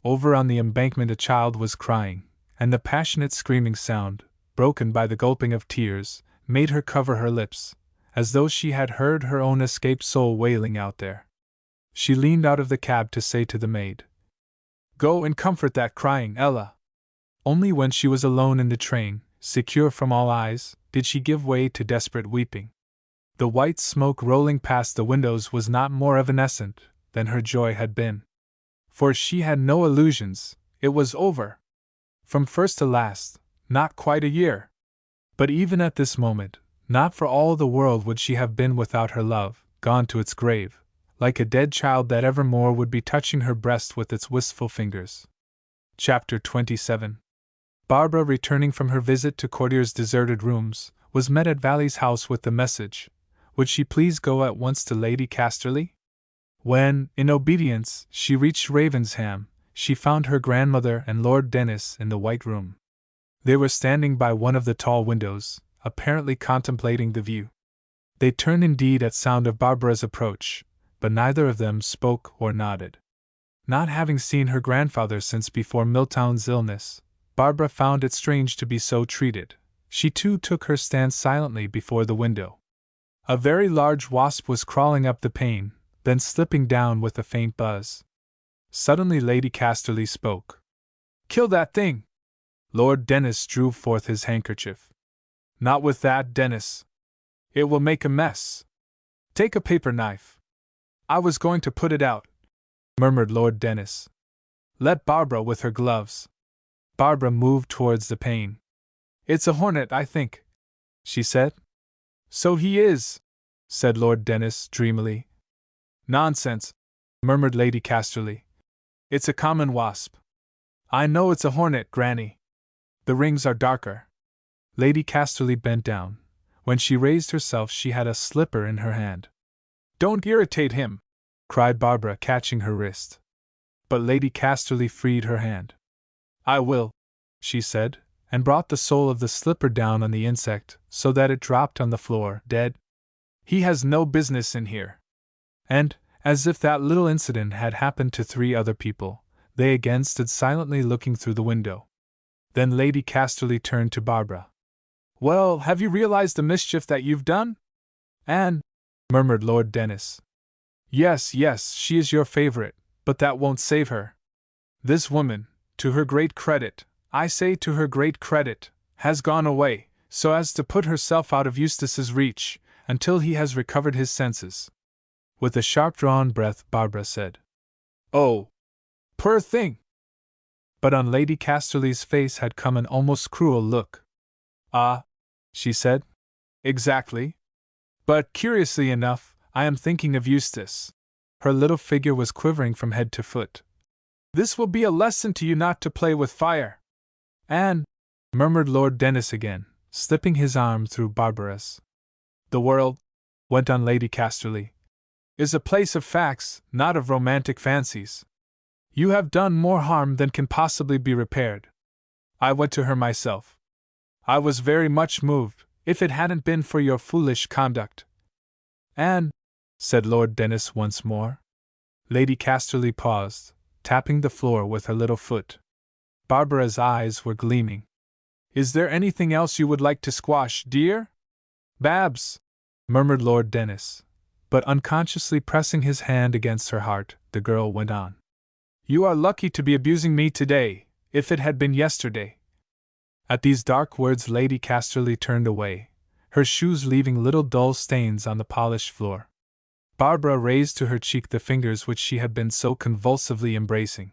Over on the embankment a child was crying, and the passionate screaming sound, broken by the gulping of tears, made her cover her lips, as though she had heard her own escaped soul wailing out there. She leaned out of the cab to say to the maid, "Go and comfort that crying Ella." Only when she was alone in the train, secure from all eyes, did she give way to desperate weeping. The white smoke rolling past the windows was not more evanescent than her joy had been. For she had no illusions, it was over. From first to last, not quite a year. But even at this moment, not for all the world would she have been without her love, gone to its grave, like a dead child that evermore would be touching her breast with its wistful fingers. Chapter 27. Barbara, returning from her visit to Cordear's deserted rooms, was met at Valley's house with the message, would she please go at once to Lady Casterly? When, in obedience, she reached Ravensham, she found her grandmother and Lord Dennis in the White Room. They were standing by one of the tall windows, apparently contemplating the view. They turned indeed at sound of Barbara's approach, but neither of them spoke or nodded. Not having seen her grandfather since before Milltown's illness, Barbara found it strange to be so treated. She too took her stand silently before the window. A very large wasp was crawling up the pane, then slipping down with a faint buzz. Suddenly Lady Casterly spoke. "Kill that thing!" Lord Dennis drew forth his handkerchief. "Not with that, Dennis. It will make a mess." Take a paper knife. I was going to put it out, murmured Lord Dennis. Let Barbara with her gloves. Barbara moved towards the pane. It's a hornet, I think, she said. So he is, said Lord Dennis dreamily. Nonsense, murmured Lady Casterly. It's a common wasp. I know it's a hornet, Granny. The rings are darker. Lady Casterly bent down. When she raised herself, she had a slipper in her hand. Don't irritate him, cried Barbara, catching her wrist. But Lady Casterly freed her hand. I will, she said, and brought the sole of the slipper down on the insect so that it dropped on the floor, dead. He has no business in here. And, as if that little incident had happened to 3 other people, they again stood silently looking through the window. Then Lady Casterly turned to Barbara. Well, have you realized the mischief that you've done? Anne, murmured Lord Dennis. Yes, she is your favorite, but that won't save her. This woman, to her great credit, I say to her great credit, has gone away, so as to put herself out of Eustace's reach, until he has recovered his senses. With a sharp-drawn breath, Barbara said, Oh, poor thing! But on Lady Casterly's face had come an almost cruel look. Ah, she said. Exactly. But, curiously enough, I am thinking of Eustace. Her little figure was quivering from head to foot. This will be a lesson to you not to play with fire. Anne, murmured Lord Dennis again, slipping his arm through Barbara's. The world, went on Lady Casterly, is a place of facts, not of romantic fancies. You have done more harm than can possibly be repaired. I went to her myself. I was very much moved, if it hadn't been for your foolish conduct. Anne, said Lord Dennis once more. Lady Casterly paused, tapping the floor with her little foot. Barbara's eyes were gleaming. Is there anything else you would like to squash, dear? Babs, murmured Lord Dennis, but unconsciously pressing his hand against her heart, the girl went on. You are lucky to be abusing me today, if it had been yesterday. At these dark words Lady Casterly turned away, her shoes leaving little dull stains on the polished floor. Barbara raised to her cheek the fingers which she had been so convulsively embracing.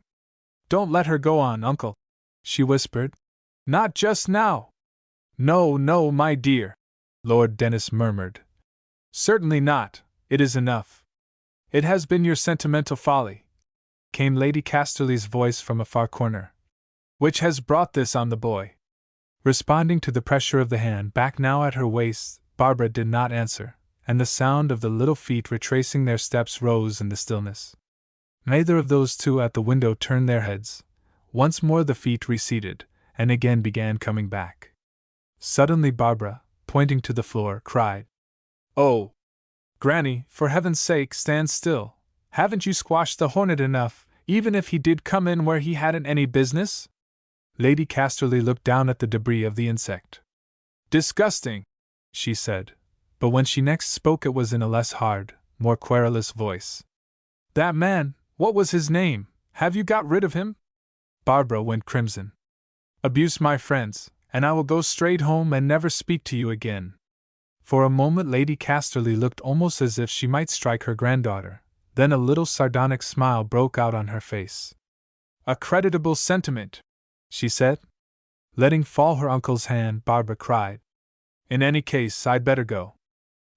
Don't let her go on, uncle, she whispered. Not just now. No, my dear, Lord Dennis murmured. Certainly not, it is enough. It has been your sentimental folly, came Lady Casterly's voice from a far corner, which has brought this on the boy. Responding to the pressure of the hand back now at her waist, Barbara did not answer, and the sound of the little feet retracing their steps rose in the stillness. Neither of those 2 at the window turned their heads. Once more the feet receded, and again began coming back. Suddenly Barbara, pointing to the floor, cried, Oh, Granny, for heaven's sake stand still. Haven't you squashed the hornet enough, even if he did come in where he hadn't any business? Lady Casterly looked down at the debris of the insect. Disgusting, she said, but when she next spoke it was in a less hard, more querulous voice. That man, what was his name? Have you got rid of him? Barbara went crimson. Abuse my friends, and I will go straight home and never speak to you again. For a moment Lady Casterly looked almost as if she might strike her granddaughter, then a little sardonic smile broke out on her face. A creditable sentiment, she said. Letting fall her uncle's hand, Barbara cried, In any case, I'd better go.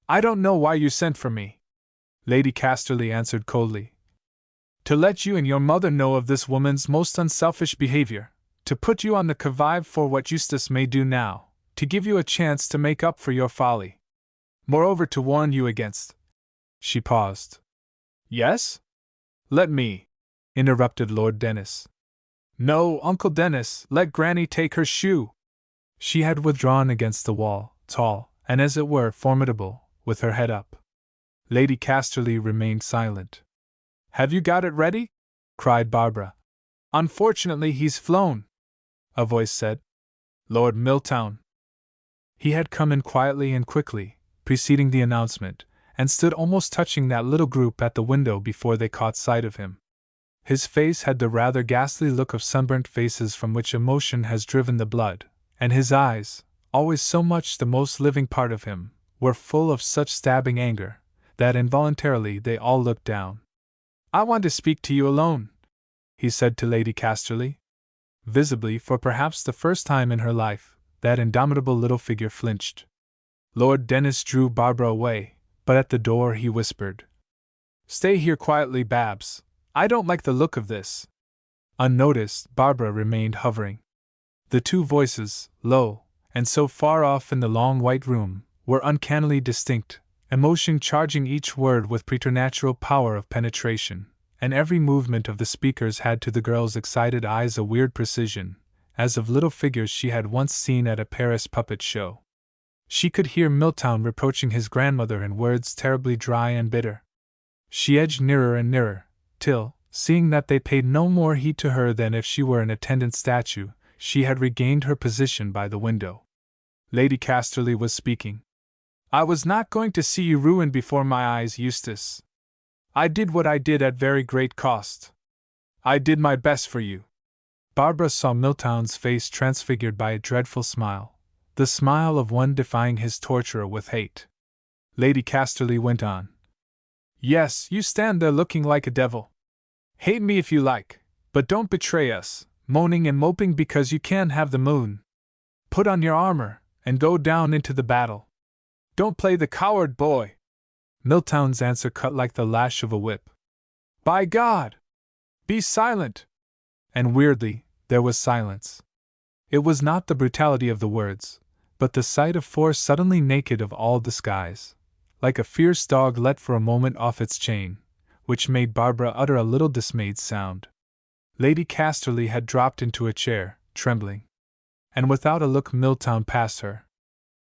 I don't know why you sent for me, Lady Casterly answered coldly. To let you and your mother know of this woman's most unselfish behavior, to put you on the qui-vive for what Eustace may do now, to give you a chance to make up for your folly. Moreover, to warn you against. She paused. Yes? Let me, interrupted Lord Dennis. No, Uncle Dennis, let Granny take her shoe. She had withdrawn against the wall, tall, and as it were formidable, with her head up. Lady Casterly remained silent. Have you got it ready? Cried Barbara. Unfortunately he's flown, a voice said. Lord Milltown. He had come in quietly and quickly, preceding the announcement, and stood almost touching that little group at the window before they caught sight of him. His face had the rather ghastly look of sunburnt faces from which emotion has driven the blood, and his eyes, always so much the most living part of him, were full of such stabbing anger, that involuntarily they all looked down. "I want to speak to you alone," he said to Lady Casterly. Visibly, for perhaps the first time in her life, that indomitable little figure flinched. Lord Dennis drew Barbara away, but at the door he whispered, "Stay here quietly, Babs. I don't like the look of this." Unnoticed, Barbara remained hovering. The two voices, low, and so far off in the long white room, were uncannily distinct, emotion charging each word with preternatural power of penetration, and every movement of the speakers had to the girl's excited eyes a weird precision, as of little figures she had once seen at a Paris puppet show. She could hear Milltown reproaching his grandmother in words terribly dry and bitter. She edged nearer and nearer, till, seeing that they paid no more heed to her than if she were an attendant statue, she had regained her position by the window. Lady Casterly was speaking. "I was not going to see you ruined before my eyes, Eustace. I did what I did at very great cost. I did my best for you." Barbara saw Milltown's face transfigured by a dreadful smile, the smile of one defying his torturer with hate. Lady Casterly went on. "Yes, you stand there looking like a devil. Hate me if you like, but don't betray us, moaning and moping because you can't have the moon. Put on your armor, and go down into the battle. Don't play the coward, boy." Milltown's answer cut like the lash of a whip. "By God! Be silent!" And weirdly, there was silence. It was not the brutality of the words, but the sight of four suddenly naked of all disguise, like a fierce dog let for a moment off its chain, which made Barbara utter a little dismayed sound. Lady Casterly had dropped into a chair, trembling. And without a look Milltown passed her.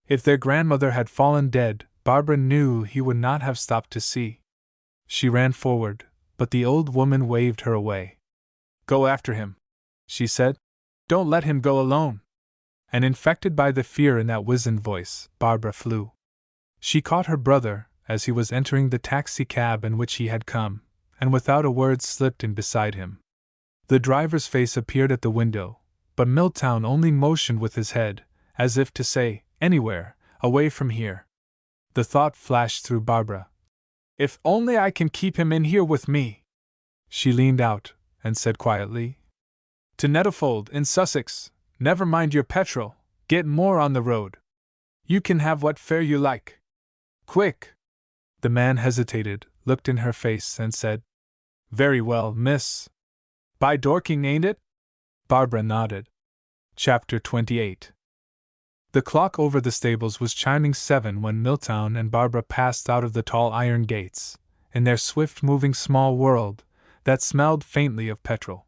If their grandmother had fallen dead, Barbara knew he would not have stopped to see. She ran forward, but the old woman waved her away. "Go after him," she said. "Don't let him go alone." And infected by the fear in that wizened voice, Barbara flew. She caught her brother as he was entering the taxi-cab in which he had come, and without a word slipped in beside him. The driver's face appeared at the window, but Milltown only motioned with his head, as if to say, "Anywhere, away from here." The thought flashed through Barbara, "If only I can keep him in here with me." She leaned out, and said quietly, "To Netherfold, in Sussex. Never mind your petrol, get more on the road. You can have what fare you like. Quick!" The man hesitated, looked in her face, and said, "Very well, miss. By Dorking, ain't it?" Barbara nodded. Chapter 28. The clock over the stables was chiming 7 when Milltown and Barbara passed out of the tall iron gates, in their swift-moving small world, that smelled faintly of petrol.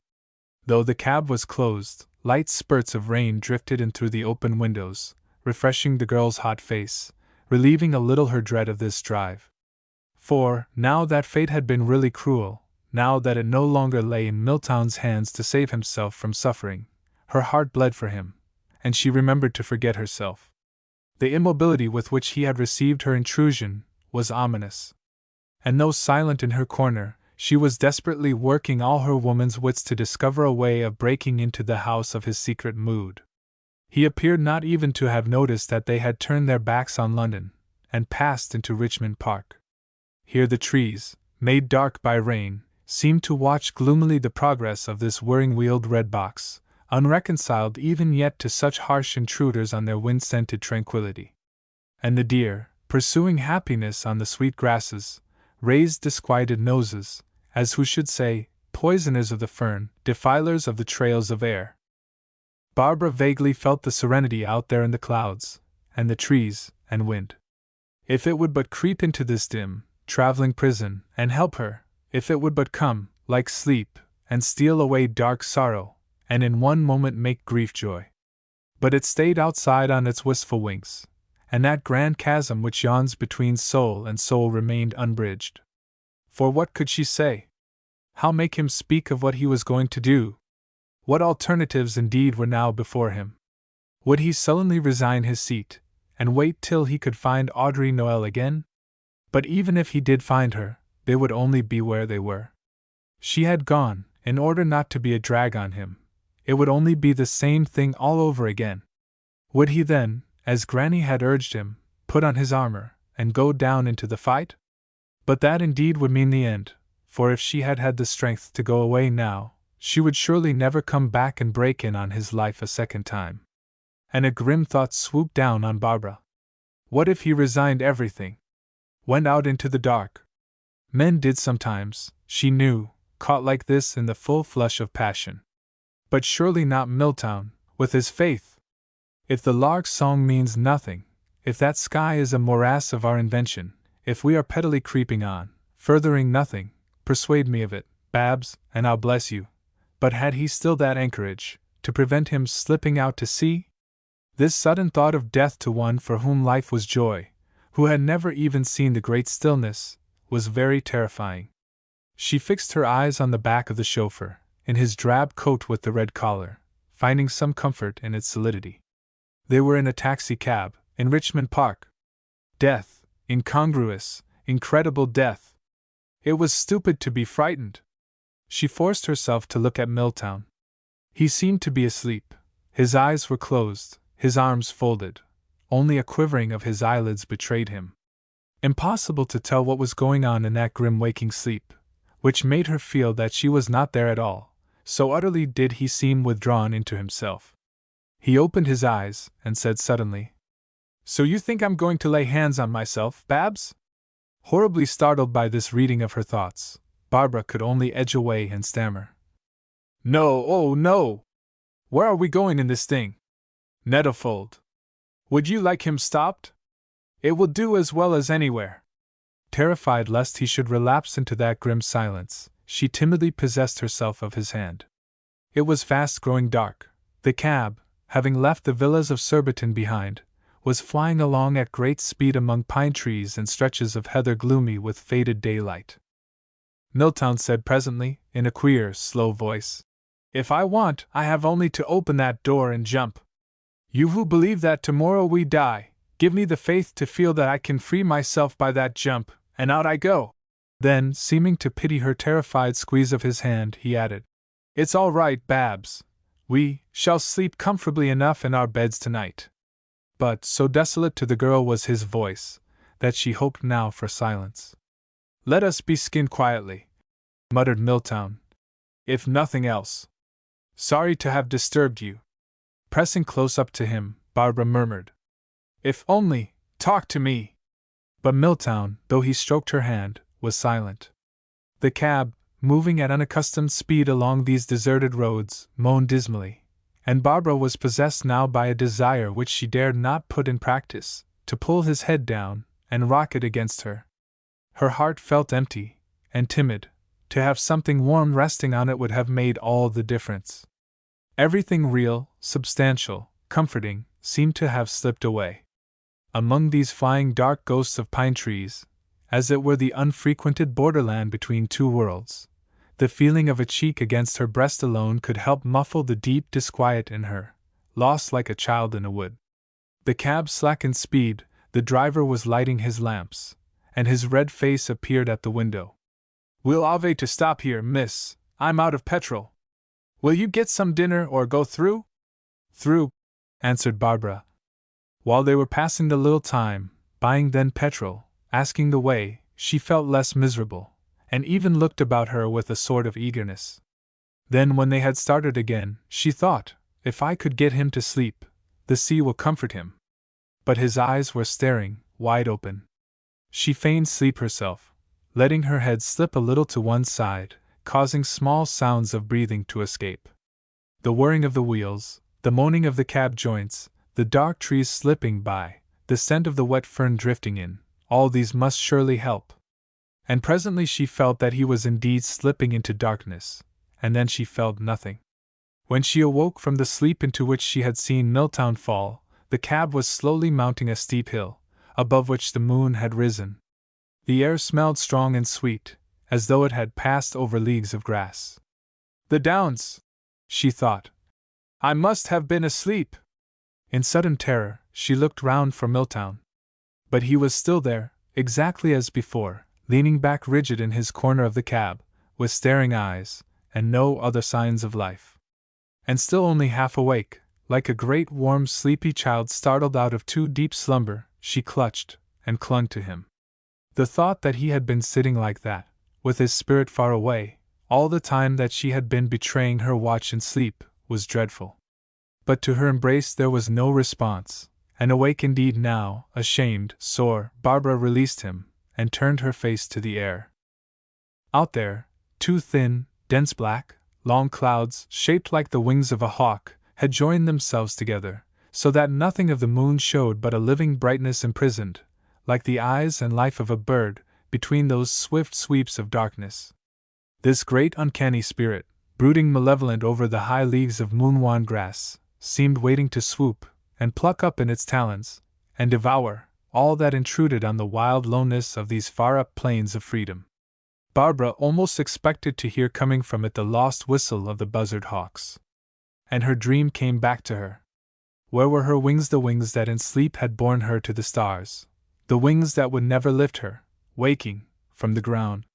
Though the cab was closed, light spurts of rain drifted in through the open windows, refreshing the girl's hot face, relieving a little her dread of this drive. For, now that fate had been really cruel, now that it no longer lay in Milltown's hands to save himself from suffering, her heart bled for him, and she remembered to forget herself. The immobility with which he had received her intrusion was ominous. And though silent in her corner, she was desperately working all her woman's wits to discover a way of breaking into the house of his secret mood. He appeared not even to have noticed that they had turned their backs on London, and passed into Richmond Park. Here the trees, made dark by rain, seemed to watch gloomily the progress of this whirring-wheeled red box, unreconciled even yet to such harsh intruders on their wind-scented tranquility. And the deer, pursuing happiness on the sweet grasses, raised disquieted noses, as who should say, poisoners of the fern, defilers of the trails of air. Barbara vaguely felt the serenity out there in the clouds, and the trees, and wind. If it would but creep into this dim, traveling prison, and help her, if it would but come, like sleep, and steal away dark sorrow, and in one moment make grief joy. But it stayed outside on its wistful wings, and that grand chasm which yawns between soul and soul remained unbridged. For what could she say? How make him speak of what he was going to do? What alternatives indeed were now before him? Would he sullenly resign his seat, and wait till he could find Audrey Noel again? But even if he did find her, they would only be where they were. She had gone, in order not to be a drag on him. It would only be the same thing all over again. Would he then, as Granny had urged him, put on his armor, and go down into the fight? But that indeed would mean the end, for if she had had the strength to go away now, she would surely never come back and break in on his life a second time. And a grim thought swooped down on Barbara. What if he resigned everything? Went out into the dark? Men did sometimes, she knew, caught like this in the full flush of passion. But surely not Milltown, with his faith. If the lark's song means nothing, if that sky is a morass of our invention, if we are pettily creeping on, furthering nothing, persuade me of it, Babs, and I'll bless you. But had he still that anchorage, to prevent him slipping out to sea? This sudden thought of death to one for whom life was joy, who had never even seen the great stillness, was very terrifying. She fixed her eyes on the back of the chauffeur, in his drab coat with the red collar, finding some comfort in its solidity. They were in a taxi cab, in Richmond Park. Death, incongruous, incredible death. It was stupid to be frightened. She forced herself to look at Milltown. He seemed to be asleep. His eyes were closed, his arms folded. Only a quivering of his eyelids betrayed him. Impossible to tell what was going on in that grim waking sleep, which made her feel that she was not there at all, so utterly did he seem withdrawn into himself. He opened his eyes, and said suddenly, "So you think I'm going to lay hands on myself, Babs?" Horribly startled by this reading of her thoughts, Barbara could only edge away and stammer, "No, oh no! Where are we going in this thing? Nettlefold. Would you like him stopped? It will do as well as anywhere." Terrified lest he should relapse into that grim silence, she timidly possessed herself of his hand. It was fast growing dark. The cab, having left the villas of Surbiton behind, was flying along at great speed among pine trees and stretches of heather gloomy with faded daylight. Milltown said presently, in a queer, slow voice, "If I want, I have only to open that door and jump. You who believe that tomorrow we die, give me the faith to feel that I can free myself by that jump, and out I go." Then, seeming to pity her terrified squeeze of his hand, he added, "It's all right, Babs. We shall sleep comfortably enough in our beds tonight." But so desolate to the girl was his voice, that she hoped now for silence. "Let us be skinned quietly," muttered Milltown. "If nothing else. Sorry to have disturbed you." Pressing close up to him, Barbara murmured, "If only, talk to me." But Milltown, though he stroked her hand, was silent. The cab, moving at unaccustomed speed along these deserted roads, moaned dismally, and Barbara was possessed now by a desire which she dared not put in practice, to pull his head down and rock it against her. Her heart felt empty and timid. To have something warm resting on it would have made all the difference. Everything real, substantial, comforting, seemed to have slipped away. Among these flying dark ghosts of pine trees, as it were the unfrequented borderland between two worlds, the feeling of a cheek against her breast alone could help muffle the deep disquiet in her, lost like a child in a wood. The cab slackened speed, the driver was lighting his lamps, and his red face appeared at the window. "We'll have to stop here, miss. I'm out of petrol. Will you get some dinner or go through?" "Through," answered Barbara. While they were passing the little time, buying then petrol, asking the way, she felt less miserable, and even looked about her with a sort of eagerness. Then when they had started again, she thought, "If I could get him to sleep, the sea will comfort him." But his eyes were staring, wide open. She feigned sleep herself, letting her head slip a little to one side, causing small sounds of breathing to escape. The whirring of the wheels, the moaning of the cab joints, the dark trees slipping by, the scent of the wet fern drifting in, all these must surely help. And presently she felt that he was indeed slipping into darkness, and then she felt nothing. When she awoke from the sleep into which she had seen Milltown fall, the cab was slowly mounting a steep hill, above which the moon had risen. The air smelled strong and sweet, as though it had passed over leagues of grass. "The Downs!" she thought. "I must have been asleep." In sudden terror, she looked round for Milltown. But he was still there, exactly as before, leaning back rigid in his corner of the cab, with staring eyes, and no other signs of life. And still only half awake, like a great warm sleepy child startled out of too deep slumber, she clutched and clung to him. The thought that he had been sitting like that, with his spirit far away, all the time that she had been betraying her watch and sleep, was dreadful. But to her embrace there was no response, and awake indeed now, ashamed, sore, Barbara released him, and turned her face to the air. Out there, two thin, dense black, long clouds, shaped like the wings of a hawk, had joined themselves together, so that nothing of the moon showed but a living brightness imprisoned, like the eyes and life of a bird, between those swift sweeps of darkness. This great uncanny spirit, brooding malevolent over the high leagues of moon-wan grass, seemed waiting to swoop, and pluck up in its talons, and devour, all that intruded on the wild loneness of these far-up plains of freedom. Barbara almost expected to hear coming from it the lost whistle of the buzzard hawks. And her dream came back to her. Where were her wings, the wings that in sleep had borne her to the stars, the wings that would never lift her, waking, from the ground?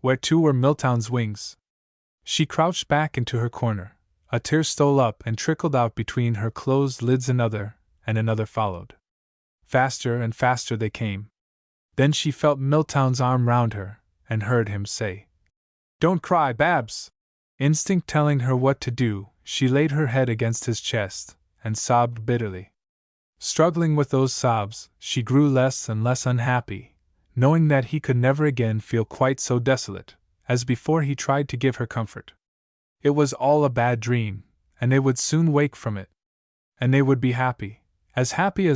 Where too were Milltown's wings? She crouched back into her corner. A tear stole up and trickled out between her closed lids, another, and another followed. Faster and faster they came. Then she felt Milltown's arm round her, and heard him say, "Don't cry, Babs!" Instinct telling her what to do, she laid her head against his chest, and sobbed bitterly. Struggling with those sobs, she grew less and less unhappy, knowing that he could never again feel quite so desolate, as before he tried to give her comfort. It was all a bad dream, and they would soon wake from it. And they would be happy as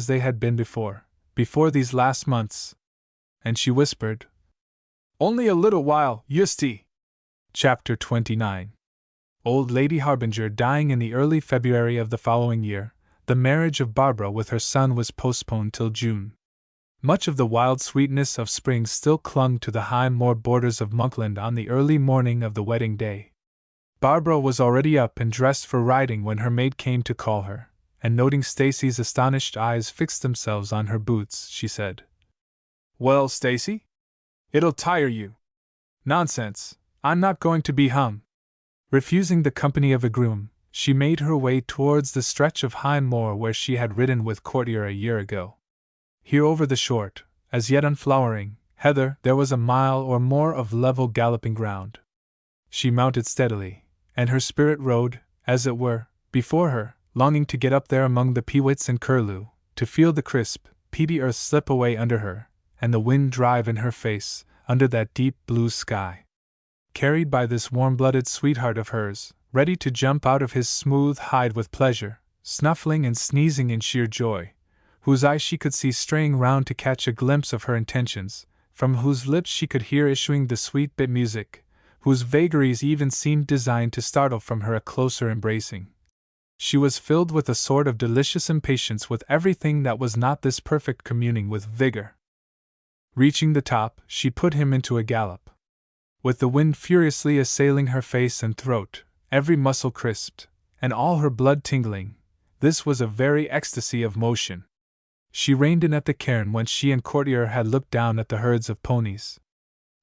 they had been before these last months. And she whispered, "Only a little while, Justy." Chapter 29. Old Lady Harbinger dying in the early February of the following year, the marriage of Barbara with her son was postponed till June. Much of the wild sweetness of spring still clung to the high moor borders of Monkland on the early morning of the wedding day. Barbara was already up and dressed for riding when her maid came to call her, and noting Stacy's astonished eyes fixed themselves on her boots, she said, "Well, Stacy? It'll tire you." "Nonsense, I'm not going to be hung." Refusing the company of a groom, she made her way towards the stretch of high moor where she had ridden with Courtier a year ago. Here over the short, as yet unflowering, heather there was a mile or more of level galloping ground. She mounted steadily, and her spirit rode, as it were, before her, longing to get up there among the peewits and curlew, to feel the crisp, peaty earth slip away under her, and the wind drive in her face, under that deep blue sky. Carried by this warm-blooded sweetheart of hers, ready to jump out of his smooth hide with pleasure, snuffling and sneezing in sheer joy, whose eyes she could see straying round to catch a glimpse of her intentions, from whose lips she could hear issuing the sweet bit music, whose vagaries even seemed designed to startle from her a closer embracing. She was filled with a sort of delicious impatience with everything that was not this perfect communing with vigor. Reaching the top, she put him into a gallop. With the wind furiously assailing her face and throat, every muscle crisped, and all her blood tingling, this was a very ecstasy of motion. She reined in at the cairn whence she and Courtier had looked down at the herds of ponies.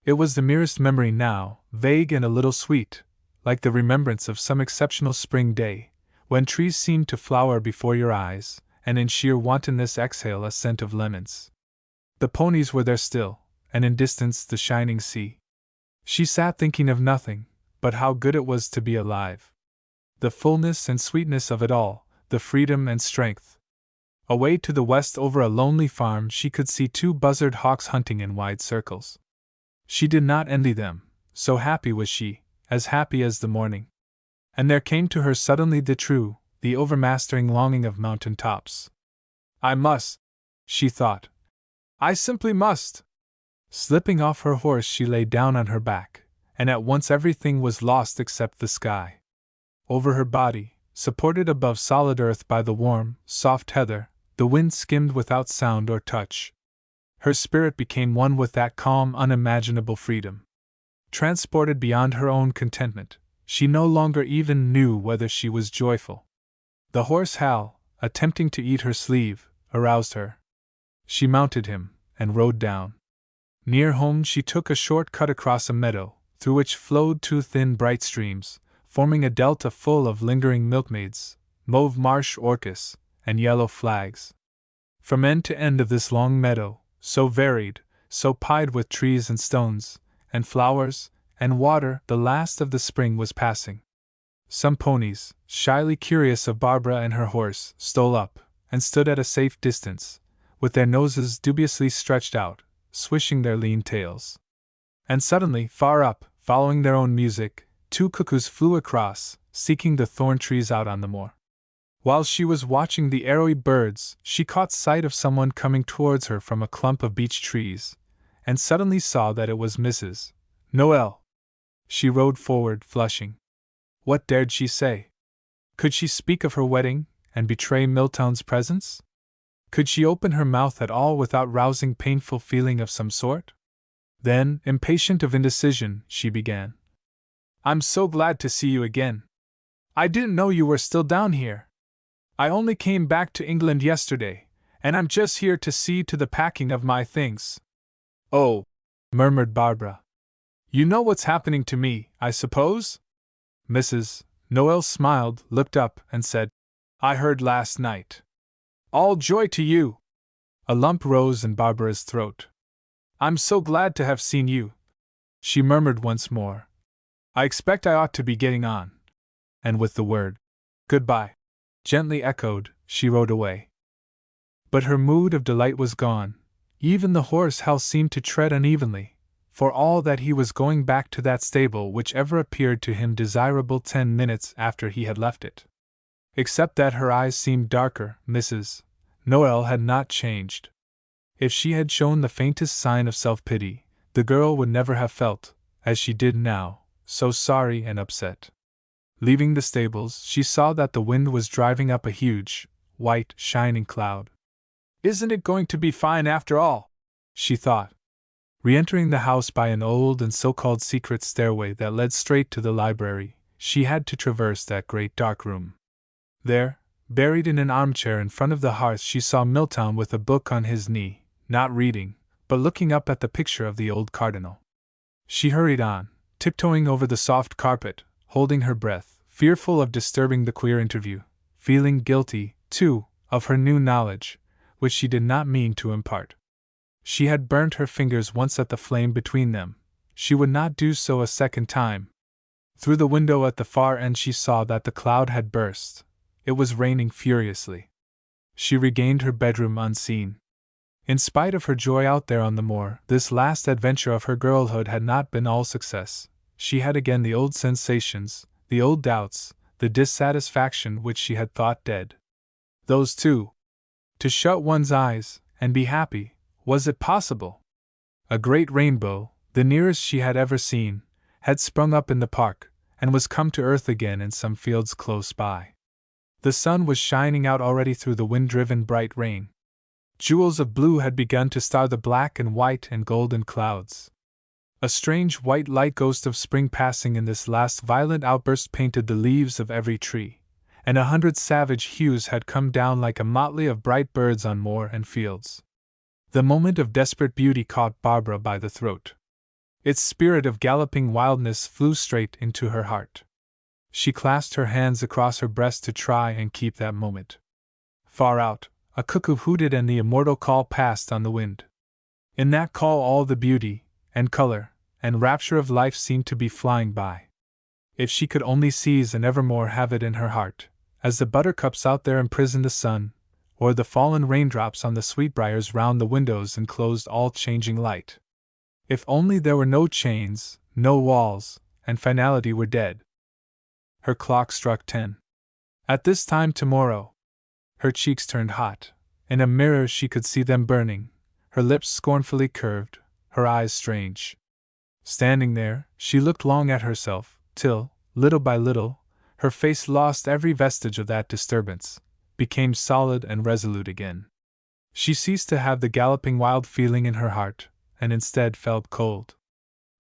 It was the merest memory now, vague and a little sweet, like the remembrance of some exceptional spring day, when trees seemed to flower before your eyes, and in sheer wantonness exhale a scent of lemons. The ponies were there still, and in distance the shining sea. She sat thinking of nothing, but how good it was to be alive. The fullness and sweetness of it all, the freedom and strength. Away to the west over a lonely farm she could see two buzzard hawks hunting in wide circles. She did not envy them, so happy was she, as happy as the morning. And there came to her suddenly the overmastering longing of mountain tops. "I must," she thought. "I simply must." Slipping off her horse she lay down on her back, and at once everything was lost except the sky. Over her body, supported above solid earth by the warm, soft heather, the wind skimmed without sound or touch. Her spirit became one with that calm, unimaginable freedom. Transported beyond her own contentment, she no longer even knew whether she was joyful. The horse Hal, attempting to eat her sleeve, aroused her. She mounted him, and rode down. Near home she took a short cut across a meadow, through which flowed two thin bright streams, forming a delta full of lingering milkmaids, mauve marsh orchis, and yellow flags. From end to end of this long meadow, so varied, so pied with trees and stones, and flowers, and water, the last of the spring was passing. Some ponies, shyly curious of Barbara and her horse, stole up, and stood at a safe distance, with their noses dubiously stretched out, swishing their lean tails. And suddenly, far up, following their own music, 2 cuckoos flew across, seeking the thorn trees out on the moor. While she was watching the arrowy birds, she caught sight of someone coming towards her from a clump of beech trees, and suddenly saw that it was Mrs. Noel. She rode forward, flushing. What dared she say? Could she speak of her wedding, and betray Milltown's presence? Could she open her mouth at all without rousing painful feeling of some sort? Then, impatient of indecision, she began. I'm so glad to see you again. I didn't know you were still down here. I only came back to England yesterday, and I'm just here to see to the packing of my things. Oh, murmured Barbara. You know what's happening to me, I suppose? Mrs. Noel smiled, looked up, and said, I heard last night. All joy to you! A lump rose in Barbara's throat. I'm so glad to have seen you, she murmured once more. I expect I ought to be getting on. And with the word, goodbye, gently echoed, she rode away. But her mood of delight was gone. Even the horse hell seemed to tread unevenly, for all that he was going back to that stable which ever appeared to him desirable 10 minutes after he had left it. Except that her eyes seemed darker, Mrs. Noel had not changed. If she had shown the faintest sign of self-pity, the girl would never have felt, as she did now, so sorry and upset. Leaving the stables, she saw that the wind was driving up a huge, white, shining cloud. Isn't it going to be fine after all? She thought. Re-entering the house by an old and so-called secret stairway that led straight to the library, she had to traverse that great dark room. There, buried in an armchair in front of the hearth, she saw Milltown with a book on his knee, not reading, but looking up at the picture of the old cardinal. She hurried on, tiptoeing over the soft carpet, holding her breath, fearful of disturbing the queer interview, feeling guilty, too, of her new knowledge, which she did not mean to impart. She had burnt her fingers once at the flame between them. She would not do so a second time. Through the window at the far end she saw that the cloud had burst. It was raining furiously. She regained her bedroom unseen. In spite of her joy out there on the moor, this last adventure of her girlhood had not been all success. She had again the old sensations, the old doubts, the dissatisfaction which she had thought dead. Those too. To shut one's eyes, and be happy, was it possible? A great rainbow, the nearest she had ever seen, had sprung up in the park, and was come to earth again in some fields close by. The sun was shining out already through the wind-driven bright rain. Jewels of blue had begun to star the black and white and golden clouds. A strange white light ghost of spring passing in this last violent outburst painted the leaves of every tree, and 100 savage hues had come down like a motley of bright birds on moor and fields. The moment of desperate beauty caught Barbara by the throat. Its spirit of galloping wildness flew straight into her heart. She clasped her hands across her breast to try and keep that moment. Far out, a cuckoo hooted and the immortal call passed on the wind. In that call all the beauty, and color, and rapture of life seemed to be flying by. If she could only seize and evermore have it in her heart, as the buttercups out there imprison the sun, or the fallen raindrops on the sweetbriars round the windows enclosed all changing light. If only there were no chains, no walls, and finality were dead. Her clock struck 10. At this time tomorrow. Her cheeks turned hot. In a mirror she could see them burning, her lips scornfully curved, her eyes strange. Standing there, she looked long at herself, till, little by little, her face lost every vestige of that disturbance, became solid and resolute again. She ceased to have the galloping wild feeling in her heart, and instead felt cold.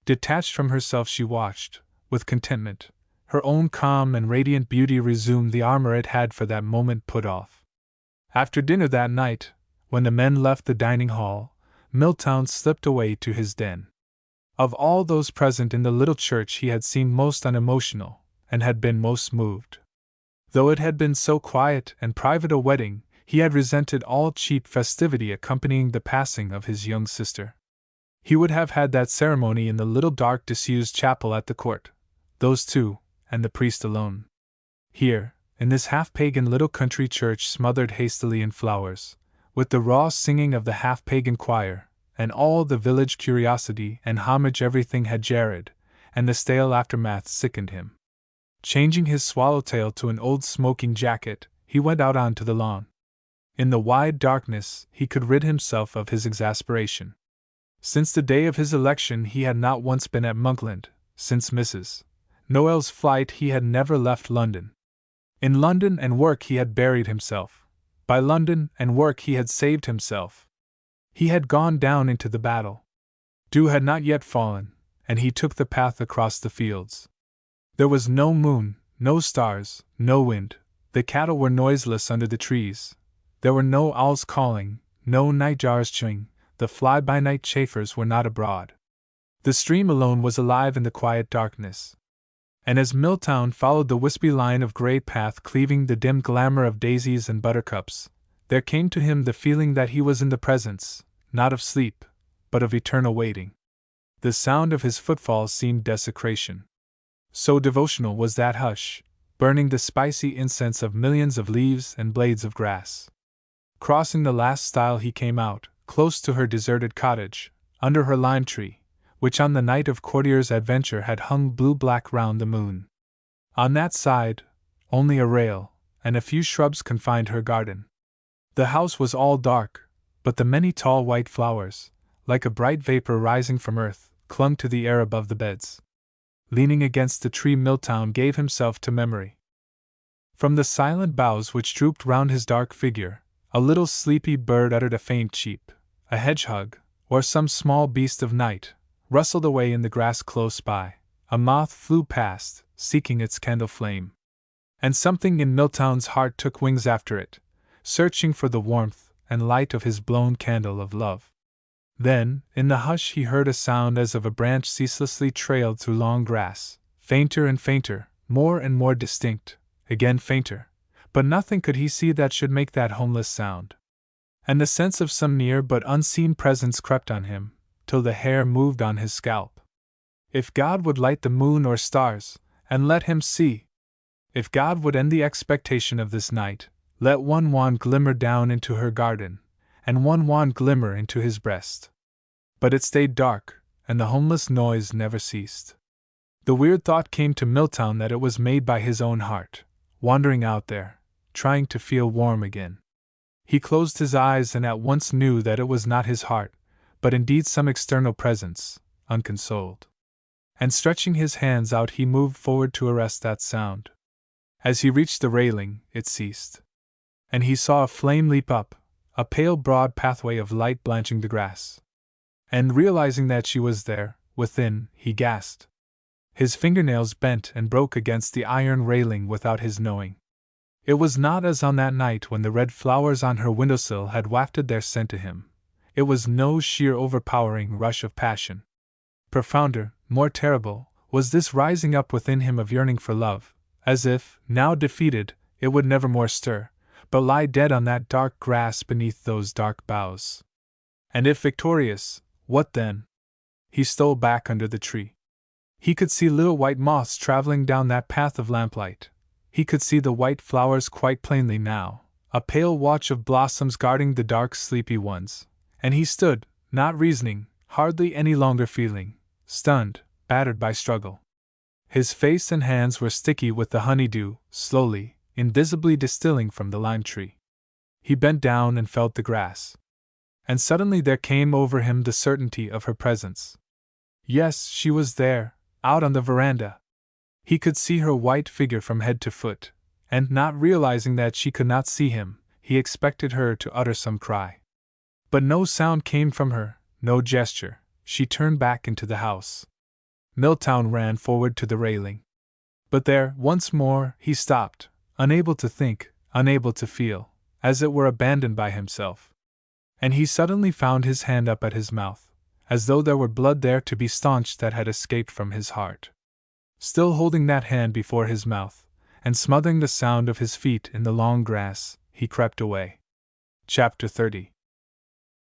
Detached from herself she watched, with contentment, her own calm and radiant beauty resume the armor it had for that moment put off. After dinner that night, when the men left the dining hall, Milltown slipped away to his den. Of all those present in the little church he had seemed most unemotional, and had been most moved. Though it had been so quiet and private a wedding, he had resented all cheap festivity accompanying the passing of his young sister. He would have had that ceremony in the little dark disused chapel at the court, those two, and the priest alone. Here, in this half-pagan little country church smothered hastily in flowers, with the raw singing of the half-pagan choir, and all the village curiosity and homage everything had jarred, and the stale aftermath sickened him. Changing his swallowtail to an old smoking jacket, he went out onto the lawn. In the wide darkness, he could rid himself of his exasperation. Since the day of his election he had not once been at Monkland; since Mrs. Noel's flight he had never left London. In London and work he had buried himself. By London and work he had saved himself. He had gone down into the battle. Dew had not yet fallen, and he took the path across the fields. There was no moon, no stars, no wind, the cattle were noiseless under the trees, there were no owls calling, no nightjars chewing, the fly-by-night chafers were not abroad. The stream alone was alive in the quiet darkness. And as Milltown followed the wispy line of gray path cleaving the dim glamour of daisies and buttercups, there came to him the feeling that he was in the presence, not of sleep, but of eternal waiting. The sound of his footfalls seemed desecration. So devotional was that hush, burning the spicy incense of millions of leaves and blades of grass. Crossing the last stile he came out, close to her deserted cottage, under her lime tree, which on the night of Courtier's adventure had hung blue-black round the moon. On that side, only a rail, and a few shrubs confined her garden. The house was all dark, but the many tall white flowers, like a bright vapor rising from earth, clung to the air above the beds. Leaning against the tree Milltown gave himself to memory. From the silent boughs which drooped round his dark figure, a little sleepy bird uttered a faint cheep. A hedgehog, or some small beast of night, rustled away in the grass close by. A moth flew past, seeking its candle flame. And something in Milltown's heart took wings after it, searching for the warmth and light of his blown candle of love. Then, in the hush he heard a sound as of a branch ceaselessly trailed through long grass, fainter and fainter, more and more distinct, again fainter, but nothing could he see that should make that homeless sound. And the sense of some near but unseen presence crept on him, till the hair moved on his scalp. If God would light the moon or stars, and let him see! If God would end the expectation of this night, let one wand glimmer down into her garden, and one wand glimmer into his breast. But it stayed dark, and the homeless noise never ceased. The weird thought came to Milltown that it was made by his own heart, wandering out there, trying to feel warm again. He closed his eyes and at once knew that it was not his heart, but indeed some external presence, unconsoled. And stretching his hands out he moved forward to arrest that sound. As he reached the railing, it ceased. And he saw a flame leap up, a pale broad pathway of light blanching the grass. And realizing that she was there, within, he gasped. His fingernails bent and broke against the iron railing without his knowing. It was not as on that night when the red flowers on her windowsill had wafted their scent to him. It was no sheer overpowering rush of passion. Profounder, more terrible, was this rising up within him of yearning for love, as if, now defeated, it would never more stir, but lie dead on that dark grass beneath those dark boughs. And if victorious, what then? He stole back under the tree. He could see little white moths traveling down that path of lamplight. He could see the white flowers quite plainly now, a pale watch of blossoms guarding the dark sleepy ones, and he stood, not reasoning, hardly any longer feeling, stunned, battered by struggle. His face and hands were sticky with the honeydew, slowly, invisibly distilling from the lime tree. He bent down and felt the grass. And suddenly there came over him the certainty of her presence. Yes, she was there, out on the veranda. He could see her white figure from head to foot, and not realizing that she could not see him, he expected her to utter some cry. But no sound came from her, no gesture. She turned back into the house. Milltown ran forward to the railing. But there, once more, he stopped, unable to think, unable to feel, as it were abandoned by himself. And he suddenly found his hand up at his mouth, as though there were blood there to be staunched that had escaped from his heart. Still holding that hand before his mouth, and smothering the sound of his feet in the long grass, he crept away. Chapter 30.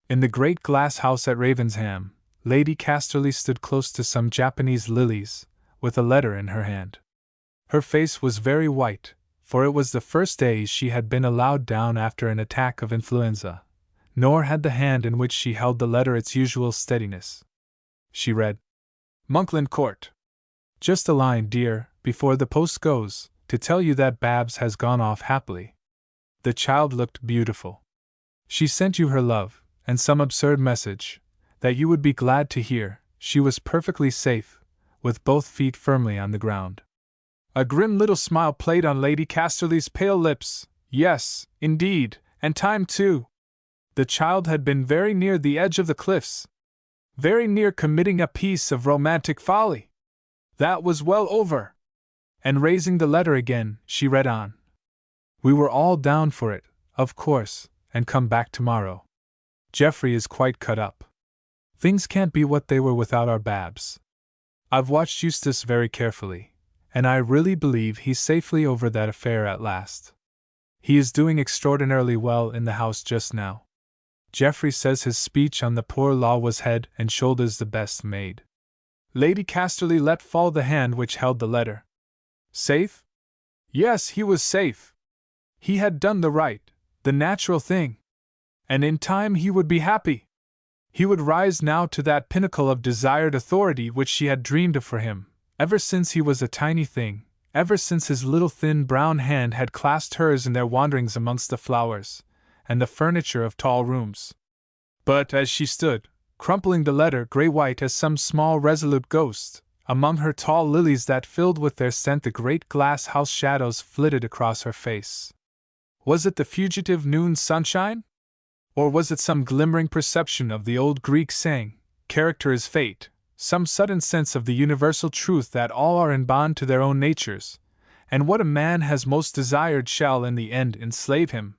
In the great glass house at Ravensham, Lady Casterly stood close to some Japanese lilies, with a letter in her hand. Her face was very white, for it was the first day she had been allowed down after an attack of influenza, nor had the hand in which she held the letter its usual steadiness. She read, Monkland Court. Just a line, dear, before the post goes, to tell you that Babs has gone off happily. The child looked beautiful. She sent you her love, and some absurd message, that you would be glad to hear, she was perfectly safe, with both feet firmly on the ground. A grim little smile played on Lady Casterly's pale lips. Yes, indeed, and time too. The child had been very near the edge of the cliffs. Very near committing a piece of romantic folly. That was well over. And raising the letter again, she read on. We were all down for it, of course, and come back tomorrow. Geoffrey is quite cut up. Things can't be what they were without our Babs. I've watched Eustace very carefully, and I really believe he's safely over that affair at last. He is doing extraordinarily well in the house just now. Geoffrey says his speech on the poor law was head and shoulders the best made. Lady Casterly let fall the hand which held the letter. Safe? Yes, he was safe. He had done the right, the natural thing. And in time he would be happy. He would rise now to that pinnacle of desired authority which she had dreamed of for him, ever since he was a tiny thing, ever since his little thin brown hand had clasped hers in their wanderings amongst the flowers and the furniture of tall rooms. But as she stood, crumpling the letter grey-white as some small resolute ghost, among her tall lilies that filled with their scent the great glass house shadows flitted across her face. Was it the fugitive noon sunshine? Or was it some glimmering perception of the old Greek saying, character is fate, some sudden sense of the universal truth that all are in bond to their own natures, and what a man has most desired shall in the end enslave him?